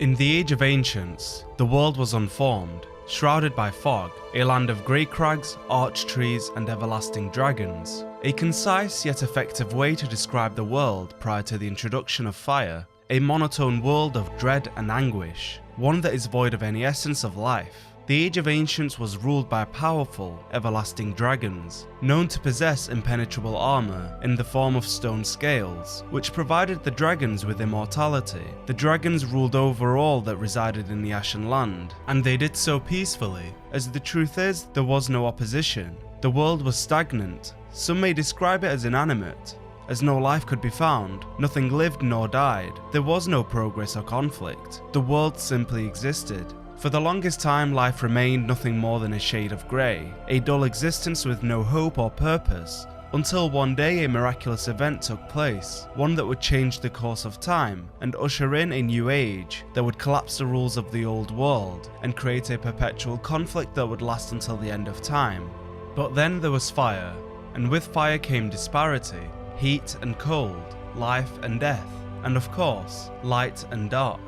In the Age of Ancients, the world was unformed, shrouded by fog, a land of grey crags, arch trees and everlasting dragons. A concise yet effective way to describe the world prior to the introduction of fire. A monotone world of dread and anguish, one that is void of any essence of life. The Age of Ancients was ruled by powerful, everlasting dragons, known to possess impenetrable armor in the form of stone scales, which provided the dragons with immortality. The dragons ruled over all that resided in the Ashen Land, and they did so peacefully, as the truth is, there was no opposition. The world was stagnant, some may describe it as inanimate, as no life could be found, nothing lived nor died, there was no progress or conflict, the world simply existed. For the longest time, life remained nothing more than a shade of grey, a dull existence with no hope or purpose, until one day a miraculous event took place, one that would change the course of time and usher in a new age that would collapse the rules of the old world and create a perpetual conflict that would last until the end of time. But then there was fire, and with fire came disparity, heat and cold, life and death, and of course, light and dark.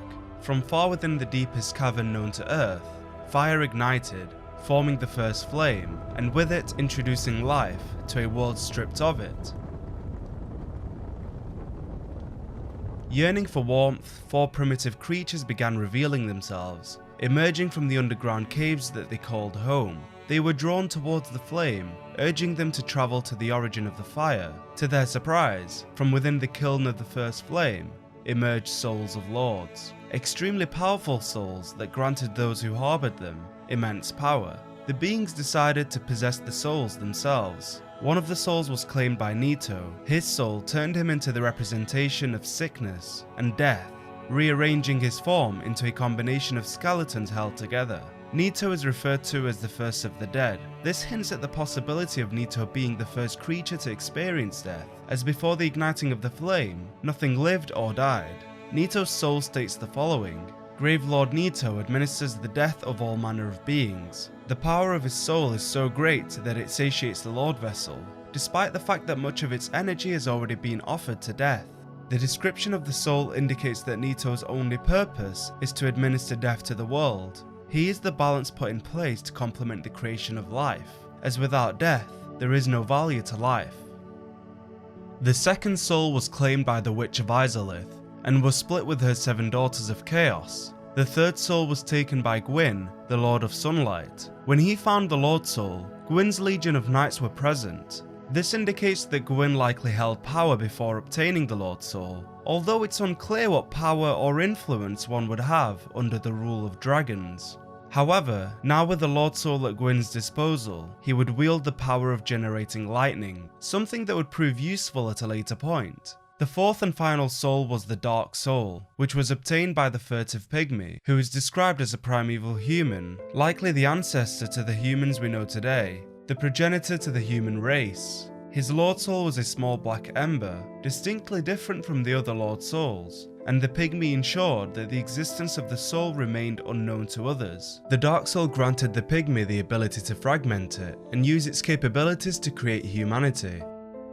From far within the deepest cavern known to Earth, fire ignited, forming the first flame, and with it introducing life to a world stripped of it. Yearning for warmth, four primitive creatures began revealing themselves, emerging from the underground caves that they called home. They were drawn towards the flame, urging them to travel to the origin of the fire. To their surprise, from within the kiln of the first flame, emerged souls of lords. Extremely powerful souls that granted those who harbored them immense power. The beings decided to possess the souls themselves. One of the souls was claimed by Nito. His soul turned him into the representation of sickness and death, rearranging his form into a combination of skeletons held together. Nito is referred to as the first of the dead. This hints at the possibility of Nito being the first creature to experience death, as before the igniting of the flame, nothing lived or died. Nito's soul states the following: Grave Lord Nito administers the death of all manner of beings. The power of his soul is so great that it satiates the Lordvessel, despite the fact that much of its energy has already been offered to death. The description of the soul indicates that Nito's only purpose is to administer death to the world. He is the balance put in place to complement the creation of life, as without death, there is no value to life. The second soul was claimed by the Witch of Izalith, and was split with her 7 daughters of chaos. The third soul was taken by Gwyn, the Lord of Sunlight. When he found the Lord Soul, Gwyn's legion of knights were present. This indicates that Gwyn likely held power before obtaining the Lord Soul, although it's unclear what power or influence one would have under the rule of dragons. However, now with the Lord Soul at Gwyn's disposal, he would wield the power of generating lightning, something that would prove useful at a later point. The fourth and final soul was the Dark Soul, which was obtained by the furtive pygmy, who is described as a primeval human, likely the ancestor to the humans we know today, the progenitor to the human race. His Lord Soul was a small black ember, distinctly different from the other Lord Souls, and the pygmy ensured that the existence of the soul remained unknown to others. The Dark Soul granted the pygmy the ability to fragment it, and use its capabilities to create humanity.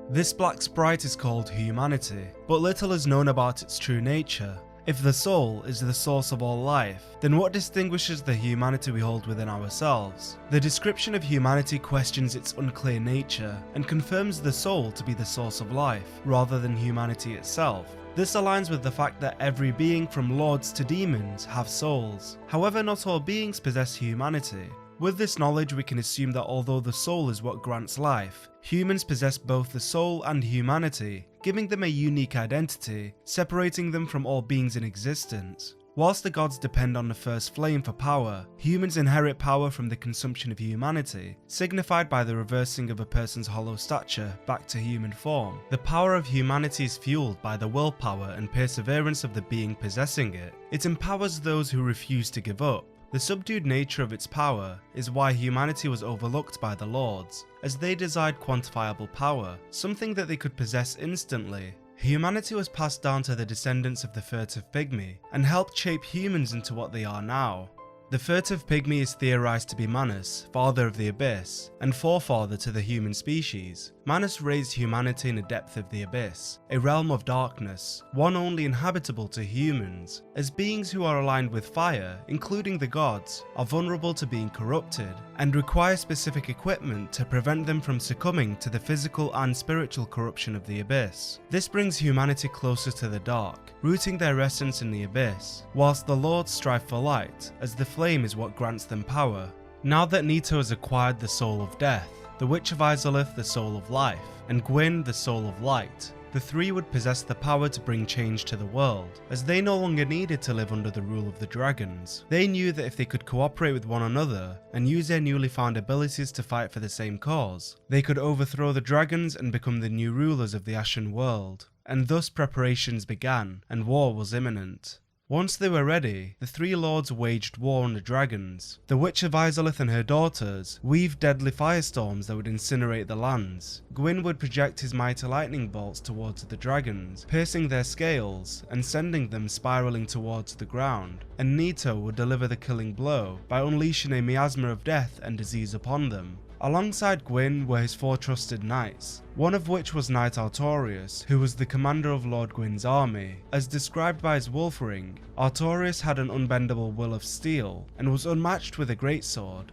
This black sprite is called humanity, but little is known about its true nature. If the soul is the source of all life, then what distinguishes the humanity we hold within ourselves? The description of humanity questions its unclear nature, and confirms the soul to be the source of life, rather than humanity itself. This aligns with the fact that every being from lords to demons have souls. However, not all beings possess humanity. With this knowledge, we can assume that although the soul is what grants life, humans possess both the soul and humanity, giving them a unique identity, separating them from all beings in existence. Whilst the gods depend on the first flame for power, humans inherit power from the consumption of humanity, signified by the reversing of a person's hollow stature back to human form. The power of humanity is fueled by the willpower and perseverance of the being possessing it. It empowers those who refuse to give up. The subdued nature of its power is why humanity was overlooked by the lords, as they desired quantifiable power, something that they could possess instantly. Humanity was passed down to the descendants of the furtive pygmy, and helped shape humans into what they are now. The furtive pygmy is theorized to be Manus, father of the Abyss, and forefather to the human species. Manus raised humanity in the depth of the Abyss, a realm of darkness, one only inhabitable to humans, as beings who are aligned with fire, including the gods, are vulnerable to being corrupted, and require specific equipment to prevent them from succumbing to the physical and spiritual corruption of the Abyss. This brings humanity closer to the dark, rooting their essence in the Abyss, whilst the Lords strive for light, as the flame is what grants them power. Now that Nito has acquired the soul of death, the Witch of Izalith the soul of life, and Gwyn the soul of light, the three would possess the power to bring change to the world, as they no longer needed to live under the rule of the dragons. They knew that if they could cooperate with one another, and use their newly found abilities to fight for the same cause, they could overthrow the dragons and become the new rulers of the Ashen world. And thus preparations began, and war was imminent. Once they were ready, the three lords waged war on the dragons. The Witch of Izalith and her daughters weaved deadly firestorms that would incinerate the lands. Gwyn would project his mighty lightning bolts towards the dragons, piercing their scales and sending them spiraling towards the ground. And Nito would deliver the killing blow by unleashing a miasma of death and disease upon them. Alongside Gwyn were his 4 trusted knights, one of which was Knight Artorius, who was the commander of Lord Gwyn's army. As described by his wolf ring, Artorius had an unbendable will of steel, and was unmatched with a greatsword.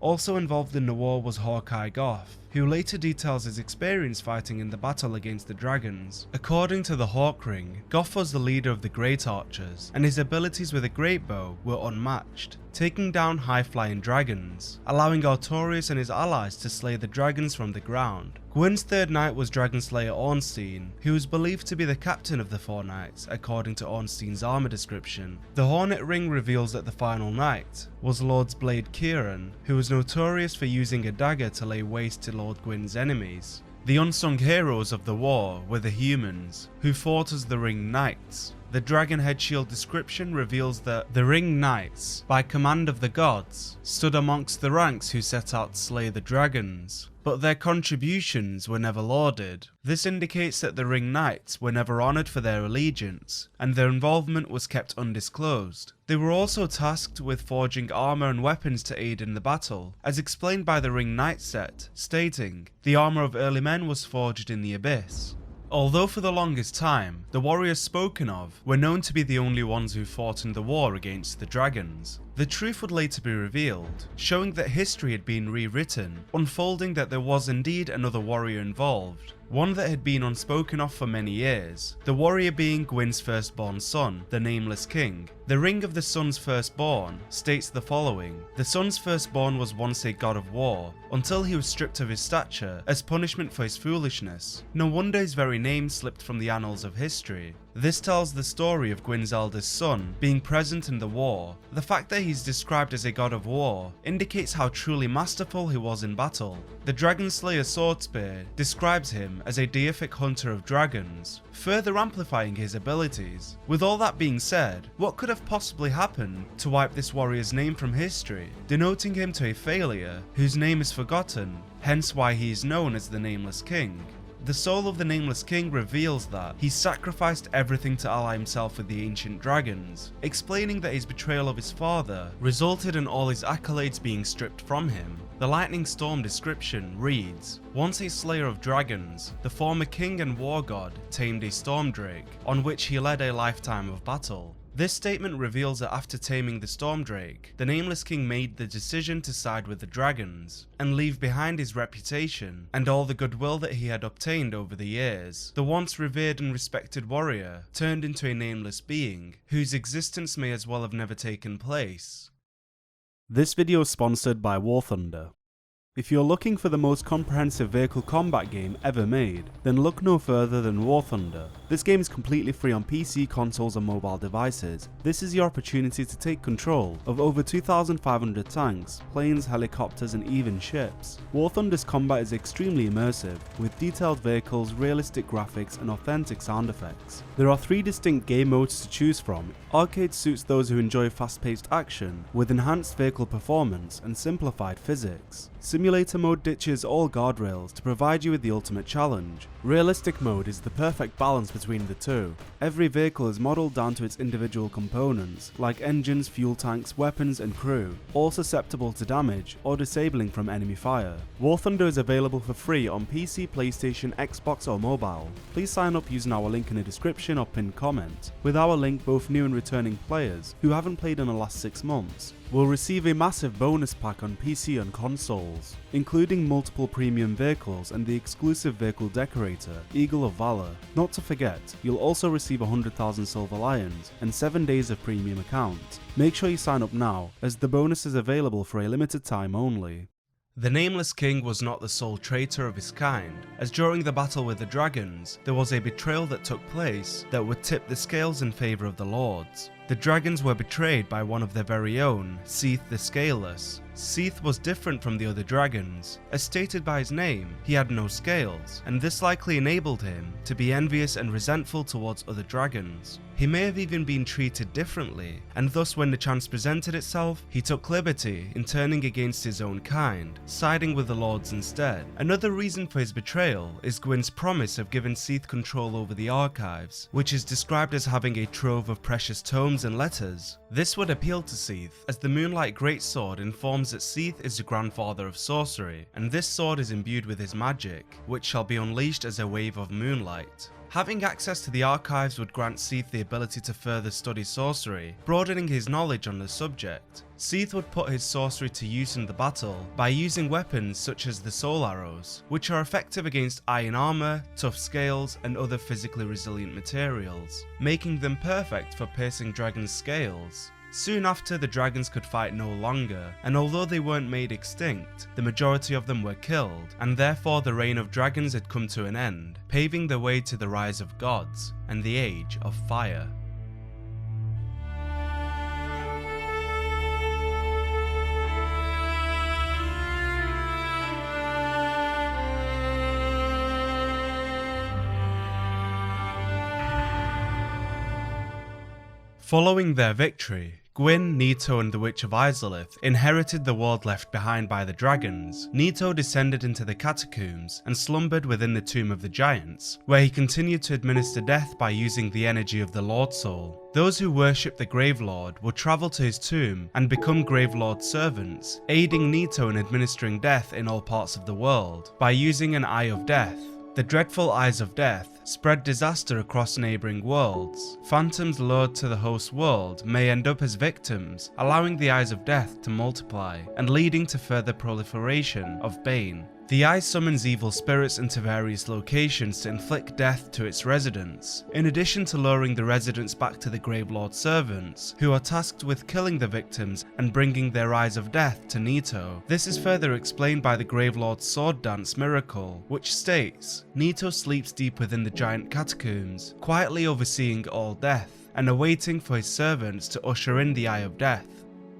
Also involved in the war was Hawkeye Goth, who later details his experience fighting in the battle against the dragons. According to the Hawk Ring, Goth was the leader of the Great Archers, and his abilities with a great bow were unmatched, taking down high-flying dragons, allowing Artorius and his allies to slay the dragons from the ground. Gwyn's third knight was Dragonslayer Ornstein, who was believed to be the captain of the 4 knights, according to Ornstein's armor description. The Hornet Ring reveals that the final knight was Lord's Blade Kieran, who was notorious for using a dagger to lay waste to Lord Gwyn's enemies. The unsung heroes of the war were the humans, who fought as the Ring Knights. The Dragon Head Shield description reveals that the Ring Knights, by command of the gods, stood amongst the ranks who set out to slay the dragons, but their contributions were never lauded. This indicates that the Ring Knights were never honoured for their allegiance, and their involvement was kept undisclosed. They were also tasked with forging armour and weapons to aid in the battle, as explained by the Ring Knight set, stating, "The armour of early men was forged in the Abyss." Although for the longest time, the warriors spoken of were known to be the only ones who fought in the war against the dragons, the truth would later be revealed, showing that history had been rewritten, unfolding that there was indeed another warrior involved, one that had been unspoken of for many years, the warrior being Gwyn's firstborn son, the Nameless King. The Ring of the Sun's Firstborn states the following: "The Sun's Firstborn was once a god of war, until he was stripped of his stature as punishment for his foolishness. No wonder his very name slipped from the annals of history." This tells the story of Gwyn's eldest son being present in the war. The fact that he's described as a god of war indicates how truly masterful he was in battle. The Dragonslayer Swordspear describes him as a deific hunter of dragons, further amplifying his abilities. With all that being said, what could have possibly happened to wipe this warrior's name from history, denoting him to a failure whose name is forgotten, hence why he is known as the Nameless King? The soul of the Nameless King reveals that he sacrificed everything to ally himself with the ancient dragons, explaining that his betrayal of his father resulted in all his accolades being stripped from him. The Lightning Storm description reads, "Once a slayer of dragons, the former king and war god tamed a storm drake, on which he led a lifetime of battle." This statement reveals that after taming the Storm Drake, the Nameless King made the decision to side with the dragons, and leave behind his reputation, and all the goodwill that he had obtained over the years. The once revered and respected warrior turned into a nameless being, whose existence may as well have never taken place. This video is sponsored by War Thunder. If you're looking for the most comprehensive vehicle combat game ever made, then look no further than War Thunder. This game is completely free on PC, consoles and mobile devices. This is your opportunity to take control of over 2,500 tanks, planes, helicopters and even ships. War Thunder's combat is extremely immersive, with detailed vehicles, realistic graphics and authentic sound effects. There are 3 distinct game modes to choose from. Arcade suits those who enjoy fast-paced action, with enhanced vehicle performance and simplified physics. Simulator Simulator mode ditches all guardrails to provide you with the ultimate challenge. Realistic mode is the perfect balance between the two. Every vehicle is modelled down to its individual components, like engines, fuel tanks, weapons and crew, all susceptible to damage or disabling from enemy fire. War Thunder is available for free on PC, PlayStation, Xbox or mobile. Please sign up using our link in the description or pinned comment. With our link, both new and returning players who haven't played in the last 6 months will receive a massive bonus pack on PC and consoles, including multiple premium vehicles and the exclusive vehicle decorator, Eagle of Valor. Not to forget, you'll also receive 100,000 Silver Lions and 7 days of premium account. Make sure you sign up now, as the bonus is available for a limited time only. The Nameless King was not the sole traitor of his kind, as during the battle with the dragons, there was a betrayal that took place that would tip the scales in favour of the Lords. The dragons were betrayed by one of their very own, Seeketh the Scaleless. Seeketh was different from the other dragons. As stated by his name, he had no scales, and this likely enabled him to be envious and resentful towards other dragons. He may have even been treated differently, and thus when the chance presented itself, he took liberty in turning against his own kind, siding with the Lords instead. Another reason for his betrayal is Gwyn's promise of giving Seeketh control over the archives, which is described as having a trove of precious tomes and letters. This would appeal to Seeketh, as the Moonlight Greatsword informs that Seeketh is the grandfather of sorcery, and this sword is imbued with his magic, which shall be unleashed as a wave of moonlight. Having access to the archives would grant Seeketh the ability to further study sorcery, broadening his knowledge on the subject. Seeketh would put his sorcery to use in the battle by using weapons such as the soul arrows, which are effective against iron armor, tough scales, and other physically resilient materials, making them perfect for piercing dragons' scales. Soon after, the dragons could fight no longer, and although they weren't made extinct, the majority of them were killed, and therefore the reign of dragons had come to an end, paving the way to the rise of gods and the Age of Fire. Following their victory, Gwyn, Nito and the Witch of Izalith inherited the world left behind by the dragons. Nito descended into the catacombs and slumbered within the Tomb of the Giants, where he continued to administer death by using the energy of the Lord Soul. Those who worship the Gravelord would travel to his tomb and become Gravelord servants, aiding Nito in administering death in all parts of the world by using an Eye of Death. The dreadful Eyes of Death spread disaster across neighbouring worlds. Phantoms lured to the host world may end up as victims, allowing the Eyes of Death to multiply and leading to further proliferation of Bane. The Eye summons evil spirits into various locations to inflict death to its residents, in addition to luring the residents back to the Gravelord servants, who are tasked with killing the victims and bringing their Eyes of Death to Nito. This is further explained by the Gravelord's sword dance miracle, which states, Nito sleeps deep within the giant catacombs, quietly overseeing all death, and awaiting for his servants to usher in the Eye of Death.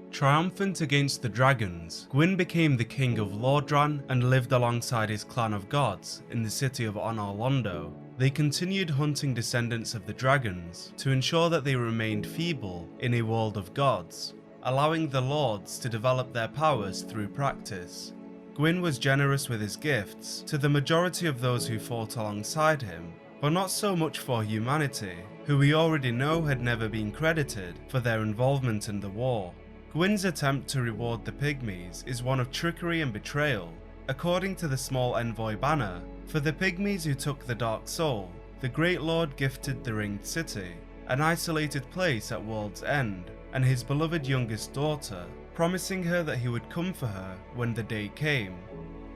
Triumphant against the dragons, Gwyn became the king of Lordran and lived alongside his clan of gods in the city of Onar Londo. They continued hunting descendants of the dragons to ensure that they remained feeble in a world of gods, allowing the lords to develop their powers through practice. Gwyn was generous with his gifts to the majority of those who fought alongside him, but not so much for humanity, who we already know had never been credited for their involvement in the war. Gwyn's attempt to reward the Pygmies is one of trickery and betrayal. According to the small envoy banner, for the Pygmies who took the Dark Soul, the Great Lord gifted the Ringed City, an isolated place at World's End, and his beloved youngest daughter, promising her that he would come for her when the day came.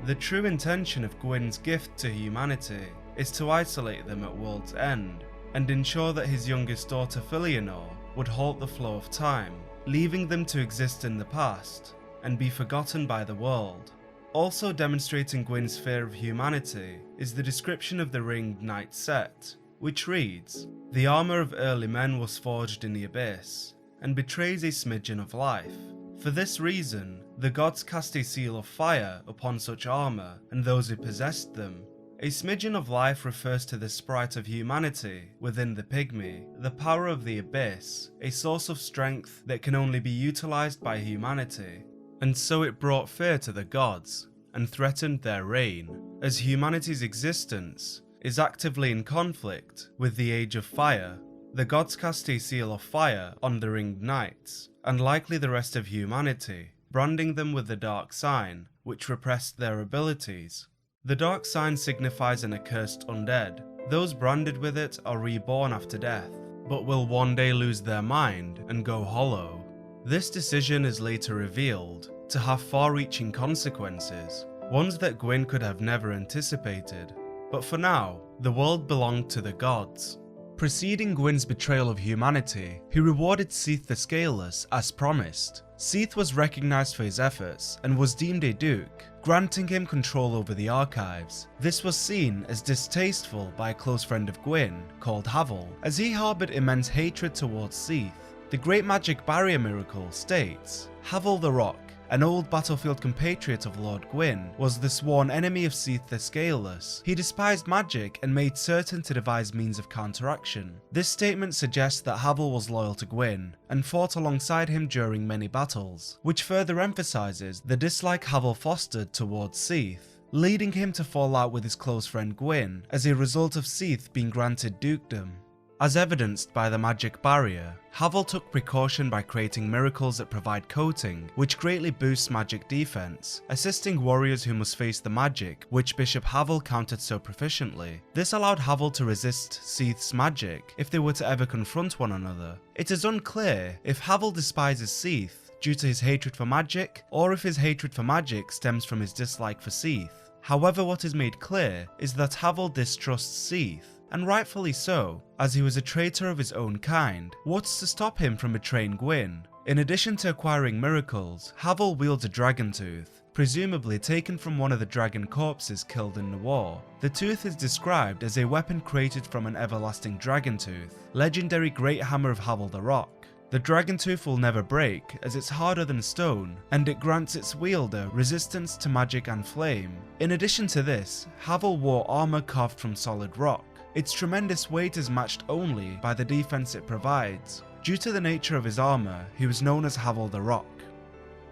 The true intention of Gwyn's gift to humanity is to isolate them at World's End, and ensure that his youngest daughter Filianor would halt the flow of time, leaving them to exist in the past and be forgotten by the world. Also demonstrating Gwyn's fear of humanity is the description of the Ringed Knight set, which reads, "The armour of early men was forged in the abyss, and betrays a smidgen of life. For this reason, the gods cast a seal of fire upon such armour and those who possessed them. A smidgen of life refers to the sprite of humanity within the pygmy, the power of the abyss, a source of strength that can only be utilised by humanity. And so it brought fear to the gods, and threatened their reign, as humanity's existence is actively in conflict with the Age of Fire. The gods cast a seal of fire on the ringed knights, and likely the rest of humanity, branding them with the dark sign, which repressed their abilities. The dark sign signifies an accursed undead. Those branded with it are reborn after death, but will one day lose their mind and go hollow. This decision is later revealed to have far-reaching consequences, ones that Gwyn could have never anticipated. But for now, the world belonged to the gods. Preceding Gwyn's betrayal of humanity, he rewarded Seeketh the Scaleless as promised. Seeketh was recognized for his efforts and was deemed a duke, granting him control over the archives. This was seen as distasteful by a close friend of Gwyn, called Havel, as he harbored immense hatred towards Seeketh. The Great Magic Barrier Miracle states, Havel the Rock, an old battlefield compatriot of Lord Gwyn, was the sworn enemy of Seeketh the Scaleless. He despised magic and made certain to devise means of counteraction. This statement suggests that Havel was loyal to Gwyn and fought alongside him during many battles, which further emphasizes the dislike Havel fostered towards Seeketh, leading him to fall out with his close friend Gwyn as a result of Seeketh being granted dukedom. As evidenced by the magic barrier, Havel took precaution by creating miracles that provide coating, which greatly boosts magic defense, assisting warriors who must face the magic which Bishop Havel countered so proficiently. This allowed Havel to resist Seeketh's magic if they were to ever confront one another. It is unclear if Havel despises Seeketh due to his hatred for magic, or if his hatred for magic stems from his dislike for Seeketh. However, what is made clear is that Havel distrusts Seeketh, and rightfully so, as he was a traitor of his own kind. What's to stop him from betraying Gwyn? In addition to acquiring miracles, Havel wields a dragon tooth, presumably taken from one of the dragon corpses killed in the war. The tooth is described as a weapon created from an everlasting dragon tooth, legendary great hammer of Havel the Rock. The dragon tooth will never break, as it's harder than stone, and it grants its wielder resistance to magic and flame. In addition to this, Havel wore armor carved from solid rock. Its tremendous weight is matched only by the defense it provides. Due to the nature of his armor, he was known as Havel the Rock.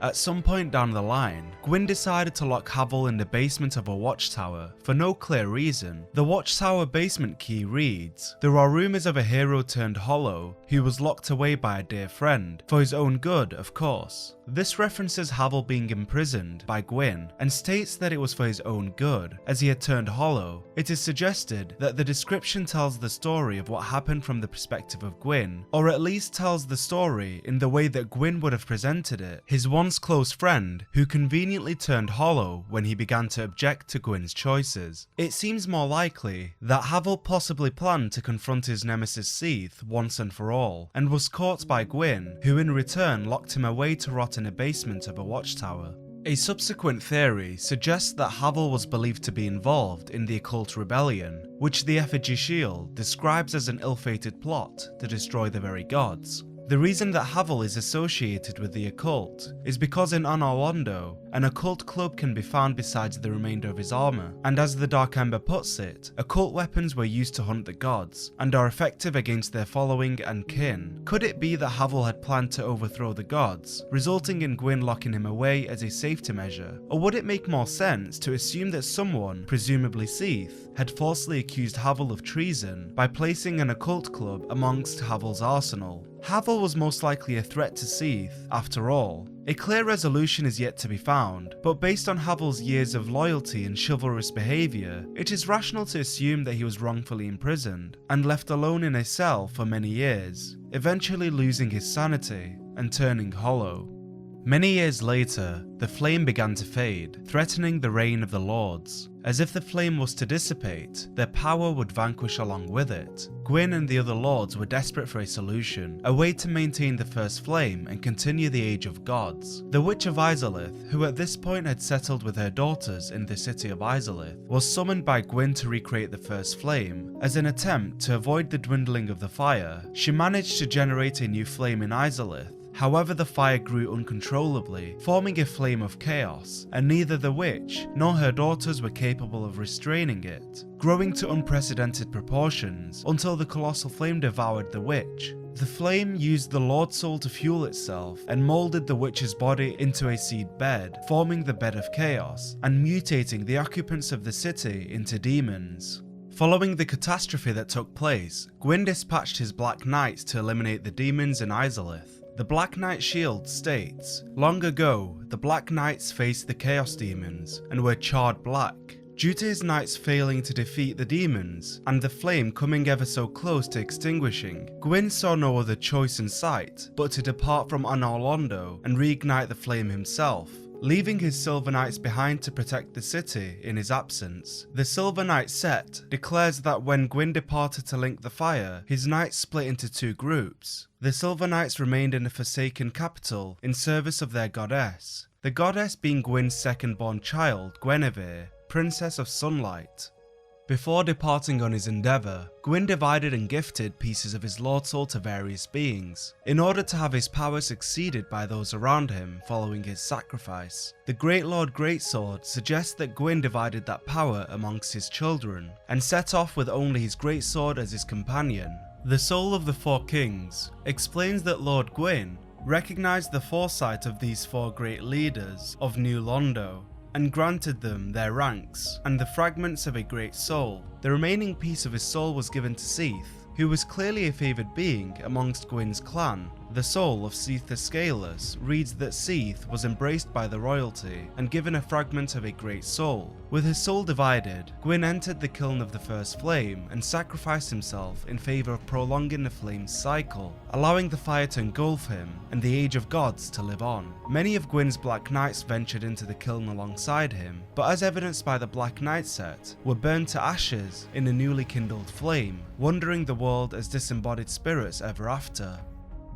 At some point down the line, Gwyn decided to lock Havel in the basement of a watchtower for no clear reason. The watchtower basement key reads, "There are rumours of a hero turned hollow who was locked away by a dear friend, for his own good, of course." This references Havel being imprisoned by Gwyn and states that it was for his own good, as he had turned hollow. It is suggested that the description tells the story of what happened from the perspective of Gwyn, or at least tells the story in the way that Gwyn would have presented it, his once close friend who conveniently turned hollow when he began to object to Gwyn's choices. It seems more likely that Havel possibly planned to confront his nemesis Seeketh once and for all, and was caught by Gwyn, who in return locked him away to rot in a basement of a watchtower. A subsequent theory suggests that Havel was believed to be involved in the occult rebellion, which the effigy shield describes as an ill-fated plot to destroy the very gods. The reason that Havel is associated with the occult is because in Anor Londo, an occult club can be found besides the remainder of his armour, and as the Dark Ember puts it, occult weapons were used to hunt the gods, and are effective against their following and kin. Could it be that Havel had planned to overthrow the gods, resulting in Gwyn locking him away as a safety measure? Or would it make more sense to assume that someone, presumably Seeketh, had falsely accused Havel of treason by placing an occult club amongst Havel's arsenal? Havel was most likely a threat to Seeketh, after all. A clear resolution is yet to be found, but based on Havel's years of loyalty and chivalrous behaviour, it is rational to assume that he was wrongfully imprisoned, and left alone in a cell for many years, eventually losing his sanity and turning hollow. Many years later, the flame began to fade, threatening the reign of the Lords. As if the flame was to dissipate, their power would vanquish along with it. Gwyn and the other Lords were desperate for a solution, a way to maintain the first flame and continue the Age of Gods. The Witch of Izalith, who at this point had settled with her daughters in the city of Izalith, was summoned by Gwyn to recreate the first flame. As an attempt to avoid the dwindling of the fire, she managed to generate a new flame in Izalith. However, the fire grew uncontrollably, forming a flame of chaos, and neither the witch nor her daughters were capable of restraining it, growing to unprecedented proportions until the colossal flame devoured the witch. The flame used the Lord Soul to fuel itself and molded the witch's body into a seed bed, forming the bed of chaos and mutating the occupants of the city into demons. Following the catastrophe that took place, Gwyn dispatched his Black Knights to eliminate the demons in Izalith. The Black Knight shield states, "Long ago, the Black Knights faced the Chaos Demons and were charred black. Due to his knights failing to defeat the demons, and the flame coming ever so close to extinguishing, Gwyn saw no other choice in sight but to depart from Anor Londo and reignite the flame himself, leaving his Silver Knights behind to protect the city in his absence. The Silver Knight set declares that when Gwyn departed to link the fire, his knights split into two groups. The Silver Knights remained in a forsaken capital in service of their goddess, the goddess being Gwyn's second-born child, Guinevere, Princess of Sunlight. Before departing on his endeavour, Gwyn divided and gifted pieces of his Lord Soul to various beings, in order to have his power succeeded by those around him following his sacrifice. The Great Lord Greatsword suggests that Gwyn divided that power amongst his children, and set off with only his Greatsword as his companion. The Soul of the Four Kings explains that Lord Gwyn recognised the foresight of these four great leaders of New Londo, and granted them their ranks and the fragments of a great soul. The remaining piece of his soul was given to Seeketh, who was clearly a favoured being amongst Gwyn's clan. The soul of Seeketh the Scaleless reads that Seeketh was embraced by the royalty and given a fragment of a great soul. With his soul divided, Gwyn entered the Kiln of the First Flame and sacrificed himself in favour of prolonging the flame's cycle, allowing the fire to engulf him and the Age of Gods to live on. Many of Gwyn's Black Knights ventured into the Kiln alongside him, but as evidenced by the Black Knight set, were burned to ashes in a newly kindled flame, wandering the world as disembodied spirits ever after.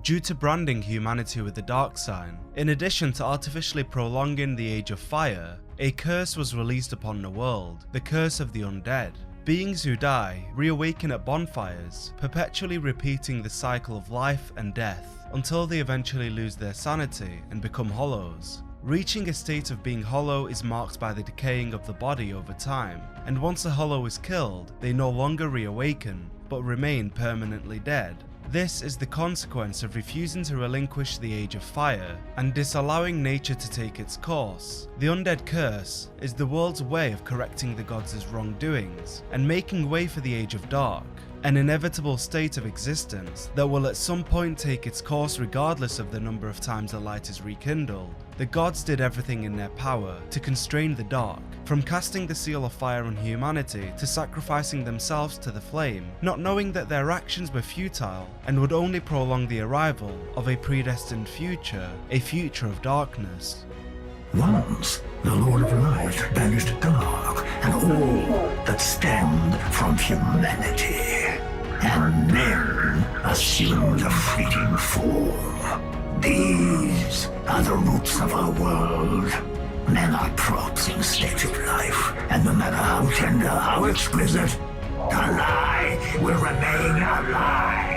Due to branding humanity with the dark sign, in addition to artificially prolonging the Age of Fire, a curse was released upon the world, the Curse of the Undead. Beings who die reawaken at bonfires, perpetually repeating the cycle of life and death, until they eventually lose their sanity and become hollows. Reaching a state of being hollow is marked by the decaying of the body over time, and once a hollow is killed, they no longer reawaken, but remain permanently dead. This is the consequence of refusing to relinquish the Age of Fire and disallowing nature to take its course. The Undead Curse is the world's way of correcting the gods' wrongdoings and making way for the Age of Dark, an inevitable state of existence that will at some point take its course regardless of the number of times the light is rekindled. The gods did everything in their power to constrain the dark, from casting the seal of fire on humanity to sacrificing themselves to the flame, not knowing that their actions were futile and would only prolong the arrival of a predestined future, a future of darkness. Once, the Lord of Light banished dark and all that stemmed from humanity, and men assumed a fleeting form. These are the roots of our world. Men are props in state of life, and no matter how tender, how explicit, the lie will remain a lie.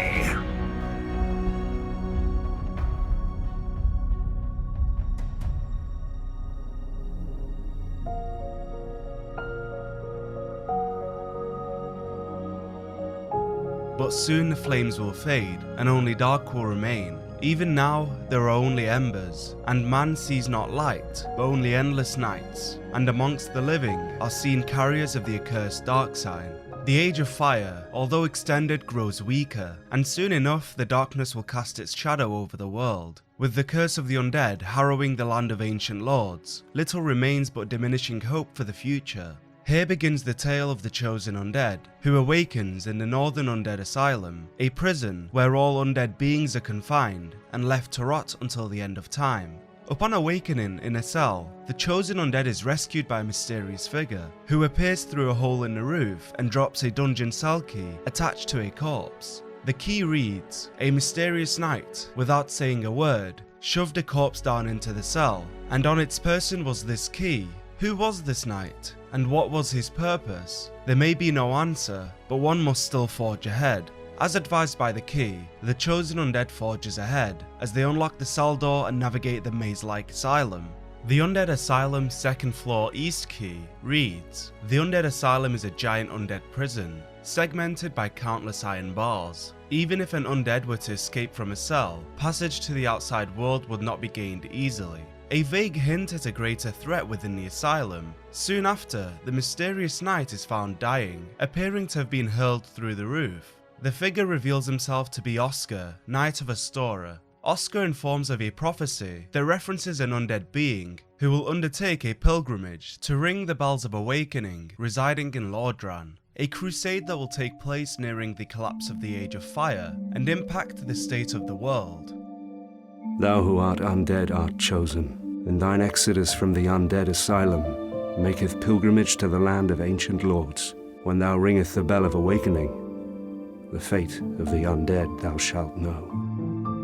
But soon the flames will fade, and only dark will remain. Even now, there are only embers, and man sees not light, but only endless nights, and amongst the living are seen carriers of the accursed dark sign. The Age of Fire, although extended, grows weaker, and soon enough the darkness will cast its shadow over the world. With the curse of the undead harrowing the land of ancient lords, little remains but diminishing hope for the future. Here begins the tale of the chosen undead, who awakens in the Northern Undead Asylum, a prison where all undead beings are confined and left to rot until the end of time. Upon awakening in a cell, the chosen undead is rescued by a mysterious figure, who appears through a hole in the roof and drops a dungeon cell key attached to a corpse. The key reads, "A mysterious knight, without saying a word, shoved a corpse down into the cell, and on its person was this key. Who was this knight, and what was his purpose? There may be no answer, but one must still forge ahead." As advised by the key, the chosen undead forges ahead, as they unlock the cell door and navigate the maze-like asylum. The Undead Asylum's second floor east key reads, "The Undead Asylum is a giant undead prison, segmented by countless iron bars. Even if an undead were to escape from a cell, passage to the outside world would not be gained easily." A vague hint at a greater threat within the asylum. Soon after, the mysterious knight is found dying, appearing to have been hurled through the roof. The figure reveals himself to be Oscar, Knight of Astora. Oscar informs of a prophecy that references an undead being who will undertake a pilgrimage to ring the bells of awakening residing in Lordran, a crusade that will take place nearing the collapse of the Age of Fire and impact the state of the world. Thou who art undead art chosen, and thine exodus from the undead asylum maketh pilgrimage to the land of ancient lords. When thou ringeth the bell of awakening, the fate of the undead thou shalt know.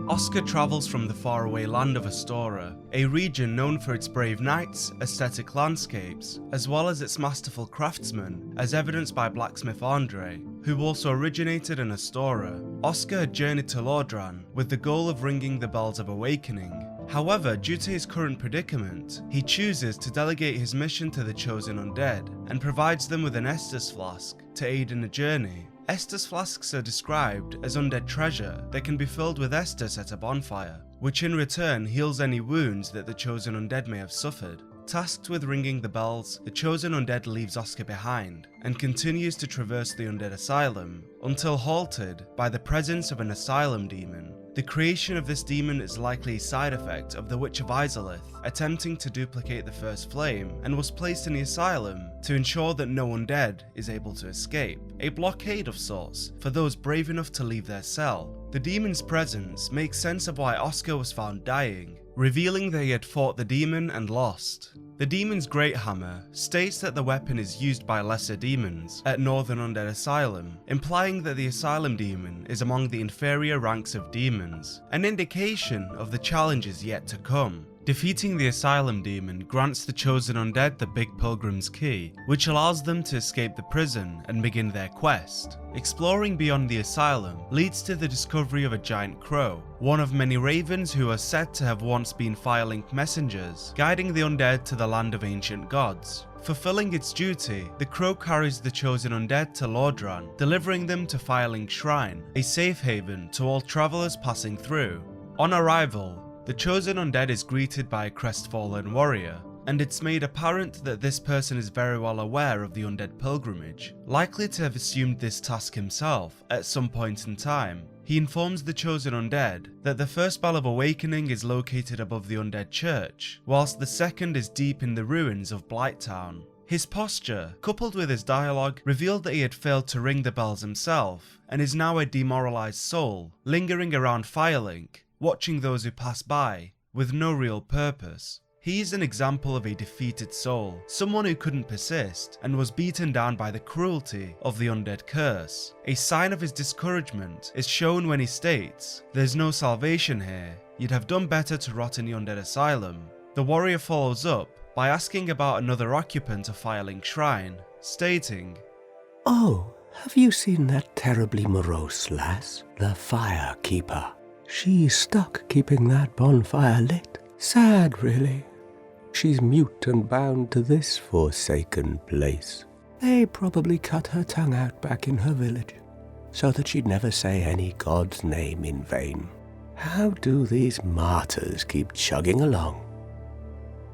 Oscar travels from the faraway land of Astora, a region known for its brave knights, aesthetic landscapes, as well as its masterful craftsmen, as evidenced by blacksmith Andre, who also originated in Astora. Oscar had journeyed to Lordran with the goal of ringing the bells of awakening. However, due to his current predicament, he chooses to delegate his mission to the chosen undead, and provides them with an Estus flask to aid in the journey. Estus flasks are described as undead treasure that can be filled with Estus at a bonfire, which in return heals any wounds that the chosen undead may have suffered. Tasked with ringing the bells, the chosen undead leaves Oscar behind and continues to traverse the undead asylum until halted by the presence of an asylum demon. The creation of this demon is likely a side effect of the Witch of Izalith attempting to duplicate the first flame, and was placed in the asylum to ensure that no undead is able to escape. A blockade of sorts for those brave enough to leave their cell. The demon's presence makes sense of why Oscar was found dying, revealing that he had fought the demon and lost. The demon's great hammer states that the weapon is used by lesser demons at Northern Undead Asylum, implying that the asylum demon is among the inferior ranks of demons, an indication of the challenges yet to come. Defeating the asylum demon grants the chosen undead the Big Pilgrim's Key, which allows them to escape the prison and begin their quest. Exploring beyond the asylum leads to the discovery of a giant crow, one of many ravens who are said to have once been Firelink messengers, guiding the undead to the land of ancient gods. Fulfilling its duty, the crow carries the chosen undead to Lordran, delivering them to Firelink Shrine, a safe haven to all travelers passing through. On arrival, the chosen undead is greeted by a crestfallen warrior, and it's made apparent that this person is very well aware of the undead pilgrimage, likely to have assumed this task himself at some point in time. He informs the chosen undead that the first bell of awakening is located above the undead church, whilst the second is deep in the ruins of Blighttown. His posture, coupled with his dialogue, revealed that he had failed to ring the bells himself, and is now a demoralized soul, lingering around Firelink, watching those who pass by, with no real purpose. He is an example of a defeated soul, someone who couldn't persist, and was beaten down by the cruelty of the undead curse. A sign of his discouragement is shown when he states, "There's no salvation here, you'd have done better to rot in the undead asylum." The warrior follows up by asking about another occupant of Firelink Shrine, stating, "Oh, have you seen that terribly morose lass, the Firekeeper? She's stuck keeping that bonfire lit. Sad, really. She's mute and bound to this forsaken place. They probably cut her tongue out back in her village, so that she'd never say any god's name in vain. How do these martyrs keep chugging along?"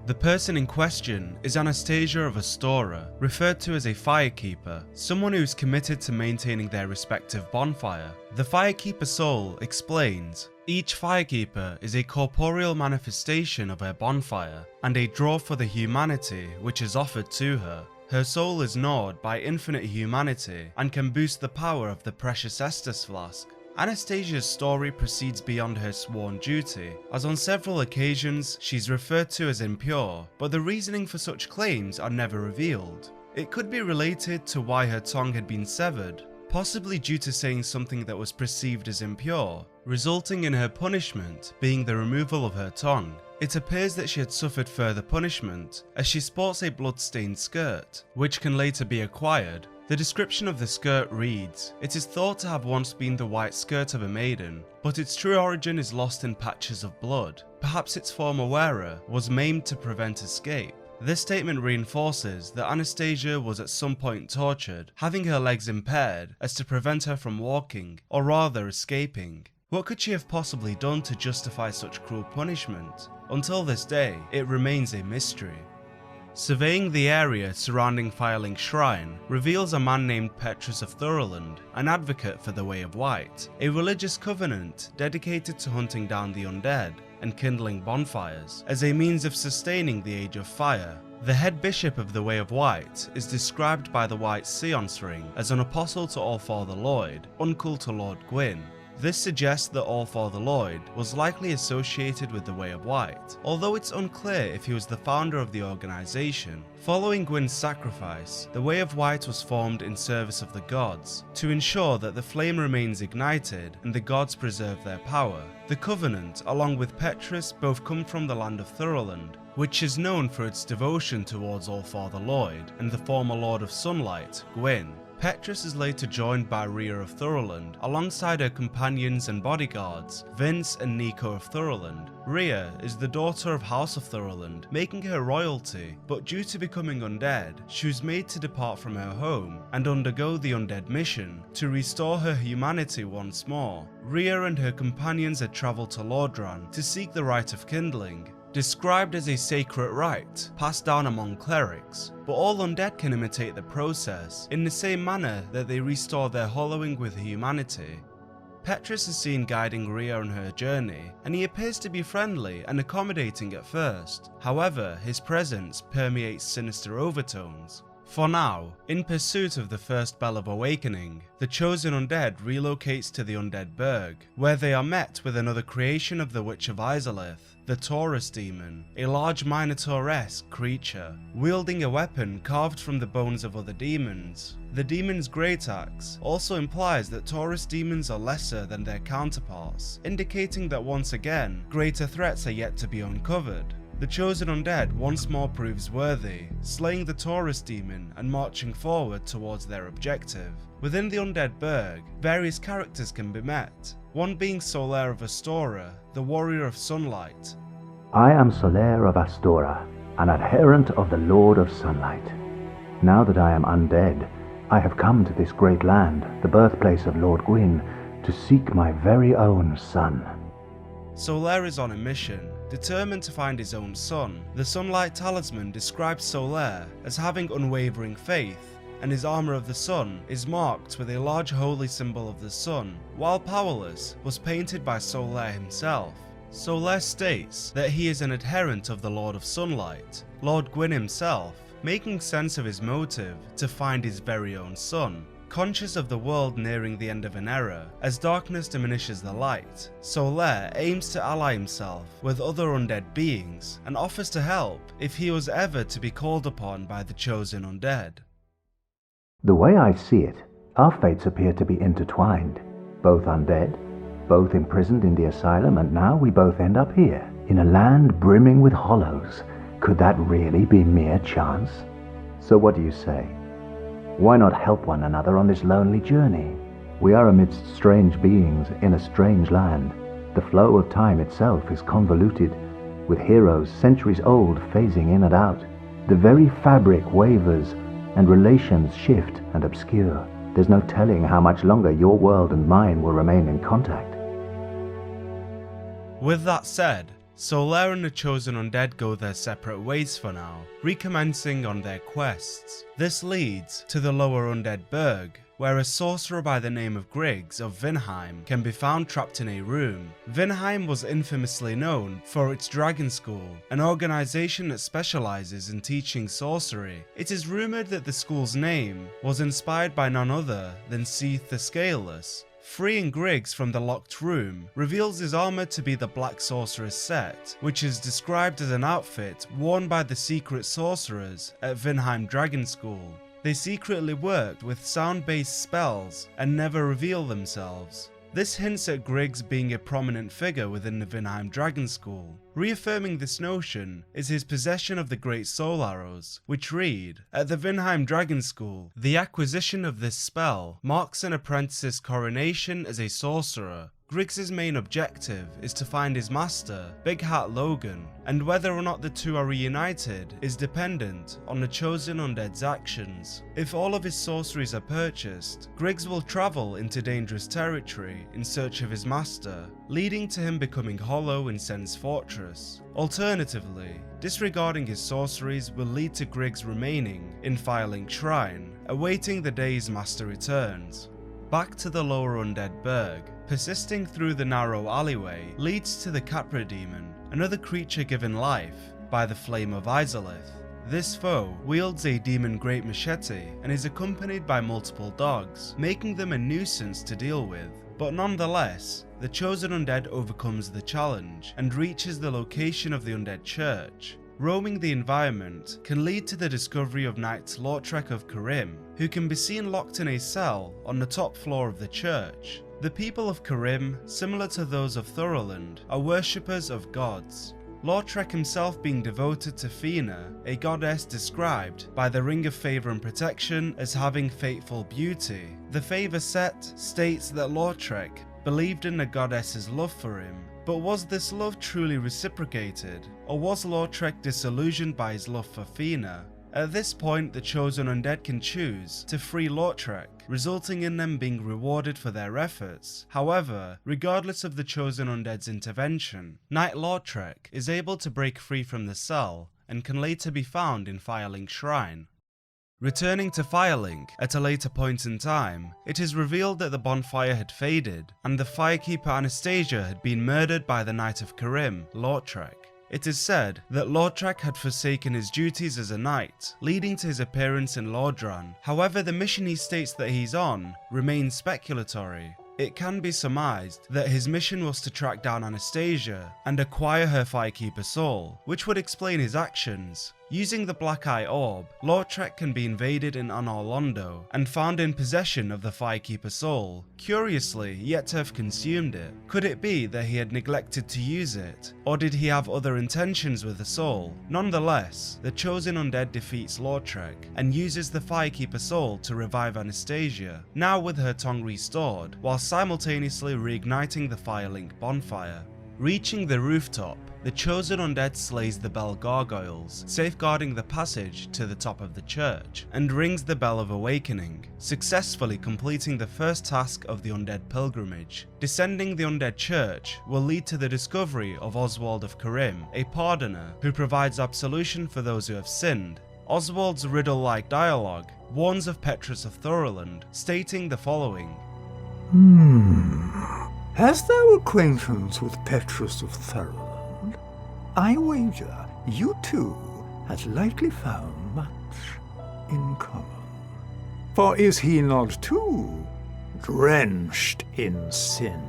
The person in question is Anastasia of Astora, referred to as a Firekeeper, someone who is committed to maintaining their respective bonfire. The Firekeeper soul explains, each Firekeeper is a corporeal manifestation of her bonfire, and a draw for the humanity which is offered to her. Her soul is gnawed by infinite humanity, and can boost the power of the precious Estus flask. Anastasia's story proceeds beyond her sworn duty, as on several occasions she's referred to as impure, but the reasoning for such claims are never revealed. It could be related to why her tongue had been severed, possibly due to saying something that was perceived as impure, resulting in her punishment being the removal of her tongue. It appears that she had suffered further punishment, as she sports a blood-stained skirt, which can later be acquired. The description of the skirt reads, "It is thought to have once been the white skirt of a maiden, but its true origin is lost in patches of blood. Perhaps its former wearer was maimed to prevent escape." This statement reinforces that Anastasia was at some point tortured, having her legs impaired as to prevent her from walking, or rather escaping. What could she have possibly done to justify such cruel punishment? Until this day, it remains a mystery. Surveying the area surrounding Firelink Shrine reveals a man named Petrus of Thurland, an advocate for the Way of White, a religious covenant dedicated to hunting down the undead and kindling bonfires as a means of sustaining the Age of Fire. The head bishop of the Way of White is described by the White Seance Ring as an apostle to Allfather Lloyd, uncle to Lord Gwyn. This suggests that Allfather Lloyd was likely associated with the Way of White, although it's unclear if he was the founder of the organisation. Following Gwyn's sacrifice, the Way of White was formed in service of the gods, to ensure that the flame remains ignited and the gods preserve their power. The Covenant, along with Petrus, both come from the land of Thurland, which is known for its devotion towards Allfather Lloyd and the former Lord of Sunlight, Gwyn. Petrus is later joined by Rhea of Thurland, alongside her companions and bodyguards, Vince and Nico of Thurland. Rhea is the daughter of House of Thurland, making her royalty, but due to becoming undead, she was made to depart from her home and undergo the undead mission to restore her humanity once more. Rhea and her companions had travelled to Lordran to seek the rite of kindling, described as a sacred rite passed down among clerics, but all undead can imitate the process in the same manner that they restore their hollowing with humanity. Petrus is seen guiding Rhea on her journey, and he appears to be friendly and accommodating at first. However, his presence permeates sinister overtones. For now, in pursuit of the first Bell of Awakening, the chosen undead relocates to the Undead Burg, where they are met with another creation of the Witch of Izalith, the Taurus Demon, a large Minotaur-esque creature, wielding a weapon carved from the bones of other demons. The demon's great axe also implies that Taurus demons are lesser than their counterparts, indicating that once again, greater threats are yet to be uncovered. The chosen undead once more proves worthy, slaying the Taurus demon and marching forward towards their objective. Within the Undead Burg, various characters can be met, one being Solaire of Astora, the warrior of sunlight. I am Solaire of Astora, an adherent of the Lord of Sunlight. Now that I am undead, I have come to this great land, the birthplace of Lord Gwyn, to seek my very own son. Solaire is on a mission, determined to find his own son. The Sunlight Talisman describes Solaire as having unwavering faith, and his armour of the sun is marked with a large holy symbol of the sun, while Powerless was painted by Solaire himself. Solaire states that he is an adherent of the Lord of Sunlight, Lord Gwyn himself, making sense of his motive to find his very own son. Conscious of the world nearing the end of an era, as darkness diminishes the light, Solaire aims to ally himself with other undead beings and offers to help if he was ever to be called upon by the chosen undead. The way I see it, our fates appear to be intertwined. Both undead, both imprisoned in the asylum, and now we both end up here, in a land brimming with hollows. Could that really be mere chance? So what do you say? Why not help one another on this lonely journey? We are amidst strange beings in a strange land. The flow of time itself is convoluted, with heroes centuries old phasing in and out. The very fabric wavers, and relations shift and obscure. There's no telling how much longer your world and mine will remain in contact. With that said, Solaire and the chosen undead go their separate ways for now, recommencing on their quests. This leads to the lower Undead Burg, where a sorcerer by the name of Griggs of Vinheim can be found trapped in a room. Vinheim was infamously known for its Dragon School, an organisation that specialises in teaching sorcery. It is rumoured that the school's name was inspired by none other than Seeketh the Scaleless. Freeing Griggs from the locked room reveals his armour to be the Black Sorcerer's set, which is described as an outfit worn by the secret sorcerers at Vinheim Dragon School. They secretly worked with sound-based spells and never reveal themselves. This hints at Griggs being a prominent figure within the Vinheim Dragon School. Reaffirming this notion is his possession of the Great Soul Arrows, which read, "At the Vinheim Dragon School, the acquisition of this spell marks an apprentice's coronation as a sorcerer. Griggs' main objective is to find his master, Big Hat Logan, and whether or not the two are reunited is dependent on the chosen undead's actions. If all of his sorceries are purchased, Griggs will travel into dangerous territory in search of his master, leading to him becoming hollow in Sen's fortress. Alternatively, disregarding his sorceries will lead to Griggs remaining in Firelink Shrine, awaiting the day his master returns." Back to the lower undead burg. Persisting through the narrow alleyway leads to the Capra demon, another creature given life by the flame of Izalith. This foe wields a demon great machete and is accompanied by multiple dogs, making them a nuisance to deal with. But nonetheless, the chosen undead overcomes the challenge and reaches the location of the undead church. Roaming the environment can lead to the discovery of Knights Lautrec of Carim, who can be seen locked in a cell on the top floor of the church. The people of Carim, similar to those of Thorolund, are worshippers of gods. Lautrec himself being devoted to Fina, a goddess described by the Ring of Favour and Protection as having fateful beauty. The Favour set states that Lautrec believed in the goddess's love for him, but was this love truly reciprocated, or was Lautrec disillusioned by his love for Fina? At this point, the chosen undead can choose to free Lautrec, resulting in them being rewarded for their efforts. However, regardless of the chosen undead's intervention, Knight Lautrec is able to break free from the cell and can later be found in Firelink Shrine. Returning to Firelink at a later point in time, it is revealed that the bonfire had faded and the firekeeper Anastasia had been murdered by the Knight of Carim, Lautrec. It is said that Lautrec had forsaken his duties as a knight, leading to his appearance in Lordran. However, the mission he states that he's on remains speculatory. It can be surmised that his mission was to track down Anastasia and acquire her Firekeeper soul, which would explain his actions. Using the Black Eye Orb, Lautrec can be invaded in Anor Londo and found in possession of the Firekeeper soul, curiously yet to have consumed it. Could it be that he had neglected to use it, or did he have other intentions with the soul? Nonetheless, the chosen undead defeats Lautrec and uses the Firekeeper soul to revive Anastasia, now with her tongue restored, while simultaneously reigniting the Firelink bonfire. Reaching the rooftop, the chosen undead slays the bell gargoyles, safeguarding the passage to the top of the church, and rings the Bell of Awakening, successfully completing the first task of the undead pilgrimage. Descending the undead church will lead to the discovery of Oswald of Carim, a pardoner who provides absolution for those who have sinned. Oswald's riddle-like dialogue warns of Petrus of Thorolund, stating the following: Hast thou acquaintance with Petrus of Thorolund? I wager you two have likely found much in common. For is he not too drenched in sin?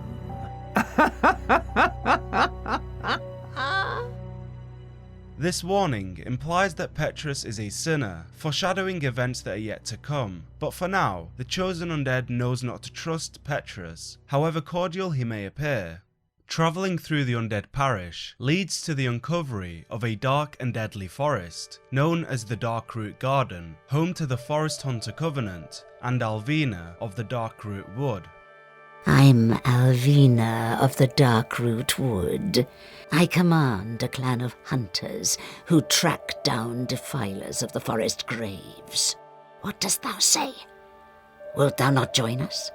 This warning implies that Petrus is a sinner, foreshadowing events that are yet to come. But for now, the chosen undead knows not to trust Petrus, however cordial he may appear. Travelling through the undead parish leads to the uncovery of a dark and deadly forest, known as the Darkroot Garden, home to the Forest Hunter Covenant and Alvina of the Darkroot Wood. I'm Alvina of the Darkroot Wood. I command a clan of hunters who track down defilers of the forest graves. What dost thou say? Wilt thou not join us?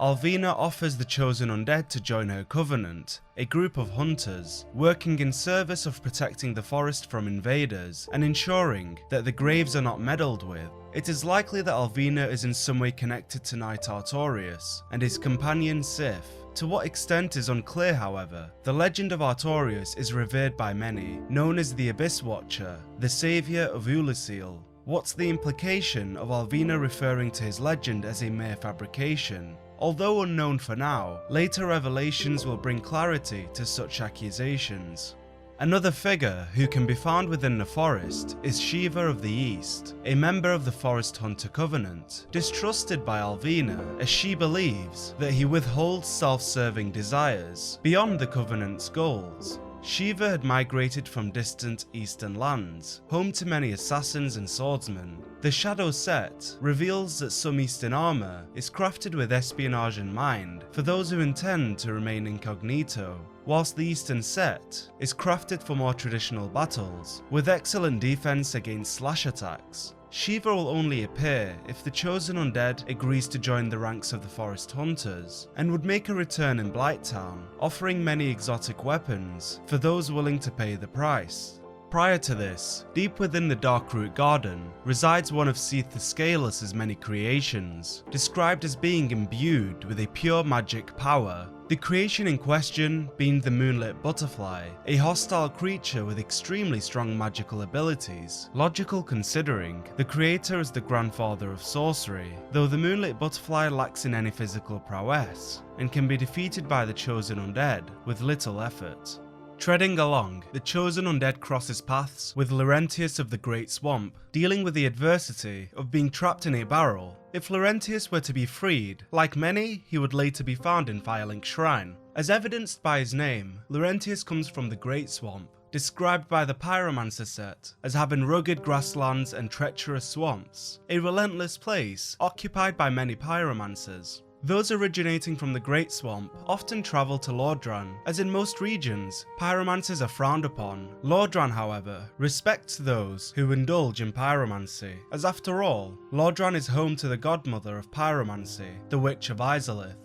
Alvina offers the chosen undead to join her covenant, a group of hunters working in service of protecting the forest from invaders and ensuring that the graves are not meddled with. It is likely that Alvina is in some way connected to Knight Artorius and his companion Sif. To what extent is unclear, however. The legend of Artorius is revered by many, known as the Abyss Watcher, the saviour of Oolacile. What's the implication of Alvina referring to his legend as a mere fabrication? Although unknown for now, later revelations will bring clarity to such accusations. Another figure who can be found within the forest is Shiva of the East, a member of the Forest Hunter Covenant, distrusted by Alvina as she believes that he withholds self-serving desires beyond the Covenant's goals. Shiva had migrated from distant eastern lands, home to many assassins and swordsmen. The Shadow Set reveals that some eastern armor is crafted with espionage in mind for those who intend to remain incognito, whilst the Eastern Set is crafted for more traditional battles, with excellent defense against slash attacks. Shiva will only appear if the chosen undead agrees to join the ranks of the Forest Hunters, and would make a return in Blighttown, offering many exotic weapons for those willing to pay the price. Prior to this, deep within the Darkroot Garden resides one of Seeketh the Scaleless's many creations, described as being imbued with a pure magic power. The creation in question being the Moonlit Butterfly, a hostile creature with extremely strong magical abilities, logical considering the creator is the grandfather of sorcery, though the Moonlit Butterfly lacks in any physical prowess, and can be defeated by the chosen undead with little effort. Treading along, the chosen undead crosses paths with Laurentius of the Great Swamp, dealing with the adversity of being trapped in a barrel. If Laurentius were to be freed, like many, he would later be found in Firelink Shrine. As evidenced by his name, Laurentius comes from the Great Swamp, described by the Pyromancer set as having rugged grasslands and treacherous swamps, a relentless place occupied by many pyromancers. Those originating from the Great Swamp often travel to Lordran, as in most regions, pyromancers are frowned upon. Lordran, however, respects those who indulge in pyromancy, as after all, Lordran is home to the godmother of pyromancy, the Witch of Izalith.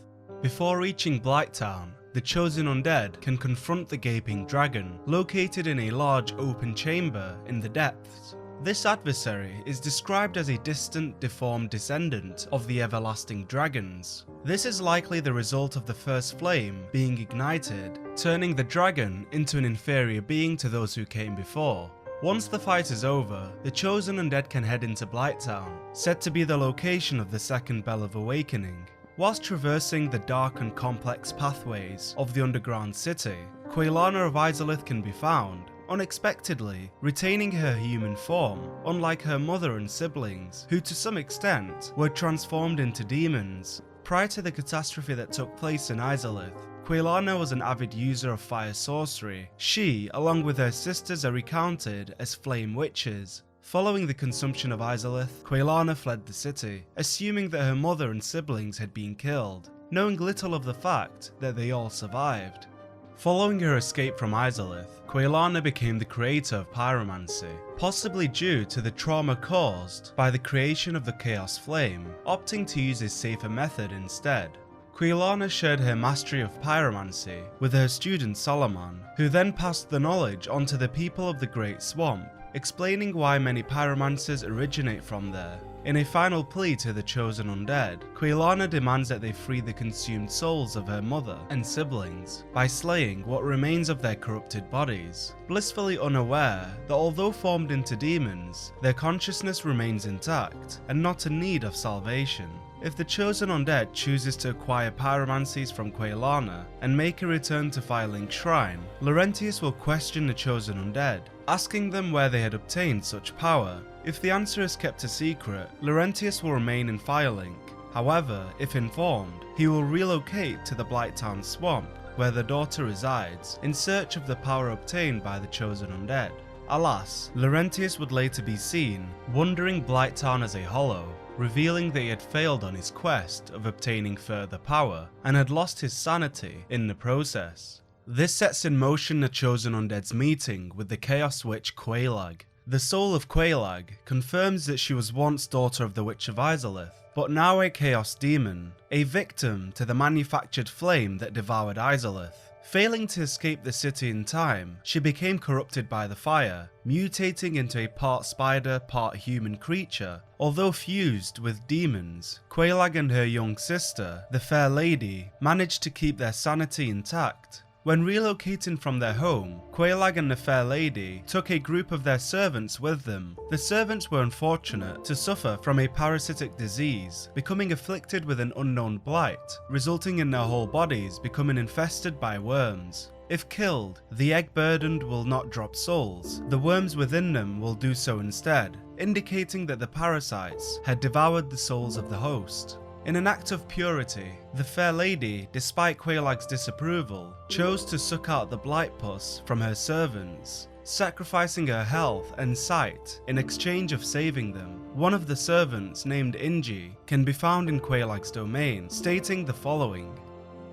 Before reaching Blighttown, the chosen undead can confront the gaping dragon, located in a large open chamber in the depths. This adversary is described as a distant, deformed descendant of the everlasting dragons. This is likely the result of the first flame being ignited, turning the dragon into an inferior being to those who came before. Once the fight is over, the chosen undead can head into Blighttown, said to be the location of the second Bell of Awakening. Whilst traversing the dark and complex pathways of the underground city, Quelana of Izalith can be found, unexpectedly retaining her human form, unlike her mother and siblings, who to some extent were transformed into demons. Prior to the catastrophe that took place in Izalith, Quelana was an avid user of fire sorcery. She, along with her sisters, are recounted as flame witches. Following the consumption of Izalith, Quelana fled the city, assuming that her mother and siblings had been killed, knowing little of the fact that they all survived. Following her escape from Izalith, Quelana became the creator of pyromancy, possibly due to the trauma caused by the creation of the Chaos Flame, opting to use a safer method instead. Quelana shared her mastery of pyromancy with her student Solomon, who then passed the knowledge onto the people of the Great Swamp, explaining why many pyromancers originate from there. In a final plea to the chosen undead, Quelana demands that they free the consumed souls of her mother and siblings by slaying what remains of their corrupted bodies, blissfully unaware that although formed into demons, their consciousness remains intact and not in need of salvation. If the chosen undead chooses to acquire pyromancies from Quelana and make a return to Firelink Shrine, Laurentius will question the chosen undead, asking them where they had obtained such power. If the answer is kept a secret, Laurentius will remain in Firelink. However, if informed, he will relocate to the Blighttown Swamp, where the daughter resides, in search of the power obtained by the chosen undead. Alas, Laurentius would later be seen wandering Blighttown as a hollow, revealing that he had failed on his quest of obtaining further power, and had lost his sanity in the process. This sets in motion the chosen undead's meeting with the Chaos Witch Quelaag. The soul of Quelaag confirms that she was once daughter of the Witch of Izalith, but now a Chaos Demon, a victim to the manufactured flame that devoured Izalith. Failing to escape the city in time, she became corrupted by the fire, mutating into a part spider, part human creature. Although fused with demons, Quelaag and her young sister, the Fair Lady, managed to keep their sanity intact. When relocating from their home, Quelaag and the Fair Lady took a group of their servants with them. The servants were unfortunate to suffer from a parasitic disease, becoming afflicted with an unknown blight, resulting in their whole bodies becoming infested by worms. If killed, the egg-burdened will not drop souls, the worms within them will do so instead, indicating that the parasites had devoured the souls of the host. In an act of purity, the Fair Lady, despite Quelaag's disapproval, chose to suck out the blight pus from her servants, sacrificing her health and sight in exchange of saving them. One of the servants, named Inji, can be found in Quelaag's domain, stating the following: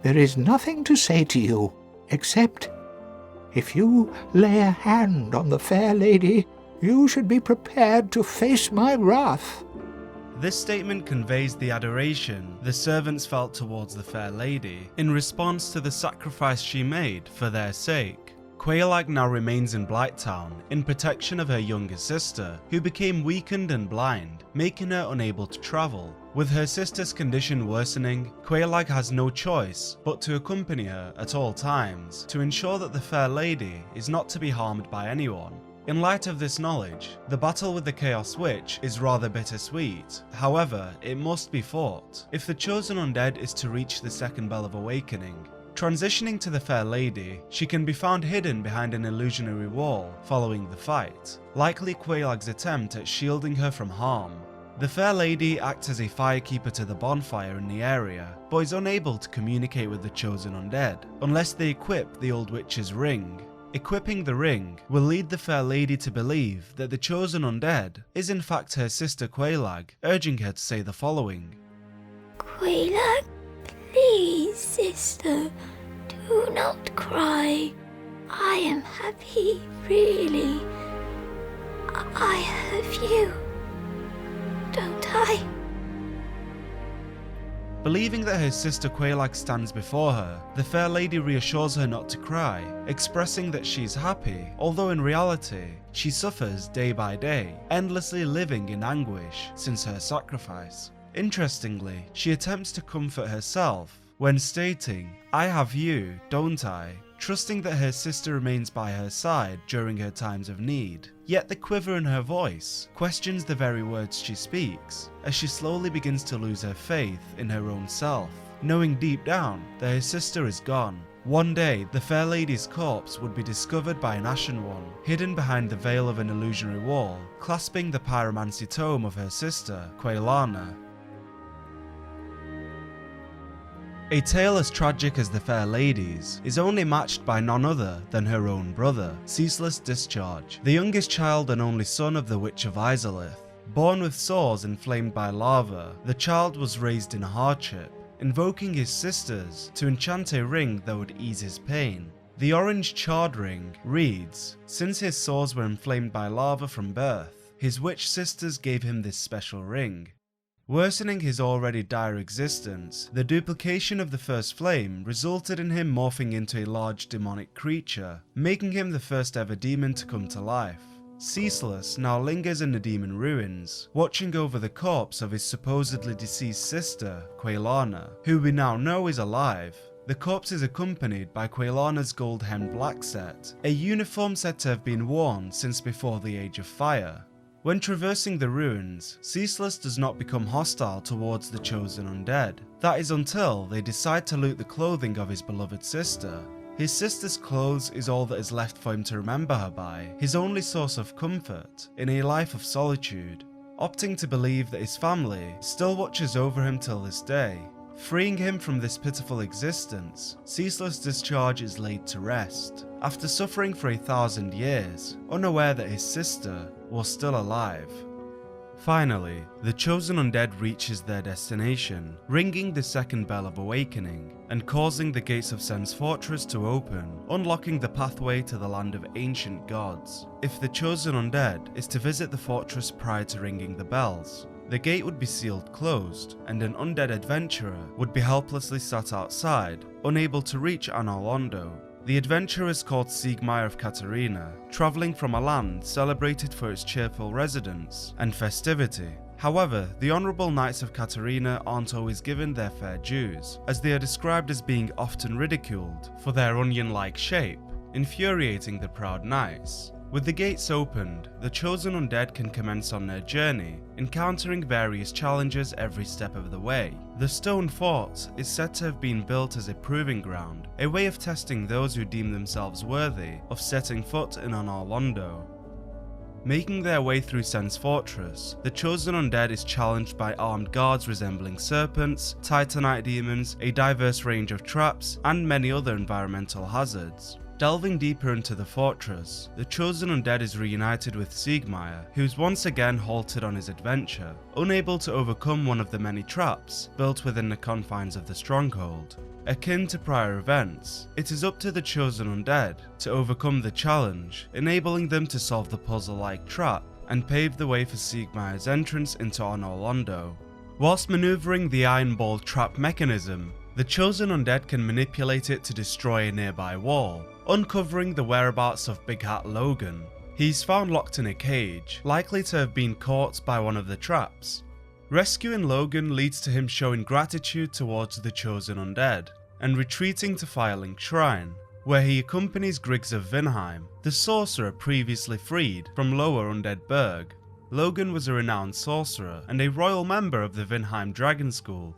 "There is nothing to say to you, except, if you lay a hand on the Fair Lady, you should be prepared to face my wrath." This statement conveys the adoration the servants felt towards the Fair Lady in response to the sacrifice she made for their sake. Quelaag now remains in Blighttown in protection of her younger sister, who became weakened and blind, making her unable to travel. With her sister's condition worsening, Quelaag has no choice but to accompany her at all times to ensure that the Fair Lady is not to be harmed by anyone. In light of this knowledge, the battle with the Chaos Witch is rather bittersweet. However, it must be fought if the chosen undead is to reach the second Bell of Awakening. Transitioning to the Fair Lady, she can be found hidden behind an illusionary wall following the fight, likely Quelaag's attempt at shielding her from harm. The Fair Lady acts as a firekeeper to the bonfire in the area, but is unable to communicate with the chosen undead unless they equip the Old Witch's ring. Equipping the ring will lead the Fair Lady to believe that the chosen undead is in fact her sister Quelaag, urging her to say the following: "Quelaag, please, sister, do not cry. I am happy, really. I have you, don't I?" Believing that her sister Quelaag stands before her, the Fair Lady reassures her not to cry, expressing that she is happy, although in reality, she suffers day by day, endlessly living in anguish since her sacrifice. Interestingly, she attempts to comfort herself when stating, "I have you, don't I?" trusting that her sister remains by her side during her times of need. Yet the quiver in her voice questions the very words she speaks, as she slowly begins to lose her faith in her own self, knowing deep down that her sister is gone. One day, the Fair Lady's corpse would be discovered by an Ashen One, hidden behind the veil of an illusionary wall, clasping the pyromancy tome of her sister, Quailana. A tale as tragic as the Fair Lady's is only matched by none other than her own brother, Ceaseless Discharge, the youngest child and only son of the Witch of Izalith. Born with sores inflamed by lava, the child was raised in hardship, invoking his sisters to enchant a ring that would ease his pain. The orange charred ring reads, "Since his sores were inflamed by lava from birth, his witch sisters gave him this special ring." Worsening his already dire existence, the duplication of the first flame resulted in him morphing into a large demonic creature, making him the first ever demon to come to life. Ceaseless now lingers in the demon ruins, watching over the corpse of his supposedly deceased sister, Quailana, who we now know is alive. The corpse is accompanied by Quailana's gold-hemmed black set, a uniform said to have been worn since before the Age of Fire. When traversing the ruins, Ceaseless does not become hostile towards the chosen undead. That is until they decide to loot the clothing of his beloved sister. His sister's clothes is all that is left for him to remember her by, his only source of comfort in a life of solitude, opting to believe that his family still watches over him till this day. Freeing him from this pitiful existence, Ceaseless Discharge is laid to rest, after suffering for 1,000 years, unaware that his sister was still alive. Finally, the chosen undead reaches their destination, ringing the second Bell of Awakening, and causing the gates of Sen's fortress to open, unlocking the pathway to the land of ancient gods. If the chosen undead is to visit the fortress prior to ringing the bells, the gate would be sealed closed, and an undead adventurer would be helplessly sat outside, unable to reach Anor Londo. The adventurer is called Siegmeyer of Katarina, travelling from a land celebrated for its cheerful residents and festivity. However, the Honourable Knights of Catarina aren't always given their fair dues, as they are described as being often ridiculed for their onion-like shape, infuriating the proud knights. With the gates opened, the chosen undead can commence on their journey, encountering various challenges every step of the way. The stone fort is said to have been built as a proving ground, a way of testing those who deem themselves worthy of setting foot in Anor Londo. Making their way through Sen's fortress, the chosen undead is challenged by armed guards resembling serpents, titanite demons, a diverse range of traps, and many other environmental hazards. Delving deeper into the fortress, the chosen undead is reunited with Siegmeyer, who's once again halted on his adventure, unable to overcome one of the many traps built within the confines of the stronghold. Akin to prior events, it is up to the chosen undead to overcome the challenge, enabling them to solve the puzzle-like trap and pave the way for Siegmeyer's entrance into Anor Londo. Whilst manoeuvring the Iron Ball trap mechanism, the chosen undead can manipulate it to destroy a nearby wall, uncovering the whereabouts of Big Hat Logan. He's found locked in a cage, likely to have been caught by one of the traps. Rescuing Logan leads to him showing gratitude towards the chosen undead, and retreating to Firelink Shrine, where he accompanies Griggs of Vinheim, the sorcerer previously freed from Lower Undead Burg. Logan was a renowned sorcerer and a royal member of the Vinheim Dragon School.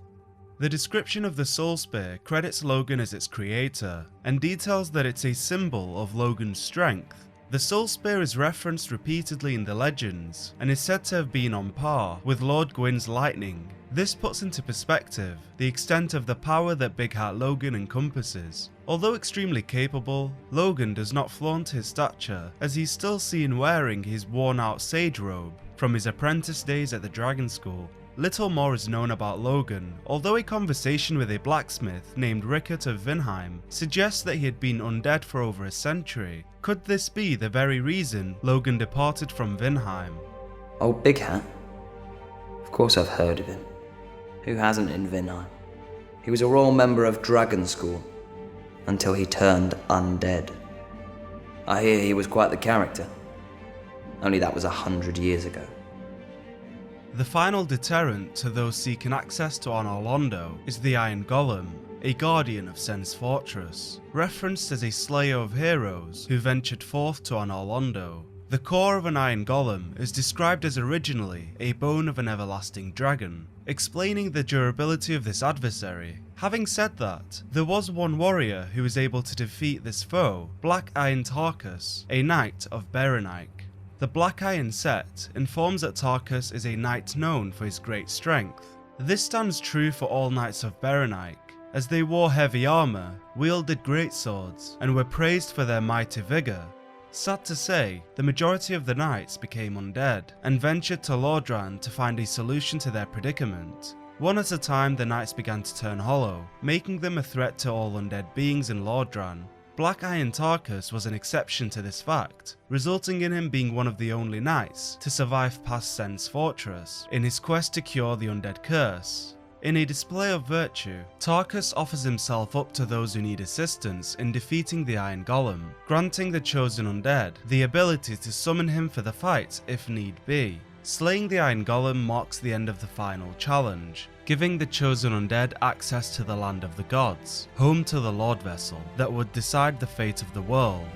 The description of the Soul Spear credits Logan as its creator, and details that it's a symbol of Logan's strength. The Soul Spear is referenced repeatedly in the legends, and is said to have been on par with Lord Gwyn's lightning. This puts into perspective the extent of the power that Big Hat Logan encompasses. Although extremely capable, Logan does not flaunt his stature, as he's still seen wearing his worn-out sage robe from his apprentice days at the Dragon School. Little more is known about Logan, although a conversation with a blacksmith named Rickert of Vinheim suggests that he had been undead for over a century. Could this be the very reason Logan departed from Vinheim? Oh, Big Hat? Of course I've heard of him. Who hasn't in Vinheim? He was a royal member of Dragon School, until he turned undead. I hear he was quite the character. Only that was 100 years ago. The final deterrent to those seeking access to Anor Londo is the Iron Golem, a guardian of Sen's fortress, referenced as a slayer of heroes who ventured forth to Anor Londo. The core of an Iron Golem is described as originally a bone of an everlasting dragon, explaining the durability of this adversary. Having said that, there was one warrior who was able to defeat this foe, Black Iron Tarkus, a knight of Berenike. The Black Iron set informs that Tarkus is a knight known for his great strength. This stands true for all knights of Berenike, as they wore heavy armour, wielded greatswords, and were praised for their mighty vigour. Sad to say, the majority of the knights became undead, and ventured to Lordran to find a solution to their predicament. One at a time, the knights began to turn hollow, making them a threat to all undead beings in Lordran. Black Iron Tarkus was an exception to this fact, resulting in him being one of the only knights to survive past Sen's fortress in his quest to cure the undead curse. In a display of virtue, Tarkus offers himself up to those who need assistance in defeating the Iron Golem, granting the chosen undead the ability to summon him for the fight if need be. Slaying the Iron Golem marks the end of the final challenge, giving the chosen undead access to the land of the gods, home to the Lordvessel that would decide the fate of the world.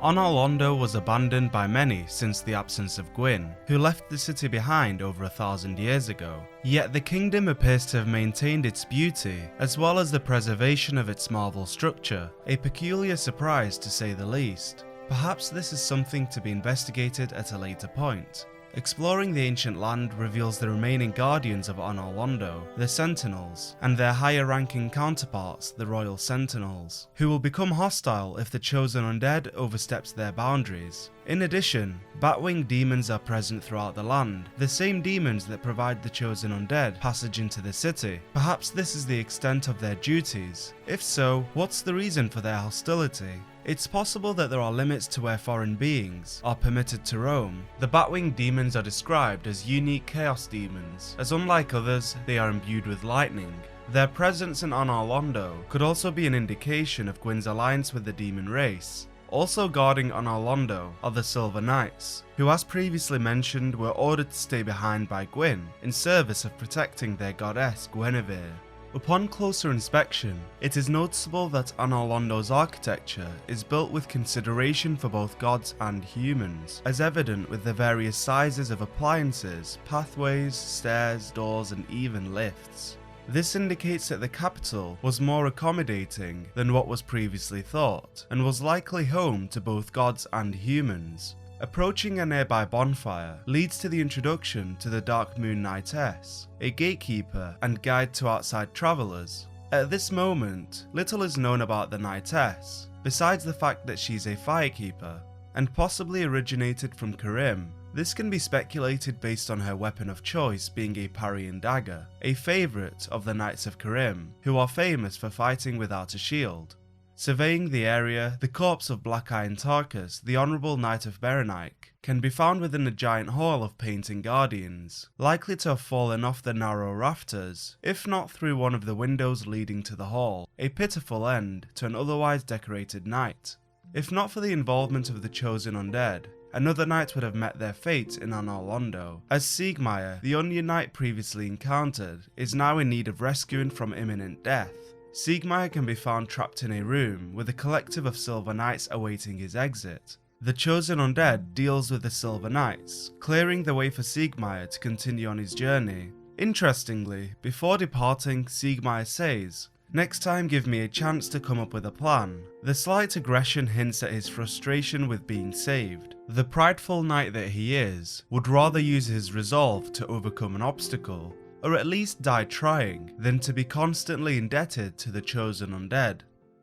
Anor Londo was abandoned by many since the absence of Gwyn, who left the city behind over 1,000 years ago. Yet the kingdom appears to have maintained its beauty, as well as the preservation of its marble structure, a peculiar surprise to say the least. Perhaps this is something to be investigated at a later point. Exploring the ancient land reveals the remaining guardians of Anor Londo, the Sentinels, and their higher-ranking counterparts, the Royal Sentinels, who will become hostile if the chosen undead oversteps their boundaries. In addition, Batwing demons are present throughout the land, the same demons that provide the chosen undead passage into the city. Perhaps this is the extent of their duties. If so, what's the reason for their hostility? It's possible that there are limits to where foreign beings are permitted to roam. The Batwing demons are described as unique chaos demons, as unlike others, they are imbued with lightning. Their presence in Anor Londo could also be an indication of Gwyn's alliance with the demon race. Also guarding Anor Londo are the Silver Knights, who as previously mentioned were ordered to stay behind by Gwyn in service of protecting their goddess Guinevere. Upon closer inspection, it is noticeable that Anor Londo's architecture is built with consideration for both gods and humans, as evident with the various sizes of appliances, pathways, stairs, doors and even lifts. This indicates that the capital was more accommodating than what was previously thought, and was likely home to both gods and humans. Approaching a nearby bonfire leads to the introduction to the Dark Moon Knightess, a gatekeeper and guide to outside travellers. At this moment, little is known about the Knightess, besides the fact that she's a firekeeper, and possibly originated from Karim. This can be speculated based on her weapon of choice being a parrying dagger, a favourite of the Knights of Karim, who are famous for fighting without a shield. Surveying the area, the corpse of Black Iron Tarkus, the Honourable Knight of Berenik, can be found within a giant hall of painting guardians, likely to have fallen off the narrow rafters, if not through one of the windows leading to the hall, a pitiful end to an otherwise decorated night. If not for the involvement of the chosen undead, another knight would have met their fate in Anor Londo, as Siegmeyer, the Onion Knight previously encountered, is now in need of rescuing from imminent death. Siegmeyer can be found trapped in a room with a collective of Silver Knights awaiting his exit. The chosen undead deals with the Silver Knights, clearing the way for Siegmeyer to continue on his journey. Interestingly, before departing, Siegmeyer says, "Next time give me a chance to come up with a plan." The slight aggression hints at his frustration with being saved. The prideful knight that he is would rather use his resolve to overcome an obstacle, or at least die trying, than to be constantly indebted to the chosen undead.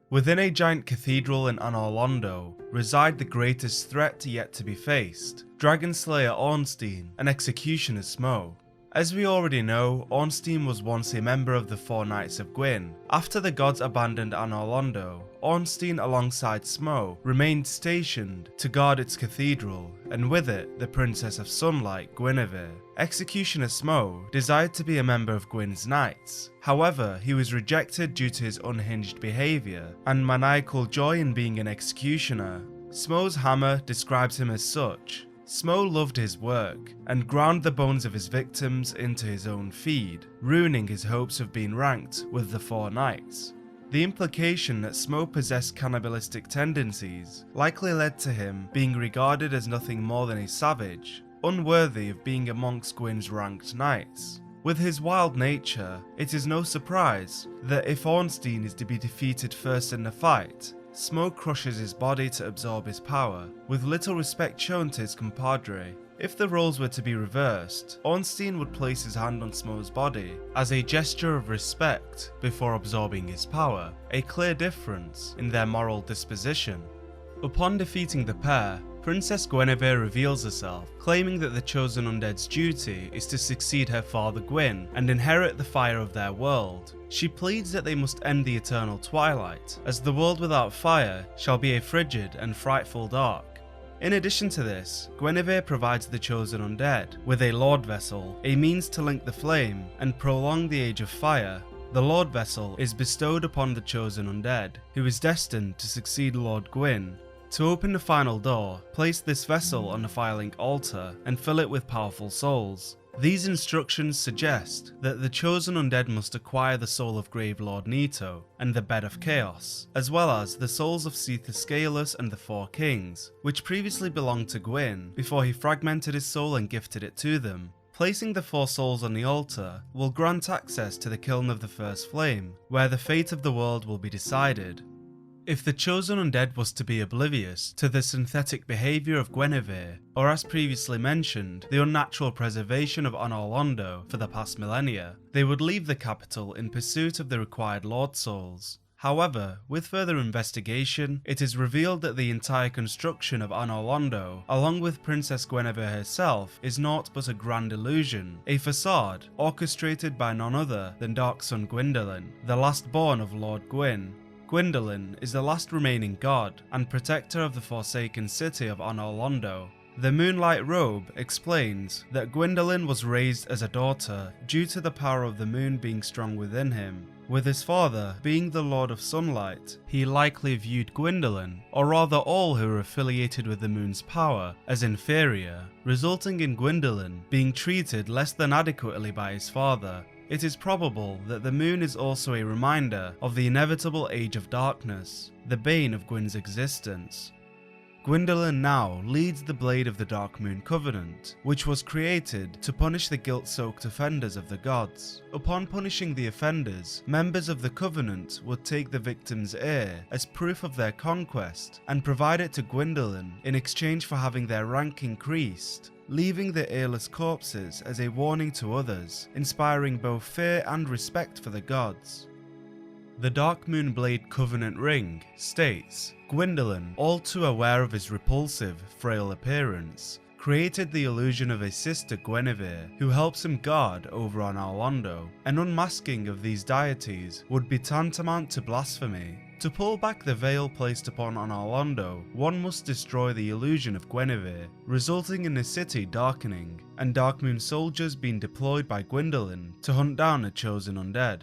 Within a giant cathedral in Anor Londo reside the greatest threat yet to be faced, Dragon Slayer Ornstein and Executioner Smo. As we already know, Ornstein was once a member of the Four Knights of Gwyn. After the gods abandoned Anor Londo, Ornstein alongside Smo remained stationed to guard its cathedral, and with it the Princess of Sunlight, Guinevere. Executioner Smo desired to be a member of Gwyn's Knights. However, he was rejected due to his unhinged behaviour and maniacal joy in being an executioner. Smo's hammer describes him as such. Smo loved his work and ground the bones of his victims into his own feed, ruining his hopes of being ranked with the Four Knights. The implication that Smo possessed cannibalistic tendencies likely led to him being regarded as nothing more than a savage, unworthy of being amongst Gwyn's ranked knights. With his wild nature, it is no surprise that if Ornstein is to be defeated first in the fight, Smo crushes his body to absorb his power, with little respect shown to his compadre. If the roles were to be reversed, Ornstein would place his hand on Smo's body as a gesture of respect before absorbing his power, a clear difference in their moral disposition. Upon defeating the pair, Princess Guinevere reveals herself, claiming that the chosen undead's duty is to succeed her father Gwyn and inherit the fire of their world. She pleads that they must end the eternal twilight, as the world without fire shall be a frigid and frightful dark. In addition to this, Guinevere provides the chosen undead with a Lordvessel, a means to link the flame and prolong the age of fire. The Lordvessel is bestowed upon the chosen undead, who is destined to succeed Lord Gwyn. To open the final door, place this vessel on the Firelink altar and fill it with powerful souls. These instructions suggest that the chosen undead must acquire the soul of Grave Lord Nito and the Bed of Chaos, as well as the souls of Seeketh Scaleless and the Four Kings, which previously belonged to Gwyn before he fragmented his soul and gifted it to them. Placing the four souls on the altar will grant access to the Kiln of the First Flame, where the fate of the world will be decided. If the chosen undead was to be oblivious to the synthetic behaviour of Guinevere, or as previously mentioned, the unnatural preservation of Anor Londo for the past millennia, they would leave the capital in pursuit of the required Lord Souls. However, with further investigation, it is revealed that the entire construction of Anor Londo, along with Princess Guinevere herself, is naught but a grand illusion, a facade orchestrated by none other than Dark Sun Gwyndolin, the last born of Lord Gwyn. Gwyndolin is the last remaining god and protector of the Forsaken City of Anor Londo. The Moonlight Robe explains that Gwyndolin was raised as a daughter due to the power of the moon being strong within him. With his father being the Lord of Sunlight, he likely viewed Gwyndolin, or rather all who were affiliated with the moon's power, as inferior, resulting in Gwyndolin being treated less than adequately by his father. It is probable that the moon is also a reminder of the inevitable Age of Darkness, the bane of Gwyn's existence. Gwyndolin now leads the Blade of the Dark Moon Covenant, which was created to punish the guilt-soaked offenders of the gods. Upon punishing the offenders, members of the Covenant would take the victim's ear as proof of their conquest and provide it to Gwyndolin in exchange for having their rank increased, leaving the earless corpses as a warning to others, inspiring both fear and respect for the gods. The Dark Moon Blade Covenant Ring states, Gwyndolin, all too aware of his repulsive, frail appearance, created the illusion of a sister Guinevere who helps him guard over Anor Londo. An unmasking of these deities would be tantamount to blasphemy. To pull back the veil placed upon Anor Londo, one must destroy the illusion of Guinevere, resulting in the city darkening, and Dark Moon soldiers being deployed by Gwyndolin to hunt down a chosen undead.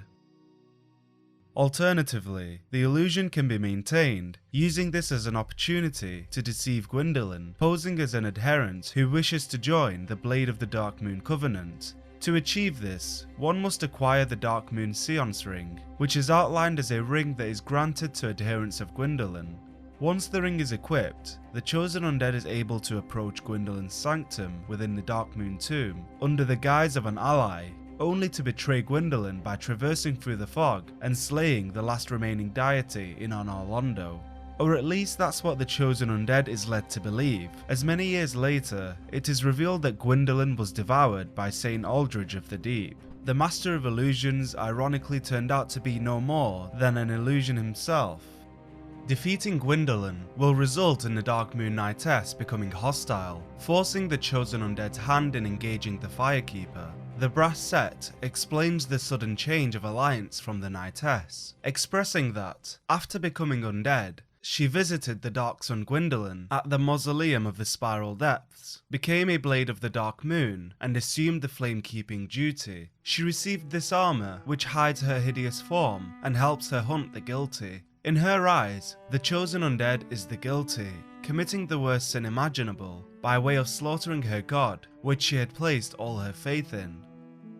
Alternatively, the illusion can be maintained, using this as an opportunity to deceive Gwyndolin, posing as an adherent who wishes to join the Blade of the Dark Moon Covenant. To achieve this, one must acquire the Dark Moon Seance Ring, which is outlined as a ring that is granted to adherents of Gwyndolin. Once the ring is equipped, the chosen undead is able to approach Gwyndolin's sanctum within the Dark Moon Tomb, under the guise of an ally, only to betray Gwyndolin by traversing through the fog and slaying the last remaining deity in Anor Londo. Or at least that's what the chosen undead is led to believe, as many years later, it is revealed that Gwyndolin was devoured by Saint Aldridge of the Deep. The Master of Illusions ironically turned out to be no more than an illusion himself. Defeating Gwyndolin will result in the Dark Moon Knightess becoming hostile, forcing the chosen undead's hand in engaging the Firekeeper. The brass set explains the sudden change of alliance from the Knightess, expressing that, after becoming undead, she visited the Dark Sun Gwyndolin at the Mausoleum of the Spiral Depths, became a Blade of the Dark Moon, and assumed the flame-keeping duty. She received this armor, which hides her hideous form and helps her hunt the guilty. In her eyes, the chosen undead is the guilty, committing the worst sin imaginable by way of slaughtering her god, which she had placed all her faith in.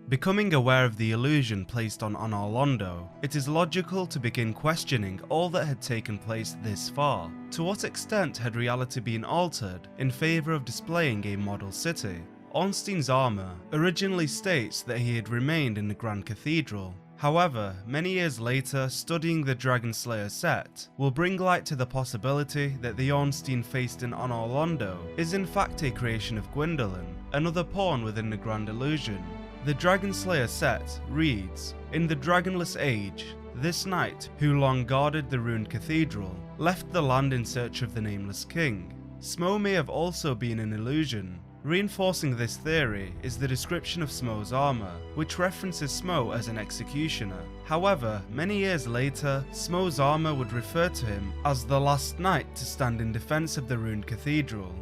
Becoming aware of the illusion placed on Anor Londo, it is logical to begin questioning all that had taken place this far. To what extent had reality been altered in favour of displaying a model city? Ornstein's armour originally states that he had remained in the Grand Cathedral. However, many years later, studying the Dragon Slayer set will bring light to the possibility that the Ornstein faced in Anor Londo is in fact a creation of Gwyndolin, another pawn within the Grand Illusion. The Dragon Slayer set reads, "In the Dragonless Age, this knight, who long guarded the ruined cathedral, left the land in search of the Nameless King. Smo may have also been an illusion." Reinforcing this theory is the description of Smo's armour, which references Smo as an executioner. However, many years later, Smo's armour would refer to him as the last knight to stand in defence of the ruined cathedral.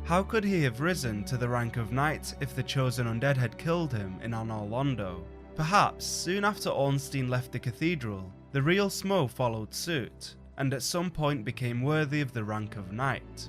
How could he have risen to the rank of knight if the chosen undead had killed him in Anor Londo? Perhaps, soon after Ornstein left the cathedral, the real Smo followed suit, and at some point became worthy of the rank of knight.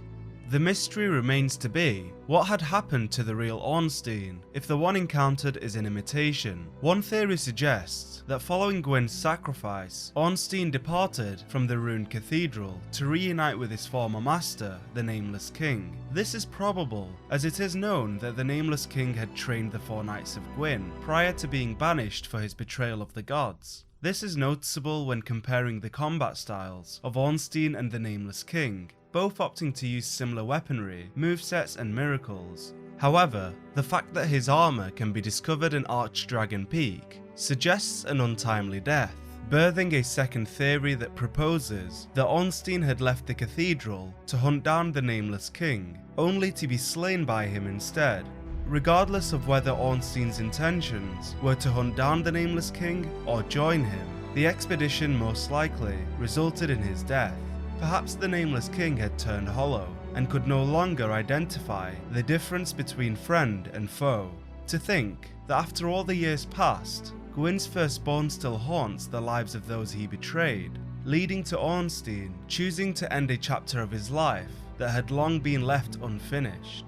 The mystery remains to be, what had happened to the real Ornstein if the one encountered is an imitation? One theory suggests that following Gwyn's sacrifice, Ornstein departed from the ruined cathedral to reunite with his former master, the Nameless King. This is probable, as it is known that the Nameless King had trained the four Knights of Gwyn prior to being banished for his betrayal of the gods. This is noticeable when comparing the combat styles of Ornstein and the Nameless King, both opting to use similar weaponry, movesets and miracles. However, the fact that his armour can be discovered in Archdragon Peak suggests an untimely death. birthing a second theory that proposes that Ornstein had left the cathedral to hunt down the Nameless King, only to be slain by him instead. Regardless of whether Ornstein's intentions were to hunt down the Nameless King or join him, the expedition most likely resulted in his death. Perhaps the Nameless King had turned hollow and could no longer identify the difference between friend and foe. To think that after all the years past, Gwyn's firstborn still haunts the lives of those he betrayed, leading to Ornstein choosing to end a chapter of his life that had long been left unfinished.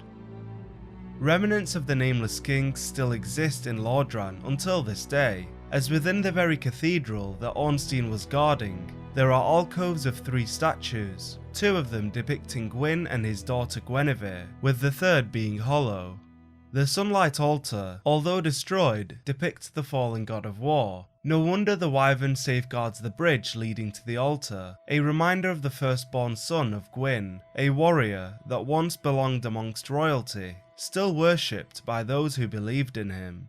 Remnants of the Nameless King still exist in Lordran until this day, as within the very cathedral that Ornstein was guarding, there are alcoves of 3 statues, 2 of them depicting Gwyn and his daughter Guinevere, with the third being hollow. The Sunlight Altar, although destroyed, depicts the fallen god of war. No wonder the wyvern safeguards the bridge leading to the altar, a reminder of the firstborn son of Gwyn, a warrior that once belonged amongst royalty, still worshipped by those who believed in him.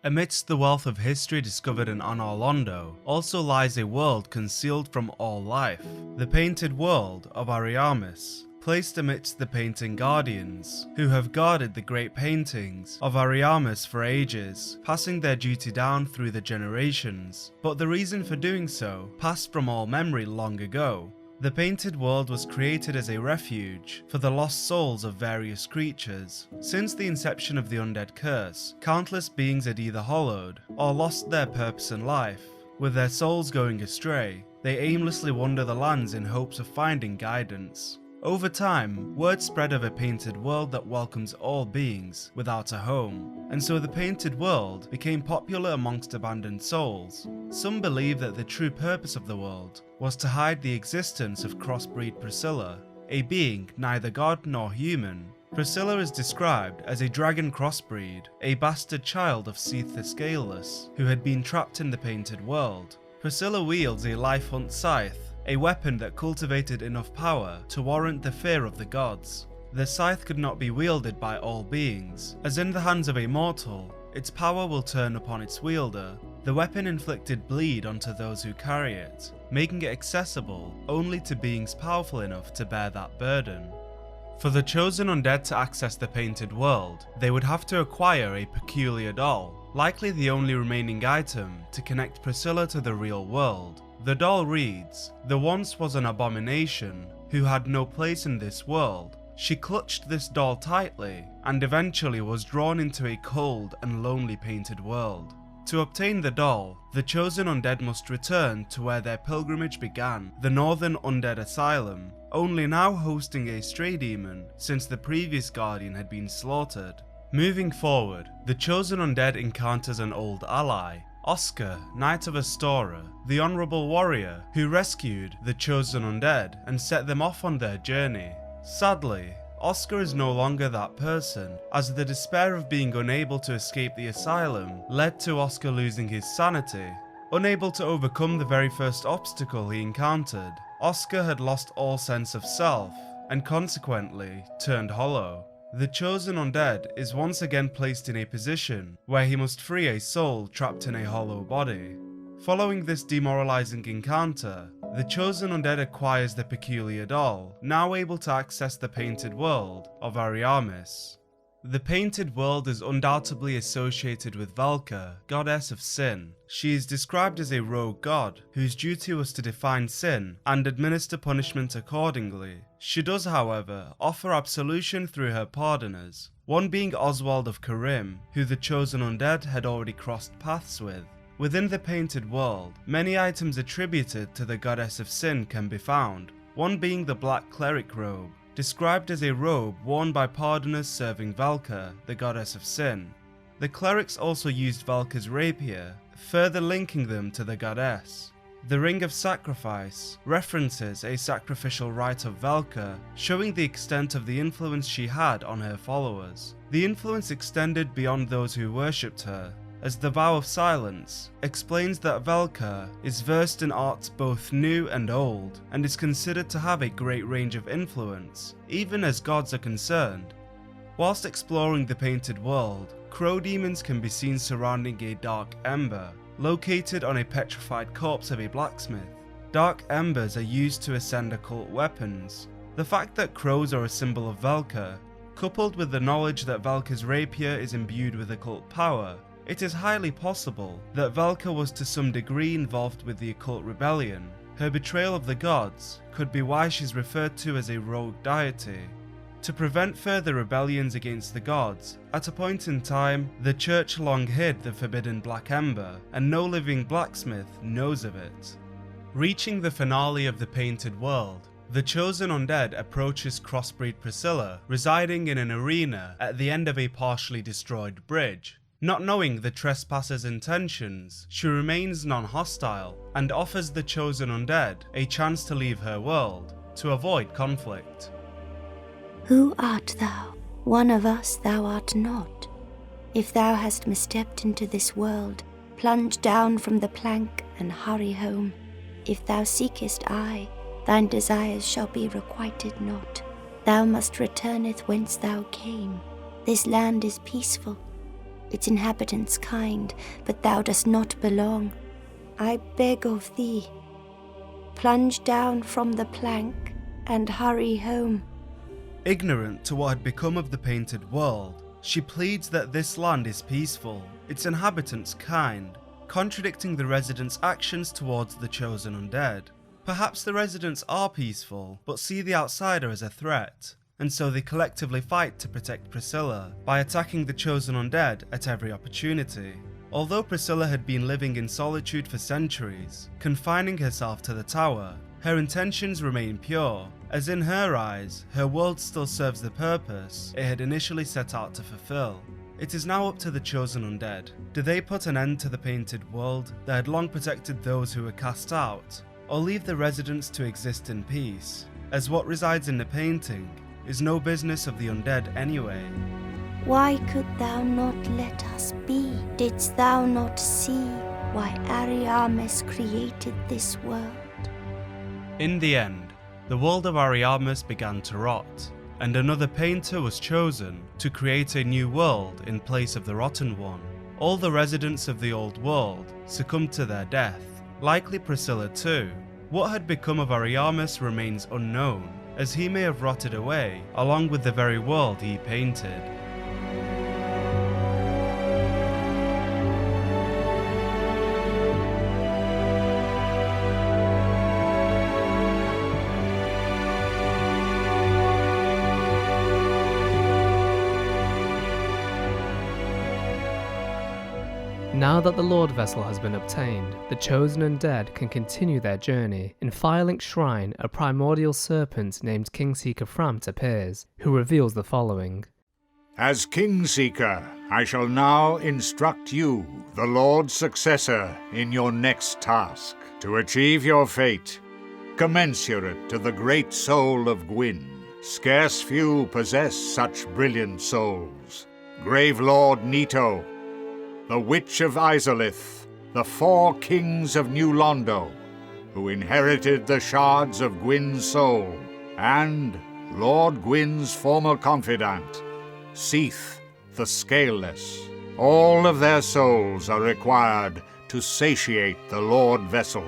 Amidst the wealth of history discovered in Anor Londo also lies a world concealed from all life, the painted world of Ariamis, placed amidst the painting guardians, who have guarded the great paintings of Ariamis for ages, passing their duty down through the generations, but the reason for doing so passed from all memory long ago. The painted world was created as a refuge for the lost souls of various creatures. Since the inception of the Undead curse, countless beings had either hollowed or lost their purpose in life. With their souls going astray, they aimlessly wander the lands in hopes of finding guidance. Over time, word spread of a painted world that welcomes all beings without a home, and so the painted world became popular amongst abandoned souls. Some believe that the true purpose of the world was to hide the existence of crossbreed Priscilla, a being neither god nor human. Priscilla is described as a dragon crossbreed, a bastard child of Seeketh the Scaleless, who had been trapped in the painted world. Priscilla wields a life hunt scythe, a weapon that cultivated enough power to warrant the fear of the gods. The scythe could not be wielded by all beings, as in the hands of a mortal, its power will turn upon its wielder. The weapon inflicted bleed onto those who carry it, making it accessible only to beings powerful enough to bear that burden. For the chosen undead to access the painted world, they would have to acquire a peculiar doll, likely the only remaining item to connect Priscilla to the real world. The doll reads, "There once was an abomination who had no place in this world. She clutched this doll tightly and eventually was drawn into a cold and lonely painted world." To obtain the doll, the chosen undead must return to where their pilgrimage began, the Northern Undead Asylum, only now hosting a stray demon since the previous guardian had been slaughtered. Moving forward, the chosen undead encounters an old ally, Oscar, Knight of Astora, the honourable warrior who rescued the chosen undead and set them off on their journey. Sadly, Oscar is no longer that person, as the despair of being unable to escape the asylum led to Oscar losing his sanity. Unable to overcome the very first obstacle he encountered, Oscar had lost all sense of self, and consequently turned hollow. The chosen undead is once again placed in a position where he must free a soul trapped in a hollow body. Following this demoralizing encounter, the chosen undead acquires the peculiar doll, now able to access the painted world of Ariamis. The painted world is undoubtedly associated with Valka, goddess of sin. She is described as a rogue god, whose duty was to define sin and administer punishment accordingly. She does, however, offer absolution through her pardoners, one being Oswald of Karim, who the chosen undead had already crossed paths with. Within the painted world, many items attributed to the goddess of sin can be found, one being the black cleric robe, described as a robe worn by pardoners serving Valka, the goddess of sin. The clerics also used Valka's rapier, further linking them to the goddess. The Ring of Sacrifice references a sacrificial rite of Valka, showing the extent of the influence she had on her followers. The influence extended beyond those who worshipped her, as the Vow of Silence explains that Valka is versed in arts both new and old, and is considered to have a great range of influence, even as gods are concerned. Whilst exploring the painted world, crow demons can be seen surrounding a dark ember, located on a petrified corpse of a blacksmith. Dark embers are used to ascend occult weapons. The fact that crows are a symbol of Velka, coupled with the knowledge that Velka's rapier is imbued with occult power, it is highly possible that Velka was to some degree involved with the occult rebellion. Her betrayal of the gods could be why she's referred to as a rogue deity. To prevent further rebellions against the gods, at a point in time, the church long hid the forbidden black ember, and no living blacksmith knows of it. Reaching the finale of the Painted World, the chosen undead approaches crossbreed Priscilla, residing in an arena at the end of a partially destroyed bridge. Not knowing the trespasser's intentions, she remains non-hostile and offers the chosen undead a chance to leave her world, to avoid conflict. Who art thou? One of us thou art not. If thou hast misstepped into this world, plunge down from the plank and hurry home. If thou seekest I, thine desires shall be requited not. Thou must returneth whence thou came. This land is peaceful, its inhabitants kind, but thou dost not belong. I beg of thee, plunge down from the plank and hurry home. Ignorant to what had become of the Painted World, she pleads that this land is peaceful, its inhabitants kind, contradicting the residents' actions towards the chosen undead. Perhaps the residents are peaceful, but see the outsider as a threat, and so they collectively fight to protect Priscilla by attacking the chosen undead at every opportunity. Although Priscilla had been living in solitude for centuries, confining herself to the tower, her intentions remain pure, as in her eyes, her world still serves the purpose it had initially set out to fulfill. It is now up to the chosen undead. Do they put an end to the Painted World that had long protected those who were cast out, or leave the residents to exist in peace, as what resides in the painting is no business of the undead anyway? Why could thou not let us be? Didst thou not see why Ariamis created this world? In the end, the world of Ariamis began to rot, and another painter was chosen to create a new world in place of the rotten one. All the residents of the old world succumbed to their death, likely Priscilla too. What had become of Ariamis remains unknown, as he may have rotted away along with the very world he painted. Now that the Lordvessel has been obtained, the chosen undead can continue their journey. In Firelink's shrine, a primordial serpent named King Seeker Framt appears, who reveals the following. As King Seeker, I shall now instruct you, the Lord's successor, in your next task, to achieve your fate, commensurate to the great soul of Gwyn. Scarce few possess such brilliant souls. Grave Lord Nito, the Witch of Izalith, the 4 kings of New Londo, who inherited the shards of Gwyn's soul, and Lord Gwyn's former confidant, Seeth the Scaleless. All of their souls are required to satiate the Lordvessel.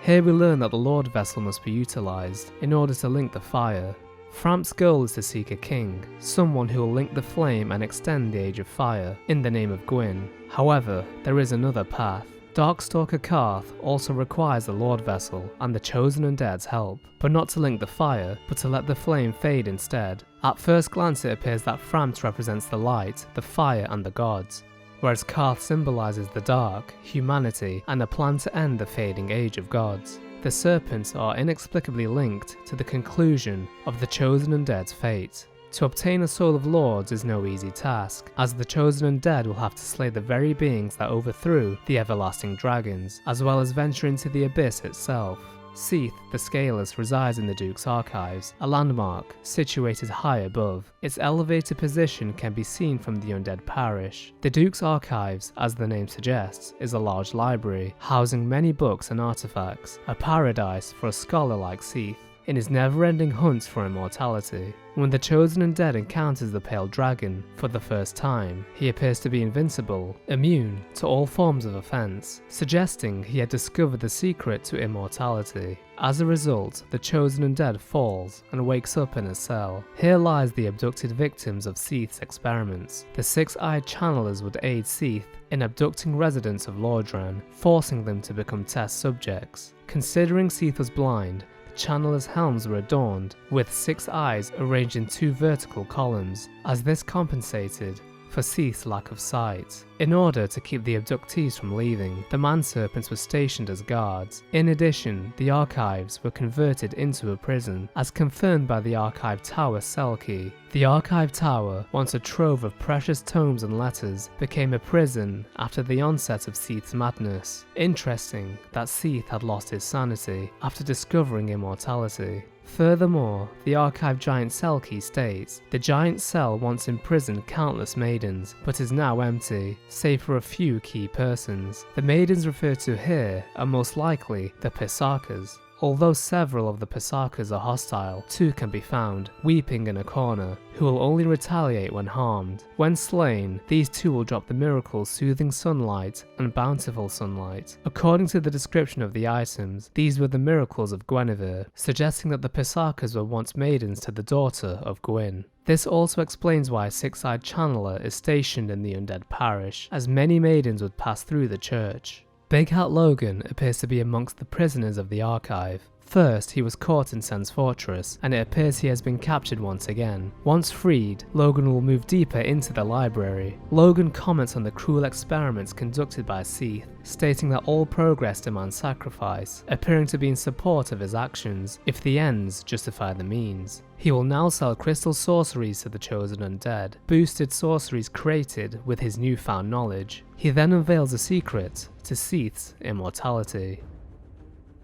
Here we learn that the Lordvessel must be utilised in order to link the fire. Framt's goal is to seek a king, someone who will link the flame and extend the Age of Fire, in the name of Gwyn. However, there is another path. Darkstalker Karth also requires the Lordvessel and the chosen undead's help, but not to link the fire, but to let the flame fade instead. At first glance it appears that Framt represents the light, the fire and the gods, whereas Karth symbolises the dark, humanity, and a plan to end the fading age of gods. The serpents are inexplicably linked to the conclusion of the chosen undead's fate. To obtain a soul of lords is no easy task, as the chosen undead will have to slay the very beings that overthrew the everlasting dragons, as well as venture into the abyss itself. Seeth the Scaleless resides in the Duke's Archives, a landmark situated high above. Its elevated position can be seen from the Undead Parish. The Duke's Archives, as the name suggests, is a large library, housing many books and artifacts, a paradise for a scholar like Seeth. in his never-ending hunt for immortality. When the Chosen Undead encounters the Pale Dragon for the first time, he appears to be invincible, immune to all forms of offense, suggesting he had discovered the secret to immortality. As a result, the Chosen Undead falls and wakes up in a cell. Here lies the abducted victims of Seeth's experiments. The six-eyed channelers would aid Seeth in abducting residents of Lordran, forcing them to become test subjects. Considering Seeth was blind, the channelers' helms were adorned with 6 eyes arranged in 2 vertical columns, as this compensated for Seeth's lack of sight. In order to keep the abductees from leaving, the manserpents were stationed as guards. In addition, the archives were converted into a prison, as confirmed by the Archive Tower cell key. The Archive Tower, once a trove of precious tomes and letters, became a prison after the onset of Seeth's madness. Interesting that Seeth had lost his sanity after discovering immortality. Furthermore, the Archive Giant Cell key states, the giant cell once imprisoned countless maidens, but is now empty, save for a few key persons. The maidens referred to here are most likely the Pisakas. Although several of the Pisakas are hostile, 2 can be found, weeping in a corner, who will only retaliate when harmed. When slain, these 2 will drop the miracles Soothing Sunlight and Bountiful Sunlight. According to the description of the items, these were the miracles of Guinevere, suggesting that the Pisakas were once maidens to the daughter of Gwyn. This also explains why a 6-eyed channeler is stationed in the Undead Parish, as many maidens would pass through the church. Big Hat Logan appears to be amongst the prisoners of the Archive. First, he was caught in Sen's fortress, and it appears he has been captured once again. Once freed, Logan will move deeper into the library. Logan comments on the cruel experiments conducted by Seeth, stating that all progress demands sacrifice, appearing to be in support of his actions, if the ends justify the means. He will now sell crystal sorceries to the Chosen Undead, boosted sorceries created with his newfound knowledge. He then unveils a secret to Seeth's immortality.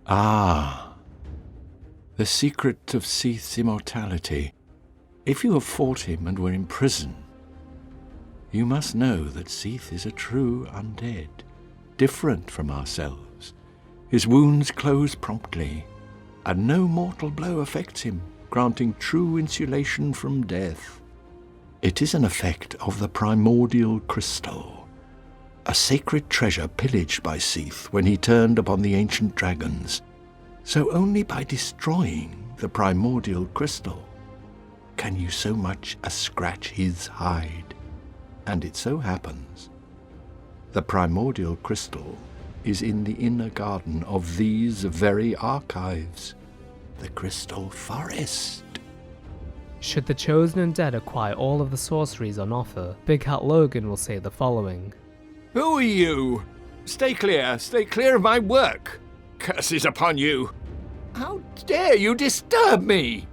Ah, the secret of Seeth's immortality. If you have fought him and were in prison, you must know that Seeth is a true undead, different from ourselves. His wounds close promptly, and no mortal blow affects him, granting true insulation from death. It is an effect of the primordial crystal, a sacred treasure pillaged by Seeth when he turned upon the ancient dragons. So only by destroying the primordial crystal can you so much as scratch his hide. And it so happens, the primordial crystal is in the inner garden of these very archives, the Crystal Forest. Should the Chosen Undead acquire all of the sorceries on offer, Big Hat Logan will say the following. Who are you? Stay clear of my work. Curses upon you. How dare you disturb me?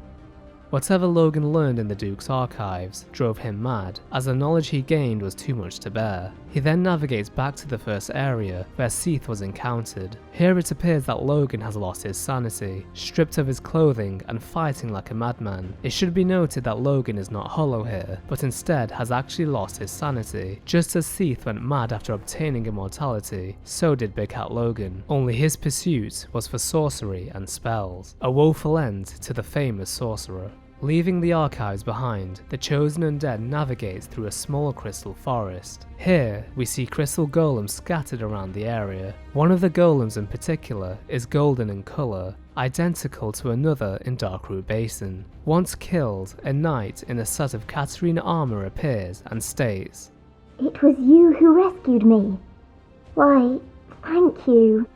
Whatever Logan learned in the Duke's archives drove him mad, as the knowledge he gained was too much to bear. He then navigates back to the first area where Seeth was encountered. Here it appears that Logan has lost his sanity, stripped of his clothing and fighting like a madman. It should be noted that Logan is not hollow here, but instead has actually lost his sanity. Just as Seeth went mad after obtaining immortality, so did Big Hat Logan, only his pursuit was for sorcery and spells, a woeful end to the famous sorcerer. Leaving the archives behind, the Chosen Undead navigates through a small crystal forest. Here, we see crystal golems scattered around the area. One of the golems in particular is golden in colour, identical to another in Darkroot Basin. Once killed, a knight in a set of Katarina armour appears and states, "It was you who rescued me. Why, thank you.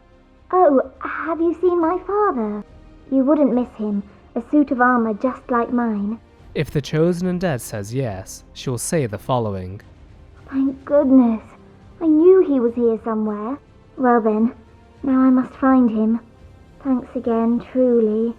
Oh, have you seen my father? You wouldn't miss him. A suit of armour just like mine." If the Chosen Undead says yes, she will say the following. "Thank goodness. I knew he was here somewhere. Well then, now I must find him. Thanks again, truly."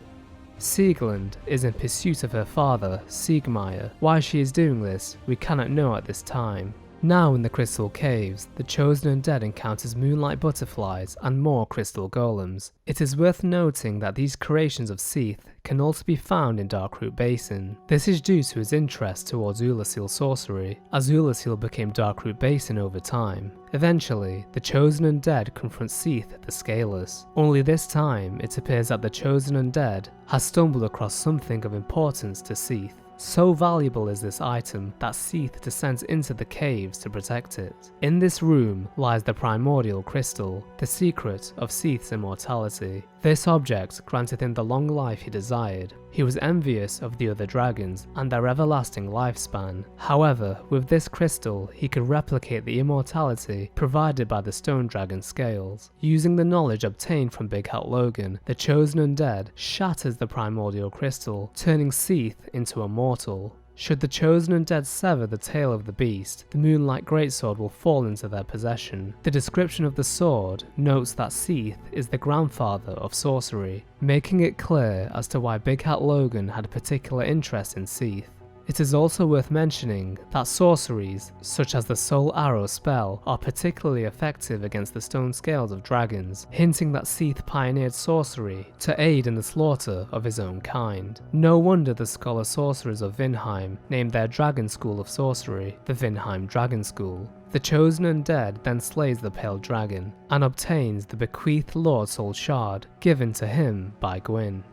Sieglund is in pursuit of her father, Siegmeyer. Why she is doing this, we cannot know at this time. Now in the Crystal Caves, the chosen undead encounters moonlight butterflies and more crystal golems. It is worth noting that these creations of Seeketh can also be found in Darkroot Basin. This is due to his interest towards Oolacile sorcery, as Oolacile became Darkroot Basin over time. Eventually, the chosen undead confronts Seeketh the Scaleless. Only this time, it appears that the chosen undead has stumbled across something of importance to Seeketh. So valuable is this item that Seeketh descends into the caves to protect it. In this room lies the primordial crystal, the secret of Seeketh's immortality. This object granted him the long life he desired. He was envious of the other dragons and their everlasting lifespan. However, with this crystal, he could replicate the immortality provided by the stone dragon scales. Using the knowledge obtained from Big Hat Logan, the chosen undead shatters the primordial crystal, turning Seeketh into a mortal. Should the chosen undead sever the tail of the beast, the Moonlight Greatsword will fall into their possession. The description of the sword notes that Seeketh is the grandfather of sorcery, making it clear as to why Big Hat Logan had a particular interest in Seeketh. It is also worth mentioning that sorceries, such as the Soul Arrow spell, are particularly effective against the stone scales of dragons, hinting that Seeketh pioneered sorcery to aid in the slaughter of his own kind. No wonder the scholar sorcerers of Vinheim named their dragon school of sorcery the Vinheim Dragon School. The chosen undead then slays the pale dragon, and obtains the bequeathed Lord Soul Shard given to him by Gwyn.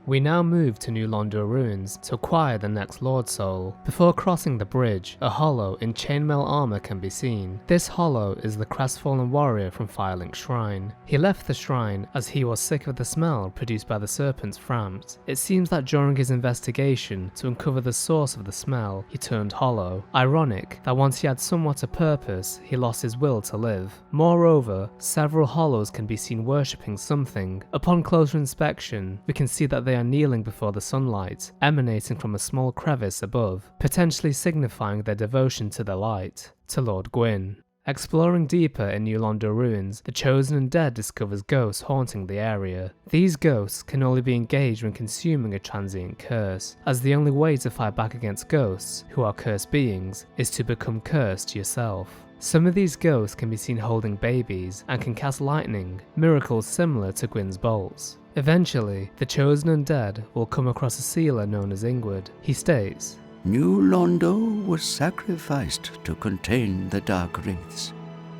We now move to New Londo ruins to acquire the next Lord Soul. Before crossing the bridge, a hollow in chainmail armor can be seen. This hollow is the crestfallen warrior from Firelink Shrine. He left the shrine as he was sick of the smell produced by the serpent's framps. It seems that during his investigation to uncover the source of the smell, he turned hollow. Ironic that once he had somewhat a purpose, he lost his will to live. Moreover, several hollows can be seen worshipping something. Upon closer inspection, we can see that they are kneeling before the sunlight, emanating from a small crevice above, potentially signifying their devotion to the light, to Lord Gwyn. Exploring deeper in New Londo ruins, the chosen undead discovers ghosts haunting the area. These ghosts can only be engaged when consuming a transient curse, as the only way to fight back against ghosts, who are cursed beings, is to become cursed yourself. Some of these ghosts can be seen holding babies and can cast lightning, miracles similar to Gwyn's bolts. Eventually, the chosen undead will come across a sealer known as Ingward. He states, New Londo was sacrificed to contain the Dark Wraiths.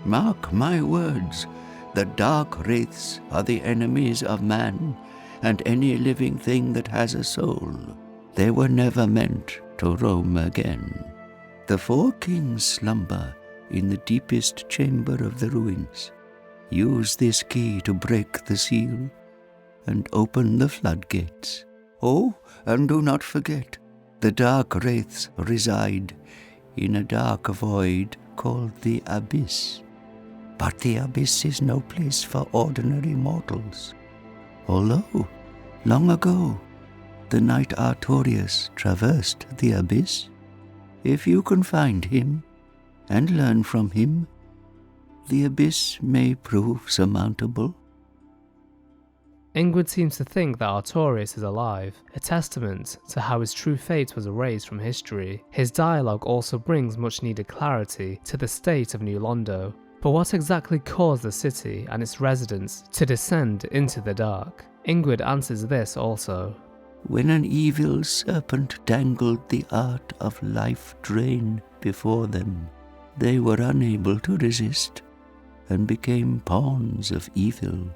Mark my words, the Dark Wraiths are the enemies of man and any living thing that has a soul. They were never meant to roam again. The four kings slumber in the deepest chamber of the ruins. Use this key to break the seal and open the floodgates. Oh, and do not forget, the Dark Wraiths reside in a dark void called the Abyss. But the Abyss is no place for ordinary mortals. Although, long ago, the knight Artorius traversed the Abyss. If you can find him and learn from him, the Abyss may prove surmountable. Ingward seems to think that Artorius is alive, a testament to how his true fate was erased from history. His dialogue also brings much needed clarity to the state of New Londo. But what exactly caused the city and its residents to descend into the dark? Ingward answers this also. When an evil serpent dangled the art of life drain before them, they were unable to resist and became pawns of evil.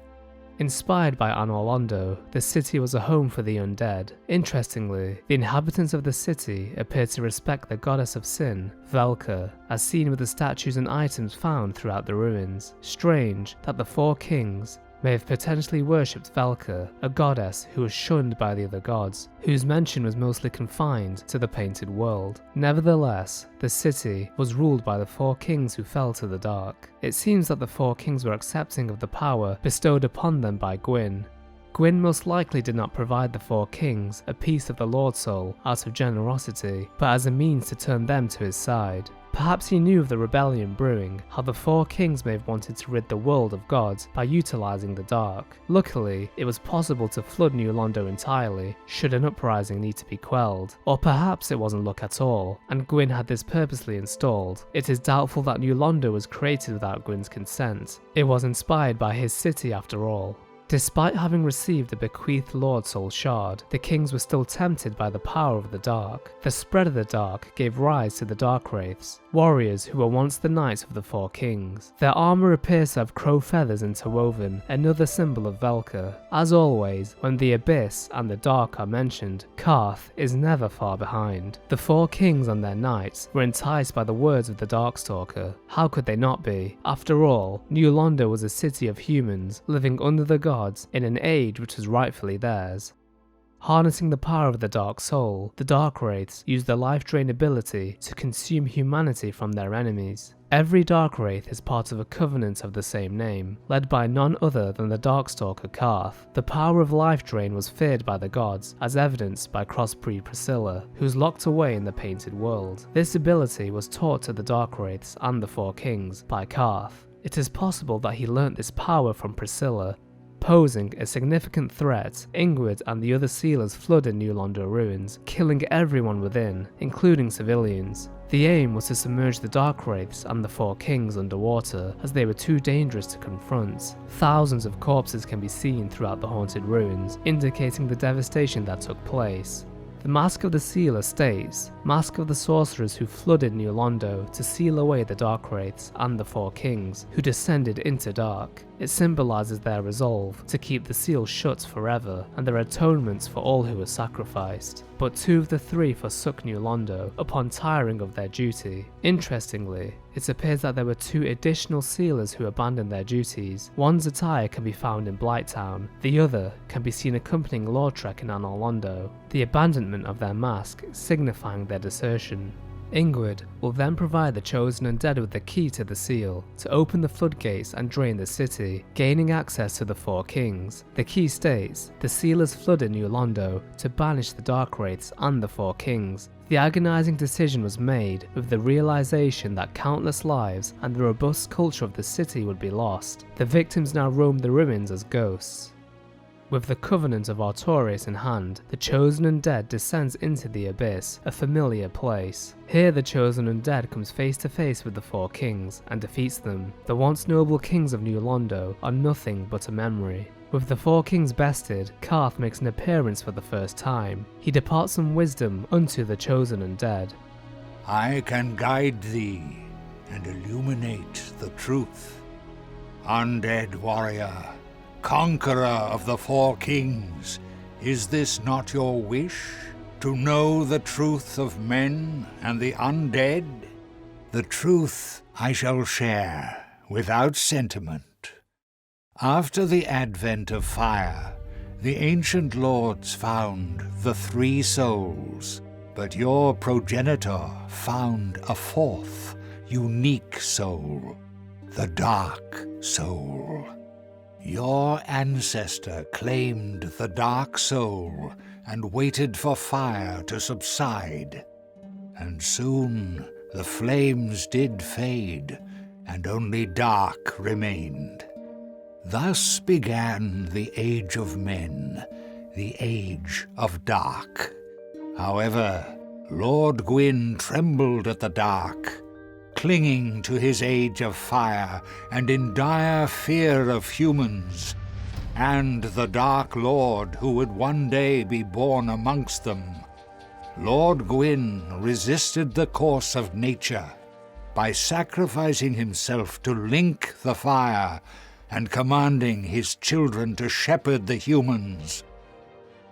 Inspired by Anor Londo, the city was a home for the undead. Interestingly, the inhabitants of the city appear to respect the goddess of sin, Velka, as seen with the statues and items found throughout the ruins. Strange that the four kings may have potentially worshipped Velka, a goddess who was shunned by the other gods, whose mention was mostly confined to the painted world. Nevertheless, the city was ruled by the four kings who fell to the dark. It seems that the four kings were accepting of the power bestowed upon them by Gwyn. Gwyn most likely did not provide the four kings a piece of the Lord Soul out of generosity, but as a means to turn them to his side. Perhaps he knew of the rebellion brewing, how the four kings may have wanted to rid the world of gods by utilising the dark. Luckily, it was possible to flood New Londo entirely, should an uprising need to be quelled. Or perhaps it wasn't luck at all, and Gwyn had this purposely installed. It is doubtful that New Londo was created without Gwyn's consent. It was inspired by his city after all. Despite having received the bequeathed Lord Soul Shard, the kings were still tempted by the power of the dark. The spread of the dark gave rise to the Dark Wraiths, warriors who were once the knights of the four kings. Their armour appears to have crow feathers interwoven, another symbol of Velka. As always, when the Abyss and the Dark are mentioned, Karth is never far behind. The four kings and their knights were enticed by the words of the Darkstalker. How could they not be? After all, New Londo was a city of humans, living under the gods in an age which was rightfully theirs. Harnessing the power of the Dark Soul, the Dark Wraiths used their life drain ability to consume humanity from their enemies. Every Dark Wraith is part of a covenant of the same name, led by none other than the Darkstalker Karth. The power of life drain was feared by the gods, as evidenced by crossbreed Priscilla, who was locked away in the Painted World. This ability was taught to the Dark Wraiths and the Four Kings by Karth. It is possible that he learnt this power from Priscilla. Posing a significant threat, Ingrid and the other sealers flooded New Londo ruins, killing everyone within, including civilians. The aim was to submerge the Dark Wraiths and the Four Kings underwater, as they were too dangerous to confront. Thousands of corpses can be seen throughout the haunted ruins, indicating the devastation that took place. The Mask of the Sealer states, Mask of the sorcerers who flooded New Londo to seal away the Dark Wraiths and the Four Kings, who descended into dark. It symbolises their resolve to keep the seal shut forever, and their atonements for all who were sacrificed. But two of the three forsook New Londo upon tiring of their duty. Interestingly, it appears that there were two additional sealers who abandoned their duties. One's attire can be found in Blighttown, the other can be seen accompanying Lautrec in Anor Londo, the abandonment of their mask signifying their desertion. Ingrid will then provide the chosen undead with the key to the seal, to open the floodgates and drain the city, gaining access to the Four Kings. The key states, the sealers flooded New Londo to banish the Dark Wraiths and the Four Kings. The agonizing decision was made with the realization that countless lives and the robust culture of the city would be lost. The victims now roam the ruins as ghosts. With the Covenant of Artorias in hand, the Chosen Undead descends into the Abyss, a familiar place. Here the Chosen Undead comes face to face with the Four Kings and defeats them. The once noble kings of New Londo are nothing but a memory. With the Four Kings bested, Karth makes an appearance for the first time. He departs some wisdom unto the Chosen Undead. I can guide thee and illuminate the truth. Undead warrior, conqueror of the Four Kings, is this not your wish? To know the truth of men and the undead? The truth I shall share, without sentiment. After the advent of fire, the ancient lords found the three souls, but your progenitor found a fourth, unique soul, the Dark Soul. Your ancestor claimed the Dark Soul and waited for fire to subside. And soon the flames did fade, and only dark remained. Thus began the Age of Men, the Age of Dark. However, Lord Gwyn trembled at the dark, clinging to his Age of Fire and in dire fear of humans, and the Dark Lord who would one day be born amongst them. Lord Gwyn resisted the course of nature by sacrificing himself to link the fire and commanding his children to shepherd the humans.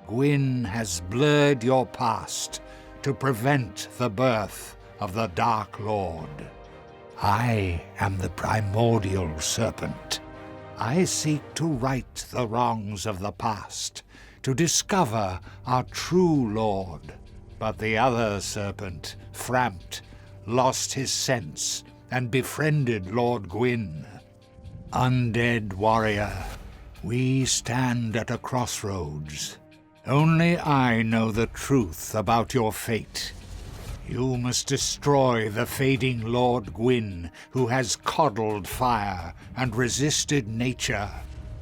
Gwyn has blurred your past to prevent the birth of the Dark Lord. I am the primordial serpent. I seek to right the wrongs of the past, to discover our true Lord. But the other serpent, Frampt, lost his sense and befriended Lord Gwyn. Undead warrior, we stand at a crossroads. Only I know the truth about your fate. You must destroy the fading Lord Gwyn, who has coddled fire and resisted nature,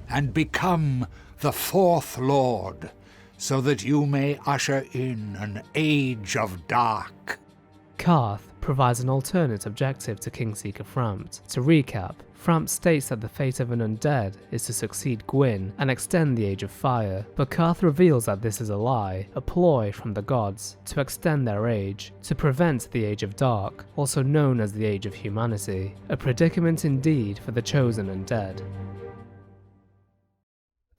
and become the fourth Lord, so that you may usher in an age of dark. Karth provides an alternate objective to Kingseeker Frampt. To recap, Frampt states that the fate of an undead is to succeed Gwyn and extend the Age of Fire, but Karth reveals that this is a lie, a ploy from the gods to extend their age, to prevent the Age of Dark, also known as the Age of Humanity, a predicament indeed for the chosen undead.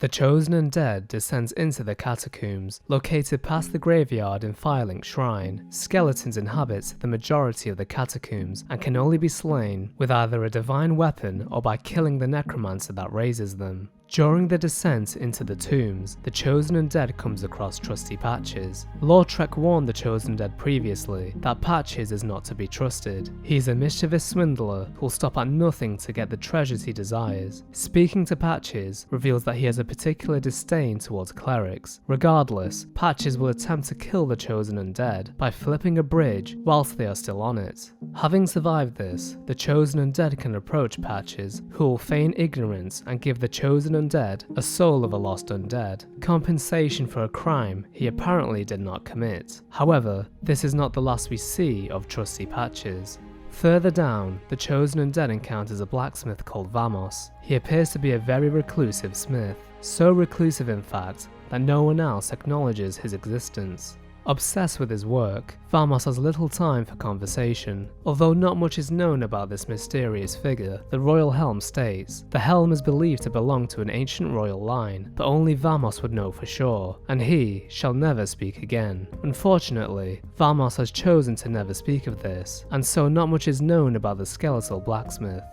The chosen undead descends into the catacombs, located past the graveyard and Firelink Shrine. Skeletons inhabit the majority of the catacombs and can only be slain with either a divine weapon or by killing the necromancer that raises them. During the descent into the tombs, the chosen undead comes across trusty Patches. Lautrec warned the chosen undead previously that Patches is not to be trusted. He is a mischievous swindler who'll stop at nothing to get the treasures he desires. Speaking to Patches reveals that he has a particular disdain towards clerics. Regardless, Patches will attempt to kill the chosen undead by flipping a bridge whilst they are still on it. Having survived this, the chosen undead can approach Patches, who will feign ignorance and give the chosen undead a soul of a lost undead, compensation for a crime he apparently did not commit. However, this is not the last we see of trusty Patches. Further down, the chosen undead encounters a blacksmith called Vamos. He appears to be a very reclusive smith, so reclusive in fact that no one else acknowledges his existence. Obsessed with his work, Vamos has little time for conversation. Although not much is known about this mysterious figure, the royal helm states the helm is believed to belong to an ancient royal line, but only Vamos would know for sure, and he shall never speak again. Unfortunately, Vamos has chosen to never speak of this, and so not much is known about the skeletal blacksmith.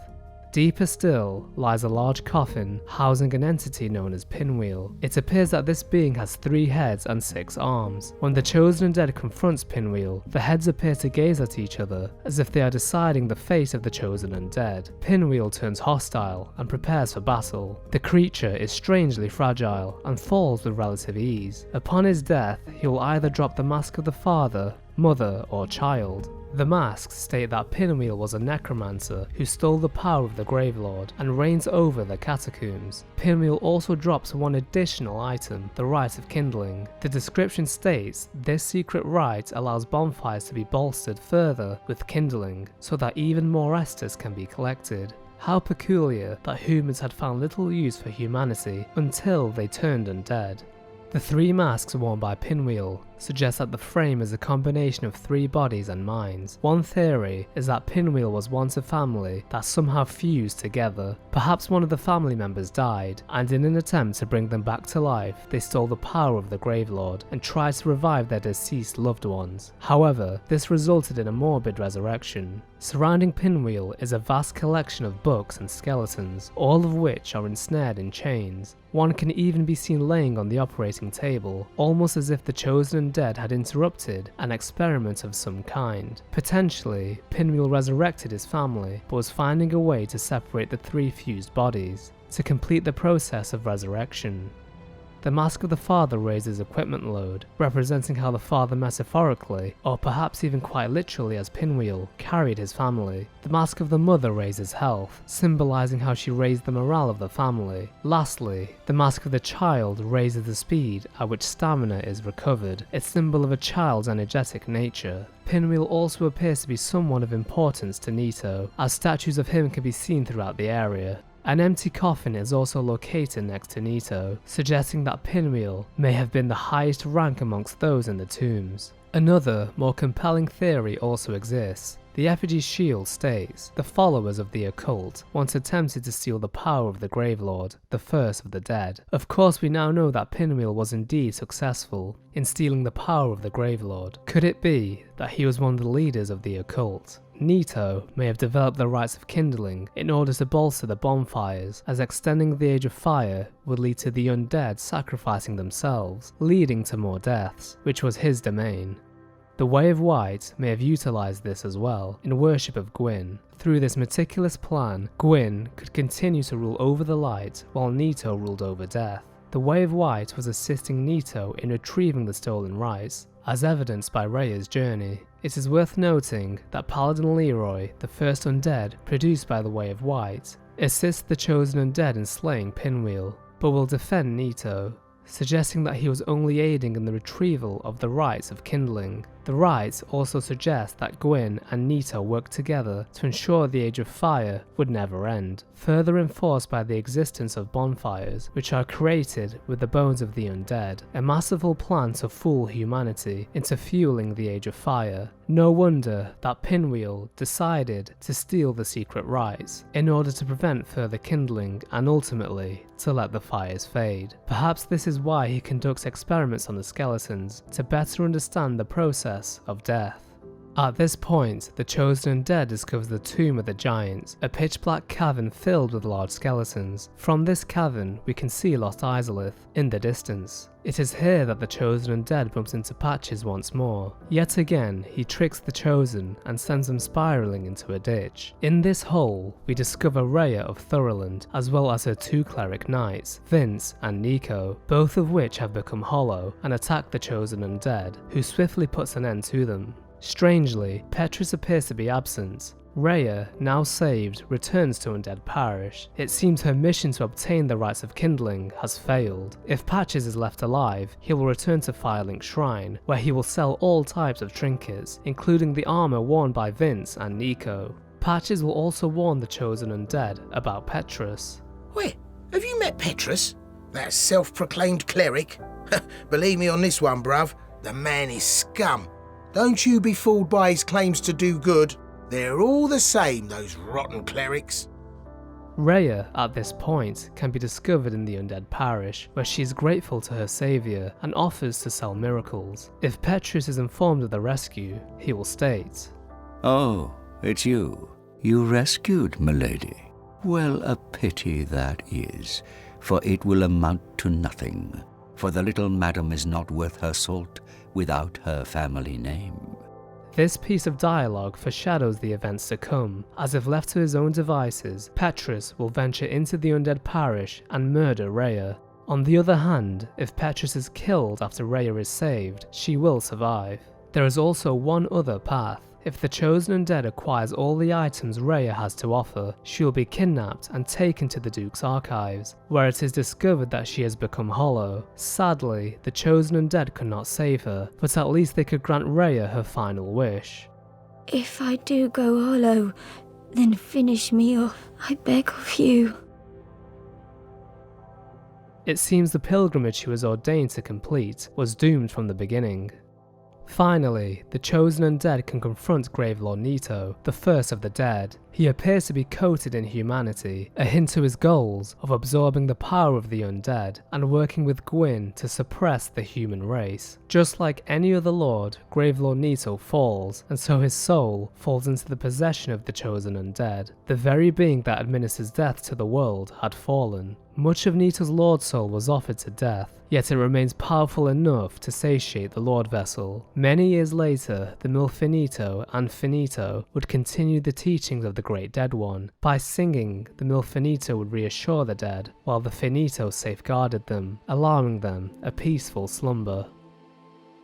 Deeper still lies a large coffin housing an entity known as Pinwheel. It appears that this being has 3 heads and 6 arms. When the chosen undead confronts Pinwheel, the heads appear to gaze at each other as if they are deciding the fate of the chosen undead. Pinwheel turns hostile and prepares for battle. The creature is strangely fragile and falls with relative ease. Upon his death, he will either drop the mask of the father, mother, or child. The masks state that Pinwheel was a necromancer who stole the power of the Gravelord and reigns over the catacombs. Pinwheel also drops one additional item, the Rite of Kindling. The description states this secret rite allows bonfires to be bolstered further with kindling, so that even more Estus can be collected. How peculiar that humans had found little use for humanity until they turned undead. The 3 masks worn by Pinwheel suggest that the frame is a combination of 3 bodies and minds. One theory is that Pinwheel was once a family that somehow fused together. Perhaps one of the family members died, and in an attempt to bring them back to life, they stole the power of the Gravelord and tried to revive their deceased loved ones. However, this resulted in a morbid resurrection. Surrounding Pinwheel is a vast collection of books and skeletons, all of which are ensnared in chains. One can even be seen laying on the operating table, almost as if the chosen undead had interrupted an experiment of some kind. Potentially, Pinwheel resurrected his family, but was finding a way to separate the 3 fused bodies to complete the process of resurrection. The Mask of the Father raises equipment load, representing how the father metaphorically, or perhaps even quite literally as Pinwheel, carried his family. The Mask of the Mother raises health, symbolizing how she raised the morale of the family. Lastly, the Mask of the Child raises the speed at which stamina is recovered, a symbol of a child's energetic nature. Pinwheel also appears to be someone of importance to Nito, as statues of him can be seen throughout the area. An empty coffin is also located next to Nito, suggesting that Pinwheel may have been the highest rank amongst those in the tombs. Another, more compelling theory also exists. The effigy's shield states the followers of the occult once attempted to steal the power of the Gravelord, the first of the dead. Of course, we now know that Pinwheel was indeed successful in stealing the power of the Gravelord. Could it be that he was one of the leaders of the occult? Nito may have developed the rites of kindling in order to bolster the bonfires, as extending the Age of Fire would lead to the undead sacrificing themselves, leading to more deaths, which was his domain. The Way of White may have utilised this as well in worship of Gwyn. Through this meticulous plan, Gwyn could continue to rule over the light while Nito ruled over death. The Way of White was assisting Nito in retrieving the stolen rites, as evidenced by Reyes' journey. It is worth noting that Paladin Leroy, the first undead produced by the Way of White, assists the chosen undead in slaying Pinwheel, but will defend Nito, suggesting that he was only aiding in the retrieval of the rites of kindling. The rites also suggest that Gwyn and Nito worked together to ensure the Age of Fire would never end, further enforced by the existence of bonfires, which are created with the bones of the undead, a masterful plan to fool humanity into fueling the Age of Fire. No wonder that Pinwheel decided to steal the secret rites in order to prevent further kindling and ultimately to let the fires fade. Perhaps this is why he conducts experiments on the skeletons, to better understand the process of death. At this point, the chosen undead discovers the tomb of the giants, a pitch-black cavern filled with large skeletons. From this cavern, we can see Lost Izalith in the distance. It is here that the chosen undead bumps into Patches once more. Yet again, he tricks the chosen and sends them spiraling into a ditch. In this hole, we discover Rhea of Thurland, as well as her 2 cleric knights, Vince and Nico, both of which have become hollow and attack the chosen undead, who swiftly puts an end to them. Strangely, Petrus appears to be absent. Rhea, now saved, returns to Undead Parish. It seems her mission to obtain the rites of kindling has failed. If Patches is left alive, he will return to Firelink Shrine, where he will sell all types of trinkets, including the armor worn by Vince and Nico. Patches will also warn the chosen undead about Petrus. Wait, have you met Petrus? That self-proclaimed cleric? Believe me on this one, bruv, the man is scum. Don't you be fooled by his claims to do good. They're all the same, those rotten clerics. Rhea, at this point, can be discovered in the Undead Parish, where she is grateful to her saviour and offers to sell miracles. If Petrus is informed of the rescue, he will state, "Oh, it's you. You rescued milady. Well, a pity that is, for it will amount to nothing, for the little madam is not worth her salt without her family name." This piece of dialogue foreshadows the events to come, as if left to his own devices, Petrus will venture into the Undead Parish and murder Rhea. On the other hand, if Petrus is killed after Rhea is saved, she will survive. There is also one other path. If the chosen undead acquires all the items Rhea has to offer, she will be kidnapped and taken to the Duke's archives, where it is discovered that she has become hollow. Sadly, the chosen undead could not save her, but at least they could grant Rhea her final wish. If I do go hollow, then finish me off, I beg of you. It seems the pilgrimage she was ordained to complete was doomed from the beginning. Finally, the chosen undead can confront Gravelord Nito, the first of the dead. He appears to be coated in humanity, a hint to his goals of absorbing the power of the undead and working with Gwyn to suppress the human race. Just like any other lord, Gravelord Nito falls, and so his soul falls into the possession of the chosen undead. The very being that administers death to the world had fallen. Much of Nito's Lord Soul was offered to death, yet it remains powerful enough to satiate the Lordvessel. Many years later, the Milfinito and Finito would continue the teachings of the Great Dead One. By singing, the Milfinito would reassure the dead, while the Finito safeguarded them, allowing them a peaceful slumber.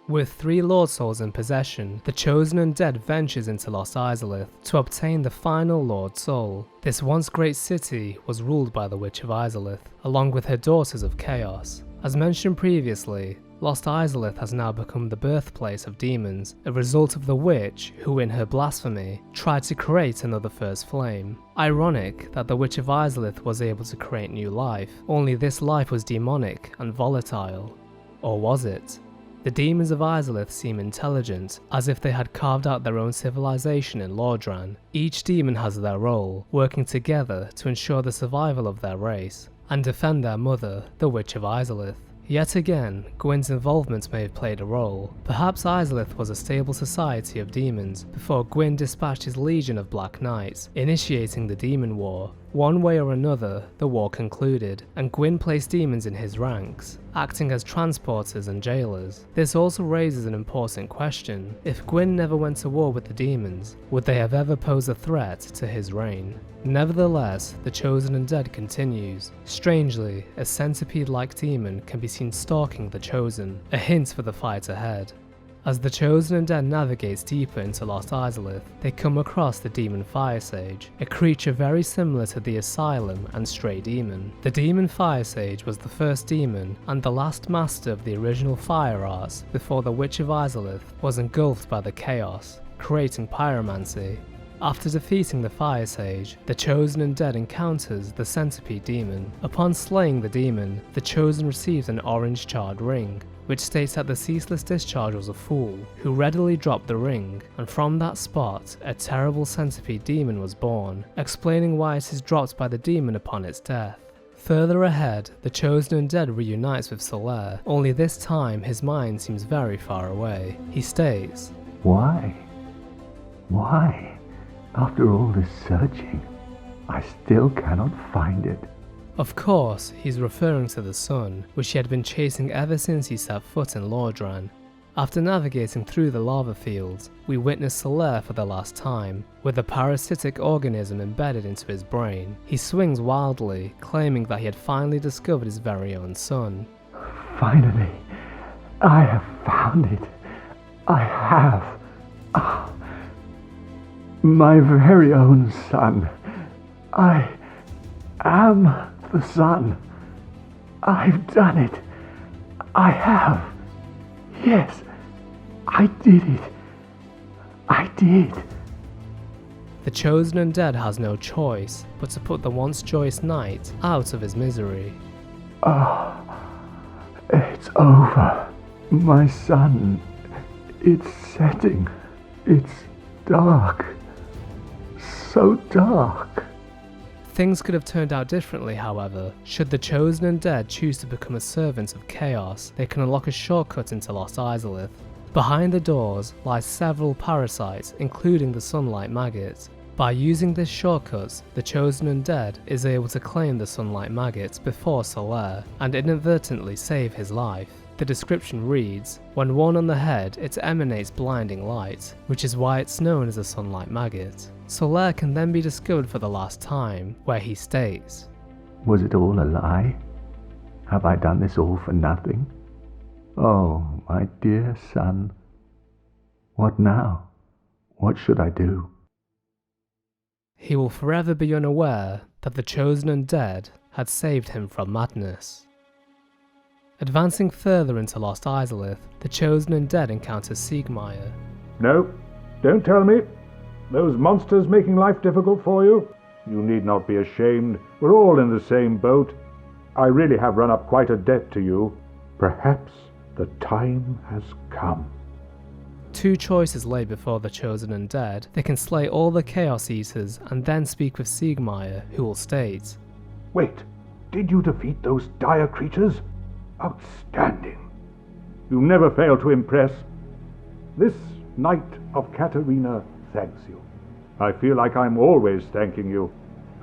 With 3 Lord Souls in possession, the chosen undead ventures into Lost Izalith to obtain the final Lord Soul. This once great city was ruled by the Witch of Izalith, along with her daughters of Chaos. As mentioned previously, Lost Izalith has now become the birthplace of demons, a result of the witch who, in her blasphemy, tried to create another First Flame. Ironic that the Witch of Izalith was able to create new life, only this life was demonic and volatile. Or was it? The demons of Izalith seem intelligent, as if they had carved out their own civilization in Lordran. Each demon has their role, working together to ensure the survival of their race, and defend their mother, the Witch of Izalith. Yet again, Gwyn's involvement may have played a role. Perhaps Izalith was a stable society of demons before Gwyn dispatched his legion of Black Knights, initiating the Demon War. One way or another, the war concluded, and Gwyn placed demons in his ranks, acting as transporters and jailers. This also raises an important question. If Gwyn never went to war with the demons, would they have ever posed a threat to his reign? Nevertheless, the chosen undead continues. Strangely, a centipede-like demon can be seen stalking the chosen, a hint for the fight ahead. As the Chosen Undead navigates deeper into Lost Izalith, they come across the Demon Fire Sage, a creature very similar to the Asylum and Stray Demon. The Demon Fire Sage was the first demon and the last master of the original fire arts before the Witch of Izalith was engulfed by the Chaos, creating pyromancy. After defeating the Fire Sage, the Chosen Undead encounters the Centipede Demon. Upon slaying the demon, the Chosen receives an orange charred ring, which states that the Ceaseless Discharge was a fool, who readily dropped the ring, and from that spot, a terrible Centipede Demon was born, explaining why it is dropped by the demon upon its death. Further ahead, the Chosen Undead reunites with Solaire, only this time his mind seems very far away. He states, Why? Why? After all this searching, I still cannot find it. Of course, he's referring to the sun, which he had been chasing ever since he set foot in Lordran. After navigating through the lava fields, we witness Solaire for the last time, with a parasitic organism embedded into his brain. He swings wildly, claiming that he had finally discovered his very own son. Finally, I have found it. I have. Oh, my very own son. I am the sun. I've done it. I have. Yes, I did it. I did. The Chosen Undead has no choice but to put the once joyous knight out of his misery. Oh, it's over. My son. It's setting. It's dark. So dark. Things could have turned out differently, however. Should the Chosen Undead choose to become a servant of Chaos, they can unlock a shortcut into Lost Izalith. Behind the doors lie several parasites, including the Sunlight Maggot. By using this shortcut, the Chosen Undead is able to claim the Sunlight Maggot before Solaire, and inadvertently save his life. The description reads, when worn on the head, it emanates blinding light, which is why it's known as a Sunlight Maggot. Solaire can then be discovered for the last time, where he states, Was it all a lie? Have I done this all for nothing? Oh, my dear son. What now? What should I do? He will forever be unaware that the Chosen Undead had saved him from madness. Advancing further into Lost Izalith, the Chosen Undead encounters Siegmeyer. No, don't tell me. Those monsters making life difficult for you? You need not be ashamed. We're all in the same boat. I really have run up quite a debt to you. Perhaps the time has come. Two choices lay before the Chosen Undead. They can slay all the Chaos Eaters and then speak with Siegmeyer, who will state, Wait, did you defeat those dire creatures? Outstanding. You never fail to impress. This Knight of Katarina thanks you. I feel like I'm always thanking you.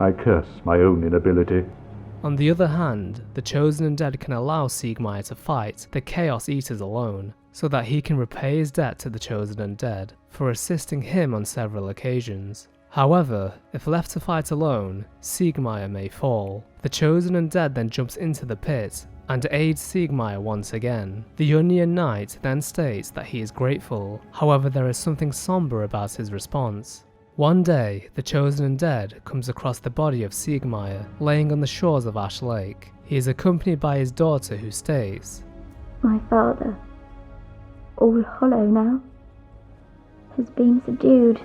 I curse my own inability. On the other hand, the Chosen Undead can allow Siegmeyer to fight the Chaos Eaters alone, so that he can repay his debt to the Chosen Undead for assisting him on several occasions. However, if left to fight alone, Siegmeyer may fall. The Chosen Undead then jumps into the pit and aids Siegmeyer once again. The Onion Knight then states that he is grateful, however there is something somber about his response. One day, the Chosen Undead comes across the body of Siegmeyer laying on the shores of Ash Lake. He is accompanied by his daughter who states, My father, all hollow now, has been subdued.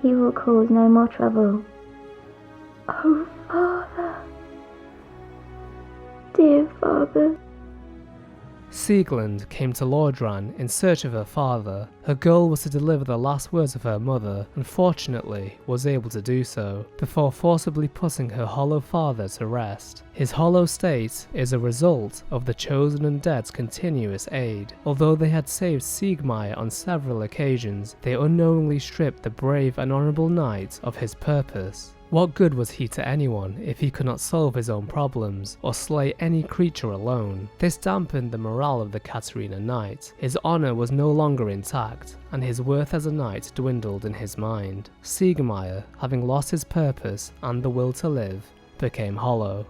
He will cause no more trouble. Oh, Father! Dear Father. Sieglind came to Lordran in search of her father. Her goal was to deliver the last words of her mother, and fortunately was able to do so, before forcibly putting her hollow father to rest. His hollow state is a result of the Chosen Undead's continuous aid. Although they had saved Siegmeyer on several occasions, they unknowingly stripped the brave and honourable knight of his purpose. What good was he to anyone if he could not solve his own problems or slay any creature alone? This dampened the morale of the Katarina Knight. His honour was no longer intact, and his worth as a knight dwindled in his mind. Siegmeyer, having lost his purpose and the will to live, became hollow.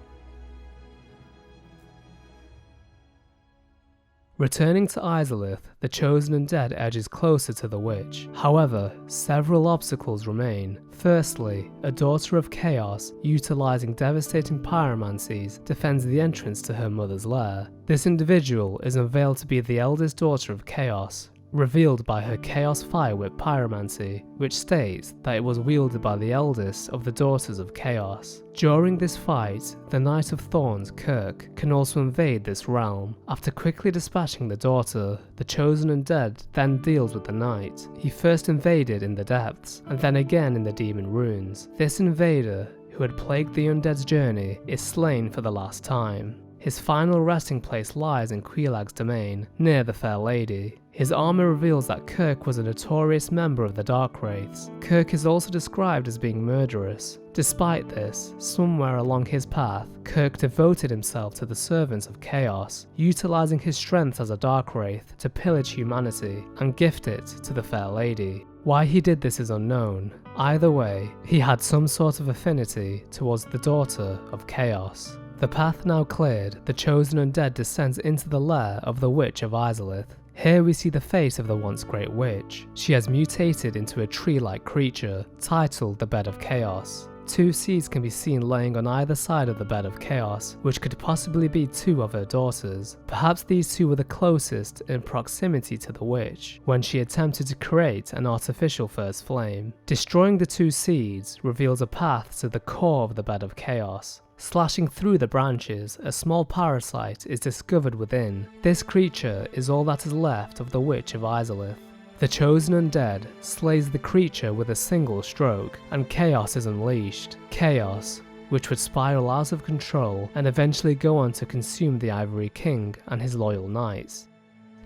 Returning to Izalith, the Chosen Undead edges closer to the witch. However, several obstacles remain. Firstly, a daughter of chaos, utilizing devastating pyromancies, defends the entrance to her mother's lair. This individual is unveiled to be the eldest daughter of chaos, revealed by her Chaos Fire Whip pyromancy, which states that it was wielded by the eldest of the Daughters of Chaos. During this fight, the Knight of Thorns, Kirk, can also invade this realm. After quickly dispatching the daughter, the Chosen Undead then deals with the Knight. He first invaded in the depths, and then again in the Demon Ruins. This invader, who had plagued the Undead's journey, is slain for the last time. His final resting place lies in Quelaag's domain, near the Fair Lady. His armor reveals that Kirk was a notorious member of the Dark Wraiths. Kirk is also described as being murderous. Despite this, somewhere along his path, Kirk devoted himself to the servants of chaos, utilizing his strength as a Dark Wraith to pillage humanity and gift it to the Fair Lady. Why he did this is unknown. Either way, he had some sort of affinity towards the Daughter of Chaos. The path now cleared, the Chosen Undead descends into the lair of the Witch of Izalith. Here we see the fate of the once great witch. She has mutated into a tree-like creature, titled the Bed of Chaos. 2 seeds can be seen laying on either side of the Bed of Chaos, which could possibly be 2 of her daughters. Perhaps these 2 were the closest in proximity to the witch, when she attempted to create an artificial first flame. Destroying the 2 seeds reveals a path to the core of the Bed of Chaos. Slashing through the branches, a small parasite is discovered within. This creature is all that is left of the Witch of Izalith. The Chosen Undead slays the creature with a single stroke, and chaos is unleashed. Chaos, which would spiral out of control and eventually go on to consume the Ivory King and his loyal knights.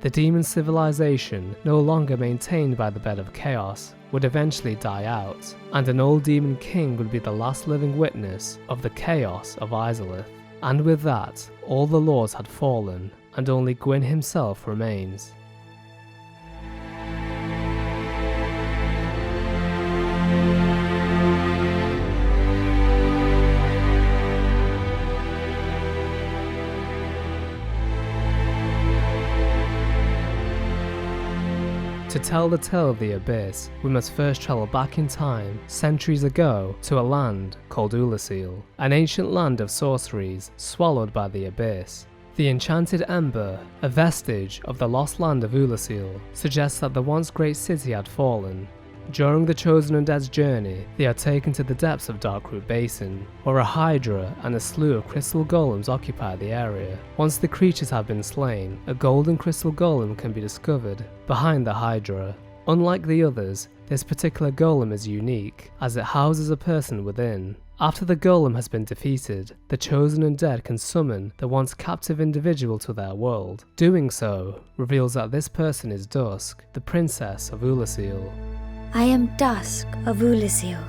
The demon civilization, no longer maintained by the Bed of Chaos, would eventually die out, and an old demon king would be the last living witness of the chaos of Izalith. And with that, all the lords had fallen, and only Gwyn himself remains. To tell the tale of the Abyss, we must first travel back in time, centuries ago, to a land called Oolacile, an ancient land of sorceries swallowed by the Abyss. The enchanted Ember, a vestige of the lost land of Oolacile, suggests that the once great city had fallen. During the Chosen Undead's journey, they are taken to the depths of Darkroot Basin, where a hydra and a slew of crystal golems occupy the area. Once the creatures have been slain, a golden crystal golem can be discovered behind the hydra. Unlike the others, this particular golem is unique, as it houses a person within. After the golem has been defeated, the Chosen Undead can summon the once captive individual to their world. Doing so reveals that this person is Dusk, the princess of Oolacile. I am Dusk of Oolacile.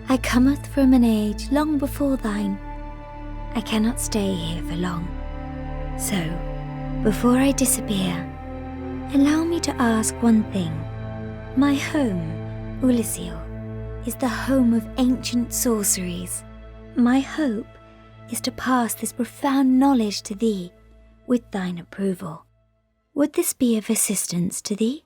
I cometh from an age long before thine. I cannot stay here for long. So, before I disappear, allow me to ask one thing. My home, Oolacile, is the home of ancient sorceries. My hope is to pass this profound knowledge to thee, with thine approval. Would this be of assistance to thee?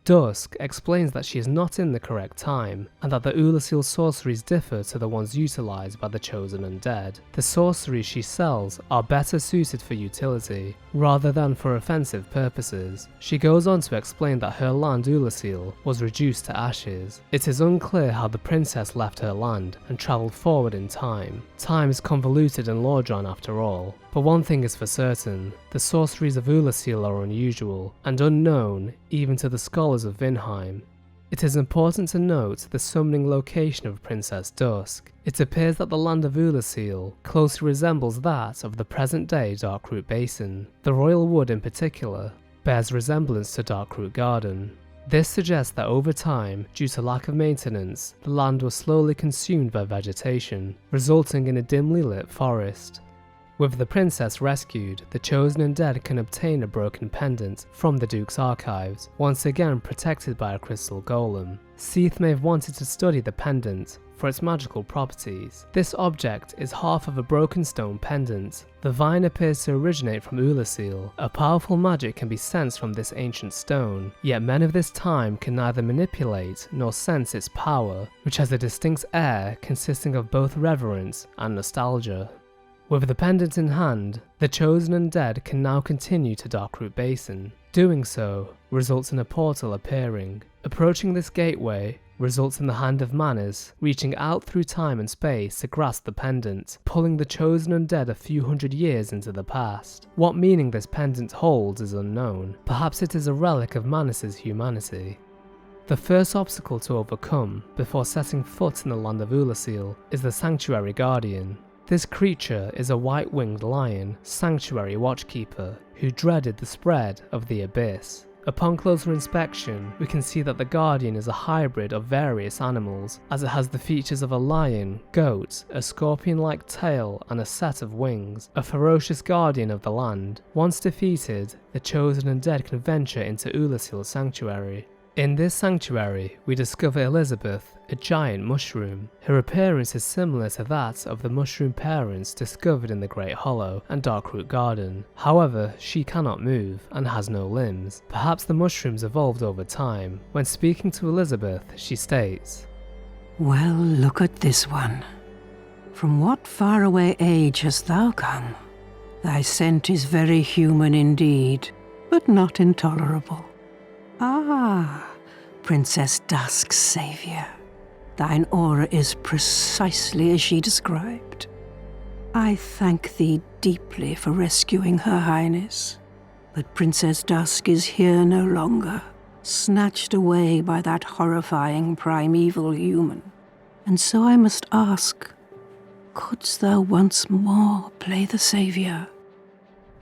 Dusk explains that she is not in the correct time, and that the Oolacile sorceries differ to the ones utilised by the Chosen Undead. The sorceries she sells are better suited for utility, rather than for offensive purposes. She goes on to explain that her land Oolacile was reduced to ashes. It is unclear how the princess left her land and travelled forward in time. Time is convoluted and lore-drawn after all. But one thing is for certain, the sorceries of Oolacile are unusual, and unknown even to the scholars of Vinheim. It is important to note the summoning location of Princess Dusk. It appears that the land of Oolacile closely resembles that of the present-day Darkroot Basin. The Royal Wood in particular bears resemblance to Darkroot Garden. This suggests that over time, due to lack of maintenance, the land was slowly consumed by vegetation, resulting in a dimly lit forest. With the princess rescued, the Chosen Undead can obtain a broken pendant from the Duke's archives, once again protected by a crystal golem. Seeketh may have wanted to study the pendant for its magical properties. This object is half of a broken stone pendant. The vine appears to originate from Oolacile. A powerful magic can be sensed from this ancient stone, yet men of this time can neither manipulate nor sense its power, which has a distinct air consisting of both reverence and nostalgia. With the pendant in hand, the Chosen Undead can now continue to Darkroot Basin. Doing so results in a portal appearing. Approaching this gateway results in the hand of Maneesh reaching out through time and space to grasp the pendant, pulling the Chosen Undead a few hundred years into the past. What meaning this pendant holds is unknown. Perhaps it is a relic of Maneesh's humanity. The first obstacle to overcome before setting foot in the land of Oolacile is the Sanctuary Guardian. This creature is a white-winged lion, sanctuary watchkeeper, who dreaded the spread of the abyss. Upon closer inspection, we can see that the Guardian is a hybrid of various animals, as it has the features of a lion, goat, a scorpion-like tail, and a set of wings, a ferocious guardian of the land. Once defeated, the Chosen Undead can venture into Oolacile's sanctuary. In this sanctuary, we discover Elizabeth, a giant mushroom. Her appearance is similar to that of the mushroom parents discovered in the Great Hollow and Darkroot Garden. However, she cannot move and has no limbs. Perhaps the mushrooms evolved over time. When speaking to Elizabeth, she states, "Well, look at this one. From what faraway age hast thou come? Thy scent is very human indeed, but not intolerable. Ah, Princess Dusk's saviour. Thine aura is precisely as she described. I thank thee deeply for rescuing Her Highness, but Princess Dusk is here no longer, snatched away by that horrifying primeval human. And so I must ask, couldst thou once more play the saviour?"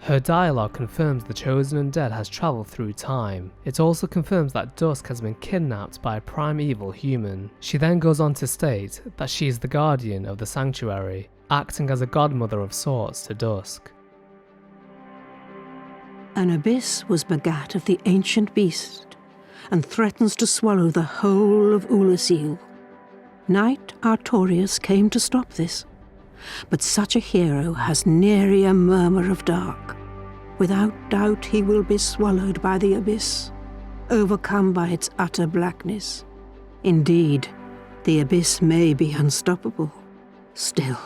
Her dialogue confirms the Chosen Undead has travelled through time. It also confirms that Dusk has been kidnapped by a primeval human. She then goes on to state that she is the guardian of the sanctuary, acting as a godmother of sorts to Dusk. "An abyss was begat of the ancient beast, and threatens to swallow the whole of Oolacile. Knight Artorius came to stop this, but such a hero has nary a murmur of dark. Without doubt he will be swallowed by the abyss, overcome by its utter blackness. Indeed, the abyss may be unstoppable. Still,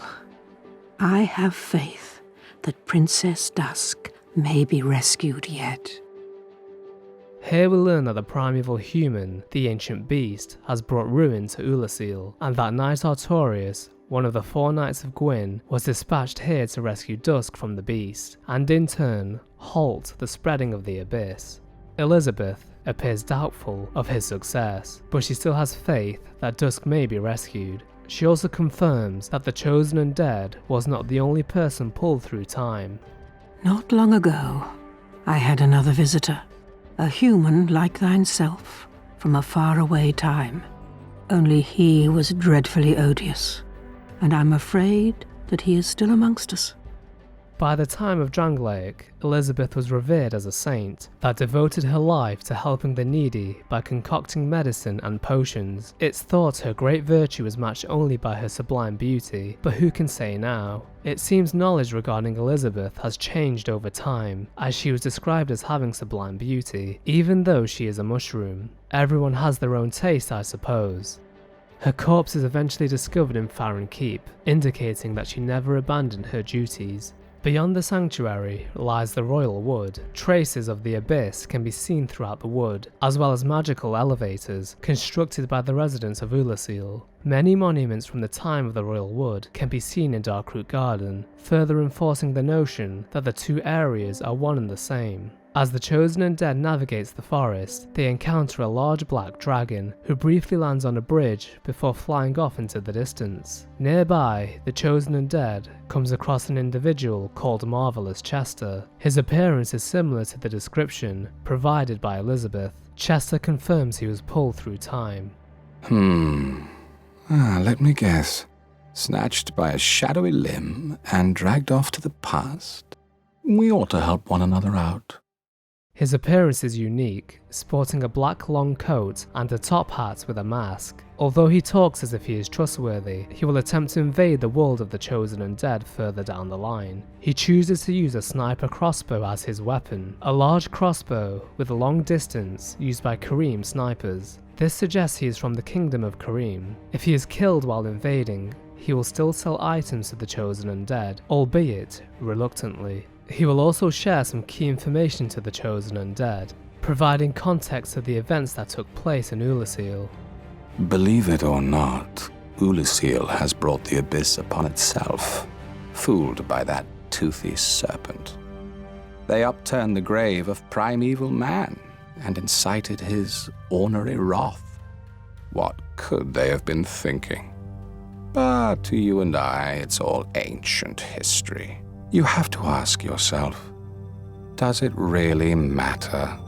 I have faith that Princess Dusk may be rescued yet." Here we learn that the primeval human, the ancient beast, has brought ruin to Oolacile, and that Knight Artorius, one of the 4 Knights of Gwyn, was dispatched here to rescue Dusk from the beast, and in turn, halt the spreading of the abyss. Elizabeth appears doubtful of his success, but she still has faith that Dusk may be rescued. She also confirms that the Chosen Undead was not the only person pulled through time. "Not long ago, I had another visitor, a human like thyself, from a faraway time. Only he was dreadfully odious, and I'm afraid that he is still amongst us." By the time of Drangleic, Elizabeth was revered as a saint that devoted her life to helping the needy by concocting medicine and potions. It's thought her great virtue was matched only by her sublime beauty, but who can say now? It seems knowledge regarding Elizabeth has changed over time, as she was described as having sublime beauty, even though she is a mushroom. Everyone has their own taste, I suppose. Her corpse is eventually discovered in Farron Keep, indicating that she never abandoned her duties. Beyond the sanctuary lies the Royal Wood. Traces of the abyss can be seen throughout the wood, as well as magical elevators constructed by the residents of Oolacile. Many monuments from the time of the Royal Wood can be seen in Darkroot Garden, further enforcing the notion that the two areas are one and the same. As the Chosen Undead navigates the forest, they encounter a large black dragon, who briefly lands on a bridge before flying off into the distance. Nearby, the Chosen Undead comes across an individual called Marvelous Chester. His appearance is similar to the description provided by Elizabeth. Chester confirms he was pulled through time. Let me guess. snatched by a shadowy limb and dragged off to the past. We ought to help one another out. His appearance is unique, sporting a black long coat and a top hat with a mask. Although he talks as if he is trustworthy, he will attempt to invade the world of the chosen undead further down the line. He chooses to use a sniper crossbow as his weapon, a large crossbow with a long distance used by Kareem snipers. This suggests he is from the kingdom of Kareem. If he is killed while invading, he will still sell items to the chosen undead, albeit reluctantly. He will also share some key information to the chosen undead, providing context to the events that took place in Oolacile. Believe it or not, Oolacile has brought the abyss upon itself, fooled by that toothy serpent. They upturned the grave of primeval man and incited his ornery wrath. What could they have been thinking? But to you and I, it's all ancient history. You have to ask yourself, does it really matter?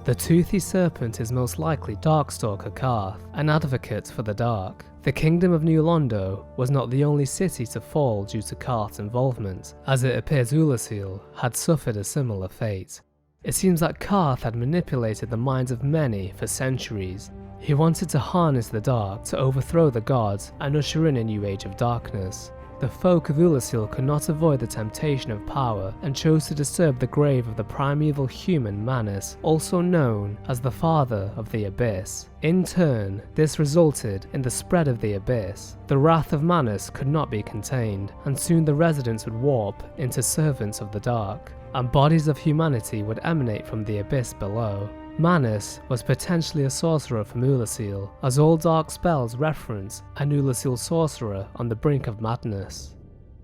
The toothy serpent is most likely Darkstalker Karth, an advocate for the dark. The kingdom of New Londo was not the only city to fall due to Karth's involvement, as it appears Oolacile had suffered a similar fate. It seems that Karth had manipulated the minds of many for centuries. He wanted to harness the dark to overthrow the gods and usher in a new age of darkness. The folk of Oolacile could not avoid the temptation of power and chose to disturb the grave of the primeval human Manus, also known as the Father of the Abyss. In turn, this resulted in the spread of the Abyss. The wrath of Manus could not be contained, and soon the residents would warp into servants of the dark, and bodies of humanity would emanate from the abyss below. Manus was potentially a sorcerer from Oolacile, as all dark spells reference an Oolacile sorcerer on the brink of madness.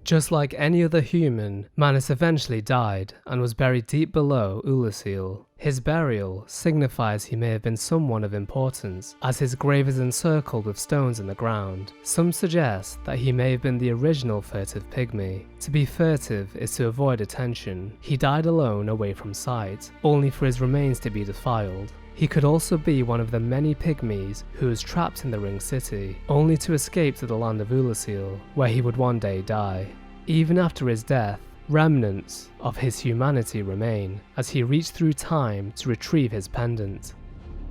Just like any other human, Manus eventually died and was buried deep below Oolacile. His burial signifies he may have been someone of importance, as his grave is encircled with stones in the ground. Some suggest that he may have been the original furtive pygmy. To be furtive is to avoid attention. He died alone away from sight, only for his remains to be defiled. He could also be one of the many pygmies who was trapped in the Ring City, only to escape to the land of Oolacile, where he would one day die. Even after his death, remnants of his humanity remain, as he reached through time to retrieve his pendant.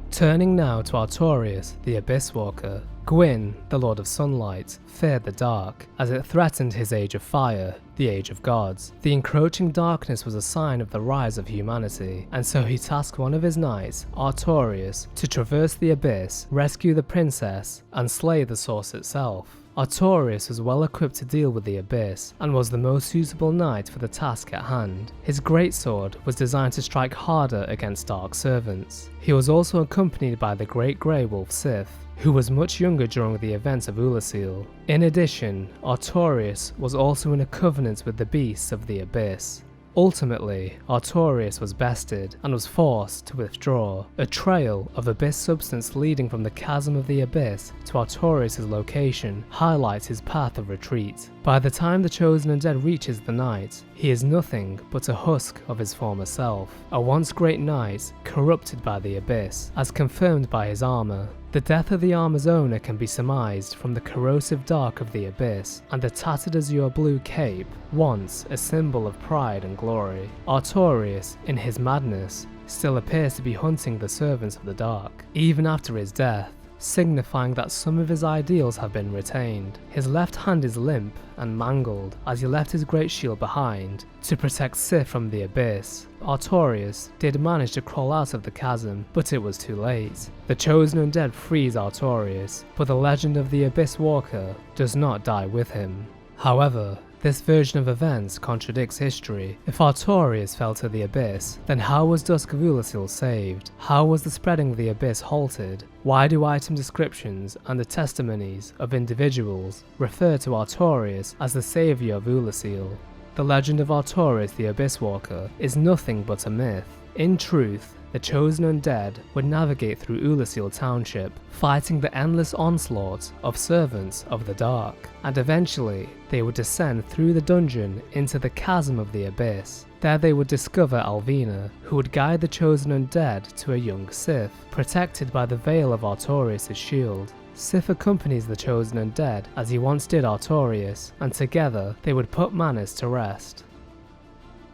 Turning now to Artorias, the Abyss Walker, Gwyn, the Lord of Sunlight, feared the dark, as it threatened his age of fire, the age of gods. The encroaching darkness was a sign of the rise of humanity, and so he tasked one of his knights, Artorias, to traverse the abyss, rescue the princess, and slay the source itself. Artorias was well equipped to deal with the abyss, and was the most suitable knight for the task at hand. His greatsword was designed to strike harder against dark servants. He was also accompanied by the great grey wolf Sith, who was much younger during the events of Oolacile. In addition, Artorias was also in a covenant with the beasts of the abyss. Ultimately, Artorias was bested and was forced to withdraw. A trail of abyss substance leading from the chasm of the abyss to Artorias' location highlights his path of retreat. By the time the chosen undead reaches the night, he is nothing but a husk of his former self, a once great knight corrupted by the abyss, as confirmed by his armour. The death of the armor's owner can be surmised from the corrosive dark of the abyss, and the tattered azure blue cape, once a symbol of pride and glory. Artorias, in his madness, still appears to be hunting the servants of the dark, even after his death, signifying that some of his ideals have been retained. His left hand is limp and mangled, as he left his great shield behind to protect Sith from the abyss. Artorias did manage to crawl out of the chasm, but it was too late. The chosen undead frees Artorias, but the legend of the Abyss Walker does not die with him. However, this version of events contradicts history. If Artorias fell to the abyss, then how was Dusk of Oolacile saved? How was the spreading of the abyss halted? Why do item descriptions and the testimonies of individuals refer to Artorias as the saviour of Oolacile? The legend of Artorias the Abyss Walker is nothing but a myth. In truth, the chosen undead would navigate through Oolacile Township, fighting the endless onslaught of servants of the dark, and eventually they would descend through the dungeon into the chasm of the abyss. There they would discover Alvina, who would guide the chosen undead to a young Sith, protected by the veil of Artorias' shield. Sif accompanies the Chosen Undead as he once did Artorias, and together they would put Manus to rest.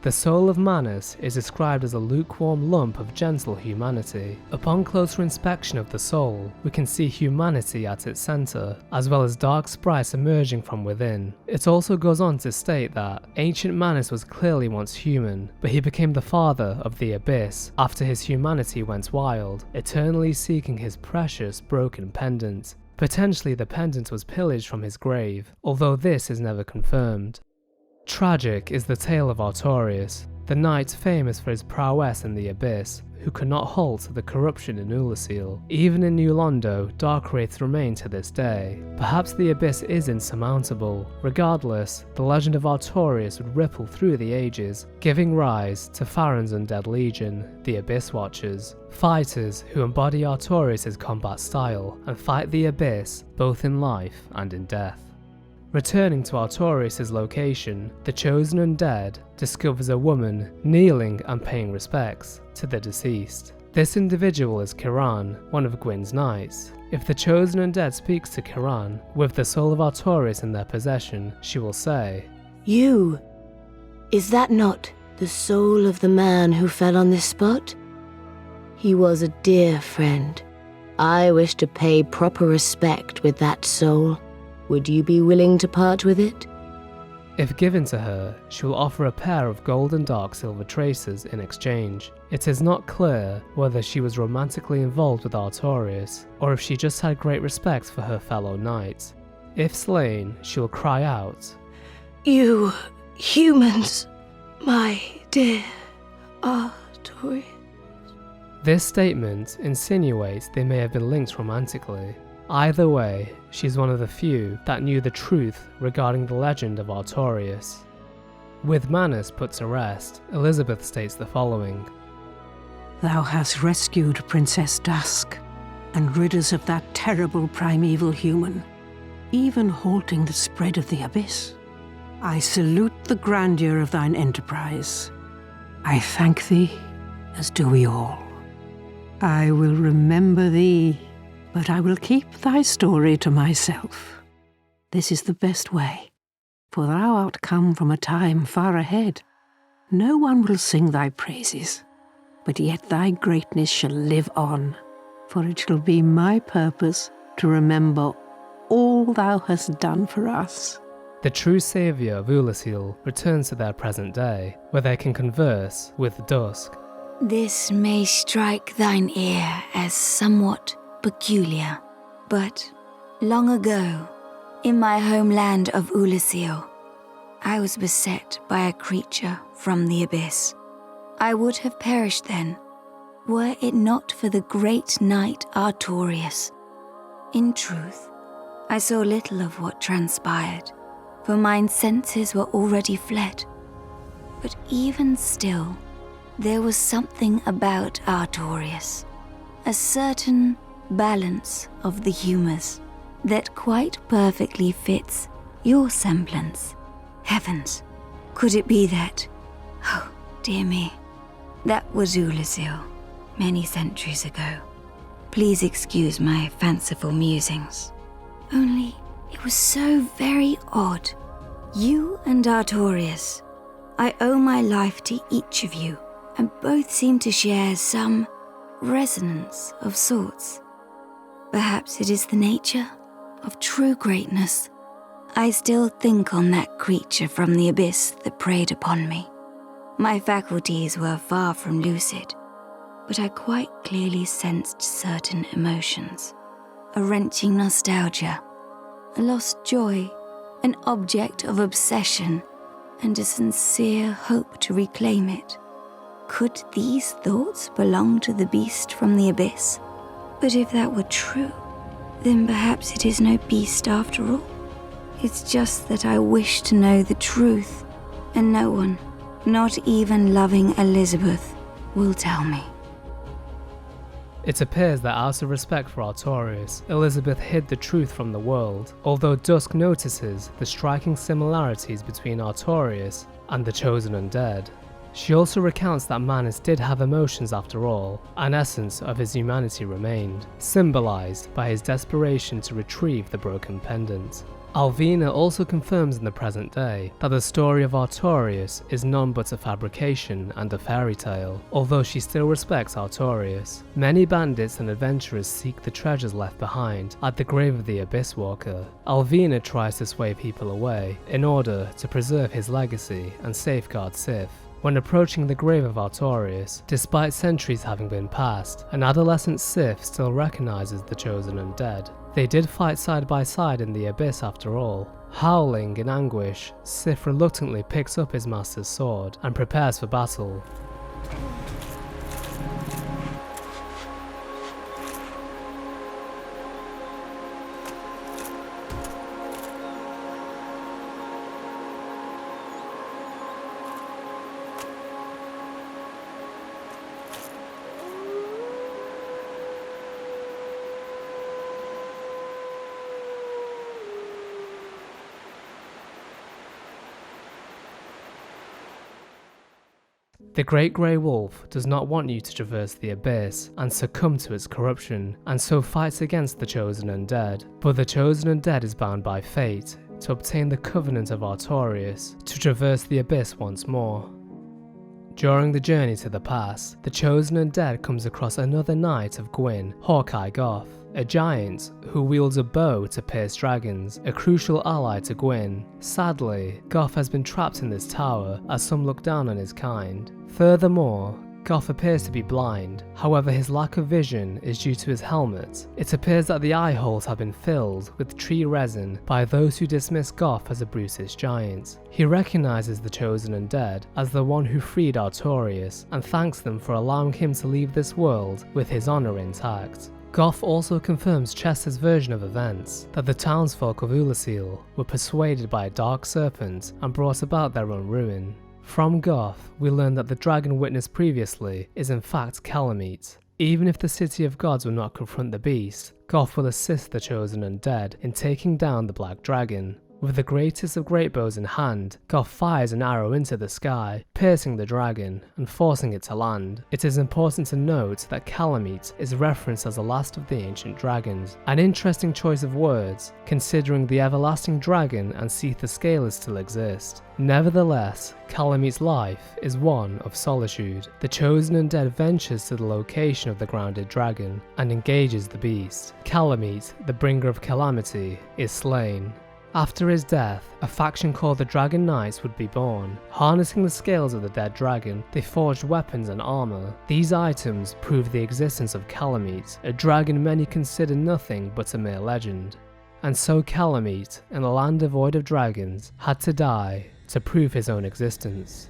The soul of Manus is described as a lukewarm lump of gentle humanity. Upon closer inspection of the soul, we can see humanity at its centre, as well as dark sprites emerging from within. It also goes on to state that ancient Manus was clearly once human, but he became the father of the Abyss after his humanity went wild, eternally seeking his precious broken pendant. Potentially the pendant was pillaged from his grave, although this is never confirmed. Tragic is the tale of Artorias, the knight famous for his prowess in the Abyss, who could not halt the corruption in Oolacile. Even in New Londo, dark wraiths remain to this day. Perhaps the Abyss is insurmountable. Regardless, the legend of Artorias would ripple through the ages, giving rise to Farron's Undead Legion, the Abyss Watchers, fighters who embody Artorias' combat style and fight the Abyss both in life and in death. Returning to Artorias' location, the Chosen Undead discovers a woman kneeling and paying respects to the deceased. This individual is Kiran, one of Gwyn's knights. If the Chosen Undead speaks to Kiran, with the soul of Artorias in their possession, she will say, "You, is that not the soul of the man who fell on this spot? He was a dear friend. I wish to pay proper respect with that soul. Would you be willing to part with it?" If given to her, she will offer a pair of gold and dark silver traces in exchange. It is not clear whether she was romantically involved with Artorias, or if she just had great respect for her fellow knight. If slain, she will cry out, "You humans, my dear Artorias." This statement insinuates they may have been linked romantically. Either way, she's one of the few that knew the truth regarding the legend of Artorias. With Manus put to rest, Elizabeth states the following: "Thou hast rescued Princess Dusk, and rid us of that terrible primeval human, even halting the spread of the Abyss. I salute the grandeur of thine enterprise. I thank thee, as do we all. I will remember thee, but I will keep thy story to myself. This is the best way, for thou art come from a time far ahead. No one will sing thy praises, but yet thy greatness shall live on, for it shall be my purpose to remember all thou hast done for us." The true saviour of Oolacile returns to their present day, where they can converse with Dusk. "This may strike thine ear as somewhat peculiar, but long ago, in my homeland of Oolacile, I was beset by a creature from the Abyss. I would have perished then, were it not for the great knight Artorias. In truth, I saw little of what transpired, for mine senses were already fled. But even still, there was something about Artorias, a certain balance of the humours that quite perfectly fits your semblance. Heavens, could it be that? Oh, dear me. That was Oolacile, many centuries ago. Please excuse my fanciful musings. Only it was so very odd. You and Artorias, I owe my life to each of you, and both seem to share some resonance of sorts. Perhaps it is the nature of true greatness. I still think on that creature from the Abyss that preyed upon me. My faculties were far from lucid, but I quite clearly sensed certain emotions. A wrenching nostalgia, a lost joy, an object of obsession, and a sincere hope to reclaim it. Could these thoughts belong to the beast from the Abyss? But if that were true, then perhaps it is no beast after all. It's just that I wish to know the truth, and no one, not even loving Elizabeth, will tell me." It appears that out of respect for Artorias, Elizabeth hid the truth from the world, although Dusk notices the striking similarities between Artorias and the Chosen Undead. She also recounts that Maneesh did have emotions after all, an essence of his humanity remained, symbolized by his desperation to retrieve the broken pendant. Alvina also confirms in the present day that the story of Artorias is none but a fabrication and a fairy tale, although she still respects Artorias. Many bandits and adventurers seek the treasures left behind at the grave of the Abyss Walker. Alvina tries to sway people away in order to preserve his legacy and safeguard Sith. When approaching the grave of Artorias, despite centuries having been passed, an adolescent Sith still recognizes the chosen undead. They did fight side by side in the Abyss after all. Howling in anguish, Sith reluctantly picks up his master's sword and prepares for battle. The Great Grey Wolf does not want you to traverse the Abyss and succumb to its corruption, and so fights against the Chosen Undead. But the Chosen Undead is bound by fate to obtain the Covenant of Artorias to traverse the Abyss once more. During the journey to the past, the Chosen Undead comes across another knight of Gwyn, Hawkeye Goth, a giant who wields a bow to pierce dragons, a crucial ally to Gwyn. Sadly, Goth has been trapped in this tower as some look down on his kind. Furthermore, Goth appears to be blind, however his lack of vision is due to his helmet. It appears that the eye holes have been filled with tree resin by those who dismiss Goth as a brutish giant. He recognizes the Chosen Undead as the one who freed Artorias and thanks them for allowing him to leave this world with his honor intact. Goth also confirms Chester's version of events, that the townsfolk of Oolacile were persuaded by a dark serpent and brought about their own ruin. From Goth, we learn that the dragon witnessed previously is in fact Calamite. Even if the City of Gods will not confront the beast, Goth will assist the Chosen Undead in taking down the Black Dragon. With the greatest of great bows in hand, Goth fires an arrow into the sky, piercing the dragon and forcing it to land. It is important to note that Calamite is referenced as the last of the ancient dragons, an interesting choice of words, considering the everlasting dragon and Seeketh the Scaler still exist. Nevertheless, Calamite's life is one of solitude. The Chosen Undead ventures to the location of the grounded dragon and engages the beast. Calamite, the bringer of calamity, is slain. After his death, a faction called the Dragon Knights would be born. Harnessing the scales of the dead dragon, they forged weapons and armor. These items proved the existence of Calamite, a dragon many consider nothing but a mere legend. And so Calamite, in a land devoid of dragons, had to die to prove his own existence.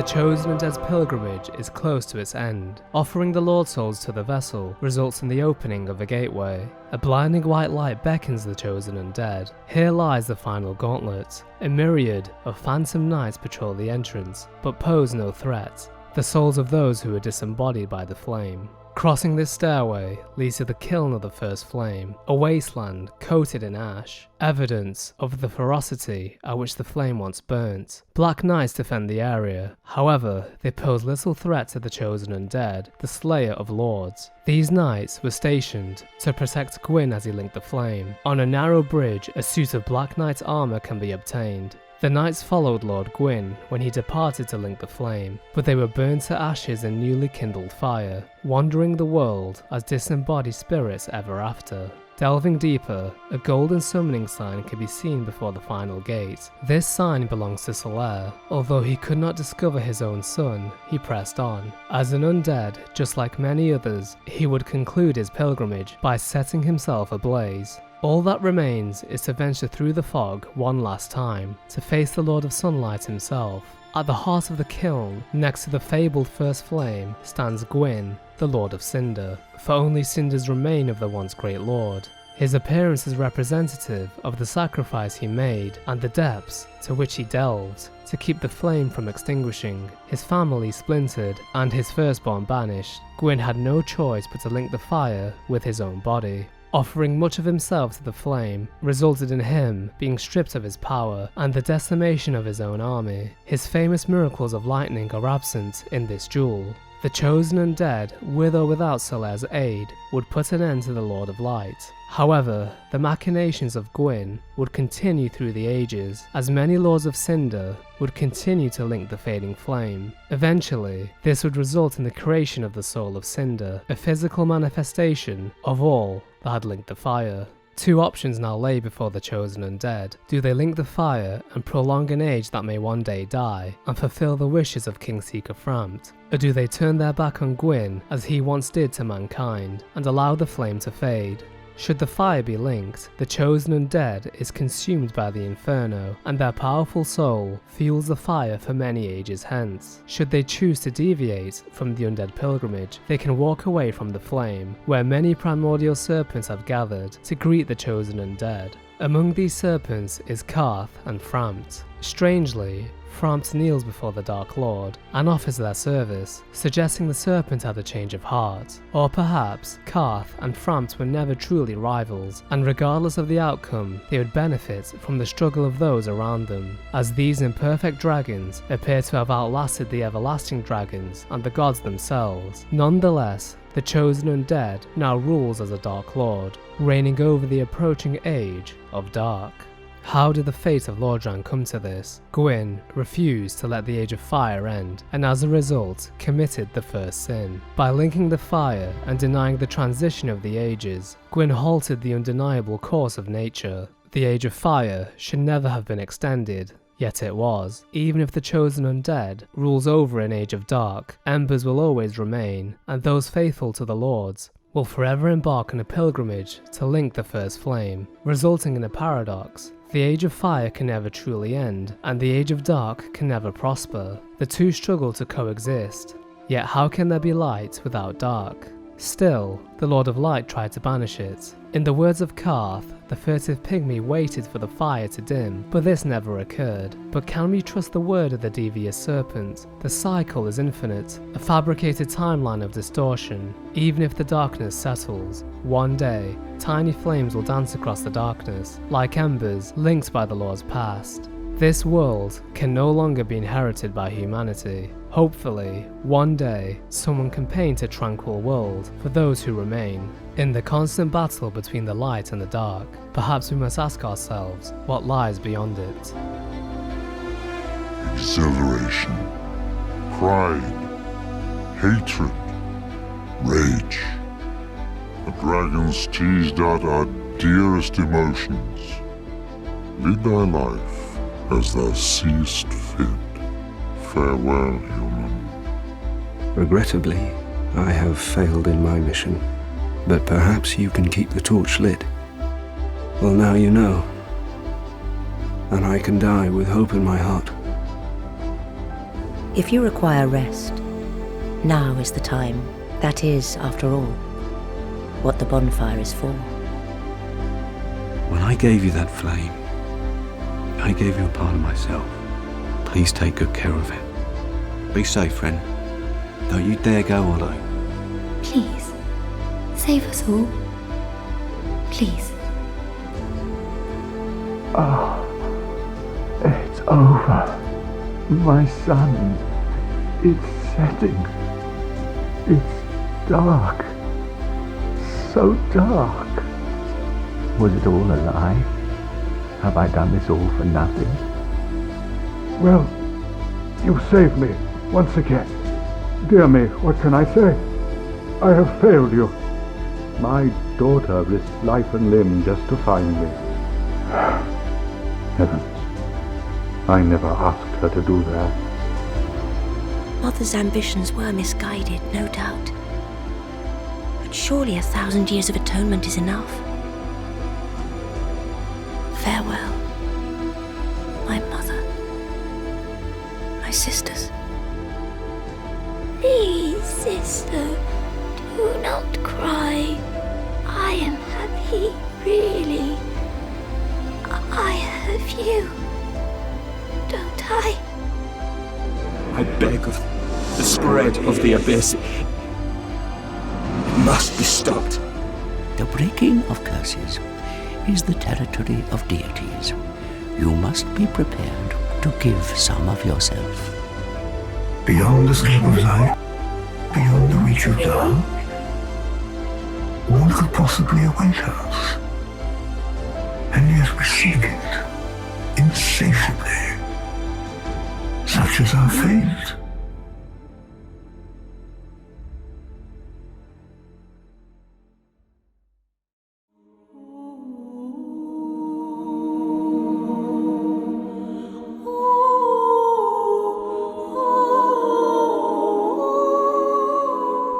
The Chosen Undead's pilgrimage is close to its end. Offering the Lord Souls to the vessel results in the opening of a gateway. A blinding white light beckons the Chosen Undead. Here lies the final gauntlet. A myriad of phantom knights patrol the entrance, but pose no threat. The souls of those who are disembodied by the flame. Crossing this stairway leads to the Kiln of the First Flame, a wasteland coated in ash, evidence of the ferocity at which the flame once burnt. Black Knights defend the area, however, they pose little threat to the Chosen Undead, the Slayer of Lords. These knights were stationed to protect Gwyn as he linked the flame. On a narrow bridge, a suit of Black Knight's armor can be obtained. The knights followed Lord Gwyn when he departed to link the flame, but they were burned to ashes in newly kindled fire, wandering the world as disembodied spirits ever after. Delving deeper, a golden summoning sign can be seen before the final gate. This sign belongs to Solaire. Although he could not discover his own son, he pressed on. As an undead, just like many others, he would conclude his pilgrimage by setting himself ablaze. All that remains is to venture through the fog one last time, to face the Lord of Sunlight himself. At the heart of the Kiln, next to the fabled First Flame, stands Gwyn, the Lord of Cinder, for only cinders remain of the once great Lord. His appearance is representative of the sacrifice he made and the depths to which he delved to keep the flame from extinguishing. His family splintered and his firstborn banished, Gwyn had no choice but to link the fire with his own body. Offering much of himself to the flame resulted in him being stripped of his power and the decimation of his own army. His famous miracles of lightning are absent in this duel. The chosen undead, with or without Solaire's aid, would put an end to the Lord of Light. However, the machinations of Gwyn would continue through the ages, as many Lords of Cinder would continue to link the fading flame. Eventually, this would result in the creation of the Soul of Cinder, a physical manifestation of all that had linked the fire. Two options now lay before the chosen undead. Do they link the fire and prolong an age that may one day die, and fulfill the wishes of King Seeketh, or do they turn their back on Gwyn as he once did to mankind, and allow the flame to fade? Should the fire be linked, the chosen undead is consumed by the inferno, and their powerful soul fuels the fire for many ages hence. Should they choose to deviate from the undead pilgrimage, they can walk away from the flame, where many primordial serpents have gathered to greet the chosen undead. Among these serpents is Karth and Frampt. Strangely, Frampt kneels before the Dark Lord and offers their service, suggesting the serpent had a change of heart. Or perhaps Karth and Frampt were never truly rivals, and regardless of the outcome, they would benefit from the struggle of those around them, as these imperfect dragons appear to have outlasted the everlasting dragons and the gods themselves. Nonetheless, the chosen undead now rules as a Dark Lord, reigning over the approaching age of Dark. How did the fate of Lordran come to this? Gwyn refused to let the Age of Fire end, and as a result committed the first sin. By linking the fire and denying the transition of the ages, Gwyn halted the undeniable course of nature. The Age of Fire should never have been extended, yet it was. Even if the chosen undead rules over an Age of Dark, Embers will always remain, and those faithful to the Lords will forever embark on a pilgrimage to link the first flame, resulting in a paradox. The Age of Fire can never truly end, and the Age of Dark can never prosper. The two struggle to coexist, yet how can there be light without dark? Still, the Lord of Light tried to banish it. In the words of Karth, the furtive pygmy waited for the fire to dim, but this never occurred. But can we trust the word of the devious serpent? The cycle is infinite, a fabricated timeline of distortion. Even if the darkness settles, one day, tiny flames will dance across the darkness, like embers linked by the Lord's past. This world can no longer be inherited by humanity. Hopefully, one day, someone can paint a tranquil world for those who remain. In the constant battle between the light and the dark, perhaps we must ask ourselves what lies beyond it. Exhilaration, pride, hatred, rage. The dragons teased out our dearest emotions. Lead thy life as thou seest fit. Farewell, human. Regrettably, I have failed in my mission, but perhaps you can keep the torch lit. Well, now you know, and I can die with hope in my heart. If you require rest, now is the time. That is, after all, what the bonfire is for. When I gave you that flame, I gave you a part of myself. Please take good care of it. Be safe, friend. Don't you dare go alone. Please, save us all. Please. Oh, it's over. My sun. It's setting. It's dark. So dark. Was it all a lie? Have I done this all for nothing? Well, you saved me once again. Dear me, what can I say? I have failed you. My daughter risked life and limb just to find me. Heavens, I never asked her to do that. Mother's ambitions were misguided, no doubt. But surely 1,000 years of atonement is enough. Farewell, my mother, my sisters. Please, sister, do not cry. I am happy. Really? I have you, don't I? I beg of the spread of the abyss. It must be stopped. The breaking of curses is the territory of deities. You must be prepared to give some of yourself. Beyond the scope of light, beyond the reach of dark, what could possibly await us? And yet we seek it insatiably. Such is our fate.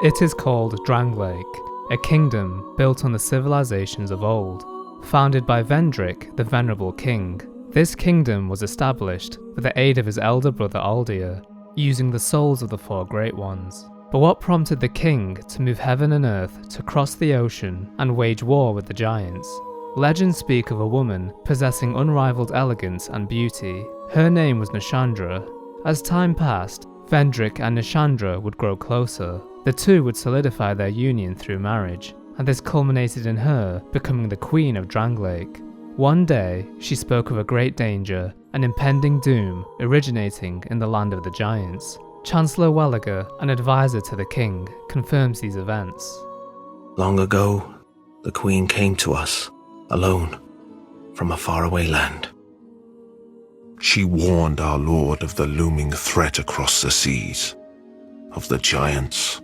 It is called Drangleic, a kingdom built on the civilizations of old. Founded by Vendrick, the Venerable King, this kingdom was established with the aid of his elder brother Aldir, using the souls of the four Great Ones. But what prompted the king to move heaven and earth to cross the ocean and wage war with the giants? Legends speak of a woman possessing unrivaled elegance and beauty. Her name was Nishandra. As time passed, Vendrick and Nishandra would grow closer. The two would solidify their union through marriage, and this culminated in her becoming the Queen of Drangleic. One day, she spoke of a great danger, an impending doom originating in the land of the giants. Chancellor Welliger, an advisor to the king, confirms these events. Long ago, the Queen came to us, alone, from a faraway land. She warned our lord of the looming threat across the seas, of the giants.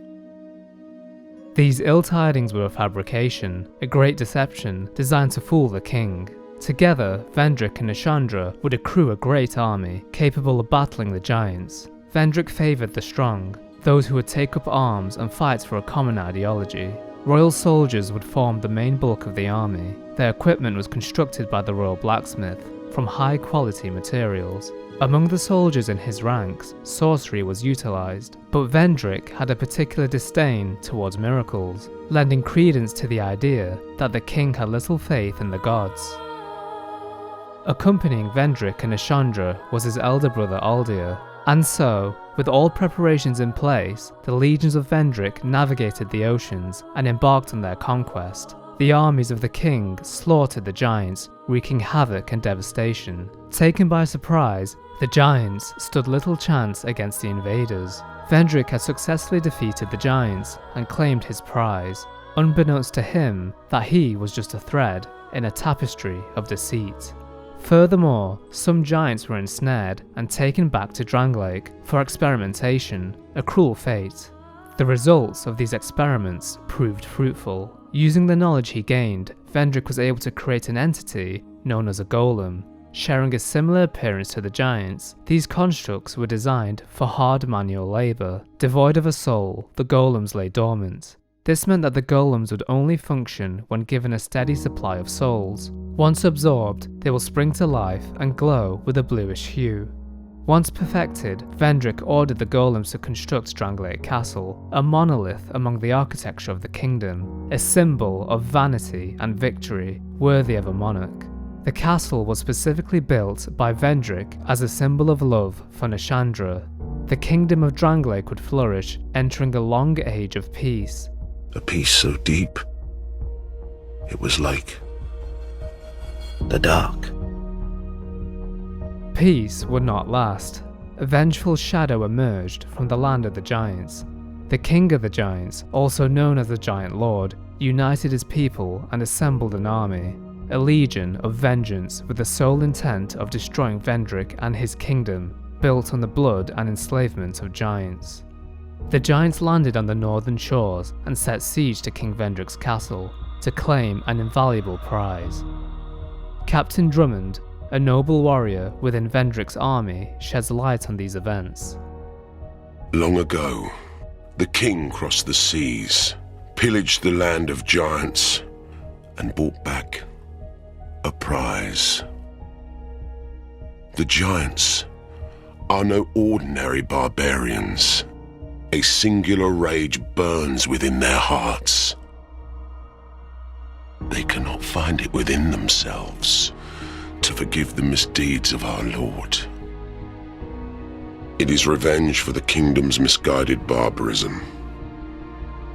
These ill tidings were a fabrication, a great deception designed to fool the king. Together, Vendrick and Nishandra would accrue a great army capable of battling the giants. Vendrick favoured the strong, those who would take up arms and fight for a common ideology. Royal soldiers would form the main bulk of the army. Their equipment was constructed by the royal blacksmith from high-quality materials. Among the soldiers in his ranks, sorcery was utilised, but Vendrick had a particular disdain towards miracles, lending credence to the idea that the king had little faith in the gods. Accompanying Vendrick and Nishandra was his elder brother Aldir, and so, with all preparations in place, the legions of Vendrick navigated the oceans and embarked on their conquest. The armies of the king slaughtered the giants, wreaking havoc and devastation. Taken by surprise, the giants stood little chance against the invaders. Vendrick had successfully defeated the giants and claimed his prize, unbeknownst to him that he was just a thread in a tapestry of deceit. Furthermore, some giants were ensnared and taken back to Drangleic for experimentation, a cruel fate. The results of these experiments proved fruitful. Using the knowledge he gained, Vendrick was able to create an entity known as a golem. Sharing a similar appearance to the giants, these constructs were designed for hard manual labour. Devoid of a soul, the golems lay dormant. This meant that the golems would only function when given a steady supply of souls. Once absorbed, they will spring to life and glow with a bluish hue. Once perfected, Vendrick ordered the golems to construct Drangleic Castle, a monolith among the architecture of the kingdom, a symbol of vanity and victory, worthy of a monarch. The castle was specifically built by Vendrick as a symbol of love for Nishandra. The kingdom of Drangleic would flourish, entering a long age of peace. A peace so deep, it was like the dark. Peace would not last. A vengeful shadow emerged from the land of the giants. The king of the giants, also known as the Giant Lord, united his people and assembled an army, a legion of vengeance with the sole intent of destroying Vendrick and his kingdom, built on the blood and enslavement of giants. The giants landed on the northern shores and set siege to King Vendrick's castle to claim an invaluable prize. Captain Drummond, a noble warrior within Vendrick's army, sheds light on these events. Long ago, the king crossed the seas, pillaged the land of giants, and brought back a prize. The giants are no ordinary barbarians. A singular rage burns within their hearts. they cannot find it within themselves to forgive the misdeeds of our Lord. It is revenge for the kingdom's misguided barbarism.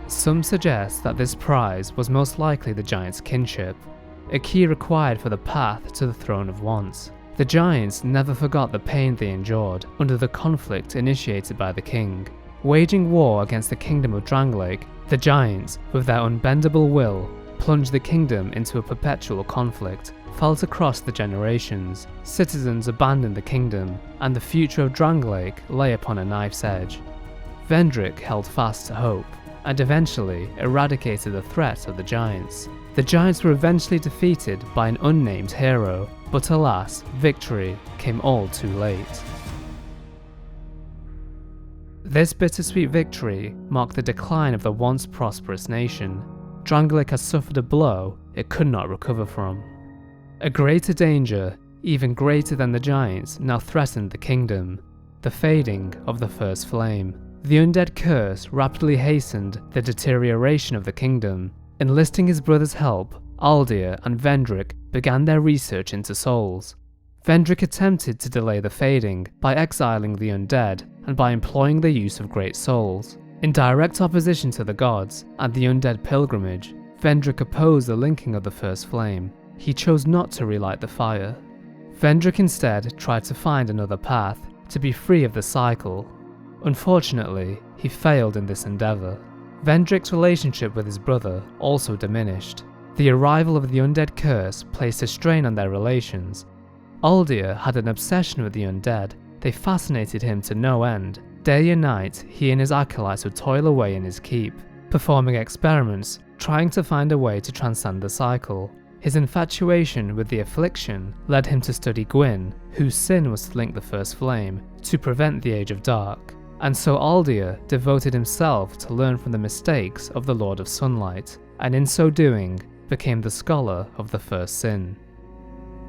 Some suggest that this prize was most likely the giant's kinship, a key required for the path to the throne of Once. The giants never forgot the pain they endured under the conflict initiated by the king. Waging war against the kingdom of Drangleic, the giants, with their unbendable will, plunged the kingdom into a perpetual conflict, felt across the generations. Citizens abandoned the kingdom, and the future of Drangleic lay upon a knife's edge. Vendrick held fast to hope, and eventually eradicated the threat of the giants. The giants were eventually defeated by an unnamed hero, but alas, victory came all too late. This bittersweet victory marked the decline of the once prosperous nation. Drangleic has suffered a blow it could not recover from. A greater danger, even greater than the giants, now threatened the kingdom: the fading of the first flame. The undead curse rapidly hastened the deterioration of the kingdom. Enlisting his brother's help, Aldir and Vendrick began their research into souls. Vendrick attempted to delay the fading by exiling the undead and by employing the use of great souls. In direct opposition to the gods and the undead pilgrimage, Vendrick opposed the linking of the first flame. He chose not to relight the fire. Vendrick instead tried to find another path to be free of the cycle. Unfortunately, he failed in this endeavour. Vendrick's relationship with his brother also diminished. The arrival of the undead curse placed a strain on their relations. Aldir had an obsession with the undead. They fascinated him to no end. Day and night, he and his acolytes would toil away in his keep, performing experiments, trying to find a way to transcend the cycle. His infatuation with the affliction led him to study Gwyn, whose sin was to link the first flame, to prevent the Age of Dark. And so Aldir devoted himself to learn from the mistakes of the Lord of Sunlight, and in so doing, became the scholar of the first sin.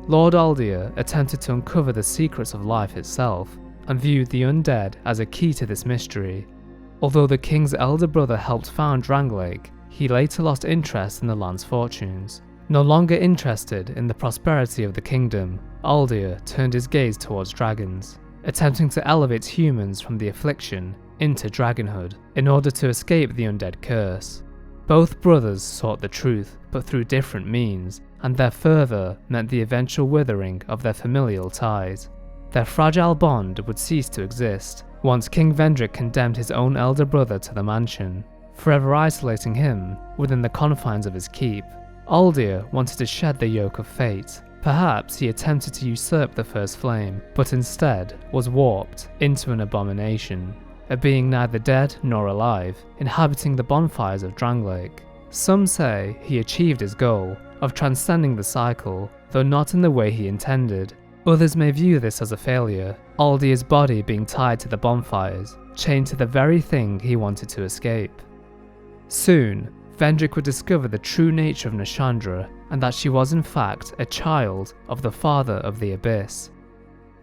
Lord Aldir attempted to uncover the secrets of life itself, and viewed the undead as a key to this mystery. Although the king's elder brother helped found Drangleic, he later lost interest in the land's fortunes. No longer interested in the prosperity of the kingdom, Aldir turned his gaze towards dragons, attempting to elevate humans from the affliction into dragonhood in order to escape the undead curse. Both brothers sought the truth, but through different means, and their fervour meant the eventual withering of their familial ties. Their fragile bond would cease to exist once King Vendrick condemned his own elder brother to the mansion, forever isolating him within the confines of his keep. Aldir wanted to shed the yoke of fate. Perhaps he attempted to usurp the first flame, but instead was warped into an abomination, a being neither dead nor alive, inhabiting the bonfires of Drangleic. Some say he achieved his goal of transcending the cycle, though not in the way he intended. Others may view this as a failure, Aldir's body being tied to the bonfires, chained to the very thing he wanted to escape. Soon, Vendrick would discover the true nature of Nashandra, and that she was in fact a child of the Father of the Abyss.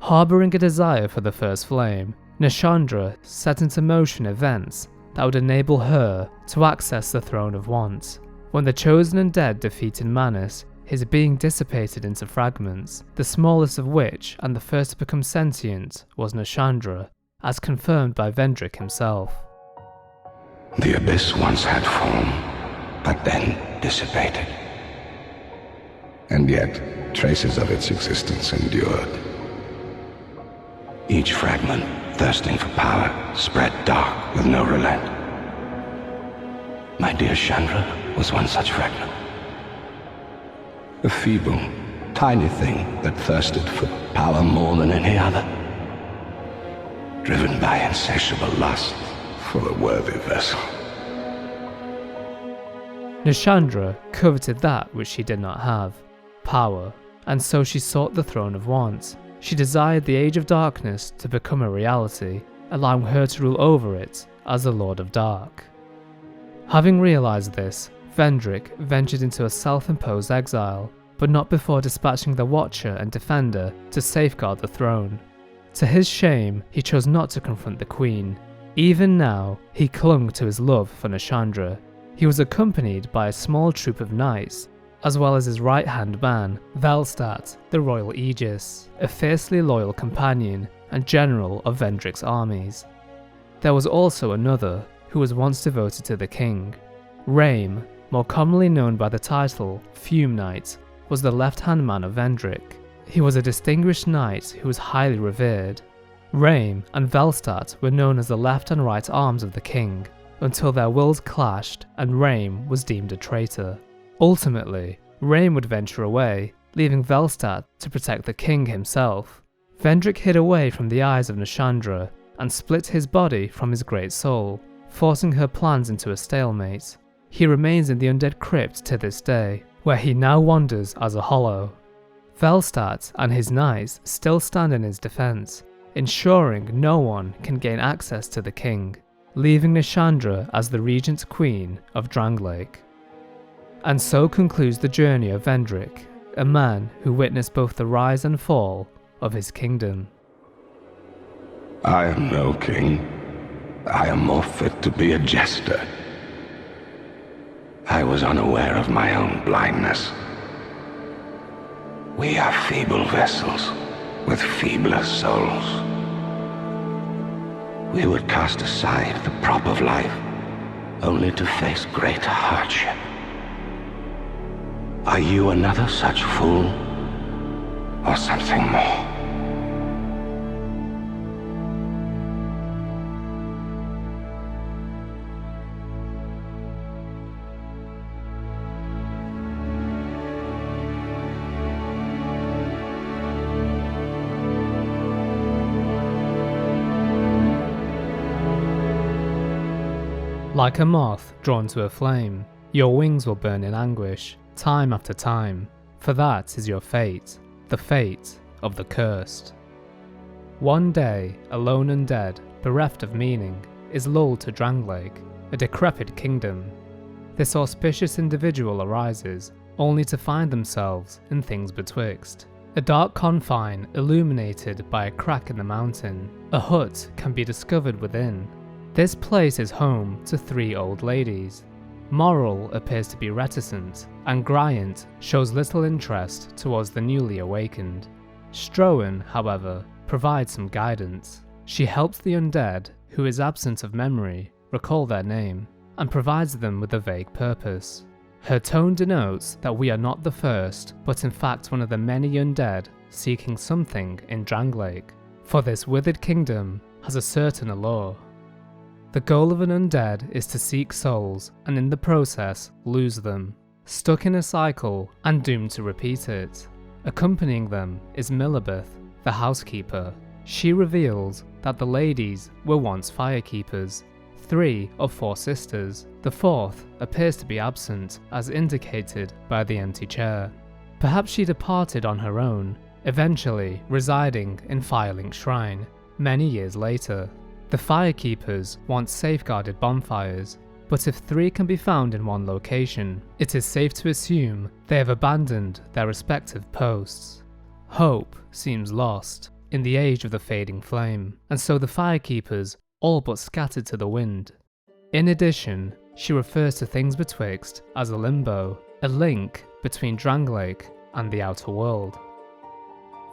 Harbouring a desire for the first flame, Nashandra set into motion events that would enable her to access the Throne of Want. When the chosen undead defeated Manus, his being dissipated into fragments, the smallest of which and the first to become sentient was Nashandra, as confirmed by Vendrick himself. The Abyss once had form, but then dissipated. And yet, traces of its existence endured. Each fragment, thirsting for power, spread dark with no relent. My dear Chandra was one such fragment. A feeble, tiny thing that thirsted for power more than any other. Driven by insatiable lust for a worthy vessel. Nashandra coveted that which she did not have, power, and so she sought the Throne of Want. She desired the Age of Darkness to become a reality, allowing her to rule over it as the Lord of Dark. Having realised this, Vendrick ventured into a self-imposed exile, but not before dispatching the Watcher and Defender to safeguard the throne. To his shame, he chose not to confront the Queen. Even now, he clung to his love for Nashandra. He was accompanied by a small troop of knights, as well as his right-hand man, Velstadt, the Royal Aegis, a fiercely loyal companion and general of Vendrick's armies. There was also another who was once devoted to the king. Raim, more commonly known by the title Fume Knight, was the left-hand man of Vendrick. He was a distinguished knight who was highly revered. Raim and Velstadt were known as the left and right arms of the king, until their wills clashed and Raim was deemed a traitor. Ultimately, Raim would venture away, leaving Velstadt to protect the king himself. Vendrick hid away from the eyes of Nashandra and split his body from his great soul, forcing her plans into a stalemate. He remains in the Undead crypt to this day, where he now wanders as a hollow. Velstadt and his knights still stand in his defense, ensuring no one can gain access to the king, leaving Nashandra as the regent queen of Drangleic. And so concludes the journey of Vendrick, a man who witnessed both the rise and fall of his kingdom. I am no king. I am more fit to be a jester. I was unaware of my own blindness. We are feeble vessels with feebler souls. We would cast aside the prop of life, only to face greater hardship. Are you another such fool, or something more? Like a moth drawn to a flame, your wings will burn in anguish, time after time, for that is your fate, the fate of the cursed. One day, a lone undead, bereft of meaning, is lulled to Drangleic, a decrepit kingdom. This auspicious individual arises, only to find themselves in things betwixt. A dark confine illuminated by a crack in the mountain, a hut can be discovered within. This place is home to 3 old ladies. Moral appears to be reticent, and Gryant shows little interest towards the newly awakened. Strowan, however, provides some guidance. She helps the undead, who is absent of memory, recall their name, and provides them with a vague purpose. Her tone denotes that we are not the first, but in fact one of the many undead seeking something in Drangleic, for this withered kingdom has a certain allure. The goal of an undead is to seek souls and in the process lose them, stuck in a cycle and doomed to repeat it. Accompanying them is Millibeth, the housekeeper. She reveals that the ladies were once firekeepers, 3 of 4 sisters. The 4th appears to be absent, as indicated by the empty chair. Perhaps she departed on her own, eventually residing in Firelink Shrine many years later. The firekeepers once safeguarded bonfires, but if 3 can be found in one location, it is safe to assume they have abandoned their respective posts. Hope seems lost in the age of the fading flame, and so the firekeepers all but scattered to the wind. In addition, she refers to things betwixt as a limbo, a link between Drangleic and the outer world.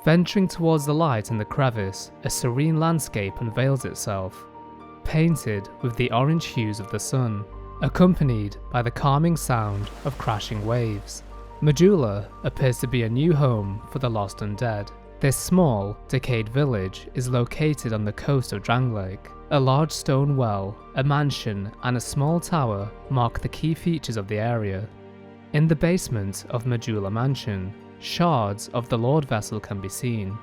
Venturing towards the light in the crevice, a serene landscape unveils itself, painted with the orange hues of the sun, accompanied by the calming sound of crashing waves. Majula appears to be a new home for the lost undead. This small, decayed village is located on the coast of Drangleic. A large stone well, a mansion, and a small tower mark the key features of the area. In the basement of Majula Mansion, shards of the Lordvessel can be seen,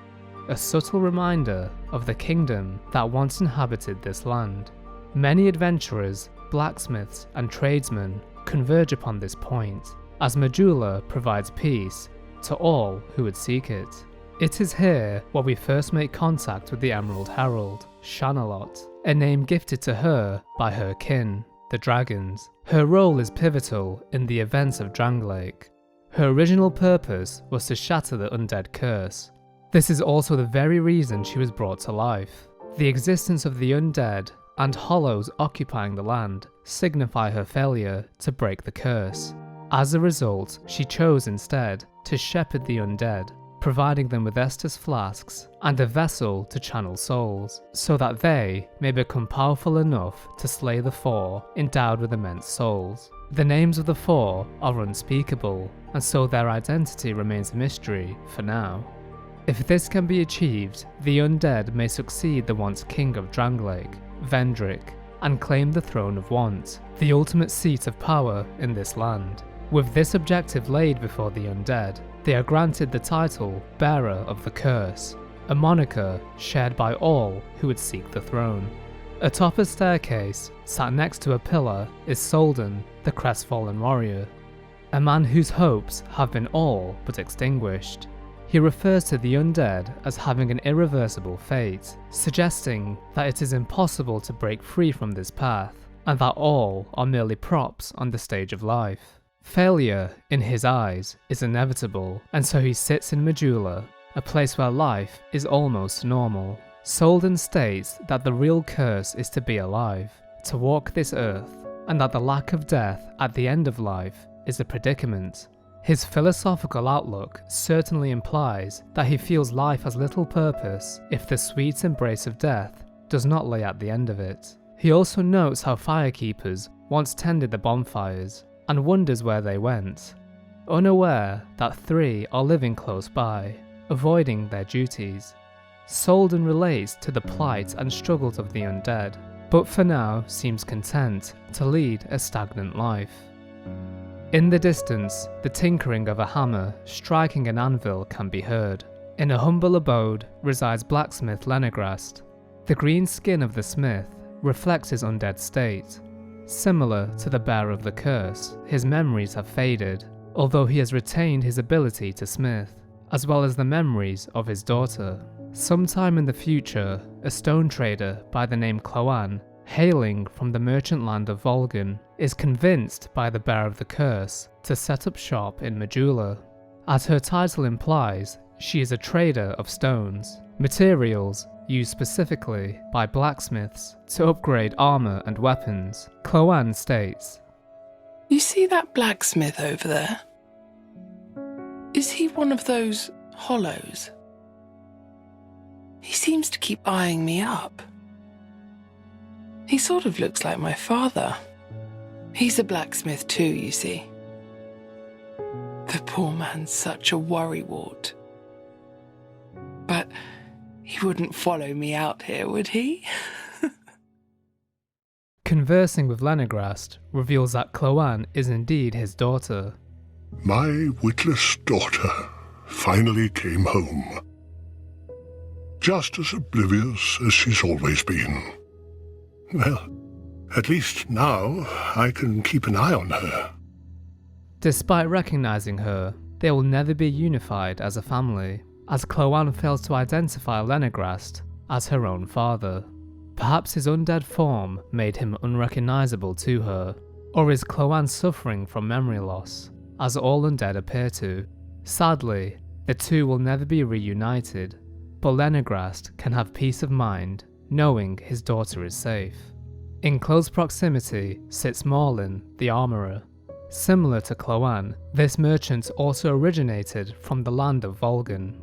a subtle reminder of the kingdom that once inhabited this land. Many adventurers, blacksmiths, and tradesmen converge upon this point, as Majula provides peace to all who would seek it. It is here where we first make contact with the Emerald Herald, Shanalot, a name gifted to her by her kin, the dragons. Her role is pivotal in the events of Drangleic. Her original purpose was to shatter the undead curse. This is also the very reason she was brought to life. The existence of the undead and hollows occupying the land signify her failure to break the curse. As a result, she chose instead to shepherd the undead, providing them with Estus flasks and a vessel to channel souls, so that they may become powerful enough to slay the Four endowed with immense souls. The names of the Four are unspeakable, and so their identity remains a mystery for now. If this can be achieved, the undead may succeed the once king of Drangleic, Vendrick, and claim the throne of Want, the ultimate seat of power in this land. With this objective laid before the undead, they are granted the title Bearer of the Curse, a moniker shared by all who would seek the throne. Atop a staircase, sat next to a pillar, is Soldan, the crestfallen warrior, a man whose hopes have been all but extinguished. He refers to the undead as having an irreversible fate, suggesting that it is impossible to break free from this path, and that all are merely props on the stage of life. Failure, in his eyes, is inevitable, and so he sits in Majula, a place where life is almost normal. Soldan states that the real curse is to be alive, to walk this earth, and that the lack of death at the end of life is a predicament. His philosophical outlook certainly implies that he feels life has little purpose if the sweet embrace of death does not lay at the end of it. He also notes how firekeepers once tended the bonfires, and wonders where they went, unaware that 3 are living close by, avoiding their duties. Soldan relates to the plight and struggles of the undead, but for now seems content to lead a stagnant life. In the distance, the tinkering of a hammer striking an anvil can be heard. In a humble abode resides blacksmith Lenegrast. The green skin of the smith reflects his undead state. Similar to the bearer of the curse, his memories have faded, although he has retained his ability to smith, as well as the memories of his daughter. Sometime in the future, a stone trader by the name Cloan, hailing from the merchant land of Volgan, is convinced by the bearer of the curse to set up shop in Majula. As her title implies, she is a trader of stones, materials used specifically by blacksmiths to upgrade armor and weapons. Cloan states, "You see that blacksmith over there? Is he one of those hollows? He seems to keep eyeing me up. He sort of looks like my father. He's a blacksmith too, you see. The poor man's such a worrywart. But he wouldn't follow me out here, would he?" Conversing with Lenegrast reveals that Cloan is indeed his daughter. My witless daughter finally came home. Just as oblivious as she's always been. Well, at least now I can keep an eye on her. Despite recognizing her, they will never be unified as a family, as Cloan fails to identify Lenegrast as her own father. Perhaps his undead form made him unrecognizable to her, or is Cloan suffering from memory loss, as all undead appear to. Sadly, the two will never be reunited, but Lenegrast can have peace of mind knowing his daughter is safe. In close proximity sits Morlin, the armourer. Similar to Cloan, this merchant also originated from the land of Volgan.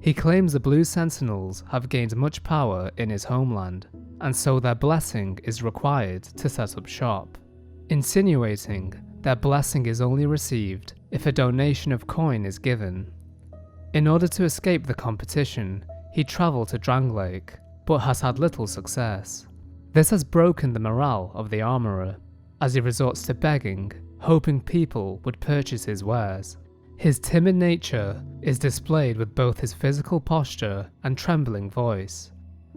He claims the Blue Sentinels have gained much power in his homeland, and so their blessing is required to set up shop, insinuating their blessing is only received if a donation of coin is given. In order to escape the competition, he travelled to Drangleic, but has had little success. This has broken the morale of the armourer, as he resorts to begging, hoping people would purchase his wares. His timid nature is displayed with both his physical posture and trembling voice.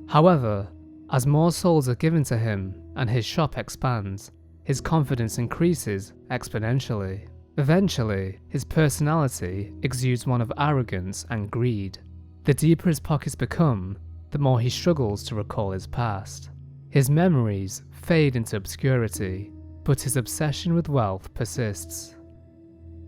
However, as more souls are given to him and his shop expands, his confidence increases exponentially. Eventually, his personality exudes one of arrogance and greed. The deeper his pockets become, the more he struggles to recall his past. His memories fade into obscurity, but his obsession with wealth persists.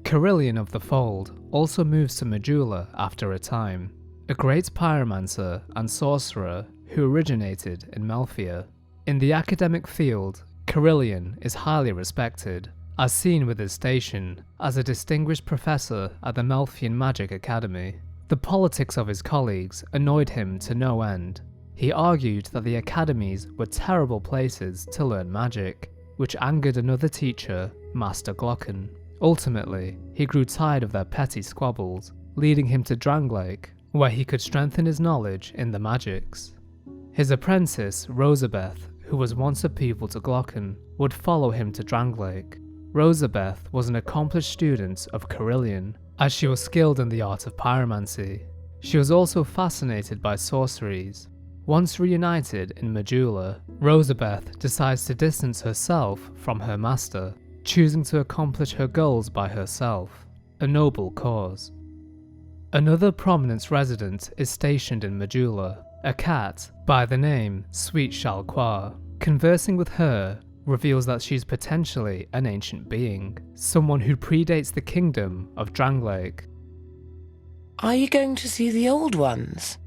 Carillion of the Fold also moves to Majula after a time, a great pyromancer and sorcerer who originated in Melfia. In the academic field, Carillion is highly respected, as seen with his station as a distinguished professor at the Melfian Magic Academy. The politics of his colleagues annoyed him to no end. He argued that the academies were terrible places to learn magic, which angered another teacher, Master Glocken. Ultimately, he grew tired of their petty squabbles, leading him to Dranglake, where he could strengthen his knowledge in the magics. His apprentice, Rosabeth, who was once a pupil to Glocken, would follow him to Dranglake. Rosabeth was an accomplished student of Carillion, as she was skilled in the art of pyromancy. She was also fascinated by sorceries. Once reunited in Majula, Rosabeth decides to distance herself from her master, choosing to accomplish her goals by herself, a noble cause. Another prominent resident is stationed in Majula, a cat by the name Sweet Shalquoir. Conversing with her reveals that she's potentially an ancient being, someone who predates the kingdom of Dranglake. Are you going to see the old ones?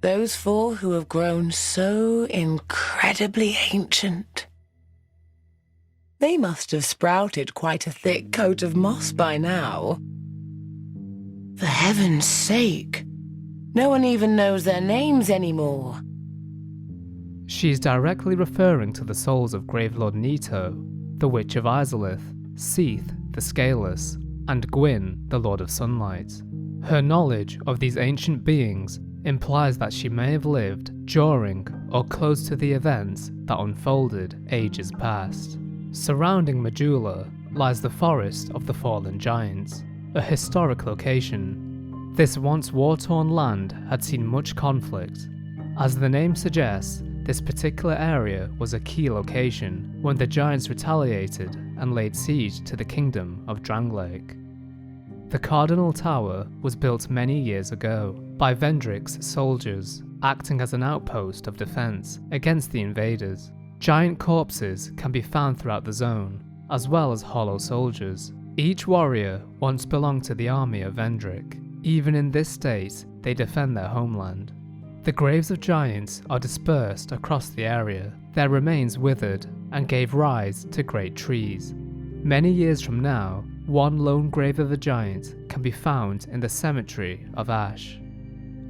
Those 4 who have grown so incredibly ancient. They must have sprouted quite a thick coat of moss by now. For heaven's sake, no one even knows their names anymore. She is directly referring to the souls of Gravelord Nito, the Witch of Izalith, Seeth, the Scaleless, and Gwyn, the Lord of Sunlight. Her knowledge of these ancient beings implies that she may have lived during or close to the events that unfolded ages past. Surrounding Majula lies the Forest of the Fallen Giants, a historic location. This once war-torn land had seen much conflict. As the name suggests, this particular area was a key location when the Giants retaliated and laid siege to the kingdom of Dranglake. The Cardinal Tower was built many years ago by Vendrick's soldiers, acting as an outpost of defense against the invaders. Giant corpses can be found throughout the zone, as well as hollow soldiers. Each warrior once belonged to the army of Vendrick. Even in this state, they defend their homeland. The graves of giants are dispersed across the area, their remains withered and gave rise to great trees. Many years from now, one lone grave of a giant can be found in the cemetery of Ash.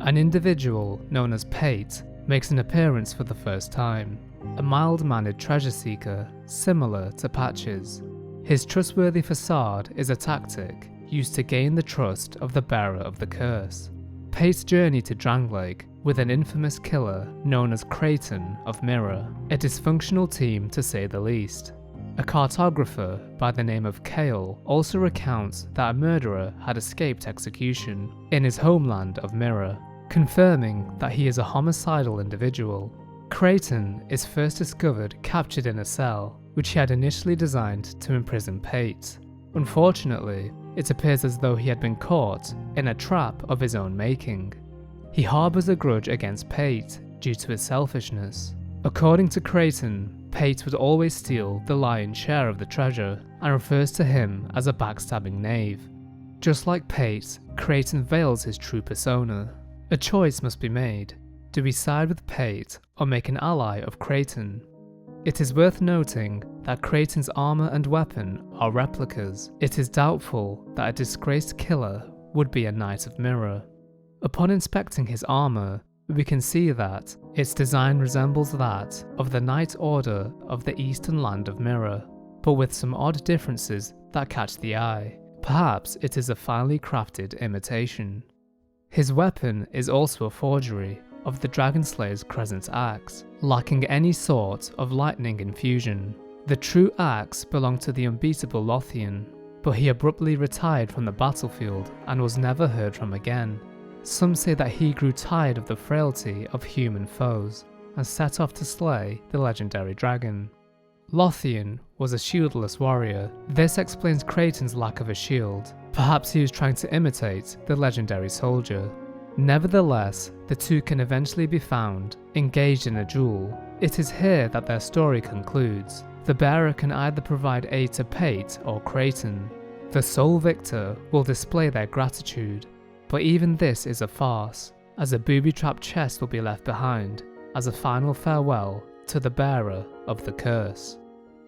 An individual known as Pate makes an appearance for the first time, a mild-mannered treasure seeker similar to Patches. His trustworthy facade is a tactic used to gain the trust of the bearer of the curse. Pate's journey to Dranglake with an infamous killer known as Creighton of Mirror, a dysfunctional team to say the least. A cartographer by the name of Kale also recounts that a murderer had escaped execution in his homeland of Mirror, confirming that he is a homicidal individual. Creighton is first discovered captured in a cell, which he had initially designed to imprison Pate. Unfortunately, it appears as though he had been caught in a trap of his own making. He harbours a grudge against Pate due to his selfishness. According to Creighton, Pate would always steal the lion's share of the treasure and refers to him as a backstabbing knave. Just like Pate, Creighton veils his true persona. A choice must be made. Do we side with Pate or make an ally of Creighton? It is worth noting that Creighton's armour and weapon are replicas. It is doubtful that a disgraced killer would be a Knight of Mirror. Upon inspecting his armour, we can see that its design resembles that of the Knight Order of the Eastern Land of Mirror, but with some odd differences that catch the eye. Perhaps it is a finely crafted imitation. His weapon is also a forgery of the Dragonslayer's Crescent Axe, lacking any sort of lightning infusion. The true axe belonged to the unbeatable Lothian, but he abruptly retired from the battlefield and was never heard from again. Some say that he grew tired of the frailty of human foes and set off to slay the legendary dragon. Lothian was a shieldless warrior. This explains Creighton's lack of a shield. Perhaps he was trying to imitate the legendary soldier. Nevertheless, the two can eventually be found, engaged in a duel. It is here that their story concludes. The bearer can either provide aid to Pate or Creighton. The sole victor will display their gratitude. But even this is a farce, as a booby-trapped chest will be left behind as a final farewell to the bearer of the curse.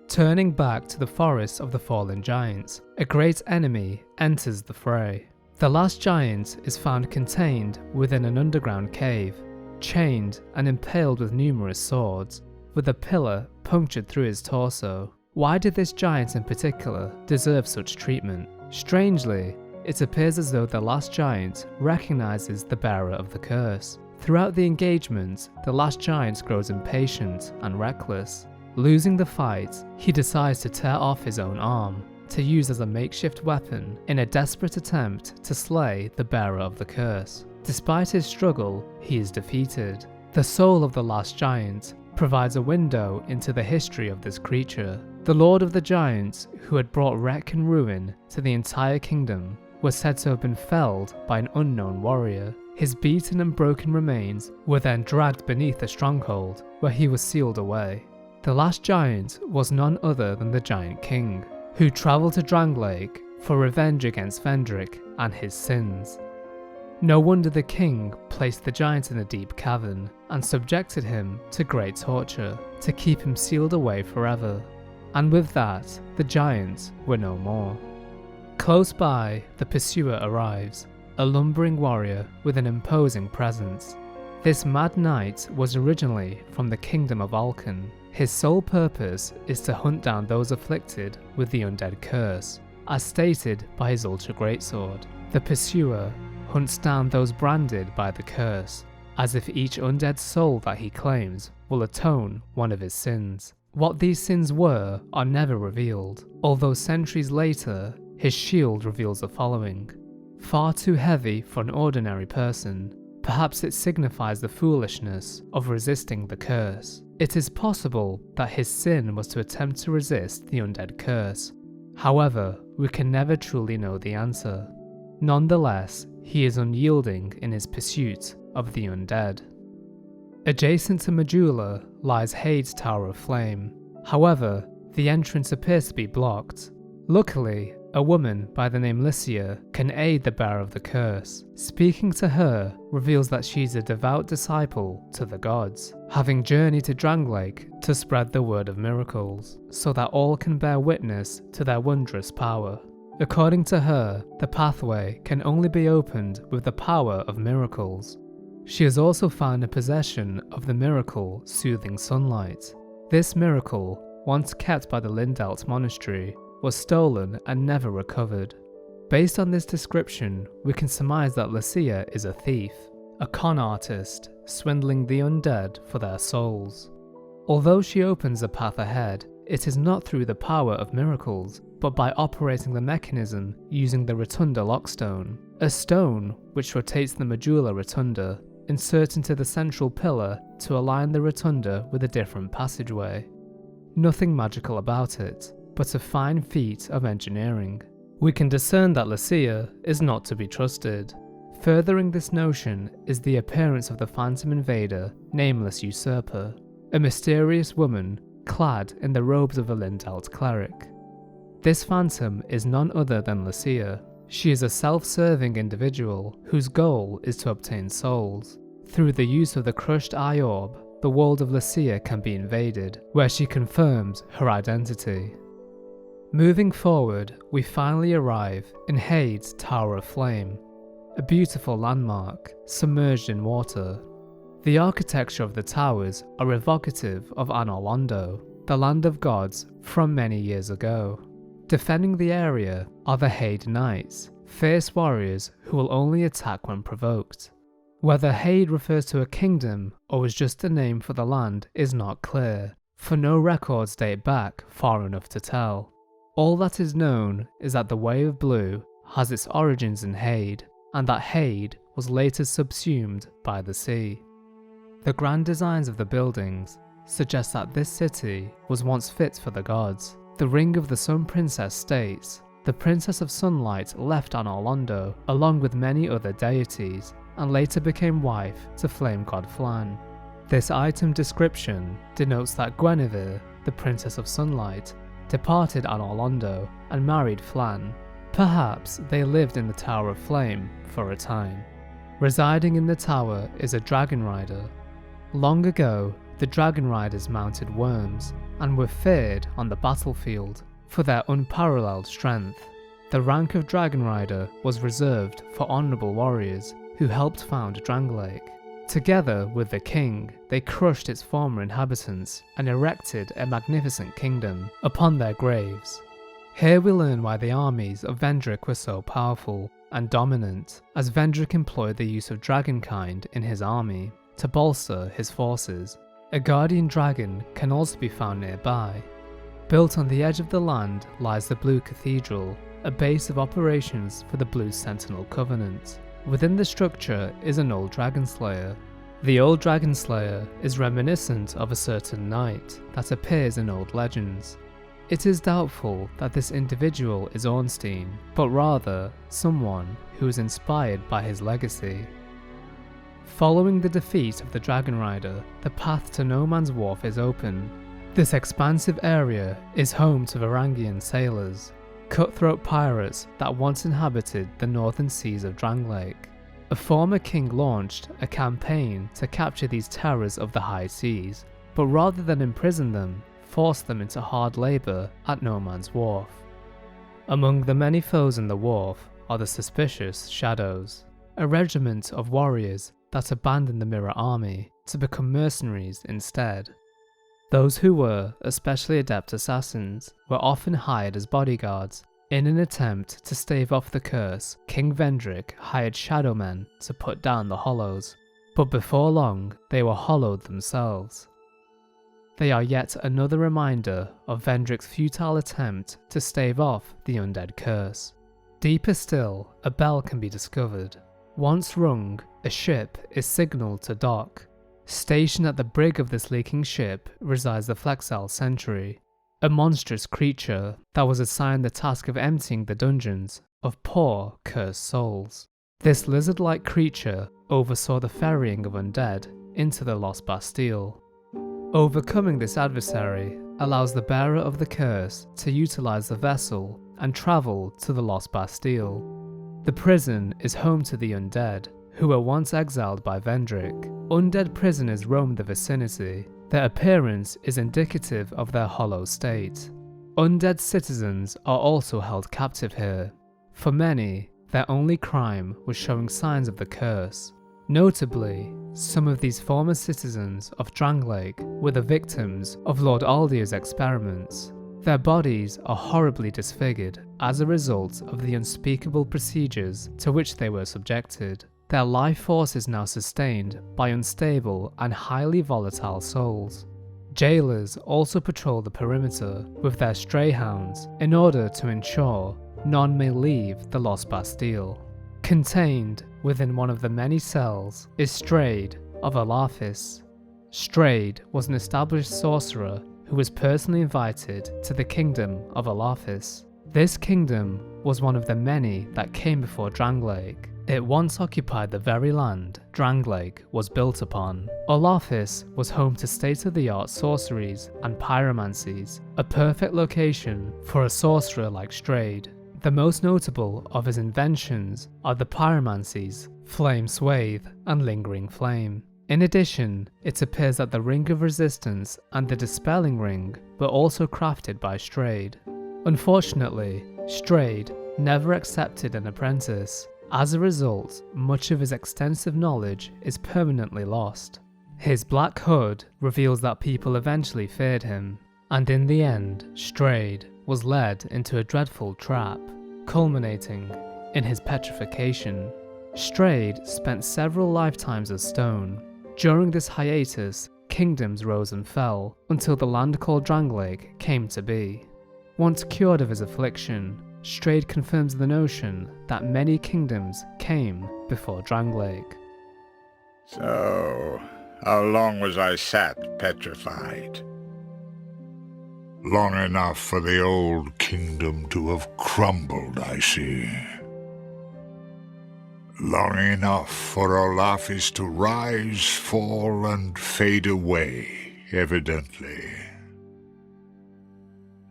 Turning back to the Forest of the Fallen Giants, a great enemy enters the fray. The last giant is found contained within an underground cave, chained and impaled with numerous swords, with a pillar punctured through his torso. Why did this giant in particular deserve such treatment? Strangely, it appears as though the last giant recognizes the bearer of the curse. Throughout the engagement, the last giant grows impatient and reckless. Losing the fight, he decides to tear off his own arm, to use as a makeshift weapon in a desperate attempt to slay the bearer of the curse. Despite his struggle, he is defeated. The soul of the last giant provides a window into the history of this creature. The Lord of the Giants, who had brought wreck and ruin to the entire kingdom, was said to have been felled by an unknown warrior. His beaten and broken remains were then dragged beneath a stronghold, where he was sealed away. The last giant was none other than the Giant King, who travelled to Drangleic for revenge against Vendrick and his sins. No wonder the king placed the giant in a deep cavern and subjected him to great torture to keep him sealed away forever. And with that, the giants were no more. Close by, the pursuer arrives, a lumbering warrior with an imposing presence. This mad knight was originally from the kingdom of Alkan. His sole purpose is to hunt down those afflicted with the undead curse, as stated by his ultra greatsword. The pursuer hunts down those branded by the curse, as if each undead soul that he claims will atone one of his sins. What these sins were are never revealed, although centuries later, his shield reveals the following. Far too heavy for an ordinary person, perhaps it signifies the foolishness of resisting the curse. It is possible that his sin was to attempt to resist the undead curse. However, we can never truly know the answer. Nonetheless, he is unyielding in his pursuit of the undead. Adjacent to Majula lies Hade's Tower of Flame. However, the entrance appears to be blocked. Luckily, a woman by the name Lycia can aid the bearer of the curse. Speaking to her reveals that she is a devout disciple to the gods, having journeyed to Drangleic to spread the word of miracles, so that all can bear witness to their wondrous power. According to her, the pathway can only be opened with the power of miracles. She has also found a possession of the miracle Soothing Sunlight. This miracle, once kept by the Lindelt Monastery, was stolen and never recovered. Based on this description, we can surmise that Lycia is a thief, a con artist, swindling the undead for their souls. Although she opens a path ahead, it is not through the power of miracles, but by operating the mechanism using the Rotunda Lockstone, a stone which rotates the medulla rotunda, insert into the central pillar to align the rotunda with a different passageway. Nothing magical about it, but a fine feat of engineering. We can discern that Lycia is not to be trusted. Furthering this notion is the appearance of the phantom invader, Nameless Usurper, a mysterious woman clad in the robes of a Lindelt cleric. This phantom is none other than Lycia. She is a self-serving individual whose goal is to obtain souls. Through the use of the crushed eye orb, the world of Lycia can be invaded, where she confirms her identity. Moving forward, we finally arrive in Hade's Tower of Flame, a beautiful landmark submerged in water. The architecture of the towers are evocative of Anor Londo, the land of gods from many years ago. Defending the area are the Hade Knights, fierce warriors who will only attack when provoked. Whether Hade refers to a kingdom or was just a name for the land is not clear, for no records date back far enough to tell. All that is known is that the Way of Blue has its origins in Hade, and that Hade was later subsumed by the sea. The grand designs of the buildings suggest that this city was once fit for the gods. The Ring of the Sun Princess states, the Princess of Sunlight left Anor Londo along with many other deities, and later became wife to Flame God Flann. This item description denotes that Guinevere, the Princess of Sunlight, departed Anor Londo and married Flann. Perhaps they lived in the Tower of Flame for a time. Residing in the tower is a dragon rider. Long ago, the dragon riders mounted worms and were feared on the battlefield for their unparalleled strength. The rank of dragon rider was reserved for honourable warriors who helped found Drangleic. Together with the king, they crushed its former inhabitants and erected a magnificent kingdom upon their graves. Here we learn why the armies of Vendrick were so powerful and dominant, as Vendrick employed the use of dragonkind in his army to bolster his forces. A guardian dragon can also be found nearby. Built on the edge of the land lies the Blue Cathedral, a base of operations for the Blue Sentinel Covenant. Within the structure is an old dragon slayer. The old dragon slayer is reminiscent of a certain knight that appears in old legends. It is doubtful that this individual is Ornstein, but rather someone who is inspired by his legacy. Following the defeat of the Dragon Rider, the path to No Man's Wharf is open. This expansive area is home to Varangian sailors, cutthroat pirates that once inhabited the northern seas of Drangleic. A former king launched a campaign to capture these terrors of the high seas, but rather than imprison them, forced them into hard labour at No Man's Wharf. Among the many foes in the wharf are the suspicious Shadows, a regiment of warriors that abandoned the Mirror Army to become mercenaries instead. Those who were especially adept assassins were often hired as bodyguards. In an attempt to stave off the curse, King Vendrick hired Shadowmen to put down the Hollows, but before long they were hollowed themselves. They are yet another reminder of Vendrick's futile attempt to stave off the undead curse. Deeper still, a bell can be discovered. Once rung, a ship is signalled to dock. Stationed at the brig of this leaking ship resides the Flexile Sentry, a monstrous creature that was assigned the task of emptying the dungeons of poor, cursed souls. This lizard-like creature oversaw the ferrying of undead into the Lost Bastille. Overcoming this adversary allows the bearer of the curse to utilise the vessel and travel to the Lost Bastille. The prison is home to the undead, who were once exiled by Vendrick. Undead prisoners roam the vicinity. Their appearance is indicative of their hollow state. Undead citizens are also held captive here. For many, their only crime was showing signs of the curse. Notably, some of these former citizens of Drangleic were the victims of Lord Aldier's experiments. Their bodies are horribly disfigured as a result of the unspeakable procedures to which they were subjected. Their life force is now sustained by unstable and highly volatile souls. Jailers also patrol the perimeter with their stray hounds in order to ensure none may leave the Lost Bastille. Contained within one of the many cells is Strayed of Alaphis. Strayed was an established sorcerer who was personally invited to the kingdom of Alaphis. This kingdom was one of the many that came before Drangleic. It once occupied the very land Drangleic was built upon. Alaphis was home to state-of-the-art sorceries and pyromancies, a perfect location for a sorcerer like Strayed. The most notable of his inventions are the pyromancies, Flame Swathe and Lingering Flame. In addition, it appears that the Ring of Resistance and the Dispelling Ring were also crafted by Strayed. Unfortunately, Strayed never accepted an apprentice. As a result, much of his extensive knowledge is permanently lost. His black hood reveals that people eventually feared him, and in the end, Strayed was led into a dreadful trap, culminating in his petrification. Strayed spent several lifetimes as stone. During this hiatus, kingdoms rose and fell until the land called Drangleic came to be. Once cured of his affliction, Strayed confirms the notion that many kingdoms came before Drangleic. So, how long was I sat petrified? Long enough for the old kingdom to have crumbled, I see. Long enough for Alaphis to rise, fall, and fade away, evidently.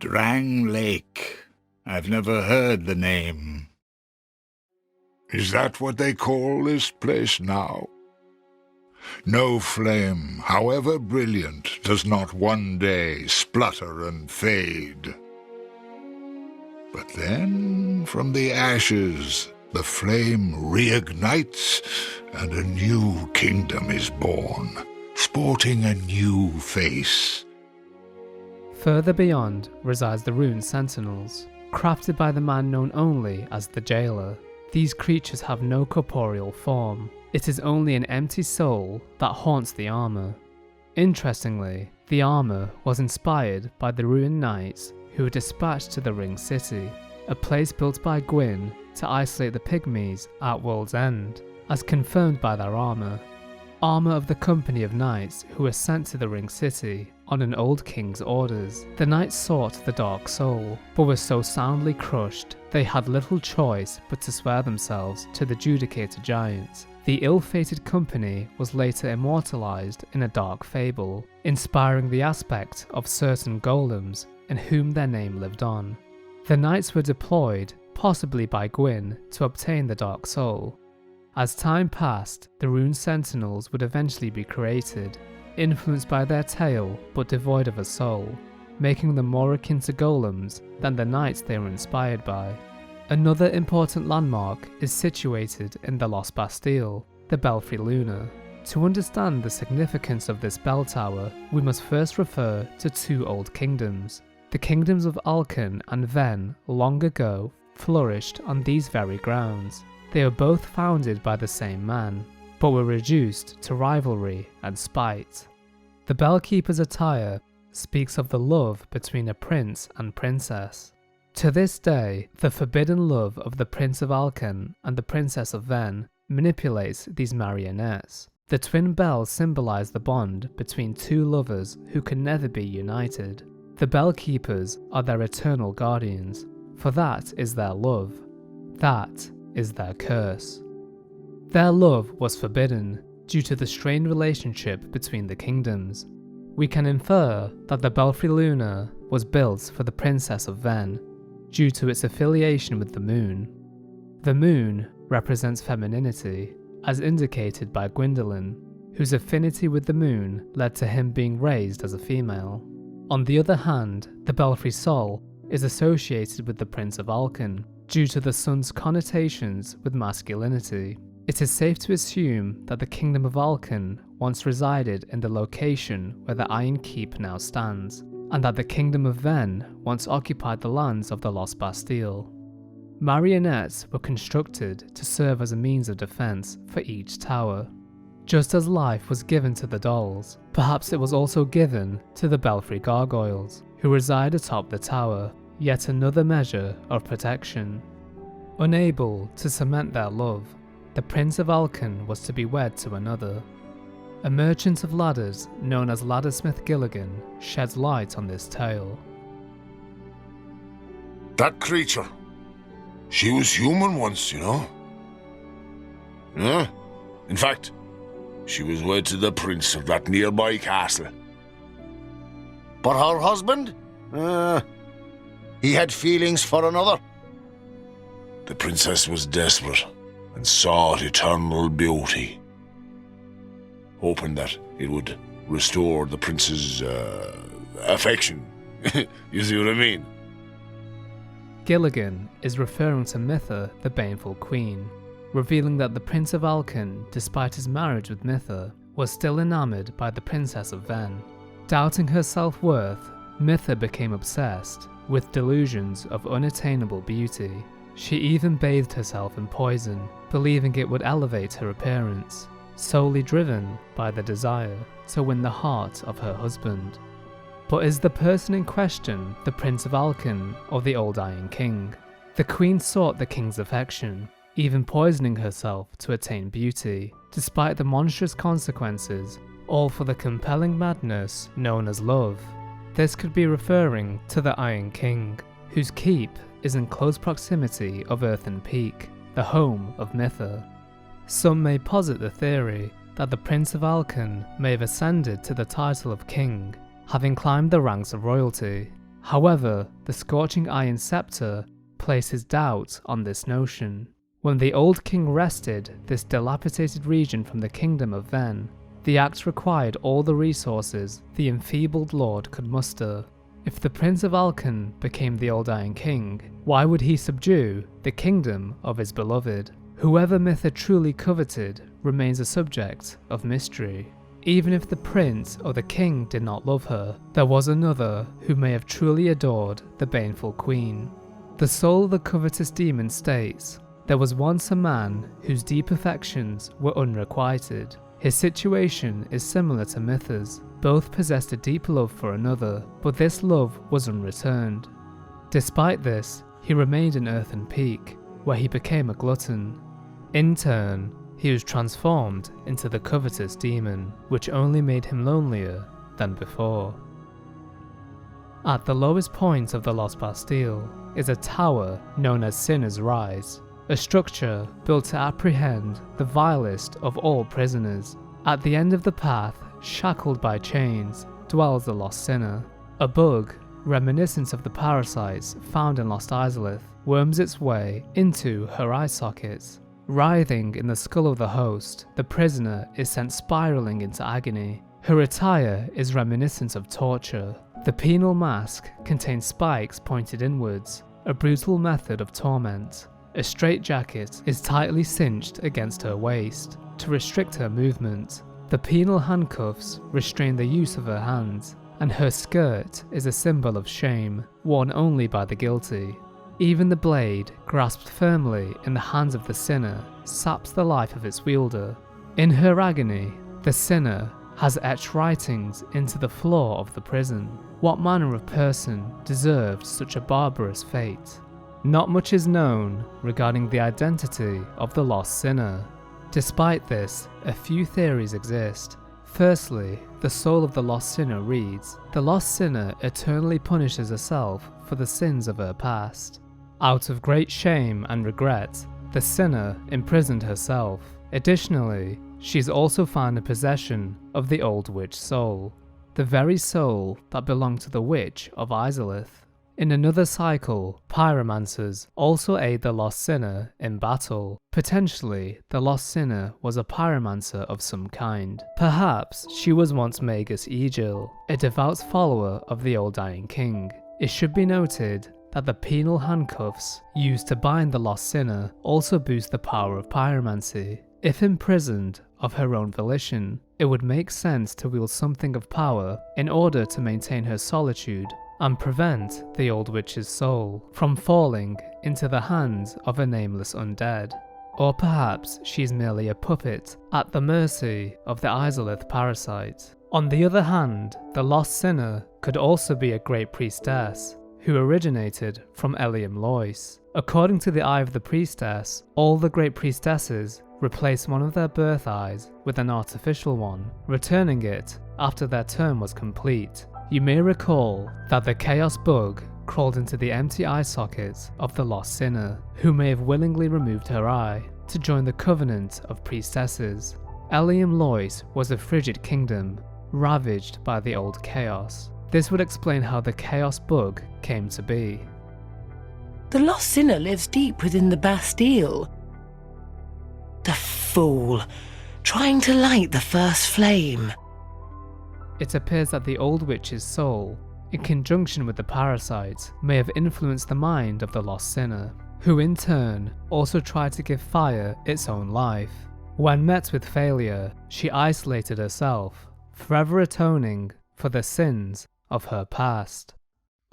Drangleic. I've never heard the name. Is that what they call this place now? No flame, however brilliant, does not one day splutter and fade. But then, from the ashes, the flame reignites, and a new kingdom is born, sporting a new face. Further beyond resides the Rune Sentinels, crafted by the man known only as the Jailer. These creatures have no corporeal form. It is only an empty soul that haunts the armour. Interestingly, the armour was inspired by the Ruined Knights who were dispatched to the Ring City, a place built by Gwyn to isolate the Pygmies at World's End, as confirmed by their armour. Armour of the company of knights who were sent to the Ring City on an old king's orders. The knights sought the Dark Soul, but were so soundly crushed they had little choice but to swear themselves to the Judicator Giants. The ill-fated company was later immortalised in a dark fable, inspiring the aspect of certain golems in whom their name lived on. The knights were deployed, possibly by Gwyn, to obtain the Dark Soul. As time passed, the Rune Sentinels would eventually be created, influenced by their tale but devoid of a soul, making them more akin to golems than the knights they were inspired by. Another important landmark is situated in the Lost Bastille, the Belfry Luna. To understand the significance of this bell tower, we must first refer to two old kingdoms. The kingdoms of Alcan and Ven long ago flourished on these very grounds. They were both founded by the same man, but were reduced to rivalry and spite. The Bellkeeper's attire speaks of the love between a prince and princess. To this day, the forbidden love of the Prince of Alcan and the Princess of Ven manipulates these marionettes. The twin bells symbolize the bond between two lovers who can never be united. The Bellkeepers are their eternal guardians, for that is their love. That is their curse. Their love was forbidden due to the strained relationship between the kingdoms. We can infer that the Belfry Luna was built for the Princess of Ven due to its affiliation with the moon. The moon represents femininity, as indicated by Gwyndolin, whose affinity with the moon led to him being raised as a female. On the other hand, the Belfry Sol is associated with the Prince of Alcan due to the sun's connotations with masculinity. It is safe to assume that the Kingdom of Alcan once resided in the location where the Iron Keep now stands, and that the Kingdom of Ven once occupied the lands of the Lost Bastille. Marionettes were constructed to serve as a means of defense for each tower. Just as life was given to the dolls, perhaps it was also given to the Belfry Gargoyles, who reside atop the tower, yet another measure of protection. Unable to cement their love, the Prince of Alcan was to be wed to another. A merchant of ladders known as Laddersmith Gilligan sheds light on this tale. That creature, she was human once, you know. Yeah, in fact, she was wed to the prince of that nearby castle. But her husband? He had feelings for another. The princess was desperate and sought eternal beauty, hoping that it would restore the prince's affection. You see what I mean? Gilligan is referring to Mitha, the Baneful Queen, revealing that the Prince of Alcan, despite his marriage with Mitha, was still enamoured by the Princess of Ven. Doubting her self-worth, Mitha became obsessed with delusions of unattainable beauty. She even bathed herself in poison, believing it would elevate her appearance, solely driven by the desire to win the heart of her husband. But is the person in question the Prince of Alcan or the Old Iron King? The Queen sought the King's affection, even poisoning herself to attain beauty, despite the monstrous consequences, all for the compelling madness known as love. This could be referring to the Iron King, whose keep is in close proximity of Earthen Peak, the home of Mitha. Some may posit the theory that the Prince of Alcan may have ascended to the title of king, having climbed the ranks of royalty. However, the Scorching Iron Scepter places doubt on this notion. When the old king wrested this dilapidated region from the Kingdom of Ven, The act required all the resources the enfeebled lord could muster. If the Prince of Alcan became the Old Iron King, why would he subdue the kingdom of his beloved? Whoever Mitha truly coveted remains a subject of mystery. Even if the prince or the king did not love her, there was another who may have truly adored the baneful queen. The soul of the covetous demon states, there was once a man whose deep affections were unrequited. His situation is similar to Mitha's. Both possessed a deep love for another, but this love was unreturned. Despite this, he remained in Earthen Peak, where he became a glutton. In turn, he was transformed into the covetous demon, which only made him lonelier than before. At the lowest point of the Lost Bastille is a tower known as Sinner's Rise, a structure built to apprehend the vilest of all prisoners. At the end of the path, shackled by chains, dwells the lost sinner. A bug, reminiscent of the parasites found in Lost Izalith, worms its way into her eye sockets. Writhing in the skull of the host, the prisoner is sent spiraling into agony. Her attire is reminiscent of torture. The penal mask contains spikes pointed inwards, a brutal method of torment. A straitjacket is tightly cinched against her waist to restrict her movement. The penal handcuffs restrain the use of her hands, and her skirt is a symbol of shame, worn only by the guilty. Even the blade, grasped firmly in the hands of the sinner, saps the life of its wielder. In her agony, the sinner has etched writings into the floor of the prison. What manner of person deserved such a barbarous fate? Not much is known regarding the identity of the lost sinner. Despite this, a few theories exist. Firstly, the soul of the lost sinner reads, the lost sinner eternally punishes herself for the sins of her past. Out of great shame and regret, the sinner imprisoned herself. Additionally, she's also found in possession of the old witch soul, the very soul that belonged to the witch of Izalith. In another cycle, pyromancers also aid the lost sinner in battle. Potentially, the lost sinner was a pyromancer of some kind. Perhaps she was once Magus Egil, a devout follower of the Old Iron King. It should be noted that the penal handcuffs used to bind the lost sinner also boost the power of pyromancy. If imprisoned of her own volition, it would make sense to wield something of power in order to maintain her solitude and prevent the old witch's soul from falling into the hands of a nameless undead. Or perhaps she's merely a puppet at the mercy of the Izalith parasite. On the other hand, the lost sinner could also be a great priestess who originated from Eliam Lois. According to the Eye of the Priestess, all the great priestesses replace one of their birth eyes with an artificial one, returning it after their term was complete. You may recall that the Chaos Bug crawled into the empty eye socket of the lost sinner, who may have willingly removed her eye to join the covenant of priestesses. Eliam Lois was a frigid kingdom, ravaged by the old chaos. This would explain how the Chaos Bug came to be. The lost sinner lives deep within the Bastille. The fool, trying to light the first flame. It appears that the old witch's soul, in conjunction with the parasite, may have influenced the mind of the lost sinner, who in turn also tried to give fire its own life. When met with failure, she isolated herself, forever atoning for the sins of her past.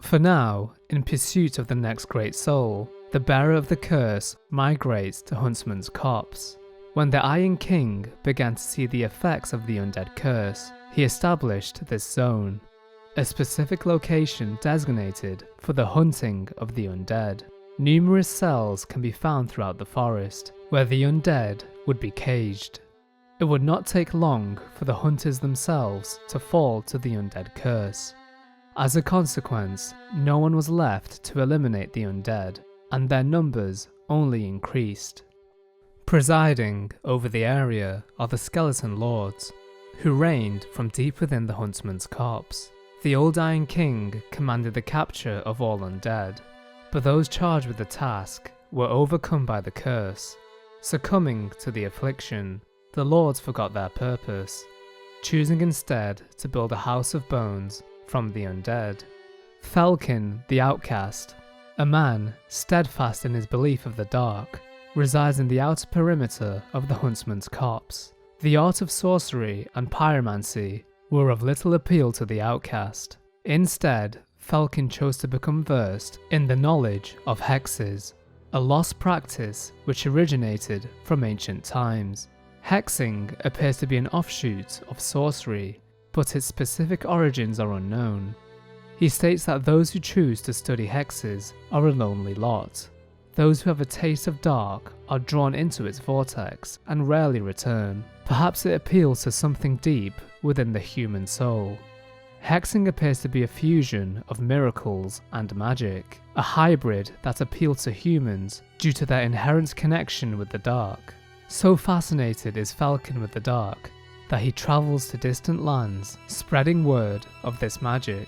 For now, in pursuit of the next great soul, the bearer of the curse migrates to Huntsman's Copse. When the Iron King began to see the effects of the undead curse, he established this zone, a specific location designated for the hunting of the undead. Numerous cells can be found throughout the forest, where the undead would be caged. It would not take long for the hunters themselves to fall to the undead curse. As a consequence, no one was left to eliminate the undead, and their numbers only increased. Presiding over the area are the Skeleton Lords, who reigned from deep within the Huntsman's Copse. The Old Iron King commanded the capture of all undead, but those charged with the task were overcome by the curse. Succumbing to the affliction, the Lords forgot their purpose. choosing instead to build a house of bones from the undead. Falcon, the outcast, a man steadfast in his belief of the dark, resides in the outer perimeter of the huntsman's copse. The art of sorcery and pyromancy were of little appeal to the outcast. Instead, Falcon chose to become versed in the knowledge of hexes, a lost practice which originated from ancient times. Hexing appears to be an offshoot of sorcery, but its specific origins are unknown. He states that those who choose to study hexes are a lonely lot. Those who have a taste of dark are drawn into its vortex and rarely return. Perhaps it appeals to something deep within the human soul. Hexing appears to be a fusion of miracles and magic, a hybrid that appeals to humans due to their inherent connection with the dark. So fascinated is Falcon with the dark that he travels to distant lands, spreading word of this magic.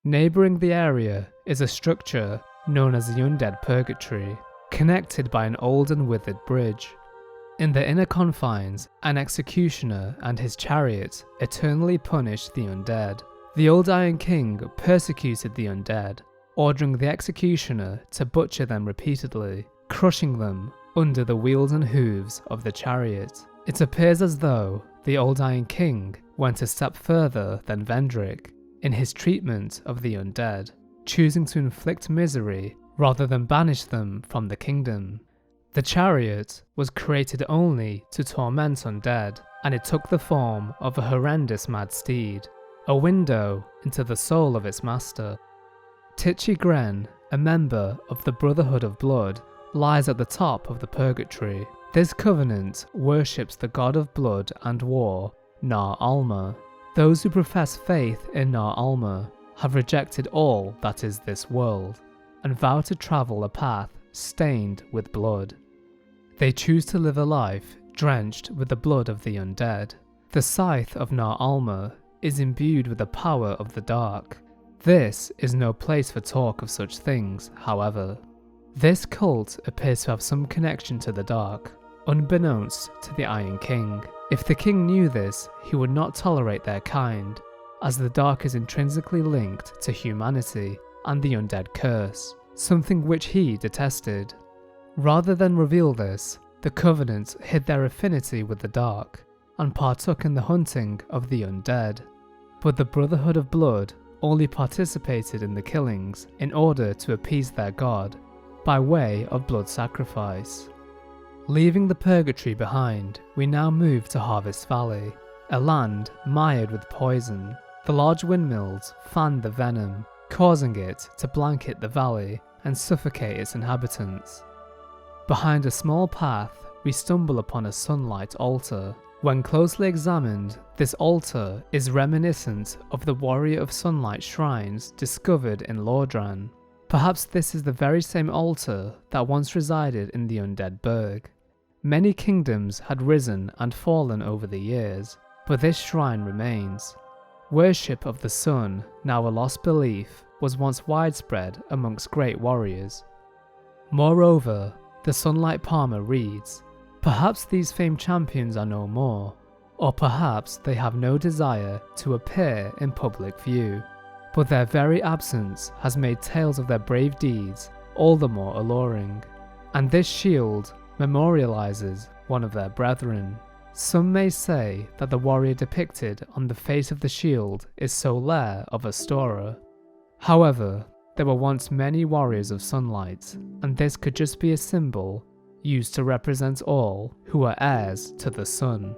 Neighbouring the area is a structure known as the Undead Purgatory, connected by an old and withered bridge. In the inner confines, an executioner and his chariot eternally punished the undead. The Old Iron King persecuted the undead, ordering the executioner to butcher them repeatedly, crushing them under the wheels and hooves of the chariot. It appears as though the Old Iron King went a step further than Vendrick in his treatment of the undead, choosing to inflict misery rather than banish them from the kingdom. The chariot was created only to torment undead, and it took the form of a horrendous mad steed, a window into the soul of its master. Titchy Gren, a member of the Brotherhood of Blood, lies at the top of the purgatory. This covenant worships the god of blood and war, Nar Alma. Those who profess faith in Nar Alma have rejected all that is this world, and vow to travel a path stained with blood. They choose to live a life drenched with the blood of the undead. The scythe of Nar Alma is imbued with the power of the dark. This is no place for talk of such things, however. This cult appears to have some connection to the dark, unbeknownst to the Iron King. If the king knew this, he would not tolerate their kind, as the dark is intrinsically linked to humanity and the undead curse, something which he detested. Rather than reveal this, the Covenant hid their affinity with the dark and partook in the hunting of the undead. But the Brotherhood of Blood only participated in the killings in order to appease their god, by way of blood sacrifice. Leaving the purgatory behind, we now move to Harvest Valley, a land mired with poison. The large windmills fan the venom, causing it to blanket the valley and suffocate its inhabitants. Behind a small path, we stumble upon a sunlight altar. When closely examined, this altar is reminiscent of the Warrior of Sunlight shrines discovered in Lordran. Perhaps this is the very same altar that once resided in the Undead Burg. Many kingdoms had risen and fallen over the years, but this shrine remains. Worship of the sun, now a lost belief, was once widespread amongst great warriors. Moreover, the Sunlight Palmer reads, "Perhaps these famed champions are no more, or perhaps they have no desire to appear in public view, but their very absence has made tales of their brave deeds all the more alluring, and this shield memorializes one of their brethren. Some may say that the warrior depicted on the face of the shield is Solaire of Astora. However, there were once many warriors of sunlight, and this could just be a symbol used to represent all who are heirs to the sun."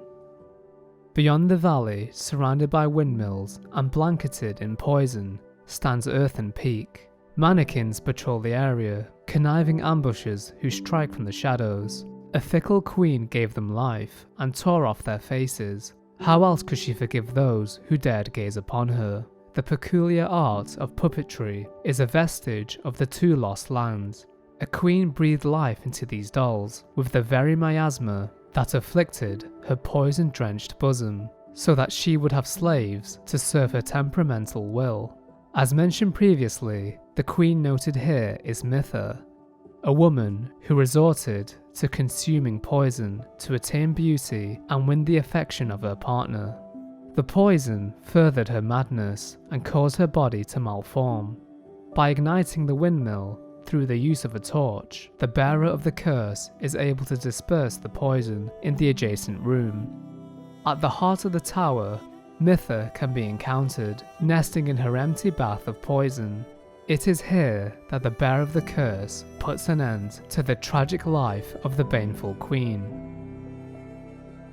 Beyond the valley, surrounded by windmills and blanketed in poison, stands Earthen Peak. Mannequins patrol the area, conniving ambushers who strike from the shadows. A fickle queen gave them life and tore off their faces. How else could she forgive those who dared gaze upon her? The peculiar art of puppetry is a vestige of the two lost lands. A queen breathed life into these dolls with the very miasma that afflicted her poison-drenched bosom, so that she would have slaves to serve her temperamental will. As mentioned previously, the queen noted here is Mitha, a woman who resorted to consuming poison to attain beauty and win the affection of her partner. The poison furthered her madness and caused her body to malform. By igniting the windmill through the use of a torch, the bearer of the curse is able to disperse the poison in the adjacent room. At the heart of the tower, Mitha can be encountered, nesting in her empty bath of poison. It is here that the bearer of the curse puts an end to the tragic life of the baneful queen.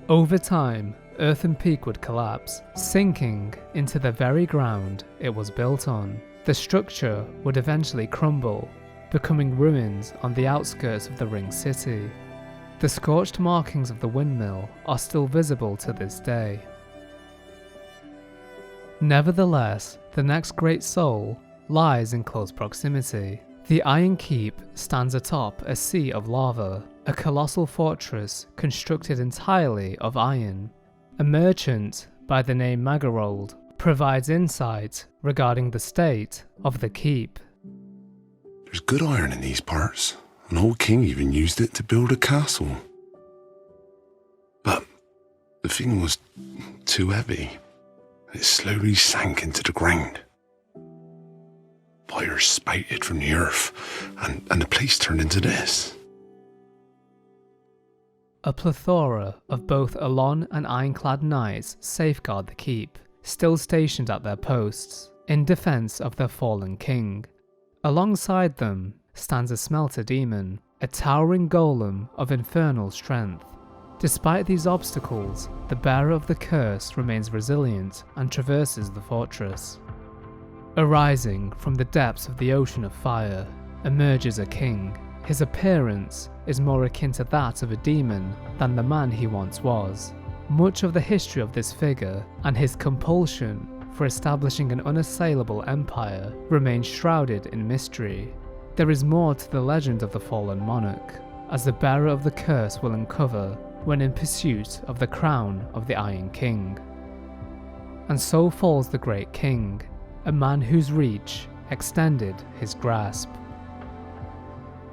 Over time, Earthen Peak would collapse, sinking into the very ground it was built on. The structure would eventually crumble, becoming ruins on the outskirts of the ring city. The scorched markings of the windmill are still visible to this day. Nevertheless, the next great soul lies in close proximity. The Iron Keep stands atop a sea of lava, a colossal fortress constructed entirely of iron. A merchant by the name Magarold provides insight regarding the state of the keep. There's good iron in these parts. An old king even used it to build a castle. But the thing was too heavy. It slowly sank into the ground. Fire spouted from the earth, and the place turned into this. A plethora of both Alon and ironclad knights safeguard the keep, still stationed at their posts, in defense of their fallen king. Alongside them stands a smelter demon, a towering golem of infernal strength. Despite these obstacles, the bearer of the curse remains resilient and traverses the fortress. Arising from the depths of the ocean of fire emerges a king. His appearance is more akin to that of a demon than the man he once was. Much of the history of this figure and his compulsion for establishing an unassailable empire remains shrouded in mystery. There is more to the legend of the fallen monarch, as the bearer of the curse will uncover when in pursuit of the crown of the Iron King. And so falls the great king, a man whose reach extended his grasp.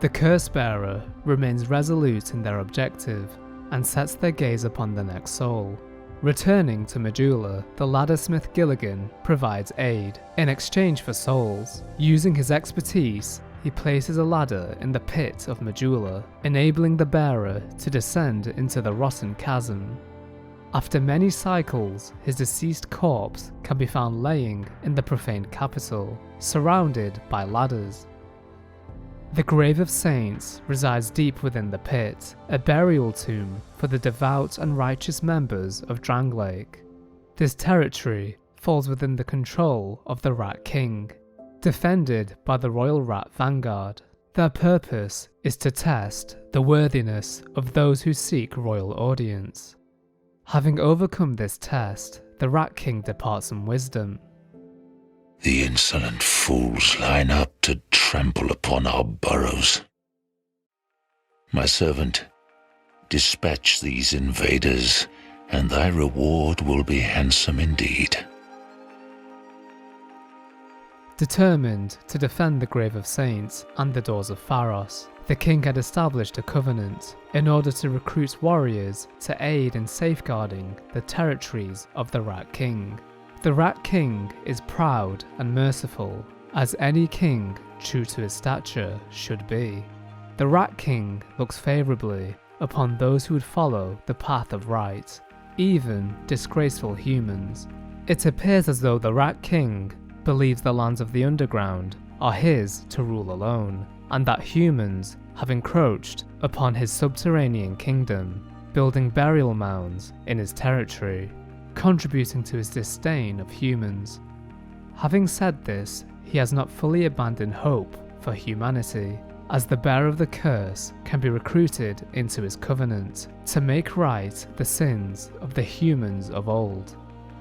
The curse bearer remains resolute in their objective and sets their gaze upon the next soul. Returning to Medulla, the laddersmith Gilligan provides aid in exchange for souls. Using his expertise, he places a ladder in the pit of Medulla, enabling the bearer to descend into the rotten chasm. After many cycles, his deceased corpse can be found laying in the profaned capital, surrounded by ladders. The Grave of Saints resides deep within the pit, a burial tomb for the devout and righteous members of Drangleic. This territory falls within the control of the Rat King, defended by the Royal Rat Vanguard. Their purpose is to test the worthiness of those who seek royal audience. Having overcome this test, the Rat King departs in wisdom. The insolent fools line up to trample upon our burrows. My servant, dispatch these invaders, and thy reward will be handsome indeed. Determined to defend the Grave of Saints and the Doors of Pharos, the king had established a covenant in order to recruit warriors to aid in safeguarding the territories of the Rat King. The Rat King is proud and merciful, as any king true to his stature should be. The Rat King looks favourably upon those who would follow the path of right, even disgraceful humans. It appears as though the Rat King believes the lands of the underground are his to rule alone, and that humans have encroached upon his subterranean kingdom, building burial mounds in his territory, contributing to his disdain of humans. Having said this, he has not fully abandoned hope for humanity, as the bearer of the curse can be recruited into his covenant to make right the sins of the humans of old.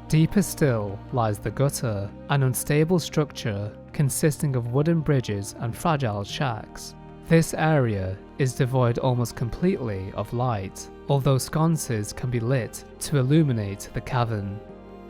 Deeper still lies the gutter, an unstable structure consisting of wooden bridges and fragile shacks. This area is devoid almost completely of light, although sconces can be lit to illuminate the cavern.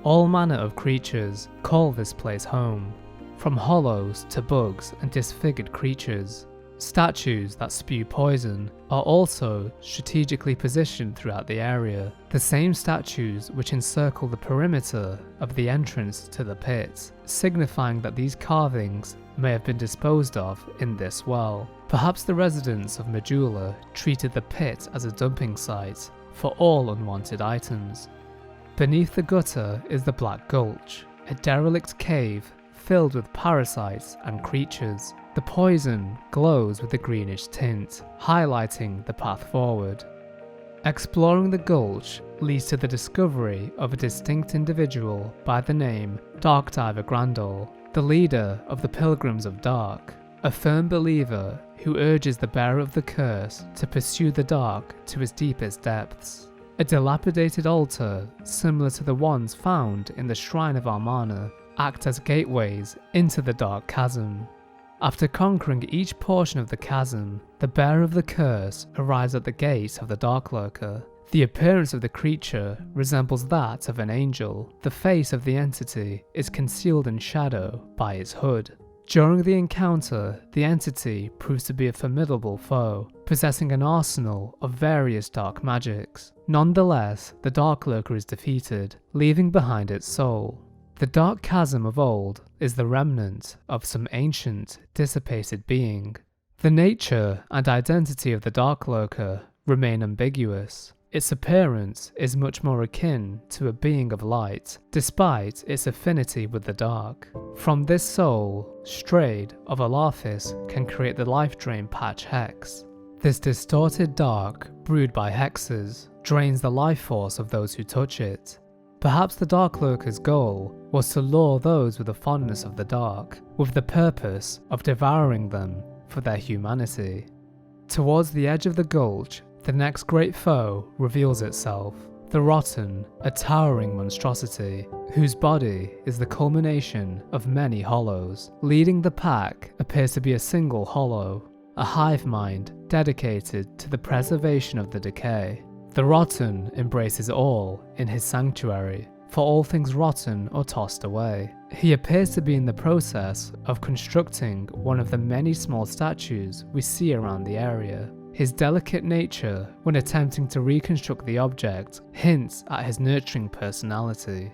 All manner of creatures call this place home, from hollows to bugs and disfigured creatures. Statues that spew poison are also strategically positioned throughout the area, the same statues which encircle the perimeter of the entrance to the pit, signifying that these carvings may have been disposed of in this well. Perhaps the residents of Medulla treated the pit as a dumping site for all unwanted items. Beneath the gutter is the Black Gulch, a derelict cave filled with parasites and creatures. The poison glows with a greenish tint, highlighting the path forward. Exploring the gulch leads to the discovery of a distinct individual by the name Darkdiver Grandal, the leader of the Pilgrims of Dark, a firm believer who urges the bearer of the curse to pursue the dark to its deepest depths. A dilapidated altar, similar to the ones found in the Shrine of Armana, act as gateways into the dark chasm. After conquering each portion of the chasm, the bearer of the curse arrives at the gate of the Dark Lurker. The appearance of the creature resembles that of an angel. The face of the entity is concealed in shadow by its hood. During the encounter, the entity proves to be a formidable foe, possessing an arsenal of various dark magics. Nonetheless, the Dark Lurker is defeated, leaving behind its soul. The dark chasm of old is the remnant of some ancient, dissipated being. The nature and identity of the Dark Lurker remain ambiguous. Its appearance is much more akin to a being of light, despite its affinity with the dark. From this soul, Strayed of Alarthis can create the life drain patch hex. This distorted dark, brewed by hexes, drains the life force of those who touch it. Perhaps the Dark Lurker's goal was to lure those with a fondness of the dark, with the purpose of devouring them for their humanity. Towards the edge of the gulch, the next great foe reveals itself, the Rotten, a towering monstrosity, whose body is the culmination of many hollows. Leading the pack appears to be a single hollow, a hive mind dedicated to the preservation of the decay. The Rotten embraces all in his sanctuary, for all things rotten or tossed away. He appears to be in the process of constructing one of the many small statues we see around the area. His delicate nature, when attempting to reconstruct the object, hints at his nurturing personality.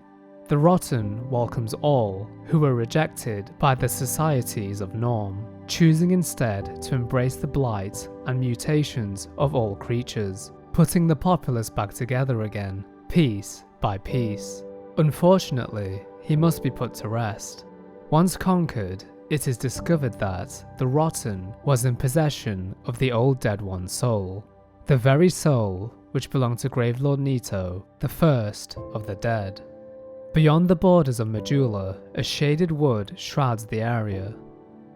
The Rotten welcomes all who were rejected by the societies of norm, choosing instead to embrace the blight and mutations of all creatures, putting the populace back together again, piece by piece. Unfortunately, he must be put to rest. Once conquered, it is discovered that the Rotten was in possession of the old dead one's soul, the very soul which belonged to Gravelord Nito, the first of the dead. Beyond the borders of Medulla, a shaded wood shrouds the area.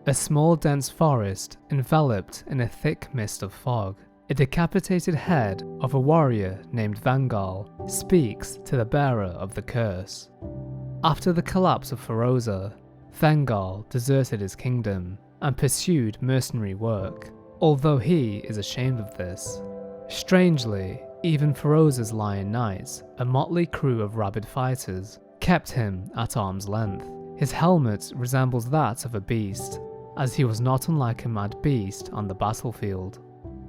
A small dense forest enveloped in a thick mist of fog. A decapitated head of a warrior named Vengal speaks to the bearer of the curse. After the collapse of Feroza, Vengal deserted his kingdom and pursued mercenary work, although he is ashamed of this. Strangely, even Feroza's Lion Knights, a motley crew of rabid fighters, kept him at arm's length. His helmet resembles that of a beast, as he was not unlike a mad beast on the battlefield.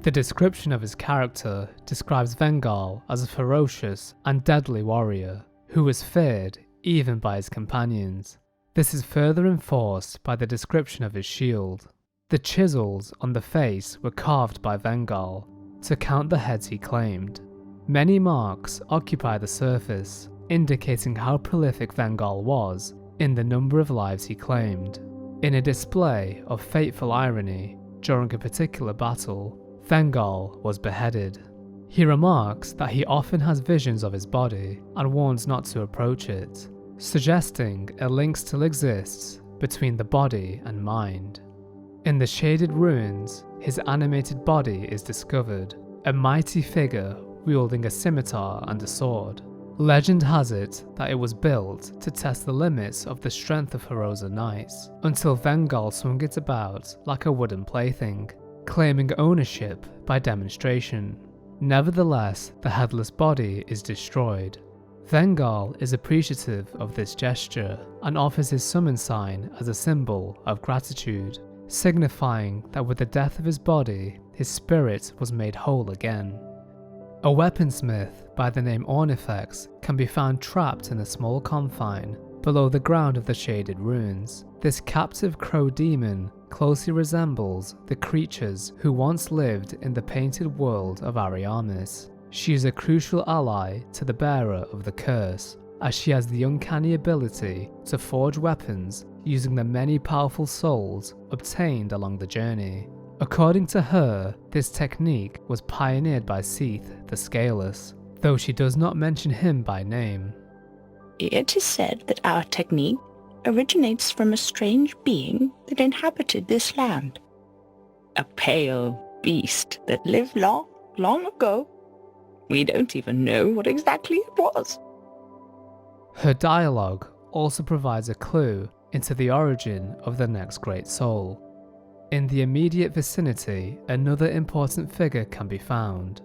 The description of his character describes Vengal as a ferocious and deadly warrior, who was feared even by his companions. This is further enforced by the description of his shield. The chisels on the face were carved by Vengal to count the heads he claimed. Many marks occupy the surface, indicating how prolific Vengal was in the number of lives he claimed. In a display of fateful irony, during a particular battle, Vengal was beheaded. He remarks that he often has visions of his body and warns not to approach it, suggesting a link still exists between the body and mind. In the shaded ruins, his animated body is discovered, a mighty figure wielding a scimitar and a sword. Legend has it that it was built to test the limits of the strength of Feroza knights, until Vengal swung it about like a wooden plaything, claiming ownership by demonstration. Nevertheless, the headless body is destroyed. Vengal is appreciative of this gesture and offers his summon sign as a symbol of gratitude. signifying that with the death of his body, his spirit was made whole again. A weaponsmith by the name Ornifex can be found trapped in a small confine below the ground of the Shaded Ruins. This captive crow demon closely resembles the creatures who once lived in the painted world of Ariamis. She is a crucial ally to the bearer of the curse, as she has the uncanny ability to forge weapons using the many powerful souls obtained along the journey. According to her, this technique was pioneered by Seeketh the Scaleless, though she does not mention him by name. It is said that our technique originates from a strange being that inhabited this land. A pale beast that lived long, long ago. We don't even know what exactly it was. Her dialogue also provides a clue into the origin of the next great soul. In the immediate vicinity, another important figure can be found.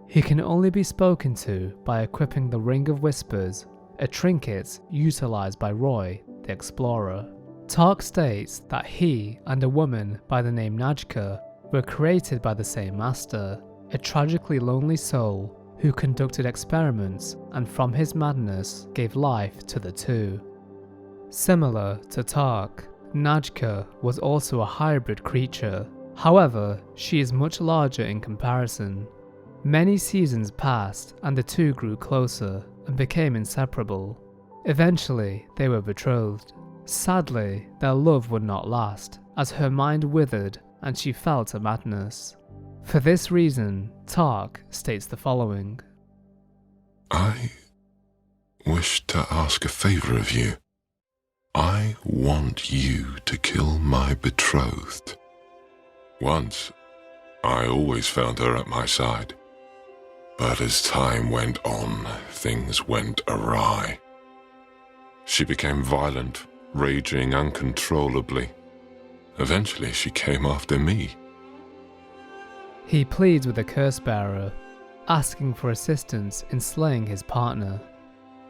He can only be spoken to by equipping the Ring of Whispers, a trinket utilized by Roy, the explorer. Tark states that he and a woman by the name Najka were created by the same master, a tragically lonely soul who conducted experiments and from his madness gave life to the two. Similar to Tark, Najka was also a hybrid creature, however, she is much larger in comparison. Many seasons passed and the two grew closer and became inseparable. Eventually, they were betrothed. Sadly, their love would not last, as her mind withered and she fell to madness. For this reason, Tark states the following. I wish to ask a favor of you. I want you to kill my betrothed. Once, I always found her at my side. But as time went on, things went awry. She became violent, raging uncontrollably. Eventually, she came after me. He pleads with the curse-bearer, asking for assistance in slaying his partner.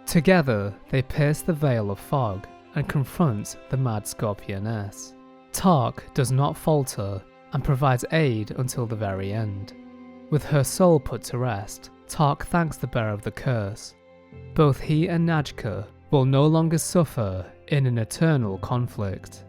Together, they pierce the veil of fog and confront the mad scorpioness. Tark does not falter and provides aid until the very end. With her soul put to rest, Tark thanks the bearer of the curse. Both he and Najka will no longer suffer in an eternal conflict.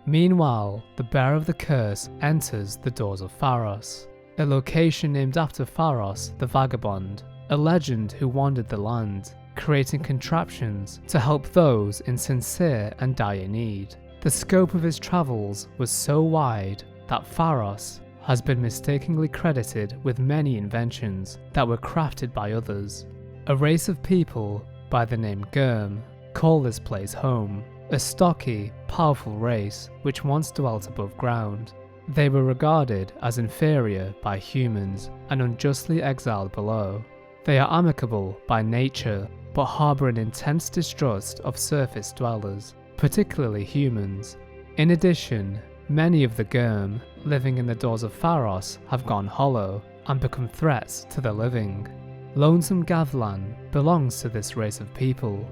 Meanwhile, the bearer of the curse enters the doors of Pharos, a location named after Pharos the Vagabond, a legend who wandered the land, creating contraptions to help those in sincere and dire need. The scope of his travels was so wide that Pharos has been mistakenly credited with many inventions that were crafted by others. A race of people by the name Gurm call this place home, a stocky, powerful race which once dwelt above ground. They were regarded as inferior by humans and unjustly exiled below. They are amicable by nature, but harbour an intense distrust of surface dwellers, particularly humans. In addition, many of the Gurm living in the doors of Pharos have gone hollow and become threats to the living. Lonesome Gavlan belongs to this race of people.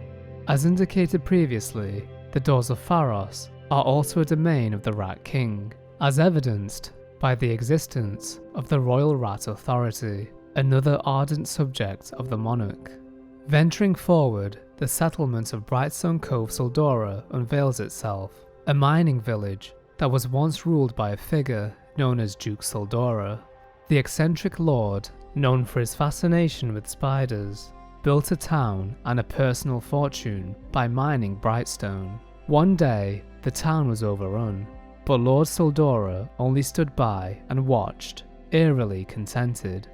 As indicated previously, the doors of Pharos are also a domain of the Rat King, as evidenced by the existence of the Royal Rat Authority, another ardent subject of the monarch. Venturing forward, the settlement of Brightstone Cove Sildora unveils itself, a mining village that was once ruled by a figure known as Duke Sildora. The eccentric lord, known for his fascination with spiders, built a town and a personal fortune by mining Brightstone. One day, the town was overrun, but Lord Sildora only stood by and watched, eerily contented.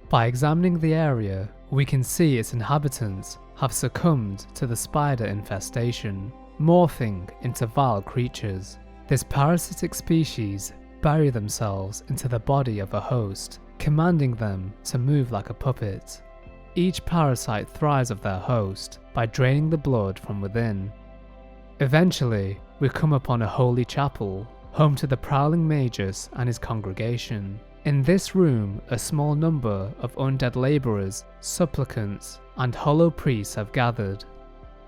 By examining the area, we can see its inhabitants have succumbed to the spider infestation, morphing into vile creatures. This parasitic species bury themselves into the body of a host, commanding them to move like a puppet. Each parasite thrives of their host by draining the blood from within. Eventually, we come upon a holy chapel, home to the prowling Magus and his congregation. In this room, a small number of undead labourers, supplicants, and hollow priests have gathered.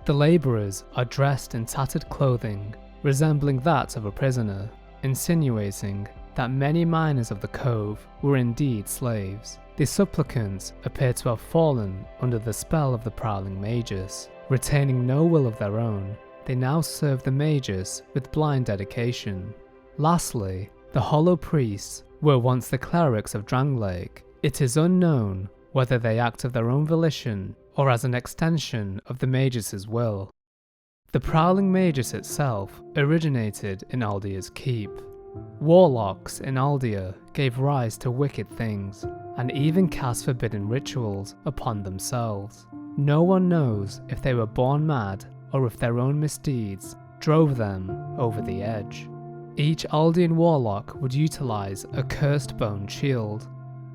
The labourers are dressed in tattered clothing, resembling that of a prisoner, insinuating that many miners of the cove were indeed slaves. The supplicants appear to have fallen under the spell of the prowling magus. Retaining no will of their own, they now serve the magus with blind dedication. Lastly, the hollow priests were once the clerics of Drangleic. It is unknown whether they act of their own volition or as an extension of the magus's will. The prowling magus itself originated in Aldea's keep. Warlocks in Aldea gave rise to wicked things, and even cast forbidden rituals upon themselves. No one knows if they were born mad or if their own misdeeds drove them over the edge. Each Aldean warlock would utilize a cursed bone shield,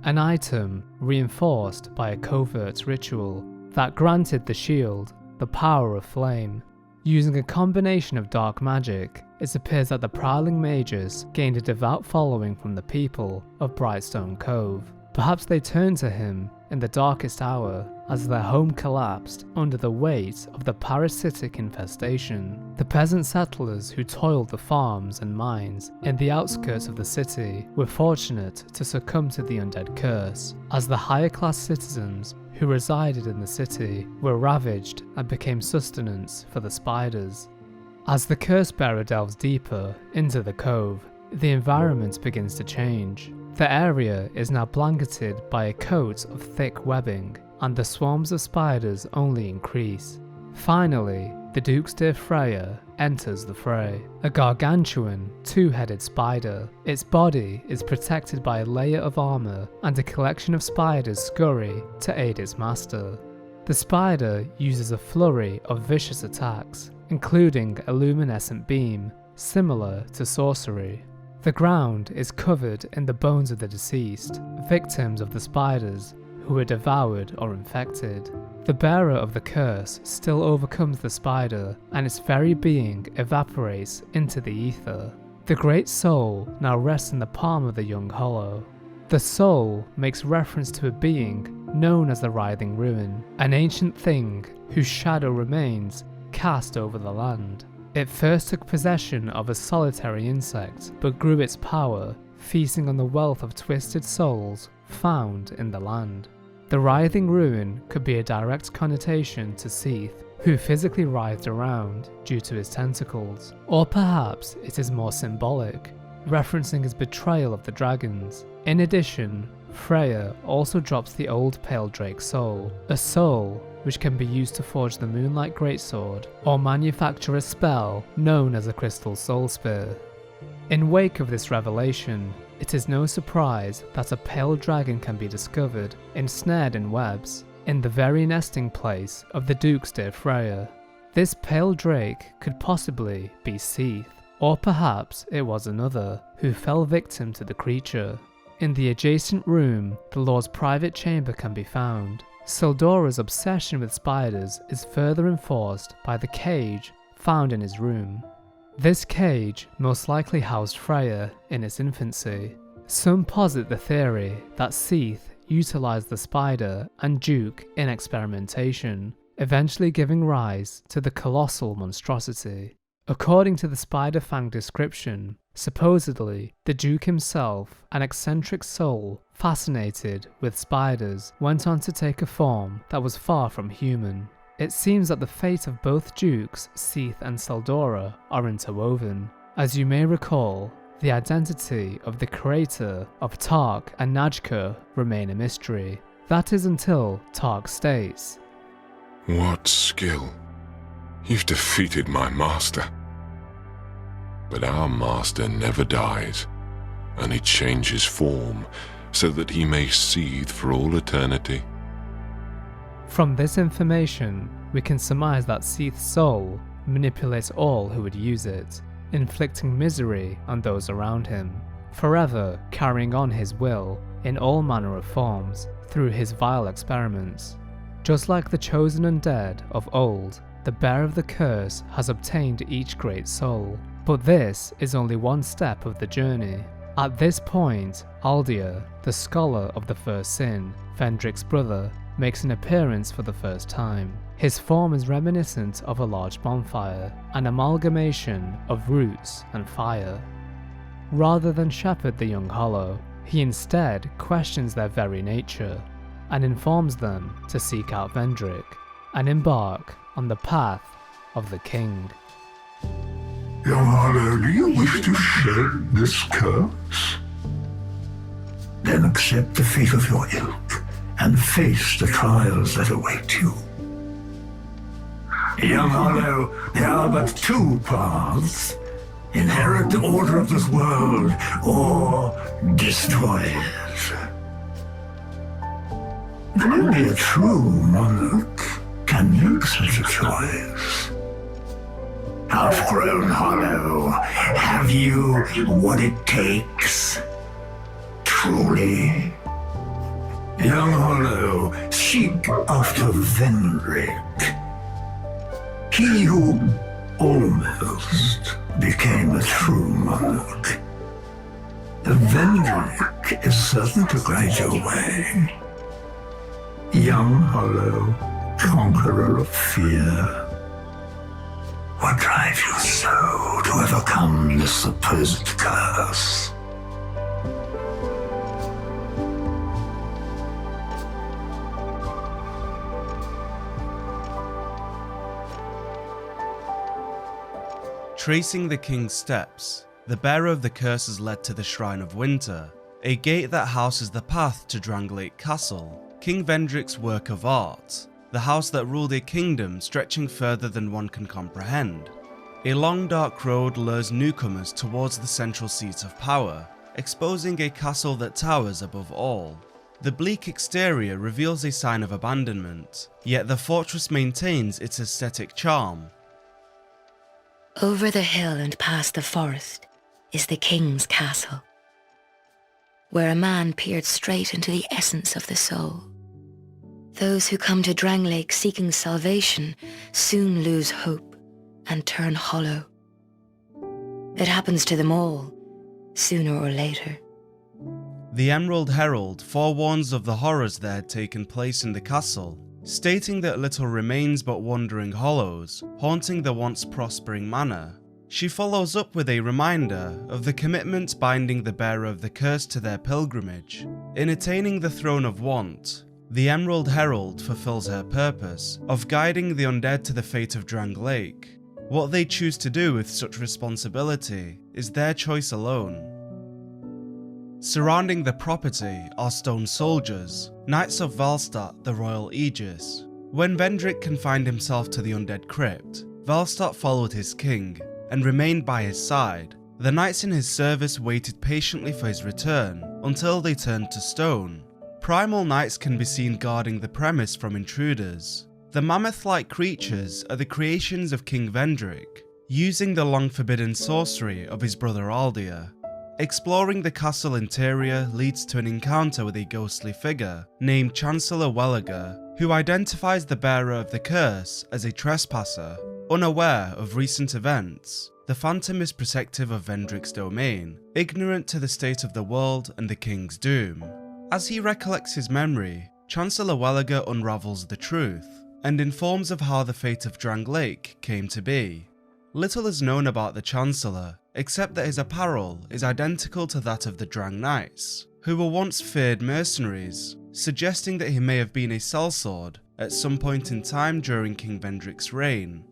an item reinforced by a covert ritual that granted the shield the power of flame. Using a combination of dark magic, it appears that the prowling magus gained a devout following from the people of Brightstone Cove. Perhaps they turned to him in the darkest hour as their home collapsed under the weight of the parasitic infestation. The peasant settlers who toiled the farms and mines in the outskirts of the city were fortunate to succumb to the undead curse, as the higher class citizens who resided in the city were ravaged and became sustenance for the spiders. As the curse bearer delves deeper into the cove, the environment begins to change. The area is now blanketed by a coat of thick webbing, and the swarms of spiders only increase. Finally, the Duke's dear Freya enters the fray. A gargantuan, two-headed spider. Its body is protected by a layer of armor, and a collection of spiders scurry to aid its master. The spider uses a flurry of vicious attacks, including a luminescent beam, similar to sorcery. The ground is covered in the bones of the deceased, victims of the spiders, who were devoured or infected. The bearer of the curse still overcomes the spider, and its very being evaporates into the ether. The great soul now rests in the palm of the young hollow. The soul makes reference to a being known as the Writhing Ruin, an ancient thing whose shadow remains cast over the land. It first took possession of a solitary insect, but grew its power, feasting on the wealth of twisted souls found in the land. The Writhing Ruin could be a direct connotation to Seeketh, who physically writhed around due to his tentacles, or perhaps it is more symbolic, referencing his betrayal of the dragons. In addition, Freya also drops the old Pale Drake soul, a soul which can be used to forge the Moonlight Greatsword or manufacture a spell known as a Crystal Soul Spear. In wake of this revelation, it is no surprise that a pale dragon can be discovered ensnared in webs in the very nesting place of the Duke's dear Freya. This pale drake could possibly be Seeketh, or perhaps it was another who fell victim to the creature. In the adjacent room, the Lord's private chamber can be found. Sildora's obsession with spiders is further enforced by the cage found in his room. This cage most likely housed Freya in its infancy. Some posit the theory that Seeketh utilised the spider and Duke in experimentation, eventually giving rise to the colossal monstrosity. According to the Spider Fang description, supposedly the Duke himself, an eccentric soul fascinated with spiders, went on to take a form that was far from human. It seems that the fate of both Dukes, Seeketh and Sildora, are interwoven. As you may recall, the identity of the creator of Tark and Najka remain a mystery. That is until Tark states, "What skill! You've defeated my master. But our master never dies, and he changes form so that he may seethe for all eternity." From this information, we can surmise that Seeketh's soul manipulates all who would use it, inflicting misery on those around him, forever carrying on his will in all manner of forms through his vile experiments. Just like the chosen undead of old, the bearer of the curse has obtained each great soul, but this is only one step of the journey. At this point, Aldea, the scholar of the first sin, Vendrick's brother, makes an appearance for the first time. His form is reminiscent of a large bonfire, an amalgamation of roots and fire. Rather than shepherd the young Hollow, he instead questions their very nature, and informs them to seek out Vendrick and embark on the path of the king. Young Hollow, do you wish to shed this curse? Then accept the fate of your ilk and face the trials that await you. Young Hollow, there are but two paths. Inherit the order of this world, or destroy it. Only a true monarch can make such a choice. Half-grown Hollow, have you what it takes? Truly? Young Hollow, seek after Vendrick. He who almost became a true monarch. The Vendrick is certain to guide your way. Young Hollow, conqueror of fear. What drives you so to overcome this supposed curse? Tracing the king's steps, the bearer of the curses led to the Shrine of Winter, a gate that houses the path to Drangleic Castle, King Vendrick's work of art, the house that ruled a kingdom stretching further than one can comprehend. A long dark road lures newcomers towards the central seat of power, exposing a castle that towers above all. The bleak exterior reveals a sign of abandonment, yet the fortress maintains its aesthetic charm. Over the hill and past the forest is the king's castle, where a man peered straight into the essence of the soul. Those who come to Drangleic seeking salvation soon lose hope and turn hollow. It happens to them all, sooner or later. The Emerald Herald forewarns of the horrors that had taken place in the castle, stating that little remains but wandering hollows, haunting the once prospering manor. She follows up with a reminder of the commitment binding the bearer of the curse to their pilgrimage. In attaining the Throne of Want, the Emerald Herald fulfills her purpose of guiding the undead to the fate of Drangleic. What they choose to do with such responsibility is their choice alone. Surrounding the property are stone soldiers, Knights of Valstadt, the Royal Aegis. When Vendrick confined himself to the undead crypt, Valstadt followed his king and remained by his side. The knights in his service waited patiently for his return until they turned to stone. Primal knights can be seen guarding the premise from intruders. The mammoth-like creatures are the creations of King Vendrick, using the long-forbidden sorcery of his brother Aldir. Exploring the castle interior leads to an encounter with a ghostly figure named Chancellor Welliger, who identifies the bearer of the curse as a trespasser. Unaware of recent events, the Phantom is protective of Vendrick's domain, ignorant to the state of the world and the king's doom. As he recollects his memory, Chancellor Welliger unravels the truth, and informs of how the fate of Drangleic came to be. Little is known about the Chancellor, except that his apparel is identical to that of the Drang Knights, who were once feared mercenaries, suggesting that he may have been a sellsword at some point in time during King Vendrick's reign.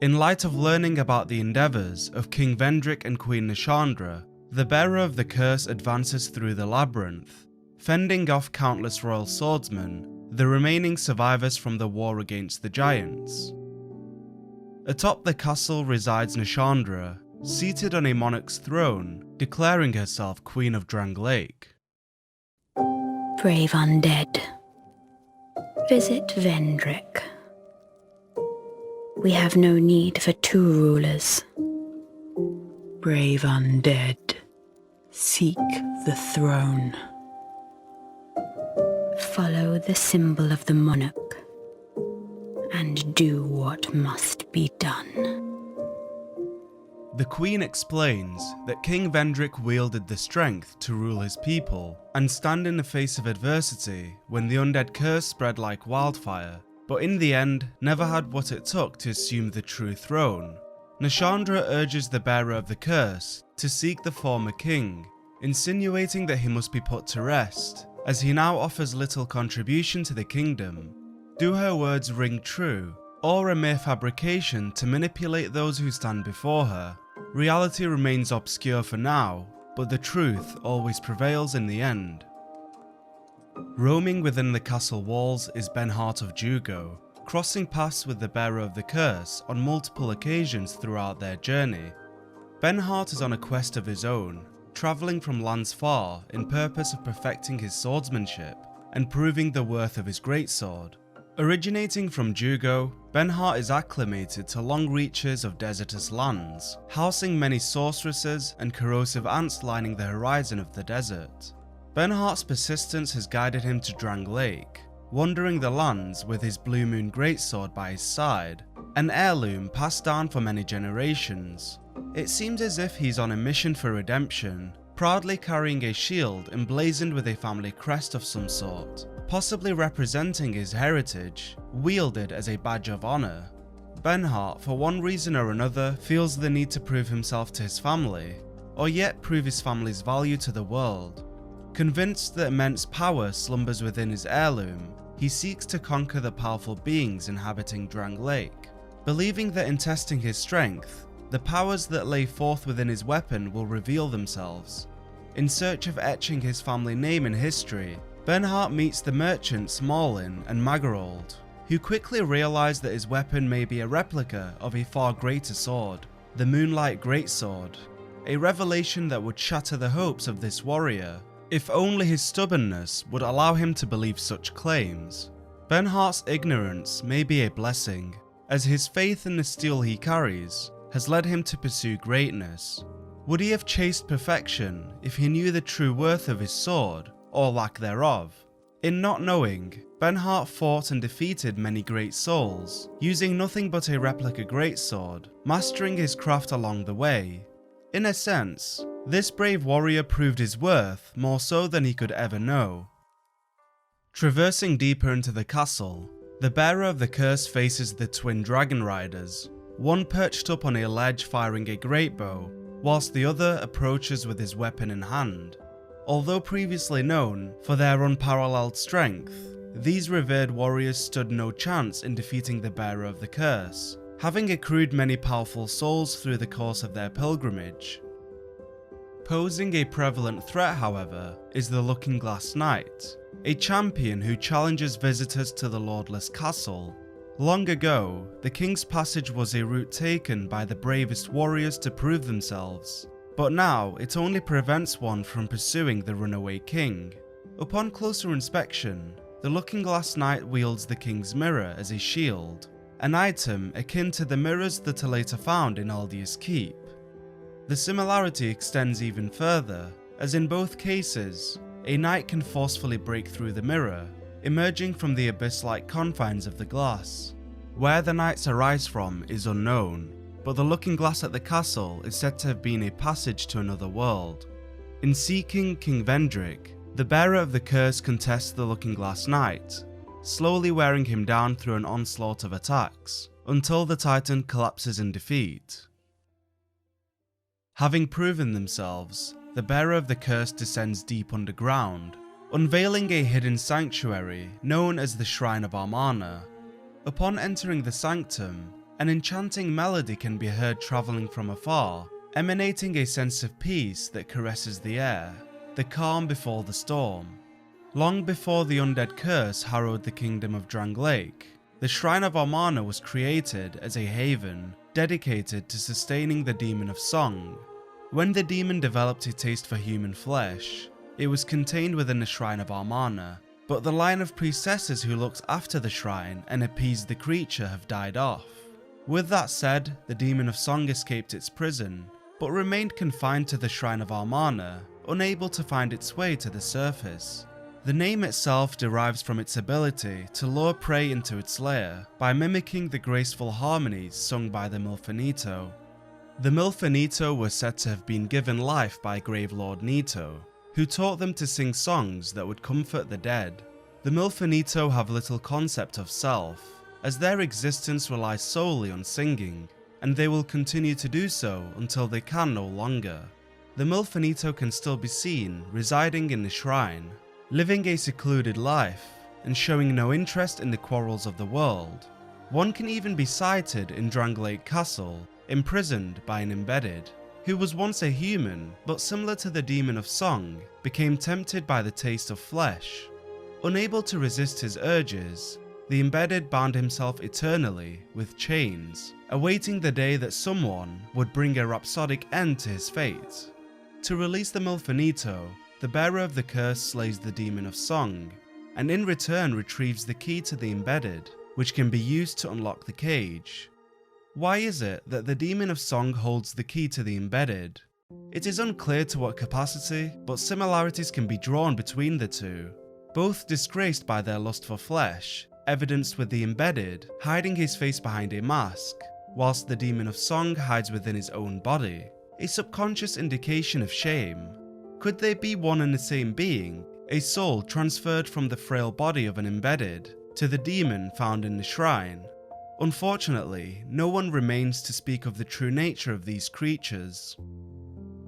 In light of learning about the endeavours of King Vendrick and Queen Nishandra, the bearer of the curse advances through the labyrinth, fending off countless royal swordsmen, the remaining survivors from the war against the giants. Atop the castle resides Nishandra, seated on a monarch's throne, declaring herself Queen of Drangleic. Brave undead, visit Vendrick. We have no need for two rulers. Brave undead, seek the throne. Follow the symbol of the monarch, and do what must be done. The Queen explains that King Vendrick wielded the strength to rule his people and stand in the face of adversity when the undead curse spread like wildfire, but in the end never had what it took to assume the true throne. Nashandra urges the bearer of the curse to seek the former king, insinuating that he must be put to rest, as he now offers little contribution to the kingdom. Do her words ring true, or a mere fabrication to manipulate those who stand before her? Reality remains obscure for now, but the truth always prevails in the end. Roaming within the castle walls is Benhart of Jugo, crossing paths with the bearer of the curse on multiple occasions throughout their journey. Benhart is on a quest of his own, travelling from lands far in purpose of perfecting his swordsmanship and proving the worth of his greatsword. Originating from Jugo, Benhart is acclimated to long reaches of desertous lands, housing many sorceresses and corrosive ants lining the horizon of the desert. Benhart's persistence has guided him to Drang Lake, wandering the lands with his Blue Moon greatsword by his side, an heirloom passed down for many generations. It seems as if he's on a mission for redemption, proudly carrying a shield emblazoned with a family crest of some sort, possibly representing his heritage, wielded as a badge of honour. Benhart, for one reason or another, feels the need to prove himself to his family, or yet prove his family's value to the world. Convinced that immense power slumbers within his heirloom, he seeks to conquer the powerful beings inhabiting Drang Lake, believing that in testing his strength, the powers that lay forth within his weapon will reveal themselves. In search of etching his family name in history, Benhart meets the merchants Marlin and Magarold, who quickly realise that his weapon may be a replica of a far greater sword, the Moonlight Greatsword, a revelation that would shatter the hopes of this warrior, if only his stubbornness would allow him to believe such claims. Benhart's ignorance may be a blessing, as his faith in the steel he carries has led him to pursue greatness. Would he have chased perfection if he knew the true worth of his sword, or lack thereof? In not knowing, Benhart fought and defeated many great souls, using nothing but a replica greatsword, mastering his craft along the way. In a sense, this brave warrior proved his worth more so than he could ever know. Traversing deeper into the castle, the bearer of the curse faces the twin dragon riders, one perched up on a ledge firing a great bow, whilst the other approaches with his weapon in hand. Although previously known for their unparalleled strength, these revered warriors stood no chance in defeating the bearer of the curse, having accrued many powerful souls through the course of their pilgrimage. Posing a prevalent threat, however, is the Looking Glass Knight, a champion who challenges visitors to the Lordless Castle. Long ago, the King's Passage was a route taken by the bravest warriors to prove themselves, but now it only prevents one from pursuing the runaway king. Upon closer inspection, the Looking Glass Knight wields the King's Mirror as a shield, an item akin to the mirrors that are later found in Aldia's Keep. The similarity extends even further, as in both cases, a knight can forcefully break through the mirror, emerging from the abyss-like confines of the glass. Where the knights arise from is unknown, but the looking glass at the castle is said to have been a passage to another world. In seeking King Vendrick, the bearer of the curse contests the Looking Glass Knight, slowly wearing him down through an onslaught of attacks, until the Titan collapses in defeat. Having proven themselves, the bearer of the curse descends deep underground, unveiling a hidden sanctuary known as the Shrine of Armana. Upon entering the sanctum, an enchanting melody can be heard travelling from afar, emanating a sense of peace that caresses the air, the calm before the storm. Long before the undead curse harrowed the kingdom of Drang Lake, the Shrine of Armana was created as a haven dedicated to sustaining the demon of song. When the demon developed a taste for human flesh, it was contained within the Shrine of Armana, but the line of priestesses who looked after the shrine and appeased the creature have died off. With that said, the demon of song escaped its prison, but remained confined to the Shrine of Armana, unable to find its way to the surface. The name itself derives from its ability to lure prey into its lair by mimicking the graceful harmonies sung by the Milfinito. The Milfanito were said to have been given life by Grave Lord Nito, who taught them to sing songs that would comfort the dead. The Milfanito have little concept of self, as their existence relies solely on singing, and they will continue to do so until they can no longer. The Milfanito can still be seen residing in the shrine, living a secluded life and showing no interest in the quarrels of the world. One can even be sighted in Dranglake Castle, imprisoned by an Embedded, who was once a human but similar to the Demon of Song, became tempted by the taste of flesh. Unable to resist his urges, the Embedded bound himself eternally with chains, awaiting the day that someone would bring a rhapsodic end to his fate. To release the Milfanito, the bearer of the curse slays the Demon of Song, and in return retrieves the key to the Embedded, which can be used to unlock the cage. Why is it that the Demon of Song holds the key to the Embedded? It is unclear to what capacity, but similarities can be drawn between the two. Both disgraced by their lust for flesh, evidenced with the Embedded hiding his face behind a mask, whilst the Demon of Song hides within his own body, a subconscious indication of shame. Could they be one and the same being, a soul transferred from the frail body of an Embedded to the demon found in the shrine? Unfortunately, no one remains to speak of the true nature of these creatures.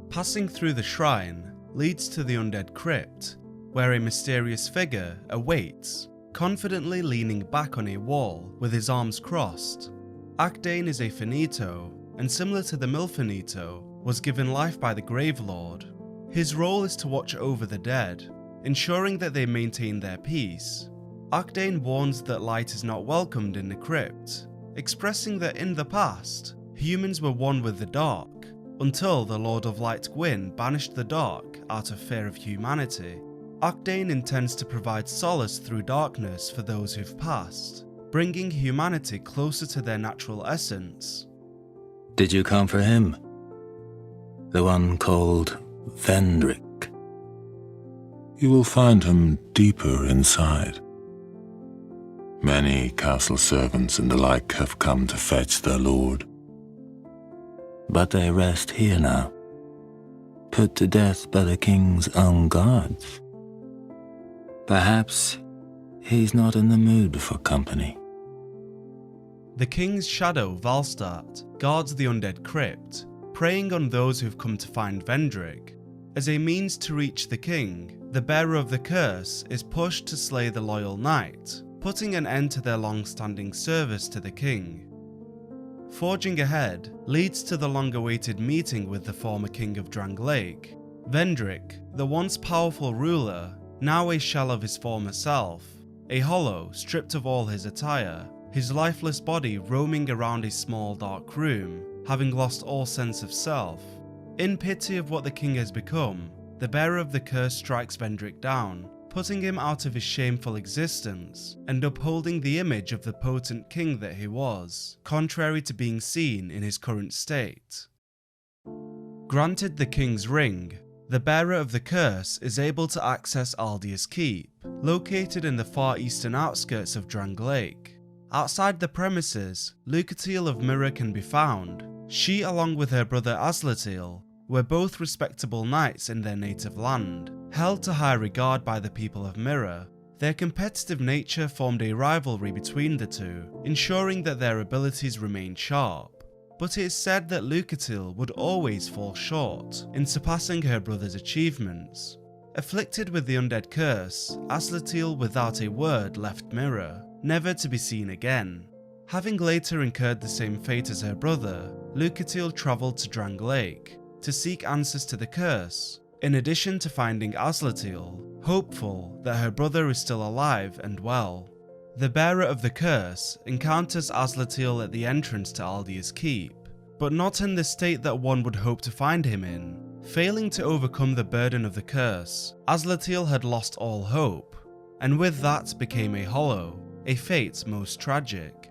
Passing through the shrine leads to the Undead Crypt, where a mysterious figure awaits, confidently leaning back on a wall with his arms crossed. Akdain is a Finito, and similar to the Milfanito, was given life by the Grave Lord. His role is to watch over the dead, ensuring that they maintain their peace. Akdain warns that light is not welcomed in the crypt, expressing that in the past, humans were one with the dark, until the Lord of Light Gwyn banished the dark out of fear of humanity. Akdain intends to provide solace through darkness for those who've passed, bringing humanity closer to their natural essence. Did you come for him? The one called Vendrick? You will find him deeper inside. Many castle servants and the like have come to fetch their lord. But they rest here now, put to death by the king's own guards. Perhaps he's not in the mood for company. The king's shadow, Valstart, guards the Undead Crypt, preying on those who've come to find Vendrick. As a means to reach the king, the bearer of the curse is pushed to slay the loyal knight, putting an end to their long-standing service to the king. Forging ahead leads to the long-awaited meeting with the former king of Dranglake. Vendrick, the once powerful ruler, now a shell of his former self, a hollow stripped of all his attire, his lifeless body roaming around a small dark room, having lost all sense of self. In pity of what the king has become, the bearer of the curse strikes Vendrick down, putting him out of his shameful existence and upholding the image of the potent king that he was, contrary to being seen in his current state. Granted the king's ring, the bearer of the curse is able to access Aldia's Keep, located in the far eastern outskirts of Dranglake. Outside the premises, Loghaire of Mirror can be found. She, along with her brother Aslatiel, were both respectable knights in their native land, held to high regard by the people of Mirror. Their competitive nature formed a rivalry between the two, ensuring that their abilities remained sharp. But it is said that Loghaire would always fall short in surpassing her brother's achievements. Afflicted with the undead curse, Aslatiel without a word left Mirror, never to be seen again. Having later incurred the same fate as her brother, Loghaire travelled to Dranglake to seek answers to the curse, in addition to finding Aslatiel, hopeful that her brother is still alive and well. The bearer of the curse encounters Aslatiel at the entrance to Aldia's Keep, but not in the state that one would hope to find him in. Failing to overcome the burden of the curse, Aslatiel had lost all hope, and with that became a hollow, a fate most tragic.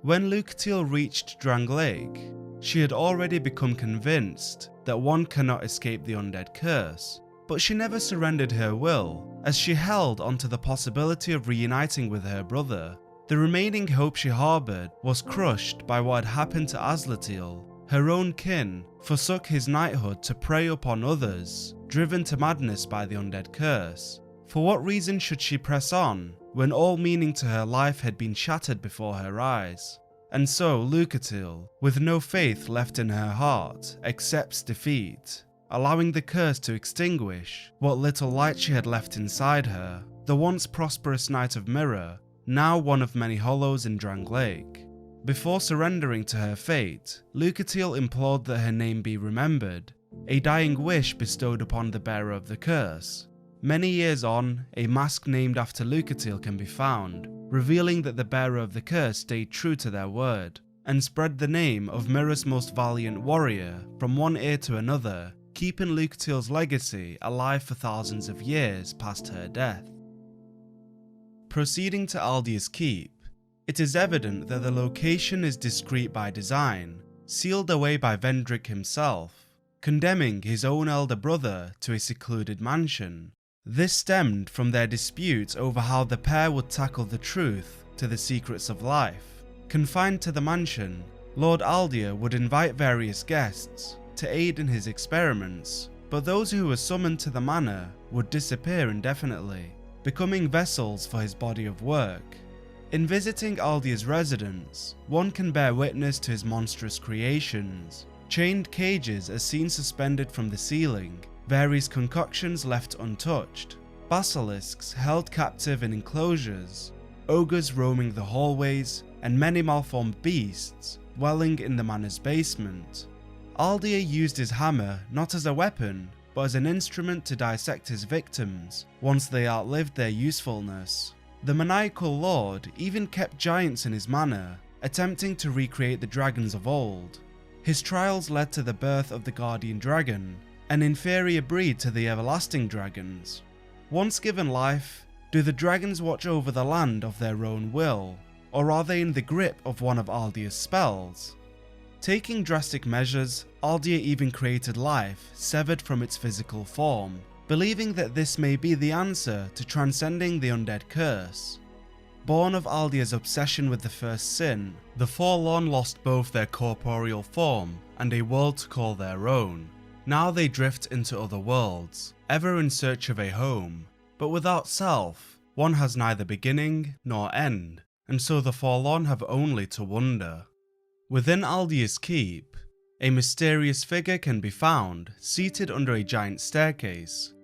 When Loghaire reached Dranglake, she had already become convinced that one cannot escape the undead curse, but she never surrendered her will, as she held onto the possibility of reuniting with her brother. The remaining hope she harboured was crushed by what had happened to Aslatiel. Her own kin forsook his knighthood to prey upon others, driven to madness by the undead curse. For what reason should she press on, when all meaning to her life had been shattered before her eyes? And so Loghaire, with no faith left in her heart, accepts defeat, allowing the curse to extinguish what little light she had left inside her. The once prosperous Knight of Mirror, now one of many hollows in Drangleic. Before surrendering to her fate, Loghaire implored that her name be remembered, a dying wish bestowed upon the bearer of the curse. Many years on, a mask named after Loghaire can be found, revealing that the bearer of the curse stayed true to their word, and spread the name of Mirror's most valiant warrior from one ear to another, keeping Loghaire's legacy alive for thousands of years past her death. Proceeding to Aldier's Keep, it is evident that the location is discreet by design, sealed away by Vendrick himself, condemning his own elder brother to a secluded mansion. This stemmed from their dispute over how the pair would tackle the truth to the secrets of life. Confined to the mansion, Lord Aldier would invite various guests to aid in his experiments, but those who were summoned to the manor would disappear indefinitely, becoming vessels for his body of work. In visiting Aldier's residence, one can bear witness to his monstrous creations: chained cages as seen suspended from the ceiling, various concoctions left untouched, basilisks held captive in enclosures, ogres roaming the hallways, and many malformed beasts dwelling in the manor's basement. Aldier used his hammer not as a weapon, but as an instrument to dissect his victims once they outlived their usefulness. The maniacal lord even kept giants in his manor, attempting to recreate the dragons of old. His trials led to the birth of the guardian dragon, an inferior breed to the everlasting dragons. Once given life, do the dragons watch over the land of their own will, or are they in the grip of one of Aldier's spells? Taking drastic measures, Aldier even created life severed from its physical form, believing that this may be the answer to transcending the undead curse. Born of Aldier's obsession with the first sin, the Forlorn lost both their corporeal form and a world to call their own. Now they drift into other worlds, ever in search of a home, but without self, one has neither beginning nor end, and so the Forlorn have only to wonder. Within Aldier's Keep, a mysterious figure can be found seated under a giant staircase.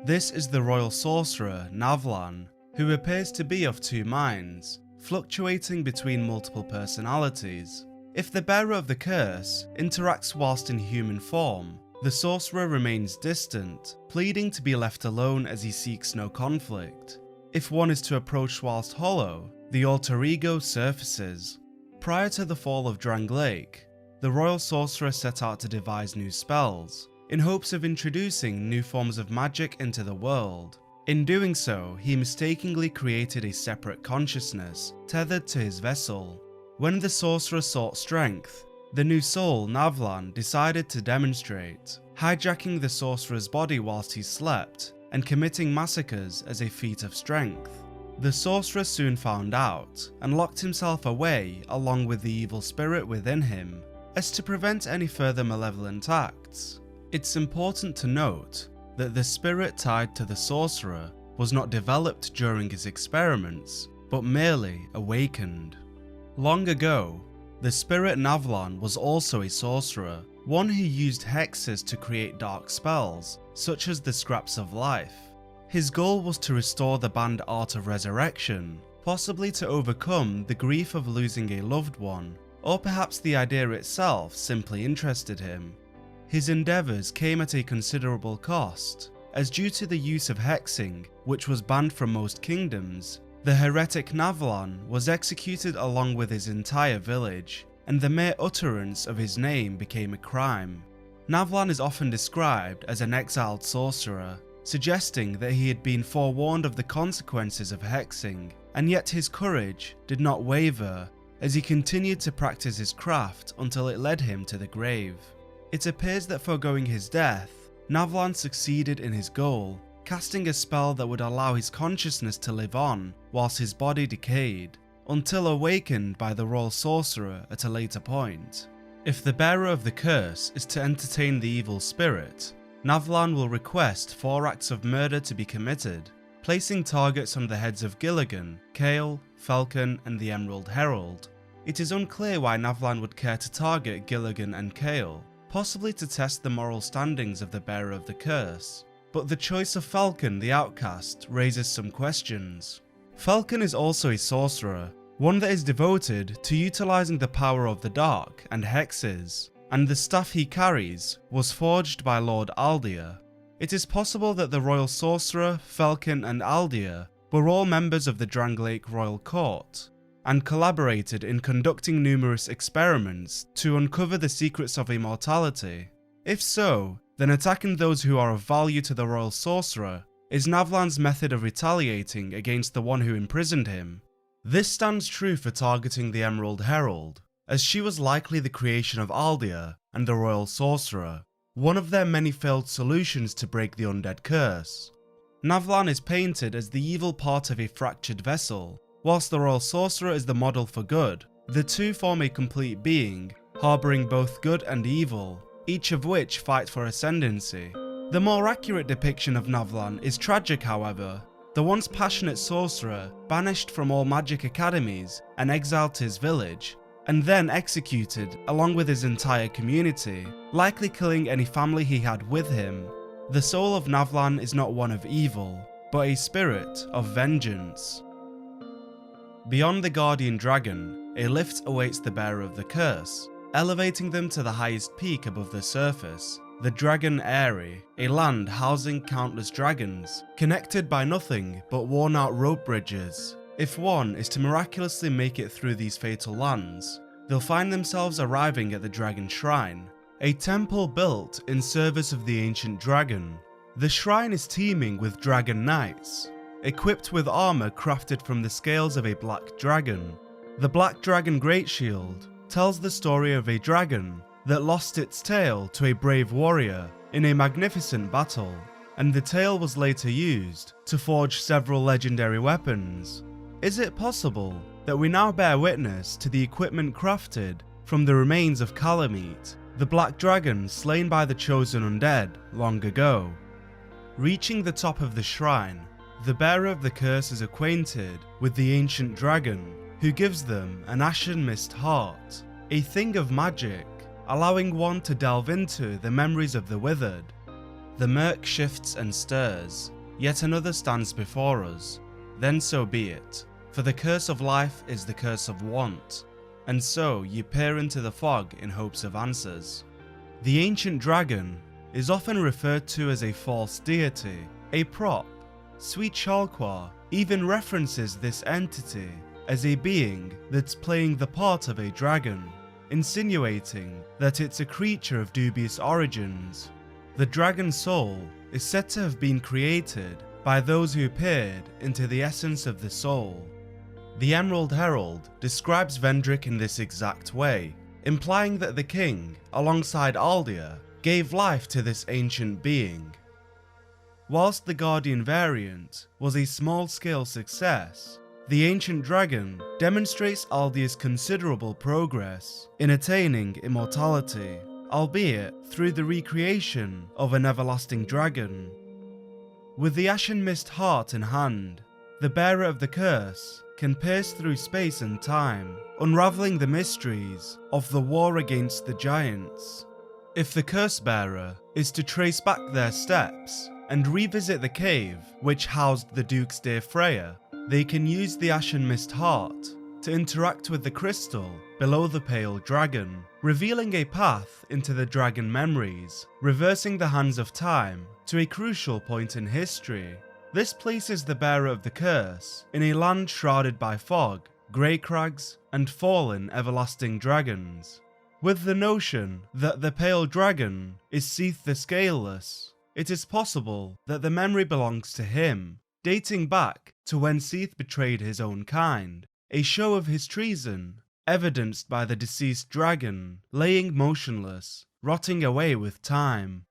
This is the royal sorcerer Navlan, who appears to be of two minds, fluctuating between multiple personalities. If the bearer of the curse interacts whilst in human form, the sorcerer remains distant, pleading to be left alone as he seeks no conflict. If one is to approach whilst hollow, the alter ego surfaces. Prior to the fall of Drangleic, the royal sorcerer set out to devise new spells, in hopes of introducing new forms of magic into the world. In doing so, he mistakenly created a separate consciousness, tethered to his vessel. When the sorcerer sought strength, the new soul, Navlan, decided to demonstrate, hijacking the sorcerer's body whilst he slept, and committing massacres as a feat of strength. The sorcerer soon found out, and locked himself away along with the evil spirit within him, as to prevent any further malevolent acts. It's important to note that the spirit tied to the sorcerer was not developed during his experiments, but merely awakened. Long ago, the spirit Navlan was also a sorcerer, one who used hexes to create dark spells, such as the Scraps of Life. His goal was to restore the banned art of resurrection, possibly to overcome the grief of losing a loved one, or perhaps the idea itself simply interested him. His endeavours came at a considerable cost, as due to the use of hexing, which was banned from most kingdoms, the heretic Navlan was executed along with his entire village, and the mere utterance of his name became a crime. Navlan is often described as an exiled sorcerer, suggesting that he had been forewarned of the consequences of hexing, and yet his courage did not waver as he continued to practice his craft until it led him to the grave. It appears that foregoing his death, Navlan succeeded in his goal, casting a spell that would allow his consciousness to live on whilst his body decayed, until awakened by the royal sorcerer at a later point. If the bearer of the curse is to entertain the evil spirit, Navlan will request 4 acts of murder to be committed, placing targets on the heads of Gilligan, Kale, Falcon and the Emerald Herald. It is unclear why Navlan would care to target Gilligan and Kale, possibly to test the moral standings of the bearer of the curse, but the choice of Falcon the outcast raises some questions. Falcon is also a sorcerer, one that is devoted to utilising the power of the dark and hexes, and the staff he carries was forged by Lord Aldir. It is possible that the royal sorcerer, Falcon and Aldir were all members of the Dranglake Royal Court, and collaborated in conducting numerous experiments to uncover the secrets of immortality. If so, then attacking those who are of value to the royal sorcerer is Navlan's method of retaliating against the one who imprisoned him. This stands true for targeting the Emerald Herald, as she was likely the creation of Aldir and the royal sorcerer, one of their many failed solutions to break the undead curse. Navlan is painted as the evil part of a fractured vessel, whilst the royal sorcerer is the model for good. The two form a complete being, harbouring both good and evil, each of which fight for ascendancy. The more accurate depiction of Navlan is tragic, however. The once passionate sorcerer banished from all magic academies and exiled to his village, and then executed along with his entire community, likely killing any family he had with him. The soul of Navlan is not one of evil, but a spirit of vengeance. Beyond the Guardian Dragon, a lift awaits the bearer of the curse, elevating them to the highest peak above the surface, the Dragon Eyrie, a land housing countless dragons, connected by nothing but worn-out rope bridges. If one is to miraculously make it through these fatal lands, they'll find themselves arriving at the Dragon Shrine, a temple built in service of the ancient dragon. The shrine is teeming with dragon knights, equipped with armour crafted from the scales of a black dragon. The Black Dragon Great Shield tells the story of a dragon that lost its tail to a brave warrior in a magnificent battle, and the tail was later used to forge several legendary weapons. Is it possible that we now bear witness to the equipment crafted from the remains of Calamite, the black dragon slain by the chosen undead long ago? Reaching the top of the shrine, the bearer of the curse is acquainted with the ancient dragon, who gives them an ashen mist heart, a thing of magic, allowing one to delve into the memories of the withered. The murk shifts and stirs, yet another stands before us. Then so be it, for the curse of life is the curse of want, and so you peer into the fog in hopes of answers. The ancient dragon is often referred to as a false deity, a prop. Sweet Shalqua even references this entity as a being that's playing the part of a dragon, insinuating that it's a creature of dubious origins. The dragon's soul is said to have been created by those who peered into the essence of the soul. The Emerald Herald describes Vendrick in this exact way, implying that the king, alongside Aldir, gave life to this ancient being. Whilst the Guardian variant was a small-scale success, the ancient dragon demonstrates Aldir's considerable progress in attaining immortality, albeit through the recreation of an everlasting dragon. With the Ashen Mist heart in hand, the bearer of the curse can pierce through space and time, unraveling the mysteries of the war against the giants. If the curse bearer is to trace back their steps and revisit the cave which housed the Duke's dear Freya, they can use the Ashen Mist heart to interact with the crystal below the pale dragon, revealing a path into the dragon memories, reversing the hands of time to a crucial point in history. This places the bearer of the curse in a land shrouded by fog, grey crags, and fallen everlasting dragons. With the notion that the pale dragon is Seeketh the Scaleless, it is possible that the memory belongs to him, dating back to when Seeketh betrayed his own kind, a show of his treason, evidenced by the deceased dragon laying motionless, rotting away with time.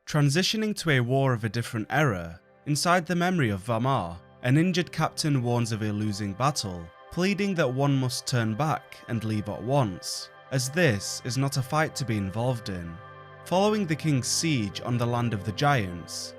Transitioning to a war of a different era, inside the memory of Vamar, an injured captain warns of a losing battle, pleading that one must turn back and leave at once. as this is not a fight to be involved in. Following the king's siege on the land of the Giants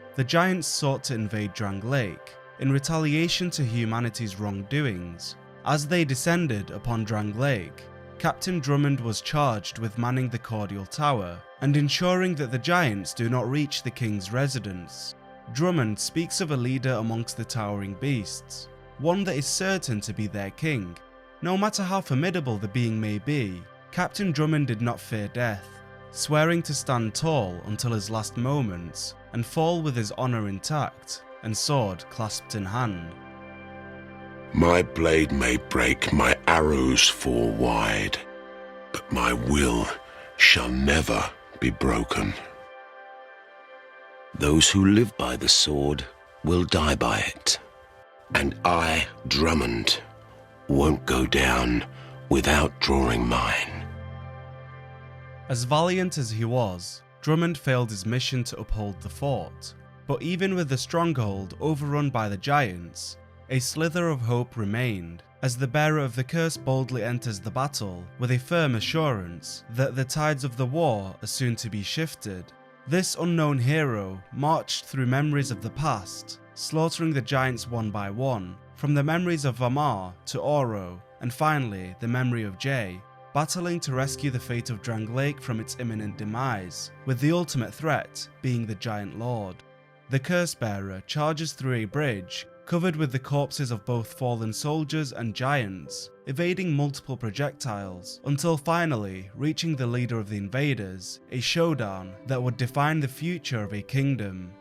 sought to invade Drang Lake in retaliation to humanity's wrongdoings. As they descended upon Drang Lake, Captain Drummond was charged with manning the Cordial Tower and ensuring that the Giants do not reach the king's residence. Drummond speaks of a leader amongst the towering beasts, one that is certain to be their king. No matter how formidable the being may be, Captain Drummond did not fear death, swearing to stand tall until his last moments and fall with his honour intact and sword clasped in hand. My blade may break, my arrows fall wide, but my will shall never be broken. Those who live by the sword will die by it. And I, Drummond, won't go down without drawing mine. As valiant as he was, Drummond failed his mission to uphold the fort. But even with the stronghold overrun by the Giants, a slither of hope remained, as the bearer of the curse boldly enters the battle with a firm assurance that the tides of the war are soon to be shifted. This unknown hero marched through memories of the past, slaughtering the Giants one by one, from the memories of Vamar to Oro, and finally the memory of Jey, battling to rescue the fate of Drang Lake from its imminent demise, with the ultimate threat being the Giant Lord. The curse bearer charges through a bridge covered with the corpses of both fallen soldiers and giants, evading multiple projectiles, until finally reaching the leader of the invaders, a showdown that would define the future of a kingdom.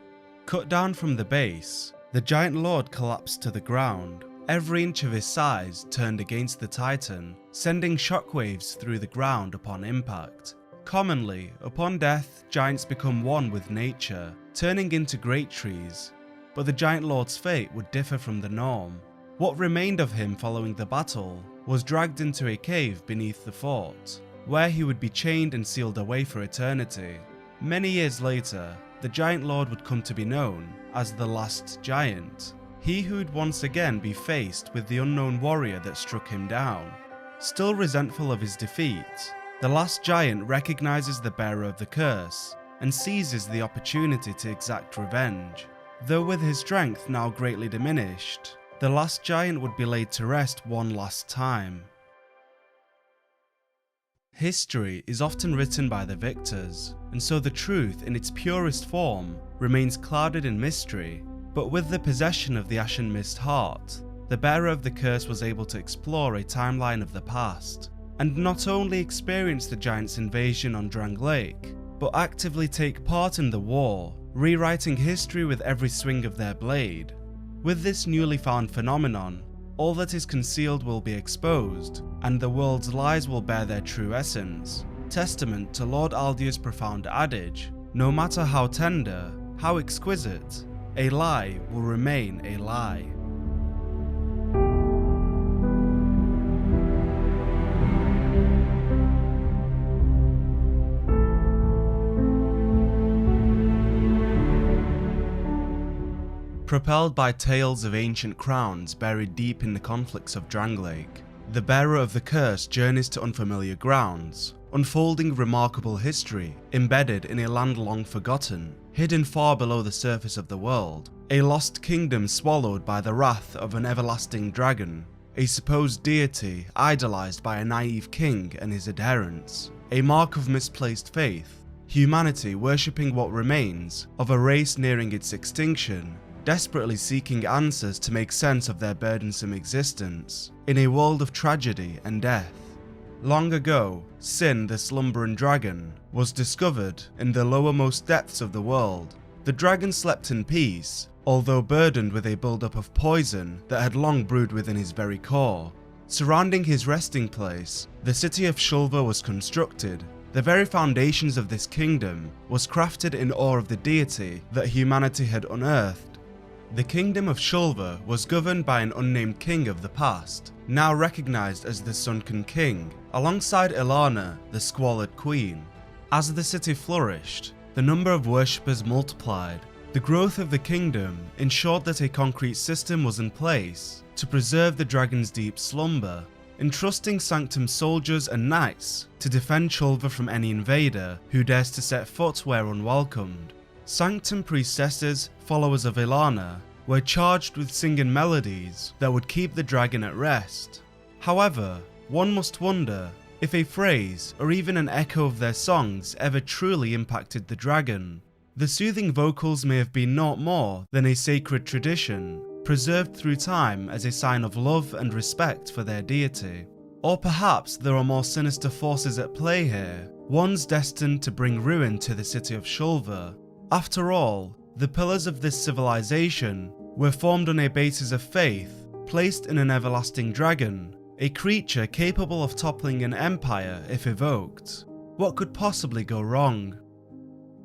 Cut down from the base, the Giant Lord collapsed to the ground, every inch of his size turned against the Titan, sending shockwaves through the ground upon impact. Commonly, upon death, giants become one with nature, turning into great trees, but the Giant Lord's fate would differ from the norm. What remained of him following the battle was dragged into a cave beneath the fort, where he would be chained and sealed away for eternity. Many years later, the Giant Lord would come to be known as the Last Giant, he who would once again be faced with the unknown warrior that struck him down. Still resentful of his defeat, the Last Giant recognizes the bearer of the curse and seizes the opportunity to exact revenge. Though with his strength now greatly diminished, the Last Giant would be laid to rest one last time. History is often written by the victors, and so the truth in its purest form remains clouded in mystery, but with the possession of the Ashen Mist Heart, the bearer of the curse was able to explore a timeline of the past, and not only experience the Giants' invasion on Drang Lake, but actively take part in the war, rewriting history with every swing of their blade. With this newly found phenomenon, all that is concealed will be exposed, and the world's lies will bear their true essence, testament to Lord Aldier's profound adage, no matter how tender, how exquisite, a lie will remain a lie. Propelled by tales of ancient crowns buried deep in the conflicts of Drang Lake, the bearer of the curse journeys to unfamiliar grounds, unfolding remarkable history embedded in a land long forgotten, hidden far below the surface of the world, a lost kingdom swallowed by the wrath of an everlasting dragon, a supposed deity idolized by a naive king and his adherents, a mark of misplaced faith, humanity worshipping what remains of a race nearing its extinction, desperately seeking answers to make sense of their burdensome existence in a world of tragedy and death. Long ago, Sin, the slumbering dragon, was discovered in the lowermost depths of the world. The dragon slept in peace, although burdened with a buildup of poison that had long brewed within his very core. Surrounding his resting place, the city of Shulva was constructed. The very foundations of this kingdom was crafted in awe of the deity that humanity had unearthed. The kingdom of Shulva was governed by an unnamed king of the past, now recognized as the Sunken King, alongside Ilana, the squalid queen. As the city flourished, the number of worshippers multiplied. The growth of the kingdom ensured that a concrete system was in place to preserve the dragon's deep slumber. entrusting Sanctum soldiers and knights to defend Shulva from any invader who dares to set foot where unwelcomed. Sanctum priestesses, followers of Ilana, were charged with singing melodies that would keep the dragon at rest. However, one must wonder if a phrase or even an echo of their songs ever truly impacted the dragon. The soothing vocals may have been naught more than a sacred tradition, preserved through time as a sign of love and respect for their deity. Or perhaps there are more sinister forces at play here, ones destined to bring ruin to the city of Shulva. After all, the pillars of this civilization were formed on a basis of faith, placed in an everlasting dragon, a creature capable of toppling an empire if evoked. What could possibly go wrong?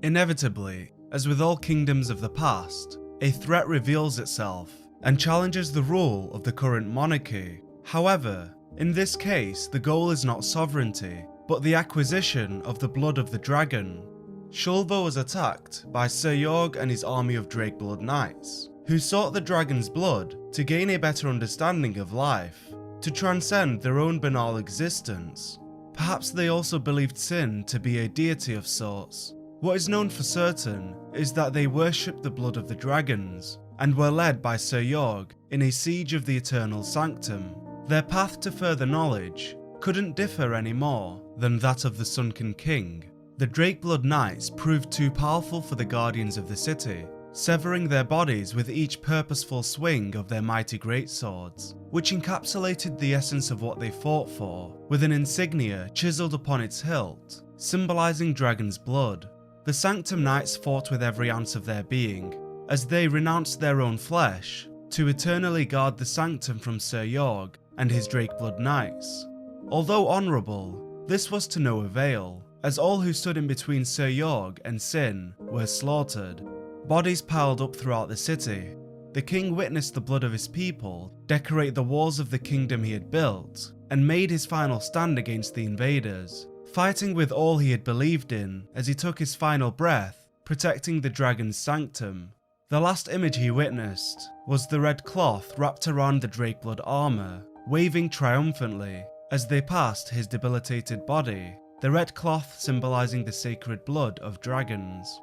Inevitably, as with all kingdoms of the past, a threat reveals itself and challenges the rule of the current monarchy. However, in this case, the goal is not sovereignty, but the acquisition of the blood of the dragon. Shulva was attacked by Sir Jorg and his army of Drakeblood Knights, who sought the dragon's blood to gain a better understanding of life, to transcend their own banal existence. Perhaps they also believed Sin to be a deity of sorts. What is known for certain is that they worshipped the blood of the dragons, and were led by Sir Jorg in a siege of the Eternal Sanctum. Their path to further knowledge couldn't differ any more than that of the Sunken King. The Drakeblood Knights proved too powerful for the guardians of the city, severing their bodies with each purposeful swing of their mighty greatswords, which encapsulated the essence of what they fought for, with an insignia chiselled upon its hilt, symbolising dragon's blood. The Sanctum Knights fought with every ounce of their being, as they renounced their own flesh, to eternally guard the Sanctum from Sir Jorg and his Drakeblood Knights. Although honourable, this was to no avail, as all who stood in between Sir Jorg and Sin were slaughtered. Bodies piled up throughout the city. The king witnessed the blood of his people decorate the walls of the kingdom he had built, and made his final stand against the invaders, fighting with all he had believed in as he took his final breath, protecting the dragon's sanctum. The last image he witnessed was the red cloth wrapped around the Drakeblood armour, waving triumphantly as they passed his debilitated body, the red cloth symbolising the sacred blood of dragons.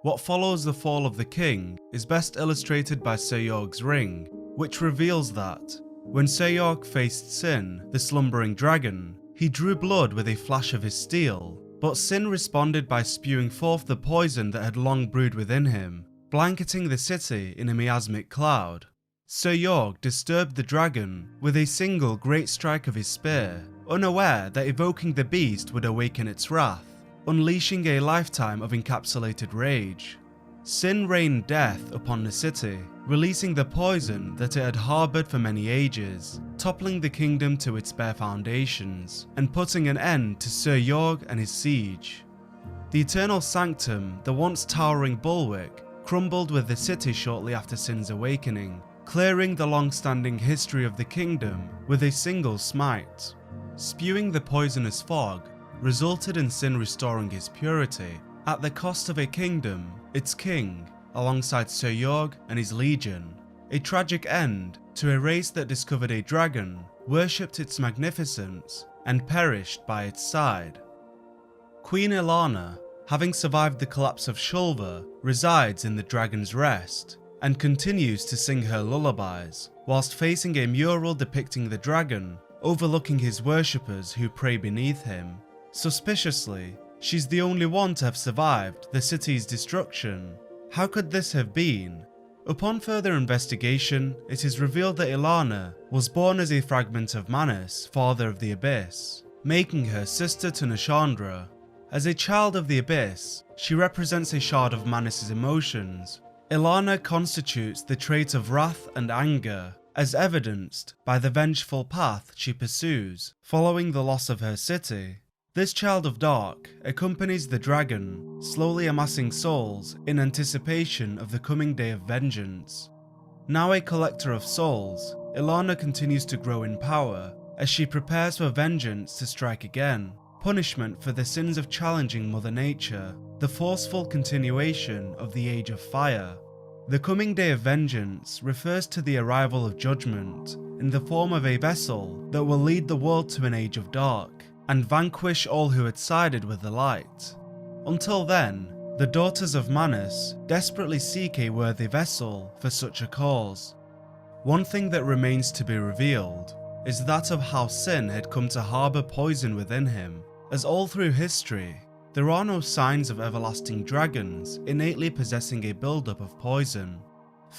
What follows the fall of the king is best illustrated by Sir Jorg's ring, which reveals that, when Sir Jorg faced Sin, the slumbering dragon, he drew blood with a flash of his steel, but Sin responded by spewing forth the poison that had long brewed within him, blanketing the city in a miasmic cloud. Sir Jorg disturbed the dragon with a single great strike of his spear, unaware that evoking the beast would awaken its wrath, unleashing a lifetime of encapsulated rage. Sin rained death upon the city, releasing the poison that it had harboured for many ages, toppling the kingdom to its bare foundations, and putting an end to Sir Jorg and his siege. The Eternal Sanctum, the once towering bulwark, crumbled with the city shortly after Sin's awakening, clearing the long-standing history of the kingdom with a single smite. Spewing the poisonous fog resulted in Sin restoring his purity, at the cost of a kingdom, its king, alongside Sir Jorg and his legion. A tragic end to a race that discovered a dragon, worshipped its magnificence, and perished by its side. Queen Ilana, having survived the collapse of Shulva, resides in the Dragon's Rest, and continues to sing her lullabies, whilst facing a mural depicting the dragon, overlooking his worshippers who pray beneath him. Suspiciously, she's the only one to have survived the city's destruction. How could this have been? Upon further investigation, it is revealed that Ilana was born as a fragment of Manus, father of the Abyss, making her sister to Nashandra. As a child of the Abyss, she represents a shard of Manus' emotions. Ilana constitutes the trait of wrath and anger, as evidenced by the vengeful path she pursues following the loss of her city. This child of dark accompanies the dragon, slowly amassing souls in anticipation of the coming day of vengeance. Now a collector of souls, Ilana continues to grow in power as she prepares for vengeance to strike again, punishment for the sins of challenging Mother Nature, the forceful continuation of the Age of Fire. The coming day of vengeance refers to the arrival of judgment, in the form of a vessel that will lead the world to an age of dark and vanquish all who had sided with the light. Until then, the daughters of Manus desperately seek a worthy vessel for such a cause. One thing that remains to be revealed is that of how Sin had come to harbour poison within him, as all through history, there are no signs of everlasting dragons innately possessing a buildup of poison.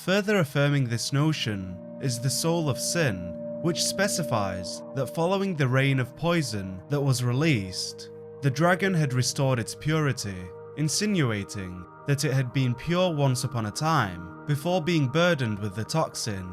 Further affirming this notion is the soul of Sin, which specifies that following the rain of poison that was released, the dragon had restored its purity, insinuating that it had been pure once upon a time before being burdened with the toxin.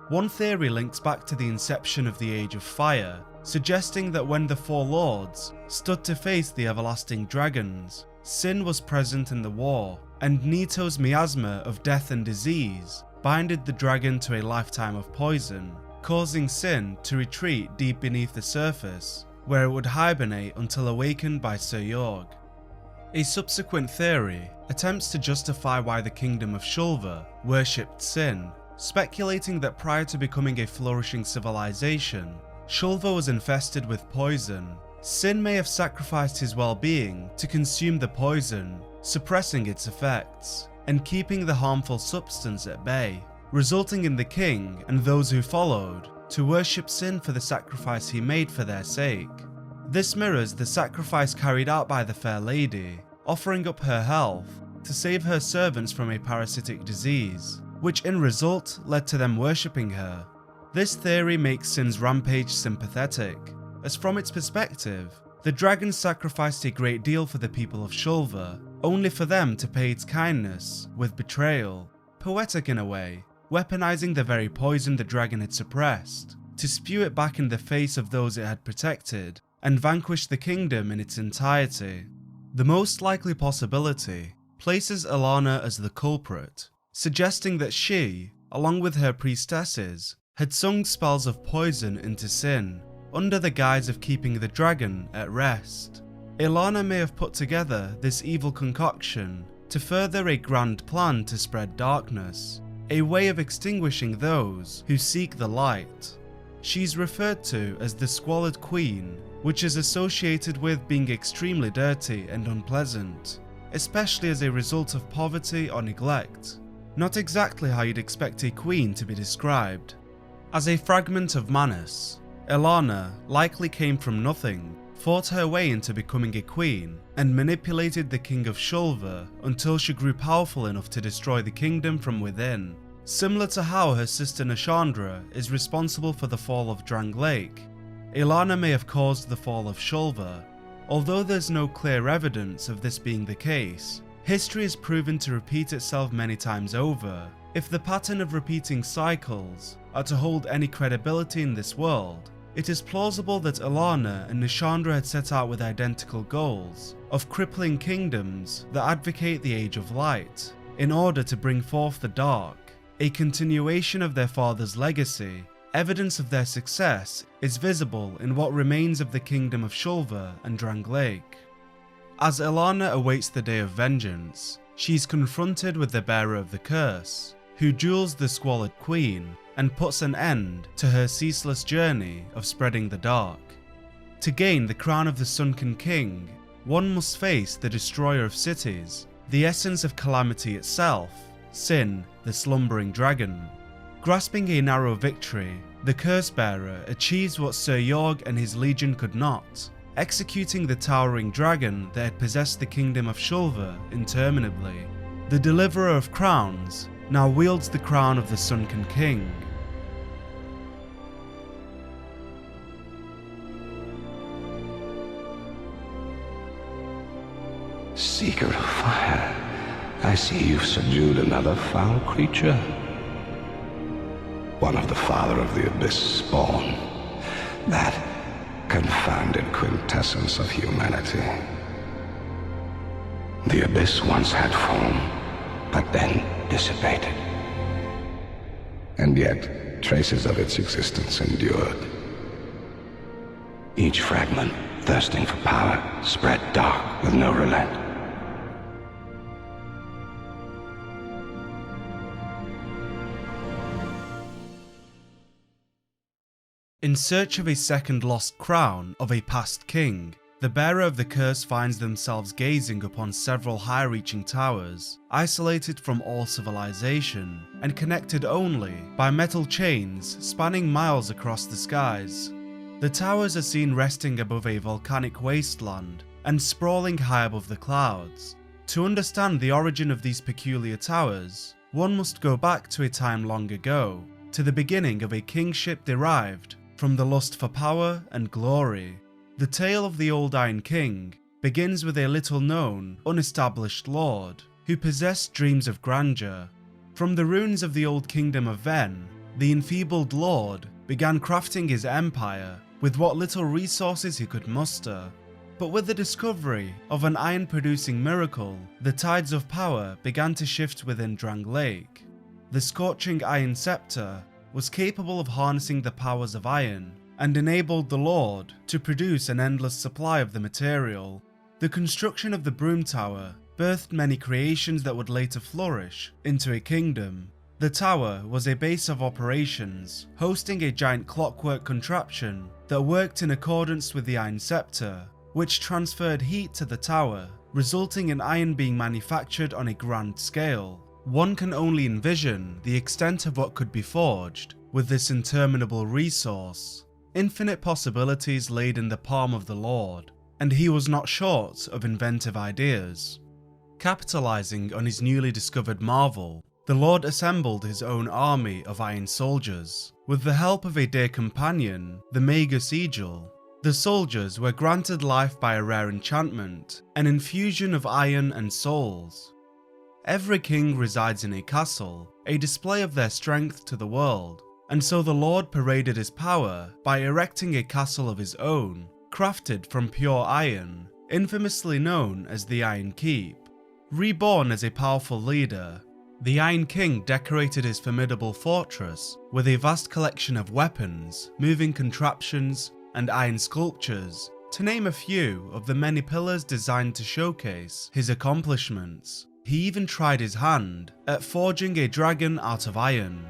One theory links back to the inception of the Age of Fire, suggesting that when the four lords stood to face the everlasting dragons, Sin was present in the war, and Nito's miasma of death and disease binded the dragon to a lifetime of poison, causing Sin to retreat deep beneath the surface, where it would hibernate until awakened by Sir Jorg. A subsequent theory attempts to justify why the kingdom of Shulva worshipped Sin, speculating that prior to becoming a flourishing civilization, Shulva was infested with poison. Sin may have sacrificed his well-being to consume the poison, suppressing its effects, and keeping the harmful substance at bay, resulting in the king and those who followed to worship Sin for the sacrifice he made for their sake. This mirrors the sacrifice carried out by the fair lady, offering up her health to save her servants from a parasitic disease, which in result led to them worshipping her. This theory makes Sin's rampage sympathetic, as from its perspective, the dragon sacrificed a great deal for the people of Shulva, only for them to pay its kindness with betrayal. Poetic in a way, weaponizing the very poison the dragon had suppressed, to spew it back in the face of those it had protected, and vanquish the kingdom in its entirety. The most likely possibility places Ilana as the culprit, suggesting that she, along with her priestesses, had sung spells of poison into Sin, under the guise of keeping the dragon at rest. Ilana may have put together this evil concoction to further a grand plan to spread darkness, a way of extinguishing those who seek the light. She's referred to as the Squalid Queen, which is associated with being extremely dirty and unpleasant, especially as a result of poverty or neglect. Not exactly how you'd expect a queen to be described. As a fragment of Manus, Ilana likely came from nothing, fought her way into becoming a queen, and manipulated the king of Shulva until she grew powerful enough to destroy the kingdom from within. Similar to how her sister Nashandra is responsible for the fall of Drang Lake, Ilana may have caused the fall of Shulva. Although there's no clear evidence of this being the case, history is proven to repeat itself many times over. If the pattern of repeating cycles are to hold any credibility in this world, it is plausible that Ilana and Nashandra had set out with identical goals of crippling kingdoms that advocate the Age of Light, in order to bring forth the dark. A continuation of their father's legacy, evidence of their success is visible in what remains of the kingdom of Shulva and Drang Lake. As Ilana awaits the day of vengeance, she's confronted with the bearer of the curse, who duels the Squalid Queen and puts an end to her ceaseless journey of spreading the dark. To gain the crown of the Sunken King, one must face the destroyer of cities, the essence of calamity itself, Sin, the slumbering dragon. Grasping a narrow victory, the Curse-Bearer achieves what Sir Jorg and his legion could not, executing the towering dragon that had possessed the kingdom of Shulva interminably. The Deliverer of Crowns now wields the crown of the Sunken King. Seeker of fire, I see you've subdued another foul creature. One of the father of the Abyss spawn. That confounded quintessence of humanity. The Abyss once had form, but then dissipated. And yet, traces of its existence endured. Each fragment, thirsting for power, spread dark with no relent. In search of a second lost crown of a past king, the bearer of the curse finds themselves gazing upon several high-reaching towers, isolated from all civilization, and connected only by metal chains spanning miles across the skies. The towers are seen resting above a volcanic wasteland and sprawling high above the clouds. To understand the origin of these peculiar towers, one must go back to a time long ago, to the beginning of a kingship derived from the lust for power and glory. The tale of the Old Iron King begins with a little-known, unestablished lord who possessed dreams of grandeur. From the ruins of the old kingdom of Ven, the enfeebled lord began crafting his empire with what little resources he could muster. But with the discovery of an iron-producing miracle, the tides of power began to shift within Drang Lake. The scorching iron scepter was capable of harnessing the powers of iron, and enabled the Lord to produce an endless supply of the material. The construction of the Broom Tower birthed many creations that would later flourish into a kingdom. The tower was a base of operations, hosting a giant clockwork contraption that worked in accordance with the Iron Scepter, which transferred heat to the tower, resulting in iron being manufactured on a grand scale. One can only envision the extent of what could be forged with this interminable resource. Infinite possibilities laid in the palm of the Lord, and he was not short of inventive ideas. Capitalizing on his newly discovered marvel, the Lord assembled his own army of iron soldiers. With the help of a dear companion, the Magus Eagle, the soldiers were granted life by a rare enchantment, an infusion of iron and souls. Every king resides in a castle, a display of their strength to the world. And so the Lord paraded his power by erecting a castle of his own, crafted from pure iron, infamously known as the Iron Keep. Reborn as a powerful leader, the Iron King decorated his formidable fortress with a vast collection of weapons, moving contraptions, and iron sculptures, to name a few of the many pillars designed to showcase his accomplishments. He even tried his hand at forging a dragon out of iron.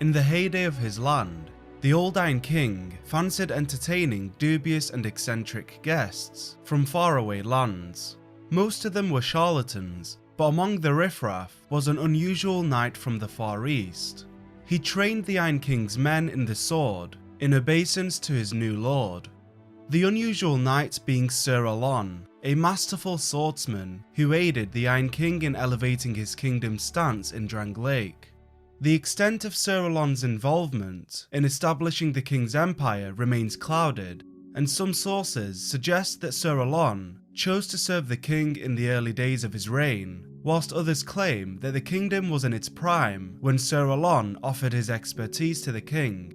In the heyday of his land, the Old Iron King fancied entertaining dubious and eccentric guests from faraway lands. Most of them were charlatans, but among the riffraff was an unusual knight from the Far East. He trained the Iron King's men in the sword, in obeisance to his new lord. The unusual knight being Sir Alon, a masterful swordsman who aided the Iron King in elevating his kingdom's stance in Drang Lake. The extent of Sir Alon's involvement in establishing the king's empire remains clouded, and some sources suggest that Sir Alon chose to serve the king in the early days of his reign, whilst others claim that the kingdom was in its prime when Sir Alon offered his expertise to the king.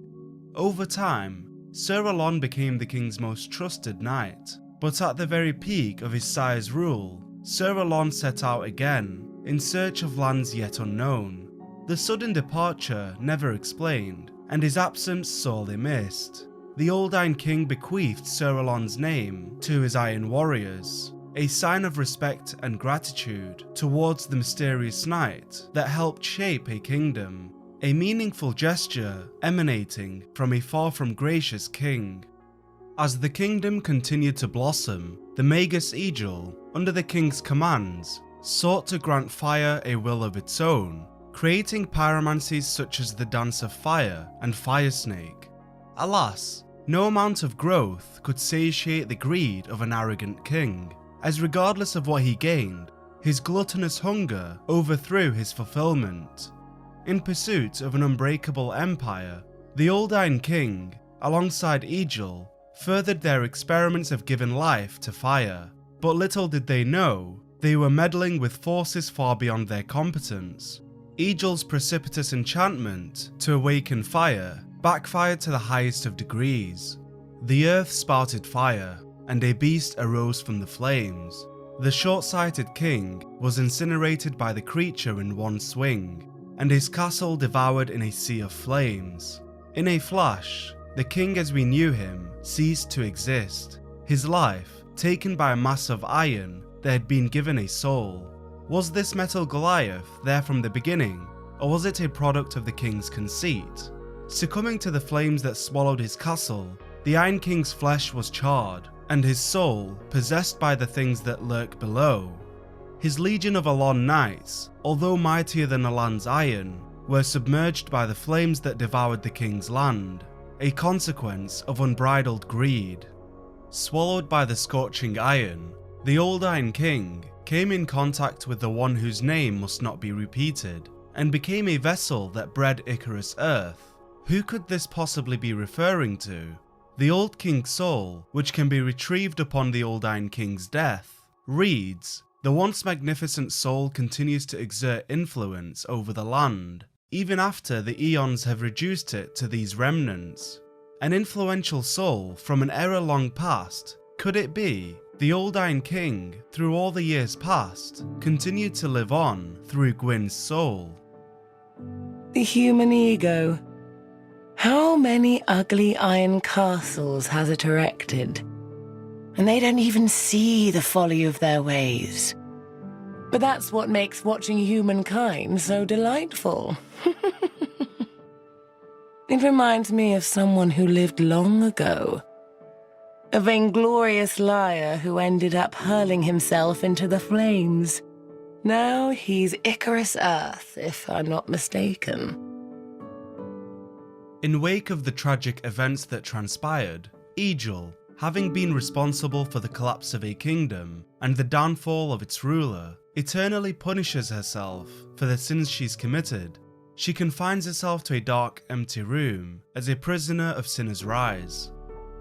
Over time, Sir Alon became the king's most trusted knight, but at the very peak of his sire's rule, Sir Alon set out again, in search of lands yet unknown. The sudden departure never explained, and his absence sorely missed. The Old Iron King bequeathed Sir Alon's name to his Iron Warriors, a sign of respect and gratitude towards the mysterious knight that helped shape a kingdom, a meaningful gesture emanating from a far from gracious king. As the kingdom continued to blossom, the Magus Eagle, under the king's commands, sought to grant fire a will of its own, creating pyromancies such as the Dance of Fire and Fire Snake. Alas, no amount of growth could satiate the greed of an arrogant king, as regardless of what he gained, his gluttonous hunger overthrew his fulfillment. In pursuit of an unbreakable empire, the Old Iron King, alongside Eagle, furthered their experiments of giving life to fire, but little did they know, they were meddling with forces far beyond their competence. Eagle's precipitous enchantment to awaken fire backfired to the highest of degrees. The earth spouted fire, and a beast arose from the flames. The short-sighted king was incinerated by the creature in one swing, and his castle devoured in a sea of flames. In a flash, the king as we knew him ceased to exist, his life taken by a mass of iron that had been given a soul. Was this metal Goliath there from the beginning, or was it a product of the king's conceit? Succumbing to the flames that swallowed his castle, the Iron King's flesh was charred, and his soul possessed by the things that lurk below. His legion of Alon knights, although mightier than Alan's iron, were submerged by the flames that devoured the king's land, a consequence of unbridled greed. Swallowed by the scorching iron, the old Iron King came in contact with the one whose name must not be repeated, and became a vessel that bred Icarus Earth. Who could this possibly be referring to? The Old King's soul, which can be retrieved upon the Old Iron King's death, reads, "The once magnificent soul continues to exert influence over the land, even after the eons have reduced it to these remnants." An influential soul from an era long past, could it be? The Old Iron King, through all the years past, continued to live on through Gwyn's soul. The human ego. How many ugly iron castles has it erected? And they don't even see the folly of their ways. But that's what makes watching humankind so delightful. It reminds me of someone who lived long ago. A vainglorious liar who ended up hurling himself into the flames. Now he's Icarus Earth, if I'm not mistaken. In wake of the tragic events that transpired, Adriel, having been responsible for the collapse of a kingdom and the downfall of its ruler, eternally punishes herself for the sins she's committed. She confines herself to a dark, empty room as a prisoner of Sinner's Rise.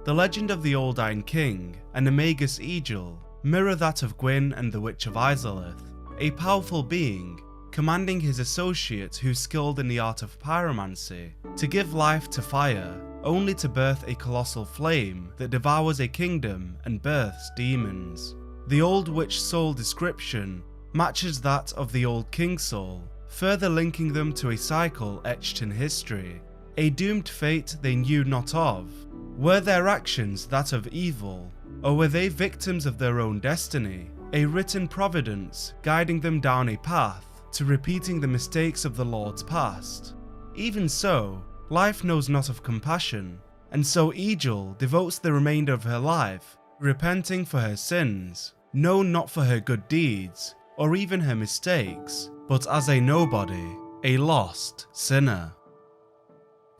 The legend of the Old Iron King and Amagus Adriel mirror that of Gwyn and the Witch of Izalith, a powerful being commanding his associate who's skilled in the art of pyromancy to give life to fire, only to birth a colossal flame that devours a kingdom and births demons. The Old Witch soul description matches that of the Old King soul, further linking them to a cycle etched in history, a doomed fate they knew not of. Were their actions that of evil, or were they victims of their own destiny, a written providence guiding them down a path to repeating the mistakes of the Lord's past? Even so, life knows not of compassion, and so Adriel devotes the remainder of her life repenting for her sins, known not for her good deeds, or even her mistakes, but as a nobody, a lost sinner.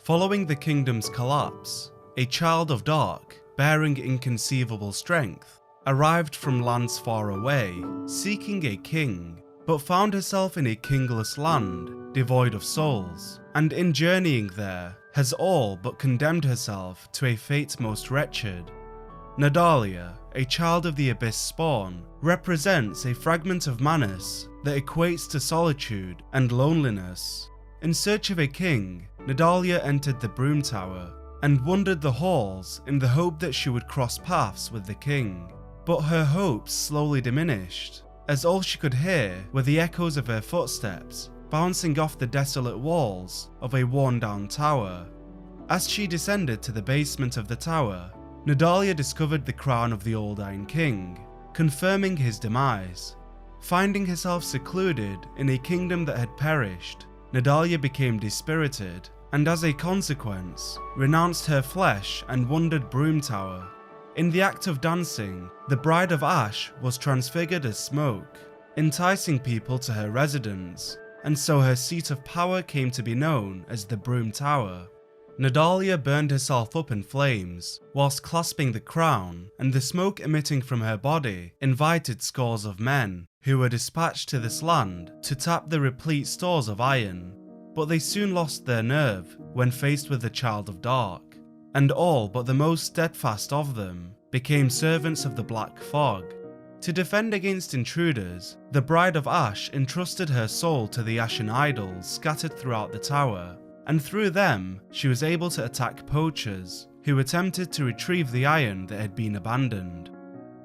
Following the kingdom's collapse, a child of dark, bearing inconceivable strength, arrived from lands far away, seeking a king, but found herself in a kingless land, devoid of souls, and in journeying there, has all but condemned herself to a fate most wretched. Nadalia, a child of the Abyss spawn, represents a fragment of Manus that equates to solitude and loneliness. In search of a king, Nadalia entered the Broom Tower and wandered the halls in the hope that she would cross paths with the king. But her hopes slowly diminished, as all she could hear were the echoes of her footsteps bouncing off the desolate walls of a worn-down tower. As she descended to the basement of the tower, Nadalia discovered the crown of the Old Iron King, confirming his demise. Finding herself secluded in a kingdom that had perished, Nadalia became dispirited, and as a consequence, renounced her flesh and wandered Broom Tower. In the act of dancing, the Bride of Ash was transfigured as smoke, enticing people to her residence, and so her seat of power came to be known as the Broom Tower. Nadalia burned herself up in flames, whilst clasping the crown, and the smoke emitting from her body invited scores of men, who were dispatched to this land to tap the replete stores of iron. But they soon lost their nerve when faced with the Child of Dark, and all but the most steadfast of them became servants of the Black Fog. To defend against intruders, the Bride of Ash entrusted her soul to the ashen idols scattered throughout the tower, and through them she was able to attack poachers who attempted to retrieve the iron that had been abandoned.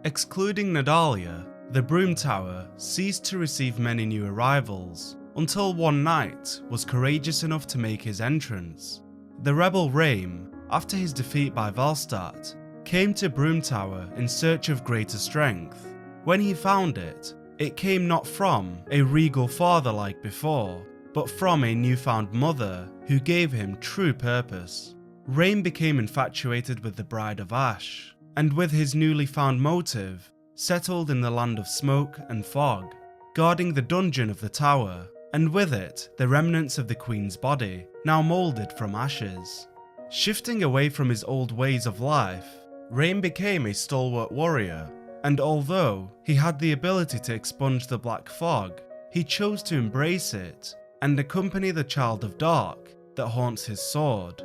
Excluding Nadalia, the Broom Tower ceased to receive many new arrivals, until one knight was courageous enough to make his entrance. The rebel Raim, after his defeat by Valstat, came to Broom Tower in search of greater strength. When he found it, it came not from a regal father like before, but from a newfound mother who gave him true purpose. Rain became infatuated with the Bride of Ash, and with his newly found motive, settled in the land of smoke and fog, guarding the dungeon of the tower, and with it the remnants of the Queen's body, now moulded from ashes. Shifting away from his old ways of life, Rain became a stalwart warrior, and although he had the ability to expunge the black fog, he chose to embrace it and accompany the Child of Dark that haunts his sword.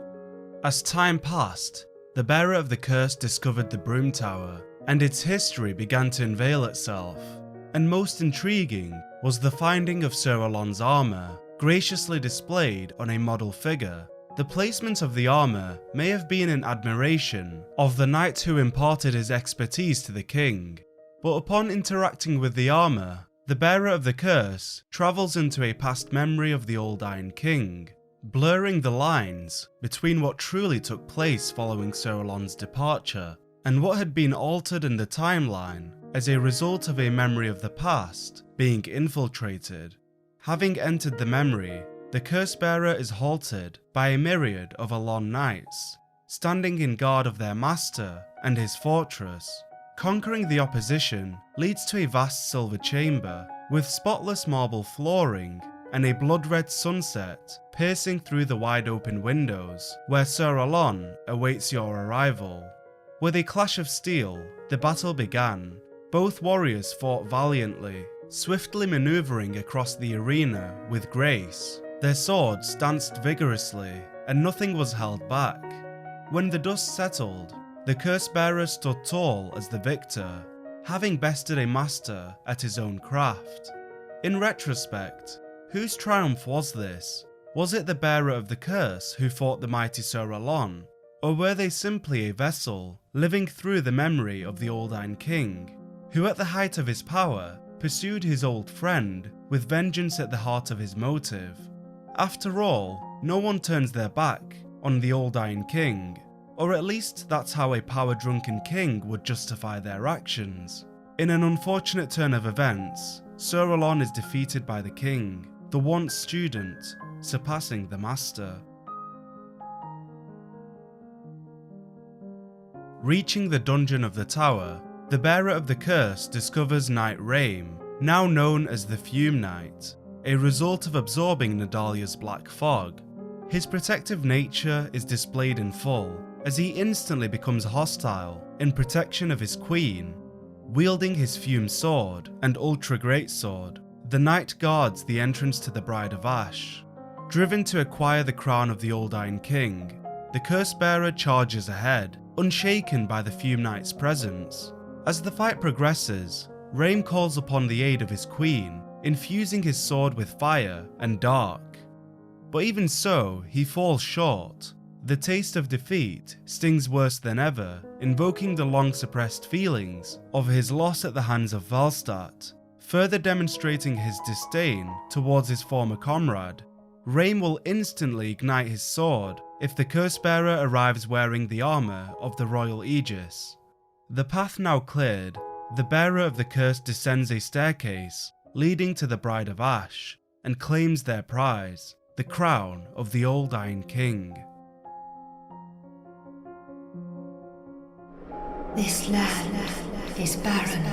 As time passed, the bearer of the curse discovered the Broom Tower, and its history began to unveil itself. And most intriguing was the finding of Sir Alon's armour, graciously displayed on a model figure. The placement of the armour may have been in admiration of the knight who imparted his expertise to the king, but upon interacting with the armour, the bearer of the curse travels into a past memory of the old Iron King, blurring the lines between what truly took place following Sir Alon's departure and what had been altered in the timeline as a result of a memory of the past being infiltrated. Having entered the memory, the curse-bearer is halted by a myriad of Alon knights, standing in guard of their master and his fortress. Conquering the opposition leads to a vast silver chamber with spotless marble flooring and a blood-red sunset piercing through the wide-open windows where Sir Alon awaits your arrival. With a clash of steel, the battle began. Both warriors fought valiantly, swiftly maneuvering across the arena with grace. Their swords danced vigorously, and nothing was held back. When the dust settled, the curse-bearer stood tall as the victor, having bested a master at his own craft. In retrospect, whose triumph was this? Was it the bearer of the curse who fought the mighty Sir Alon, or were they simply a vessel living through the memory of the old Iron King, who at the height of his power pursued his old friend with vengeance at the heart of his motive? After all, no one turns their back on the old Iron King, or at least that's how a power-drunken king would justify their actions. In an unfortunate turn of events, Sir Alon is defeated by the king, the once student, surpassing the master. Reaching the dungeon of the tower, the bearer of the curse discovers Knight Raim, now known as the Fume Knight, a result of absorbing Nadalia's black fog. His protective nature is displayed in full, as he instantly becomes hostile in protection of his queen. Wielding his Fume sword and Ultra Greatsword, the knight guards the entrance to the Bride of Ash. Driven to acquire the crown of the old Iron King, the curse-bearer charges ahead, unshaken by the Fume Knight's presence. As the fight progresses, Raim calls upon the aid of his queen, infusing his sword with fire and dark. But even so, he falls short. The taste of defeat stings worse than ever, invoking the long-suppressed feelings of his loss at the hands of Valstat, further demonstrating his disdain towards his former comrade. Raim will instantly ignite his sword if the curse-bearer arrives wearing the armour of the royal aegis. The path now cleared, the bearer of the curse descends a staircase leading to the Bride of Ash and claims their prize, the crown of the old Iron King. This land is barren,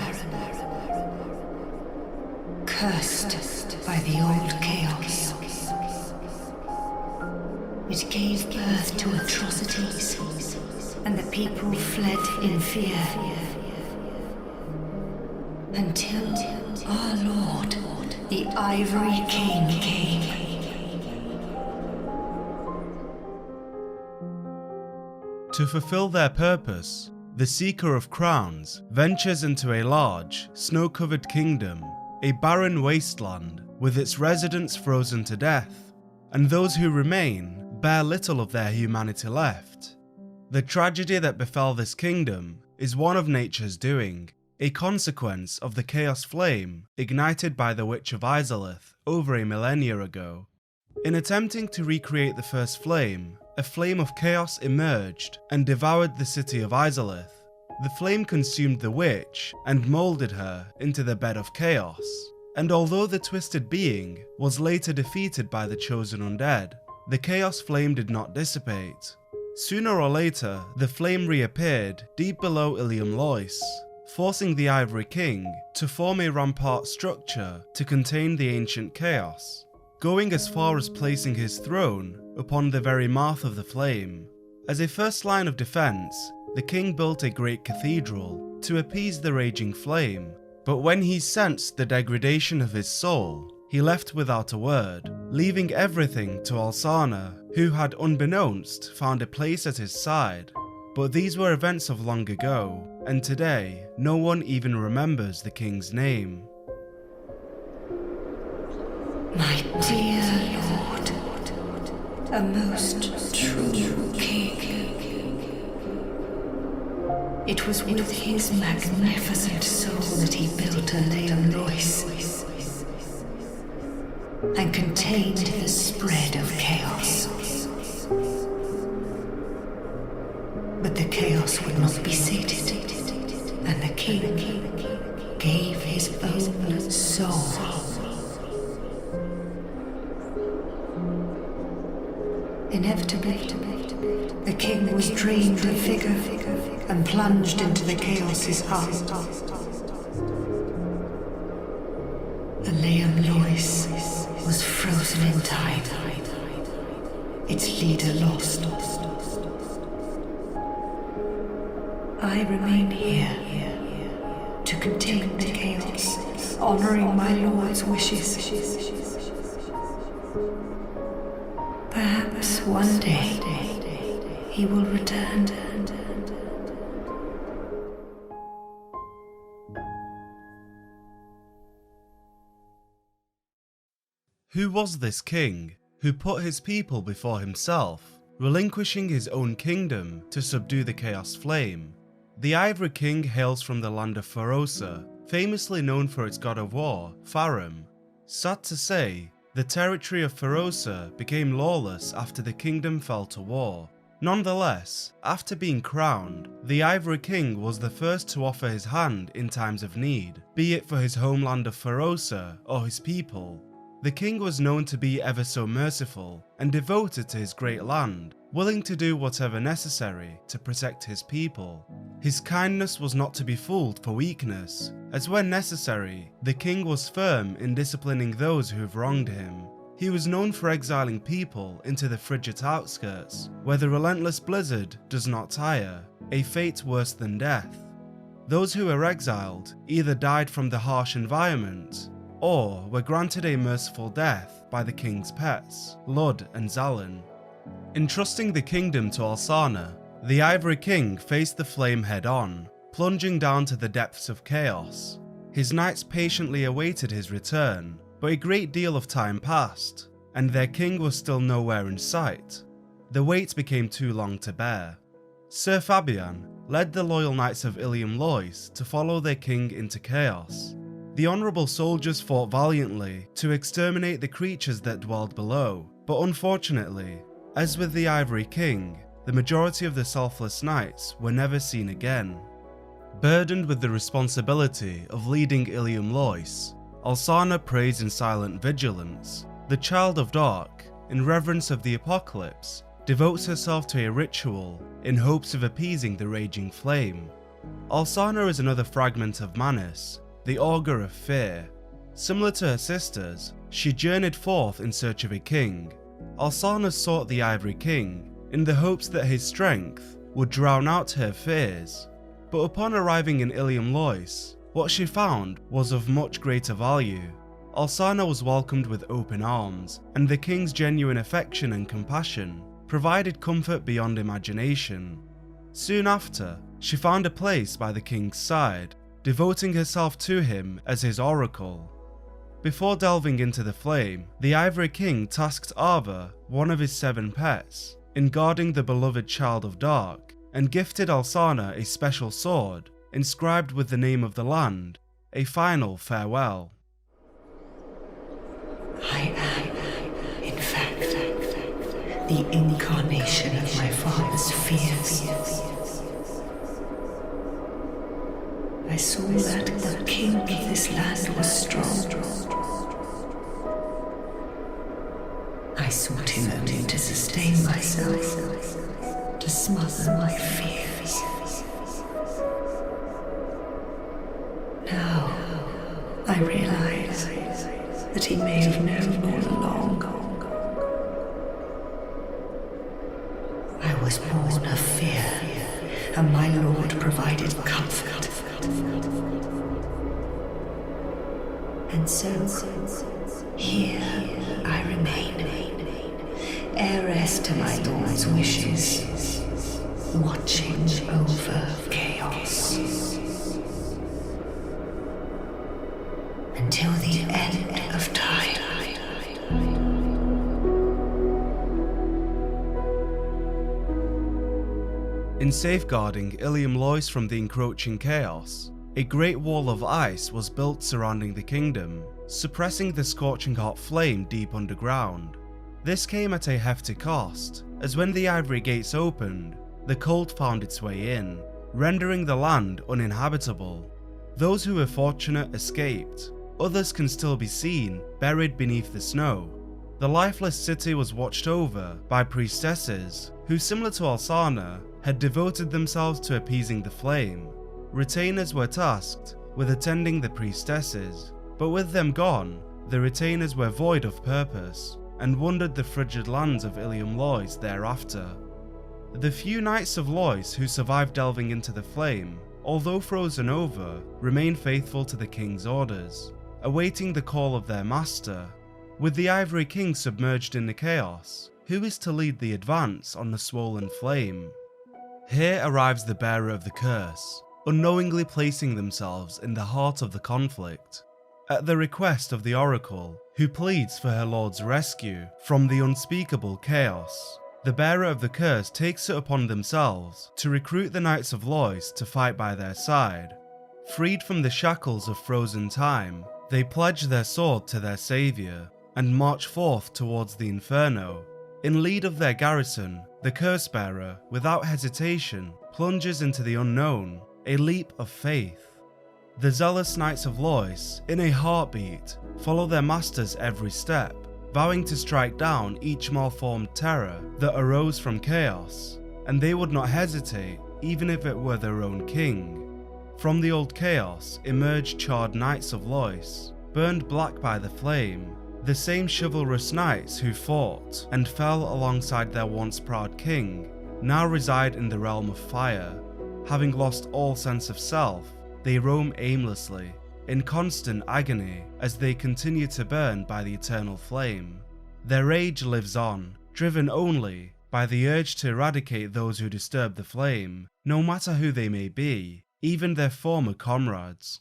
cursed by the old chaos. It gave birth to atrocities, and the people fled in fear. Until our Lord, the Ivory King, came. To fulfill their purpose, the Seeker of Crowns ventures into a large, snow-covered kingdom, a barren wasteland with its residents frozen to death, and those who remain bear little of their humanity left. The tragedy that befell this kingdom is one of nature's doing, a consequence of the chaos flame ignited by the Witch of Izalith over a millennia ago. In attempting to recreate the first flame, a flame of chaos emerged and devoured the city of Izalith. The flame consumed the witch and moulded her into the bed of chaos. and although the twisted being was later defeated by the chosen undead, the chaos flame did not dissipate. Sooner or later, the flame reappeared deep below Ilium Lois, forcing the Ivory King to form a rampart structure to contain the ancient chaos, going as far as placing his throne upon the very mouth of the flame. As a first line of defense, the king built a great cathedral to appease the raging flame, but when he sensed the degradation of his soul, he left without a word, leaving everything to Alsana, who had unbeknownst found a place at his side. But these were events of long ago, and today no one even remembers the king's name. My dear lord, a most true king. It was with his magnificent soul that he built Salem Mo and contained the spread of chaos. But the chaos would not be sated, and the king gave his own soul. Inevitably, the king was drained of vigor and plunged into the chaos's heart. Salem Mo was frozen in time, its leader lost. I remain here to contain the chaos, honoring my lord's wishes. Perhaps one day he will return. Who was this king who put his people before himself, relinquishing his own kingdom to subdue the Chaos Flame? The Ivory King hails from the land of Ferosa, famously known for its god of war, Farum. Sad to say, the territory of Ferosa became lawless after the kingdom fell to war. Nonetheless, after being crowned, the Ivory King was the first to offer his hand in times of need, be it for his homeland of Ferosa or his people. The king was known to be ever so merciful and devoted to his great land, willing to do whatever necessary to protect his people. His kindness was not to be fooled for weakness, as when necessary, the king was firm in disciplining those who have wronged him. He was known for exiling people into the frigid outskirts, where the relentless blizzard does not tire, a fate worse than death. Those who were exiled either died from the harsh environment, or were granted a merciful death by the king's pets, Lud and Zalin. Entrusting the kingdom to Alsana, the Ivory King faced the flame head-on, plunging down to the depths of chaos. His knights patiently awaited his return, but a great deal of time passed, and their king was still nowhere in sight. The wait became too long to bear. Sir Fabian led the loyal knights of Ilium Lois to follow their king into chaos. The honourable soldiers fought valiantly to exterminate the creatures that dwelled below, but unfortunately, as with the Ivory King, the majority of the selfless knights were never seen again. Burdened with the responsibility of leading Ilium Lois, Alsana prays in silent vigilance. The Child of Dark, in reverence of the apocalypse, devotes herself to a ritual in hopes of appeasing the raging flame. Alsana is another fragment of Manus, the Augur of Fear. Similar to her sisters, she journeyed forth in search of a king. Alsana sought the Ivory King in the hopes that his strength would drown out her fears, but upon arriving in Ilium Lois, what she found was of much greater value. Alsana was welcomed with open arms, and the king's genuine affection and compassion provided comfort beyond imagination. Soon after, she found a place by the king's side, devoting herself to him as his oracle. Before delving into the flame, the Ivory King tasked Ava, one of his 7 pets, in guarding the beloved Child of Dark, and gifted Alsana a special sword, inscribed with the name of the land, a final farewell. I am, in fact, the incarnation of my father's fears. I saw that the king of this land was strong. I sought him only to sustain myself, to smother my fears. Now, I realize that he may have known all along. I was born of fear, and my lord provided comfort. And so, here I remain, heiress to my lord's wishes, watching over chaos. Until the end of time. In safeguarding Ilium Lois from the encroaching chaos, a great wall of ice was built surrounding the kingdom, suppressing the scorching hot flame deep underground. This came at a hefty cost, as when the ivory gates opened, the cold found its way in, rendering the land uninhabitable. Those who were fortunate escaped, others can still be seen buried beneath the snow. The lifeless city was watched over by priestesses who, similar to Alsana, had devoted themselves to appeasing the flame. Retainers were tasked with attending the priestesses, but with them gone, the retainers were void of purpose and wandered the frigid lands of Ilium Lois thereafter. The few knights of Lois who survived delving into the flame, although frozen over, remained faithful to the king's orders, awaiting the call of their master. With the Ivory King submerged in the chaos, who is to lead the advance on the swollen flame? Here arrives the bearer of the curse, unknowingly placing themselves in the heart of the conflict. At the request of the Oracle, who pleads for her lord's rescue from the unspeakable chaos, the bearer of the curse takes it upon themselves to recruit the Knights of Lois to fight by their side. Freed from the shackles of frozen time, they pledge their sword to their saviour and march forth towards the Inferno. In lead of their garrison, the curse-bearer, without hesitation, plunges into the unknown, a leap of faith. The zealous Knights of Lois, in a heartbeat, follow their master's every step, vowing to strike down each malformed terror that arose from chaos, and they would not hesitate even if it were their own king. From the old chaos emerged charred Knights of Lois, burned black by the flame, the same chivalrous knights who fought and fell alongside their once proud king, now reside in the realm of fire. Having lost all sense of self, they roam aimlessly, in constant agony as they continue to burn by the eternal flame. Their rage lives on, driven only by the urge to eradicate those who disturb the flame, no matter who they may be, even their former comrades.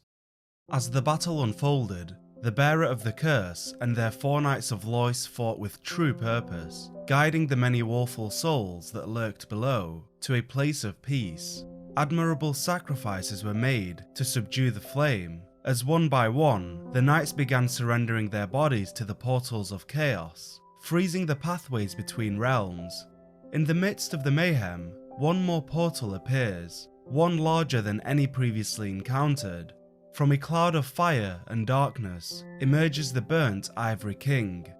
As the battle unfolded, the bearer of the curse and their 4 Knights of Lois fought with true purpose, guiding the many woeful souls that lurked below to a place of peace. Admirable sacrifices were made to subdue the flame, as one by one, the knights began surrendering their bodies to the portals of chaos, freezing the pathways between realms. In the midst of the mayhem, one more portal appears, one larger than any previously encountered. From a cloud of fire and darkness emerges the burnt Ivory King.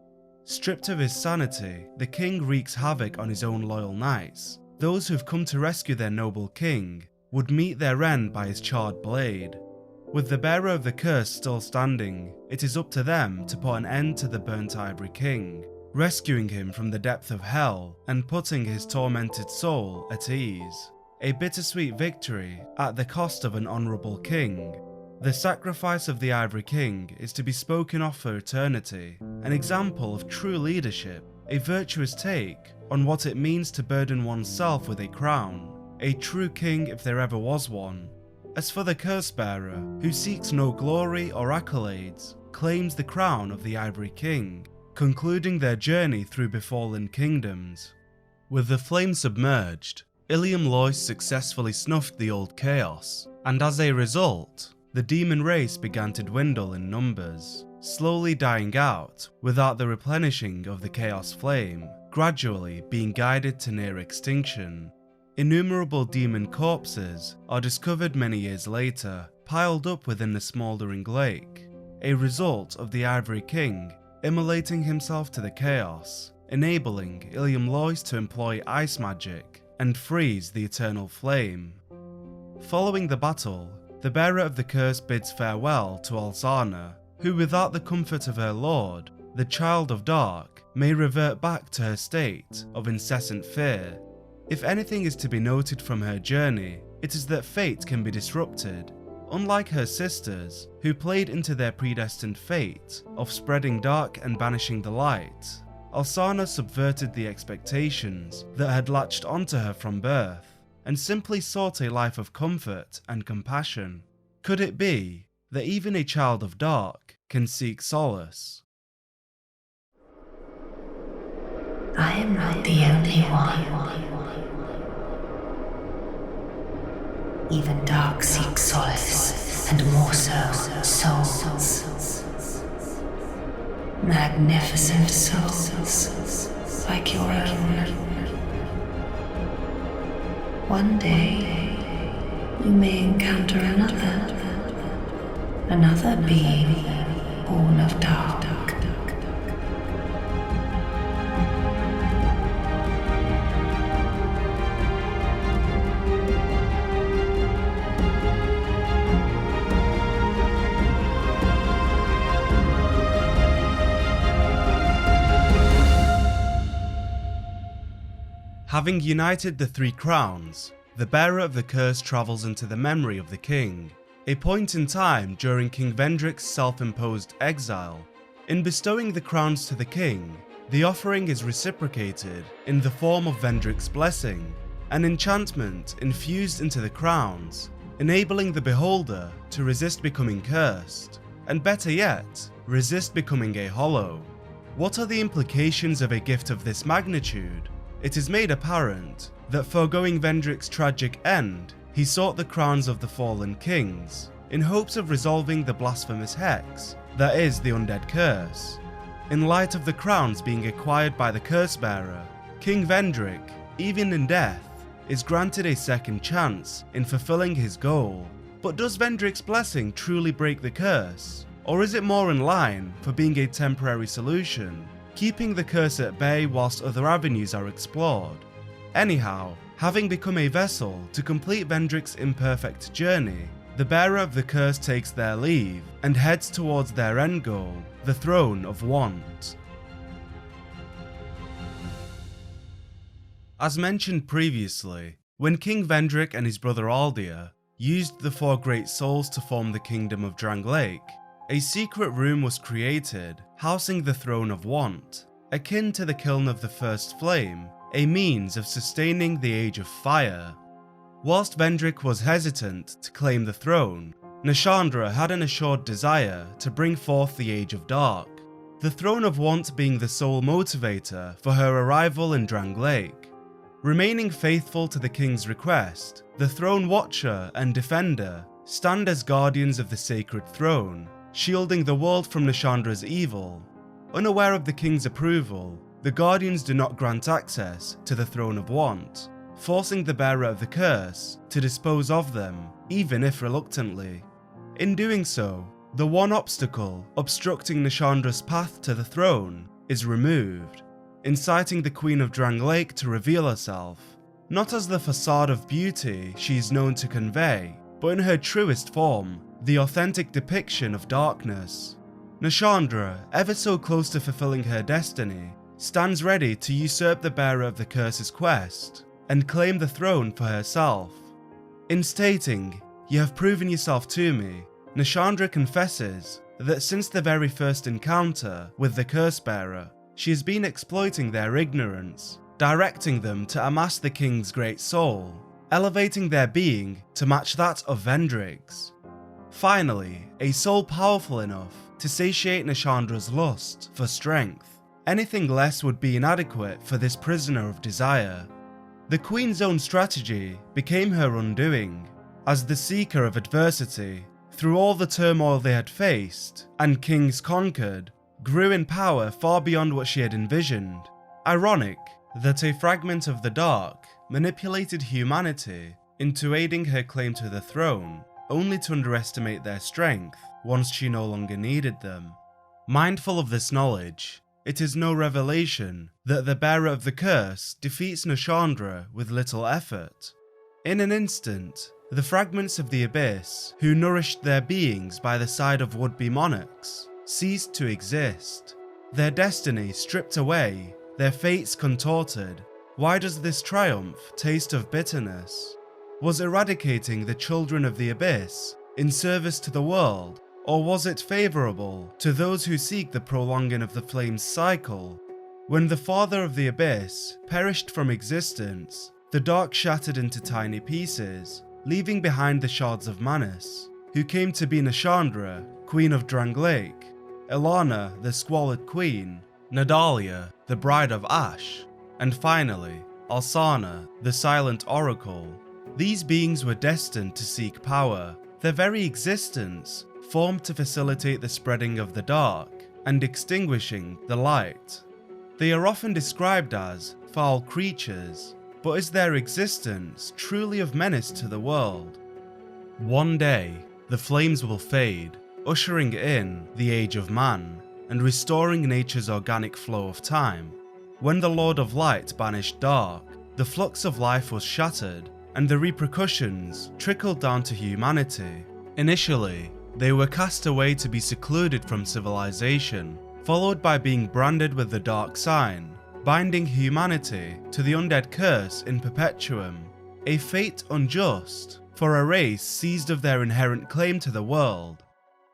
Stripped of his sanity, the king wreaks havoc on his own loyal knights. Those who've come to rescue their noble king would meet their end by his charred blade. With the bearer of the curse still standing, it is up to them to put an end to the burnt Ivory King, rescuing him from the depth of hell and putting his tormented soul at ease. A bittersweet victory at the cost of an honourable king. The sacrifice of the Ivory King is to be spoken of for eternity, an example of true leadership, a virtuous take on what it means to burden oneself with a crown, a true king if there ever was one. As for the curse-bearer, who seeks no glory or accolades, claims the crown of the Ivory King, concluding their journey through befallen kingdoms. With the flame submerged, Ilium Lois successfully snuffed the old chaos, and as a result, the demon race began to dwindle in numbers, slowly dying out without the replenishing of the chaos flame, gradually being guided to near extinction. Innumerable demon corpses are discovered many years later, piled up within the smouldering lake, a result of the Ivory King immolating himself to the chaos, enabling Illiam Lois to employ ice magic and freeze the eternal flame. Following the battle, the bearer of the curse bids farewell to Alzana, who without the comfort of her lord, the Child of Dark, may revert back to her state of incessant fear. If anything is to be noted from her journey, it is that fate can be disrupted. Unlike her sisters, who played into their predestined fate of spreading dark and banishing the light, Alzana subverted the expectations that had latched onto her from birth, and simply sought a life of comfort and compassion. Could it be that even a Child of Dark can seek solace? I am not the only one. Even dark seek solace, and more so, souls. Magnificent souls, like your own. One day, you may encounter another being born of dark. Having united the three crowns, the bearer of the curse travels into the memory of the king, a point in time during King Vendrick's self-imposed exile. In bestowing the crowns to the king, the offering is reciprocated in the form of Vendrick's blessing, an enchantment infused into the crowns, enabling the beholder to resist becoming cursed, and better yet, resist becoming a hollow. What are the implications of a gift of this magnitude? It is made apparent that foregoing Vendrick's tragic end, he sought the crowns of the fallen kings, in hopes of resolving the blasphemous hex that is the undead curse. In light of the crowns being acquired by the curse bearer, King Vendrick, even in death, is granted a second chance in fulfilling his goal. But does Vendrick's blessing truly break the curse? Or is it more in line for being a temporary solution, keeping the curse at bay whilst other avenues are explored? Anyhow, having become a vessel to complete Vendrick's imperfect journey, the bearer of the curse takes their leave and heads towards their end goal, the Throne of Want. As mentioned previously, when King Vendrick and his brother Aldir used the four great souls to form the Kingdom of Drangleic, a secret room was created housing the Throne of Want, akin to the Kiln of the First Flame, a means of sustaining the Age of Fire. Whilst Vendrick was hesitant to claim the throne, Nashandra had an assured desire to bring forth the Age of Dark, the Throne of Want being the sole motivator for her arrival in Drangleic. Remaining faithful to the king's request, the Throne Watcher and Defender stand as guardians of the sacred throne, shielding the world from Nashandra's evil. Unaware of the king's approval, the guardians do not grant access to the Throne of Want, forcing the bearer of the curse to dispose of them, even if reluctantly. In doing so, the one obstacle obstructing Nashandra's path to the throne is removed, inciting the Queen of Drangleic to reveal herself, not as the facade of beauty she is known to convey, but in her truest form, the authentic depiction of darkness. Nashandra, ever so close to fulfilling her destiny, stands ready to usurp the bearer of the curse's quest and claim the throne for herself. In stating, "You have proven yourself to me," Nashandra confesses that since the very first encounter with the curse bearer, she has been exploiting their ignorance, directing them to amass the king's great soul, elevating their being to match that of Vendrick's. Finally, a soul powerful enough to satiate Nashandra's lust for strength. Anything less would be inadequate for this prisoner of desire. The Queen's own strategy became her undoing, as the seeker of adversity, through all the turmoil they had faced, and kings conquered, grew in power far beyond what she had envisioned. Ironic that a fragment of the dark manipulated humanity into aiding her claim to the throne, only to underestimate their strength once she no longer needed them. Mindful of this knowledge, it is no revelation that the bearer of the curse defeats Nashandra with little effort. In an instant, the fragments of the abyss, who nourished their beings by the side of would-be monarchs, ceased to exist. Their destiny stripped away, their fates contorted. Why does this triumph taste of bitterness? Was eradicating the children of the abyss in service to the world, or was it favourable to those who seek the prolonging of the flame's cycle? When the father of the abyss perished from existence, the dark shattered into tiny pieces, leaving behind the shards of Manus, who came to be Nashandra, queen of Drangleic, Ilana, the squalid queen, Nadalia, the bride of Ash, and finally, Alsana, the silent oracle. These beings were destined to seek power, their very existence formed to facilitate the spreading of the dark and extinguishing the light. They are often described as foul creatures, but is their existence truly of menace to the world? One day, the flames will fade, ushering in the age of man and restoring nature's organic flow of time. When the Lord of Light banished dark, the flux of life was shattered and the repercussions trickled down to humanity. Initially, they were cast away to be secluded from civilization, followed by being branded with the dark sign, binding humanity to the undead curse in perpetuum, a fate unjust for a race seized of their inherent claim to the world.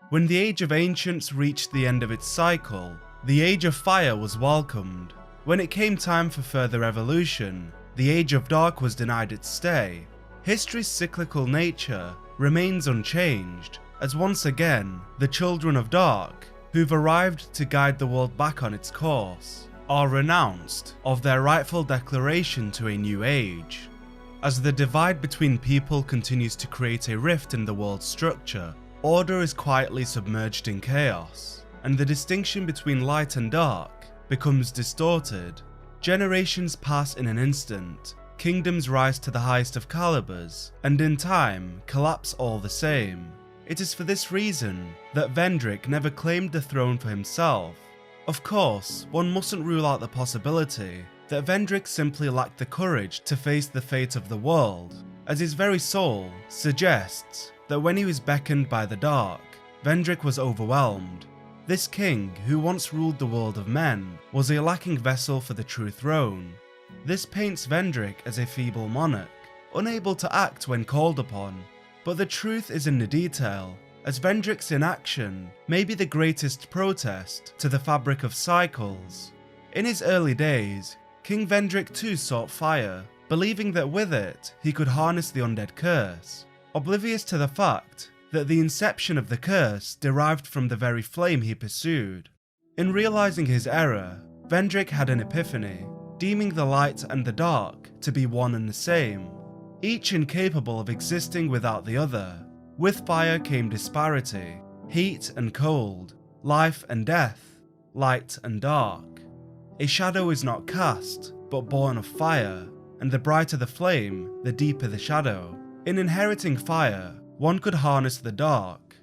When the Age of Ancients reached the end of its cycle, the Age of Fire was welcomed. When it came time for further evolution, the Age of Dark was denied its stay. History's cyclical nature remains unchanged, as once again, the Children of Dark, who've arrived to guide the world back on its course, are renounced of their rightful declaration to a new age. As the divide between people continues to create a rift in the world's structure, order is quietly submerged in chaos, and the distinction between light and dark becomes distorted. Generations pass in an instant, kingdoms rise to the highest of calibers, and in time collapse all the same. It is for this reason that Vendrick never claimed the throne for himself. Of course, one mustn't rule out the possibility that Vendrick simply lacked the courage to face the fate of the world, as his very soul suggests that when he was beckoned by the dark, Vendrick was overwhelmed. This king, who once ruled the world of men, was a lacking vessel for the true throne. This paints Vendrick as a feeble monarch, unable to act when called upon. But the truth is in the detail, as Vendrick's inaction may be the greatest protest to the fabric of cycles. In his early days, King Vendrick too sought fire, believing that with it he could harness the undead curse, oblivious to the fact that the inception of the curse derived from the very flame he pursued. In realizing his error, Vendrick had an epiphany, deeming the light and the dark to be one and the same, each incapable of existing without the other. With fire came disparity, heat and cold, life and death, light and dark. A shadow is not cast, but born of fire, and the brighter the flame, the deeper the shadow. In inheriting fire, one could harness the dark.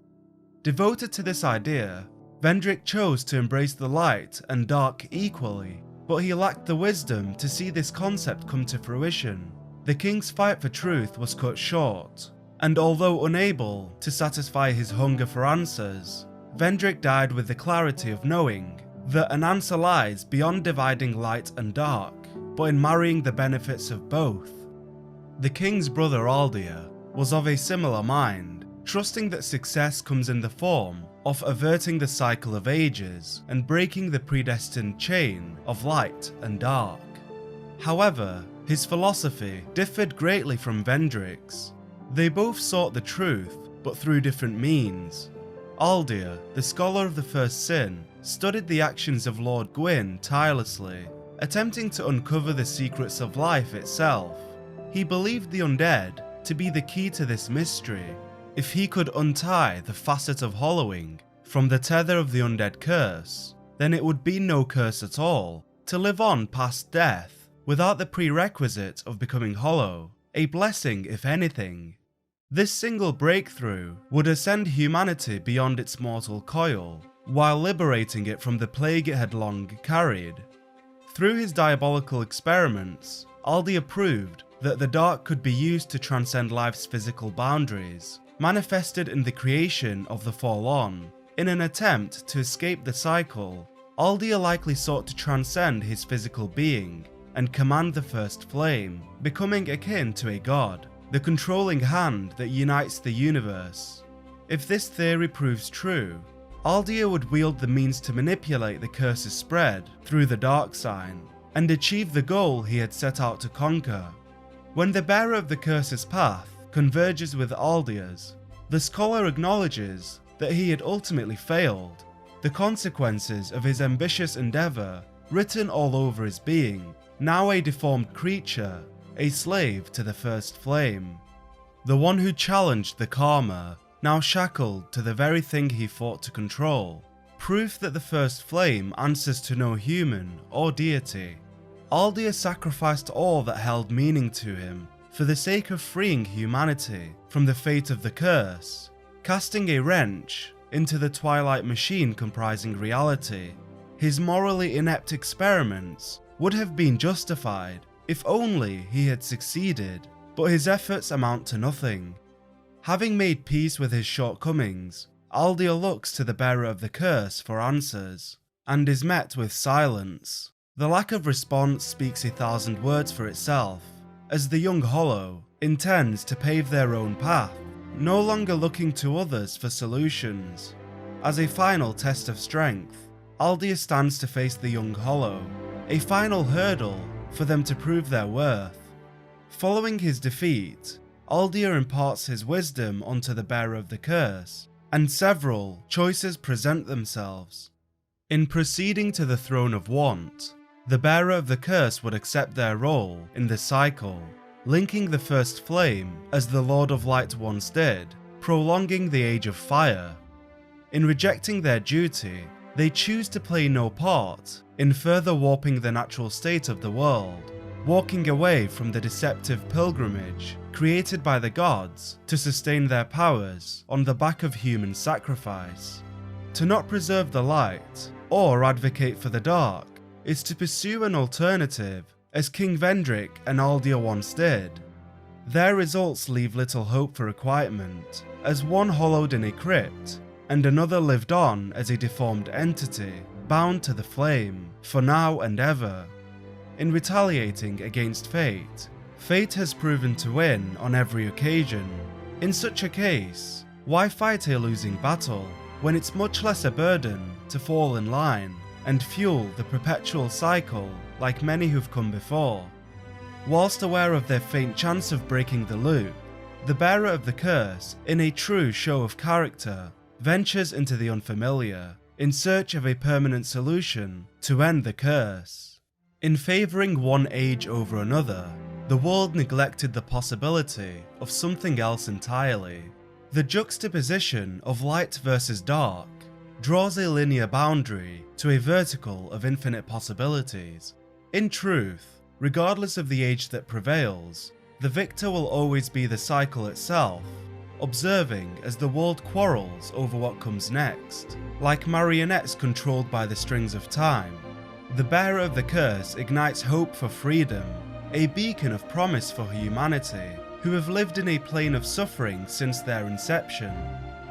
Devoted to this idea, Vendrick chose to embrace the light and dark equally, but he lacked the wisdom to see this concept come to fruition. The king's fight for truth was cut short, and although unable to satisfy his hunger for answers, Vendrick died with the clarity of knowing that an answer lies beyond dividing light and dark, but in marrying the benefits of both. The king's brother Aldir was of a similar mind, trusting that success comes in the form of averting the cycle of ages and breaking the predestined chain of light and dark. However, his philosophy differed greatly from Vendrick's. They both sought the truth, but through different means. Aldir, the scholar of the First Sin, studied the actions of Lord Gwyn tirelessly, attempting to uncover the secrets of life itself. He believed the undead to be the key to this mystery. If he could untie the facet of hollowing from the tether of the undead curse, then it would be no curse at all, to live on past death without the prerequisite of becoming hollow, a blessing if anything. This single breakthrough would ascend humanity beyond its mortal coil, while liberating it from the plague it had long carried. Through his diabolical experiments, Aldia proved that the dark could be used to transcend life's physical boundaries, manifested in the creation of the Forlorn. In an attempt to escape the cycle, Aldia likely sought to transcend his physical being and command the first flame, becoming akin to a god, the controlling hand that unites the universe. If this theory proves true, Aldia would wield the means to manipulate the curse's spread through the dark sign, and achieve the goal he had set out to conquer. When the bearer of the curse's path converges with Aldia's, the scholar acknowledges that he had ultimately failed, the consequences of his ambitious endeavour written all over his being, now a deformed creature, a slave to the first flame. The one who challenged the karma, now shackled to the very thing he fought to control, proof that the first flame answers to no human or deity. Aldia sacrificed all that held meaning to him for the sake of freeing humanity from the fate of the curse, casting a wrench into the twilight machine comprising reality. His morally inept experiments would have been justified if only he had succeeded, but his efforts amount to nothing. Having made peace with his shortcomings, Aldia looks to the bearer of the curse for answers, and is met with silence. The lack of response speaks 1,000 words for itself, as the young Hollow intends to pave their own path, no longer looking to others for solutions. As a final test of strength, Aldia stands to face the young Hollow, a final hurdle for them to prove their worth. Following his defeat, Aldia imparts his wisdom onto the bearer of the curse, and several choices present themselves. In proceeding to the throne of want, the bearer of the curse would accept their role in the cycle, linking the first flame as the Lord of Light once did, prolonging the Age of Fire. In rejecting their duty, they choose to play no part in further warping the natural state of the world, walking away from the deceptive pilgrimage created by the gods to sustain their powers on the back of human sacrifice. To not preserve the light or advocate for the dark is to pursue an alternative, as King Vendrick and Aldia once did. Their results leave little hope for requitement, as one hollowed in a crypt and another lived on as a deformed entity, bound to the flame, for now and ever. In retaliating against fate, fate has proven to win on every occasion. In such a case, why fight a losing battle when it's much less a burden to fall in line and fuel the perpetual cycle like many who've come before? Whilst aware of their faint chance of breaking the loop, the bearer of the curse, in a true show of character, ventures into the unfamiliar, in search of a permanent solution to end the curse. In favouring one age over another, the world neglected the possibility of something else entirely. The juxtaposition of light versus dark draws a linear boundary to a vertical of infinite possibilities. In truth, regardless of the age that prevails, the victor will always be the cycle itself, observing as the world quarrels over what comes next. Like marionettes controlled by the strings of time, the bearer of the curse ignites hope for freedom, a beacon of promise for humanity, who have lived in a plane of suffering since their inception.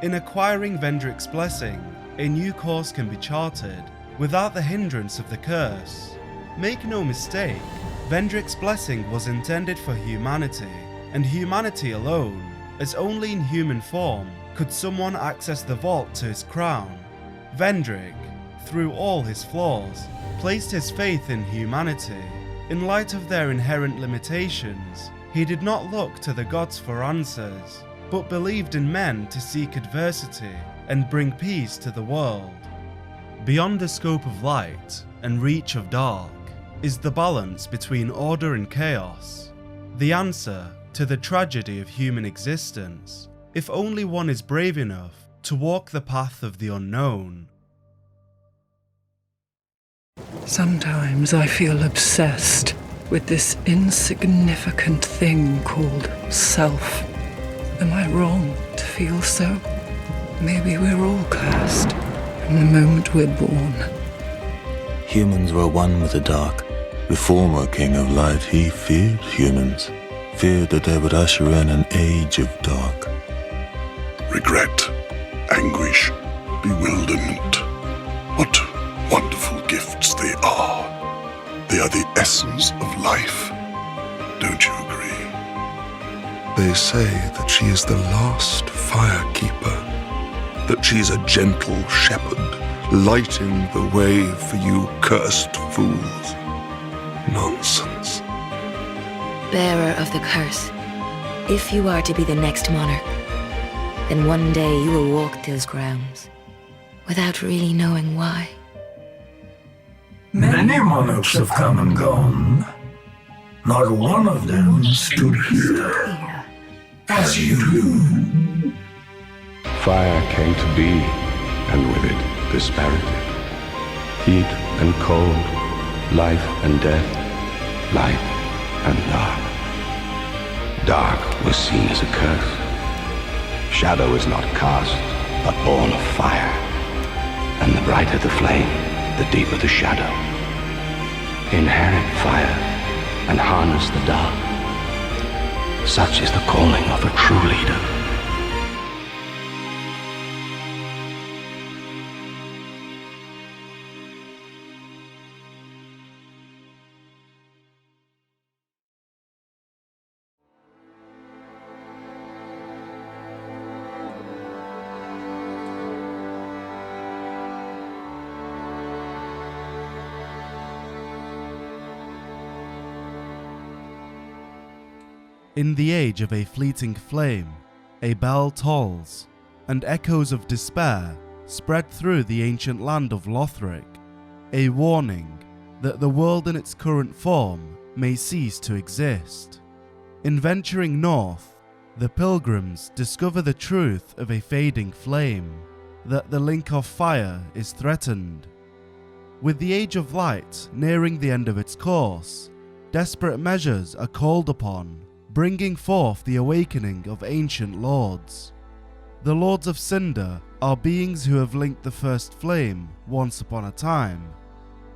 In acquiring Vendrick's blessing, a new course can be charted, without the hindrance of the curse. Make no mistake, Vendrick's blessing was intended for humanity, and humanity alone, as only in human form could someone access the vault to his crown. Vendrick, through all his flaws, placed his faith in humanity. In light of their inherent limitations, he did not look to the gods for answers, but believed in men to seek adversity and bring peace to the world. Beyond the scope of light and reach of dark is the balance between order and chaos, the answer to the tragedy of human existence, if only one is brave enough to walk the path of the unknown. Sometimes I feel obsessed with this insignificant thing called self. Am I wrong to feel so? Maybe we're all cursed from the moment we're born. Humans were one with the dark. The former King of Light, he feared humans, feared that they would usher in an age of dark. Regret, anguish, bewilderment. What wonderful gifts they are. They are the essence of life. Don't you agree? They say that she is the last firekeeper, that she's a gentle shepherd, lighting the way for you cursed fools. Nonsense. Bearer of the curse, if you are to be the next monarch, then one day you will walk those grounds without really knowing why. Many monarchs have come and gone. Not one of them stood here as you do. Fire came to be, and with it, disparity. Heat and cold, life and death, light and dark. Dark was seen as a curse. Shadow is not cast, but born of fire. And the brighter the flame, the deeper the shadow. Inherit fire and harness the dark. Such is the calling of a true leader. In the age of a fleeting flame, a bell tolls, and echoes of despair spread through the ancient land of Lothric, a warning that the world in its current form may cease to exist. In venturing north, the pilgrims discover the truth of a fading flame, that the link of fire is threatened. With the Age of Light nearing the end of its course, desperate measures are called upon, bringing forth the awakening of ancient lords. The Lords of Cinder are beings who have linked the first flame once upon a time.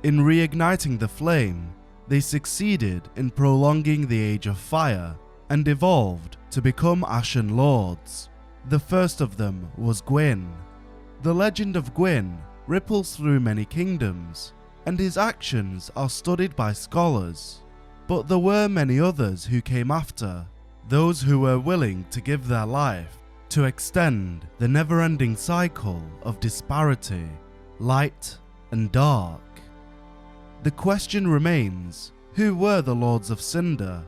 In reigniting the flame, they succeeded in prolonging the Age of Fire and evolved to become Ashen Lords. The first of them was Gwyn. The legend of Gwyn ripples through many kingdoms, and his actions are studied by scholars. But there were many others who came after, those who were willing to give their life to extend the never-ending cycle of disparity, light and dark. The question remains, who were the Lords of Cinder,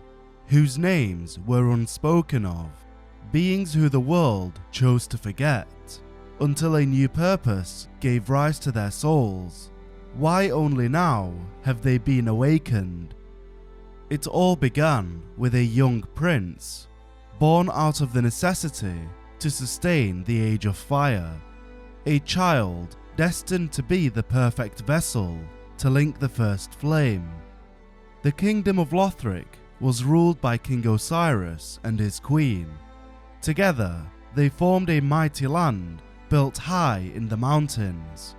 whose names were unspoken of, beings who the world chose to forget, until a new purpose gave rise to their souls? Why only now have they been awakened? It all began with a young prince, born out of the necessity to sustain the Age of Fire, a child destined to be the perfect vessel to link the first flame. The kingdom of Lothric was ruled by King Osiris and his queen. Together, they formed a mighty land built high in the mountains.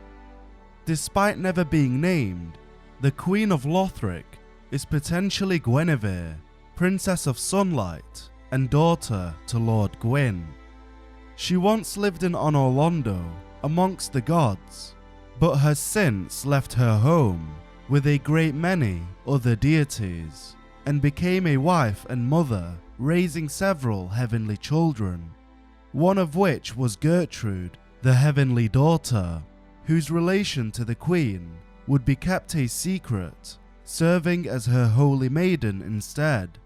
Despite never being named, the Queen of Lothric is potentially Guinevere, Princess of Sunlight and daughter to Lord Gwyn. She once lived in Onorlondo amongst the gods, but has since left her home with a great many other deities, and became a wife and mother, raising several heavenly children, one of which was Gertrude, the heavenly daughter, whose relation to the queen would be kept a secret, serving as her holy maiden instead.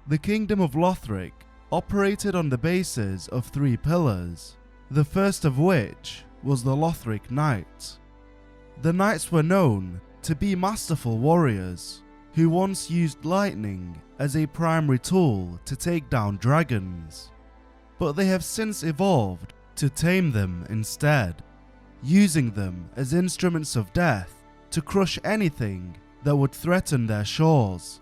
The kingdom of Lothric operated on the basis of 3 pillars, the first of which was the Lothric Knight. The knights were known to be masterful warriors, who once used lightning as a primary tool to take down dragons, but they have since evolved to tame them instead, using them as instruments of death to crush anything that would threaten their shores.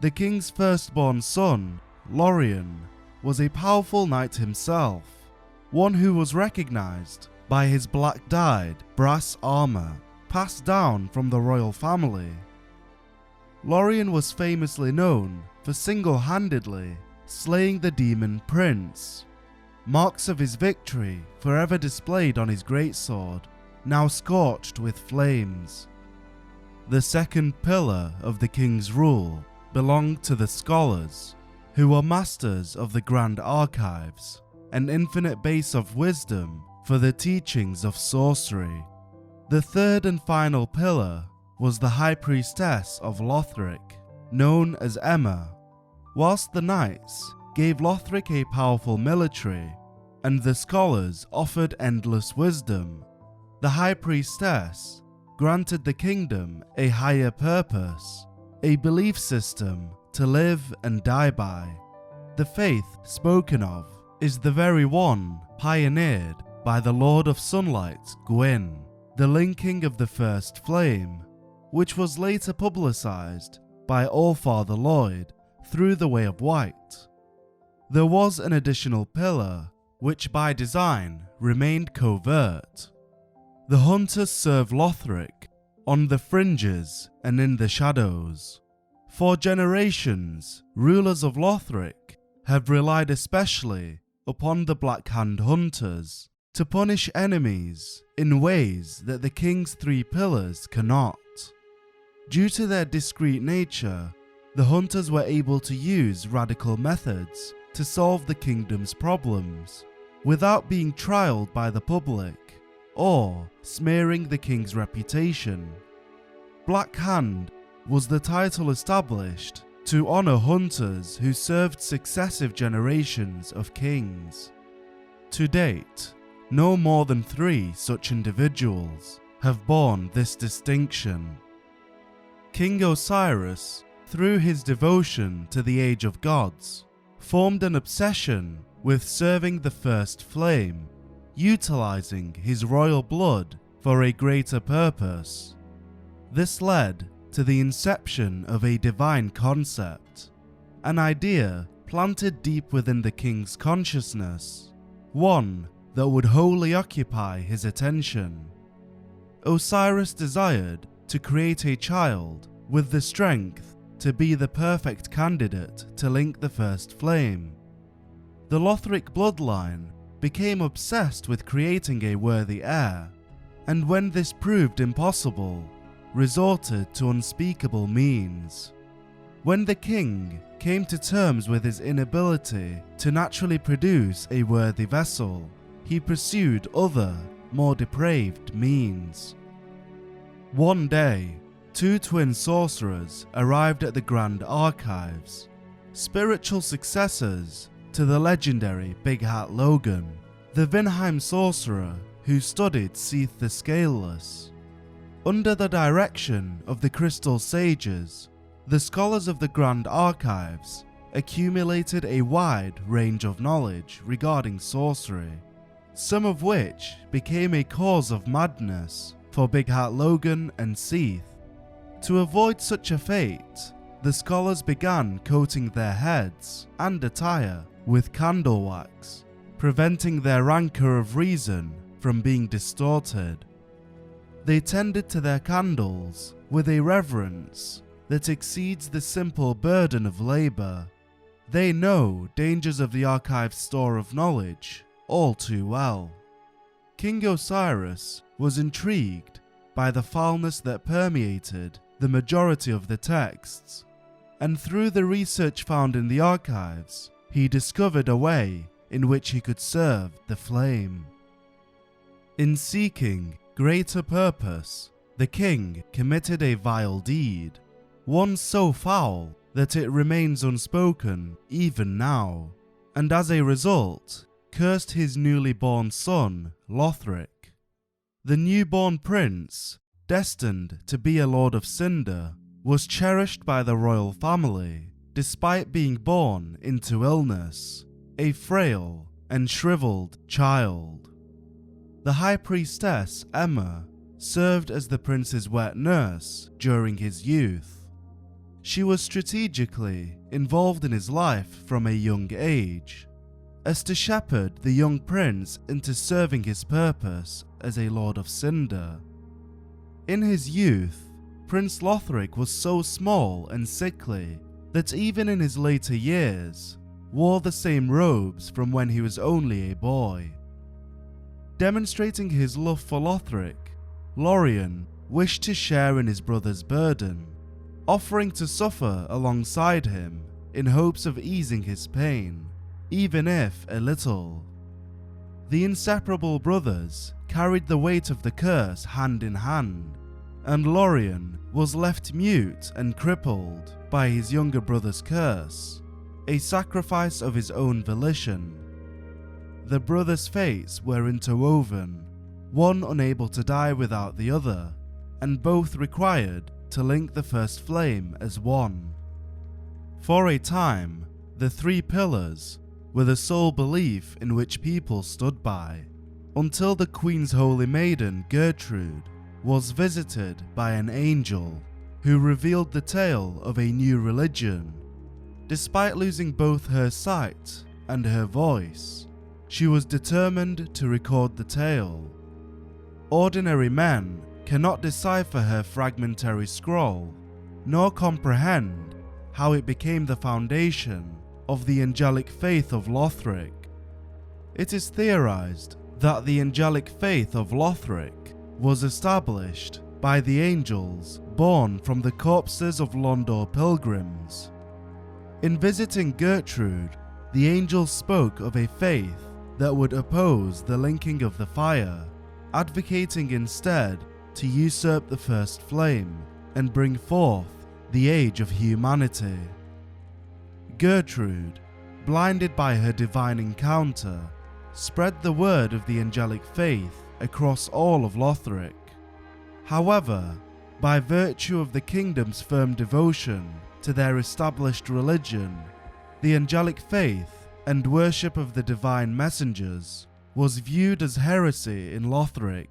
The king's firstborn son, Lorien, was a powerful knight himself, one who was recognized by his black-dyed brass armor passed down from the royal family. Lorien was famously known for single-handedly slaying the demon prince, marks of his victory forever displayed on his greatsword, now scorched with flames. The second pillar of the king's rule belonged to the scholars, who were masters of the Grand Archives, an infinite base of wisdom for the teachings of sorcery. The third and final pillar was the High Priestess of Lothric, known as Emma. Whilst the knights gave Lothric a powerful military, and the scholars offered endless wisdom, the High Priestess granted the kingdom a higher purpose, a belief system to live and die by. The faith spoken of is the very one pioneered by the Lord of Sunlight, Gwyn, the linking of the first flame, which was later publicised by Allfather Lloyd through the Way of White. There was an additional pillar, which by design remained covert. The hunters serve Lothric on the fringes and in the shadows. For generations, rulers of Lothric have relied especially upon the Black Hand hunters to punish enemies in ways that the king's three pillars cannot. Due to their discreet nature, the hunters were able to use radical methods to solve the kingdom's problems, without being trialed by the public or smearing the king's reputation. Black Hand was the title established to honour hunters who served successive generations of kings. To date, no more than 3 such individuals have borne this distinction. King Osiris, through his devotion to the Age of Gods, formed an obsession with serving the first flame, utilising his royal blood for a greater purpose. This led to the inception of a divine concept, an idea planted deep within the king's consciousness, one that would wholly occupy his attention. Osiris desired to create a child with the strength to be the perfect candidate to link the first flame. The Lothric bloodline became obsessed with creating a worthy heir, and when this proved impossible, resorted to unspeakable means. When the king came to terms with his inability to naturally produce a worthy vessel, he pursued other, more depraved means. One day, 2 twin sorcerers arrived at the Grand Archives, spiritual successors to the legendary Big Hat Logan, the Vinheim sorcerer who studied Seath the Scaleless. Under the direction of the Crystal Sages, the scholars of the Grand Archives accumulated a wide range of knowledge regarding sorcery, some of which became a cause of madness for Big Hat Logan and Seath. To avoid such a fate, the scholars began coating their heads and attire with candle wax, preventing their rancor of reason from being distorted. They tended to their candles with a reverence that exceeds the simple burden of labour. They know dangers of the archive's store of knowledge all too well. King Osiris was intrigued by the foulness that permeated the majority of the texts, and through the research found in the archives, he discovered a way in which he could serve the flame. In seeking greater purpose, the king committed a vile deed, one so foul that it remains unspoken even now, and as a result, cursed his newly born son, Lothric. The newborn prince, destined to be a Lord of Cinder, was cherished by the royal family, despite being born into illness, a frail and shriveled child. The High Priestess, Emma, served as the prince's wet nurse during his youth. She was strategically involved in his life from a young age, as to shepherd the young prince into serving his purpose as a Lord of Cinder. In his youth, Prince Lothric was so small and sickly that even in his later years, wore the same robes from when he was only a boy. Demonstrating his love for Lothric, Lorien wished to share in his brother's burden, offering to suffer alongside him in hopes of easing his pain, even if a little. The inseparable brothers carried the weight of the curse hand in hand, and Lorien was left mute and crippled by his younger brother's curse, a sacrifice of his own volition. The brothers' fates were interwoven, one unable to die without the other, and both required to link the first flame as one. For a time, the three pillars were the sole belief in which people stood by, until the Queen's holy maiden Gertrude was visited by an angel who revealed the tale of a new religion. Despite losing both her sight and her voice, she was determined to record the tale. Ordinary men cannot decipher her fragmentary scroll, nor comprehend how it became the foundation of the angelic faith of Lothric. It is theorized that the angelic faith of Lothric was established by the angels born from the corpses of Londor pilgrims. In visiting Gertrude, the angels spoke of a faith that would oppose the linking of the fire, advocating instead to usurp the first flame and bring forth the age of humanity. Gertrude, blinded by her divine encounter, spread the word of the angelic faith across all of Lothric. However, by virtue of the kingdom's firm devotion to their established religion, the angelic faith and worship of the divine messengers was viewed as heresy in Lothric,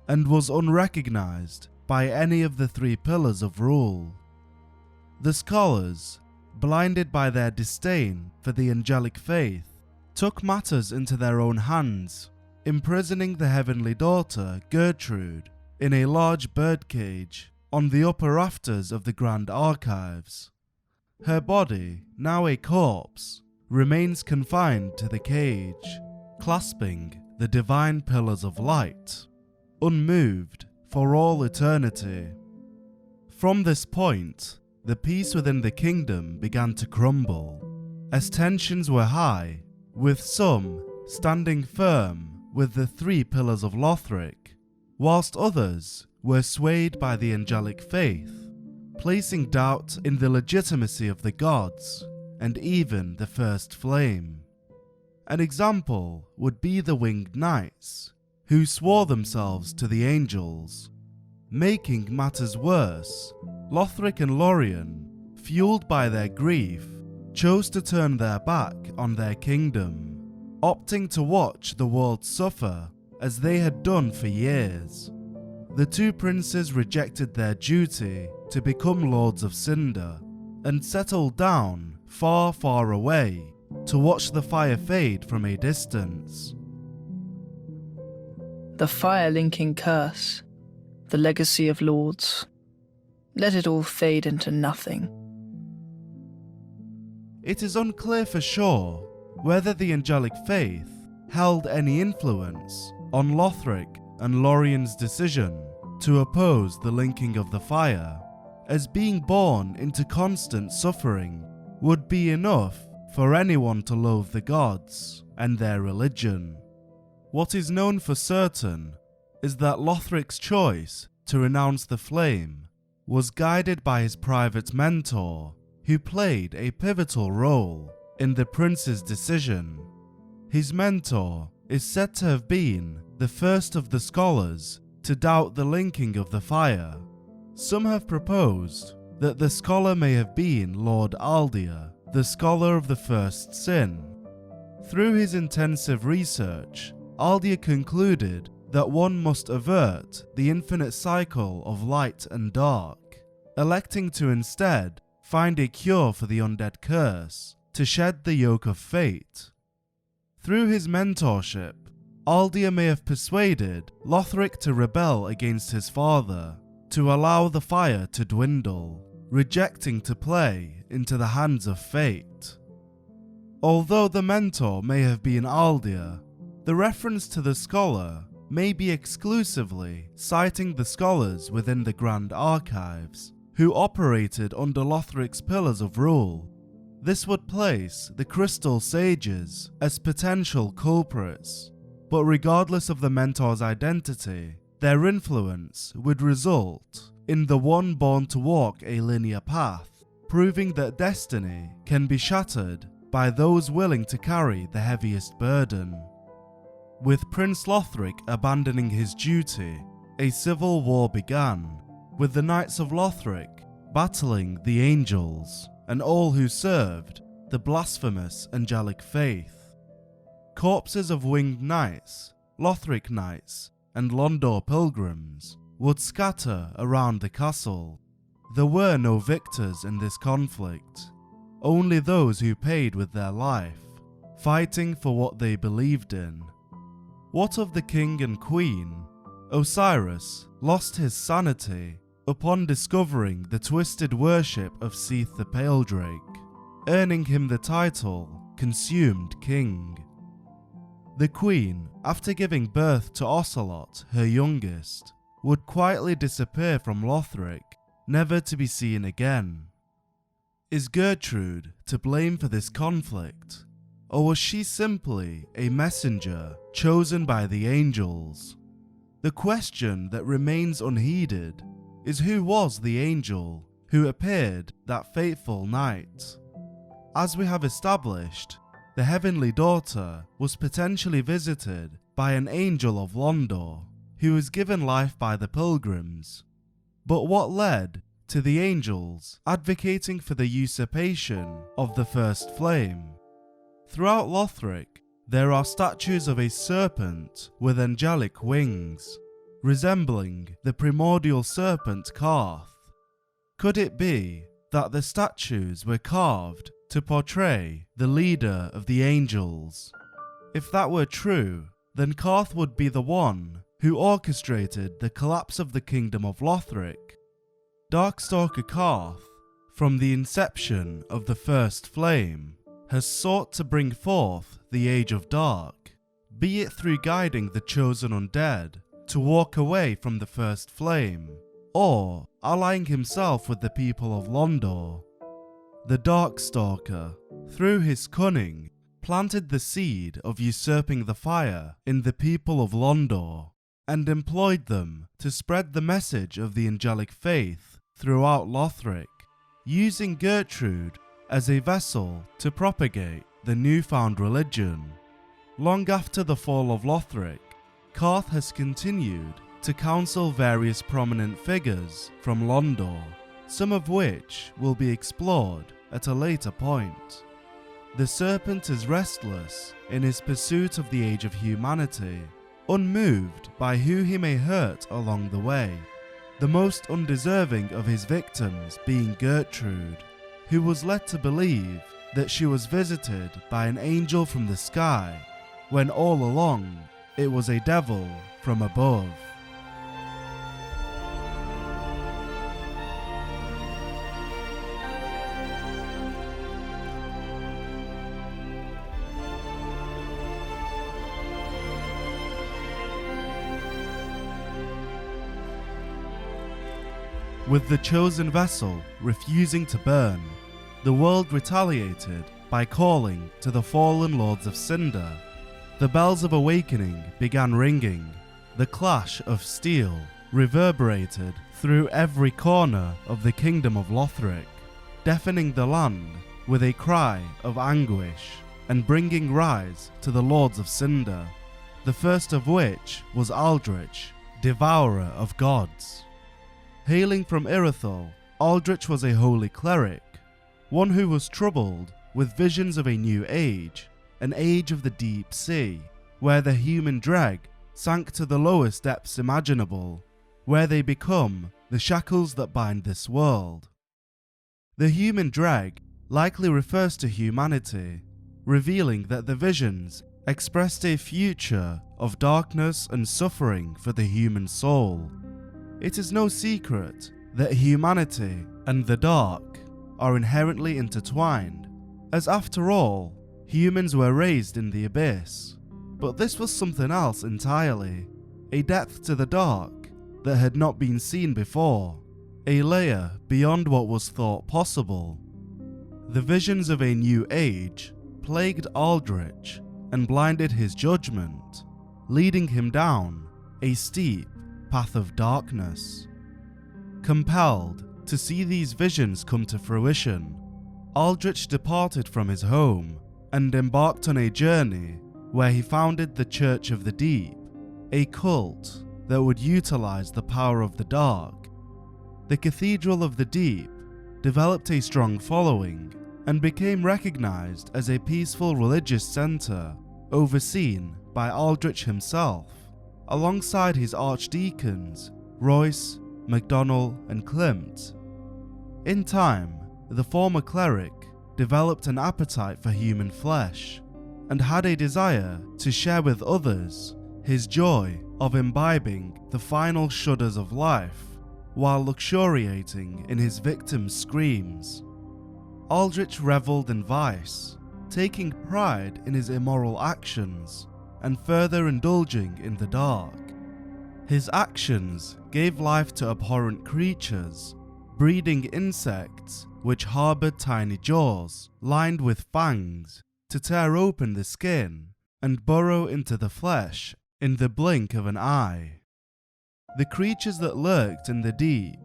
and was unrecognized by any of the three pillars of rule. The scholars, blinded by their disdain for the angelic faith, took matters into their own hands, imprisoning the heavenly daughter, Gertrude, in a large birdcage on the upper rafters of the Grand Archives. Her body, now a corpse, remains confined to the cage, clasping the divine pillars of light, unmoved for all eternity. From this point, the peace within the kingdom began to crumble, as tensions were high, with some standing firm with the three pillars of Lothric, whilst others were swayed by the angelic faith, placing doubt in the legitimacy of the gods and even the first flame. An example would be the winged knights, who swore themselves to the angels. Making matters worse, Lothric and Lorien, fueled by their grief, chose to turn their back on their kingdom, opting to watch the world suffer as they had done for years. The two princes rejected their duty to become lords of Cinder and settled down far, far away to watch the fire fade from a distance. The fire-linking curse, the legacy of lords. Let it all fade into nothing. It is unclear for sure whether the angelic faith held any influence on Lothric and Lorien's decision to oppose the linking of the fire, as being born into constant suffering would be enough for anyone to loathe the gods and their religion. What is known for certain is that Lothric's choice to renounce the flame was guided by his private mentor, who played a pivotal role in the prince's decision. His mentor is said to have been the first of the scholars to doubt the linking of the fire. Some have proposed that the scholar may have been Lord Aldir, the scholar of the first sin. Through his intensive research, Aldir concluded that one must avert the infinite cycle of light and dark, electing to instead find a cure for the undead curse, to shed the yoke of fate. Through his mentorship, Aldea may have persuaded Lothric to rebel against his father, to allow the fire to dwindle, rejecting to play into the hands of fate. Although the mentor may have been Aldea, the reference to the scholar may be exclusively citing the scholars within the Grand Archives, who operated under Lothric's pillars of rule. This would place the Crystal Sages as potential culprits, but regardless of the mentor's identity, their influence would result in the one born to walk a linear path, proving that destiny can be shattered by those willing to carry the heaviest burden. With Prince Lothric abandoning his duty, a civil war began, with the Knights of Lothric battling the angels and all who served the blasphemous angelic faith. Corpses of winged knights, Lothric knights, and Londor pilgrims would scatter around the castle. There were no victors in this conflict, only those who paid with their life, fighting for what they believed in. What of the king and queen? Osiris lost his sanity upon discovering the twisted worship of Seath the Pale Drake, earning him the title Consumed King. The queen, after giving birth to Ocelot, her youngest, would quietly disappear from Lothric, never to be seen again. Is Gertrude to blame for this conflict? Or was she simply a messenger chosen by the angels? The question that remains unheeded is who was the angel who appeared that fateful night? As we have established, the Heavenly Daughter was potentially visited by an angel of Londor, who was given life by the pilgrims. But what led to the angels advocating for the usurpation of the First Flame? Throughout Lothric, there are statues of a serpent with angelic wings, resembling the primordial serpent Karth. Could it be that the statues were carved to portray the leader of the angels? If that were true, then Karth would be the one who orchestrated the collapse of the kingdom of Lothric. Darkstalker Karth, from the inception of the First Flame, has sought to bring forth the Age of Dark, be it through guiding the chosen undead to walk away from the First Flame, or allying himself with the people of Londor. The Darkstalker, through his cunning, planted the seed of usurping the fire in the people of Londor, and employed them to spread the message of the angelic faith throughout Lothric, using Gertrude as a vessel to propagate the newfound religion. Long after the fall of Lothric, Karth has continued to counsel various prominent figures from Londor, some of which will be explored at a later point. The serpent is restless in his pursuit of the age of humanity, unmoved by who he may hurt along the way, the most undeserving of his victims being Gertrude, who was led to believe that she was visited by an angel from the sky, when all along it was a devil from above. With the chosen vessel refusing to burn, the world retaliated by calling to the fallen lords of Cinder. The bells of awakening began ringing. The clash of steel reverberated through every corner of the kingdom of Lothric, deafening the land with a cry of anguish and bringing rise to the lords of Cinder, the first of which was Aldrich, devourer of gods. Hailing from Irithyll, Aldrich was a holy cleric, one who was troubled with visions of a new age, an age of the deep sea, where the human dreg sank to the lowest depths imaginable, where they become the shackles that bind this world. The human dreg likely refers to humanity, revealing that the visions expressed a future of darkness and suffering for the human soul. It is no secret that humanity and the dark are inherently intertwined, as after all, humans were raised in the abyss. But this was something else entirely, a depth to the dark that had not been seen before, a layer beyond what was thought possible. The visions of a new age plagued Aldrich and blinded his judgment, leading him down a steep path of darkness. Compelled to see these visions come to fruition, Aldrich departed from his home and embarked on a journey where he founded the Church of the Deep, a cult that would utilize the power of the dark. The Cathedral of the Deep developed a strong following and became recognized as a peaceful religious center overseen by Aldrich himself, alongside his archdeacons Royce, MacDonald and Klimt. In time, the former cleric developed an appetite for human flesh and had a desire to share with others his joy of imbibing the final shudders of life while luxuriating in his victims' screams. Aldrich reveled in vice, taking pride in his immoral actions and further indulging in the dark. His actions gave life to abhorrent creatures, breeding insects which harbored tiny jaws lined with fangs to tear open the skin and burrow into the flesh in the blink of an eye. The creatures that lurked in the deep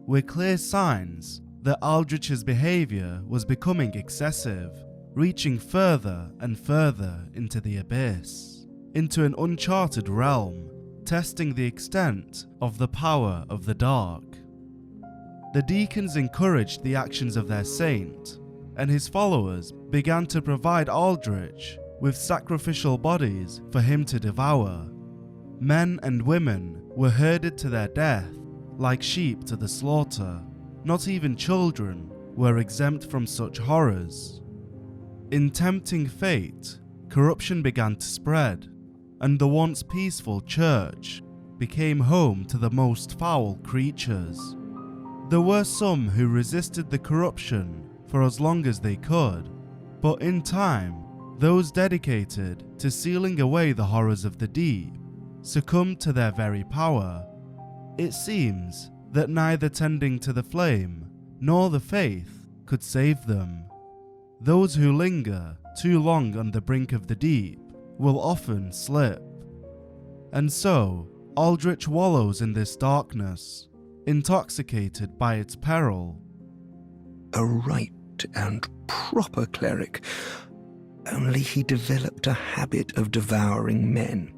were clear signs that Aldrich's behavior was becoming excessive, reaching further and further into the abyss, into an uncharted realm, testing the extent of the power of the dark. The deacons encouraged the actions of their saint, and his followers began to provide Aldrich with sacrificial bodies for him to devour. Men and women were herded to their death like sheep to the slaughter. Not even children were exempt from such horrors. In tempting fate, corruption began to spread, and the once peaceful church became home to the most foul creatures. There were some who resisted the corruption for as long as they could, but in time, those dedicated to sealing away the horrors of the deep succumbed to their very power. It seems that neither tending to the flame nor the faith could save them. Those who linger too long on the brink of the deep will often slip. And so, Aldrich wallows in this darkness, intoxicated by its peril. A right and proper cleric, only he developed a habit of devouring men.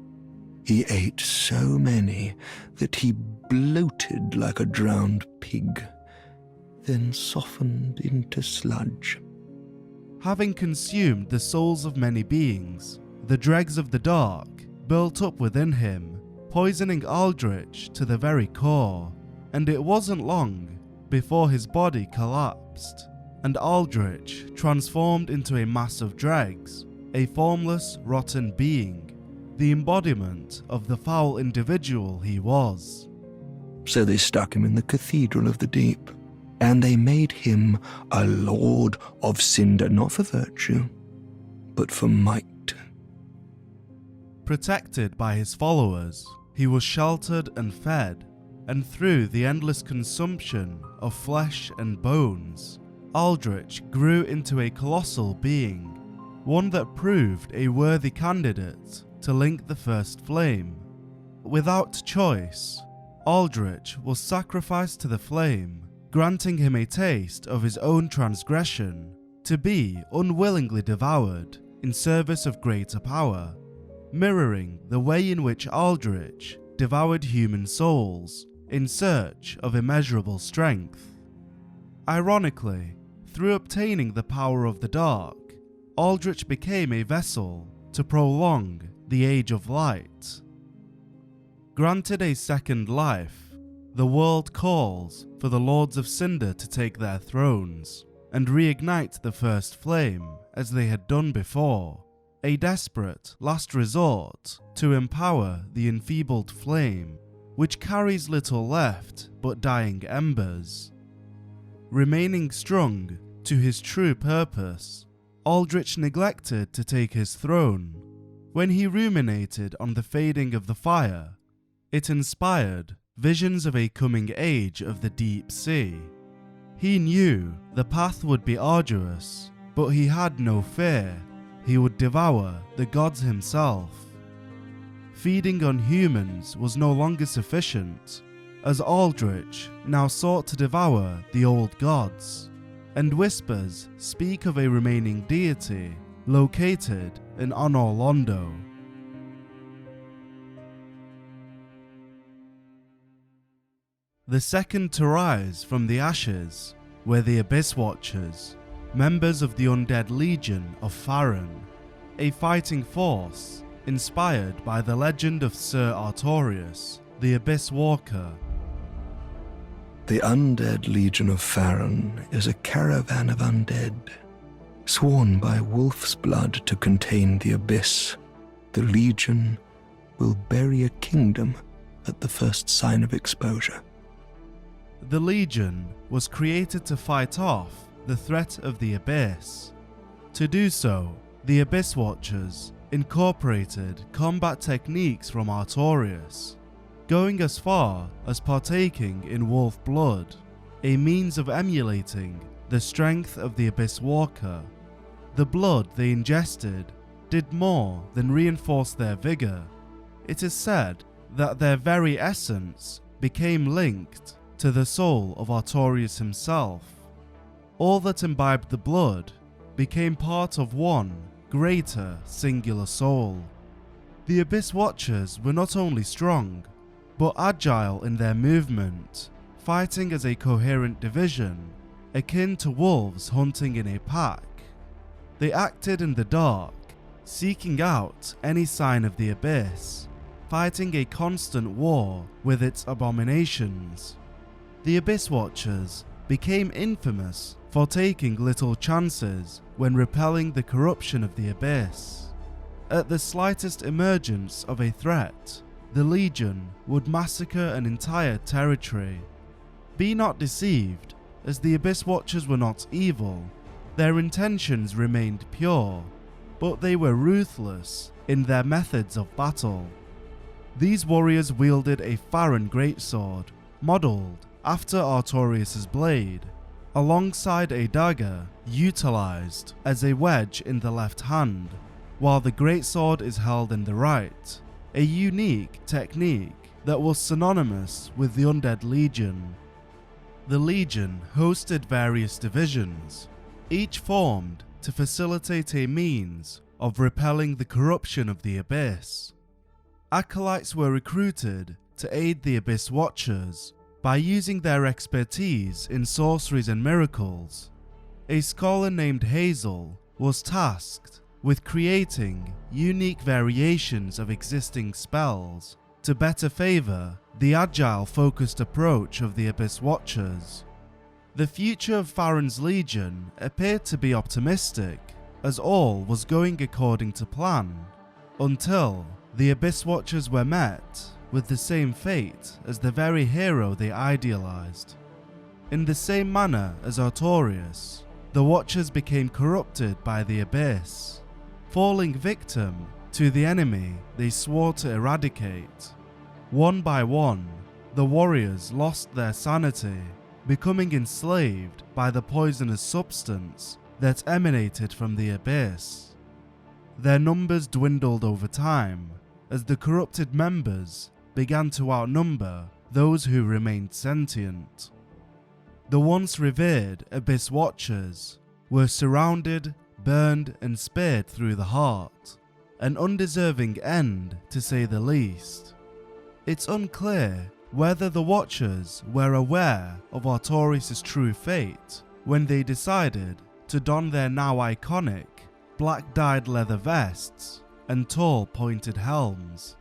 He ate so many that he bloated like a drowned pig, then softened into sludge. Having consumed the souls of many beings, the dregs of the dark built up within him, poisoning Aldrich to the very core, and it wasn't long before his body collapsed, and Aldrich transformed into a mass of dregs, a formless, rotten being, the embodiment of the foul individual he was. So they stuck him in the Cathedral of the Deep, and they made him a Lord of Cinder, not for virtue, but for might. Protected by his followers, he was sheltered and fed, and through the endless consumption of flesh and bones, Aldrich grew into a colossal being, one that proved a worthy candidate to link the first flame. Without choice, Aldrich was sacrificed to the flame, granting him a taste of his own transgression, to be unwillingly devoured in service of greater power, mirroring the way in which Aldrich devoured human souls in search of immeasurable strength. Ironically, through obtaining the power of the dark, Aldrich became a vessel to prolong the Age of Light. Granted a second life, the world calls for the Lords of Cinder to take their thrones and reignite the first flame as they had done before. a desperate last resort to empower the enfeebled flame, which carries little left but dying embers. Remaining strung to his true purpose, Aldrich neglected to take his throne. When he ruminated on the fading of the fire, it inspired visions of a coming age of the deep sea. He knew the path would be arduous, but he had no fear. He would devour the gods himself. Feeding on humans was no longer sufficient, as Aldrich now sought to devour the old gods, and whispers speak of a remaining deity located in Honor Londo. The second to rise from the ashes were the Abyss Watchers, members of the Undead Legion of Farron, a fighting force inspired by the legend of Sir Artorius, the Abyss Walker. The Undead Legion of Farron is a caravan of undead, sworn by wolf's blood to contain the Abyss. The Legion will bury a kingdom at the first sign of exposure. The Legion was created to fight off the threat of the Abyss. To do so, the Abyss Watchers incorporated combat techniques from Artorius, going as far as partaking in wolf blood, a means of emulating the strength of the Abyss Walker. The blood they ingested did more than reinforce their vigor. It is said that their very essence became linked to the soul of Artorius himself. All that imbibed the blood became part of one greater singular soul. The Abyss Watchers were not only strong, but agile in their movement, fighting as a coherent division, akin to wolves hunting in a pack. They acted in the dark, seeking out any sign of the Abyss, fighting a constant war with its abominations. The Abyss Watchers became infamous for taking little chances when repelling the corruption of the Abyss. At the slightest emergence of a threat, the Legion would massacre an entire territory. Be not deceived, as the Abyss Watchers were not evil. Their intentions remained pure, but they were ruthless in their methods of battle. These warriors wielded a Farron greatsword, modelled after Artorius' blade, alongside a dagger utilised as a wedge in the left hand, while the greatsword is held in the right, a unique technique that was synonymous with the Undead Legion. The Legion hosted various divisions, each formed to facilitate a means of repelling the corruption of the Abyss. Acolytes were recruited to aid the Abyss Watchers by using their expertise in sorceries and miracles. A scholar named Hazel was tasked with creating unique variations of existing spells to better favour the agile-focused approach of the Abyss Watchers. The future of Farron's Legion appeared to be optimistic, as all was going according to plan, until the Abyss Watchers were met with the same fate as the very hero they idealized. In the same manner as Artorius, the Watchers became corrupted by the Abyss, falling victim to the enemy they swore to eradicate. One by one, the warriors lost their sanity, becoming enslaved by the poisonous substance that emanated from the Abyss. Their numbers dwindled over time, as the corrupted members began to outnumber those who remained sentient. The once revered Abyss Watchers were surrounded, burned and speared through the heart, an undeserving end to say the least. It's unclear whether the Watchers were aware of Artorius' true fate when they decided to don their now iconic black-dyed leather vests and tall pointed helms,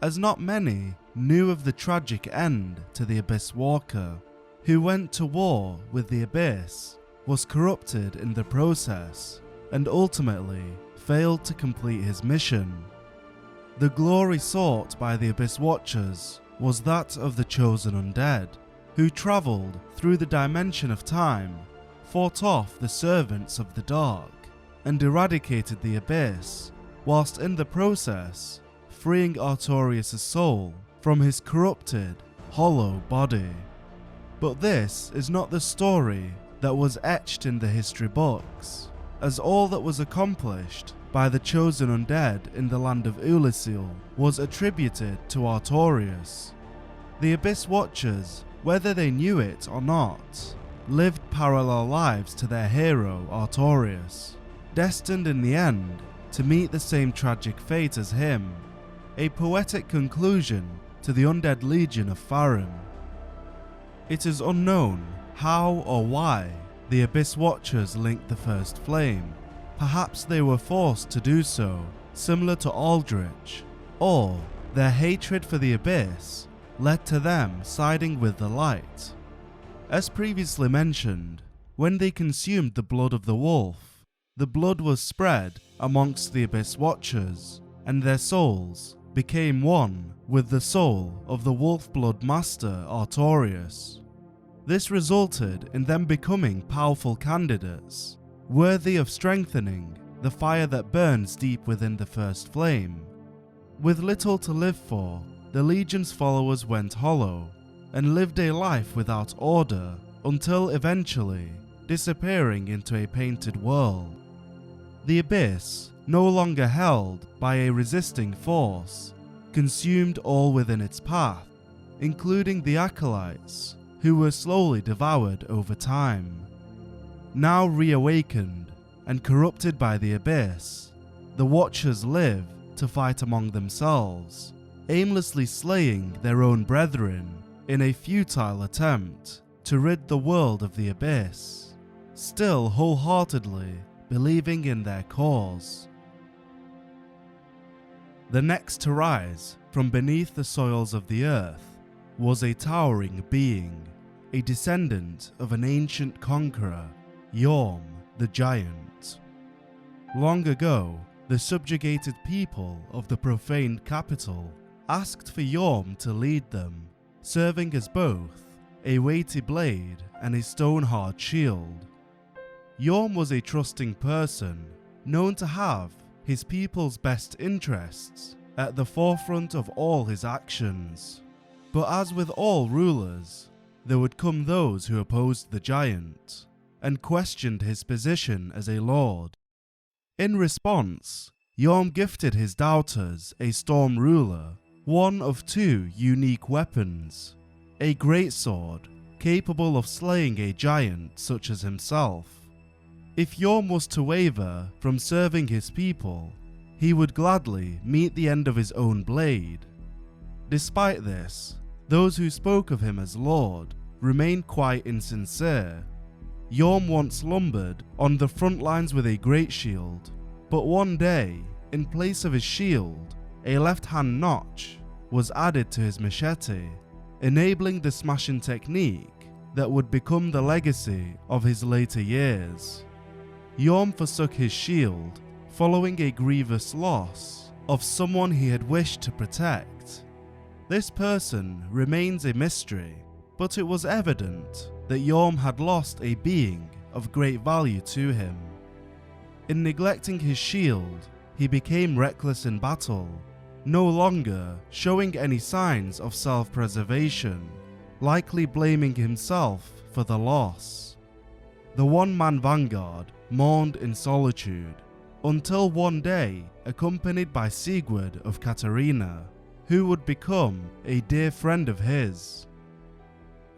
as not many knew of the tragic end to the Abyss Walker, who went to war with the Abyss, was corrupted in the process, and ultimately failed to complete his mission. The glory sought by the Abyss Watchers was that of the chosen undead, who travelled through the dimension of time, fought off the servants of the dark, and eradicated the Abyss, whilst in the process freeing Artorius' soul from his corrupted, hollow body. But this is not the story that was etched in the history books, as all that was accomplished by the chosen undead in the land of Oolacile was attributed to Artorius. The Abyss Watchers, whether they knew it or not, lived parallel lives to their hero Artorius, destined in the end to meet the same tragic fate as him, a poetic conclusion to the undead legion of Farum. It is unknown how or why the Abyss Watchers linked the First Flame. Perhaps they were forced to do so, similar to Aldrich, or their hatred for the Abyss led to them siding with the light. As previously mentioned, when they consumed the blood of the wolf, the blood was spread amongst the Abyss Watchers, and their souls became one with the soul of the Wolf-Blood Master Artorius. This resulted in them becoming powerful candidates, worthy of strengthening the fire that burns deep within the First Flame. With little to live for, the Legion's followers went hollow, and lived a life without order until eventually disappearing into a painted world. The Abyss, no longer held by a resisting force, consumed all within its path, including the Acolytes, who were slowly devoured over time. Now reawakened and corrupted by the Abyss, the Watchers live to fight among themselves, aimlessly slaying their own brethren in a futile attempt to rid the world of the Abyss, still wholeheartedly believing in their cause. The next to rise from beneath the soils of the earth was a towering being, a descendant of an ancient conqueror, Yhorm the Giant. Long ago, the subjugated people of the profaned capital asked for Yhorm to lead them, serving as both a weighty blade and a stone-hard shield. Yhorm was a trusting person, known to have his people's best interests at the forefront of all his actions. But as with all rulers, there would come those who opposed the giant and questioned his position as a lord. In response, Yhorm gifted his doubters a storm ruler, one of two unique weapons, a greatsword capable of slaying a giant such as himself. If Yhorm was to waver from serving his people, he would gladly meet the end of his own blade. Despite this, those who spoke of him as Lord remained quite insincere. Yhorm once slumbered on the front lines with a great shield, but one day, in place of his shield, a left-hand notch was added to his machete, enabling the smashing technique that would become the legacy of his later years. Yhorm forsook his shield, following a grievous loss of someone he had wished to protect. This person remains a mystery, but it was evident that Yhorm had lost a being of great value to him. In neglecting his shield, he became reckless in battle, no longer showing any signs of self-preservation, likely blaming himself for the loss. The one-man vanguard mourned in solitude, until one day accompanied by Sigurd of Katarina, who would become a dear friend of his.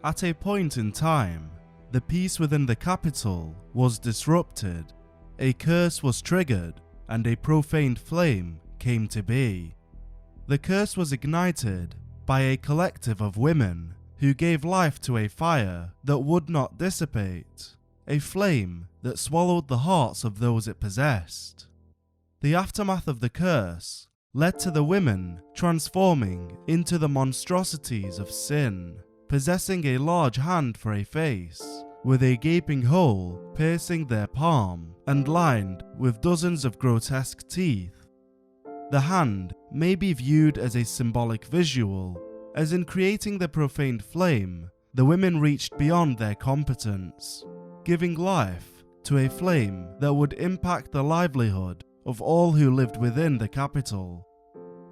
At a point in time, the peace within the capital was disrupted, a curse was triggered, and a profaned flame came to be. The curse was ignited by a collective of women who gave life to a fire that would not dissipate, a flame that swallowed the hearts of those it possessed. The aftermath of the curse led to the women transforming into the monstrosities of sin, possessing a large hand for a face with a gaping hole piercing their palm and lined with dozens of grotesque teeth. The hand may be viewed as a symbolic visual, as in creating the profaned flame, the women reached beyond their competence, giving life to a flame that would impact the livelihood of all who lived within the capital.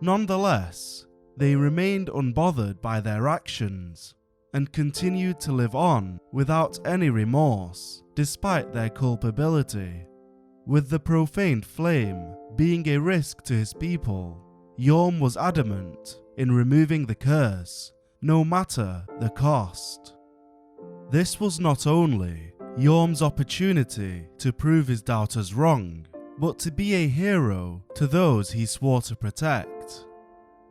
Nonetheless, they remained unbothered by their actions and continued to live on without any remorse, despite their culpability. With the profaned flame being a risk to his people, Yorm was adamant in removing the curse, no matter the cost. This was not only Yorm's opportunity to prove his doubters wrong, but to be a hero to those he swore to protect.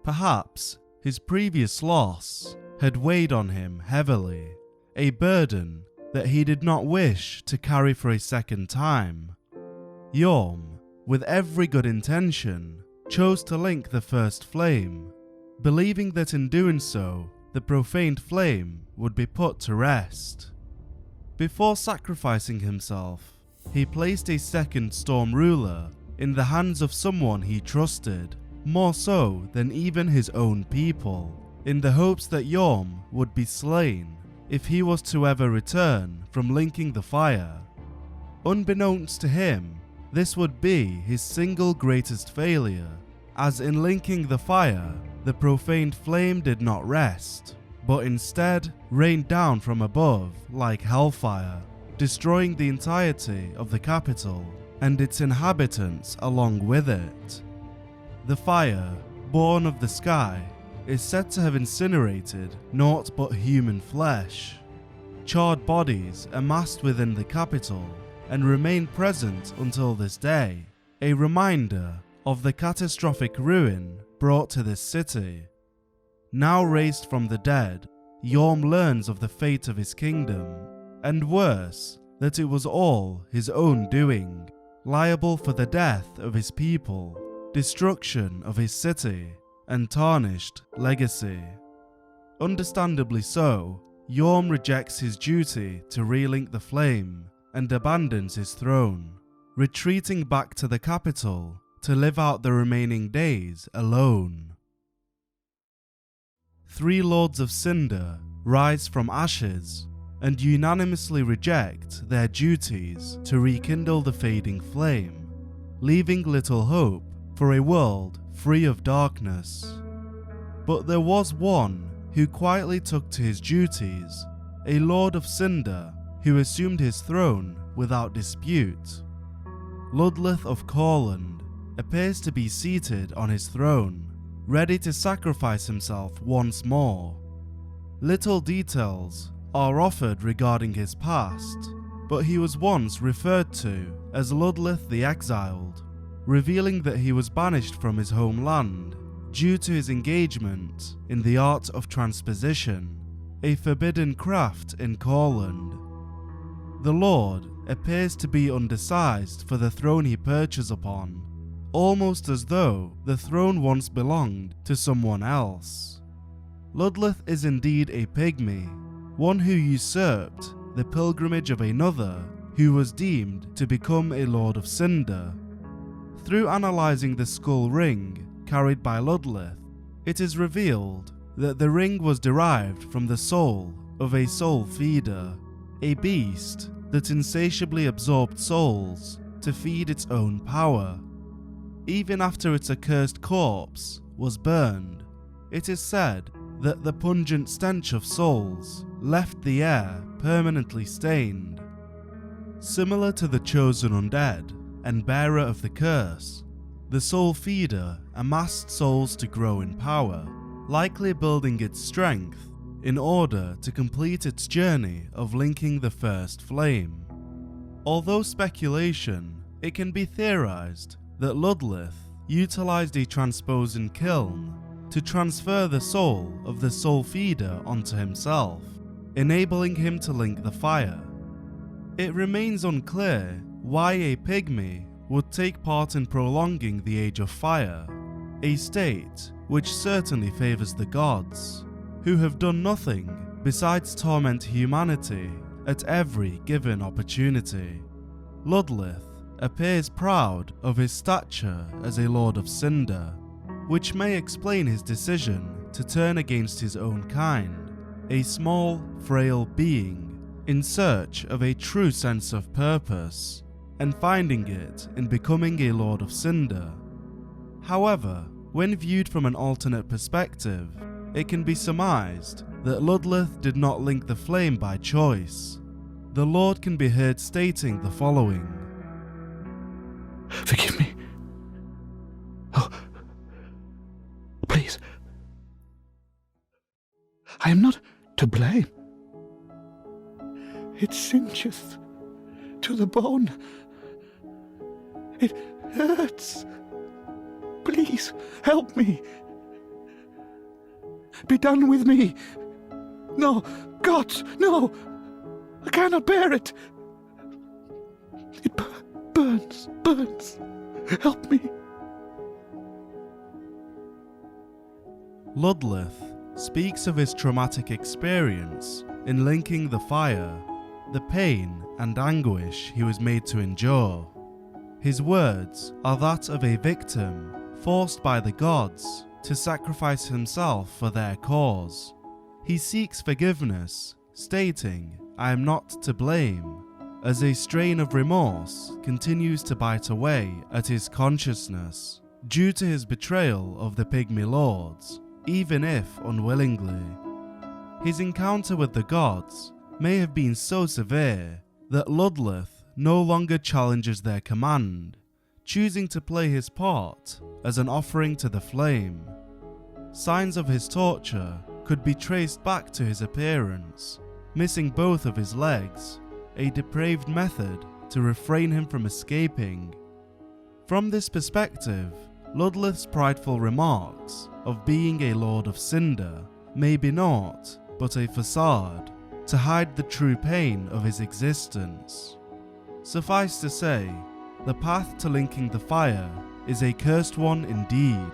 Perhaps his previous loss had weighed on him heavily, a burden that he did not wish to carry for a second time. Yorm, with every good intention, chose to link the first flame, believing that in doing so, the profaned flame would be put to rest. Before sacrificing himself, he placed a second storm ruler in the hands of someone he trusted, more so than even his own people, in the hopes that Yorm would be slain if he was to ever return from linking the fire. Unbeknownst to him, this would be his single greatest failure, as in linking the fire, the profaned flame did not rest, but instead rained down from above like hellfire, destroying the entirety of the capital and its inhabitants along with it. The fire, born of the sky, is said to have incinerated naught but human flesh. Charred bodies amassed within the capital and remain present until this day, a reminder of the catastrophic ruin brought to this city. Now raised from the dead, Yorm learns of the fate of his kingdom, and worse, that it was all his own doing, liable for the death of his people, destruction of his city, and tarnished legacy. Understandably so, Yorm rejects his duty to relink the flame and abandons his throne, retreating back to the capital to live out the remaining days alone. 3 Lords of Cinder rise from ashes and unanimously reject their duties to rekindle the fading flame, leaving little hope for a world free of darkness. But there was one who quietly took to his duties, a Lord of Cinder who assumed his throne without dispute. Ludleth of Courland appears to be seated on his throne, ready to sacrifice himself once more. Little details are offered regarding his past, but he was once referred to as Ludleth the Exiled, revealing that he was banished from his homeland due to his engagement in the art of transposition, a forbidden craft in Courland. The Lord appears to be undersized for the throne he perches upon, almost as though the throne once belonged to someone else. Ludleth is indeed a pygmy, one who usurped the pilgrimage of another who was deemed to become a Lord of Cinder. Through analysing the skull ring carried by Ludleth, it is revealed that the ring was derived from the soul of a soul feeder, a beast that insatiably absorbed souls to feed its own power. Even after its accursed corpse was burned, it is said that the pungent stench of souls left the air permanently stained. Similar to the chosen undead and bearer of the curse, the soul feeder amassed souls to grow in power, likely building its strength in order to complete its journey of linking the first flame. Although speculation, it can be theorized that Ludleth utilized a transposing kiln to transfer the soul of the soul feeder onto himself, enabling him to link the fire. It remains unclear why a pygmy would take part in prolonging the Age of Fire, a state which certainly favors the gods, who have done nothing besides torment humanity at every given opportunity. Ludleth appears proud of his stature as a Lord of Cinder, which may explain his decision to turn against his own kind, a small, frail being in search of a true sense of purpose, and finding it in becoming a Lord of Cinder. However, when viewed from an alternate perspective, it can be surmised that Ludleth did not link the flame by choice. The Lord can be heard stating the following: Forgive me. Oh, please. I am not to blame. It singes to the bone. It hurts. Please, help me. Be done with me. No, gods, no. I cannot bear it. It burns. Help me. Ludleth speaks of his traumatic experience in linking the fire, the pain and anguish he was made to endure. His words are that of a victim forced by the gods to sacrifice himself for their cause. He seeks forgiveness, stating, "I am not to blame," as a strain of remorse continues to bite away at his consciousness due to his betrayal of the Pygmy Lords, even if unwillingly. His encounter with the gods may have been so severe that Ludleth no longer challenges their command, choosing to play his part as an offering to the flame. Signs of his torture could be traced back to his appearance, missing both of his legs, a depraved method to refrain him from escaping. From this perspective, Ludleth's prideful remarks of being a Lord of Cinder may be naught but a facade to hide the true pain of his existence. Suffice to say, the path to linking the fire is a cursed one indeed.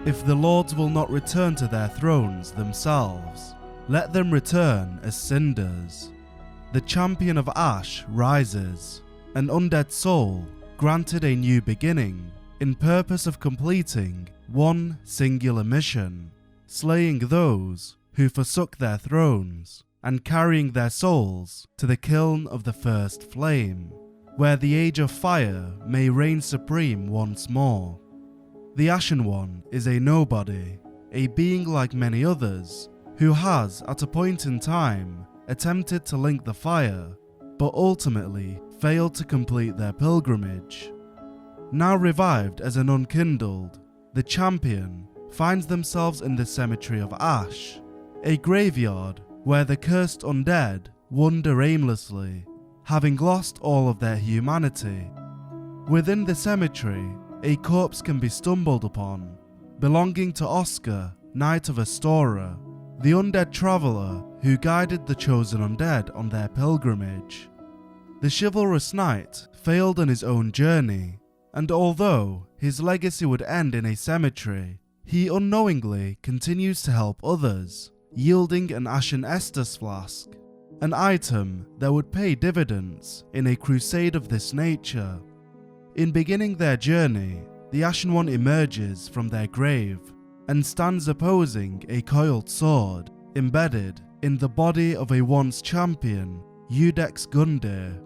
If the lords will not return to their thrones themselves, let them return as cinders. The champion of ash rises, an undead soul granted a new beginning in purpose of completing one singular mission, slaying those who forsook their thrones and carrying their souls to the kiln of the first flame, where the age of fire may reign supreme once more. The Ashen One is a nobody, a being like many others, who has at a point in time attempted to link the fire, but ultimately failed to complete their pilgrimage. Now revived as an unkindled, the champion finds themselves in the cemetery of ash, a graveyard where the cursed undead wander aimlessly, having lost all of their humanity. Within the cemetery, a corpse can be stumbled upon, belonging to Oscar, Knight of Astora, the undead traveller who guided the chosen undead on their pilgrimage. The chivalrous knight failed on his own journey, and although his legacy would end in a cemetery, he unknowingly continues to help others, yielding an Ashen Estus flask, an item that would pay dividends in a crusade of this nature. In beginning their journey, the Ashen One emerges from their grave and stands opposing a coiled sword embedded in the body of a once champion, Udex Gundyr.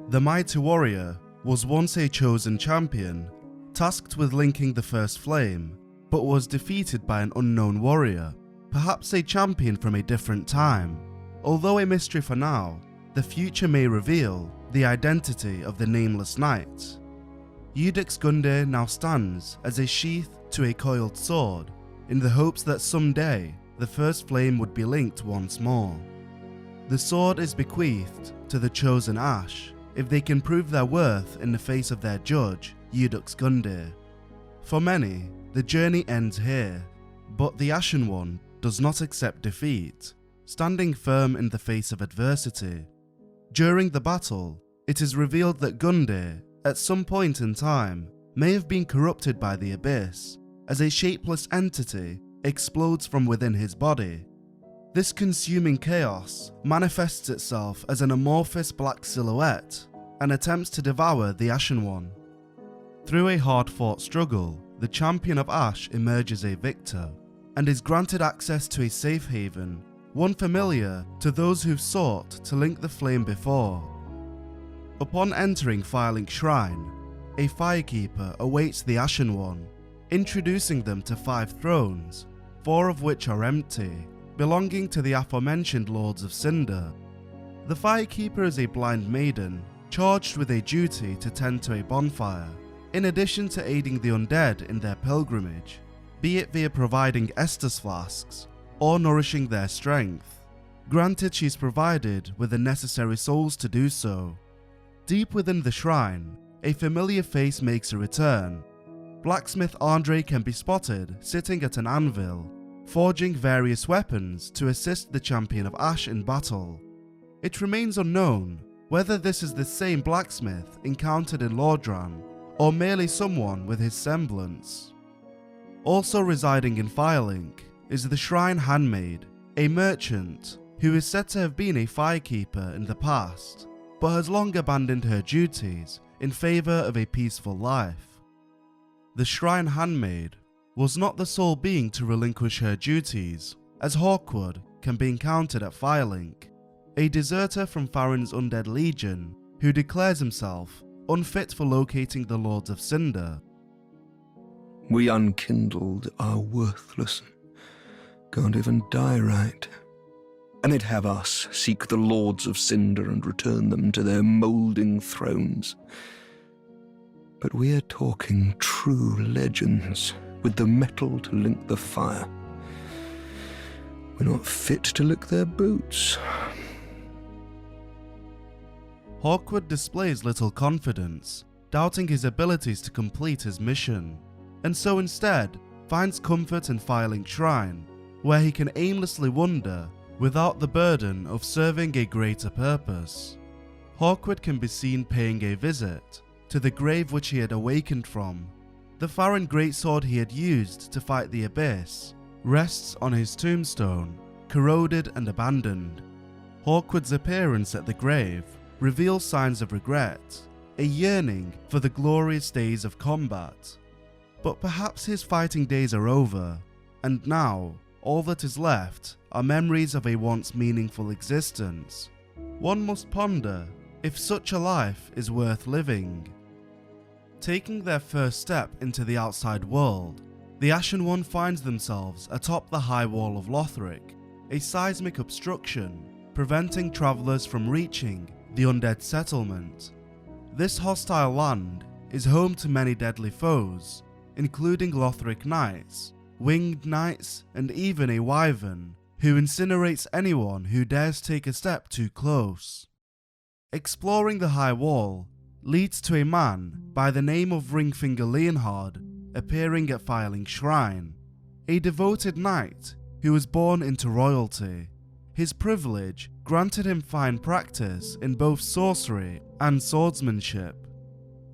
The mighty warrior was once a chosen champion, tasked with linking the first flame, but was defeated by an unknown warrior, perhaps a champion from a different time. Although a mystery for now, the future may reveal the identity of the nameless knight. Udex Gundyr now stands as a sheath to a coiled sword, in the hopes that someday the first flame would be linked once more. The sword is bequeathed to the chosen ash if they can prove their worth in the face of their judge, Udex Gundyr. For many, the journey ends here, but the Ashen One does not accept defeat, standing firm in the face of adversity. During the battle, it is revealed that Gundyr, at some point in time, may have been corrupted by the Abyss, as a shapeless entity explodes from within his body. This consuming chaos manifests itself as an amorphous black silhouette and attempts to devour the Ashen One. Through a hard-fought struggle, the Champion of Ash emerges a victor, and is granted access to a safe haven, one familiar to those who've sought to link the flame before. Upon entering Firelink Shrine, a firekeeper awaits the Ashen One, introducing them to 5 thrones, 4 of which are empty, belonging to the aforementioned Lords of Cinder. The firekeeper is a blind maiden, charged with a duty to tend to a bonfire, in addition to aiding the undead in their pilgrimage, be it via providing Estus flasks or nourishing their strength. Granted, she's provided with the necessary souls to do so. Deep within the shrine, a familiar face makes a return. Blacksmith Andre can be spotted sitting at an anvil, forging various weapons to assist the Champion of Ash in battle. It remains unknown whether this is the same blacksmith encountered in Lordran, or merely someone with his semblance. Also residing in Firelink is the Shrine Handmaid, a merchant who is said to have been a firekeeper in the past, but has long abandoned her duties in favour of a peaceful life. The Shrine Handmaid was not the sole being to relinquish her duties, as Hawkwood can be encountered at Firelink, a deserter from Farron's Undead Legion who declares himself unfit for locating the Lords of Cinder. We unkindled are worthless, can't even die right. And they'd have us seek the Lords of Cinder and return them to their moulding thrones. But we're talking true legends, with the metal to link the fire. We're not fit to lick their boots. Hawkwood displays little confidence, doubting his abilities to complete his mission, and so instead finds comfort in Firelink Shrine, where he can aimlessly wander without the burden of serving a greater purpose. Hawkwood can be seen paying a visit to the grave which he had awakened from. The Farron greatsword he had used to fight the Abyss rests on his tombstone, corroded and abandoned. Hawkwood's appearance at the grave reveals signs of regret, a yearning for the glorious days of combat. But perhaps his fighting days are over, and now all that is left are memories of a once meaningful existence. One must ponder if such a life is worth living. Taking their first step into the outside world, the Ashen One finds themselves atop the high wall of Lothric, a seismic obstruction preventing travellers from reaching the undead settlement. This hostile land is home to many deadly foes, including Lothric knights, winged knights, and even a wyvern who incinerates anyone who dares take a step too close. Exploring the high wall leads to a man by the name of Ringfinger Leonhard appearing at Firelink Shrine, a devoted knight who was born into royalty. His privilege granted him fine practice in both sorcery and swordsmanship.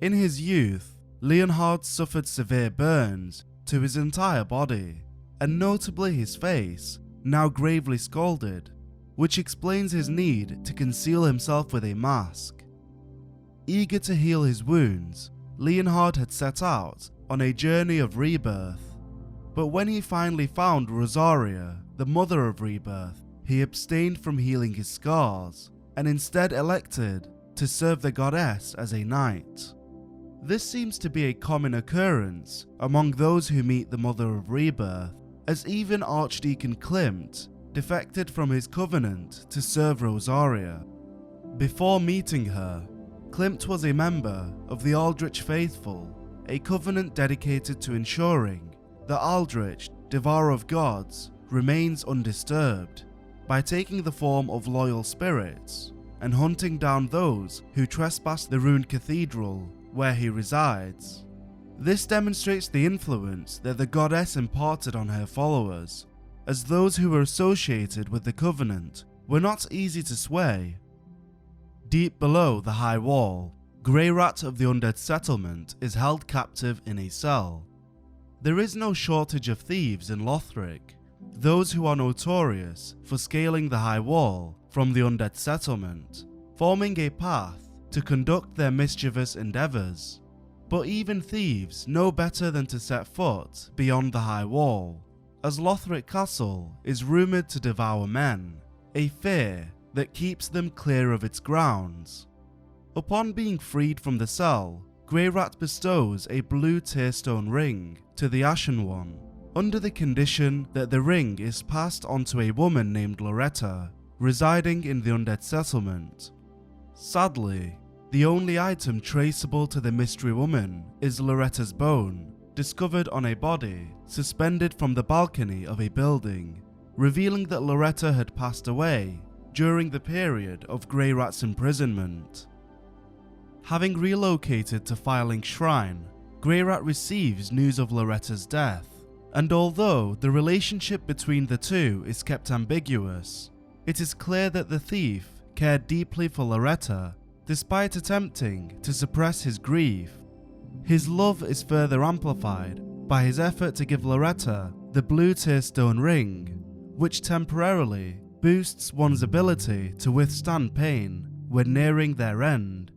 In his youth, Leonhard suffered severe burns to his entire body, and notably his face, now gravely scalded, which explains his need to conceal himself with a mask. Eager to heal his wounds, Leonhard had set out on a journey of rebirth, but when he finally found Rosaria, the mother of rebirth, he abstained from healing his scars, and instead elected to serve the goddess as a knight. This seems to be a common occurrence among those who meet the Mother of Rebirth, as even Archdeacon Klimt defected from his covenant to serve Rosaria. Before meeting her, Klimt was a member of the Aldrich Faithful, a covenant dedicated to ensuring that Aldrich, devourer of gods, remains undisturbed, by taking the form of loyal spirits and hunting down those who trespass the ruined cathedral where he resides. This demonstrates the influence that the goddess imparted on her followers. as those who were associated with the Covenant were not easy to sway. Deep below the high wall, Greyrat of the Undead settlement is held captive in a cell. There is no shortage of thieves in Lothric, those who are notorious for scaling the high wall from the Undead settlement, forming a path to conduct their mischievous endeavours. But even thieves know better than to set foot beyond the high wall, as Lothric Castle is rumoured to devour men, a fear that keeps them clear of its grounds. Upon being freed from the cell, Greyrat bestows a blue tearstone ring to the Ashen One, under the condition that the ring is passed on to a woman named Loretta, residing in the Undead settlement. Sadly, the only item traceable to the mystery woman is Loretta's bone, discovered on a body suspended from the balcony of a building, revealing that Loretta had passed away during the period of Greyrat's imprisonment. Having relocated to Filing Shrine, Greyrat receives news of Loretta's death, and although the relationship between the two is kept ambiguous, it is clear that the thief cared deeply for Loretta despite attempting to suppress his grief. His love is further amplified by his effort to give Loretta the blue tearstone ring, which temporarily boosts one's ability to withstand pain when nearing their end.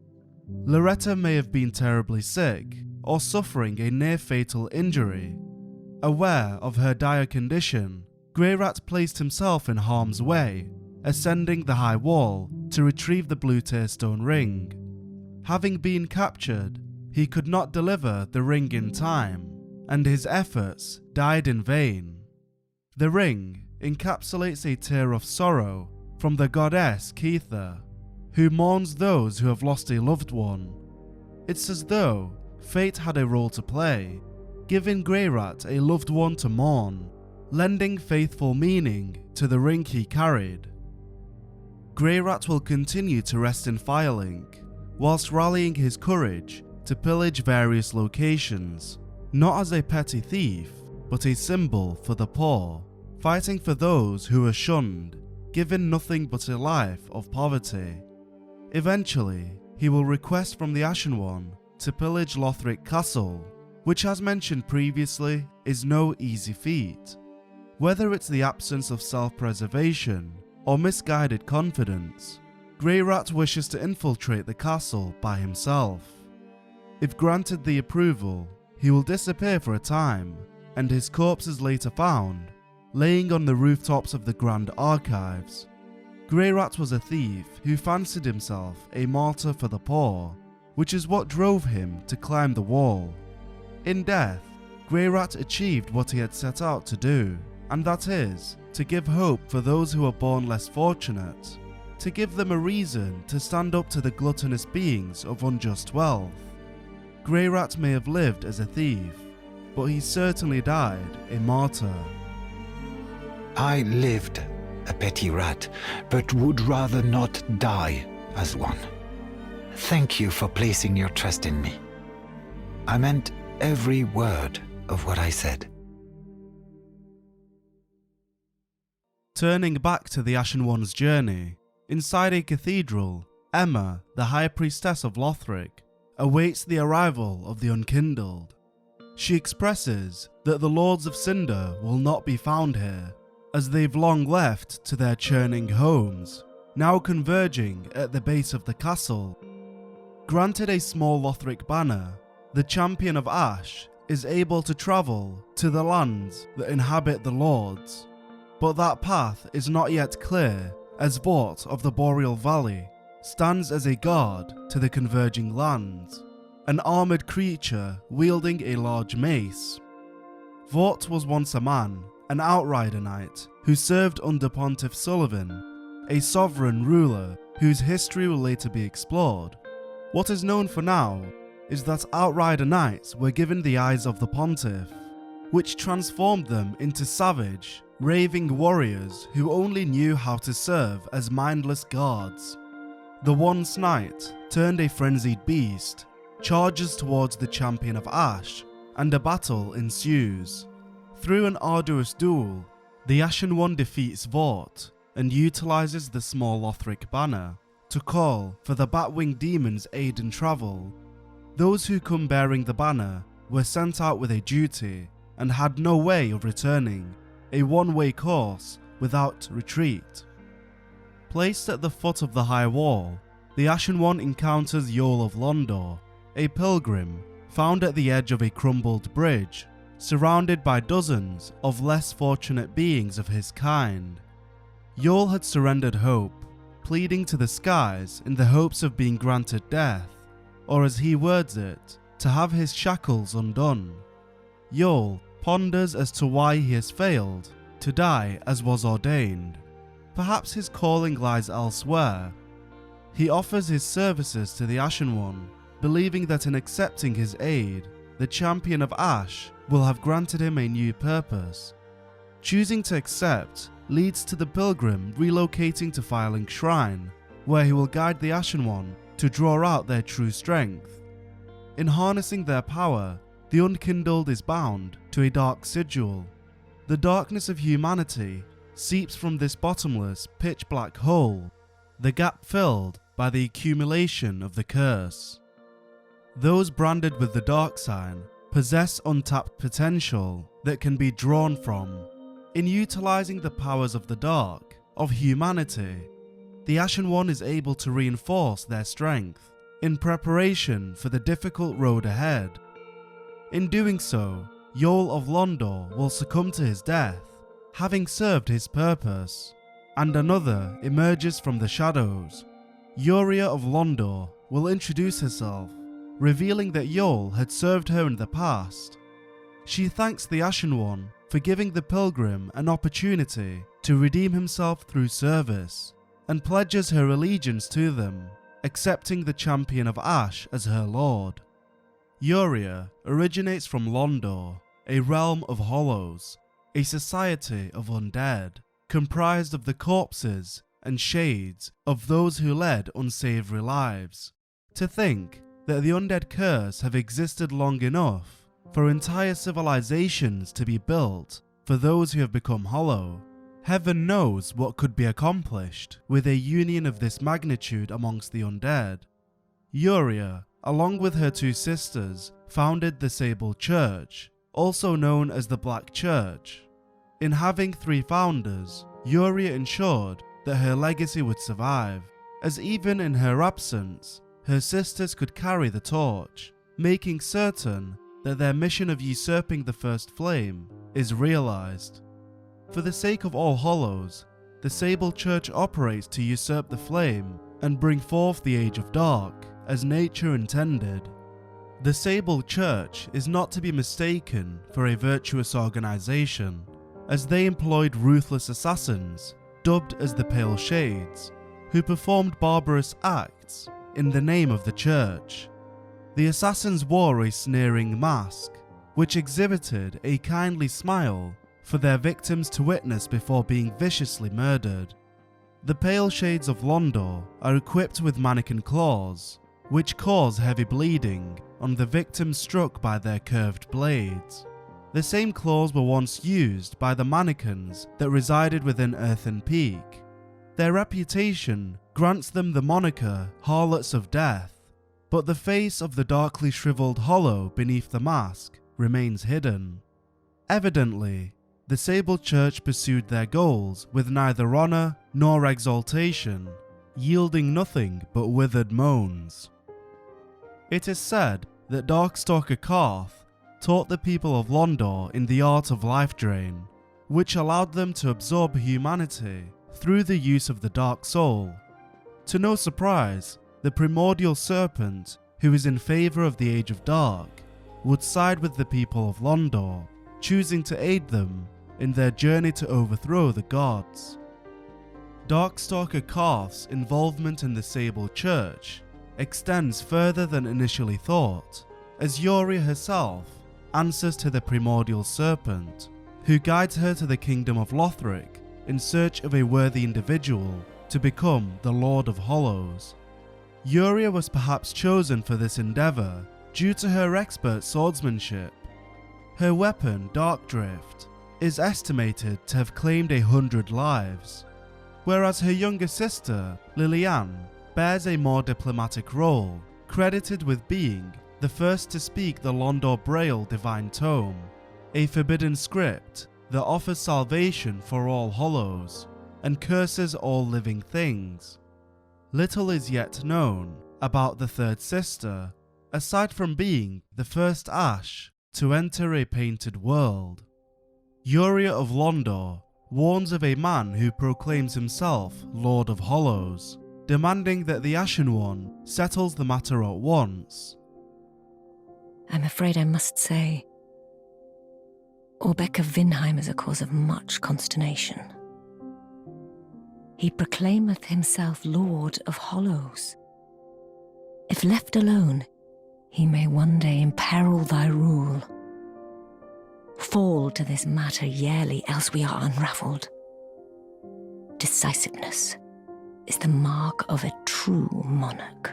Loretta may have been terribly sick or suffering a near-fatal injury. Aware of her dire condition, Greyrat placed himself in harm's way, ascending the high wall to retrieve the blue tearstone ring. Having been captured, he could not deliver the ring in time, and his efforts died in vain. The ring encapsulates a tear of sorrow from the goddess Cinder, who mourns those who have lost a loved one. It's as though fate had a role to play, giving Greyrat a loved one to mourn, lending faithful meaning to the ring he carried. Greyrat will continue to rest in Firelink, whilst rallying his courage to pillage various locations, not as a petty thief, but a symbol for the poor, fighting for those who are shunned, given nothing but a life of poverty. Eventually, he will request from the Ashen One to pillage Lothric Castle, which, as mentioned previously, is no easy feat. Whether it's the absence of self-preservation or misguided confidence, Greyrat wishes to infiltrate the castle by himself. If granted the approval, he will disappear for a time, and his corpse is later found, laying on the rooftops of the Grand Archives. Greyrat was a thief who fancied himself a martyr for the poor, which is what drove him to climb the wall. In death, Greyrat achieved what he had set out to do, and that is, to give hope for those who are born less fortunate, to give them a reason to stand up to the gluttonous beings of unjust wealth. Greyrat may have lived as a thief, but he certainly died a martyr. I lived a petty rat, but would rather not die as one. Thank you for placing your trust in me. I meant every word of what I said. Turning back to the Ashen One's journey, inside a cathedral, Emma, the High Priestess of Lothric, awaits the arrival of the Unkindled. She expresses that the Lords of Cinder will not be found here, as they've long left to their churning homes, now converging at the base of the castle. Granted a small Lothric banner, the Champion of Ash is able to travel to the lands that inhabit the Lords, but that path is not yet clear, as Vort of the Boreal Valley stands as a guard to the converging lands, an armoured creature wielding a large mace. Vort was once a man, an Outrider Knight, who served under Pontiff Sullivan, a sovereign ruler whose history will later be explored. What is known for now is that Outrider Knights were given the eyes of the Pontiff, which transformed them into savage, raving warriors who only knew how to serve as mindless guards. The once knight turned a frenzied beast, charges towards the Champion of Ash, and a battle ensues. Through an arduous duel, The Ashen One defeats Vought and utilizes the small Lothric banner to call for the Batwing Demon's aid and travel. Those who come bearing the banner were sent out with a duty and had no way of returning, a one-way course without retreat. Placed at the foot of the high wall, the Ashen One encounters Yoel of Londor, a pilgrim found at the edge of a crumbled bridge, surrounded by dozens of less fortunate beings of his kind. Yoel had surrendered hope, pleading to the skies in the hopes of being granted death, or as he words it, to have his shackles undone. Yoel ponders as to why he has failed to die as was ordained. Perhaps his calling lies elsewhere. He offers his services to the Ashen One, believing that in accepting his aid, the Champion of Ash will have granted him a new purpose. Choosing to accept leads to the pilgrim relocating to Firelink Shrine, where he will guide the Ashen One to draw out their true strength. In harnessing their power, the Unkindled is bound to a dark sigil. The darkness of humanity seeps from this bottomless, pitch-black hole, the gap filled by the accumulation of the curse. Those branded with the dark sign possess untapped potential that can be drawn from. In utilizing the powers of the dark, of humanity, the Ashen One is able to reinforce their strength in preparation for the difficult road ahead. In doing so, Yoel of Londor will succumb to his death, having served his purpose, and another emerges from the shadows. Yuria of Londor will introduce herself, revealing that Yoel had served her in the past. She thanks the Ashen One for giving the pilgrim an opportunity to redeem himself through service, and pledges her allegiance to them, accepting the Champion of Ash as her lord. Yuria originates from Londor, a realm of hollows, a society of undead, comprised of the corpses and shades of those who led unsavory lives. To think that the undead curse have existed long enough for entire civilizations to be built for those who have become hollow. Heaven knows what could be accomplished with a union of this magnitude amongst the undead. Yuria, along with her two sisters, founded the Sable Church, also known as the Black Church. In having three founders, Yuria ensured that her legacy would survive, as even in her absence, her sisters could carry the torch, making certain that their mission of usurping the First Flame is realized. For the sake of all hollows, the Sable Church operates to usurp the flame and bring forth the Age of Dark, as nature intended. The Sable Church is not to be mistaken for a virtuous organization, as they employed ruthless assassins, dubbed as the Pale Shades, who performed barbarous acts in the name of the church. The assassins wore a sneering mask, which exhibited a kindly smile for their victims to witness before being viciously murdered. The Pale Shades of Londor are equipped with mannequin claws, which cause heavy bleeding on the victims struck by their curved blades. The same claws were once used by the mannequins that resided within Earthen Peak. Their reputation grants them the moniker Harlots of Death, but the face of the darkly shriveled hollow beneath the mask remains hidden. Evidently, the Sable Church pursued their goals with neither honor nor exaltation, yielding nothing but withered moans. It is said that Darkstalker Karth taught the people of Londor in the art of life drain, which allowed them to absorb humanity through the use of the Dark Soul. To no surprise, the primordial serpent, who is in favor of the Age of Dark, would side with the people of Londor, choosing to aid them in their journey to overthrow the gods. Darkstalker Karth's involvement in the Sable Church extends further than initially thought, as Yuria herself answers to the primordial serpent, who guides her to the kingdom of Lothric in search of a worthy individual to become the Lord of Hollows. Yuria was perhaps chosen for this endeavor due to her expert swordsmanship. Her weapon, Dark Drift, is estimated to have claimed 100 lives, whereas her younger sister, Liliane, bears a more diplomatic role, credited with being the first to speak the Londor Braille Divine Tome, a forbidden script that offers salvation for all hollows and curses all living things. Little is yet known about the third sister, aside from being the first Ash to enter a painted world. Uria of Londor warns of a man who proclaims himself Lord of Hollows, demanding that the Ashen One settles the matter at once. I'm afraid I must say, Auerbach of Vinheim is a cause of much consternation. He proclaimeth himself Lord of Hollows. If left alone, he may one day imperil thy rule. Fall to this matter yearly, else we are unravelled. Decisiveness is the mark of a true monarch.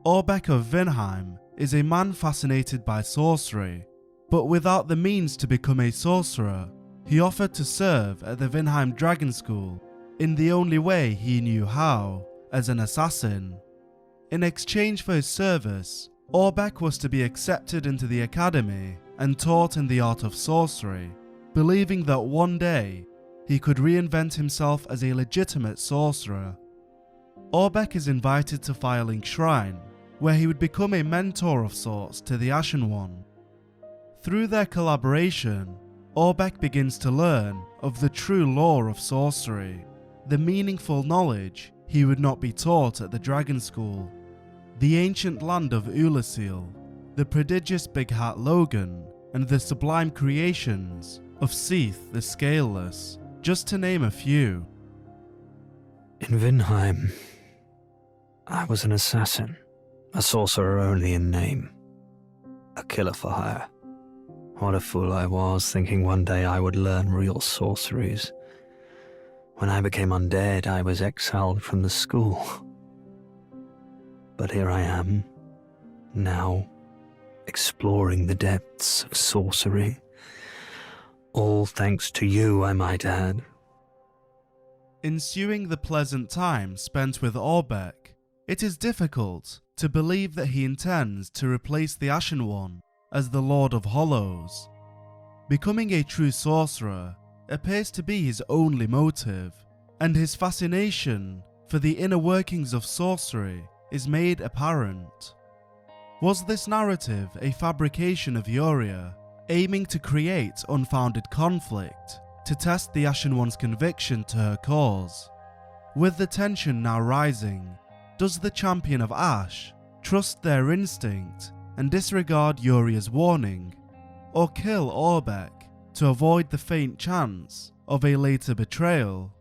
Auerbach of Vinheim is a man fascinated by sorcery, but without the means to become a sorcerer, he offered to serve at the Vinheim Dragon School in the only way he knew how, as an assassin. In exchange for his service, Auerbach was to be accepted into the academy and taught in the art of sorcery, believing that one day he could reinvent himself as a legitimate sorcerer. Auerbach is invited to Firelink Shrine, where he would become a mentor of sorts to the Ashen One. Through their collaboration, Auerbach begins to learn of the true lore of sorcery, the meaningful knowledge he would not be taught at the Dragon School, the ancient land of Oolacile, the prodigious Big Hat Logan, and the sublime creations of Seeketh the Scaleless, just to name a few. In Vinheim, I was an assassin, a sorcerer only in name, a killer for hire. What a fool I was, thinking one day I would learn real sorceries. When I became undead, I was exiled from the school. But here I am, now, exploring the depths of sorcery. All thanks to you, I might add. Ensuing the pleasant time spent with Auerbach, it is difficult to believe that he intends to replace the Ashen One as the Lord of Hollows. Becoming a true sorcerer appears to be his only motive, and his fascination for the inner workings of sorcery is made apparent. Was this narrative a fabrication of Uria, aiming to create unfounded conflict to test the Ashen One's conviction to her cause? With the tension now rising, does the champion of Ash trust their instinct and disregard Uria's warning, or kill Auerbach to avoid the faint chance of a later betrayal?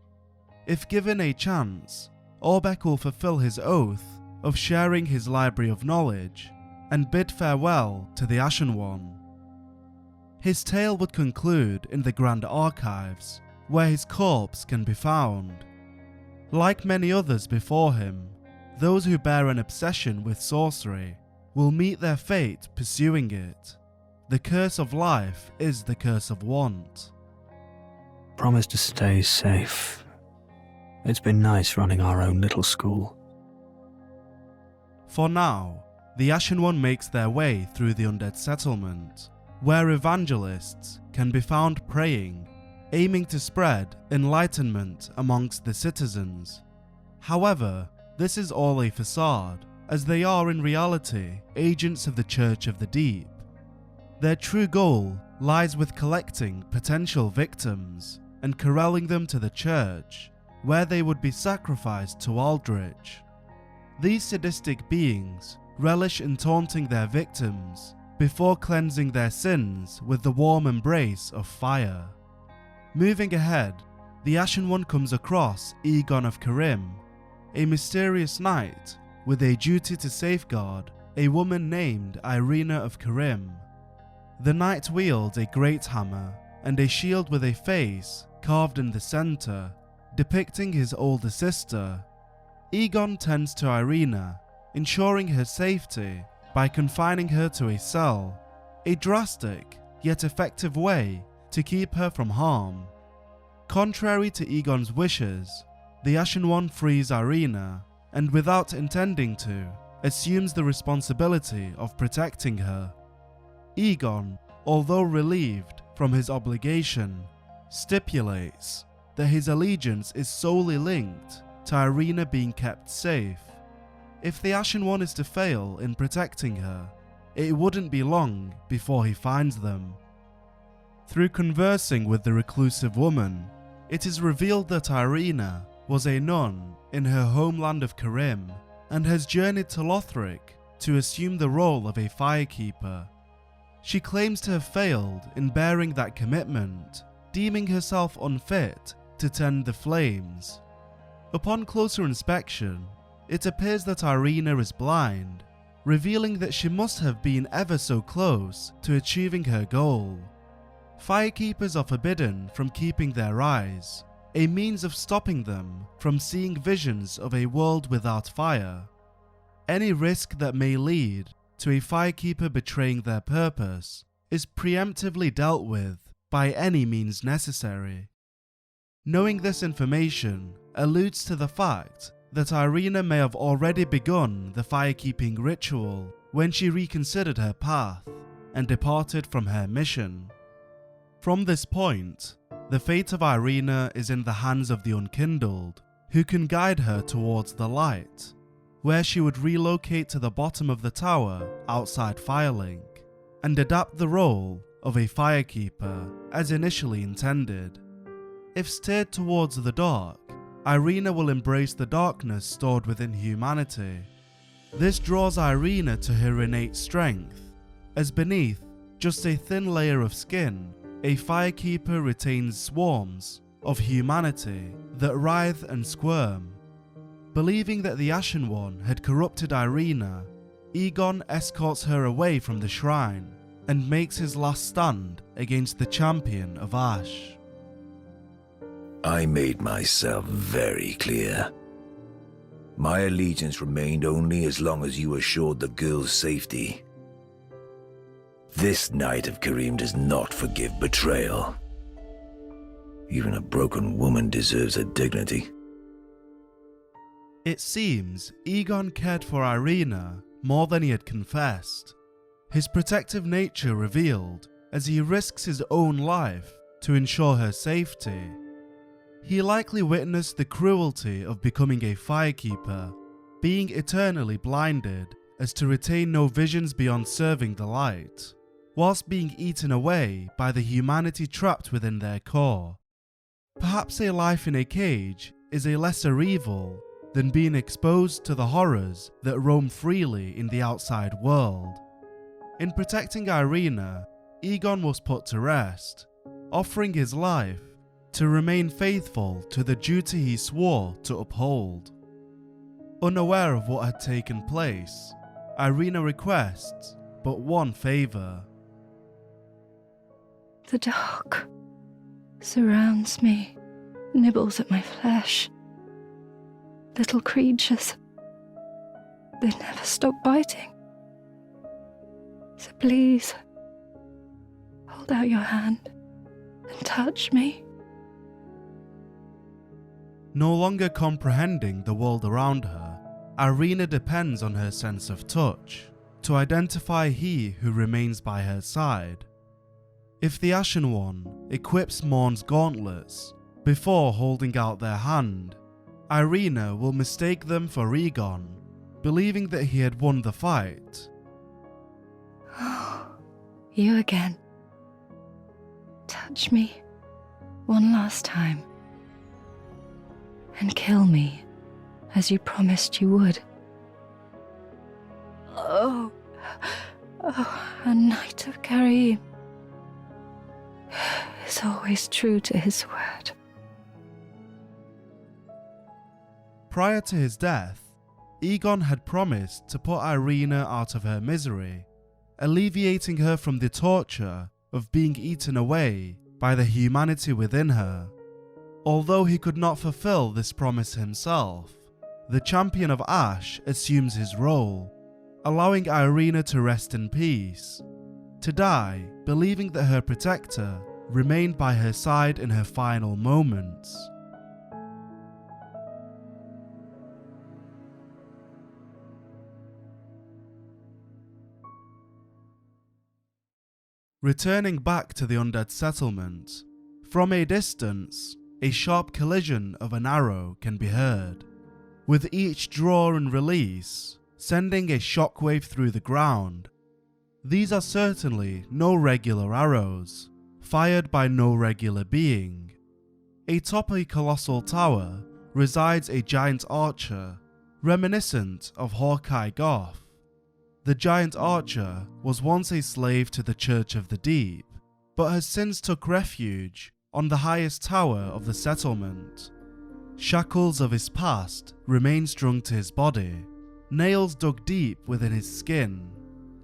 If given a chance, Auerbach will fulfill his oath of sharing his library of knowledge and bid farewell to the Ashen One. His tale would conclude in the Grand Archives, where his corpse can be found. Like many others before him, those who bear an obsession with sorcery will meet their fate pursuing it. The curse of life is the curse of want. Promise to stay safe. It's been nice running our own little school. For now, the Ashen One makes their way through the Undead settlement, where evangelists can be found praying, aiming to spread enlightenment amongst the citizens. However, this is all a facade, as they are in reality agents of the Church of the Deep. Their true goal lies with collecting potential victims and corralling them to the church, where they would be sacrificed to Aldrich. These sadistic beings relish in taunting their victims before cleansing their sins with the warm embrace of fire. Moving ahead, the Ashen One comes across Egon of Karim, a mysterious knight with a duty to safeguard a woman named Irina of Karim. The knight wields a great hammer and a shield with a face carved in the center, depicting his older sister. Egon tends to Irina, ensuring her safety by confining her to a cell, a drastic yet effective way to keep her from harm. Contrary to Aegon's wishes, the Ashen One frees Irina, and without intending to, assumes the responsibility of protecting her. Aegon, although relieved from his obligation, stipulates that his allegiance is solely linked to Irina being kept safe. If the Ashen One is to fail in protecting her, it wouldn't be long before he finds them. Through conversing with the reclusive woman, it is revealed that Irina was a nun in her homeland of Carim and has journeyed to Lothric to assume the role of a firekeeper. She claims to have failed in bearing that commitment, deeming herself unfit to tend the flames. Upon closer inspection, it appears that Irina is blind, revealing that she must have been ever so close to achieving her goal. Firekeepers are forbidden from keeping their eyes, a means of stopping them from seeing visions of a world without fire. Any risk that may lead to a firekeeper betraying their purpose is preemptively dealt with by any means necessary. Knowing this information alludes to the fact that Irina may have already begun the firekeeping ritual when she reconsidered her path and departed from her mission. From this point, the fate of Irina is in the hands of the Unkindled, who can guide her towards the light, where she would relocate to the bottom of the tower outside Firelink, and adapt the role of a firekeeper as initially intended. If steered towards the dark, Irina will embrace the darkness stored within humanity. This draws Irina to her innate strength, as beneath just a thin layer of skin, a firekeeper retains swarms of humanity that writhe and squirm. Believing that the Ashen One had corrupted Irina, Aegon escorts her away from the shrine and makes his last stand against the champion of Ash. I made myself very clear. My allegiance remained only as long as you assured the girl's safety. This Knight of Carim does not forgive betrayal. Even a broken woman deserves her dignity. It seems Aegon cared for Irina more than he had confessed, his protective nature revealed as he risks his own life to ensure her safety. He likely witnessed the cruelty of becoming a firekeeper, being eternally blinded as to retain no visions beyond serving the light, whilst being eaten away by the humanity trapped within their core. Perhaps a life in a cage is a lesser evil than being exposed to the horrors that roam freely in the outside world. In protecting Irina, Aegon was put to rest, offering his life to remain faithful to the duty he swore to uphold. Unaware of what had taken place, Irina requests but one favour. The dark surrounds me, nibbles at my flesh. Little creatures, they never stop biting. So please, hold out your hand and touch me. No longer comprehending the world around her, Irina depends on her sense of touch to identify he who remains by her side. If the Ashen One equips Morn's gauntlets before holding out their hand, Irina will mistake them for Aegon, believing that he had won the fight. Oh, you again. Touch me one last time and kill me as you promised you would. Oh, a Knight of Carim is always true to his word. Prior to his death, Aegon had promised to put Irina out of her misery, alleviating her from the torture of being eaten away by the humanity within her. Although he could not fulfill this promise himself, the Champion of Ash assumes his role, allowing Irina to rest in peace, to die believing that her protector remained by her side in her final moments. Returning back to the undead settlement, from a distance, a sharp collision of an arrow can be heard, with each draw and release sending a shockwave through the ground. These are certainly no regular arrows, fired by no regular being. Atop a colossal tower resides a giant archer, reminiscent of Hawkeye Goth. The giant archer was once a slave to the Church of the Deep, but has since took refuge on the highest tower of the settlement. Shackles of his past remain strung to his body, nails dug deep within his skin,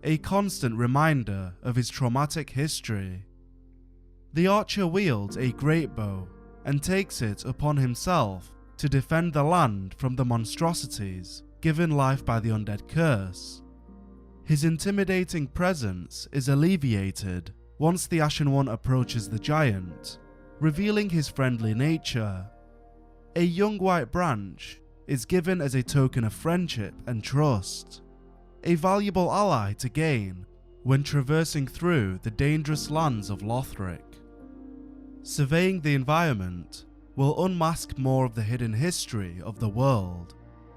a constant reminder of his traumatic history. The archer wields a great bow and takes it upon himself to defend the land from the monstrosities given life by the undead curse. His intimidating presence is alleviated once the Ashen One approaches the giant, revealing his friendly nature. A young white branch is given as a token of friendship and trust, a valuable ally to gain when traversing through the dangerous lands of Lothric. Surveying the environment will unmask more of the hidden history of the world,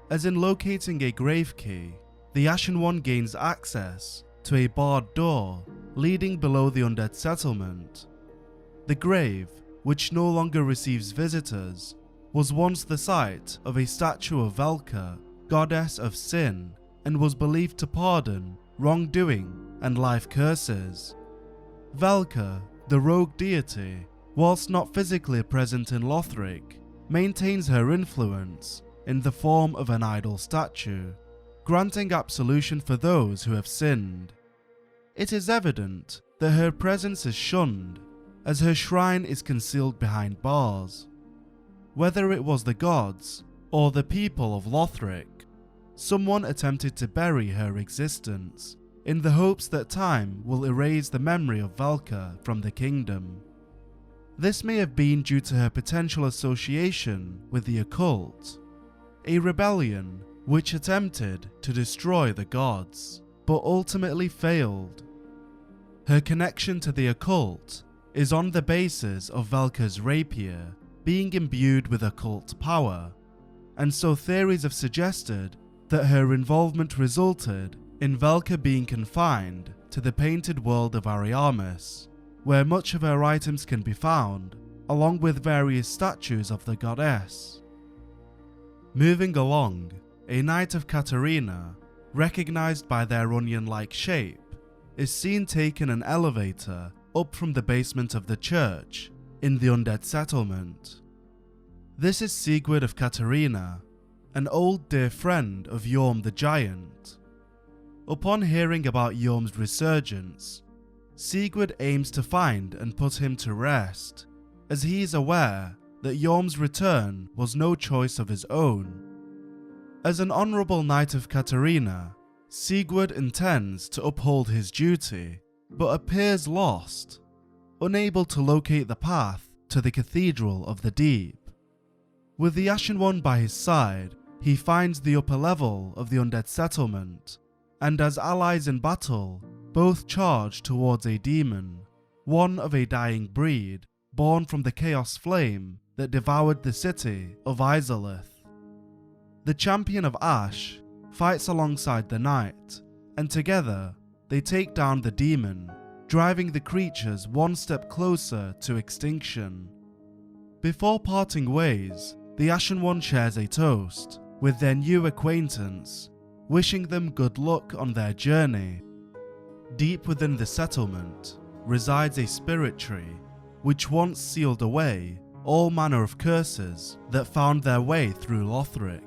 as in locating a grave key, the Ashen One gains access to a barred door leading below the undead settlement. The grave, which no longer receives visitors, was once the site of a statue of Velka, goddess of sin, and was believed to pardon wrongdoing and life curses. Velka, the rogue deity, whilst not physically present in Lothric, maintains her influence in the form of an idol statue, granting absolution for those who have sinned. It is evident that her presence is shunned, as her shrine is concealed behind bars. Whether it was the gods or the people of Lothric, someone attempted to bury her existence, in the hopes that time will erase the memory of Velka from the kingdom. This may have been due to her potential association with the occult, a rebellion which attempted to destroy the gods, but ultimately failed. Her connection to the occult is on the basis of Velka's rapier being imbued with occult power, and so theories have suggested that her involvement resulted in Velka being confined to the painted world of Ariamis, where much of her items can be found, along with various statues of the goddess. Moving along, a Knight of Katarina, recognized by their onion-like shape, is seen taking an elevator up from the basement of the church in the undead settlement. This is Sigurd of Katarina, an old dear friend of Yorm the Giant. Upon hearing about Yorm's resurgence, Sigurd aims to find and put him to rest, as he is aware that Yorm's return was no choice of his own. As an honourable Knight of Katarina, Sigurd intends to uphold his duty, but appears lost, unable to locate the path to the Cathedral of the Deep. With the Ashen One by his side, he finds the upper level of the undead settlement, and as allies in battle, both charge towards a demon, one of a dying breed, born from the chaos flame that devoured the city of Izalith. The Champion of Ash fights alongside the knight, and together they take down the demon, driving the creatures one step closer to extinction. Before parting ways, the Ashen One shares a toast with their new acquaintance, wishing them good luck on their journey. Deep within the settlement resides a spirit tree, which once sealed away all manner of curses that found their way through Lothric.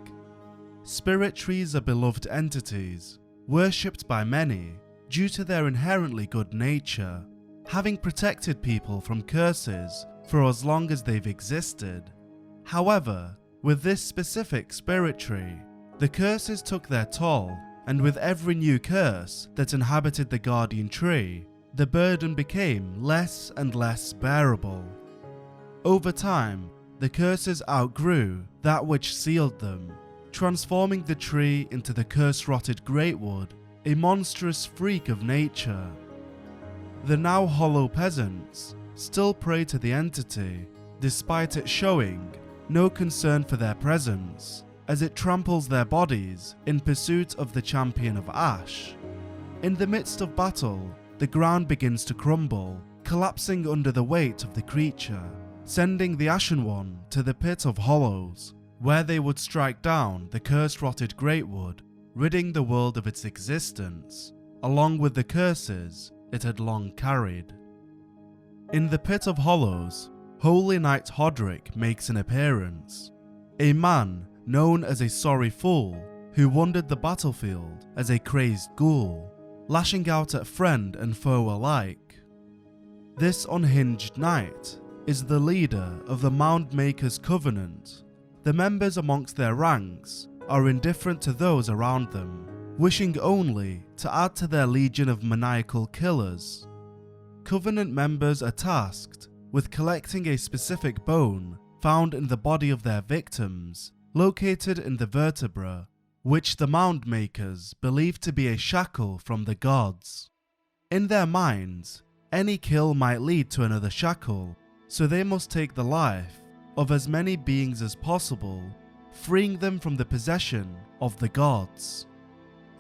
Spirit trees are beloved entities, worshipped by many due to their inherently good nature, having protected people from curses for as long as they've existed. However, with this specific spirit tree, the curses took their toll, and with every new curse that inhabited the guardian tree, the burden became less and less bearable. Over time, the curses outgrew that which sealed them, transforming the tree into the curse-rotted greatwood, a monstrous freak of nature. The now hollow peasants still pray to the entity, despite it showing no concern for their presence, as it tramples their bodies in pursuit of the champion of Ash. In the midst of battle, the ground begins to crumble, collapsing under the weight of the creature, sending the Ashen One to the Pit of Hollows, where they would strike down the curse-rotted greatwood, ridding the world of its existence, along with the curses it had long carried. In the Pit of Hollows, Holy Knight Hodrick makes an appearance, a man known as a sorry fool who wandered the battlefield as a crazed ghoul, lashing out at friend and foe alike. This unhinged knight is the leader of the Moundmaker's Covenant. The members amongst their ranks are indifferent to those around them, wishing only to add to their legion of maniacal killers. Covenant members are tasked with collecting a specific bone found in the body of their victims, located in the vertebra, which the Moundmakers believe to be a shackle from the gods. In their minds, any kill might lead to another shackle, so they must take the life of as many beings as possible, freeing them from the possession of the gods.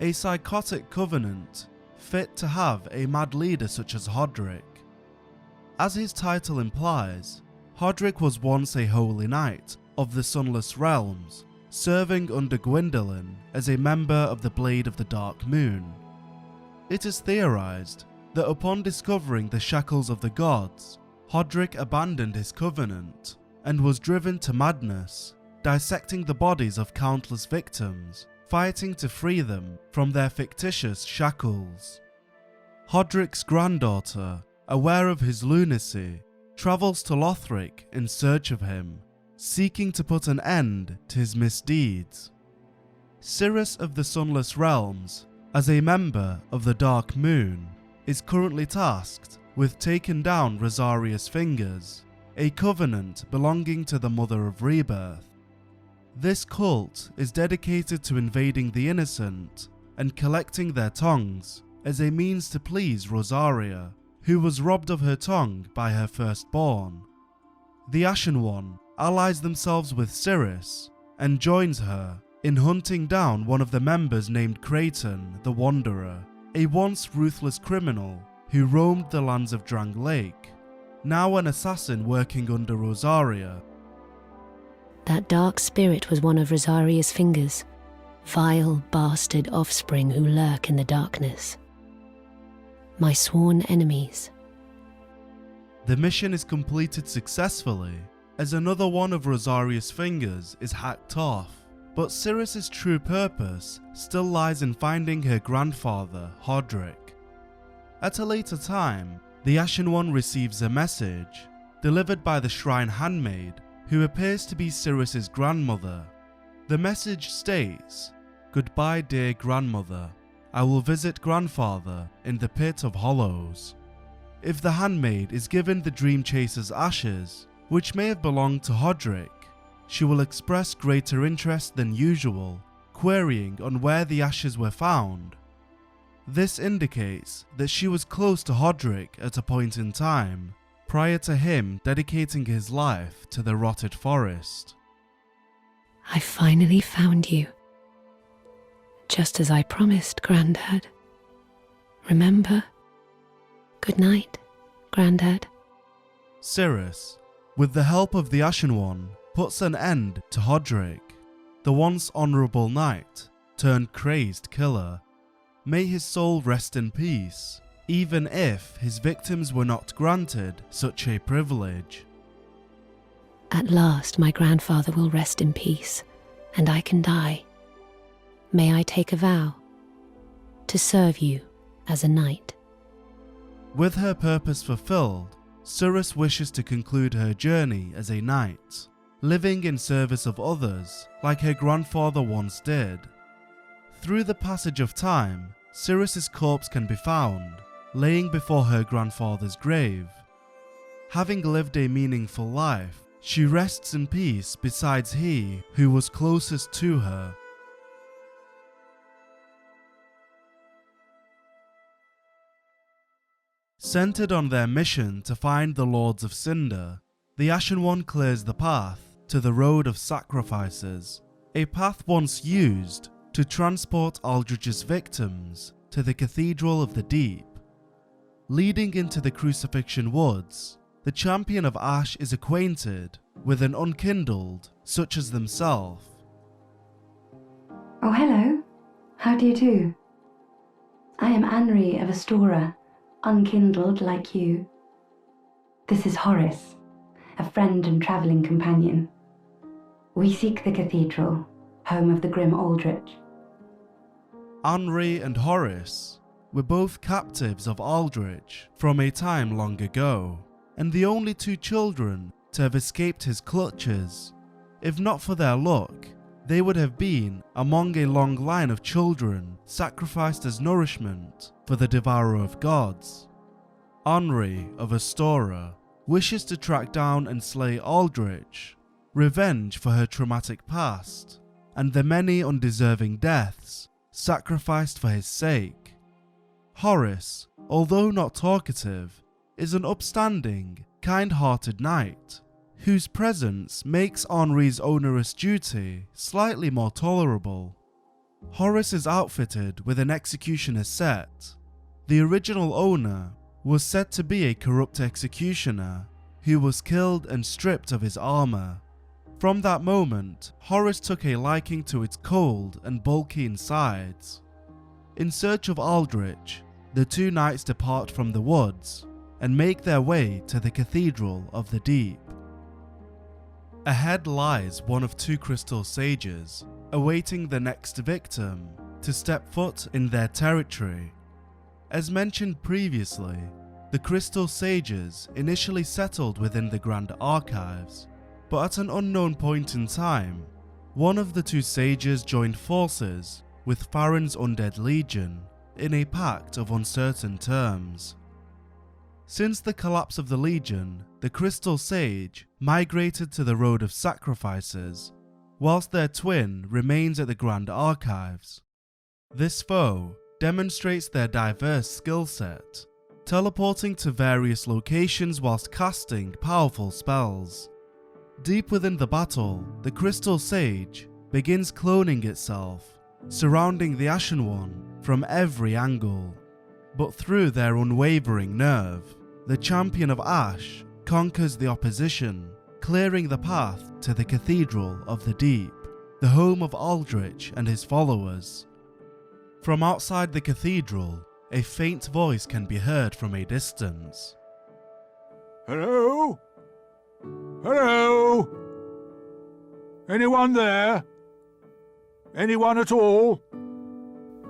A psychotic covenant, fit to have a mad leader such as Hodrick. As his title implies, Hodrick was once a holy knight of the Sunless Realms, serving under Gwyndolin as a member of the Blade of the Dark Moon. It is theorized that upon discovering the shackles of the gods, Hodrick abandoned his covenant and was driven to madness, dissecting the bodies of countless victims, fighting to free them from their fictitious shackles. Hodrick's granddaughter, aware of his lunacy, travels to Lothric in search of him, seeking to put an end to his misdeeds. Cirrus of the Sunless Realms, as a member of the Dark Moon, is currently tasked with taking down Rosaria's Fingers, a covenant belonging to the Mother of Rebirth. This cult is dedicated to invading the innocent and collecting their tongues as a means to please Rosaria, who was robbed of her tongue by her firstborn. The Ashen One allies themselves with Cirrus and joins her in hunting down one of the members named Creighton the Wanderer, a once ruthless criminal who roamed the lands of Drang Lake, now an assassin working under Rosaria. That dark spirit was one of Rosaria's Fingers, vile bastard offspring who lurk in the darkness. My sworn enemies. The mission is completed successfully, as another one of Rosaria's Fingers is hacked off, but Cirrus's true purpose still lies in finding her grandfather, Hodrick. At a later time, the Ashen One receives a message, delivered by the Shrine Handmaid, who appears to be Cirrus's grandmother. The message states, "Goodbye dear grandmother, I will visit grandfather in the Pit of Hollows." If the handmaid is given the Dream Chaser's ashes, which may have belonged to Hodrick, she will express greater interest than usual, querying on where the ashes were found. This indicates that she was close to Hodrick at a point in time, prior to him dedicating his life to the rotted forest. I finally found you. Just as I promised, Grandad. Remember? Good night, Grandad. Cirrus, with the help of the Ashen One, puts an end to Hodrick, the once honourable knight turned crazed killer. May his soul rest in peace, even if his victims were not granted such a privilege. At last my grandfather will rest in peace, and I can die. May I take a vow to serve you as a knight? With her purpose fulfilled, Cirrus wishes to conclude her journey as a knight, living in service of others like her grandfather once did. Through the passage of time, Cirrus's corpse can be found, laying before her grandfather's grave. Having lived a meaningful life, she rests in peace beside he who was closest to her. Centered on their mission to find the Lords of Cinder, the Ashen One clears the path to the Road of Sacrifices, a path once used to transport Aldrich's victims to the Cathedral of the Deep. Leading into the Crucifixion Woods, the Champion of Ash is acquainted with an unkindled such as themselves. Oh, hello. How do you do? I am Anri of Astora, unkindled like you. This is Horace, a friend and travelling companion. We seek the cathedral, home of the grim Aldrich. Anri and Horace were both captives of Aldrich from a time long ago, and the only two children to have escaped his clutches. If not for their luck, they would have been among a long line of children sacrificed as nourishment for the Devourer of Gods. Anri of Astora wishes to track down and slay Aldrich, revenge for her traumatic past, and the many undeserving deaths sacrificed for his sake. Horace, although not talkative, is an upstanding, kind-hearted knight, whose presence makes Anri's onerous duty slightly more tolerable. Horace is outfitted with an executioner's set. The original owner was said to be a corrupt executioner who was killed and stripped of his armor. From that moment, Horace took a liking to its cold and bulky insides. In search of Aldrich, the two knights depart from the woods and make their way to the Cathedral of the Deep. Ahead lies one of two crystal sages, awaiting the next victim to step foot in their territory. As mentioned previously, the crystal sages initially settled within the Grand Archives, but at an unknown point in time, one of the two sages joined forces with Farron's Undead Legion in a pact of uncertain terms. Since the collapse of the Legion, the Crystal Sage migrated to the Road of Sacrifices, whilst their twin remains at the Grand Archives. This foe demonstrates their diverse skill set, teleporting to various locations whilst casting powerful spells. Deep within the battle, the Crystal Sage begins cloning itself, surrounding the Ashen One from every angle. But through their unwavering nerve, the Champion of Ash conquers the opposition, clearing the path to the Cathedral of the Deep, the home of Aldrich and his followers. From outside the cathedral, a faint voice can be heard from a distance. Hello? Hello? Anyone there? Anyone at all?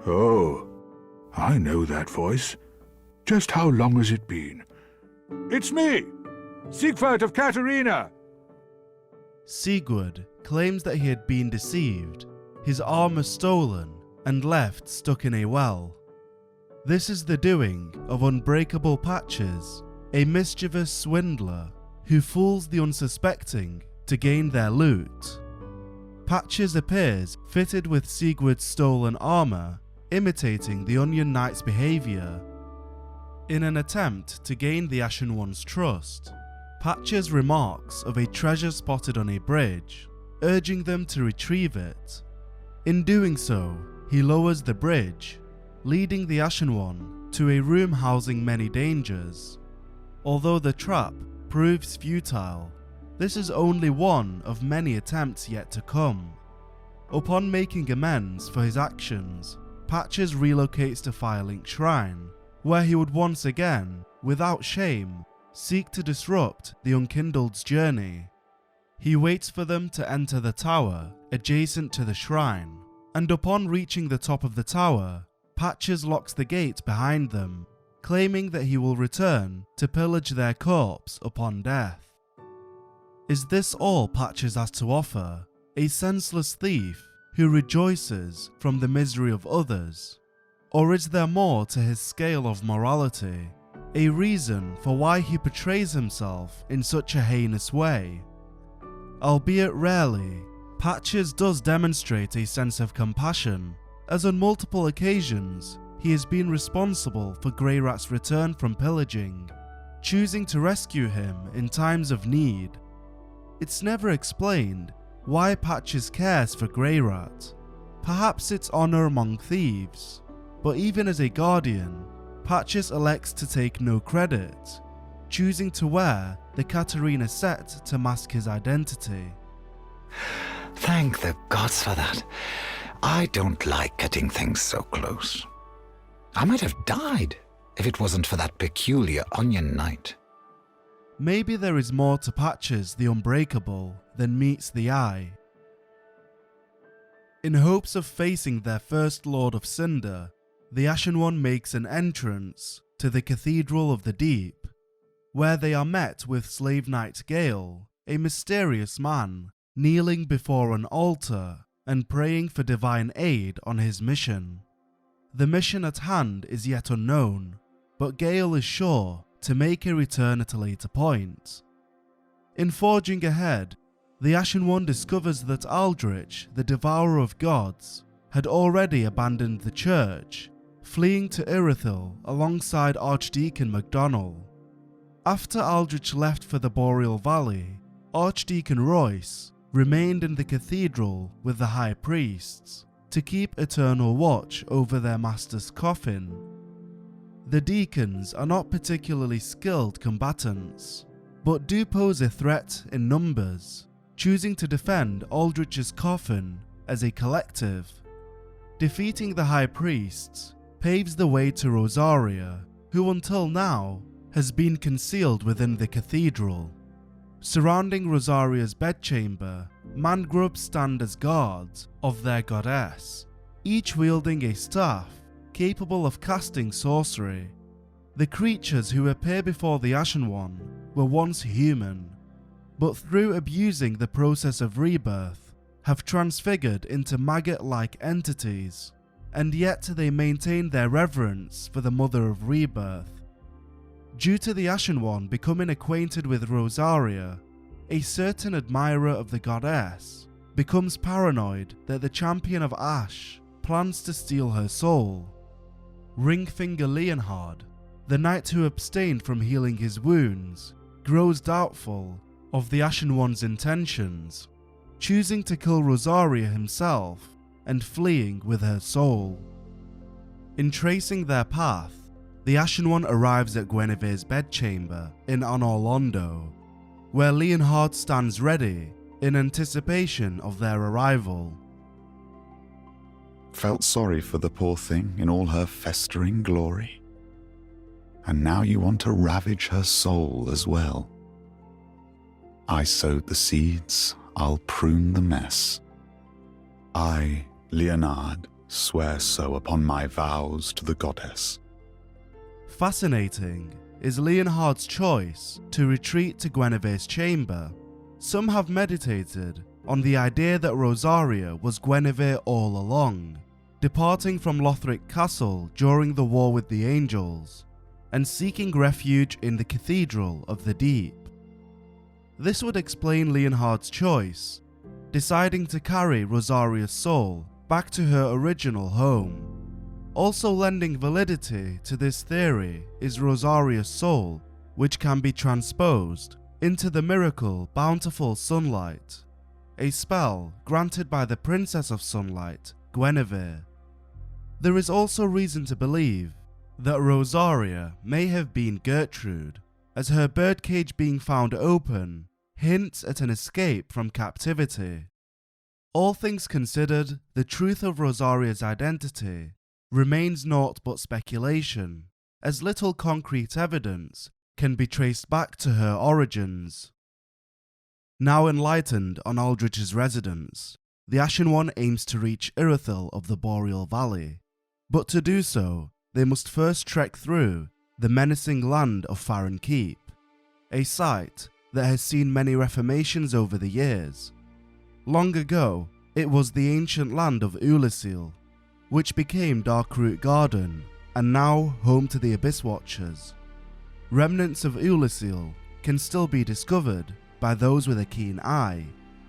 Oh, I know that voice. Just how long has it been? It's me, Siegfried of Katarina. Sigurd claims that he had been deceived, his armor stolen, and left stuck in a well. This is the doing of Unbreakable Patches, a mischievous swindler who fools the unsuspecting to gain their loot. Patches appears fitted with Sigurd's stolen armor, imitating the Onion Knight's behaviour. In an attempt to gain the Ashen One's trust, Patches remarks of a treasure spotted on a bridge, urging them to retrieve it. In doing so, he lowers the bridge, leading the Ashen One to a room housing many dangers. Although the trap proves futile, this is only one of many attempts yet to come. Upon making amends for his actions, Patches relocates to Firelink Shrine, where he would once again, without shame, seek to disrupt the Unkindled's journey. He waits for them to enter the tower adjacent to the shrine, and upon reaching the top of the tower, Patches locks the gate behind them, claiming that he will return to pillage their corpse upon death. Is this all Patches has to offer? A senseless thief who rejoices from the misery of others? Or is there more to his scale of morality? A reason for why he portrays himself in such a heinous way? Albeit rarely, Patches does demonstrate a sense of compassion, as on multiple occasions he has been responsible for Grey Rat's return from pillaging, choosing to rescue him in times of need. It's never explained why Patches cares for Grey Rat. Perhaps it's honour among thieves, but even as a guardian, Patches elects to take no credit, choosing to wear the Katarina set to mask his identity. Thank the gods for that. I don't like cutting things so close. I might have died if it wasn't for that peculiar onion knight. Maybe there is more to Patches the Unbreakable than meets the eye. In hopes of facing their first Lord of Cinder, the Ashen One makes an entrance to the Cathedral of the Deep, where they are met with Slave Knight Gale, a mysterious man, kneeling before an altar and praying for divine aid on his mission. The mission at hand is yet unknown, but Gale is sure to make a return at a later point. In forging ahead, the Ashen One discovers that Aldrich, the Devourer of Gods, had already abandoned the church, fleeing to Irithyll alongside Archdeacon MacDonald. After Aldrich left for the Boreal Valley, Archdeacon Royce remained in the cathedral with the high priests to keep eternal watch over their master's coffin. The deacons are not particularly skilled combatants, but do pose a threat in numbers, choosing to defend Aldrich's coffin as a collective. Defeating the high priests paves the way to Rosaria, who until now has been concealed within the cathedral. Surrounding Rosaria's bedchamber, mangrubs stand as guards of their goddess, each wielding a staff capable of casting sorcery. The creatures who appear before the Ashen One were once human, but through abusing the process of rebirth, have transfigured into maggot-like entities, and yet they maintain their reverence for the Mother of Rebirth. Due to the Ashen One becoming acquainted with Rosaria, a certain admirer of the goddess becomes paranoid that the Champion of Ash plans to steal her soul. Ringfinger Leonhard, the knight who abstained from healing his wounds, grows doubtful of the Ashen One's intentions, choosing to kill Rosaria himself and fleeing with her soul. In tracing their path, the Ashen One arrives at Guinevere's bedchamber in Anorlondo, where Leonhard stands ready in anticipation of their arrival. Felt sorry for the poor thing in all her festering glory. And now you want to ravage her soul as well. I sowed the seeds, I'll prune the mess. I, Leonhard, swear so upon my vows to the goddess. Fascinating is Leonhard's choice to retreat to Guinevere's chamber. Some have meditated on the idea that Rosaria was Guinevere all along, departing from Lothric Castle during the war with the angels, and seeking refuge in the Cathedral of the Deep. This would explain Leonhard's choice, deciding to carry Rosaria's soul back to her original home. Also lending validity to this theory is Rosaria's soul, which can be transposed into the miracle Bountiful Sunlight, a spell granted by the Princess of Sunlight, Guinevere. There is also reason to believe that Rosaria may have been Gertrude, as her birdcage being found open hints at an escape from captivity. All things considered, the truth of Rosaria's identity remains naught but speculation, as little concrete evidence can be traced back to her origins. Now enlightened on Aldrich's residence, the Ashen One aims to reach Irithyll of the Boreal Valley, but to do so, they must first trek through the menacing land of Farron Keep, a site that has seen many reformations over the years. Long ago, it was the ancient land of Oolacile, which became Darkroot Garden and now home to the Abyss Watchers. Remnants of Oolacile can still be discovered by those with a keen eye,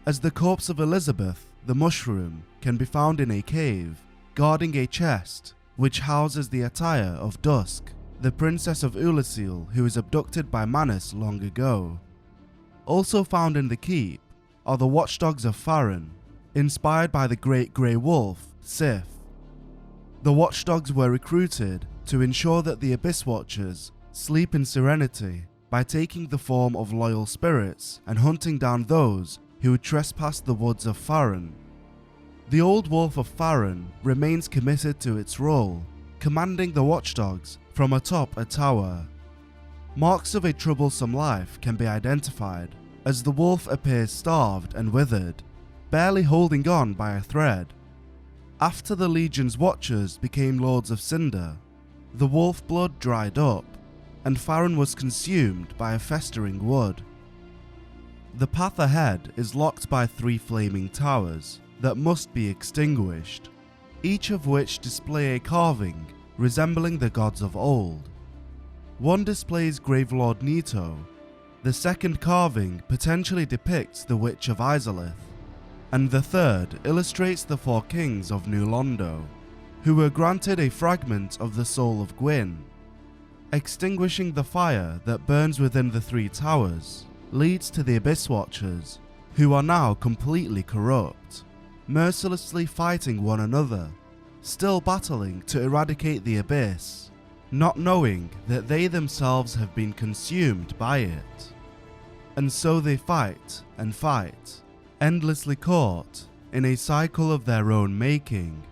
as the corpse of Elizabeth, the mushroom, can be found in a cave, guarding a chest which houses the attire of Dusk, the princess of Oolacile who was abducted by Manus long ago. Also found in the keep are the watchdogs of Farron, inspired by the great grey wolf, Sif. The watchdogs were recruited to ensure that the Abyss Watchers sleep in serenity by taking the form of loyal spirits and hunting down those who would trespass the woods of Farron. The Old Wolf of Farron remains committed to its role, commanding the watchdogs from atop a tower. Marks of a troublesome life can be identified, as the wolf appears starved and withered, barely holding on by a thread. After the Legion's Watchers became Lords of Cinder, the wolf blood dried up, and Farron was consumed by a festering wood. The path ahead is locked by 3 flaming towers that must be extinguished, each of which display a carving resembling the gods of old. One displays Gravelord Nito, the second carving potentially depicts the Witch of Izalith, and the third illustrates the 4 kings of New Londo, who were granted a fragment of the soul of Gwyn. Extinguishing the fire that burns within the 3 towers leads to the Abyss Watchers, who are now completely corrupt, mercilessly fighting one another, still battling to eradicate the Abyss, not knowing that they themselves have been consumed by it. And so they fight and fight, endlessly caught in a cycle of their own making.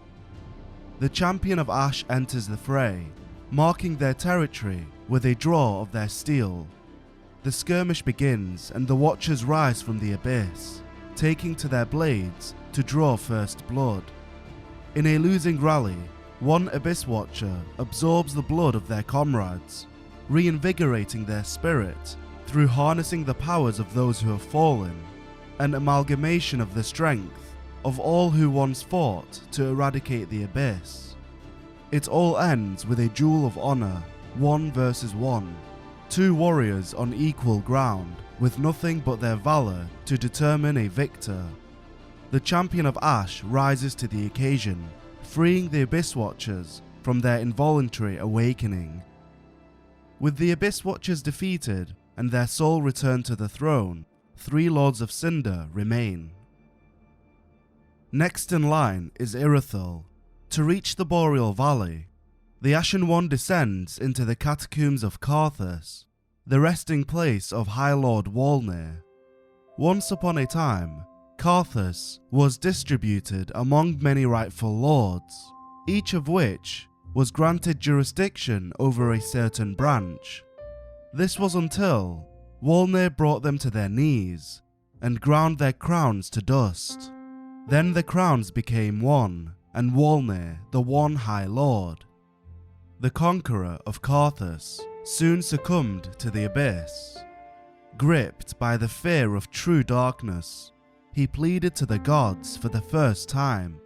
The Champion of Ash enters the fray, marking their territory with a draw of their steel. The skirmish begins and the Watchers rise from the Abyss, taking to their blades to draw first blood. In a losing rally, one Abyss Watcher absorbs the blood of their comrades, reinvigorating their spirit through harnessing the powers of those who have fallen, an amalgamation of the strength of all who once fought to eradicate the Abyss. It all ends with a duel of honor, 1 versus 1, 2 warriors on equal ground, with nothing but their valor to determine a victor. The Champion of Ash rises to the occasion, freeing the Abyss Watchers from their involuntary awakening. With the Abyss Watchers defeated and their soul returned to the throne, 3 Lords of Cinder remain. Next in line is Irithyll. To reach the Boreal Valley, the Ashen One descends into the catacombs of Karthus, the resting place of High Lord Wallnir. Once upon a time, Karthus was distributed among many rightful lords, each of which was granted jurisdiction over a certain branch. This was until Wallnir brought them to their knees and ground their crowns to dust. Then the crowns became one, and Wallnir the one High Lord. The conqueror of Karthus soon succumbed to the Abyss. Gripped by the fear of true darkness, he pleaded to the gods for the first time.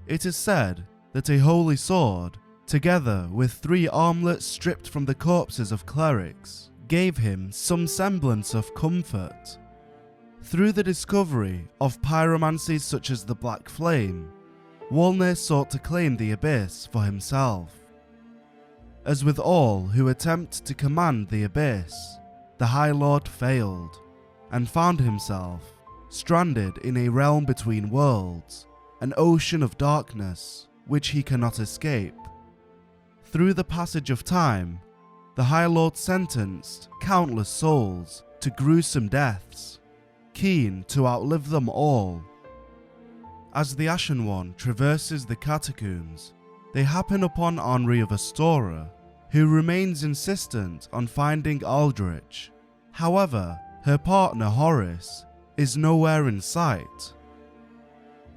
It is said that a holy sword, together with 3 armlets stripped from the corpses of clerics, gave him some semblance of comfort. Through the discovery of pyromancies such as the Black Flame, Wallnir sought to claim the Abyss for himself. As with all who attempt to command the Abyss, the High Lord failed, and found himself stranded in a realm between worlds, an ocean of darkness which he cannot escape. Through the passage of time, the High Lord sentenced countless souls to gruesome deaths, keen to outlive them all. As the Ashen One traverses the catacombs, they happen upon Henri of Astora, who remains insistent on finding Aldrich. However, her partner Horace is nowhere in sight.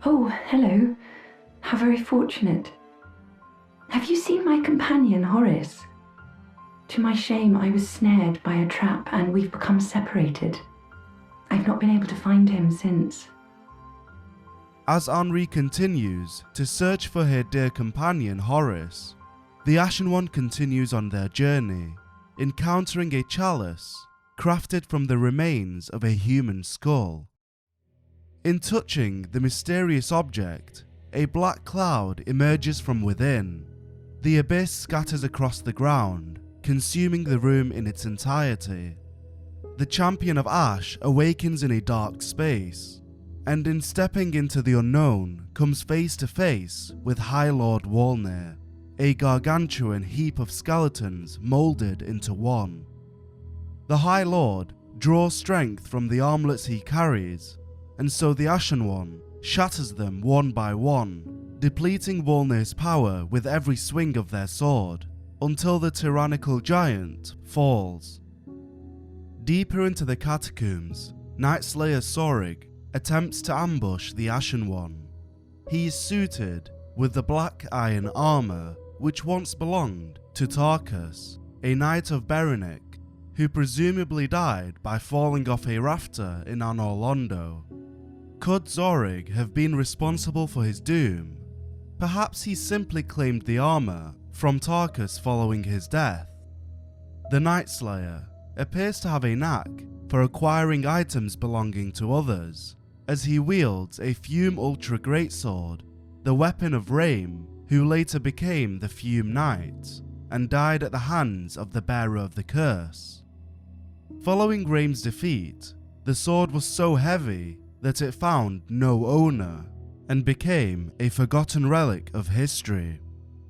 Oh, hello. How very fortunate. Have you seen my companion, Horace? To my shame, I was snared by a trap and we've become separated. I've not been able to find him since. As Henri continues to search for her dear companion Horace, the Ashen One continues on their journey, encountering a chalice crafted from the remains of a human skull. In touching the mysterious object, a black cloud emerges from within. The abyss scatters across the ground, consuming the room in its entirety. The Champion of Ash awakens in a dark space, and in stepping into the unknown comes face to face with High Lord Walner, a gargantuan heap of skeletons moulded into one. The High Lord draws strength from the armlets he carries, and so the Ashen One shatters them one by one, depleting Walner's power with every swing of their sword, until the tyrannical giant falls. Deeper into the catacombs, Night Slayer Sorig attempts to ambush the Ashen One. He is suited with the black iron armour which once belonged to Tarkus, a knight of Berenic, who presumably died by falling off a rafter in Anor Londo. Could Zorig have been responsible for his doom? Perhaps he simply claimed the armour from Tarkus following his death. The Night Slayer appears to have a knack for acquiring items belonging to others, as he wields a Fume Ultra Greatsword, the weapon of Raim, who later became the Fume Knight, and died at the hands of the bearer of the curse. Following Raim's defeat, the sword was so heavy that it found no owner, and became a forgotten relic of history.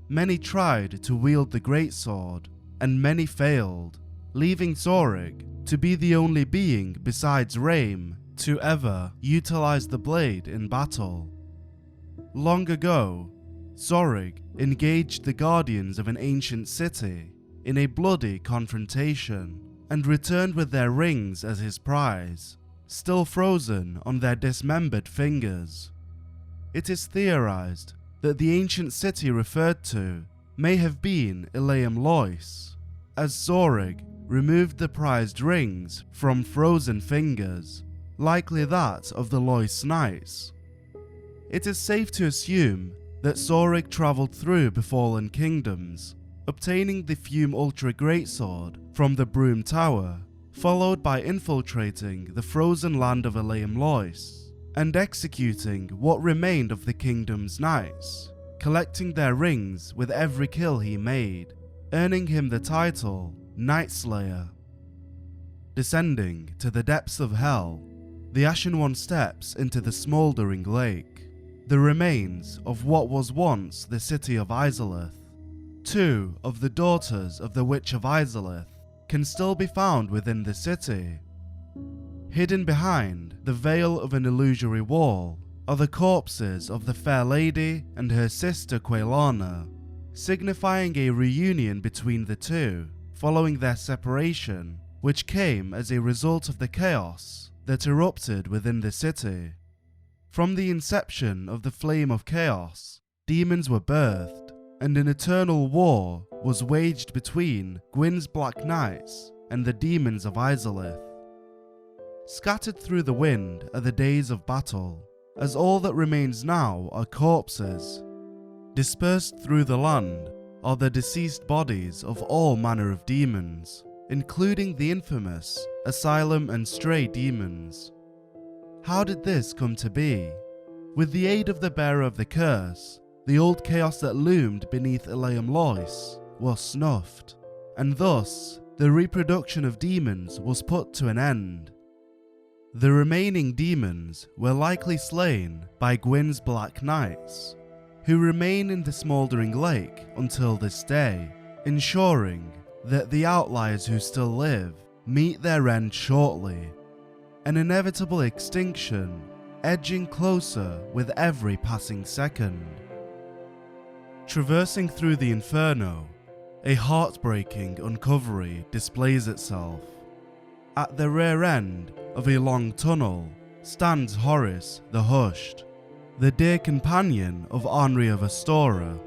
Many tried to wield the greatsword, and many failed, leaving Zorig to be the only being besides Raim to ever utilize the blade in battle. Long ago, Zorig engaged the guardians of an ancient city in a bloody confrontation, and returned with their rings as his prize, still frozen on their dismembered fingers. It is theorized that the ancient city referred to may have been Ilium Lois, as Zorig removed the prized rings from frozen fingers, likely that of the Lois Knights. It is safe to assume that Zorig travelled through befallen kingdoms, obtaining the Fume Ultra Greatsword from the Broom Tower, followed by infiltrating the frozen land of Ilium Lois, and executing what remained of the kingdom's knights, collecting their rings with every kill he made, earning him the title Night Slayer. Descending to the depths of hell, the Ashen One steps into the smouldering lake, the remains of what was once the city of Izalith. Two of the daughters of the Witch of Izalith can still be found within the city. Hidden behind the veil of an illusory wall are the corpses of the Fair Lady and her sister Quelana, signifying a reunion between the two following their separation, which came as a result of the chaos that erupted within the city. From the inception of the Flame of Chaos, demons were birthed, and an eternal war was waged between Gwyn's Black Knights and the demons of Izalith. Scattered through the wind are the days of battle, as all that remains now are corpses. Dispersed through the land are the deceased bodies of all manner of demons, including the infamous Asylum and Stray demons. How did this come to be? With the aid of the bearer of the curse, the old chaos that loomed beneath Ilium Lois was snuffed, and thus the reproduction of demons was put to an end. The remaining demons were likely slain by Gwyn's Black Knights, who remain in the smouldering lake until this day, ensuring that the outliers who still live meet their end shortly, an inevitable extinction edging closer with every passing second. Traversing through the inferno, a heartbreaking uncovery displays itself. At the rear end of a long tunnel stands Horace the Hushed, the dear companion of Henri of Astora.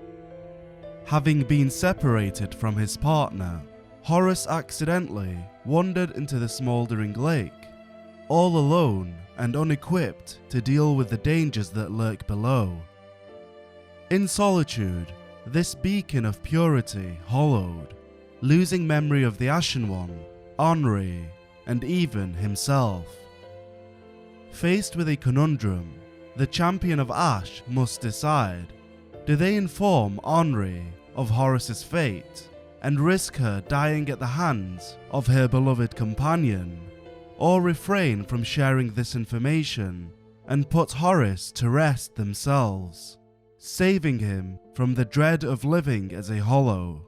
Having been separated from his partner, Horace accidentally wandered into the smouldering lake, all alone and unequipped to deal with the dangers that lurk below. In solitude, this beacon of purity hollowed, losing memory of the Ashen One, Henri, and even himself. Faced with a conundrum, the champion of Ash must decide. Do they inform Henri of Horace's fate and risk her dying at the hands of her beloved companion, or refrain from sharing this information and put Horace to rest themselves, saving him from the dread of living as a hollow?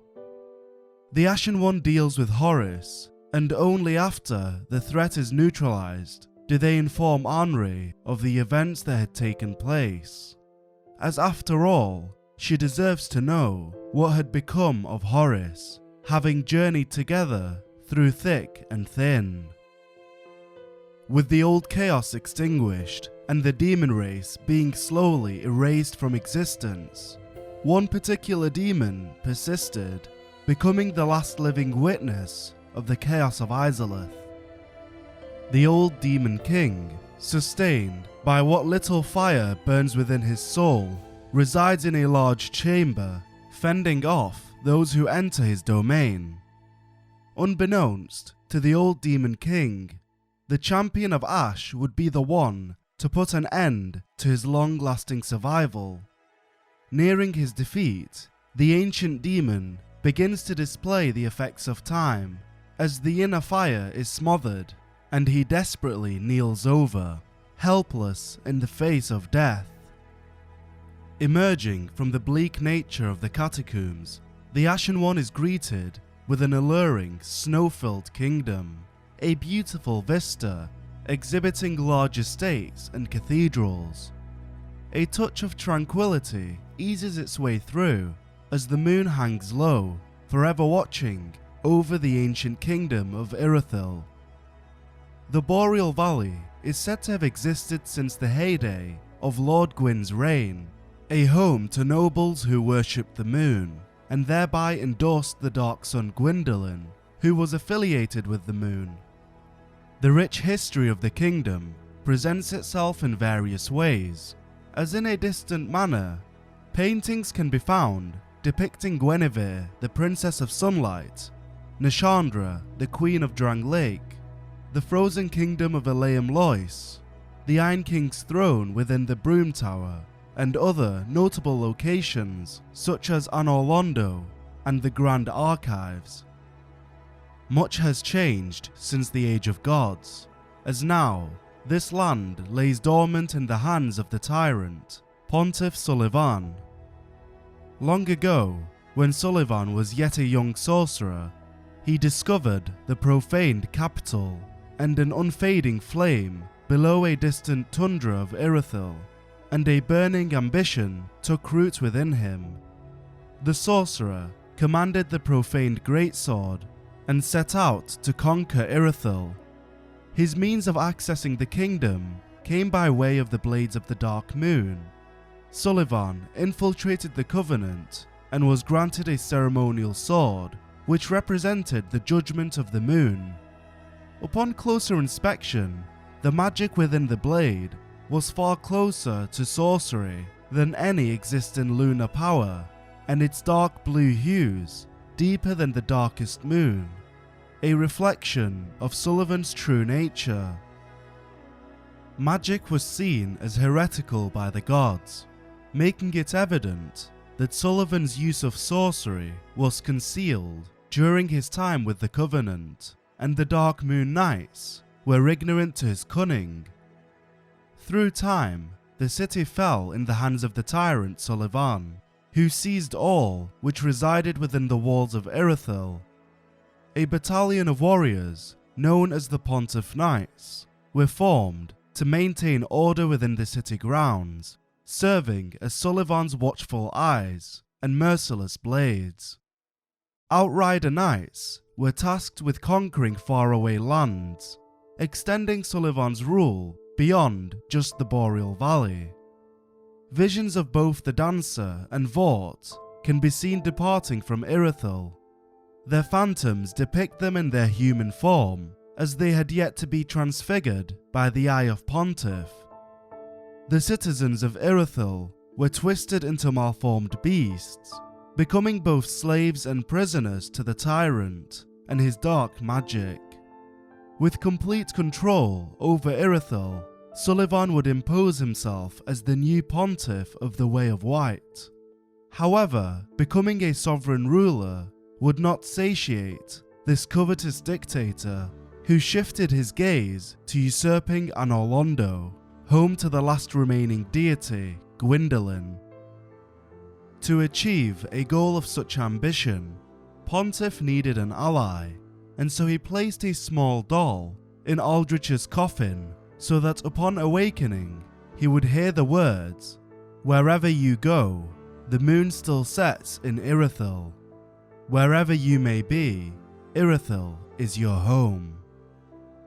The Ashen One deals with Horace, and only after the threat is neutralized do they inform Henri of the events that had taken place, as after all, she deserves to know what had become of Horace, having journeyed together through thick and thin. With the old chaos extinguished and the demon race being slowly erased from existence, one particular demon persisted, becoming the last living witness of the chaos of Izalith. The old demon king, sustained by what little fire burns within his soul, resides in a large chamber, fending off those who enter his domain. Unbeknownst to the old demon king, the champion of Ash would be the one to put an end to his long-lasting survival. Nearing his defeat, the ancient demon begins to display the effects of time, as the inner fire is smothered, and he desperately kneels over, helpless in the face of death. Emerging from the bleak nature of the catacombs, the Ashen One is greeted with an alluring, snow-filled kingdom, a beautiful vista exhibiting large estates and cathedrals. A touch of tranquility eases its way through as the moon hangs low, forever watching over the ancient kingdom of Irithyll. The Boreal Valley is said to have existed since the heyday of Lord Gwyn's reign, a home to nobles who worshipped the moon, and thereby endorsed the Dark Sun Gwyndolin, who was affiliated with the moon. The rich history of the kingdom presents itself in various ways, as in a distant manner, paintings can be found depicting Guinevere, the Princess of Sunlight, Nishandra, the Queen of Drang Lake, the frozen kingdom of Elaim Lois, the Iron King's throne within the Broom Tower, and other notable locations such as Anor Londo and the Grand Archives. Much has changed since the Age of Gods, as now this land lays dormant in the hands of the tyrant, Pontiff Sullivan. Long ago, when Sullivan was yet a young sorcerer, he discovered the profaned capital and an unfading flame below a distant tundra of Irithyll, and a burning ambition took root within him. The sorcerer commanded the profaned greatsword and set out to conquer Irithyll. His means of accessing the kingdom came by way of the Blades of the Dark Moon. Sullivan infiltrated the Covenant and was granted a ceremonial sword, which represented the judgment of the moon. Upon closer inspection, the magic within the blade was far closer to sorcery than any existing lunar power, and its dark blue hues deeper than the darkest moon, a reflection of Sullivan's true nature. Magic was seen as heretical by the gods, making it evident that Sullivan's use of sorcery was concealed during his time with the Covenant, and the Dark Moon Knights were ignorant to his cunning. Through time, the city fell in the hands of the tyrant Sullivan, who seized all which resided within the walls of Irithyll. A battalion of warriors, known as the Pontiff Knights, were formed to maintain order within the city grounds, serving as Sullivan's watchful eyes and merciless blades. Outrider Knights were tasked with conquering faraway lands, extending Sullivan's rule beyond just the Boreal Valley. Visions of both the Dancer and Vort can be seen departing from Irithyll. Their phantoms depict them in their human form, as they had yet to be transfigured by the eye of Pontiff. The citizens of Irithyll were twisted into malformed beasts, becoming both slaves and prisoners to the tyrant and his dark magic. With complete control over Irithyll, Sullivan would impose himself as the new pontiff of the Way of White. However, becoming a sovereign ruler would not satiate this covetous dictator who shifted his gaze to usurping Anor Londo, home to the last remaining deity, Gwyndolin. To achieve a goal of such ambition, Pontiff needed an ally, and so he placed a small doll in Aldrich's coffin so that upon awakening he would hear the words, "Wherever you go, the moon still sets in Irithyll. Wherever you may be, Irithyll is your home."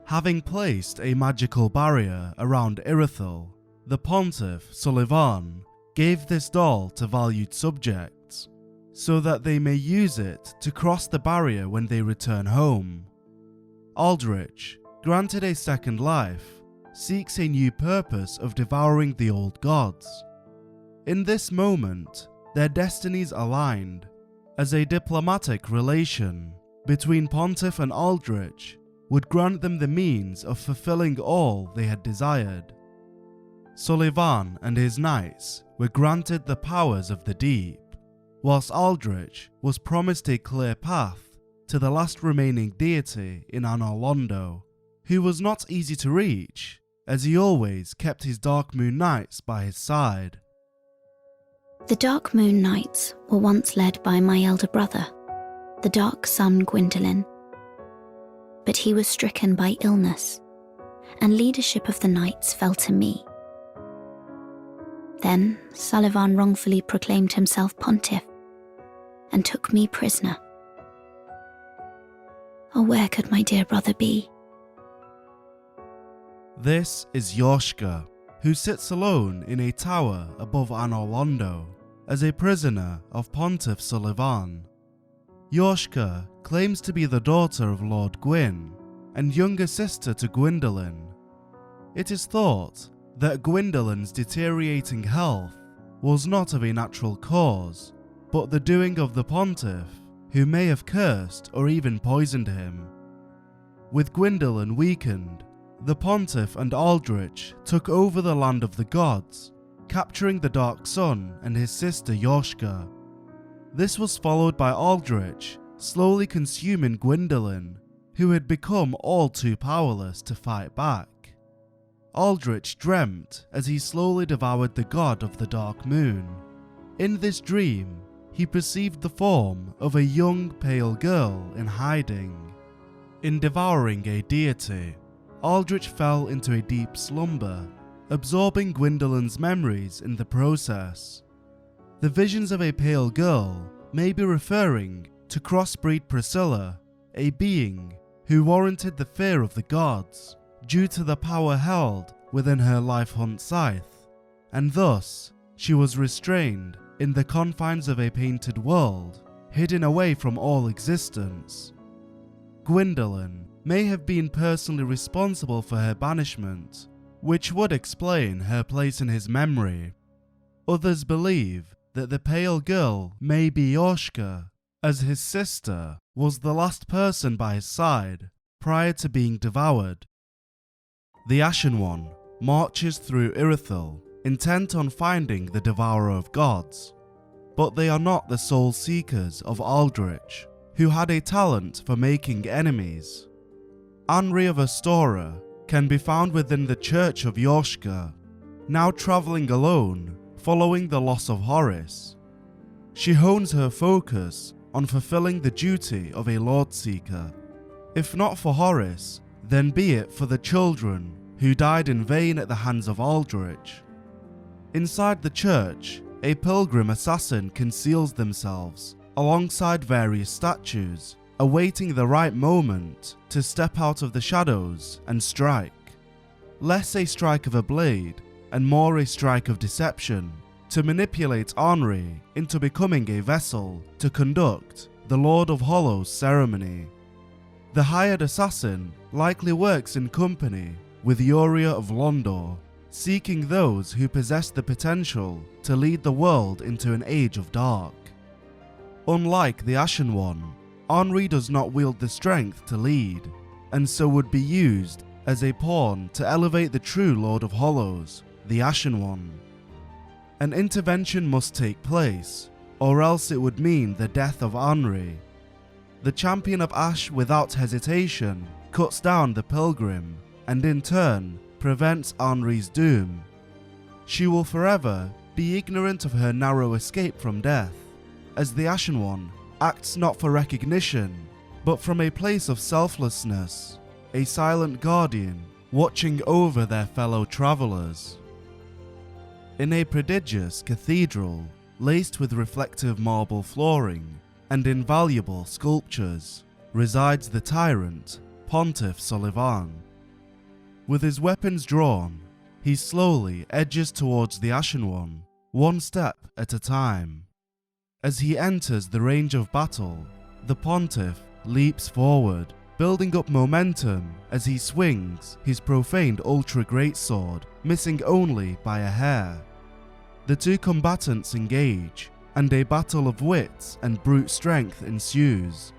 Having placed a magical barrier around Irithyll, the Pontiff, Sullivan, gave this doll to valued subjects, so that they may use it to cross the barrier when they return home. Aldrich, granted a second life, seeks a new purpose of devouring the old gods. In this moment, their destinies aligned, as a diplomatic relation between Pontiff and Aldrich would grant them the means of fulfilling all they had desired. Sullivan and his knights were granted the powers of the deep, whilst Aldrich was promised a clear path to the last remaining deity in Anor Londo, who was not easy to reach, as he always kept his Dark Moon Knights by his side. The Dark Moon Knights were once led by my elder brother, the Dark Sun Gwyndolin. But he was stricken by illness, and leadership of the Knights fell to me. Then Sullivan wrongfully proclaimed himself pontiff, and took me prisoner. Oh, where could my dear brother be? This is Yorshka, who sits alone in a tower above Anor Londo as a prisoner of Pontiff Sullivan. Yorshka claims to be the daughter of Lord Gwyn and younger sister to Gwyndolin. It is thought that Gwyndolin's deteriorating health was not of a natural cause, but the doing of the Pontiff, who may have cursed or even poisoned him. With Gwyndolin weakened, the Pontiff and Aldrich took over the land of the gods, capturing the Dark Sun and his sister Yorshka. This was followed by Aldrich slowly consuming Gwyndolin, who had become all too powerless to fight back. Aldrich dreamt as he slowly devoured the god of the Dark Moon. In this dream, he perceived the form of a young pale girl in hiding. In devouring a deity, Aldrich fell into a deep slumber, absorbing Gwyndolin's memories in the process. The visions of a pale girl may be referring to crossbreed Priscilla, a being who warranted the fear of the gods due to the power held within her life-hunt scythe, and thus she was restrained in the confines of a painted world, hidden away from all existence. Gwyndolin may have been personally responsible for her banishment, which would explain her place in his memory. Others believe that the pale girl may be Yorshka, as his sister was the last person by his side prior to being devoured. The Ashen One marches through Irithyll, intent on finding the Devourer of Gods, but they are not the soul seekers of Aldrich, who had a talent for making enemies. Anri of Astora can be found within the Church of Yorshka, now travelling alone following the loss of Horace. She hones her focus on fulfilling the duty of a Lord Seeker. If not for Horace, then be it for the children who died in vain at the hands of Aldrich. Inside the church, a pilgrim assassin conceals themselves alongside various statues, awaiting the right moment to step out of the shadows and strike. Less a strike of a blade and more a strike of deception, to manipulate Henri into becoming a vessel to conduct the Lord of Hollows ceremony. The hired assassin likely works in company with Uriah of Londor, seeking those who possess the potential to lead the world into an age of dark. Unlike the Ashen One, Henri does not wield the strength to lead, and so would be used as a pawn to elevate the true Lord of Hollows, the Ashen One. An intervention must take place, or else it would mean the death of Henri. The Champion of Ash without hesitation cuts down the Pilgrim, and in turn prevents Henri's doom. She will forever be ignorant of her narrow escape from death, as the Ashen One acts not for recognition, but from a place of selflessness, a silent guardian watching over their fellow travelers. In a prodigious cathedral, laced with reflective marble flooring and invaluable sculptures, resides the tyrant, Pontiff Sullivan. With his weapons drawn, he slowly edges towards the Ashen One, one step at a time. As he enters the range of battle, the Pontiff leaps forward, building up momentum as he swings his profaned ultra greatsword, missing only by a hair. The two combatants engage, and a battle of wits and brute strength ensues.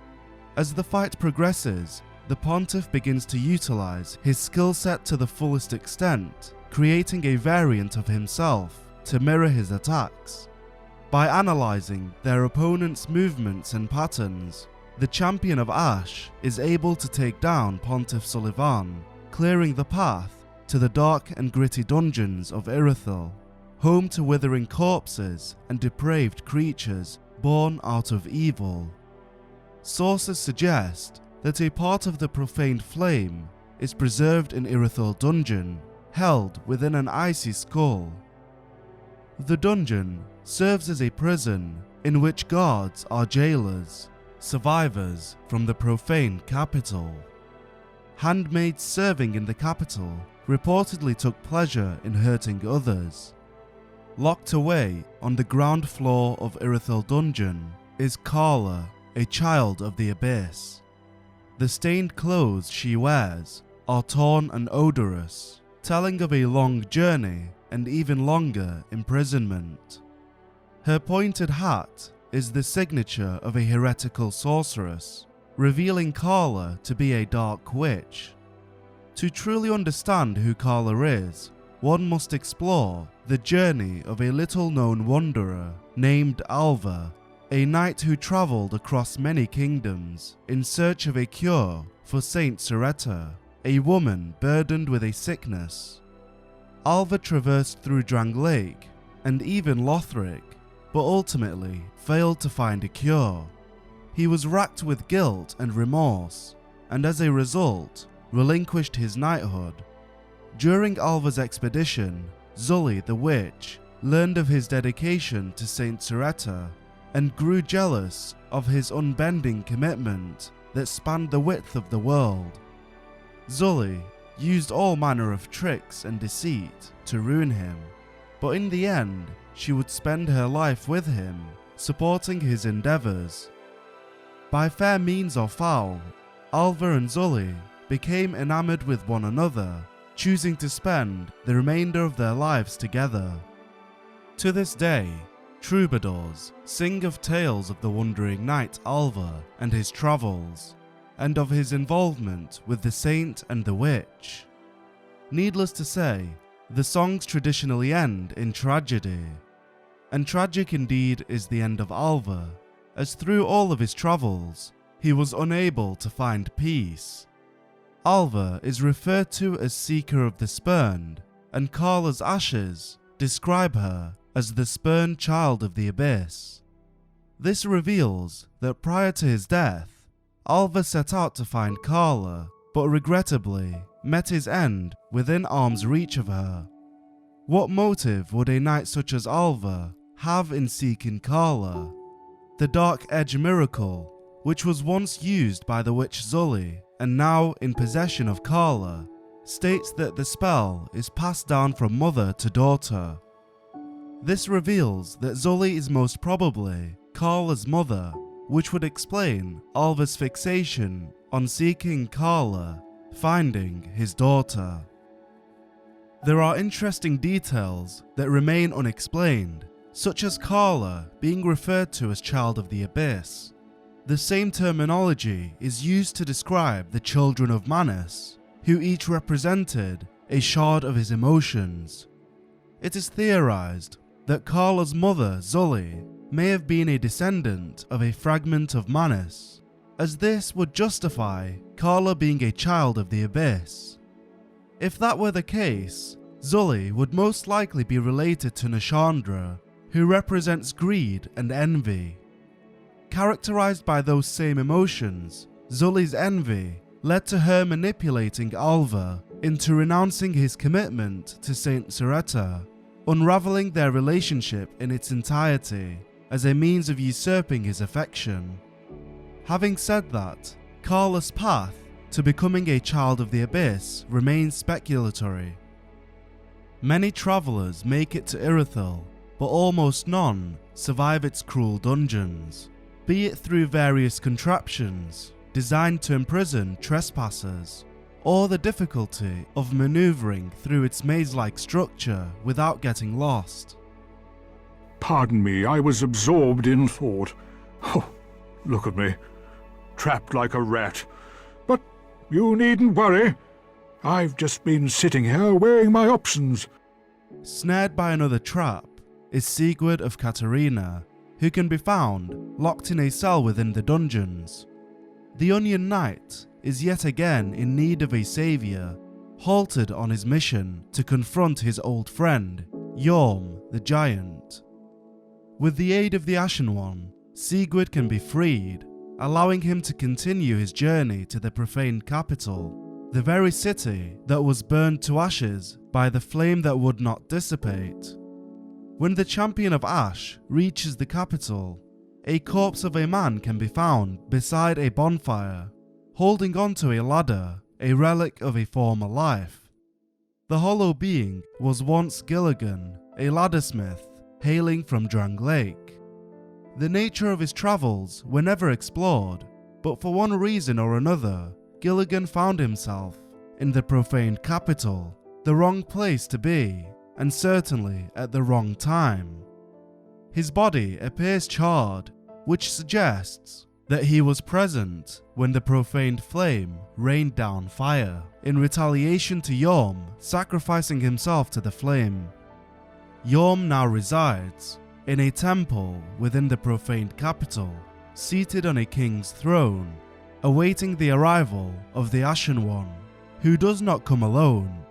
As the fight progresses, the Pontiff begins to utilize his skill set to the fullest extent, creating a variant of himself to mirror his attacks. By analyzing their opponent's movements and patterns, the Champion of Ash is able to take down Pontiff Sullivan, clearing the path to the dark and gritty dungeons of Irithyll, home to withering corpses and depraved creatures born out of evil. Sources suggest that a part of the profaned flame is preserved in Irithyll dungeon, held within an icy skull. The dungeon serves as a prison in which guards are jailers, survivors from the profane capital. Handmaids serving in the capital reportedly took pleasure in hurting others. Locked away on the ground floor of Irithyll dungeon is Carla, a child of the Abyss. The stained clothes she wears are torn and odorous, telling of a long journey and even longer imprisonment. Her pointed hat is the signature of a heretical sorceress, revealing Carla to be a dark witch. To truly understand who Carla is, one must explore the journey of a little-known wanderer named Alva, a knight who travelled across many kingdoms in search of a cure for Saint Soretta, a woman burdened with a sickness. Alva traversed through Drang Lake and even Lothric, but ultimately failed to find a cure. He was racked with guilt and remorse, and as a result, relinquished his knighthood. During Alva's expedition, Zully the witch learned of his dedication to Saint Soretta and grew jealous of his unbending commitment that spanned the width of the world. Zully used all manner of tricks and deceit to ruin him, but in the end, she would spend her life with him, supporting his endeavours. By fair means or foul, Alva and Zully became enamoured with one another, choosing to spend the remainder of their lives together. To this day, troubadours sing of tales of the wandering knight Alva and his travels, and of his involvement with the saint and the witch. Needless to say, the songs traditionally end in tragedy. And tragic indeed is the end of Alva, as through all of his travels, he was unable to find peace. Alva is referred to as Seeker of the Spurned, and Carla's ashes describe her as the spurned child of the Abyss. This reveals that prior to his death, Alva set out to find Carla, but regrettably met his end within arm's reach of her. What motive would a knight such as Alva have in seeking Carla? The Dark Edge miracle, which was once used by the witch Zully and now in possession of Carla, states that the spell is passed down from mother to daughter. This reveals that Zully is most probably Carla's mother, which would explain Alva's fixation on seeking Carla, finding his daughter. There are interesting details that remain unexplained, such as Carla being referred to as Child of the Abyss. The same terminology is used to describe the children of Manus, who each represented a shard of his emotions. It is theorized that Carla's mother, Zully, may have been a descendant of a fragment of Manus, as this would justify Carla being a child of the Abyss. If that were the case, Zully would most likely be related to Nashandra, who represents greed and envy. Characterized by those same emotions, Zully's envy led to her manipulating Alva into renouncing his commitment to Saint Soretta, unraveling their relationship in its entirety as a means of usurping his affection. Having said that, Carla's path to becoming a child of the Abyss remains speculatory. Many travelers make it to Irithyll, but almost none survive its cruel dungeons, be it through various contraptions designed to imprison trespassers, or the difficulty of maneuvering through its maze-like structure without getting lost. Pardon me, I was absorbed in thought. Oh, look at me, trapped like a rat. But you needn't worry. I've just been sitting here weighing my options. Snared by another trap is Sigurd of Katarina, who can be found locked in a cell within the dungeons. The Onion Knight is yet again in need of a saviour, halted on his mission to confront his old friend, Yorm the Giant. With the aid of the Ashen One, Sigurd can be freed, allowing him to continue his journey to the profaned capital, the very city that was burned to ashes by the flame that would not dissipate. When the Champion of Ash reaches the capital, a corpse of a man can be found beside a bonfire, holding onto a ladder, a relic of a former life. The hollow being was once Gilligan, a laddersmith hailing from Drang Lake. The nature of his travels were never explored, but for one reason or another, Gilligan found himself in the profaned capital, the wrong place to be, and certainly at the wrong time. His body appears charred, which suggests that he was present when the profaned flame rained down fire, in retaliation to Yorm sacrificing himself to the flame. Yorm now resides in a temple within the profaned capital, seated on a king's throne, awaiting the arrival of the Ashen One, who does not come alone.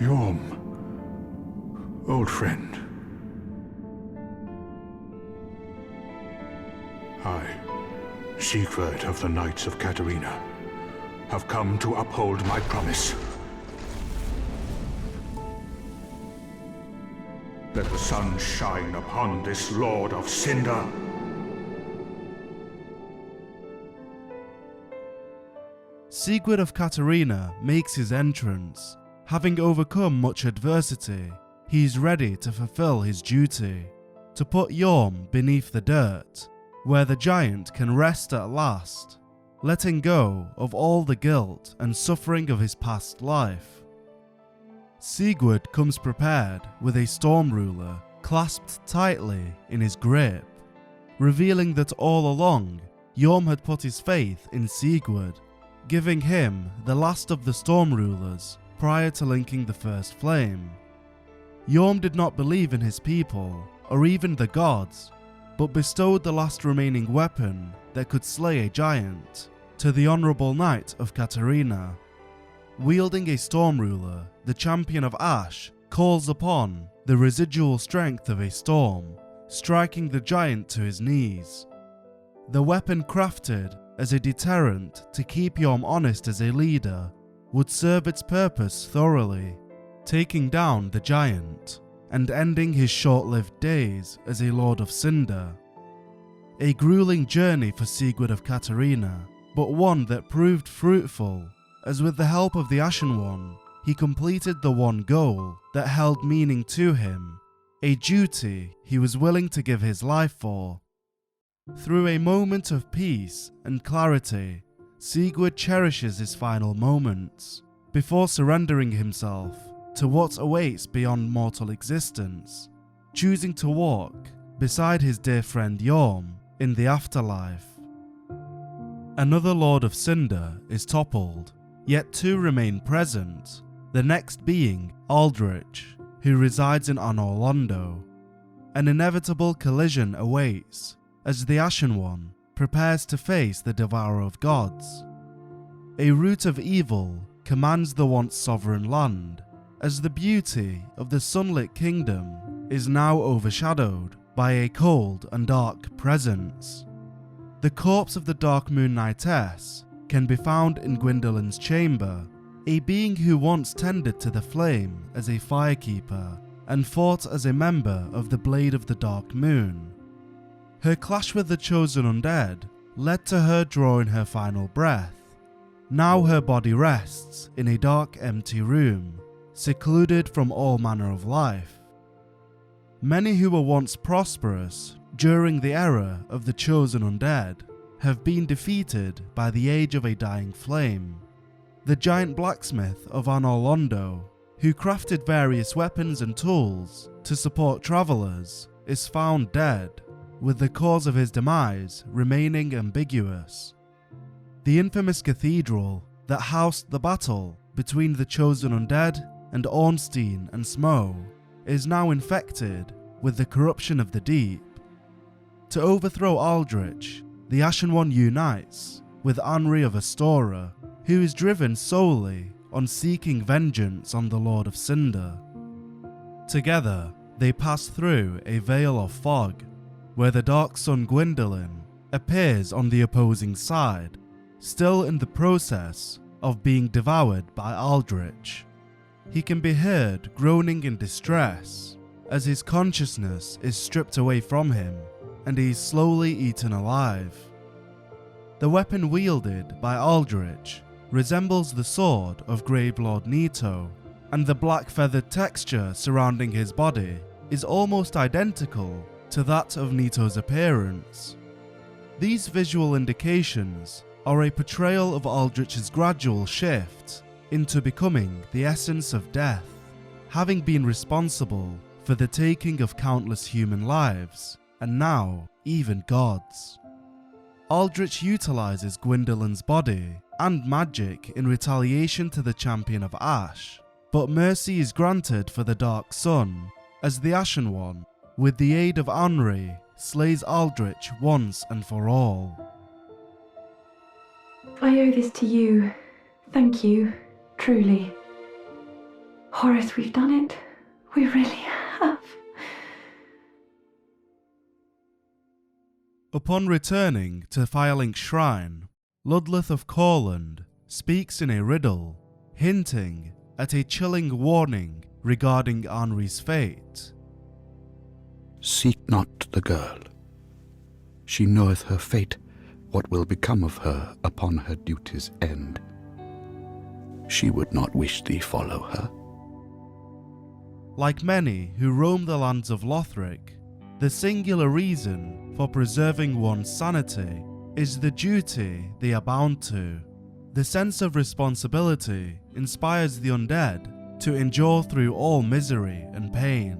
Yorm, old friend. I, Siegfried of the Knights of Katarina, have come to uphold my promise. Let the sun shine upon this Lord of Cinder. Sigurd of Katarina makes his entrance. Having overcome much adversity, he is ready to fulfill his duty, to put Yorm beneath the dirt, where the giant can rest at last, letting go of all the guilt and suffering of his past life. Sigurd comes prepared with a storm ruler clasped tightly in his grip, revealing that all along Yorm had put his faith in Sigurd, giving him the last of the storm rulers prior to linking the first flame. Yorm did not believe in his people, or even the gods, but bestowed the last remaining weapon that could slay a giant to the Honourable Knight of Katarina. Wielding a storm ruler, the Champion of Ash calls upon the residual strength of a storm, striking the giant to his knees. The weapon crafted as a deterrent to keep Yorm honest as a leader would serve its purpose thoroughly, taking down the giant and ending his short-lived days as a Lord of Cinder. A grueling journey for Sigurd of Katarina, but one that proved fruitful, as with the help of the Ashen One, he completed the one goal that held meaning to him, a duty he was willing to give his life for. Through a moment of peace and clarity, Sigurd cherishes his final moments, before surrendering himself to what awaits beyond mortal existence, choosing to walk beside his dear friend Yorm in the afterlife. Another Lord of Cinder is toppled, yet two remain present, the next being Aldrich, who resides in Anor Londo. An inevitable collision awaits as the Ashen One prepares to face the Devourer of Gods. A root of evil commands the once sovereign land, as the beauty of the sunlit kingdom is now overshadowed by a cold and dark presence. The corpse of the Dark Moon Knightess can be found in Gwyndolin's chamber, a being who once tended to the flame as a firekeeper and fought as a member of the Blade of the Dark Moon. Her clash with the chosen undead led to her drawing her final breath. Now her body rests in a dark, empty room, secluded from all manner of life. Many who were once prosperous during the era of the chosen undead have been defeated by the age of a dying flame. The giant blacksmith of Anor Londo, who crafted various weapons and tools to support travelers, is found dead, with the cause of his demise remaining ambiguous. The infamous cathedral that housed the battle between the chosen undead and Ornstein and Smo is now infected with the corruption of the deep. To overthrow Aldrich, the Ashen One unites with Anri of Astora, who is driven solely on seeking vengeance on the Lord of Cinder. Together, they pass through a veil of fog, where the dark sun Gwendolyn appears on the opposing side, still in the process of being devoured by Aldrich. He can be heard groaning in distress as his consciousness is stripped away from him and he is slowly eaten alive. The weapon wielded by Aldrich resembles the sword of Gravelord Nito, and the black feathered texture surrounding his body is almost identical to that of Nito's appearance. These visual indications are a portrayal of Aldrich's gradual shift into becoming the essence of death, having been responsible for the taking of countless human lives, and now even gods. Aldrich utilizes Gwyndolin's body and magic in retaliation to the Champion of Ash, but mercy is granted for the Dark Sun, as the Ashen One, with the aid of Anri, slays Aldrich once and for all. I owe this to you. Thank you, truly. Horace, we've done it. We really have. Upon returning to Firelink's shrine, Ludleth of Corland speaks in a riddle, hinting at a chilling warning regarding Anri's fate. Seek not the girl. She knoweth her fate, what will become of her upon her duty's end. She would not wish thee follow her. Like many who roam the lands of Lothric, the singular reason for preserving one's sanity is the duty they are bound to. The sense of responsibility inspires the undead to endure through all misery and pain.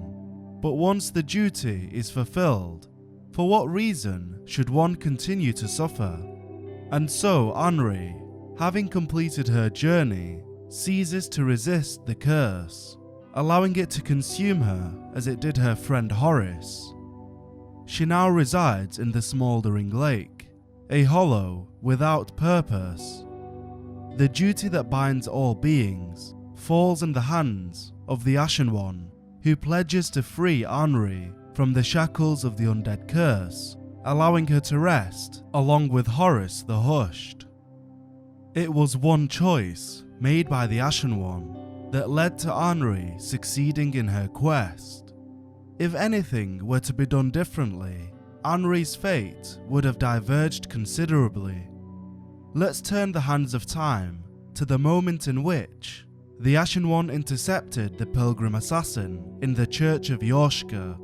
But once the duty is fulfilled, for what reason should one continue to suffer? And so Anri, having completed her journey, ceases to resist the curse, allowing it to consume her as it did her friend Horace. She now resides in the smouldering lake, a hollow without purpose. The duty that binds all beings falls in the hands of the Ashen One, who pledges to free Anri from the shackles of the undead curse, allowing her to rest along with Horace the Hushed. It was one choice made by the Ashen One that led to Anri succeeding in her quest. If anything were to be done differently, Anri's fate would have diverged considerably. Let's turn the hands of time to the moment in which the Ashen One intercepted the pilgrim assassin in the Church of Yorshka.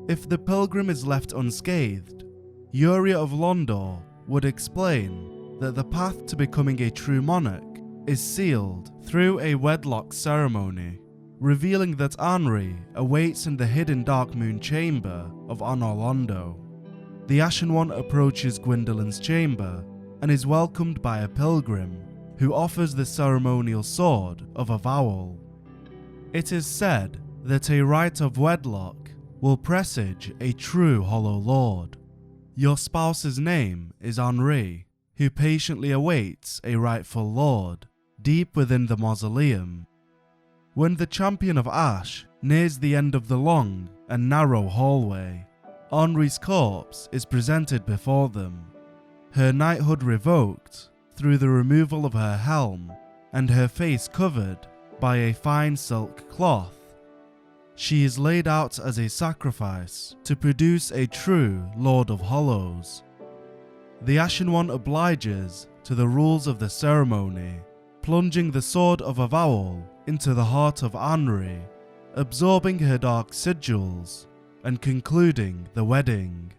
If the pilgrim is left unscathed, Uriah of Londor would explain that the path to becoming a true monarch is sealed through a wedlock ceremony, revealing that Henri awaits in the hidden Dark Moon chamber of Onorlando. The Ashen One approaches Gwendolyn's chamber and is welcomed by a pilgrim who offers the ceremonial sword of avowal. It is said that a rite of wedlock will presage a true Hollow Lord. Your spouse's name is Henri, who patiently awaits a rightful lord deep within the mausoleum. When the Champion of Ash nears the end of the long and narrow hallway, Henri's corpse is presented before them, her knighthood revoked through the removal of her helm and her face covered by a fine silk cloth. She is laid out as a sacrifice to produce a true Lord of Hollows. The Ashen One obliges to the rules of the ceremony, plunging the sword of avowal into the heart of Henri, absorbing her dark sigils, and concluding the wedding.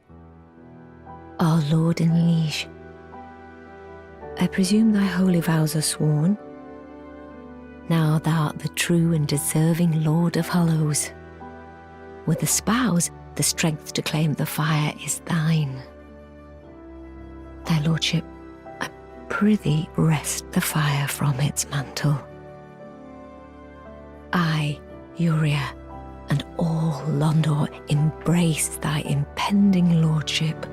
Our Lord and Liege, I presume thy holy vows are sworn. Now thou art the true and deserving Lord of Hollows. With the spouse, the strength to claim the fire is thine. Thy lordship, I prithee wrest the fire from its mantle. I, Uriah, and all Londor embrace thy impending lordship.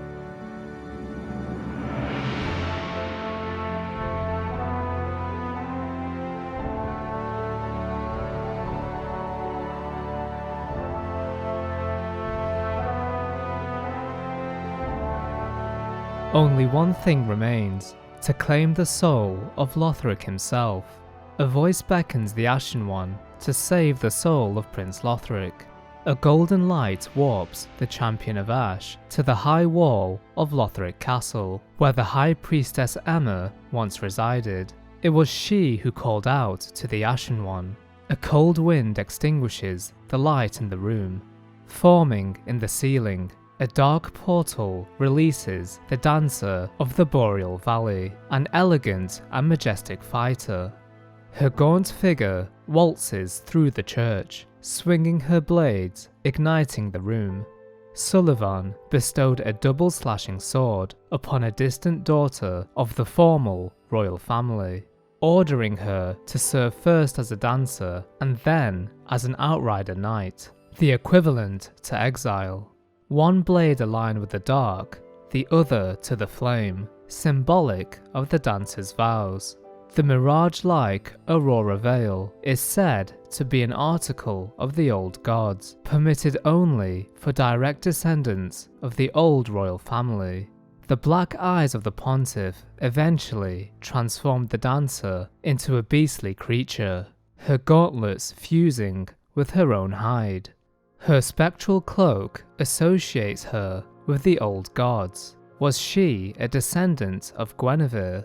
Only one thing remains, to claim the soul of Lothric himself. A voice beckons the Ashen One to save the soul of Prince Lothric. A golden light warps the Champion of Ash to the high wall of Lothric Castle, where the High Priestess Emma once resided. It was she who called out to the Ashen One. A cold wind extinguishes the light in the room. Forming in the ceiling, a dark portal releases the dancer of the Boreal Valley, an elegant and majestic fighter. Her gaunt figure waltzes through the church, swinging her blades, igniting the room. Sullivan bestowed a double-slashing sword upon a distant daughter of the formal royal family, ordering her to serve first as a dancer and then as an outrider knight, the equivalent to exile. One blade aligned with the dark, the other to the flame, symbolic of the dancer's vows. The mirage-like Aurora Veil is said to be an article of the old gods, permitted only for direct descendants of the old royal family. The black eyes of the pontiff eventually transformed the dancer into a beastly creature, her gauntlets fusing with her own hide. Her spectral cloak associates her with the old gods. Was she a descendant of Guinevere?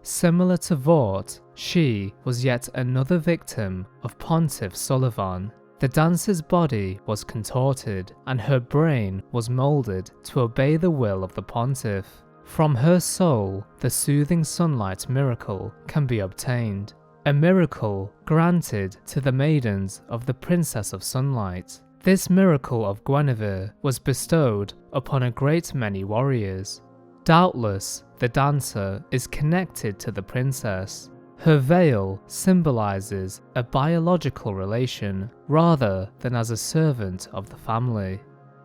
Similar to Vought, she was yet another victim of Pontiff Sullivan. The dancer's body was contorted, and her brain was moulded to obey the will of the pontiff. From her soul, the soothing sunlight miracle can be obtained, a miracle granted to the maidens of the Princess of Sunlight. This miracle of Guinevere was bestowed upon a great many warriors. Doubtless, the dancer is connected to the princess. Her veil symbolizes a biological relation rather than as a servant of the family.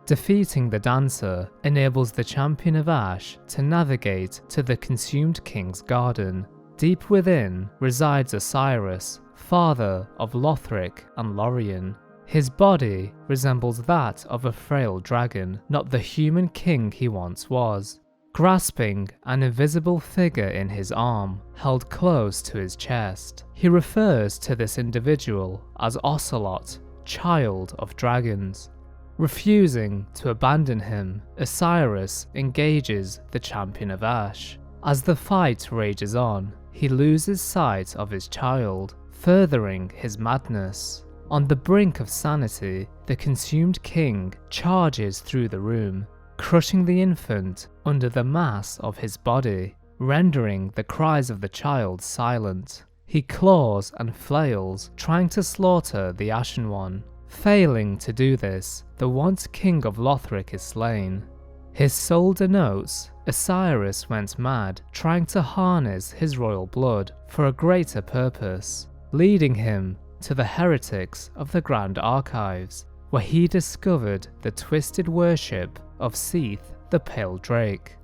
Defeating the dancer enables the Champion of Ash to navigate to the consumed king's garden. Deep within resides Osiris, father of Lothric and Lorien. His body resembles that of a frail dragon, not the human king he once was. Grasping an invisible figure in his arm, held close to his chest, he refers to this individual as Ocelot, child of dragons. Refusing to abandon him, Osiris engages the Champion of Ash. As the fight rages on, he loses sight of his child, furthering his madness. On the brink of sanity, the consumed king charges through the room, crushing the infant under the mass of his body, rendering the cries of the child silent. He claws and flails, trying to slaughter the Ashen One. Failing to do this, the once king of Lothric is slain. His soul denotes Osiris went mad, trying to harness his royal blood for a greater purpose, leading him to the heretics of the Grand Archives, where he discovered the twisted worship of Seeketh the Pale Drake.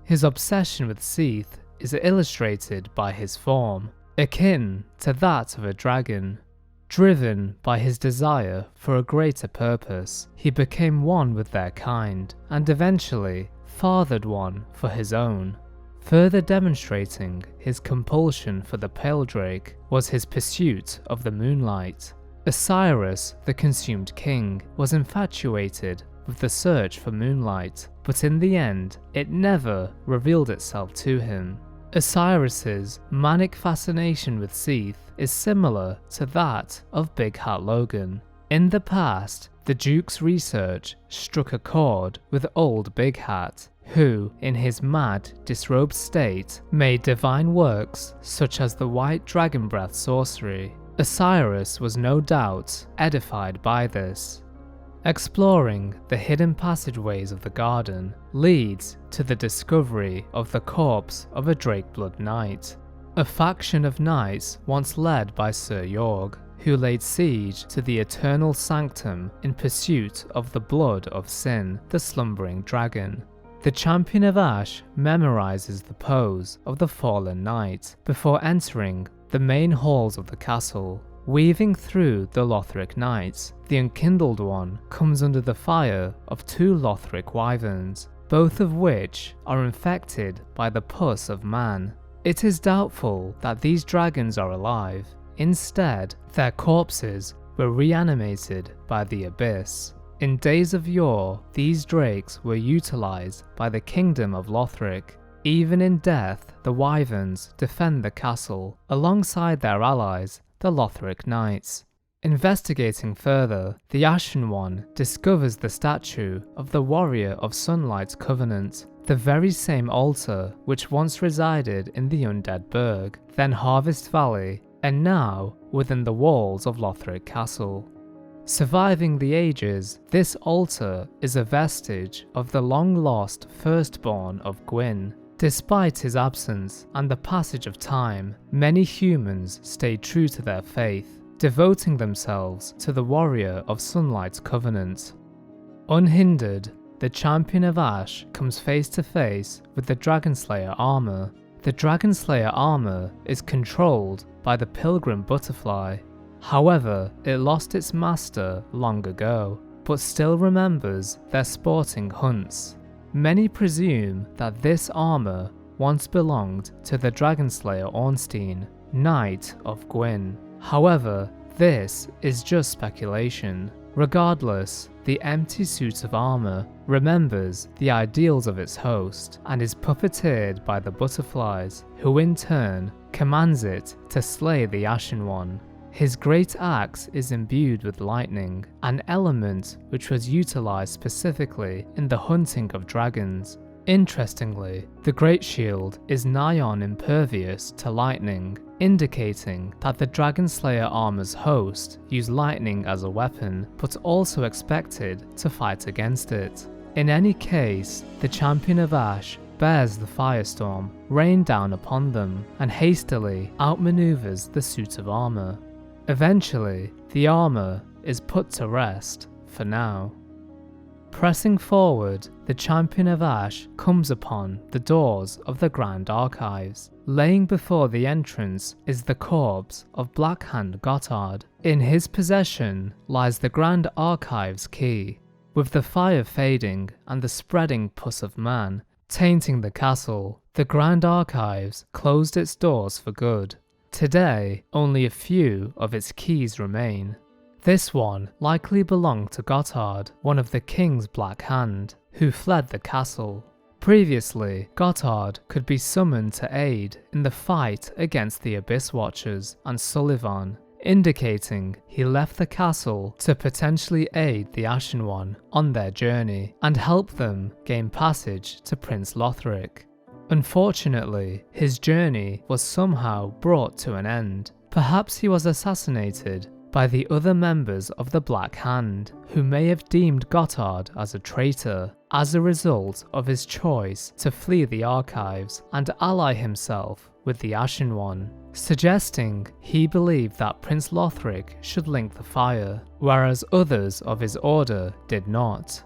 His obsession with Seeketh is illustrated by his form, akin to that of a dragon. Driven by his desire for a greater purpose, he became one with their kind, and eventually fathered one for his own. Further demonstrating his compulsion for the Pale Drake was his pursuit of the moonlight. Osiris, the consumed king, was infatuated with the search for moonlight, but in the end, it never revealed itself to him. Osiris's manic fascination with Seeketh is similar to that of Big Hat Logan. In the past, the Duke's research struck a chord with old Big Hat, who, in his mad, disrobed state, made divine works such as the White Dragon Breath sorcery. Osiris was no doubt edified by this. Exploring the hidden passageways of the garden leads to the discovery of the corpse of a Drakeblood Knight, a faction of knights once led by Sir Yorg, who laid siege to the Eternal Sanctum in pursuit of the blood of Sin, the slumbering dragon. The Champion of Ash memorizes the pose of the fallen knight before entering the main halls of the castle. Weaving through the Lothric knights, the Unkindled One comes under the fire of two Lothric wyverns, both of which are infected by the pus of man. It is doubtful that these dragons are alive. Instead, their corpses were reanimated by the Abyss. In days of yore, these drakes were utilized by the Kingdom of Lothric. Even in death, the wyverns defend the castle alongside their allies, the Lothric Knights. Investigating further, the Ashen One discovers the statue of the Warrior of Sunlight's Covenant, the very same altar which once resided in the Undead Burg, then Harvest Valley, and now within the walls of Lothric Castle. Surviving the ages, this altar is a vestige of the long-lost firstborn of Gwyn. Despite his absence and the passage of time, many humans stayed true to their faith, devoting themselves to the Warrior of Sunlight's Covenant. Unhindered, the Champion of Ash comes face to face with the Dragonslayer armor. The Dragonslayer armor is controlled by the Pilgrim Butterfly. However, it lost its master long ago, but still remembers their sporting hunts. Many presume that this armor once belonged to the Dragonslayer Ornstein, Knight of Gwyn. However, this is just speculation. Regardless, the empty suit of armor remembers the ideals of its host and is puppeteered by the butterflies, who in turn commands it to slay the Ashen One. His great axe is imbued with lightning, an element which was utilized specifically in the hunting of dragons. Interestingly, the Great Shield is nigh on impervious to lightning, indicating that the Dragonslayer armor's host used lightning as a weapon, but also expected to fight against it. In any case, the Champion of Ash bears the firestorm rain down upon them and hastily outmaneuvers the suit of armor. Eventually, the armor is put to rest, for now. Pressing forward, the Champion of Ash comes upon the doors of the Grand Archives. Laying before the entrance is the corpse of Blackhand Gotthard. In his possession lies the Grand Archives key. With the fire fading and the spreading pus of man tainting the castle, the Grand Archives closed its doors for good. Today, only a few of its keys remain. This one likely belonged to Gotthard, one of the King's Black Hand, who fled the castle. Previously, Gotthard could be summoned to aid in the fight against the Abyss Watchers and Sullivan, indicating he left the castle to potentially aid the Ashen One on their journey and help them gain passage to Prince Lothric. Unfortunately, his journey was somehow brought to an end. Perhaps he was assassinated by the other members of the Black Hand, who may have deemed Gotthard as a traitor as a result of his choice to flee the archives and ally himself with the Ashen One, suggesting he believed that Prince Lothric should link the fire, whereas others of his order did not.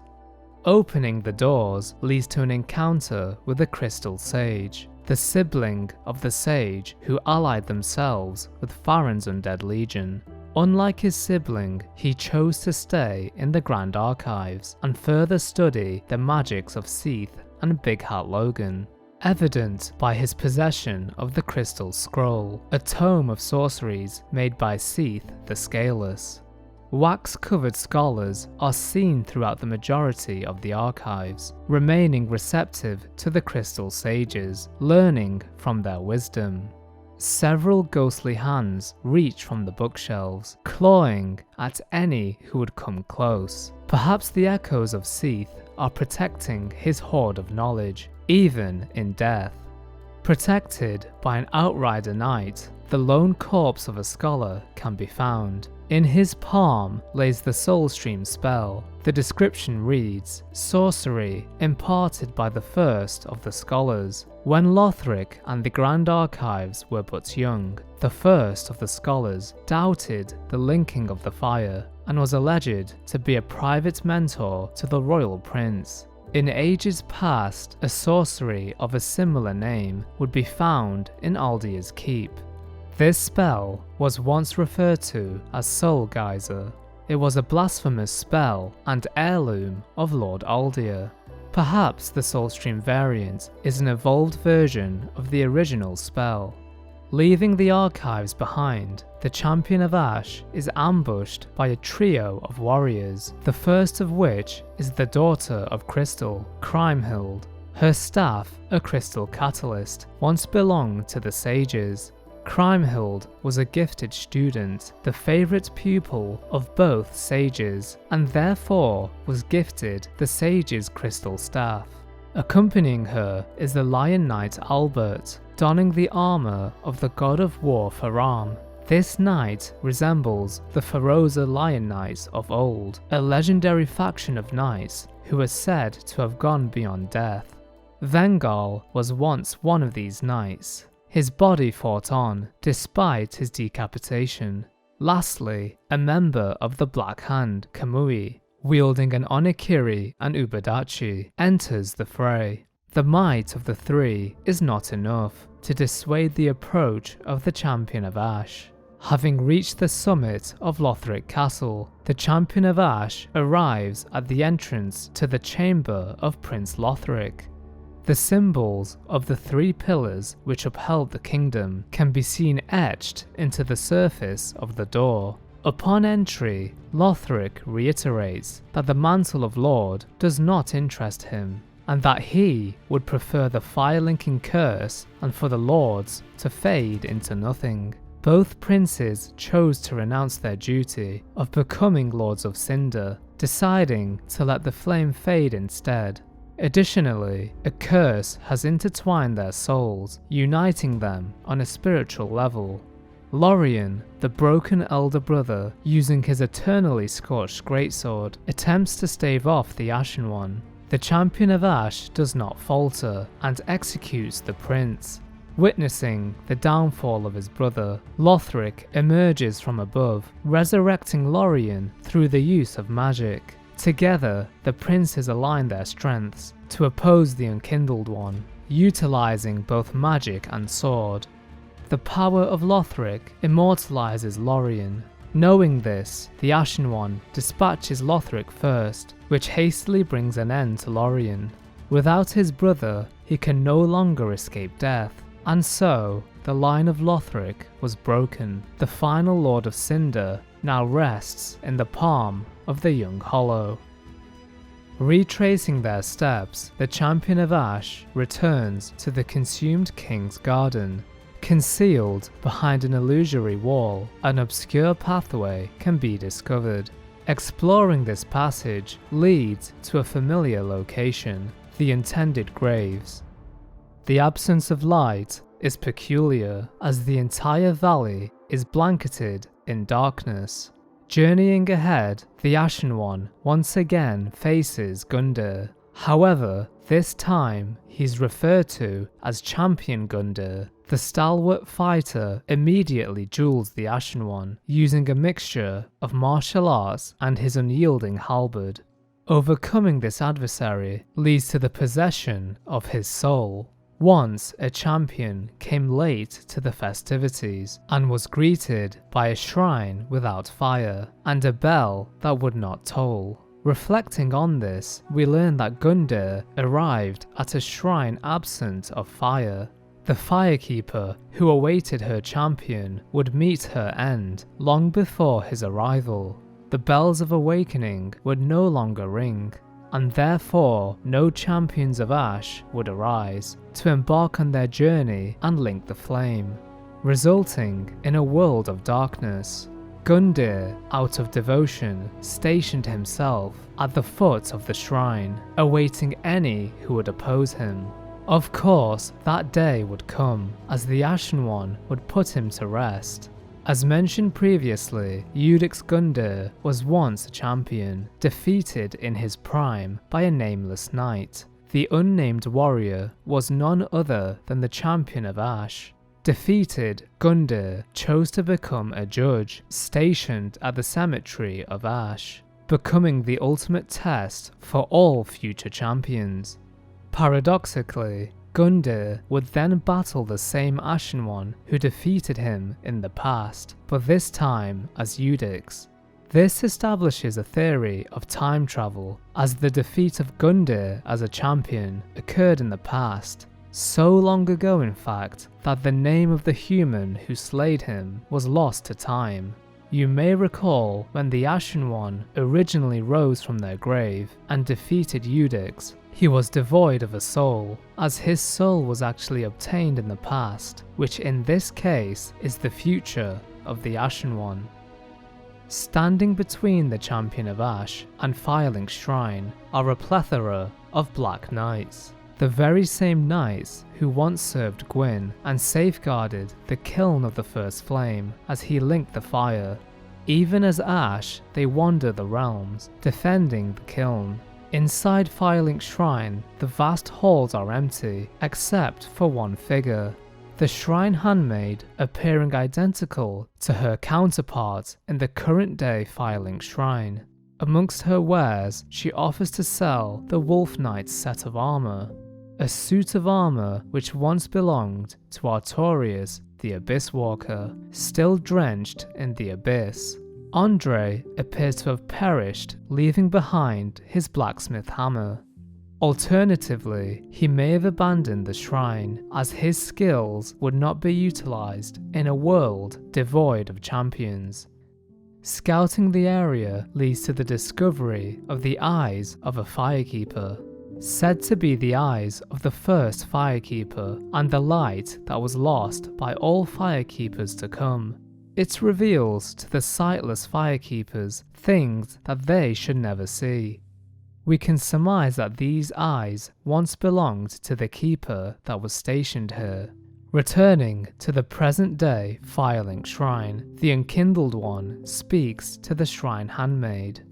Opening the doors leads to an encounter with the Crystal Sage, the sibling of the Sage who allied themselves with Farron's Undead Legion. Unlike his sibling, he chose to stay in the Grand Archives and further study the magics of Seeketh and Big Hat Logan, evident by his possession of the Crystal Scroll, a tome of sorceries made by Seeketh the Scaleless. Wax-covered scholars are seen throughout the majority of the archives, remaining receptive to the Crystal Sages, learning from their wisdom. Several ghostly hands reach from the bookshelves, clawing at any who would come close. Perhaps the echoes of Seeketh are protecting his hoard of knowledge, even in death. Protected by an Outrider Knight, the lone corpse of a scholar can be found. In his palm lays the Soulstream spell. The description reads, "Sorcery imparted by the first of the scholars. When Lothric and the Grand Archives were but young, the first of the scholars doubted the linking of the fire and was alleged to be a private mentor to the royal prince. In ages past, a sorcery of a similar name would be found in Aldier's Keep. This spell was once referred to as Soul Geyser. It was a blasphemous spell and heirloom of Lord Aldir. Perhaps the Soulstream variant is an evolved version of the original spell. Leaving the archives behind, the Champion of Ash is ambushed by a trio of warriors, the first of which is the daughter of Crystal, Crimehild. Her staff, a crystal catalyst, once belonged to the sages. Crimehild was a gifted student, the favourite pupil of both sages, and therefore was gifted the sage's crystal staff. Accompanying her is the Lion Knight Albert, donning the armour of the god of war Faram. This knight resembles the Feroza Lion Knights of old, a legendary faction of knights who are said to have gone beyond death. Vengal was once one of these knights. His body fought on, despite his decapitation. Lastly, a member of the Black Hand, Kamui, wielding an Onikiri and Ubadachi, enters the fray. The might of the three is not enough to dissuade the approach of the Champion of Ash. Having reached the summit of Lothric Castle, the Champion of Ash arrives at the entrance to the chamber of Prince Lothric. The symbols of the three pillars which upheld the kingdom can be seen etched into the surface of the door. Upon entry, Lothric reiterates that the mantle of Lord does not interest him, and that he would prefer the fire-linking curse and for the lords to fade into nothing. Both princes chose to renounce their duty of becoming Lords of Cinder, deciding to let the flame fade instead. Additionally, a curse has intertwined their souls, uniting them on a spiritual level. Lorien, the broken elder brother, using his eternally scorched greatsword, attempts to stave off the Ashen One. The Champion of Ash does not falter and executes the prince. Witnessing the downfall of his brother, Lothric emerges from above, resurrecting Lorien through the use of magic. Together, the princes align their strengths to oppose the Unkindled One, utilizing both magic and sword. The power of Lothric immortalizes Lorien. Knowing this, the Ashen One dispatches Lothric first, which hastily brings an end to Lorien. Without his brother, he can no longer escape death, and so the line of Lothric was broken. The final Lord of Cinder now rests in the palm of the young Hollow. Retracing their steps, the Champion of Ash returns to the consumed King's Garden. Concealed behind an illusory wall, an obscure pathway can be discovered. Exploring this passage leads to a familiar location, the intended graves. The absence of light is peculiar, as the entire valley is blanketed in darkness. Journeying ahead, the Ashen One once again faces Gundyr. However, this time he's referred to as Champion Gundyr. The stalwart fighter immediately duels the Ashen One, using a mixture of martial arts and his unyielding halberd. Overcoming this adversary leads to the possession of his soul. Once a champion came late to the festivities and was greeted by a shrine without fire and a bell that would not toll. Reflecting on this, we learn that Gundyr arrived at a shrine absent of fire. The firekeeper who awaited her champion would meet her end long before his arrival. The bells of awakening would no longer ring, and therefore no champions of Ash would arise to embark on their journey and link the flame, resulting in a world of darkness. Gundyr, out of devotion, stationed himself at the foot of the shrine, awaiting any who would oppose him. Of course, that day would come, as the Ashen One would put him to rest. As mentioned previously, Eudix Gundyr was once a champion, defeated in his prime by a nameless knight. The unnamed warrior was none other than the Champion of Ash. Defeated, Gundyr chose to become a judge, stationed at the Cemetery of Ash, becoming the ultimate test for all future champions. Paradoxically, Gundyr would then battle the same Ashen One who defeated him in the past, but this time as Eudix. This establishes a theory of time travel, as the defeat of Gundyr as a champion occurred in the past, so long ago in fact that the name of the human who slayed him was lost to time. You may recall when the Ashen One originally rose from their grave and defeated Eudix, he was devoid of a soul, as his soul was actually obtained in the past, which in this case is the future of the Ashen One. Standing between the Champion of Ash and Firelink Shrine are a plethora of Black Knights, the very same knights who once served Gwyn and safeguarded the Kiln of the First Flame as he linked the fire. Even as Ash, they wander the realms, defending the Kiln. Inside Firelink Shrine, the vast halls are empty, except for one figure, the Shrine Handmaid, appearing identical to her counterpart in the current-day Firelink Shrine. Amongst her wares, she offers to sell the Wolf Knight's set of armor, a suit of armor which once belonged to Artorius, the Abyss Walker, still drenched in the abyss. Andre appears to have perished, leaving behind his blacksmith hammer. Alternatively, he may have abandoned the shrine, as his skills would not be utilized in a world devoid of champions. Scouting the area leads to the discovery of the eyes of a firekeeper, said to be the eyes of the first firekeeper and the light that was lost by all firekeepers to come. It reveals to the sightless firekeepers things that they should never see. We can surmise that these eyes once belonged to the keeper that was stationed here. Returning to the present-day Firelink Shrine, the Unkindled One speaks to the Shrine Handmaid.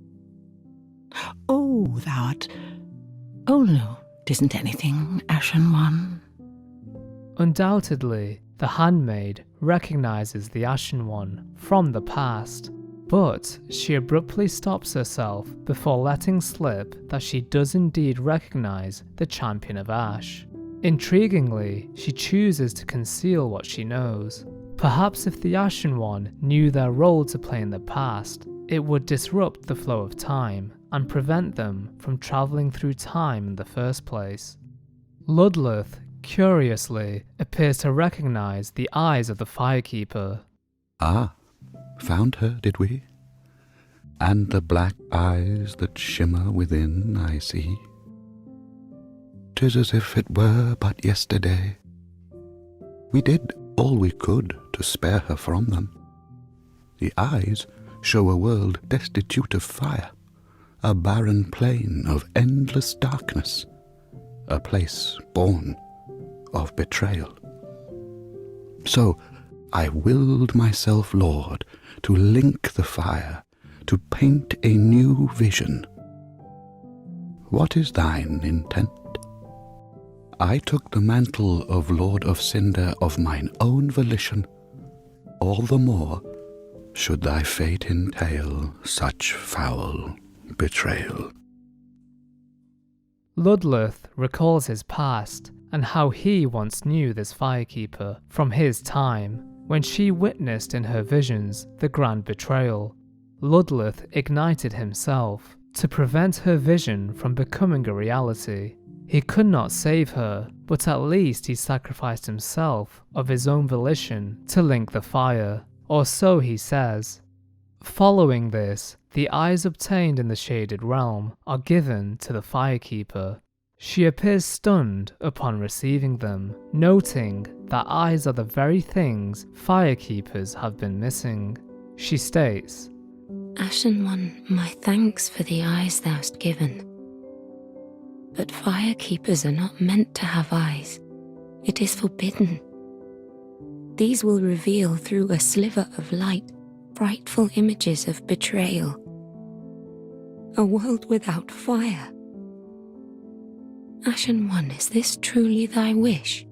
Oh, that... Oh no, it isn't anything, Ashen One. Undoubtedly, the Handmaid recognizes the Ashen One from the past, but she abruptly stops herself before letting slip that she does indeed recognize the Champion of Ash. Intriguingly, she chooses to conceal what she knows. Perhaps if the Ashen One knew their role to play in the past, it would disrupt the flow of time and prevent them from travelling through time in the first place. Ludleth, curiously, appears to recognize the eyes of the firekeeper. Ah, found her, did we? and the black eyes that shimmer within I see. 'Tis as if it were but yesterday. We did all we could to spare her from them. The eyes show a world destitute of fire, a barren plain of endless darkness, a place born of betrayal. So I willed myself, Lord, to link the fire, to paint a new vision. What is thine intent? I took the mantle of Lord of Cinder of mine own volition, all the more should thy fate entail such foul betrayal. Ludleth recalls his past and how he once knew this firekeeper from his time when she witnessed in her visions the grand betrayal. Ludleth ignited himself to prevent her vision from becoming a reality. He could not save her, but at least he sacrificed himself of his own volition to link the fire, or so he says. Following this, the eyes obtained in the Shaded Realm are given to the firekeeper. She appears stunned upon receiving them, noting that eyes are the very things firekeepers have been missing. She states, Ashen One, my thanks for the eyes thou'st given. But firekeepers are not meant to have eyes. It is forbidden. These will reveal through a sliver of light frightful images of betrayal. A world without fire. Ashen One, is this truly thy wish?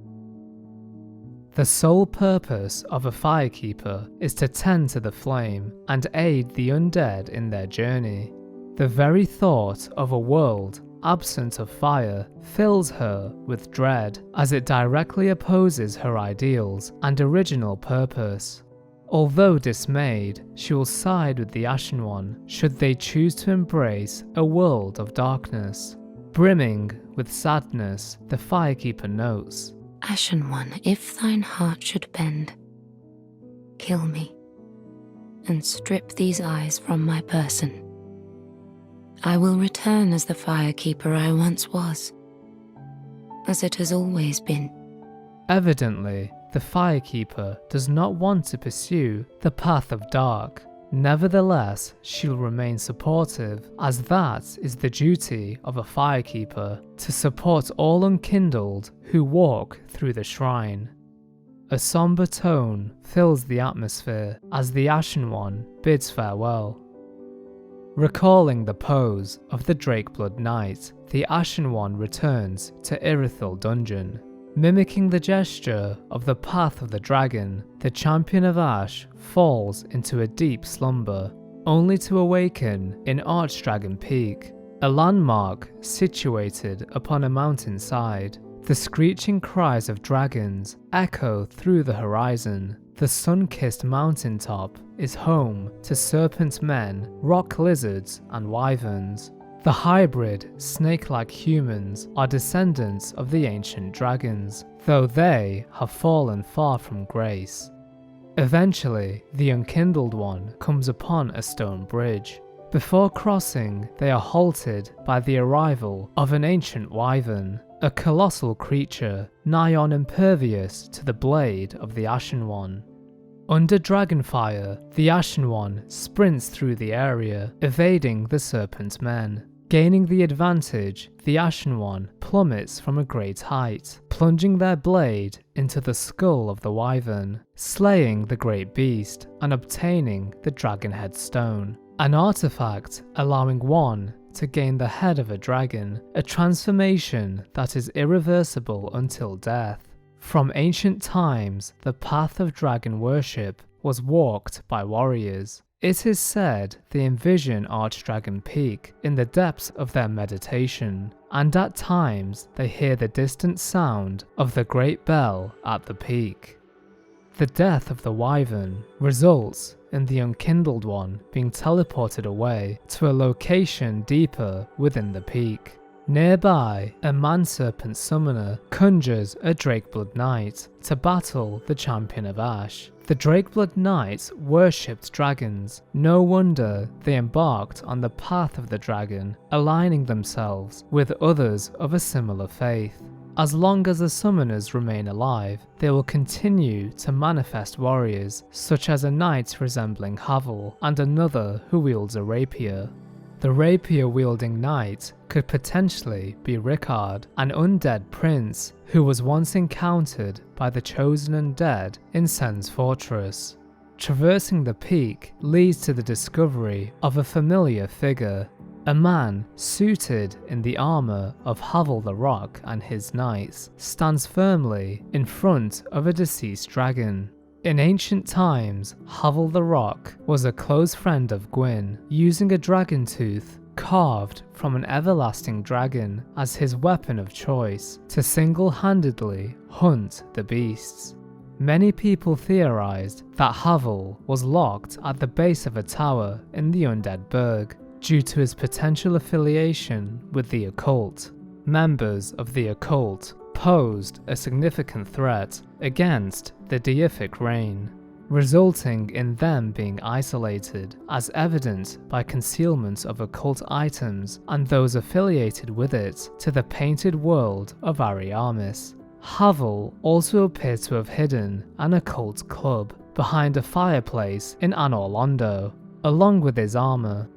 The sole purpose of a firekeeper is to tend to the flame and aid the undead in their journey. The very thought of a world absent of fire fills her with dread, as it directly opposes her ideals and original purpose. Although dismayed, she will side with the Ashen One should they choose to embrace a world of darkness. Brimming with sadness, the firekeeper notes, Ashen One, if thine heart should bend, kill me, and strip these eyes from my person. I will return as the firekeeper I once was, as it has always been. Evidently, the firekeeper does not want to pursue the path of dark. Nevertheless, she'll remain supportive, as that is the duty of a firekeeper, to support all unkindled who walk through the shrine. A somber tone fills the atmosphere as the Ashen One bids farewell. Recalling the pose of the Drakeblood Knight, the Ashen One returns to Irithyll Dungeon. Mimicking the gesture of the Path of the Dragon, the Champion of Ash falls into a deep slumber, only to awaken in Archdragon Peak, a landmark situated upon a mountainside. The screeching cries of dragons echo through the horizon. The sun-kissed mountaintop is home to serpent men, rock lizards, and wyverns. The hybrid, snake-like humans are descendants of the ancient dragons, though they have fallen far from grace. Eventually, the Unkindled One comes upon a stone bridge. Before crossing, they are halted by the arrival of an ancient wyvern, a colossal creature nigh on impervious to the blade of the Ashen One. Under Dragonfire, the Ashen One sprints through the area, evading the Serpent Men. Gaining the advantage, the Ashen One plummets from a great height, plunging their blade into the skull of the wyvern, slaying the great beast and obtaining the Dragonhead Stone, an artifact allowing one to gain the head of a dragon, a transformation that is irreversible until death. From ancient times, the path of dragon worship was walked by warriors. It is said they envision Archdragon Peak in the depths of their meditation, and at times they hear the distant sound of the great bell at the peak. The death of the wyvern results in the Unkindled One being teleported away to a location deeper within the peak. Nearby, a man-serpent summoner conjures a Drakeblood Knight to battle the Champion of Ash. The Drakeblood Knights worshipped dragons. No wonder they embarked on the path of the dragon, aligning themselves with others of a similar faith. As long as the summoners remain alive, they will continue to manifest warriors, such as a knight resembling Havel and another who wields a rapier. The rapier-wielding knight could potentially be Rickard, an undead prince who was once encountered by the chosen undead in Sen's fortress. Traversing the peak leads to the discovery of a familiar figure, a man suited in the armour of Havel the Rock and his knights stands firmly in front of a deceased dragon. In ancient times, Havel the Rock was a close friend of Gwyn, using a dragon tooth carved from an everlasting dragon as his weapon of choice to single-handedly hunt the beasts. Many people theorized that Havel was locked at the base of a tower in the Undead Burg due to his potential affiliation with the occult. Members of the occult posed a significant threat against the deific reign, resulting in them being isolated, as evident by concealment of occult items and those affiliated with it to the painted world of Ariamis. Havel also appeared to have hidden an occult club behind a fireplace in Anor Londo, along with his armour.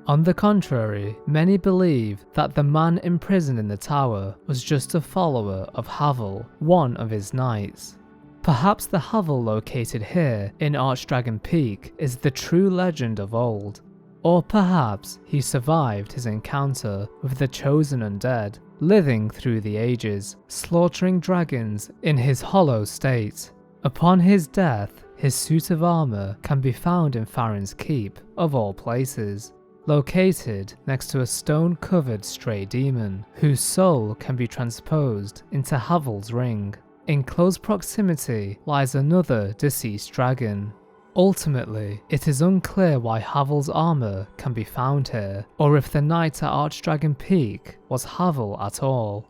On the contrary, many believe that the man imprisoned in the tower was just a follower of Havel, one of his knights. Perhaps the Havel located here in Archdragon Peak is the true legend of old, or perhaps he survived his encounter with the chosen undead, living through the ages, slaughtering dragons in his hollow state. Upon his death, his suit of armour can be found in Farron's Keep, of all places, located next to a stone-covered stray demon, whose soul can be transposed into Havel's ring. In close proximity lies another deceased dragon. Ultimately, it is unclear why Havel's armour can be found here, or if the knight at Archdragon Peak was Havel at all.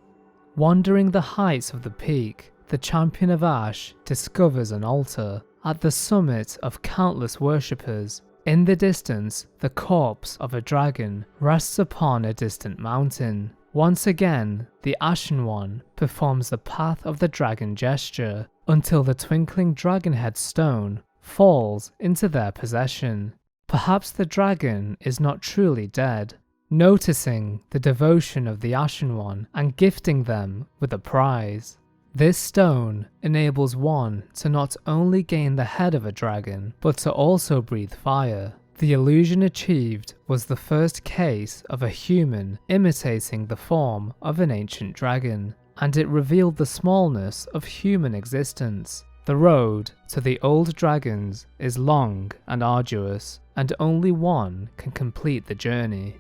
Wandering the heights of the peak, the Champion of Ash discovers an altar at the summit of countless worshippers. In the distance, the corpse of a dragon rests upon a distant mountain. Once again, the Ashen One performs the Path of the Dragon gesture until the twinkling dragonhead stone falls into their possession. Perhaps the dragon is not truly dead. Noticing the devotion of the Ashen One and gifting them with a prize. This stone enables one to not only gain the head of a dragon, but to also breathe fire. The illusion achieved was the first case of a human imitating the form of an ancient dragon, and it revealed the smallness of human existence. The road to the old dragons is long and arduous, and only one can complete the journey.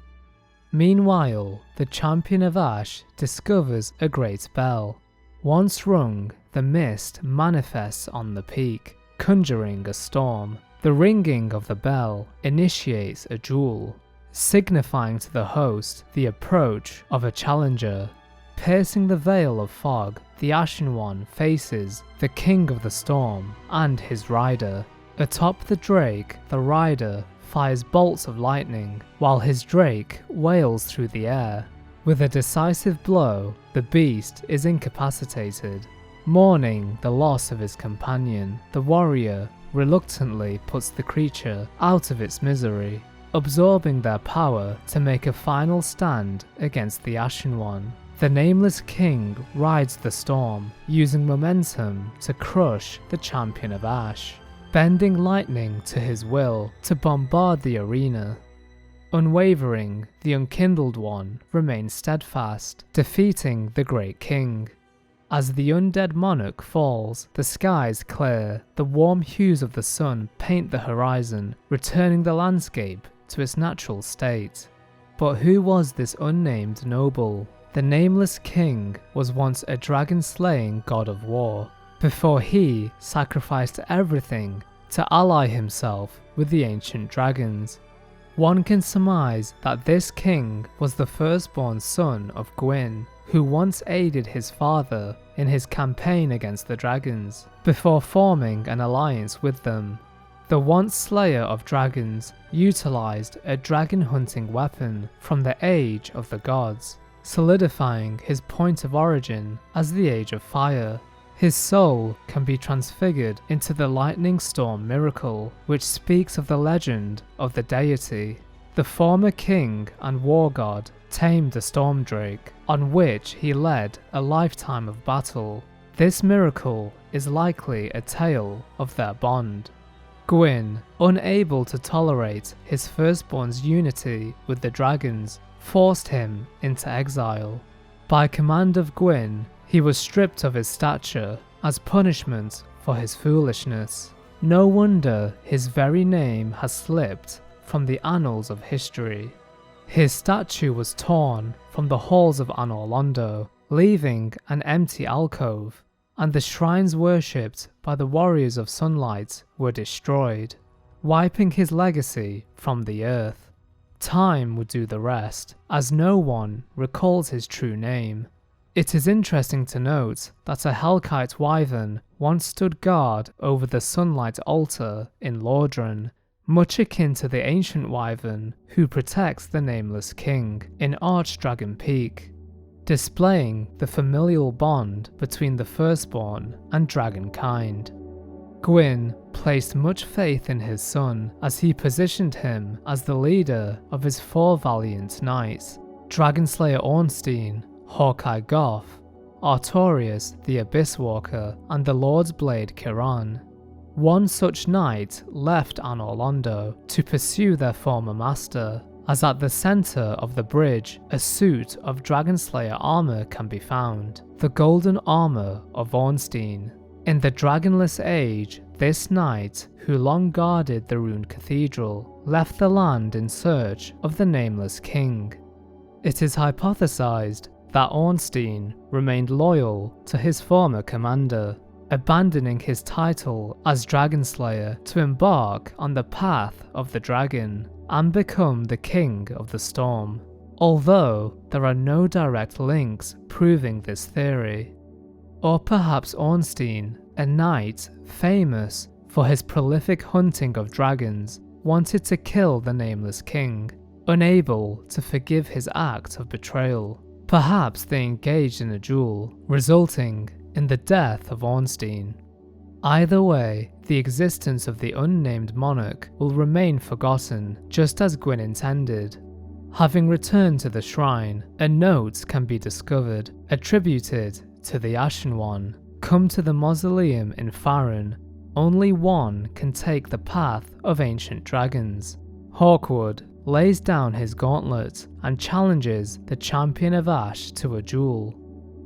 Meanwhile, the Champion of Ash discovers a great bell. Once rung, the mist manifests on the peak, conjuring a storm. The ringing of the bell initiates a duel, signifying to the host the approach of a challenger. Piercing the veil of fog, the Ashen One faces the King of the Storm and his rider. Atop the drake, the rider fires bolts of lightning, while his drake wails through the air. With a decisive blow, the beast is incapacitated. Mourning the loss of his companion, the warrior reluctantly puts the creature out of its misery, absorbing their power to make a final stand against the Ashen One. The Nameless King rides the storm, using momentum to crush the Champion of Ash, bending lightning to his will to bombard the arena. Unwavering, the Unkindled One remains steadfast, defeating the Great King. As the undead monarch falls, the skies clear, the warm hues of the sun paint the horizon, returning the landscape to its natural state. But who was this unnamed noble? The Nameless King was once a dragon-slaying god of war, before he sacrificed everything to ally himself with the ancient dragons. One can surmise that this king was the firstborn son of Gwyn, who once aided his father in his campaign against the dragons, before forming an alliance with them. The once slayer of dragons utilized a dragon hunting weapon from the Age of the Gods, solidifying his point of origin as the Age of Fire. His soul can be transfigured into the lightning storm miracle, which speaks of the legend of the deity. The former king and war god tamed a storm drake, on which he led a lifetime of battle. This miracle is likely a tale of their bond. Gwyn, unable to tolerate his firstborn's unity with the dragons, forced him into exile. By command of Gwyn, he was stripped of his stature as punishment for his foolishness. No wonder his very name has slipped from the annals of history. His statue was torn from the halls of Anor Londo, leaving an empty alcove, and the shrines worshipped by the warriors of sunlight were destroyed, wiping his legacy from the earth. Time would do the rest, as no one recalls his true name. It is interesting to note that a Hellkite wyvern once stood guard over the sunlight altar in Lordran, much akin to the ancient wyvern who protects the nameless king in Archdragon Peak, displaying the familial bond between the firstborn and dragonkind. Gwyn placed much faith in his son as he positioned him as the leader of his 4 valiant knights, Dragonslayer Ornstein, Hawkeye Goth, Artorius the Abyss Walker, and the Lord's Blade Kiran. One such knight left Anor Londo to pursue their former master, as at the centre of the bridge a suit of Dragonslayer armour can be found, the golden armour of Ornstein. In the Dragonless Age, this knight, who long guarded the ruined cathedral, left the land in search of the nameless king. It is hypothesized that Ornstein remained loyal to his former commander, abandoning his title as Dragonslayer to embark on the path of the dragon and become the king of the storm, although there are no direct links proving this theory. Or perhaps Ornstein, a knight famous for his prolific hunting of dragons, wanted to kill the nameless king, unable to forgive his act of betrayal. Perhaps they engaged in a duel, resulting in the death of Ornstein. Either way, the existence of the unnamed monarch will remain forgotten, just as Gwyn intended. Having returned to the shrine, a note can be discovered, attributed to the Ashen One. Come to the mausoleum in Farron. Only one can take the path of ancient dragons. Hawkwood lays down his gauntlet and challenges the Champion of Ash to a duel.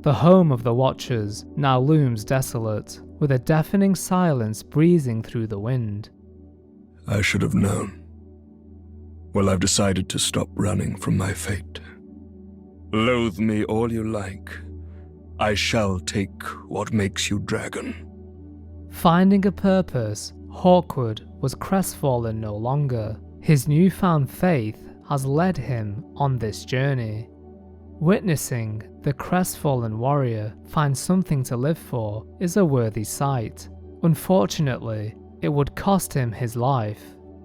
The home of the Watchers now looms desolate, with a deafening silence breezing through the wind. I should have known. Well, I've decided to stop running from my fate. Loathe me all you like. I shall take what makes you dragon. Finding a purpose, Hawkwood was crestfallen no longer. His newfound faith has led him on this journey. Witnessing the crestfallen warrior find something to live for is a worthy sight. Unfortunately, it would cost him his life.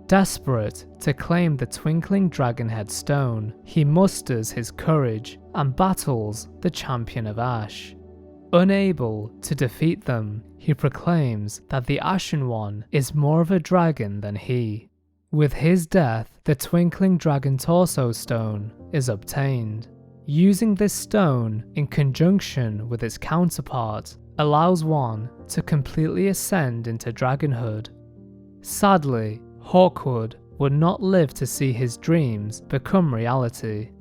Desperate to claim the twinkling dragonhead stone, he musters his courage and battles the Champion of Ash. Unable to defeat them, he proclaims that the Ashen One is more of a dragon than he. With his death, the twinkling dragon torso stone is obtained. Using this stone in conjunction with its counterpart allows one to completely ascend into dragonhood. Sadly, Hawkwood would not live to see his dreams become reality.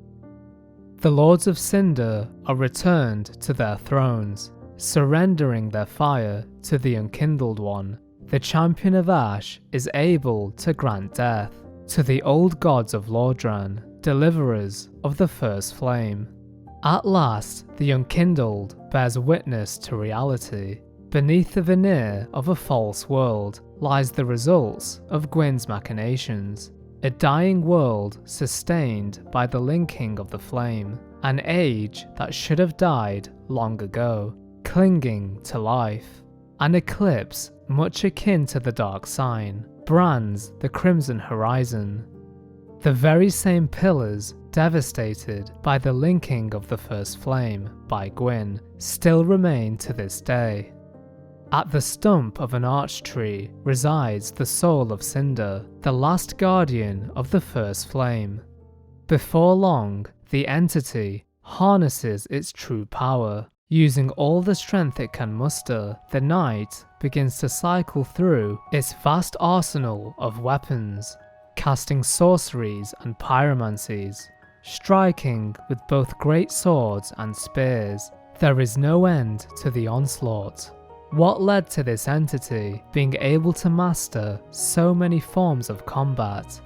The Lords of Cinder are returned to their thrones, surrendering their fire to the Unkindled One. The Champion of Ash is able to grant death to the old gods of Lordran, deliverers of the First Flame. At last, the Unkindled bears witness to reality. Beneath the veneer of a false world lies the results of Gwyn's machinations. a dying world sustained by the linking of the flame, an age that should have died long ago, clinging to life. An eclipse much akin to the dark sign brands the crimson horizon. The very same pillars devastated by the linking of the first flame by Gwyn still remain to this day. At the stump of an arch tree resides the soul of Cinder, the last guardian of the first flame. Before long, the entity harnesses its true power. Using all the strength it can muster, the knight begins to cycle through its vast arsenal of weapons, casting sorceries and pyromancies, striking with both great swords and spears. There is no end to the onslaught. What led to this entity being able to master so many forms of combat?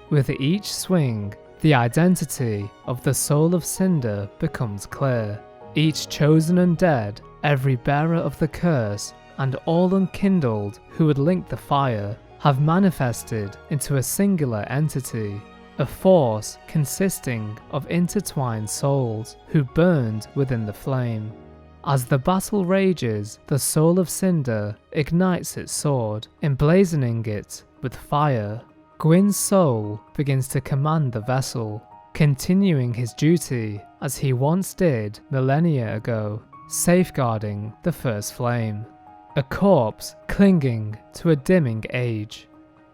With each swing, the identity of the soul of Cinder becomes clear. Each chosen undead, every bearer of the curse, and all unkindled who would link the fire have manifested into a singular entity, a force consisting of intertwined souls who burned within the flame. As the battle rages, the soul of Cinder ignites its sword, emblazoning it with fire. Gwyn's soul begins to command the vessel, continuing his duty as he once did millennia ago, safeguarding the first flame, a corpse clinging to a dimming age.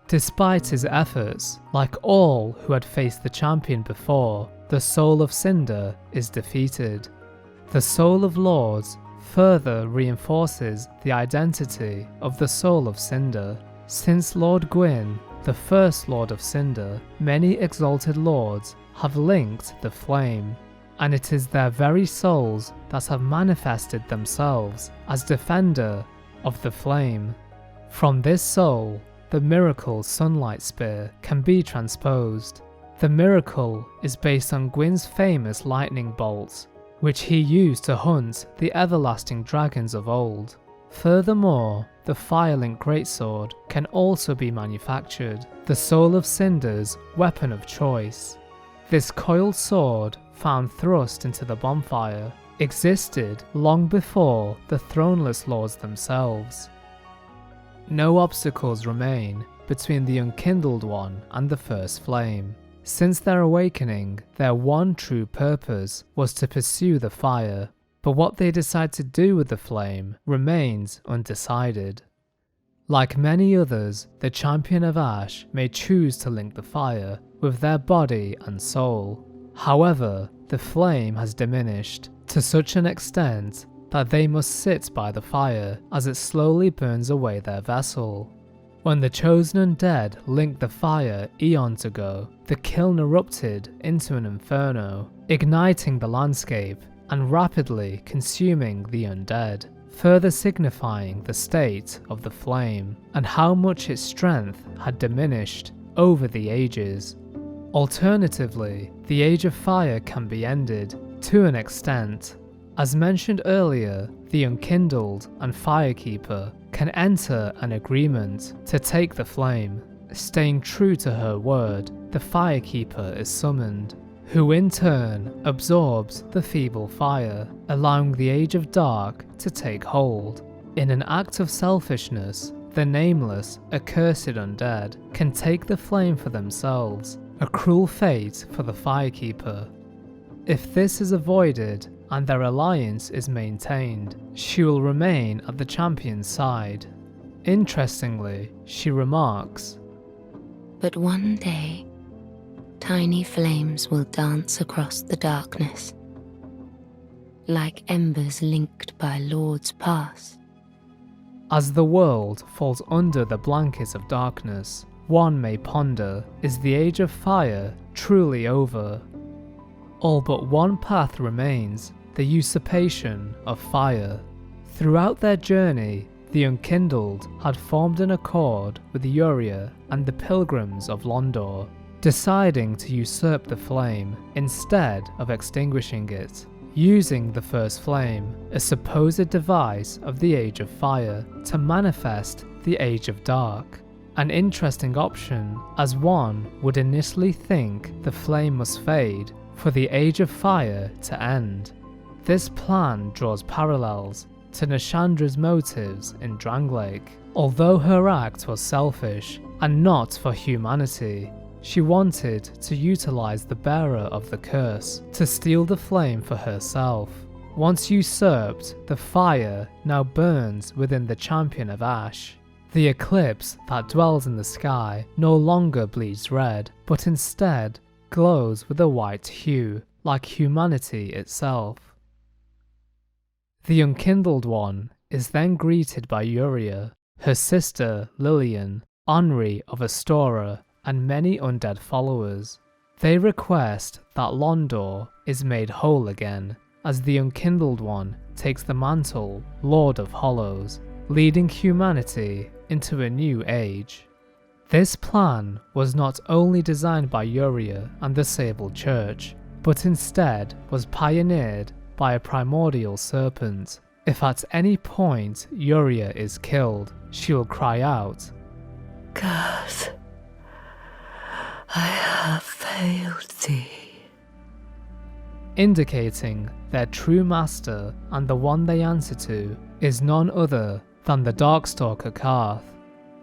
Despite his efforts, like all who had faced the champion before, the soul of Cinder is defeated. The soul of Lords further reinforces the identity of the soul of Cinder. Since Lord Gwyn, the first Lord of Cinder, many exalted lords have linked the flame, and it is their very souls that have manifested themselves as defender of the flame. From this soul, the miracle Sunlight Spear can be transposed. The miracle is based on Gwyn's famous lightning bolts, which he used to hunt the everlasting dragons of old. Furthermore, the Firelink Greatsword can also be manufactured, the soul of Cinder's weapon of choice. This coiled sword, found thrust into the bonfire, existed long before the throneless lords themselves. No obstacles remain between the unkindled one and the first flame. Since their awakening, their one true purpose was to pursue the fire, but what they decide to do with the flame remains undecided. Like many others, the Champion of Ash may choose to link the fire with their body and soul. However, the flame has diminished to such an extent that they must sit by the fire as it slowly burns away their vessel. When the chosen undead linked the fire eons ago, the kiln erupted into an inferno, igniting the landscape and rapidly consuming the undead, further signifying the state of the flame and how much its strength had diminished over the ages. Alternatively, the Age of Fire can be ended to an extent. As mentioned earlier, the Unkindled and Firekeeper can enter an agreement to take the flame. Staying true to her word, the Firekeeper is summoned, who in turn absorbs the feeble fire, allowing the Age of Dark to take hold. In an act of selfishness, the nameless, accursed undead can take the flame for themselves, a cruel fate for the Firekeeper. If this is avoided and their alliance is maintained, she will remain at the champion's side. Interestingly, she remarks, "But one day, tiny flames will dance across the darkness, like embers linked by lords past." As the world falls under the blanket of darkness, one may ponder, is the Age of Fire truly over? All but one path remains, the usurpation of fire. Throughout their journey, the Unkindled had formed an accord with Uria and the Pilgrims of Londor, deciding to usurp the flame instead of extinguishing it, using the first flame, a supposed device of the Age of Fire, to manifest the Age of Dark. An interesting option, as one would initially think the flame must fade for the Age of Fire to end. This plan draws parallels to Nashandra's motives in Drangleic. Although her act was selfish and not for humanity, she wanted to utilize the bearer of the curse to steal the flame for herself. Once usurped, the fire now burns within the Champion of Ash. The eclipse that dwells in the sky no longer bleeds red, but instead glows with a white hue, like humanity itself. The Unkindled One is then greeted by Uria, her sister Lillian, Henri of Astora, and many undead followers. They request that Londor is made whole again, as the Unkindled One takes the mantle Lord of Hollows, leading humanity into a new age. This plan was not only designed by Uria and the Sable Church, but instead was pioneered by a primordial serpent. If at any point Uria is killed, she will cry out, "God, I have failed thee," indicating their true master and the one they answer to is none other than the Darkstalker Karth,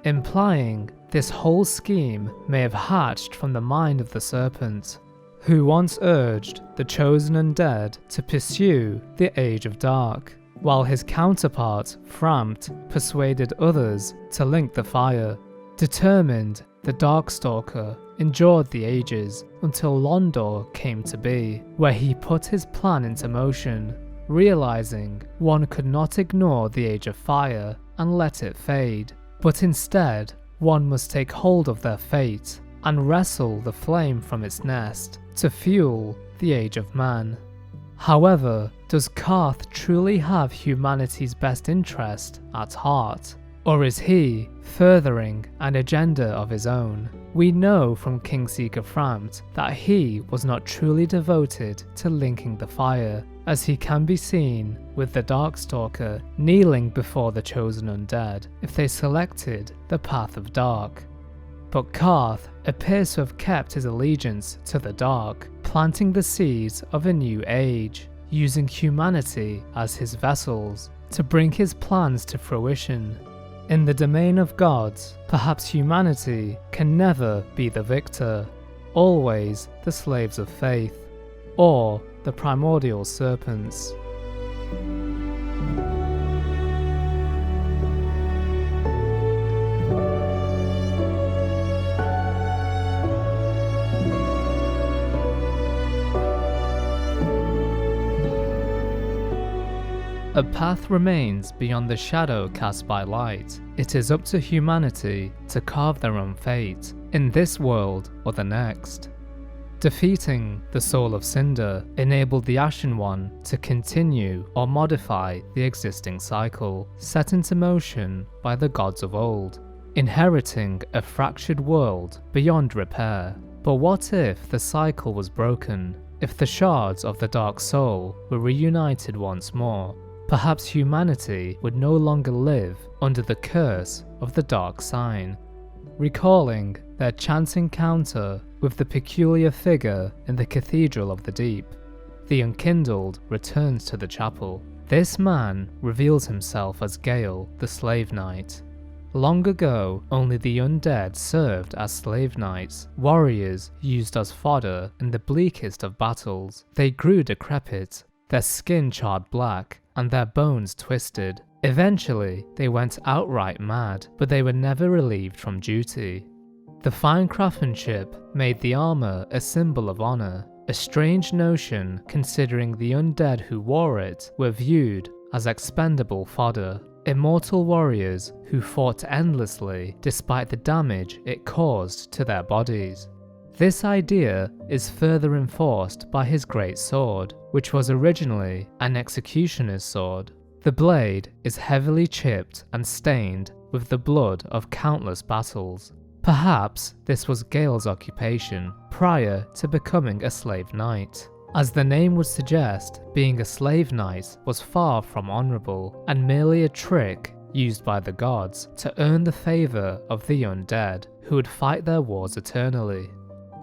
implying this whole scheme may have hatched from the mind of the serpent, who once urged the chosen undead to pursue the Age of Dark, while his counterpart, Frampt, persuaded others to link the fire. Determined, the Darkstalker endured the ages until Londor came to be, where he put his plan into motion, realizing one could not ignore the Age of Fire and let it fade, but instead one must take hold of their fate and wrestle the flame from its nest to fuel the Age of Man. However, does Karth truly have humanity's best interest at heart? Or is he furthering an agenda of his own? We know from Kingseeker Frampt that he was not truly devoted to linking the fire, as he can be seen with the Darkstalker kneeling before the chosen undead if they selected the path of dark. But Karth appears to have kept his allegiance to the dark, planting the seeds of a new age, using humanity as his vessels to bring his plans to fruition. In the domain of gods, perhaps humanity can never be the victor, always the slaves of faith, or the primordial serpents. A path remains beyond the shadow cast by light. It is up to humanity to carve their own fate, in this world or the next. Defeating the soul of Cinder enabled the Ashen One to continue or modify the existing cycle, set into motion by the gods of old, inheriting a fractured world beyond repair. But what if the cycle was broken? If the shards of the Dark Soul were reunited once more? Perhaps humanity would no longer live under the curse of the Dark Sign. Recalling their chance encounter with the peculiar figure in the Cathedral of the Deep, the Unkindled returns to the chapel. This man reveals himself as Gale, the Slave Knight. Long ago, only the undead served as slave knights, warriors used as fodder in the bleakest of battles. They grew decrepit, their skin charred black, and their bones twisted. Eventually, they went outright mad, but they were never relieved from duty. The fine craftsmanship made the armor a symbol of honor, a strange notion considering the undead who wore it were viewed as expendable fodder, immortal warriors who fought endlessly despite the damage it caused to their bodies. This idea is further enforced by his great sword, which was originally an executioner's sword. The blade is heavily chipped and stained with the blood of countless battles. Perhaps this was Gale's occupation prior to becoming a slave knight. As the name would suggest, being a slave knight was far from honourable and merely a trick used by the gods to earn the favour of the undead, who would fight their wars eternally.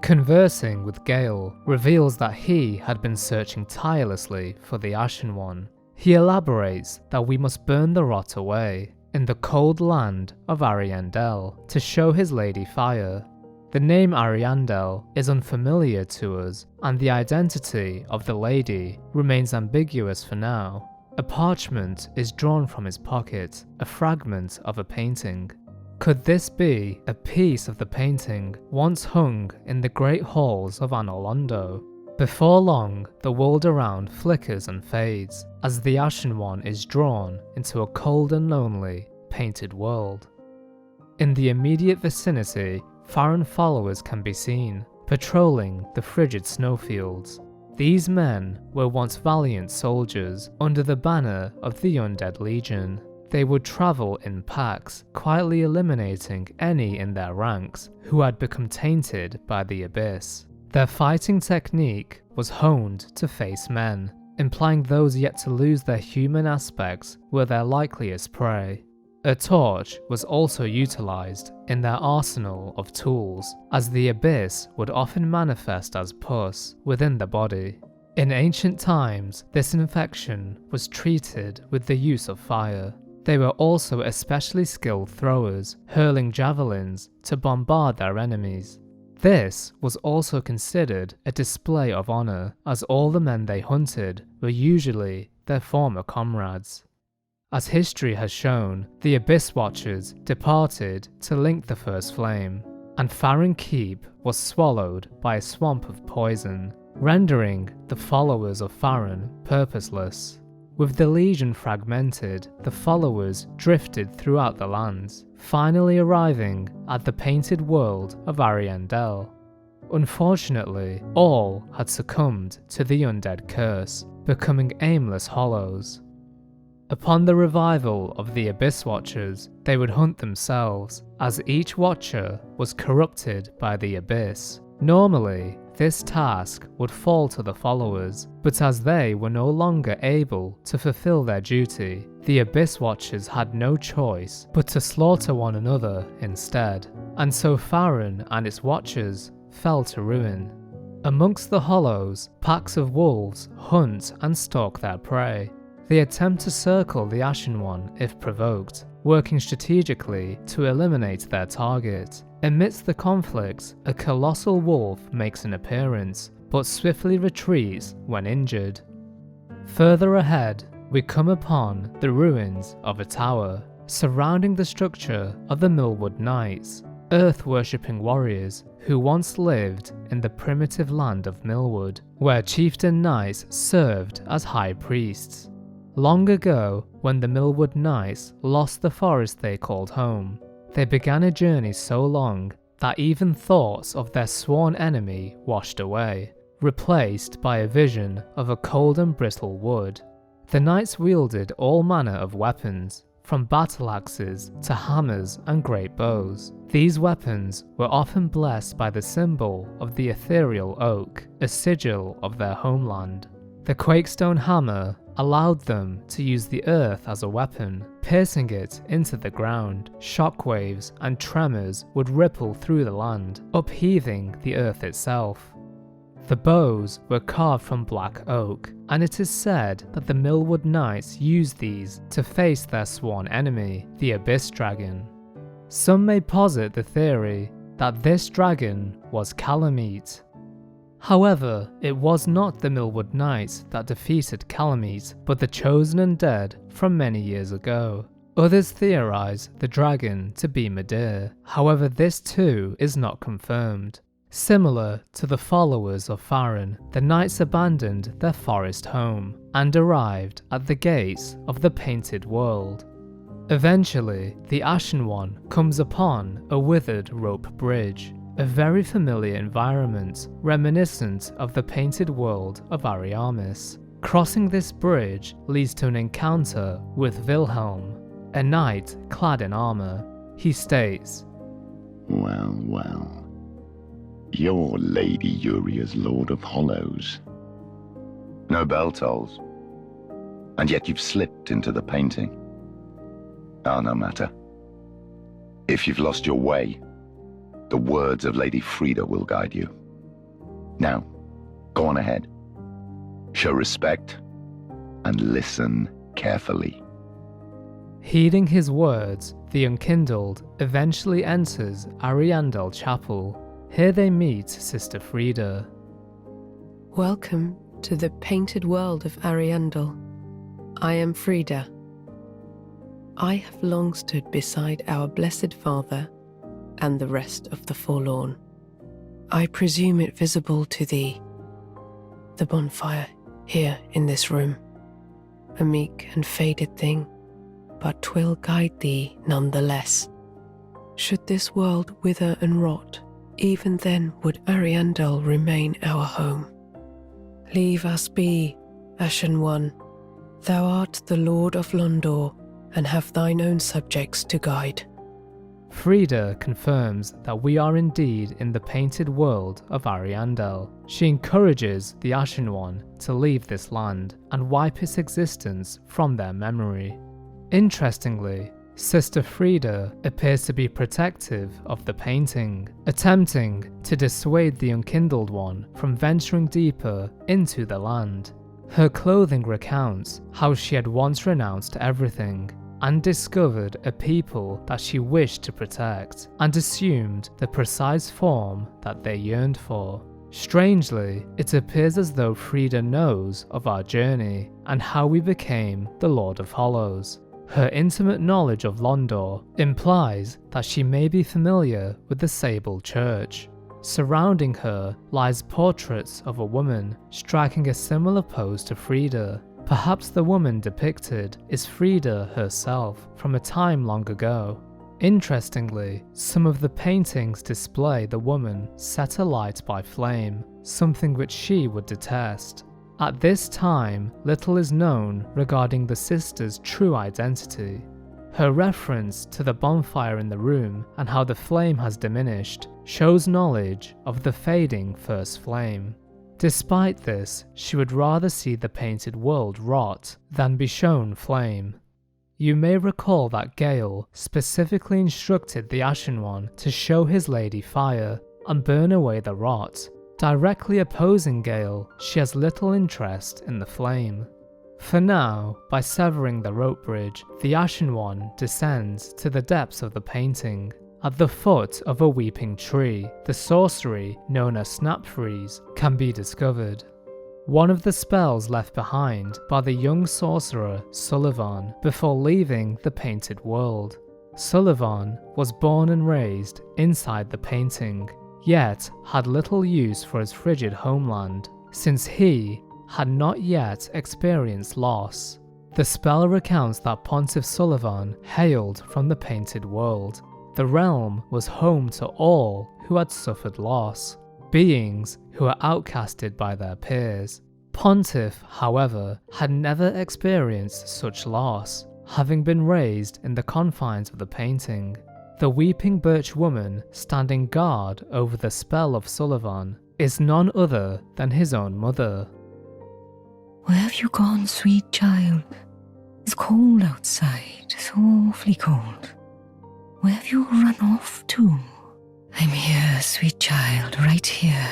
Conversing with Gale reveals that he had been searching tirelessly for the Ashen One. He elaborates that we must burn the rot away in the cold land of Ariandel to show his lady fire. The name Ariandel is unfamiliar to us, and the identity of the lady remains ambiguous for now. A parchment is drawn from his pocket, a fragment of a painting. Could this be a piece of the painting once hung in the great halls of Anor Londo? Before long, the world around flickers and fades as the Ashen One is drawn into a cold and lonely, painted world. In the immediate vicinity, Farron followers can be seen, patrolling the frigid snowfields. These men were once valiant soldiers under the banner of the Undead Legion. They would travel in packs, quietly eliminating any in their ranks who had become tainted by the Abyss. Their fighting technique was honed to face men, implying those yet to lose their human aspects were their likeliest prey. A torch was also utilized in their arsenal of tools, as the Abyss would often manifest as pus within the body. In ancient times, this infection was treated with the use of fire. They were also especially skilled throwers, hurling javelins to bombard their enemies. This was also considered a display of honor, as all the men they hunted were usually their former comrades. As history has shown, the Abyss Watchers departed to link the First Flame, and Farron Keep was swallowed by a swamp of poison, rendering the followers of Farron purposeless. With the Legion fragmented, the followers drifted throughout the lands, finally arriving at the painted world of Ariandel. Unfortunately, all had succumbed to the undead curse, becoming aimless hollows. Upon the revival of the Abyss Watchers, they would hunt themselves, as each Watcher was corrupted by the Abyss. Normally, this task would fall to the followers, but as they were no longer able to fulfill their duty, the Abyss Watchers had no choice but to slaughter one another instead, and so Farron and its Watchers fell to ruin. Amongst the hollows, packs of wolves hunt and stalk their prey. They attempt to circle the Ashen One if provoked, working strategically to eliminate their target. Amidst the conflict, a colossal wolf makes an appearance, but swiftly retreats when injured. Further ahead, we come upon the ruins of a tower, surrounding the structure of the Millwood Knights, earth-worshipping warriors who once lived in the primitive land of Millwood, where chieftain knights served as high priests. Long ago, when the Millwood Knights lost the forest they called home, they began a journey so long that even thoughts of their sworn enemy washed away, replaced by a vision of a cold and brittle wood. The knights wielded all manner of weapons, from battle axes to hammers and great bows. These weapons were often blessed by the symbol of the ethereal oak, a sigil of their homeland. The Quakestone hammer allowed them to use the earth as a weapon, piercing it into the ground. Shockwaves and tremors would ripple through the land, upheaving the earth itself. The bows were carved from black oak, and it is said that the Millwood Knights used these to face their sworn enemy, the Abyss Dragon. Some may posit the theory that this dragon was Calamite. However, it was not the Millwood Knights that defeated Calamite, but the chosen undead from many years ago. Others theorize the dragon to be Madeir, however this too is not confirmed. Similar to the followers of Farron, the knights abandoned their forest home and arrived at the gates of the Painted World. Eventually, the Ashen One comes upon a withered rope bridge, a very familiar environment reminiscent of the Painted World of Ariamis. Crossing this bridge leads to an encounter with Wilhelm, a knight clad in armor. He states, Well, well. You're Lady Uria's Lord of Hollows. No bell tolls. And yet you've slipped into the painting. No matter. If you've lost your way, the words of Lady Frida will guide you. Now, go on ahead. Show respect and listen carefully. Heeding his words, the Unkindled eventually enters Ariandel Chapel. Here they meet Sister Frida. Welcome to the painted world of Ariandel. I am Frida. I have long stood beside our Blessed Father and the rest of the forlorn. I presume it visible to thee, the bonfire here in this room, a meek and faded thing, but 'twill guide thee nonetheless. Should this world wither and rot, even then would Ariandel remain our home. Leave us be, Ashen One. Thou art the Lord of Londor, and have thine own subjects to guide. Frida confirms that we are indeed in the painted world of Ariandel. She encourages the Ashen One to leave this land and wipe its existence from their memory. Interestingly, Sister Frida appears to be protective of the painting, attempting to dissuade the Unkindled One from venturing deeper into the land. Her clothing recounts how she had once renounced everything and discovered a people that she wished to protect and assumed the precise form that they yearned for. Strangely, it appears as though Frida knows of our journey and how we became the Lord of Hollows. Her intimate knowledge of Londor implies that she may be familiar with the Sable Church. Surrounding her lies portraits of a woman striking a similar pose to Frida. Perhaps the woman depicted is Frida herself from a time long ago. Interestingly, some of the paintings display the woman set alight by flame, something which she would detest. At this time, little is known regarding the sister's true identity. Her reference to the bonfire in the room and how the flame has diminished shows knowledge of the fading first flame. Despite this, she would rather see the painted world rot than be shown flame. You may recall that Gale specifically instructed the Ashen One to show his lady fire and burn away the rot. Directly opposing Gale, she has little interest in the flame. For now, by severing the rope bridge, the Ashen One descends to the depths of the painting. At the foot of a weeping tree, the sorcery known as Snap Freeze can be discovered. One of the spells left behind by the young sorcerer Sullivan before leaving the painted world. Sullivan was born and raised inside the painting, yet had little use for his frigid homeland, since he had not yet experienced loss. The spell recounts that Pontiff Sullivan hailed from the painted world. The realm was home to all who had suffered loss, beings who were outcasted by their peers. Pontiff, however, had never experienced such loss, having been raised in the confines of the painting. The weeping birch woman standing guard over the spell of Sullivan is none other than his own mother. Where have you gone, sweet child? It's cold outside, so awfully cold. Where have you run off to? I'm here, sweet child, right here.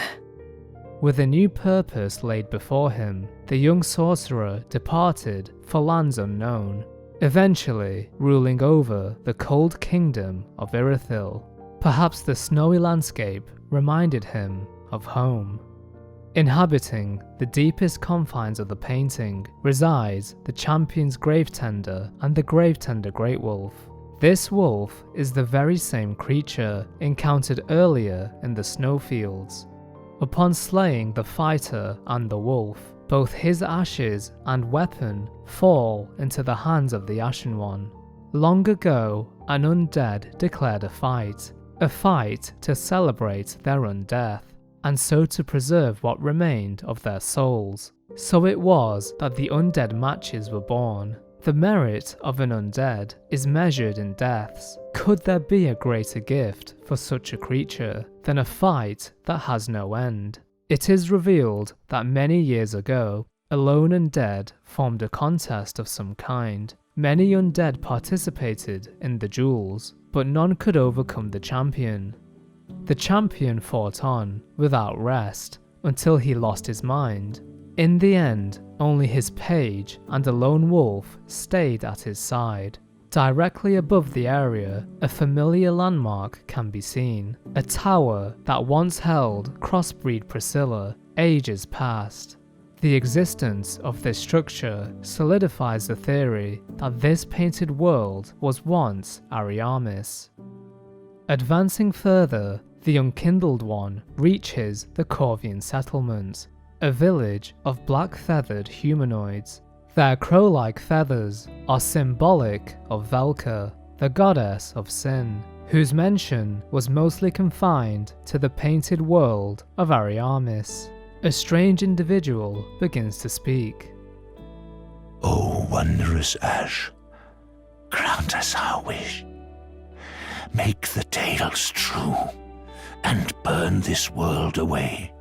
With a new purpose laid before him, the young sorcerer departed for lands unknown, eventually ruling over the cold kingdom of Irithyll. Perhaps the snowy landscape reminded him of home. Inhabiting the deepest confines of the painting resides the Champion's Gravetender and the Gravetender Great Wolf. This wolf is the very same creature encountered earlier in the snowfields. Upon slaying the fighter and the wolf, both his ashes and weapon fall into the hands of the Ashen One. Long ago, an undead declared a fight to celebrate their undeath, and so to preserve what remained of their souls. So it was that the undead matches were born. The merit of an undead is measured in deaths. Could there be a greater gift for such a creature than a fight that has no end? It is revealed that many years ago, a lone undead formed a contest of some kind Many undead participated in the duels, but none could overcome the champion. The champion fought on, without rest, until he lost his mind. In the end, only his page and a lone wolf stayed at his side. Directly above the area, a familiar landmark can be seen, a tower that once held crossbreed Priscilla ages past. The existence of this structure solidifies the theory that this painted world was once Ariamis. Advancing further, the Unkindled One reaches the Corvian settlement, a village of black-feathered humanoids. Their crow-like feathers are symbolic of Velka, the goddess of sin, whose mention was mostly confined to the painted world of Ariamis. A strange individual begins to speak. O wondrous Ash, grant us our wish. Make the tales true, and burn this world away.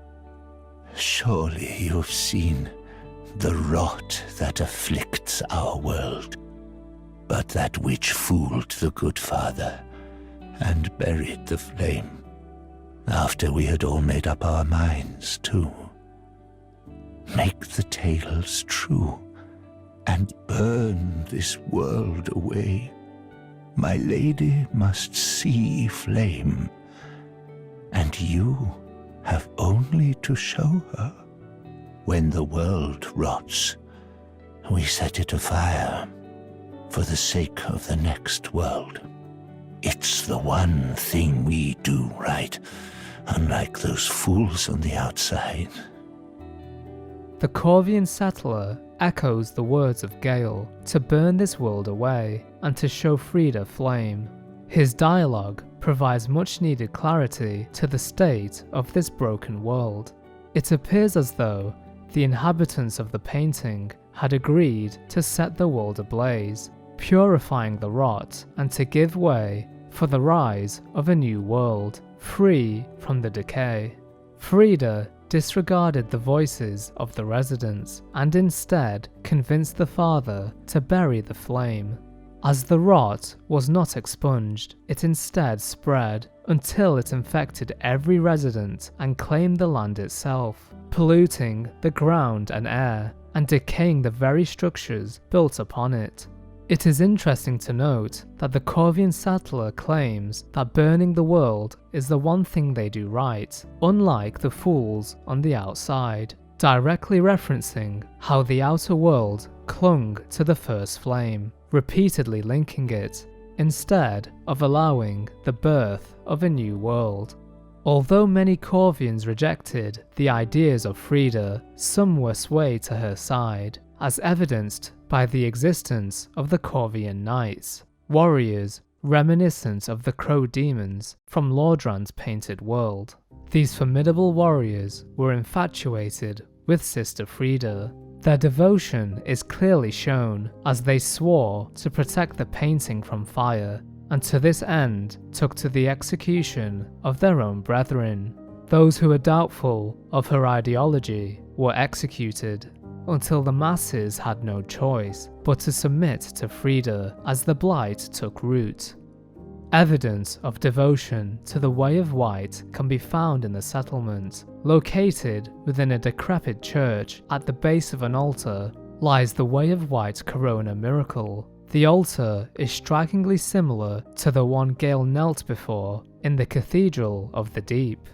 Surely you've seen the rot that afflicts our world, but that which fooled the good father and buried the flame, after we had all made up our minds too. Make the tales true, and burn this world away. My lady must see flame, and you have only to show her. When the world rots, we set it afire for the sake of the next world. It's the one thing we do right, unlike those fools on the outside. The Corvian settler echoes the words of Gale to burn this world away and to show Frida flame. His dialogue provides much needed clarity to the state of this broken world. It appears as though the inhabitants of the painting had agreed to set the world ablaze, purifying the rot and to give way for the rise of a new world, free from the decay. Frida disregarded the voices of the residents and instead convinced the father to bury the flame. As the rot was not expunged, it instead spread until it infected every resident and claimed the land itself, polluting the ground and air and decaying the very structures built upon it. It is interesting to note that the Corvian settler claims that burning the world is the one thing they do right, unlike the fools on the outside, directly referencing how the outer world clung to the first flame, repeatedly linking it, instead of allowing the birth of a new world. Although many Corvians rejected the ideas of Frida, some were swayed to her side, as evidenced by the existence of the Corvian Knights, warriors reminiscent of the Crow Demons from Lordrand's painted world. These formidable warriors were infatuated with Sister Frida. Their devotion is clearly shown as they swore to protect the painting from fire, and to this end took to the execution of their own brethren. Those who were doubtful of her ideology were executed, until the masses had no choice but to submit to Frida as the blight took root. Evidence of devotion to the Way of White can be found in the settlement. Located within a decrepit church at the base of an altar lies the Way of White Corona Miracle. The altar is strikingly similar to the one Gale knelt before in the Cathedral of the Deep.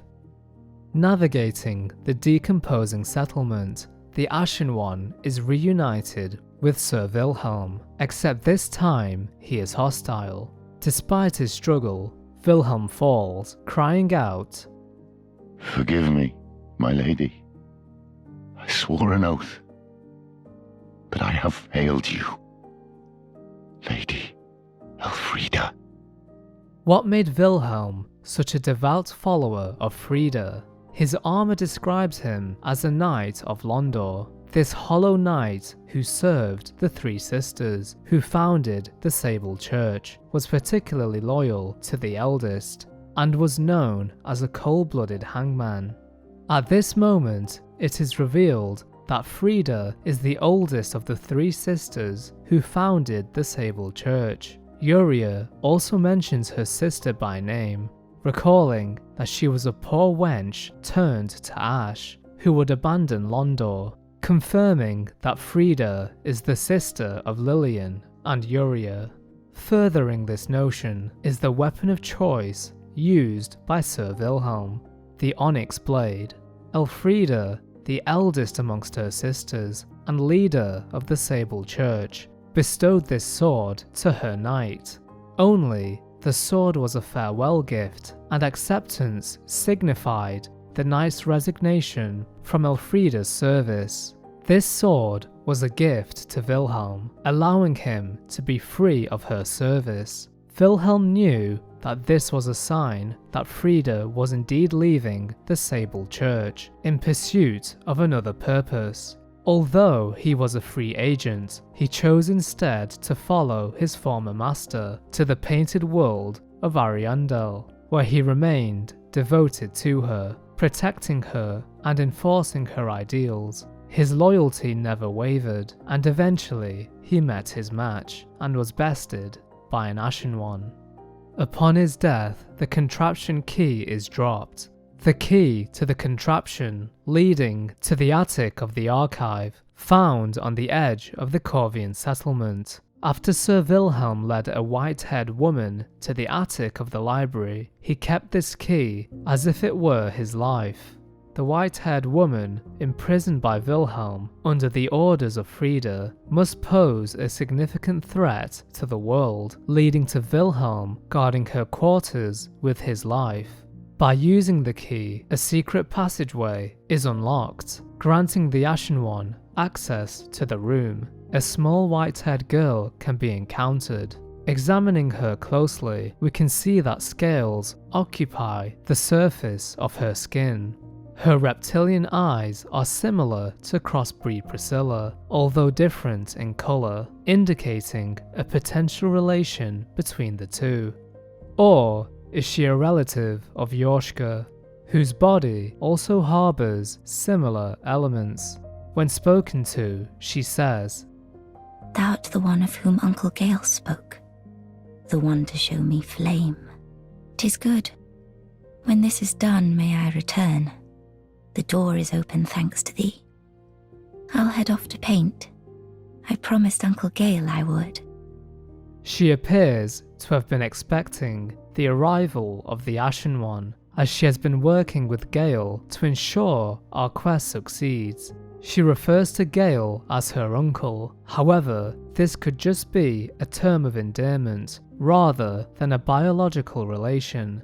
Navigating the decomposing settlement, the Ashen One is reunited with Sir Wilhelm, except this time he is hostile. Despite his struggle, Wilhelm falls, crying out, "Forgive me, my lady. I swore an oath, but I have failed you. Lady Elfrida." What made Wilhelm such a devout follower of Frida? His armour describes him as a knight of Londor, this hollow knight who served the Three Sisters, who founded the Sable Church, was particularly loyal to the eldest, and was known as a cold-blooded hangman. At this moment, it is revealed that Frida is the oldest of the 3 sisters who founded the Sable Church. Uriah also mentions her sister by name, recalling that she was a poor wench turned to ash who would abandon Londor, confirming that Frida is the sister of Lillian and Uriah. Furthering this notion is the weapon of choice used by Sir Wilhelm, the onyx blade. Elfrida, the eldest amongst her sisters and leader of the Sable Church, bestowed this sword to her knight. Only the sword was a farewell gift, and acceptance signified the knight's resignation from Elfrida's service. This sword was a gift to Wilhelm, allowing him to be free of her service. Wilhelm knew that this was a sign that Frida was indeed leaving the Sable Church in pursuit of another purpose. Although he was a free agent, he chose instead to follow his former master to the painted world of Ariandel, where he remained devoted to her, protecting her and enforcing her ideals. His loyalty never wavered, and eventually he met his match and was bested by an Ashen One. Upon his death, the contraption key is dropped. The key to the contraption leading to the attic of the archive, found on the edge of the Corvian settlement. After Sir Wilhelm led a white-haired woman to the attic of the library, he kept this key as if it were his life. The white-haired woman, imprisoned by Wilhelm under the orders of Frida, must pose a significant threat to the world, leading to Wilhelm guarding her quarters with his life. By using the key, a secret passageway is unlocked, granting the Ashen One access to the room. A small white-haired girl can be encountered. Examining her closely, we can see that scales occupy the surface of her skin. Her reptilian eyes are similar to crossbreed Priscilla, although different in colour, indicating a potential relation between the two. Or is she a relative of Yorshka, whose body also harbours similar elements? When spoken to, she says, "Thou'rt the one of whom Uncle Gale spoke, the one to show me flame. 'Tis good. When this is done, may I return. The door is open thanks to thee. I'll head off to paint. I promised Uncle Gale I would." She appears to have been expecting the arrival of the Ashen One, as she has been working with Gale to ensure our quest succeeds. She refers to Gale as her uncle, however, this could just be a term of endearment rather than a biological relation.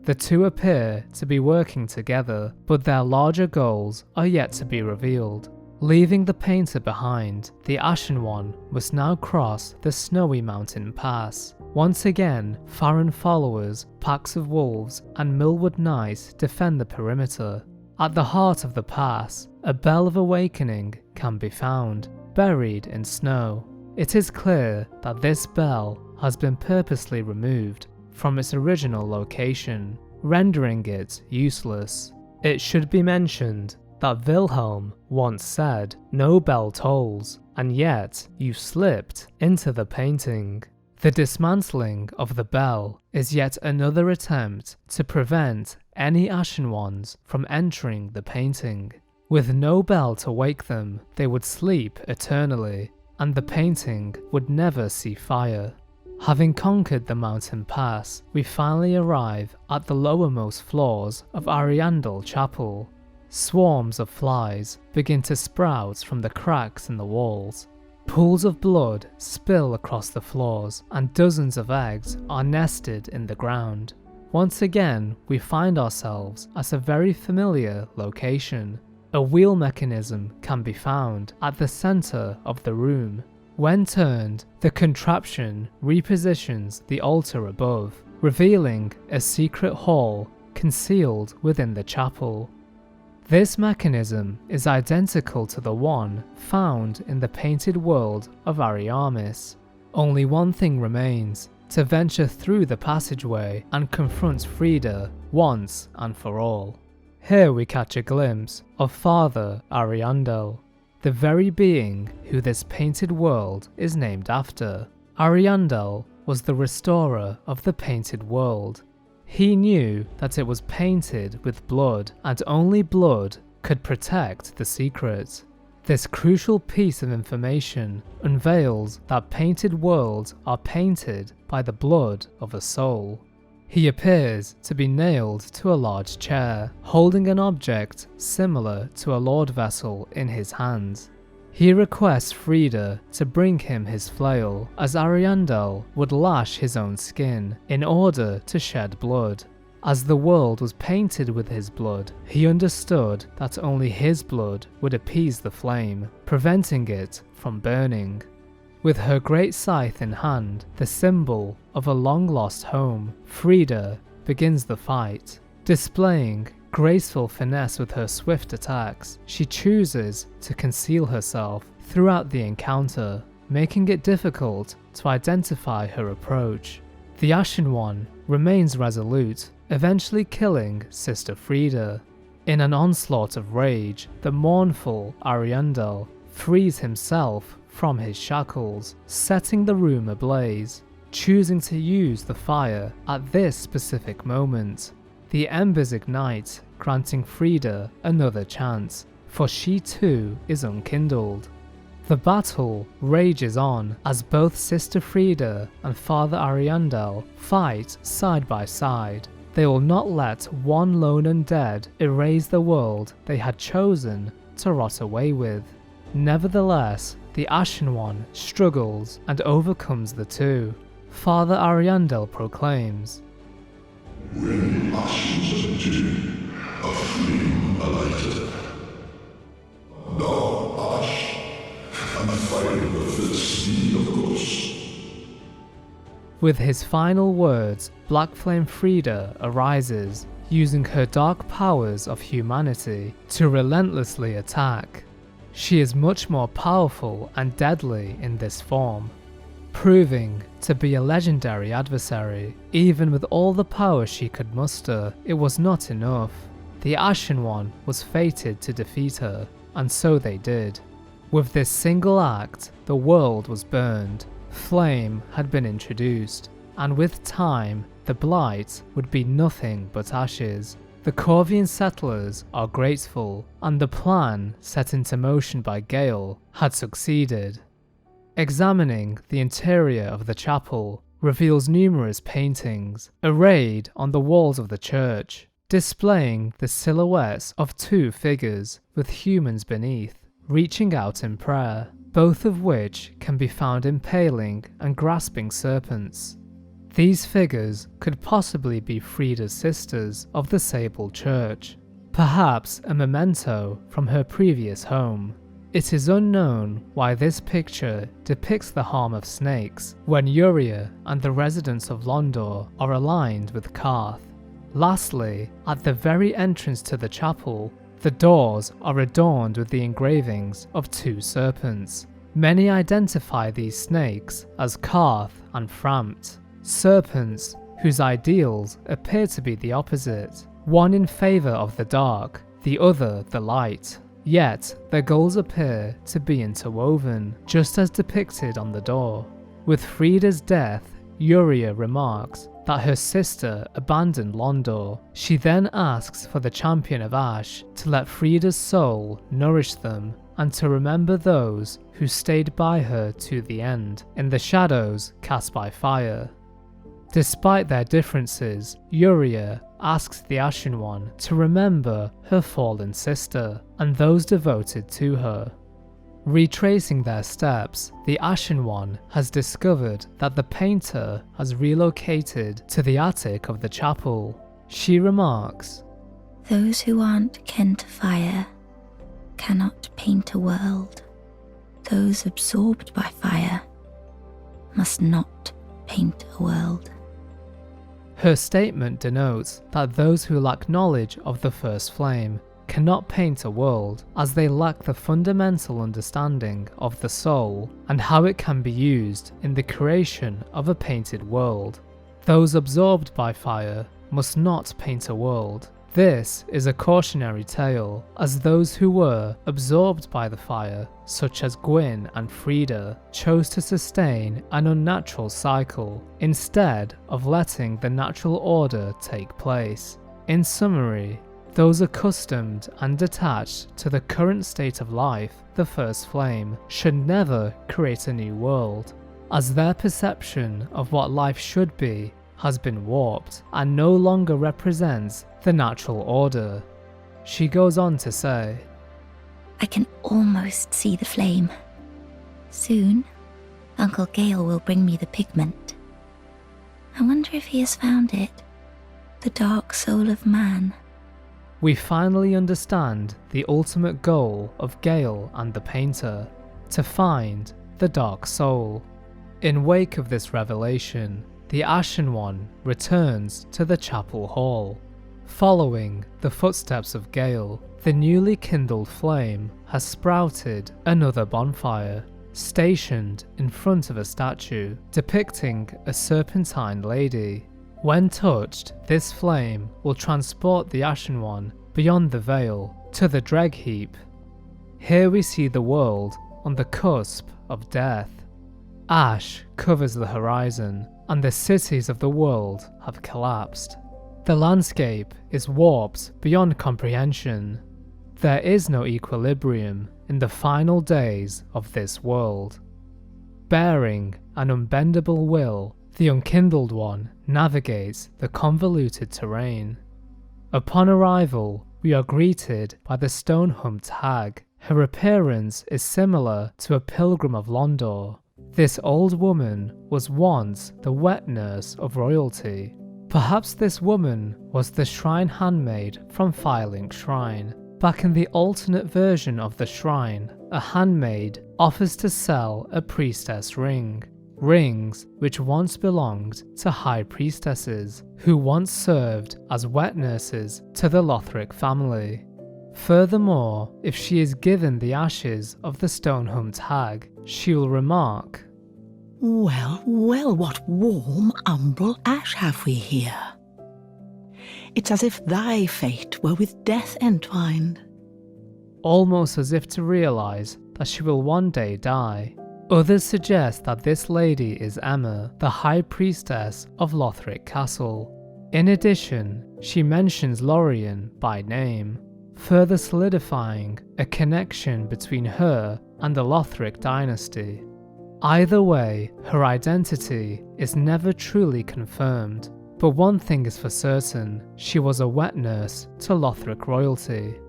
The two appear to be working together, but their larger goals are yet to be revealed. Leaving the painter behind, the Ashen One must now cross the snowy mountain pass. Once again, Farron followers, packs of wolves, and Millwood knights defend the perimeter. At the heart of the pass, a Bell of Awakening can be found, buried in snow. It is clear that this bell has been purposely removed from its original location, rendering it useless. It should be mentioned that Wilhelm once said, "No bell tolls," and yet you slipped into the painting. The dismantling of the bell is yet another attempt to prevent any Ashen Ones from entering the painting. With no bell to wake them, they would sleep eternally, and the painting would never see fire. Having conquered the mountain pass, we finally arrive at the lowermost floors of Ariandel Chapel. Swarms of flies begin to sprout from the cracks in the walls. Pools of blood spill across the floors, and dozens of eggs are nested in the ground. Once again, we find ourselves at a very familiar location. A wheel mechanism can be found at the center of the room. When turned, the contraption repositions the altar above, revealing a secret hall concealed within the chapel. This mechanism is identical to the one found in the painted world of Ariamis. Only one thing remains: to venture through the passageway and confront Frida once and for all. Here we catch a glimpse of Father Ariandel, the very being who this painted world is named after. Ariandel was the restorer of the painted world. He knew that it was painted with blood, and only blood could protect the secret. This crucial piece of information unveils that painted worlds are painted by the blood of a soul. He appears to be nailed to a large chair, holding an object similar to a Lordvessel in his hands. He requests Frida to bring him his flail, as Ariandel would lash his own skin in order to shed blood. As the world was painted with his blood, he understood that only his blood would appease the flame, preventing it from burning. With her great scythe in hand, the symbol of a long-lost home, Frida begins the fight. Displaying graceful finesse with her swift attacks, she chooses to conceal herself throughout the encounter, making it difficult to identify her approach. The Ashen One remains resolute, eventually killing Sister Frida. In an onslaught of rage, the mournful Ariandel frees himself from his shackles, setting the room ablaze. Choosing to use the fire at this specific moment, the embers ignite, granting Frida another chance, for she too is unkindled. The battle rages on as both Sister Frida and Father Ariandel fight side by side. They will not let one lone undead erase the world they had chosen to rot away with. Nevertheless, the Ashen One struggles and overcomes the two. Father Ariandel proclaims, "When the ashes are dim, a flame alighted. Thou ash, and fire befits thee of ghosts." With his final words, Black Flame Frida arises, using her dark powers of humanity to relentlessly attack. She is much more powerful and deadly in this form, proving to be a legendary adversary. Even with all the power she could muster, it was not enough. The Ashen One was fated to defeat her, and so they did. With this single act, the world was burned, flame had been introduced, and with time, the blight would be nothing but ashes. The Corvian settlers are grateful, and the plan set into motion by Gale had succeeded. Examining the interior of the chapel reveals numerous paintings arrayed on the walls of the church, displaying the silhouettes of two figures with humans beneath, reaching out in prayer, both of which can be found impaling and grasping serpents. These figures could possibly be Frida's sisters of the Sable Church, perhaps a memento from her previous home. It is unknown why this picture depicts the harm of snakes when Uria and the residents of Londor are aligned with Karth. Lastly, at the very entrance to the chapel, the doors are adorned with the engravings of two serpents. Many identify these snakes as Karth and Frampt, serpents whose ideals appear to be the opposite, one in favour of the dark, the other the light. Yet their goals appear to be interwoven, just as depicted on the door. With Frida's death, Uria remarks that her sister abandoned Londor. She then asks for the Champion of Ash to let Frida's soul nourish them, and to remember those who stayed by her to the end, in the shadows cast by fire. Despite their differences, Uria asks the Ashen One to remember her fallen sister and those devoted to her. Retracing their steps, the Ashen One has discovered that the painter has relocated to the attic of the chapel. She remarks, "Those who aren't kin to fire cannot paint a world. Those absorbed by fire must not paint a world." Her statement denotes that those who lack knowledge of the First Flame cannot paint a world, as they lack the fundamental understanding of the soul and how it can be used in the creation of a painted world. Those absorbed by fire must not paint a world. This is a cautionary tale, as those who were absorbed by the fire, such as Gwyn and Frida, chose to sustain an unnatural cycle, instead of letting the natural order take place. In summary, those accustomed and attached to the current state of life, the First Flame, should never create a new world, as their perception of what life should be has been warped and no longer represents the natural order. She goes on to say, I can almost see the flame. Soon, Uncle Gale will bring me the pigment. I wonder if he has found it, the dark soul of man. We finally understand the ultimate goal of Gale and the painter, to find the dark soul. In wake of this revelation, the Ashen One returns to the chapel hall. Following the footsteps of Gale, the newly kindled flame has sprouted another bonfire, stationed in front of a statue depicting a serpentine lady. When touched, this flame will transport the Ashen One beyond the veil to the Dreg Heap. Here we see the world on the cusp of death. Ash covers the horizon, and the cities of the world have collapsed. The landscape is warped beyond comprehension. There is no equilibrium in the final days of this world. Bearing an unbendable will, the Unkindled One navigates the convoluted terrain. Upon arrival, we are greeted by the stone-humped hag. Her appearance is similar to a pilgrim of Londor. This old woman was once the wet nurse of royalty. Perhaps this woman was the shrine handmaid from Firelink Shrine. Back in the alternate version of the shrine, a handmaid offers to sell a priestess ring. Rings which once belonged to high priestesses, who once served as wet nurses to the Lothric family. Furthermore, if she is given the ashes of the stone-humped hag, she will remark, Well, well, what warm umbral ash have we here? It's as if thy fate were with death entwined. almost as if to realise that she will one day die. Others suggest that this lady is Emma, the High Priestess of Lothric Castle. In addition, she mentions Lorien by name, further solidifying a connection between her and the Lothric dynasty. Either way, her identity is never truly confirmed, but one thing is for certain, she was a wet nurse to Lothric royalty.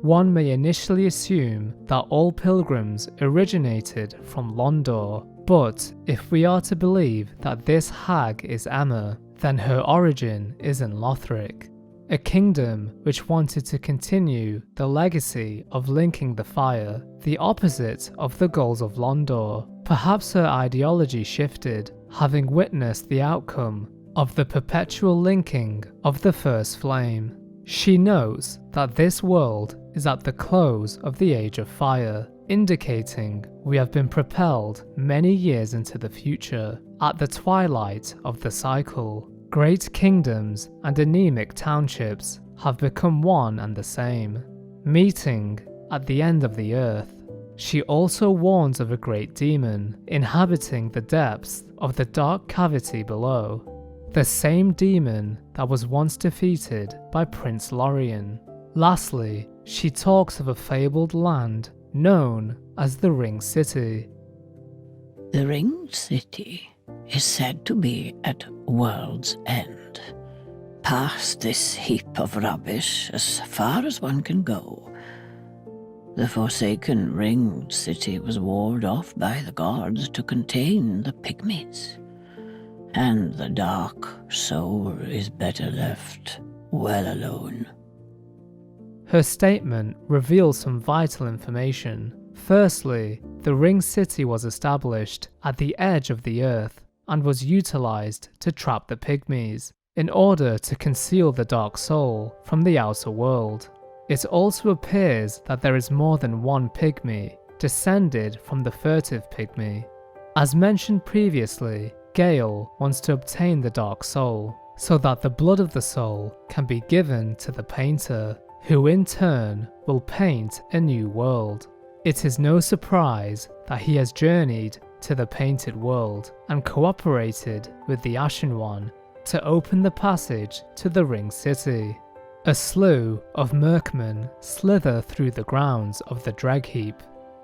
One may initially assume that all pilgrims originated from Londor, but if we are to believe that this hag is Emma, then her origin is in Lothric, a kingdom which wanted to continue the legacy of linking the fire, the opposite of the goals of Londor. Perhaps her ideology shifted, having witnessed the outcome of the perpetual linking of the First Flame. She knows that this world is at the close of the Age of Fire, indicating we have been propelled many years into the future. At the twilight of the cycle, great kingdoms and anemic townships have become one and the same, meeting at the end of the earth. She also warns of a great demon inhabiting the depths of the dark cavity below, the same demon that was once defeated by Prince Lorien. Lastly, she talks of a fabled land known as the Ring City. The Ring City is said to be at world's end. Past this heap of rubbish, as far as one can go. The forsaken Ringed City was walled off by the gods to contain the pygmies. And the dark soul is better left well alone. Her statement reveals some vital information. Firstly, the Ring City was established at the edge of the earth and was utilized to trap the pygmies in order to conceal the dark soul from the outer world. It also appears that there is more than one pygmy, descended from the furtive pygmy. As mentioned previously, Gale wants to obtain the dark soul. so that the blood of the soul can be given to the painter, who in turn will paint a new world. It is no surprise that he has journeyed to the painted world and cooperated with the Ashen One to open the passage to the Ring City. A slew of merkmen slither through the grounds of the Dragheap.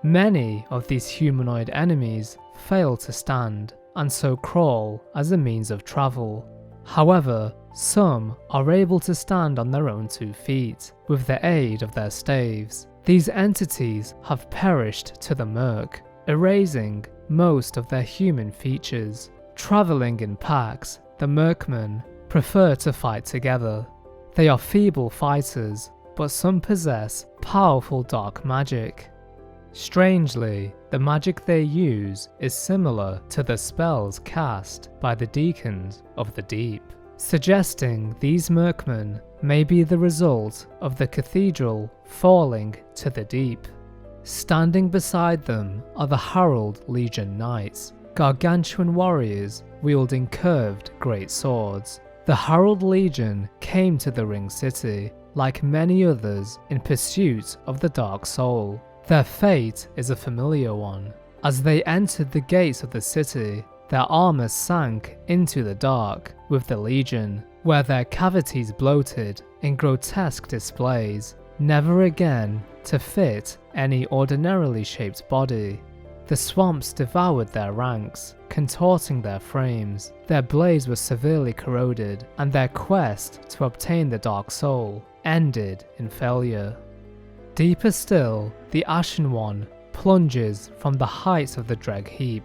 Many of these humanoid enemies fail to stand and so crawl as a means of travel. However, some are able to stand on their own 2 feet with the aid of their staves. These entities have perished to the murk, erasing most of their human features. Travelling in packs, the merkmen prefer to fight together. They are feeble fighters, but some possess powerful dark magic. Strangely, the magic they use is similar to the spells cast by the Deacons of the Deep, suggesting these merkmen may be the result of the cathedral falling to the deep. Standing beside them are the Herald Legion Knights, gargantuan warriors wielding curved great swords. The Herald Legion came to the Ring City, like many others, in pursuit of the Dark Soul. Their fate is a familiar one. As they entered the gates of the city, their armour sank into the dark with the Legion, where their cavities bloated in grotesque displays, never again to fit any ordinarily shaped body. The swamps devoured their ranks, contorting their frames. Their blades were severely corroded, and their quest to obtain the Dark Soul ended in failure. Deeper still, the Ashen One plunges from the heights of the Dragheap,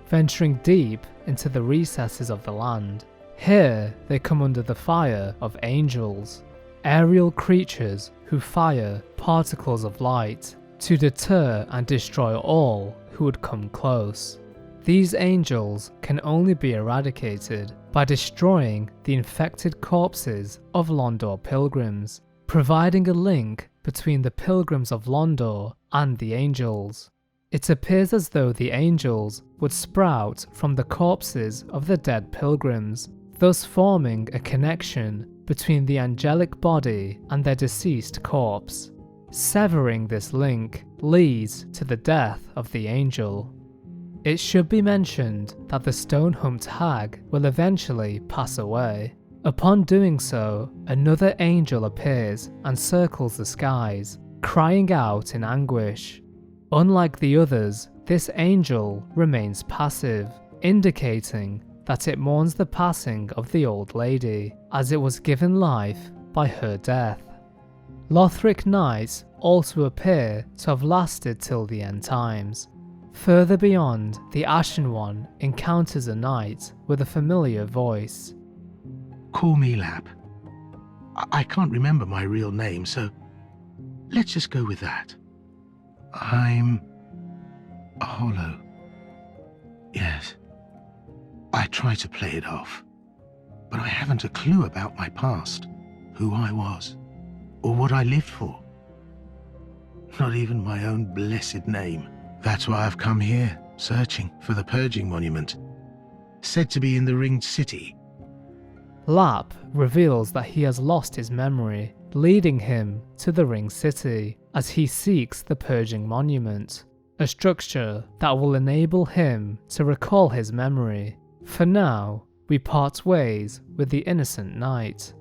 venturing deep into the recesses of the land. Here they come under the fire of angels, aerial creatures who fire particles of light to deter and destroy all who would come close. These angels can only be eradicated by destroying the infected corpses of Londor pilgrims, providing a link between the pilgrims of Londor and the angels. It appears as though the angels would sprout from the corpses of the dead pilgrims, thus forming a connection between the angelic body and their deceased corpse. Severing this link leads to the death of the angel. It should be mentioned that the stone-humped hag will eventually pass away. Upon doing so, another angel appears and circles the skies, crying out in anguish. Unlike the others, this angel remains passive, indicating that it mourns the passing of the old lady, as it was given life by her death. Lothric Knights also appear to have lasted till the end times. Further beyond, the Ashen One encounters a knight with a familiar voice. Call me Lap. I can't remember my real name, so let's just go with that. I'm a hollow. Yes. I try to play it off, but I haven't a clue about my past, who I was, or what I lived for. Not even my own blessed name. That's why I've come here, searching for the Purging Monument, said to be in the Ringed City. Lap reveals that he has lost his memory, leading him to the Ring City as he seeks the Purging Monument, a structure that will enable him to recall his memory. For now, we part ways with the innocent knight.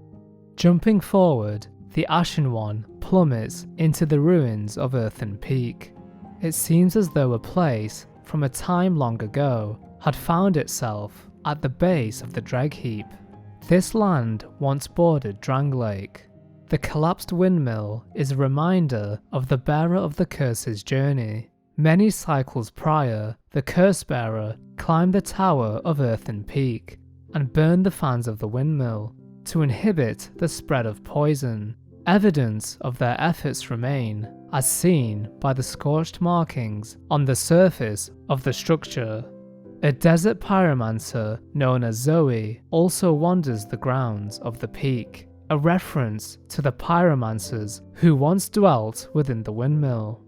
Jumping forward, the Ashen One plummets into the ruins of Earthen Peak. It seems as though a place from a time long ago had found itself at the base of the Dragheap. This land once bordered Dranglake. The collapsed windmill is a reminder of the bearer of the curse's journey. Many cycles prior, the curse-bearer climbed the tower of Earthen Peak and burned the fans of the windmill to inhibit the spread of poison. Evidence of their efforts remain, as seen by the scorched markings on the surface of the structure. A desert pyromancer known as Zoe also wanders the grounds of the peak, a reference to the pyromancers who once dwelt within the windmill.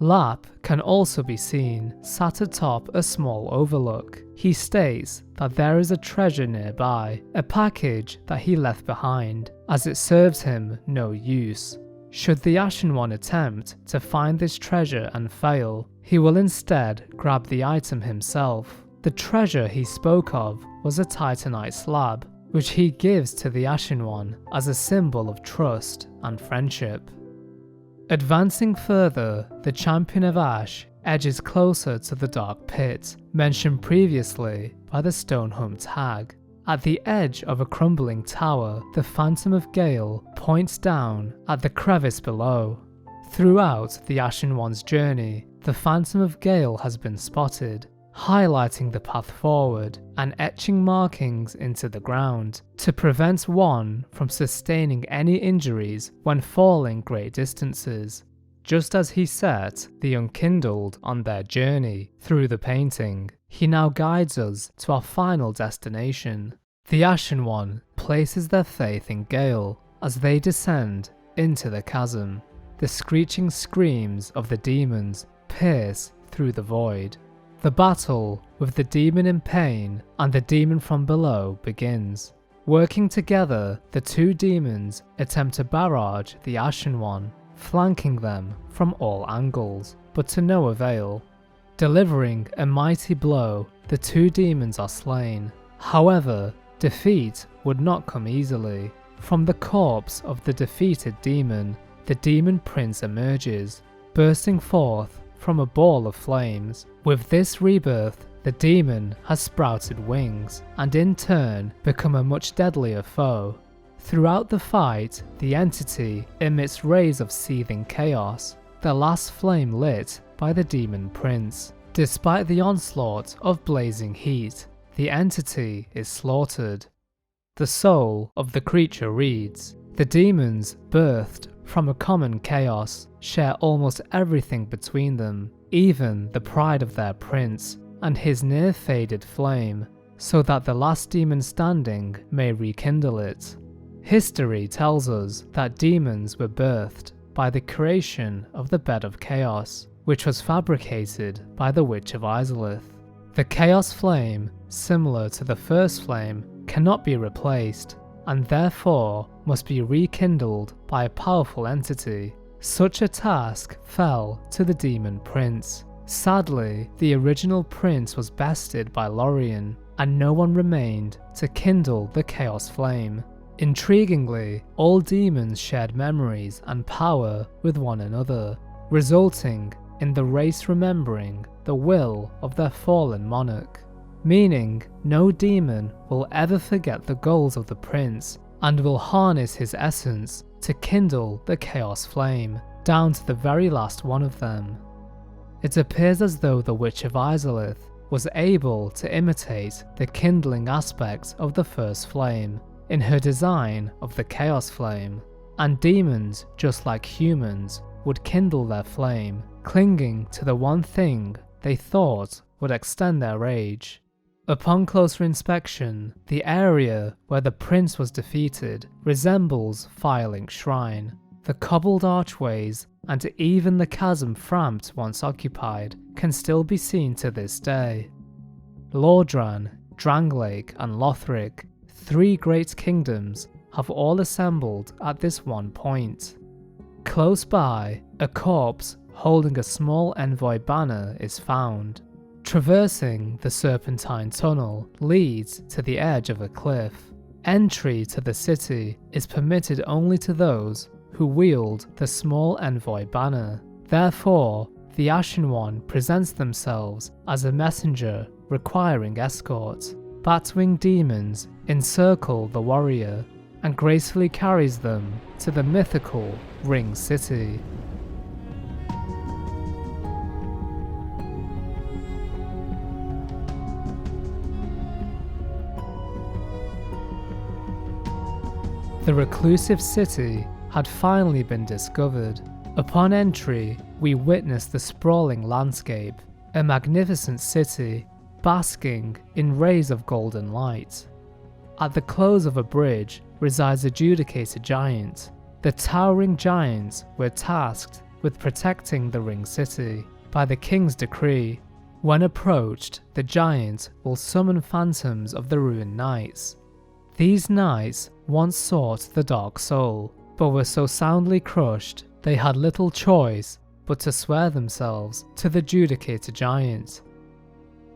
Lap can also be seen sat atop a small overlook. He states that there is a treasure nearby, a package that he left behind, as it serves him no use. Should the Ashen One attempt to find this treasure and fail, he will instead grab the item himself. The treasure he spoke of was a titanite slab, which he gives to the Ashen One as a symbol of trust and friendship. Advancing further, the Champion of Ash edges closer to the dark pit, mentioned previously by the stone-humped hag. At the edge of a crumbling tower, the Phantom of Gale points down at the crevice below. Throughout the Ashen One's journey, the Phantom of Gale has been spotted, highlighting the path forward and etching markings into the ground to prevent one from sustaining any injuries when falling great distances. Just as he set the Unkindled on their journey through the painting, he now guides us to our final destination. The Ashen One places their faith in Gale as they descend into the chasm. The screeching screams of the demons pierce through the void. The battle with the demon in pain and the demon from below begins. Working together, the two demons attempt to barrage the Ashen One, flanking them from all angles, but to no avail. Delivering a mighty blow, the two demons are slain. However, defeat would not come easily. From the corpse of the defeated demon, the demon prince emerges, bursting forth from a ball of flames. With this rebirth, the demon has sprouted wings and in turn become a much deadlier foe. Throughout the fight, the entity emits rays of seething chaos, the last flame lit by the demon prince. Despite the onslaught of blazing heat, the entity is slaughtered. The soul of the creature reads, "The demons, birthed from a common chaos, share almost everything between them, even the pride of their prince and his near-faded flame, so that the last demon standing may rekindle it." History tells us that demons were birthed by the creation of the Bed of Chaos, which was fabricated by the Witch of Izalith. The Chaos Flame, similar to the first flame, cannot be replaced, and therefore must be rekindled by a powerful entity. Such a task fell to the Demon Prince. Sadly, the original prince was bested by Lorien, and no one remained to kindle the Chaos Flame. Intriguingly, all demons shared memories and power with one another, resulting in the race remembering the will of their fallen monarch, meaning no demon will ever forget the goals of the prince and will harness his essence to kindle the Chaos Flame, down to the very last one of them. It appears as though the Witch of Izalith was able to imitate the kindling aspects of the first flame in her design of the Chaos Flame, and demons, just like humans, would kindle their flame, clinging to the one thing they thought would extend their age. Upon closer inspection, the area where the prince was defeated resembles Firelink's shrine. The cobbled archways and even the chasm Frampt once occupied can still be seen to this day. Lordran, Drangleic and Lothric, three great kingdoms, have all assembled at this one point. Close by, a corpse holding a small envoy banner is found. Traversing the serpentine tunnel leads to the edge of a cliff. Entry to the city is permitted only to those who wield the small envoy banner. Therefore, the Ashen One presents themselves as a messenger requiring escort. Batwing demons encircle the warrior and gracefully carries them to the mythical Ring City. The reclusive city had finally been discovered. Upon entry, we witnessed the sprawling landscape, a magnificent city basking in rays of golden light. At the close of a bridge resides a Judicator giant. The towering giants were tasked with protecting the Ring City by the king's decree. When approached, the giant will summon phantoms of the ruined knights. These knights once sought the Dark Soul, but were so soundly crushed they had little choice but to swear themselves to the Judicator Giant.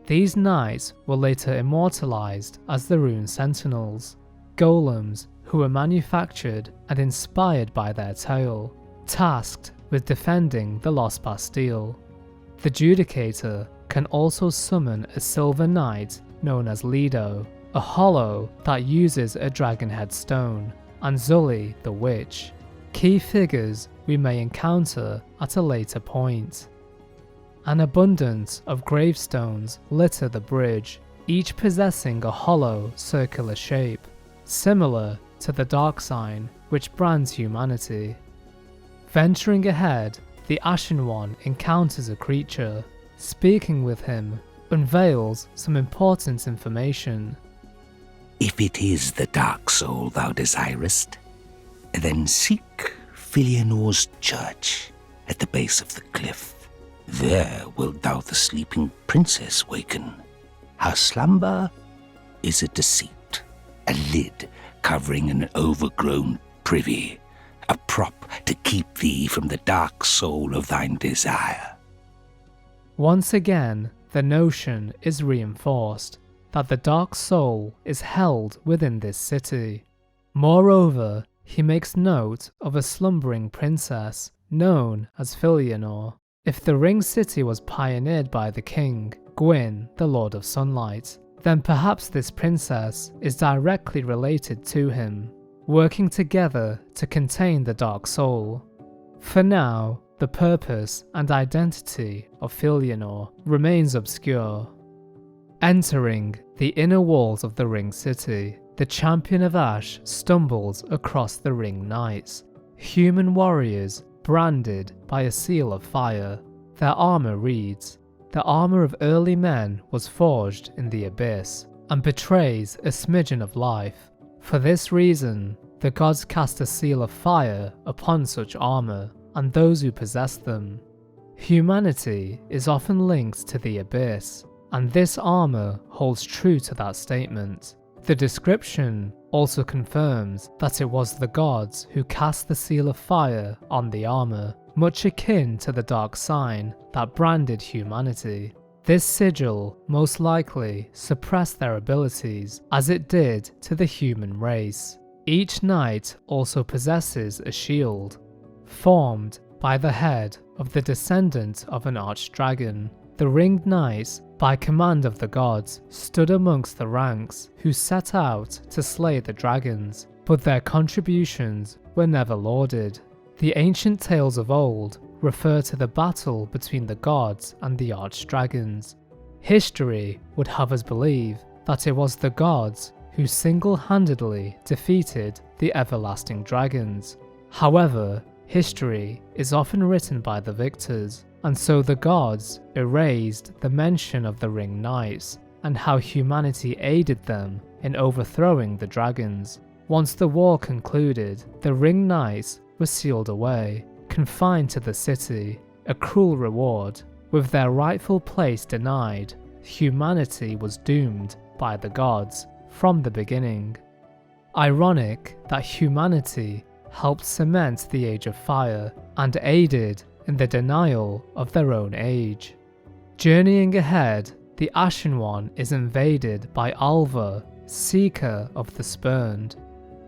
These knights were later immortalized as the Rune Sentinels, golems who were manufactured and inspired by their tale, tasked with defending the Lost Bastille. The Judicator can also summon a silver knight known as Lido, a hollow that uses a dragonhead stone, and Zully the Witch, key figures we may encounter at a later point. An abundance of gravestones litter the bridge, each possessing a hollow circular shape, similar to the dark sign which brands humanity. Venturing ahead, the Ashen One encounters a creature. Speaking with him unveils some important information. If it is the Dark Soul thou desirest, then seek Filianor's church at the base of the cliff. There wilt thou the sleeping princess waken. Her slumber is a deceit, a lid covering an overgrown privy, a prop to keep thee from the dark soul of thine desire. Once again, the notion is reinforced that the Dark Soul is held within this city. Moreover, he makes note of a slumbering princess known as Filianor. If the Ring City was pioneered by the king, Gwyn, the Lord of Sunlight, then perhaps this princess is directly related to him, working together to contain the Dark Soul. For now, the purpose and identity of Filianor remains obscure. Entering the inner walls of the Ring City, the Champion of Ash stumbles across the Ring Knights, human warriors branded by a seal of fire. Their armor reads, "The armor of early men was forged in the abyss," and betrays a smidgen of life. For this reason, the gods cast a seal of fire upon such armor and those who possess them. Humanity is often linked to the abyss, and this armor holds true to that statement. The description also confirms that it was the gods who cast the seal of fire on the armor, much akin to the dark sign that branded humanity. This sigil most likely suppressed their abilities, as it did to the human race. Each knight also possesses a shield, formed by the head of the descendant of an archdragon. The ringed knights, by command of the gods, stood amongst the ranks who set out to slay the dragons, but their contributions were never lauded. The ancient tales of old refer to the battle between the gods and the archdragons. History would have us believe that it was the gods who single-handedly defeated the everlasting dragons. However, history is often written by the victors, and so the gods erased the mention of the Ring Knights and how humanity aided them in overthrowing the dragons. Once the war concluded, the Ring Knights were sealed away, confined to the city, a cruel reward. With their rightful place denied, humanity was doomed by the gods from the beginning. Ironic that humanity helped cement the Age of Fire and aided in the denial of their own age. Journeying ahead, the Ashen One is invaded by Alva, Seeker of the Spurned.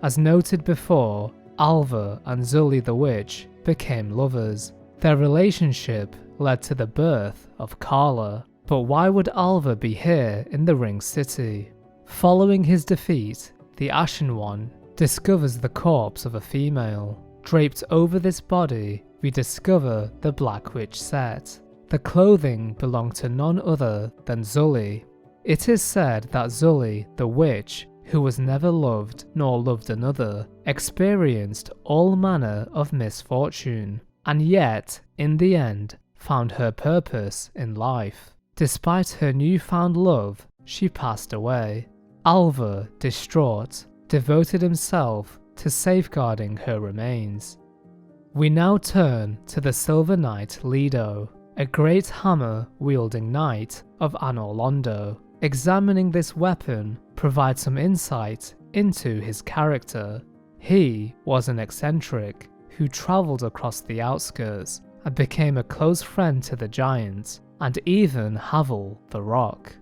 As noted before, Alva and Zully the Witch became lovers. Their relationship led to the birth of Carla. But why would Alva be here in the Ring City? Following his defeat, the Ashen One discovers the corpse of a female. Draped over this body, we discover the Black Witch set. The clothing belonged to none other than Zully. It is said that Zully, the witch, who was never loved nor loved another, experienced all manner of misfortune, and yet, in the end, found her purpose in life. Despite her newfound love, she passed away. Alva, distraught, devoted himself to safeguarding her remains. We now turn to the Silver Knight Lido, a great hammer-wielding knight of Anor Londo. Examining this weapon provides some insight into his character. He was an eccentric who travelled across the outskirts and became a close friend to the giants and even Havel the Rock.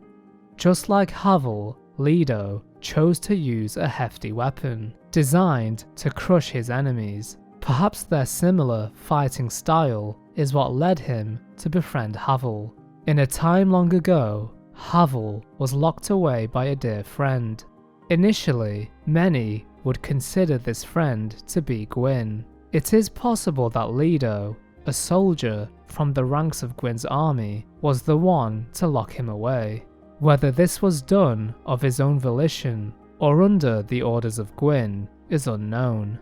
Just like Havel, Lido chose to use a hefty weapon designed to crush his enemies. Perhaps their similar fighting style is what led him to befriend Havel. In a time long ago, Havel was locked away by a dear friend. Initially, many would consider this friend to be Gwyn. It is possible that Lido, a soldier from the ranks of Gwyn's army, was the one to lock him away. Whether this was done of his own volition or under the orders of Gwyn is unknown.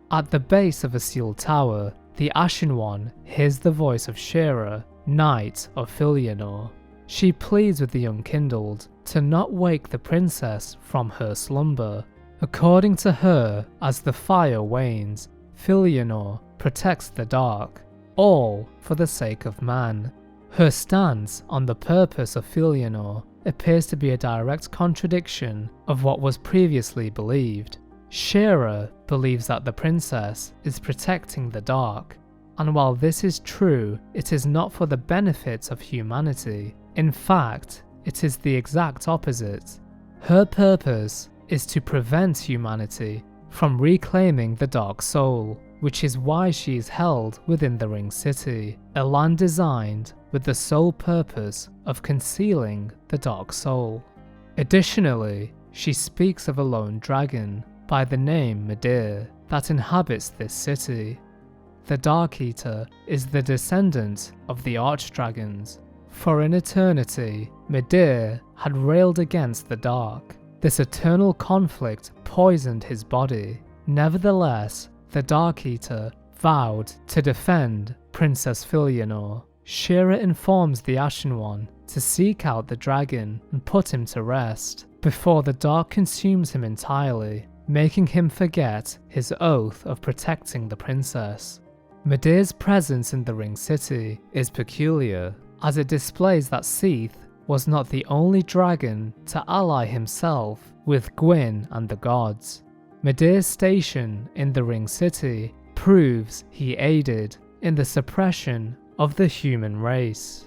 At the base of a sealed tower, the Ashen One hears the voice of Shearer, Knight of Filianor. She pleads with the Unkindled to not wake the princess from her slumber. According to her, as the fire wanes, Filianor protects the dark, all for the sake of man. Her stance on the purpose of Filianor appears to be a direct contradiction of what was previously believed. Shearer believes that the princess is protecting the dark, and while this is true, it is not for the benefit of humanity. In fact, it is the exact opposite. Her purpose is to prevent humanity from reclaiming the Dark Soul, which is why she is held within the Ring City, a land designed with the sole purpose of concealing the Dark Soul. Additionally, she speaks of a lone dragon by the name Medir that inhabits this city. The Dark Eater is the descendant of the Archdragons. For in eternity, Medir had railed against the dark. This eternal conflict poisoned his body. Nevertheless, the Dark Eater vowed to defend Princess Filianor. Shearer informs the Ashen One to seek out the dragon and put him to rest before the dark consumes him entirely, making him forget his oath of protecting the princess. Medir's presence in the Ring City is peculiar, as it displays that Seeketh was not the only dragon to ally himself with Gwyn and the gods. Medir's station in the Ring City proves he aided in the suppression of the human race.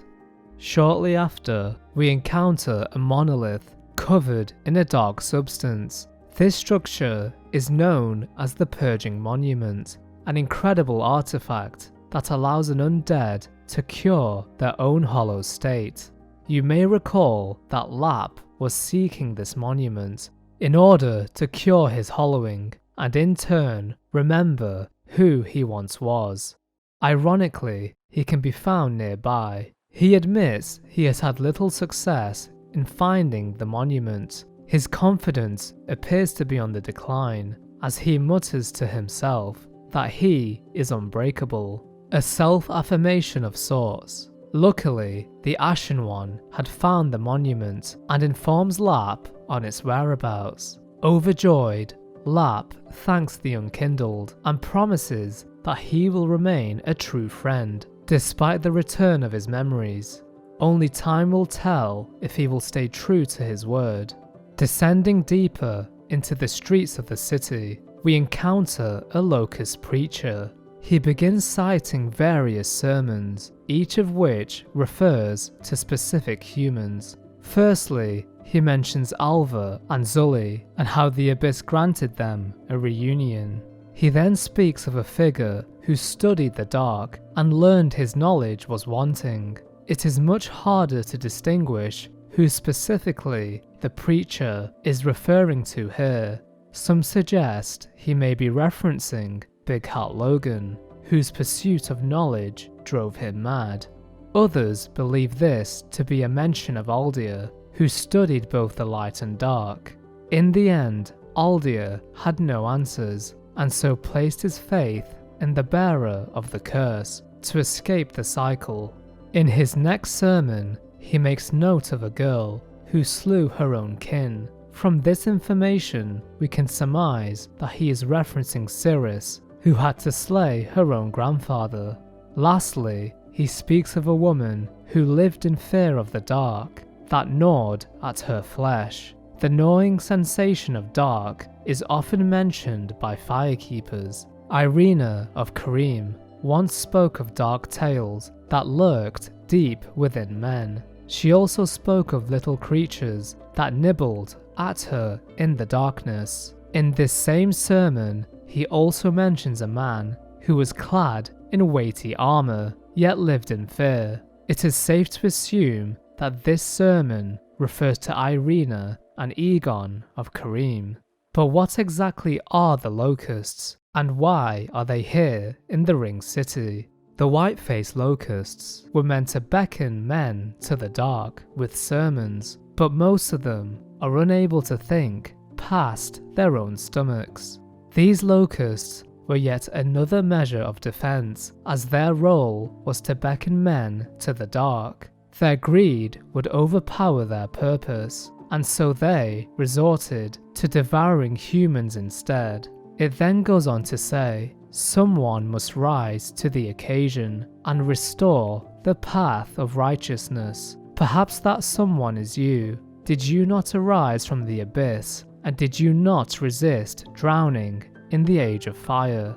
Shortly after, we encounter a monolith covered in a dark substance. This structure is known as the Purging Monument, an incredible artifact that allows an undead to cure their own hollow state. You may recall that Lap was seeking this monument in order to cure his hollowing and in turn remember who he once was. Ironically, he can be found nearby. He admits he has had little success in finding the monument. His confidence appears to be on the decline as he mutters to himself that he is unbreakable, a self-affirmation of sorts. Luckily, the Ashen One had found the monument and informs Lap on its whereabouts. Overjoyed, Lap thanks the Unkindled and promises that he will remain a true friend despite the return of his memories. Only time will tell if he will stay true to his word. Descending deeper into the streets of the city, we encounter a locust preacher. He begins citing various sermons, each of which refers to specific humans. Firstly, he mentions Alva and Zully and how the Abyss granted them a reunion. He then speaks of a figure who studied the dark and learned his knowledge was wanting. It is much harder to distinguish who specifically the preacher is referring to here. Some suggest he may be referencing Big Hat Logan, whose pursuit of knowledge drove him mad. Others believe this to be a mention of Aldir, who studied both the light and dark. In the end, Aldir had no answers, and so placed his faith in the bearer of the curse to escape the cycle. In his next sermon, he makes note of a girl who slew her own kin. From this information, we can surmise that he is referencing Cirrus, who had to slay her own grandfather. Lastly, he speaks of a woman who lived in fear of the dark, that gnawed at her flesh. The gnawing sensation of dark is often mentioned by firekeepers. Irina of Karim once spoke of dark tales that lurked deep within men. She also spoke of little creatures that nibbled at her in the darkness. In this same sermon, he also mentions a man who was clad in weighty armor, yet lived in fear. It is safe to assume that this sermon refers to Irina and Egon of Karim. But what exactly are the locusts, and why are they here in the Ring City? The white-faced locusts were meant to beckon men to the dark with sermons, but most of them are unable to think past their own stomachs. These locusts were yet another measure of defense, as their role was to beckon men to the dark. Their greed would overpower their purpose, and so they resorted to devouring humans instead. It then goes on to say, someone must rise to the occasion and restore the path of righteousness. Perhaps that someone is you. Did you not arise from the abyss, and did you not resist drowning in the age of fire?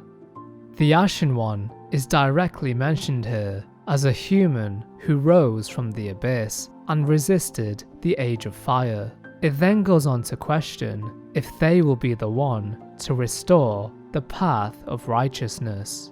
The Ashen One is directly mentioned here as a human who rose from the abyss and resisted the age of fire. It then goes on to question if they will be the one to restore the path of righteousness.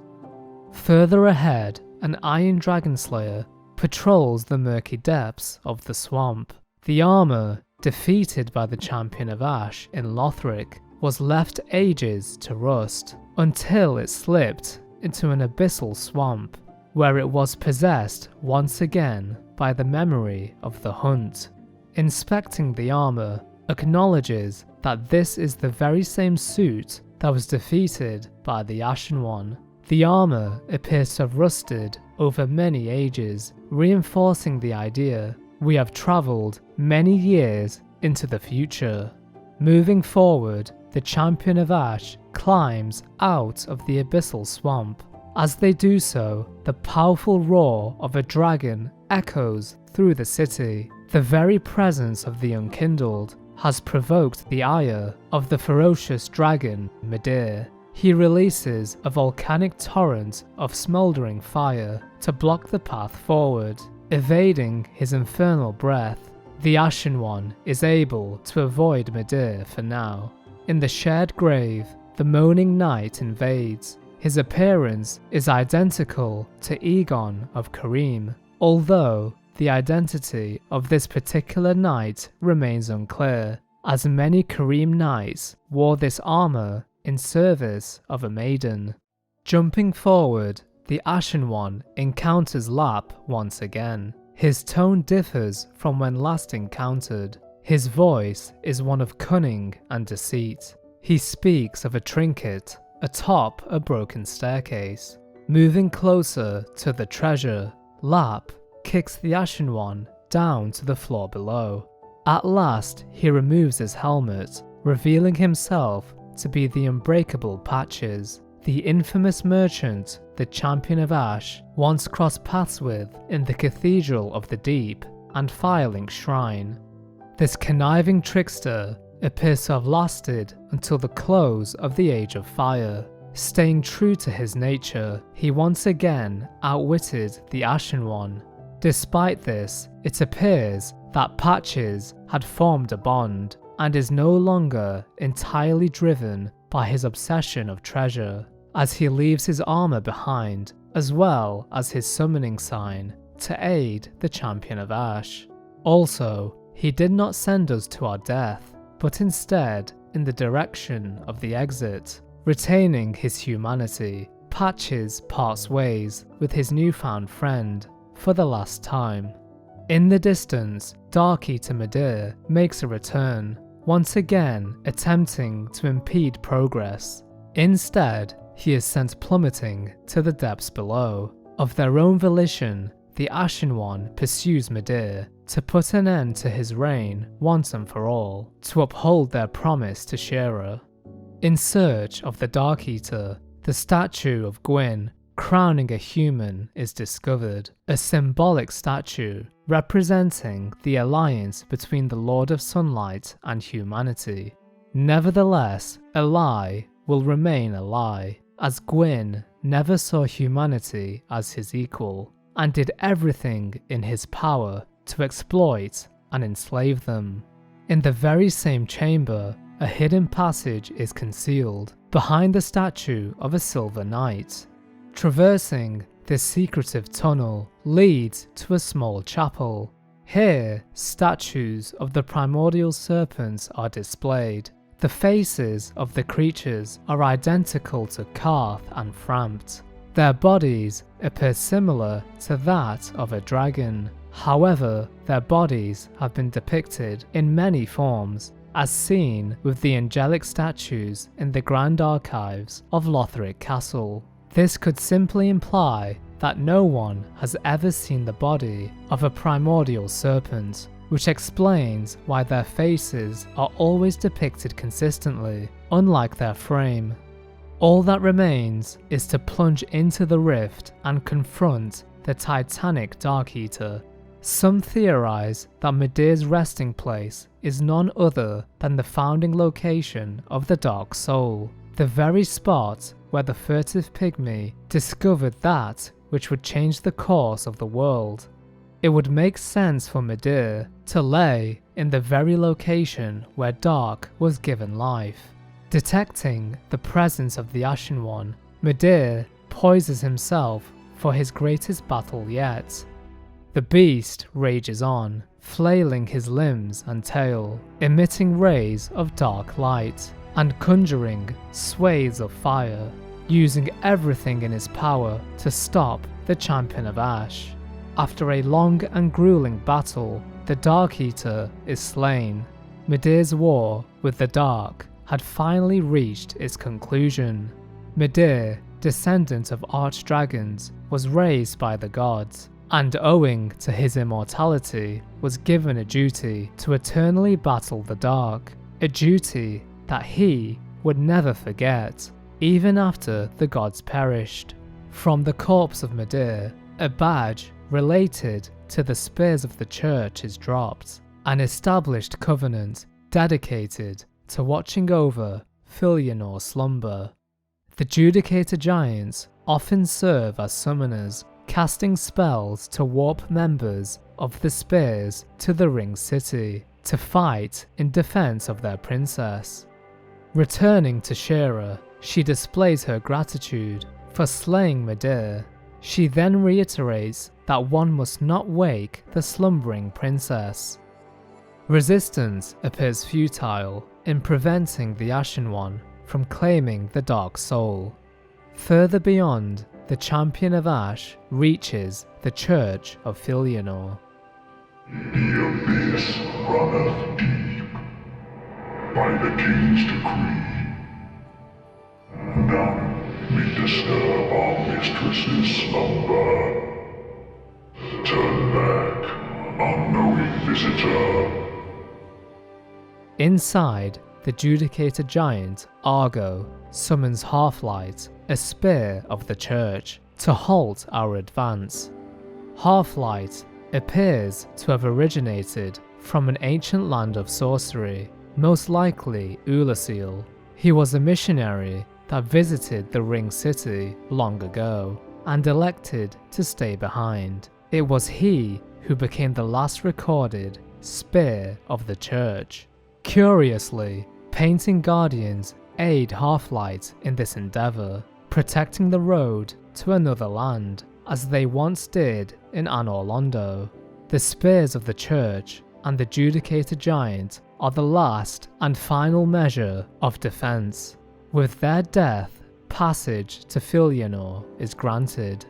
Further ahead, an Iron Dragon Slayer patrols the murky depths of the swamp. The armor, defeated by the Champion of Ash in Lothric, was left ages to rust, until it slipped into an abyssal swamp, where it was possessed once again by the memory of the hunt. Inspecting the armor acknowledges that this is the very same suit that was defeated by the Ashen One. The armor appears to have rusted over many ages, reinforcing the idea we have travelled many years into the future. Moving forward, the Champion of Ash climbs out of the abyssal swamp. As they do so, the powerful roar of a dragon echoes through the city. The very presence of the Unkindled has provoked the ire of the ferocious dragon Medir. He releases a volcanic torrent of smouldering fire to block the path forward. Evading his infernal breath, the Ashen One is able to avoid Medir for now. In the shared grave, the moaning knight invades. His appearance is identical to Egon of Karim, although the identity of this particular knight remains unclear, as many Karim knights wore this armor in service of a maiden. Jumping forward, the Ashen One encounters Lap once again. His tone differs from when last encountered. His voice is one of cunning and deceit. He speaks of a trinket atop a broken staircase. Moving closer to the treasure, Lap kicks the Ashen One down to the floor below. At last, he removes his helmet, revealing himself to be the unbreakable Patches, the infamous merchant the Champion of Ash once crossed paths with in the Cathedral of the Deep and Firelink Shrine. This conniving trickster appears to have lasted until the close of the Age of Fire. Staying true to his nature, he once again outwitted the Ashen One. Despite this, it appears that Patches had formed a bond and is no longer entirely driven by his obsession of treasure, as he leaves his armor behind as well as his summoning sign to aid the Champion of Ash. Also, he did not send us to our death, but instead in the direction of the exit. Retaining his humanity, Patches parts ways with his newfound friend for the last time. In the distance, Dark Eater Medir makes a return, once again attempting to impede progress. Instead, he is sent plummeting to the depths below. Of their own volition, the Ashen One pursues Medir to put an end to his reign once and for all, to uphold their promise to Shearer. In search of the Dark Eater, the statue of Gwyn crowning a human is discovered, a symbolic statue representing the alliance between the Lord of Sunlight and humanity. Nevertheless, a lie will remain a lie, as Gwyn never saw humanity as his equal, and did everything in his power to exploit and enslave them. In the very same chamber, a hidden passage is concealed behind the statue of a silver knight. Traversing this secretive tunnel leads to a small chapel. Here, statues of the primordial serpents are displayed. The faces of the creatures are identical to Karth and Frampt. Their bodies appear similar to that of a dragon. However, their bodies have been depicted in many forms, as seen with the angelic statues in the Grand Archives of Lothric Castle. This could simply imply that no one has ever seen the body of a primordial serpent, which explains why their faces are always depicted consistently, unlike their frame. All that remains is to plunge into the rift and confront the titanic Dark Eater. Some theorize that Midir's resting place is none other than the founding location of the Dark Soul, the very spot where the furtive pygmy discovered that which would change the course of the world. It would make sense for Midir to lay in the very location where Dark was given life. Detecting the presence of the Ashen One, Midir poises himself for his greatest battle yet. The beast rages on, flailing his limbs and tail, emitting rays of dark light, and conjuring swathes of fire, using everything in his power to stop the Champion of Ash. After a long and grueling battle, the Dark Eater is slain. Midir's war with the Dark had finally reached its conclusion. Midir, descendant of archdragons, was raised by the gods, and owing to his immortality, was given a duty to eternally battle the Dark, a duty that he would never forget, even after the gods perished. From the corpse of Midir, a badge related to the spears of the church is dropped, an established covenant dedicated to watching over Filianor's slumber. The Judicator Giants often serve as summoners, casting spells to warp members of the Spears to the Ring City to fight in defense of their princess. Returning to Shira, she displays her gratitude for slaying Midir. She then reiterates that one must not wake the slumbering princess. Resistance appears futile in preventing the Ashen One from claiming the Dark Soul. Further beyond, the Champion of Ash reaches the Church of Filianor. The abyss runneth deep, by the king's decree. None may disturb our mistress's slumber. Turn back, unknowing visitor. Inside, the Judicator Giant, Argo, summons Halflight, a spear of the church, to halt our advance. Halflight appears to have originated from an ancient land of sorcery, most likely Oolacile. He was a missionary that visited the Ring City long ago and elected to stay behind. It was he who became the last recorded spear of the church. Curiously, Painting Guardians aid Halflight in this endeavour, protecting the road to another land, as they once did in Anor Londo. The Spears of the Church and the Judicator Giant are the last and final measure of defence. With their death, passage to Filianor is granted.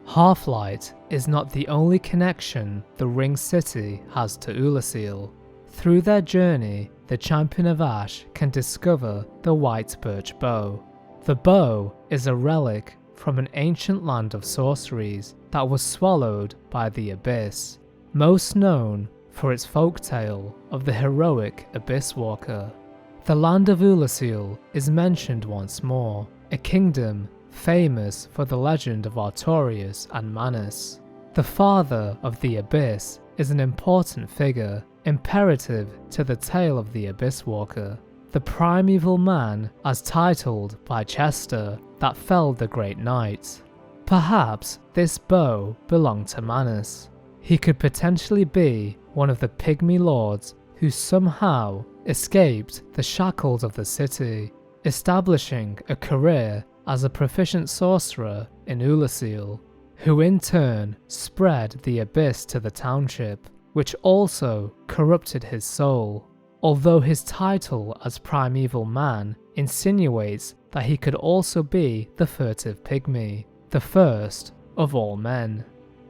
Halflight is not the only connection the Ring City has to Oolacile. Through their journey, the Champion of Ash can discover the White Birch Bow. The bow is a relic from an ancient land of sorceries that was swallowed by the Abyss, most known for its folktale of the heroic Abyss Walker. The land of Oolacile is mentioned once more, a kingdom famous for the legend of Artorias and Manus. The Father of the Abyss is an important figure, imperative to the tale of the Abyss Walker, the primeval man as titled by Chester that felled the Great Knight. Perhaps this bow belonged to Manus. He could potentially be one of the pygmy lords who somehow escaped the shackles of the city, establishing a career as a proficient sorcerer in Oolacile, who in turn spread the abyss to the township, which also corrupted his soul, although his title as primeval man insinuates that he could also be the furtive pygmy, the first of all men.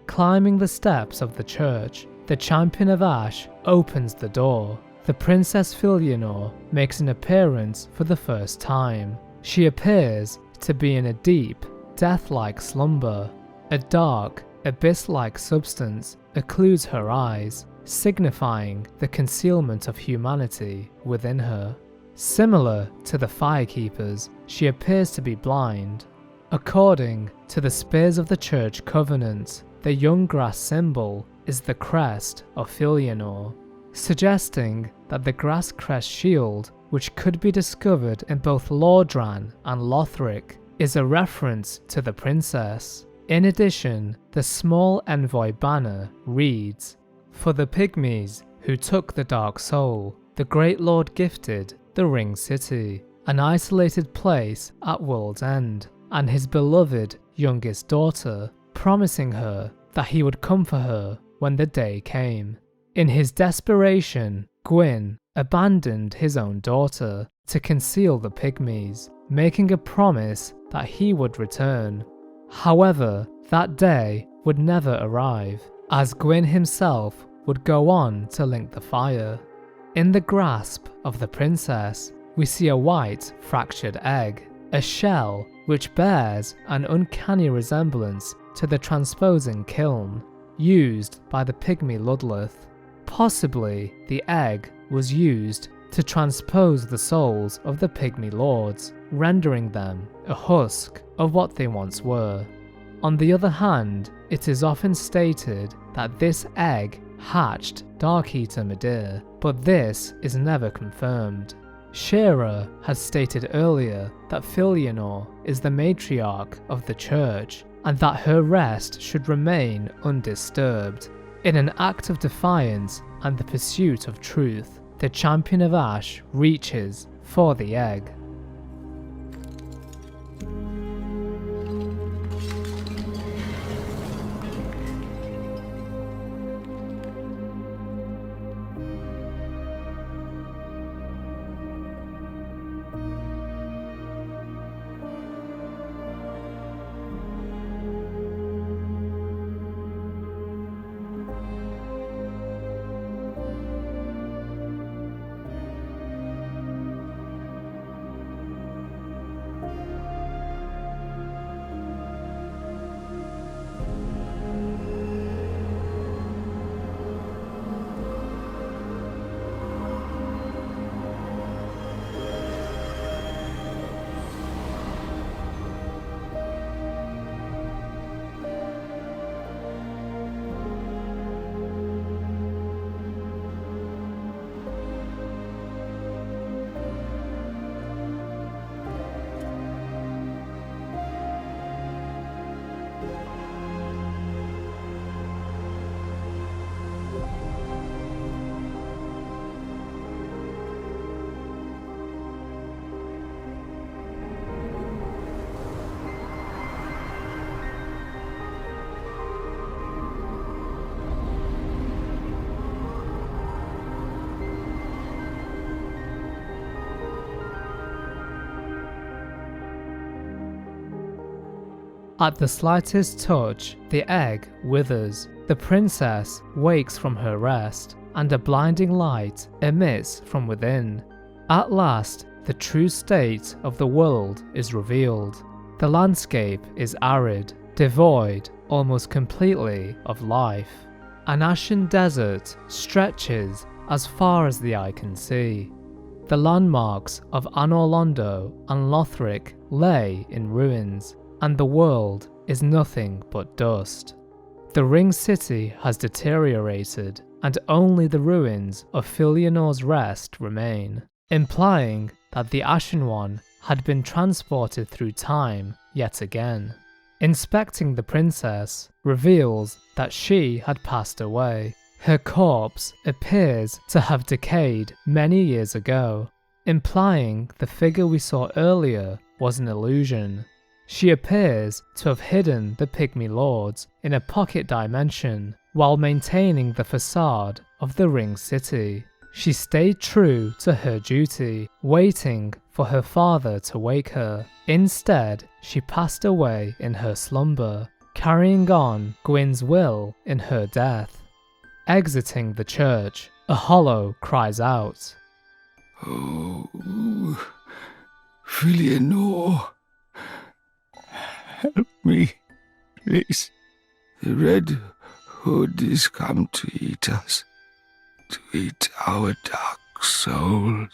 Climbing the steps of the church, the Champion of Ash opens the door. The Princess Filianor makes an appearance for the first time. She appears to be in a deep, death-like slumber. A dark, abyss-like substance occludes her eyes, signifying the concealment of humanity within her. Similar to the Firekeepers, she appears to be blind. According to the Spears of the Church Covenant, the young grass symbol is the crest of Filianor, suggesting that the grass crest shield, which could be discovered in both Lordran and Lothric, is a reference to the princess. In addition, the small envoy banner reads, "For the pygmies who took the Dark Soul, the Great Lord gifted the Ring City, an isolated place at World's End, and his beloved youngest daughter, promising her that he would come for her when the day came." In his desperation, Gwyn abandoned his own daughter to conceal the pygmies, making a promise that he would return. However, that day would never arrive, as Gwyn himself would go on to link the fire. In the grasp of the princess, we see a white, fractured egg, a shell which bears an uncanny resemblance to the transposing kiln used by the pygmy Ludleth. Possibly the egg was used to transpose the souls of the pygmy lords, rendering them a husk of what they once were. On the other hand, it is often stated that this egg hatched Dark-Eater Midir, but this is never confirmed. Shearer has stated earlier that Filianor is the matriarch of the church and that her rest should remain undisturbed. In an act of defiance and the pursuit of truth, the Champion of Ash reaches for the egg. At the slightest touch, the egg withers. The princess wakes from her rest, and a blinding light emits from within. At last, the true state of the world is revealed. The landscape is arid, devoid almost completely of life. An ashen desert stretches as far as the eye can see. The landmarks of Anor Londo and Lothric lay in ruins, and the world is nothing but dust. The Ring City has deteriorated, and only the ruins of Filianor's Rest remain, implying that the Ashen One had been transported through time yet again. Inspecting the princess reveals that she had passed away. Her corpse appears to have decayed many years ago, implying the figure we saw earlier was an illusion. She appears to have hidden the Pygmy Lords in a pocket dimension while maintaining the facade of the Ring City. She stayed true to her duty, waiting for her father to wake her. Instead, she passed away in her slumber, carrying on Gwyn's will in her death. Exiting the church, a hollow cries out, "Oh, Filianor, help me, please. The Red Hood is come to eat us, to eat our dark souls."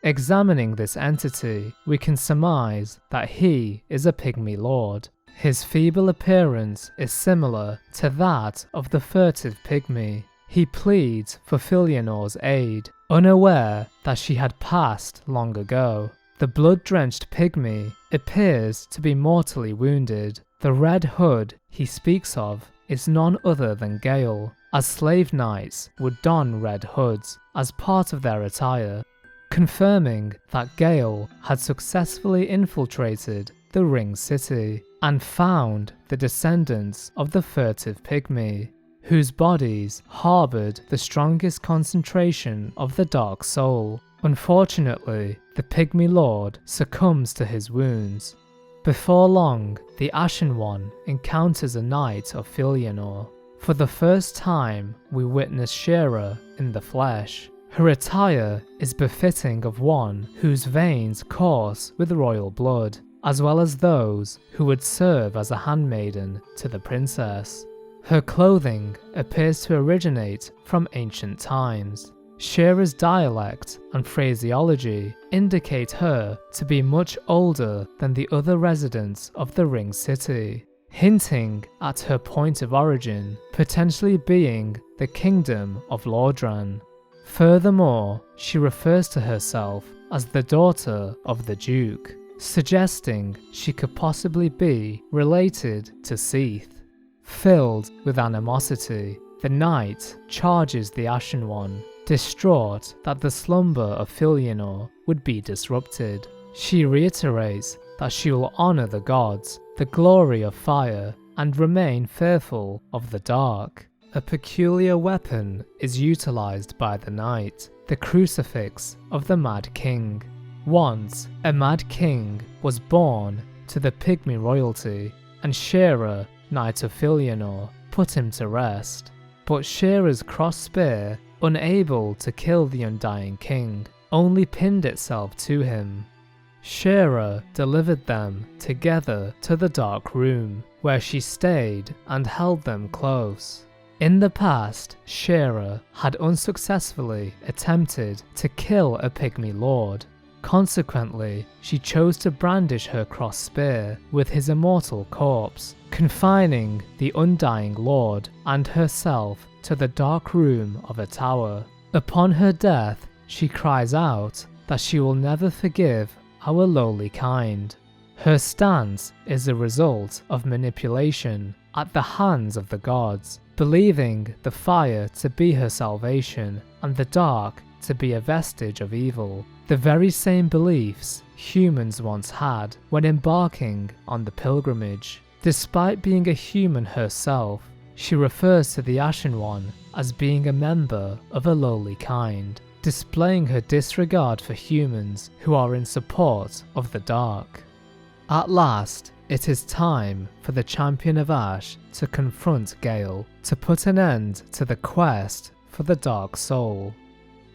Examining this entity, we can surmise that he is a Pygmy Lord. His feeble appearance is similar to that of the furtive pygmy. He pleads for Filianor's aid, unaware that she had passed long ago. The blood-drenched pygmy appears to be mortally wounded. The Red Hood he speaks of is none other than Gale, as slave knights would don red hoods as part of their attire, confirming that Gale had successfully infiltrated the Ring City and found the descendants of the furtive pygmy, whose bodies harboured the strongest concentration of the dark soul. Unfortunately, the Pygmy Lord succumbs to his wounds. Before long, the Ashen One encounters a knight of Filianor. For the first time, we witness Shera in the flesh. Her attire is befitting of one whose veins course with royal blood, as well as those who would serve as a handmaiden to the princess. Her clothing appears to originate from ancient times. Shera's dialect and phraseology indicate her to be much older than the other residents of the Ring City, hinting at her point of origin potentially being the Kingdom of Lordran. Furthermore, she refers to herself as the daughter of the Duke, suggesting she could possibly be related to Seeketh. Filled with animosity, the knight charges the Ashen One, distraught that the slumber of Filianor would be disrupted. She reiterates that she will honour the gods, the glory of fire, and remain fearful of the dark. A peculiar weapon is utilised by the knight, the crucifix of the Mad King. Once, a Mad King was born to the Pygmy royalty, and Shera, Knight of Filianor, put him to rest. But Shera's cross spear, unable to kill the Undying King, only pinned itself to him. Shera delivered them together to the Dark Room, where she stayed and held them close. In the past, Shera had unsuccessfully attempted to kill a Pygmy Lord. Consequently, she chose to brandish her cross spear with his immortal corpse, confining the Undying Lord and herself to the dark room of a tower. Upon her death, she cries out that she will never forgive our lowly kind. Her stance is a result of manipulation at the hands of the gods, believing the fire to be her salvation and the dark to be a vestige of evil, the very same beliefs humans once had when embarking on the pilgrimage. Despite being a human herself, she refers to the Ashen One as being a member of a lowly kind, displaying her disregard for humans who are in support of the dark. At last, it is time for the Champion of Ash to confront Gale to put an end to the quest for the Dark Soul.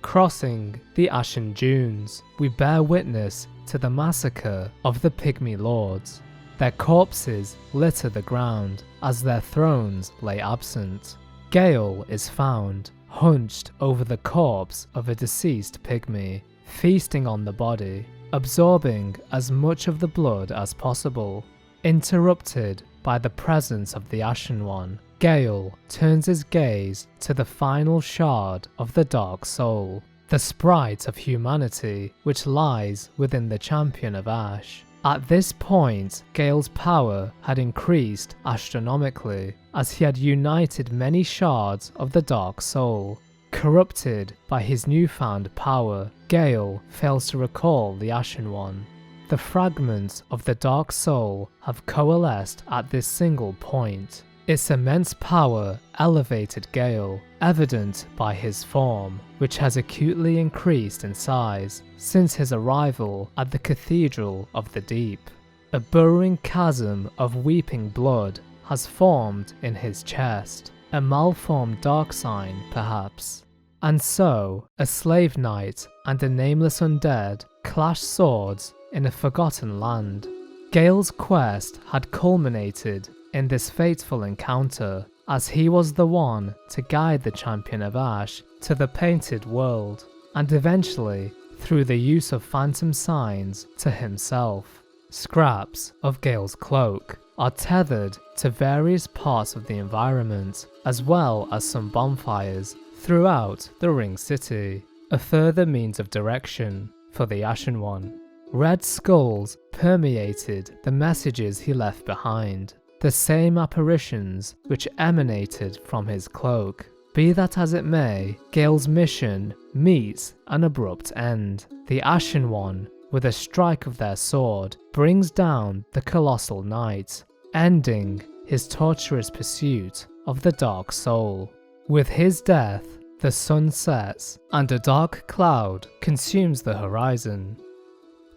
Crossing the Ashen Dunes, we bear witness to the massacre of the Pygmy Lords. Their corpses litter the ground as their thrones lay absent. Gale is found, hunched over the corpse of a deceased pygmy, feasting on the body, absorbing as much of the blood as possible. Interrupted by the presence of the Ashen One, Gale turns his gaze to the final shard of the Dark Soul, the sprite of humanity which lies within the Champion of Ash. At this point, Gale's power had increased astronomically, as he had united many shards of the Dark Soul. Corrupted by his newfound power, Gale fails to recall the Ashen One. The fragments of the Dark Soul have coalesced at this single point. Its immense power elevated Gale, evident by his form, which has acutely increased in size since his arrival at the Cathedral of the Deep. A burrowing chasm of weeping blood has formed in his chest, a malformed dark sign perhaps. And so, a slave knight and a nameless undead clash swords in a forgotten land. Gale's quest had culminated in this fateful encounter, as he was the one to guide the Champion of Ash to the Painted World, and eventually, through the use of phantom signs, to himself. Scraps of Gale's cloak are tethered to various parts of the environment, as well as some bonfires throughout the Ring City, a further means of direction for the Ashen One. Red skulls permeated the messages he left behind, the same apparitions which emanated from his cloak. Be that as it may, Gale's mission meets an abrupt end. The Ashen One, with a strike of their sword, brings down the Colossal Knight, ending his torturous pursuit of the Dark Soul. With his death, the sun sets, and a dark cloud consumes the horizon.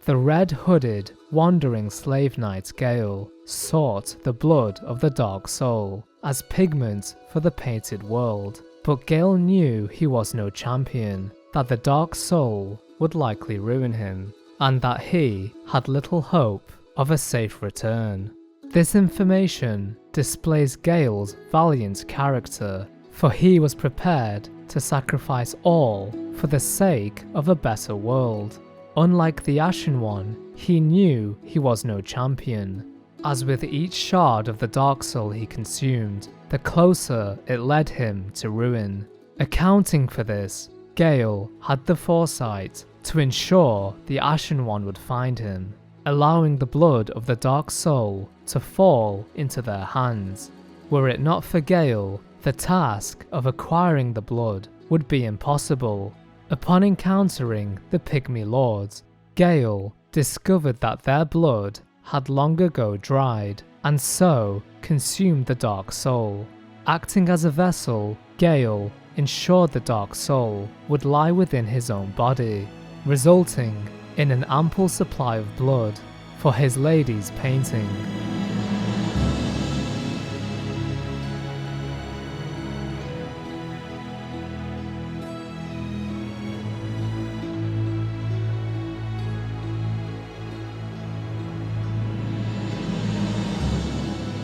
The red-hooded, wandering slave knight Gale sought the blood of the Dark Soul as pigment for the Painted World, but Gale knew he was no champion, that the Dark Soul would likely ruin him, and that he had little hope of a safe return. This information displays Gale's valiant character, for he was prepared to sacrifice all for the sake of a better world. Unlike the Ashen One, he knew he was no champion, as with each shard of the Dark Soul he consumed, the closer it led him to ruin. Accounting for this, Gale had the foresight to ensure the Ashen One would find him, allowing the blood of the Dark Soul to fall into their hands. Were it not for Gale, the task of acquiring the blood would be impossible. Upon encountering the Pygmy Lords, Gale discovered that their blood had long ago dried, and so consumed the Dark Soul. Acting as a vessel, Gale ensured the Dark Soul would lie within his own body, resulting in an ample supply of blood for his lady's painting.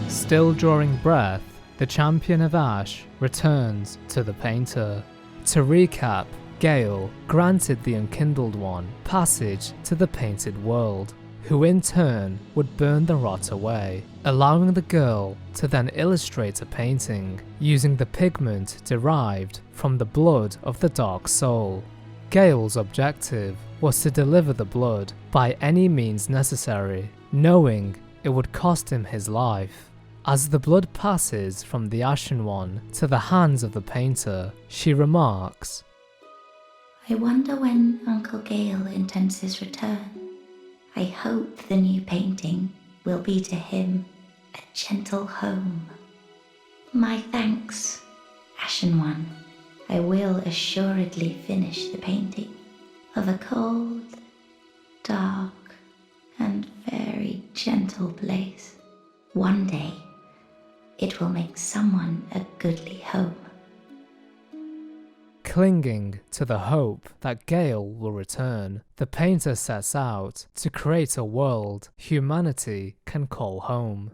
Still drawing breath, the Champion of Ash returns to the painter. To recap, Gale granted the Unkindled One passage to the Painted World, who in turn would burn the rot away, allowing the girl to then illustrate a painting using the pigment derived from the blood of the Dark Soul. Gale's objective was to deliver the blood by any means necessary, knowing it would cost him his life. As the blood passes from the Ashen One to the hands of the painter, she remarks, I wonder when Uncle Gale intends his return. I hope the new painting will be to him a gentle home. My thanks, Ashen One. I will assuredly finish the painting of a cold, dark, and very gentle place. One day, it will make someone a goodly home. Clinging to the hope that Gale will return, the painter sets out to create a world humanity can call home.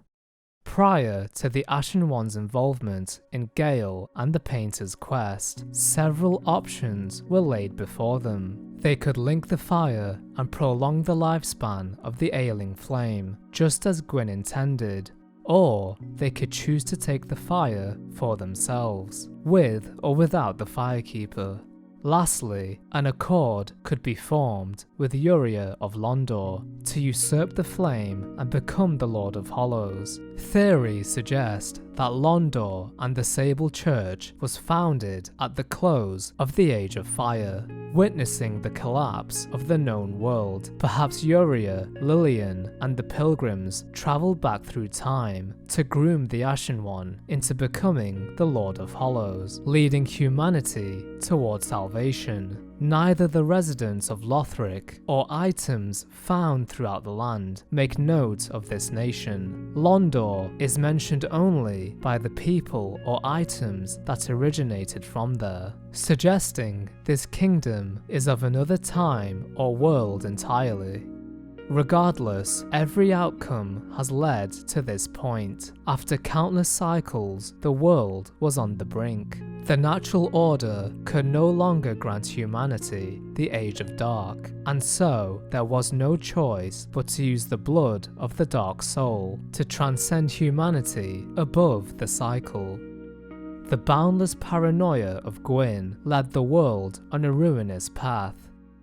Prior to the Ashen One's involvement in Gale and the Painter's quest, several options were laid before them. They could link the fire and prolong the lifespan of the ailing flame, just as Gwyn intended, or they could choose to take the fire for themselves, with or without the Firekeeper. Lastly, an accord could be formed with Uriah of Londor to usurp the flame and become the Lord of Hollows. Theories suggest that Londor and the Sable Church was founded at the close of the Age of Fire, witnessing the collapse of the known world. Perhaps Uriah, Lillian, and the Pilgrims travelled back through time to groom the Ashen One into becoming the Lord of Hollows, leading humanity towards salvation. Neither the residents of Lothric or items found throughout the land make note of this nation. Londor is mentioned only by the people or items that originated from there, suggesting this kingdom is of another time or world entirely. Regardless, every outcome has led to this point. After countless cycles, the world was on the brink. The natural order could no longer grant humanity the Age of Dark, and so there was no choice but to use the blood of the Dark Soul to transcend humanity above the cycle. The boundless paranoia of Gwyn led the world on a ruinous path,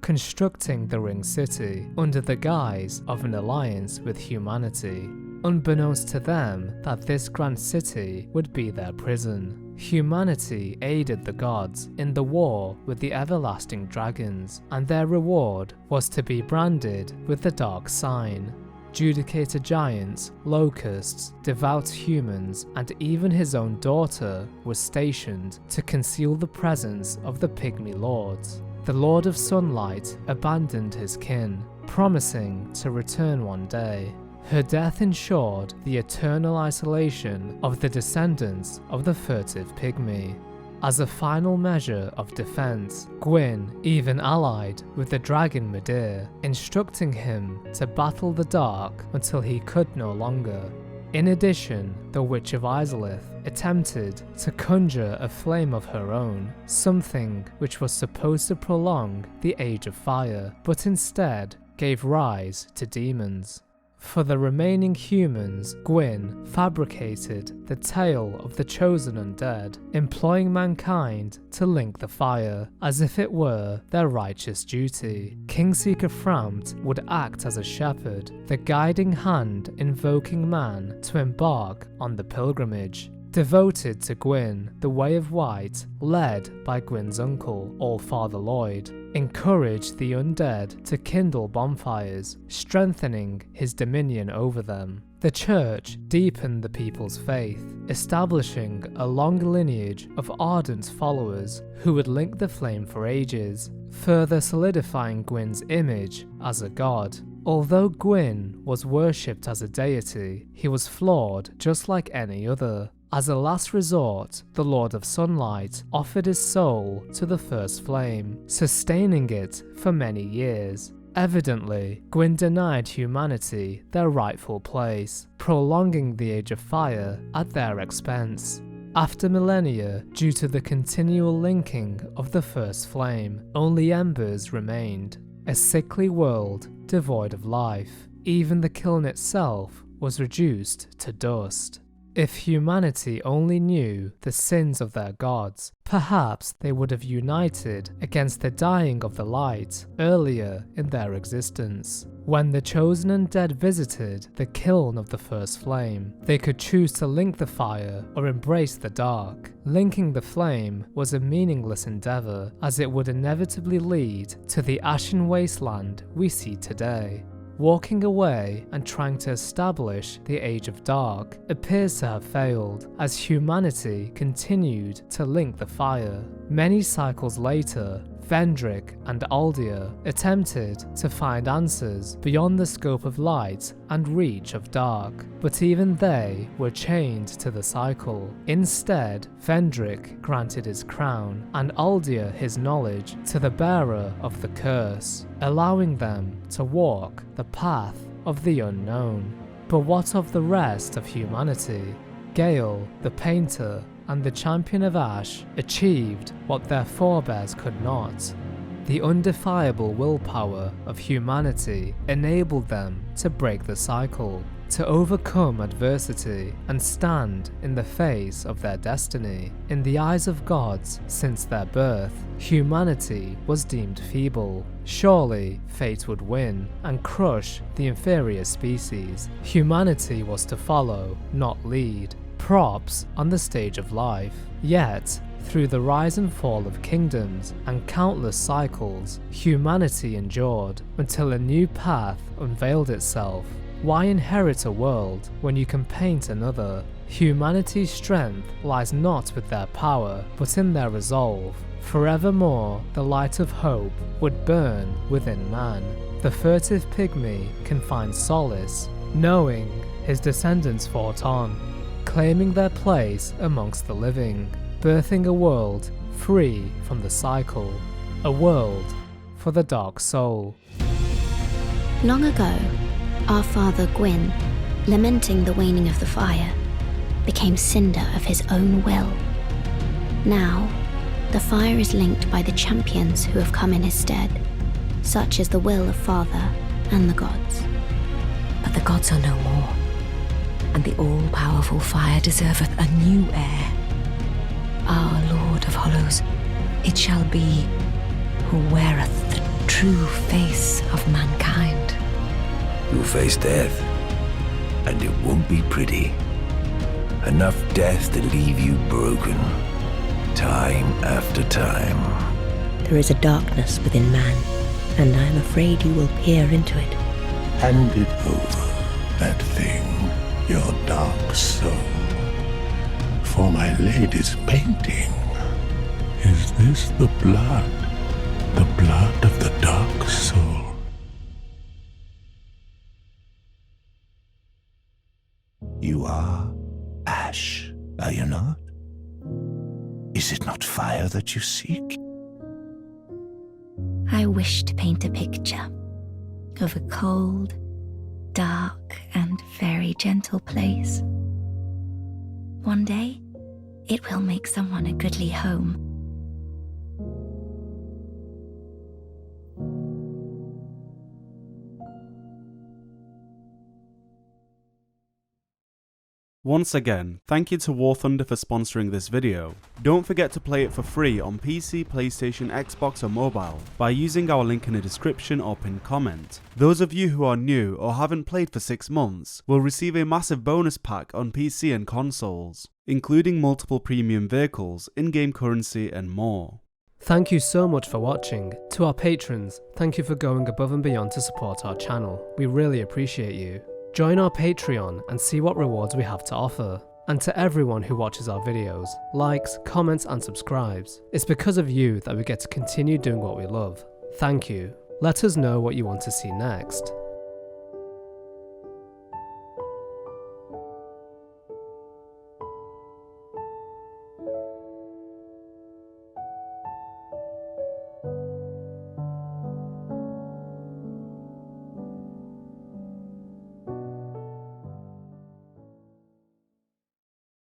constructing the Ring City under the guise of an alliance with humanity, unbeknownst to them that this grand city would be their prison. Humanity aided the gods in the war with the everlasting dragons, and their reward was to be branded with the Dark Sign. Judicator giants, locusts, devout humans, and even his own daughter was stationed to conceal the presence of the Pygmy Lords. The Lord of Sunlight abandoned his kin, promising to return one day. Her death ensured the eternal isolation of the descendants of the furtive Pygmy. As a final measure of defense, Gwyn even allied with the dragon Madir, instructing him to battle the dark until he could no longer. In addition, the Witch of Izalith attempted to conjure a flame of her own, something which was supposed to prolong the Age of Fire, but instead gave rise to demons. For the remaining humans, Gwyn fabricated the tale of the chosen undead, employing mankind to link the fire, as if it were their righteous duty. King Seeketh would act as a shepherd, the guiding hand invoking man to embark on the pilgrimage. Devoted to Gwyn, the Way of White, led by Gwyn's uncle, Allfather Lloyd, encouraged the undead to kindle bonfires, strengthening his dominion over them. The church deepened the people's faith, establishing a long lineage of ardent followers who would link the flame for ages, further solidifying Gwyn's image as a god. Although Gwyn was worshipped as a deity, he was flawed just like any other. As a last resort, the Lord of Sunlight offered his soul to the first flame, sustaining it for many years. Evidently, Gwyn denied humanity their rightful place, prolonging the Age of Fire at their expense. After millennia, due to the continual linking of the first flame, only Embers remained, a sickly world devoid of life. Even the Kiln itself was reduced to dust. If humanity only knew the sins of their gods, perhaps they would have united against the dying of the light earlier in their existence. When the chosen undead visited the Kiln of the First Flame, they could choose to link the fire or embrace the dark. Linking the flame was a meaningless endeavour, as it would inevitably lead to the ashen wasteland we see today. Walking away and trying to establish the Age of Dark appears to have failed, as humanity continued to link the fire. Many cycles later, Vendrick and Aldia attempted to find answers beyond the scope of light and reach of dark, but even they were chained to the cycle. Instead, Vendrick granted his crown and Aldia his knowledge to the bearer of the curse, allowing them to walk the path of the unknown. But what of the rest of humanity? Gale, the painter, and the champion of Ash achieved what their forebears could not. The undefiable willpower of humanity enabled them to break the cycle, to overcome adversity and stand in the face of their destiny. In the eyes of gods, since their birth, humanity was deemed feeble. Surely fate would win and crush the inferior species. Humanity was to follow, not lead. Props on the stage of life. Yet, through the rise and fall of kingdoms and countless cycles, humanity endured until a new path unveiled itself. Why inherit a world when you can paint another? Humanity's strength lies not with their power, but in their resolve. Forevermore, the light of hope would burn within man. The furtive pygmy can find solace, knowing his descendants fought on, claiming their place amongst the living, birthing a world free from the cycle, a world for the dark soul. Long ago, our father Gwyn, lamenting the waning of the fire, became Cinder of his own will. Now, the fire is linked by the champions who have come in his stead, such as the will of Father and the gods. But the gods are no more, and the all-powerful fire deserveth a new heir. Our Lord of Hollows, it shall be, who weareth the true face of mankind. You'll face death, and it won't be pretty. Enough death to leave you broken, time after time. There is a darkness within man, and I am afraid you will peer into it. Hand it over, that thing, your dark soul. For my lady's painting. Is this the blood of the dark soul? You are Ash, are you not? Is it not fire that you seek? I wish to paint a picture of a cold, dark, and very gentle place. One day, it will make someone a goodly home. Once again, thank you to War Thunder for sponsoring this video. Don't forget to play it for free on PC, PlayStation, Xbox or mobile by using our link in the description or pinned comment. Those of you who are new or haven't played for 6 months will receive a massive bonus pack on PC and consoles, including multiple premium vehicles, in-game currency and more. Thank you so much for watching. To our patrons, thank you for going above and beyond to support our channel. We really appreciate you. Join our Patreon and see what rewards we have to offer. And to everyone who watches our videos, likes, comments and subscribes, it's because of you that we get to continue doing what we love. Thank you. Let us know what you want to see next.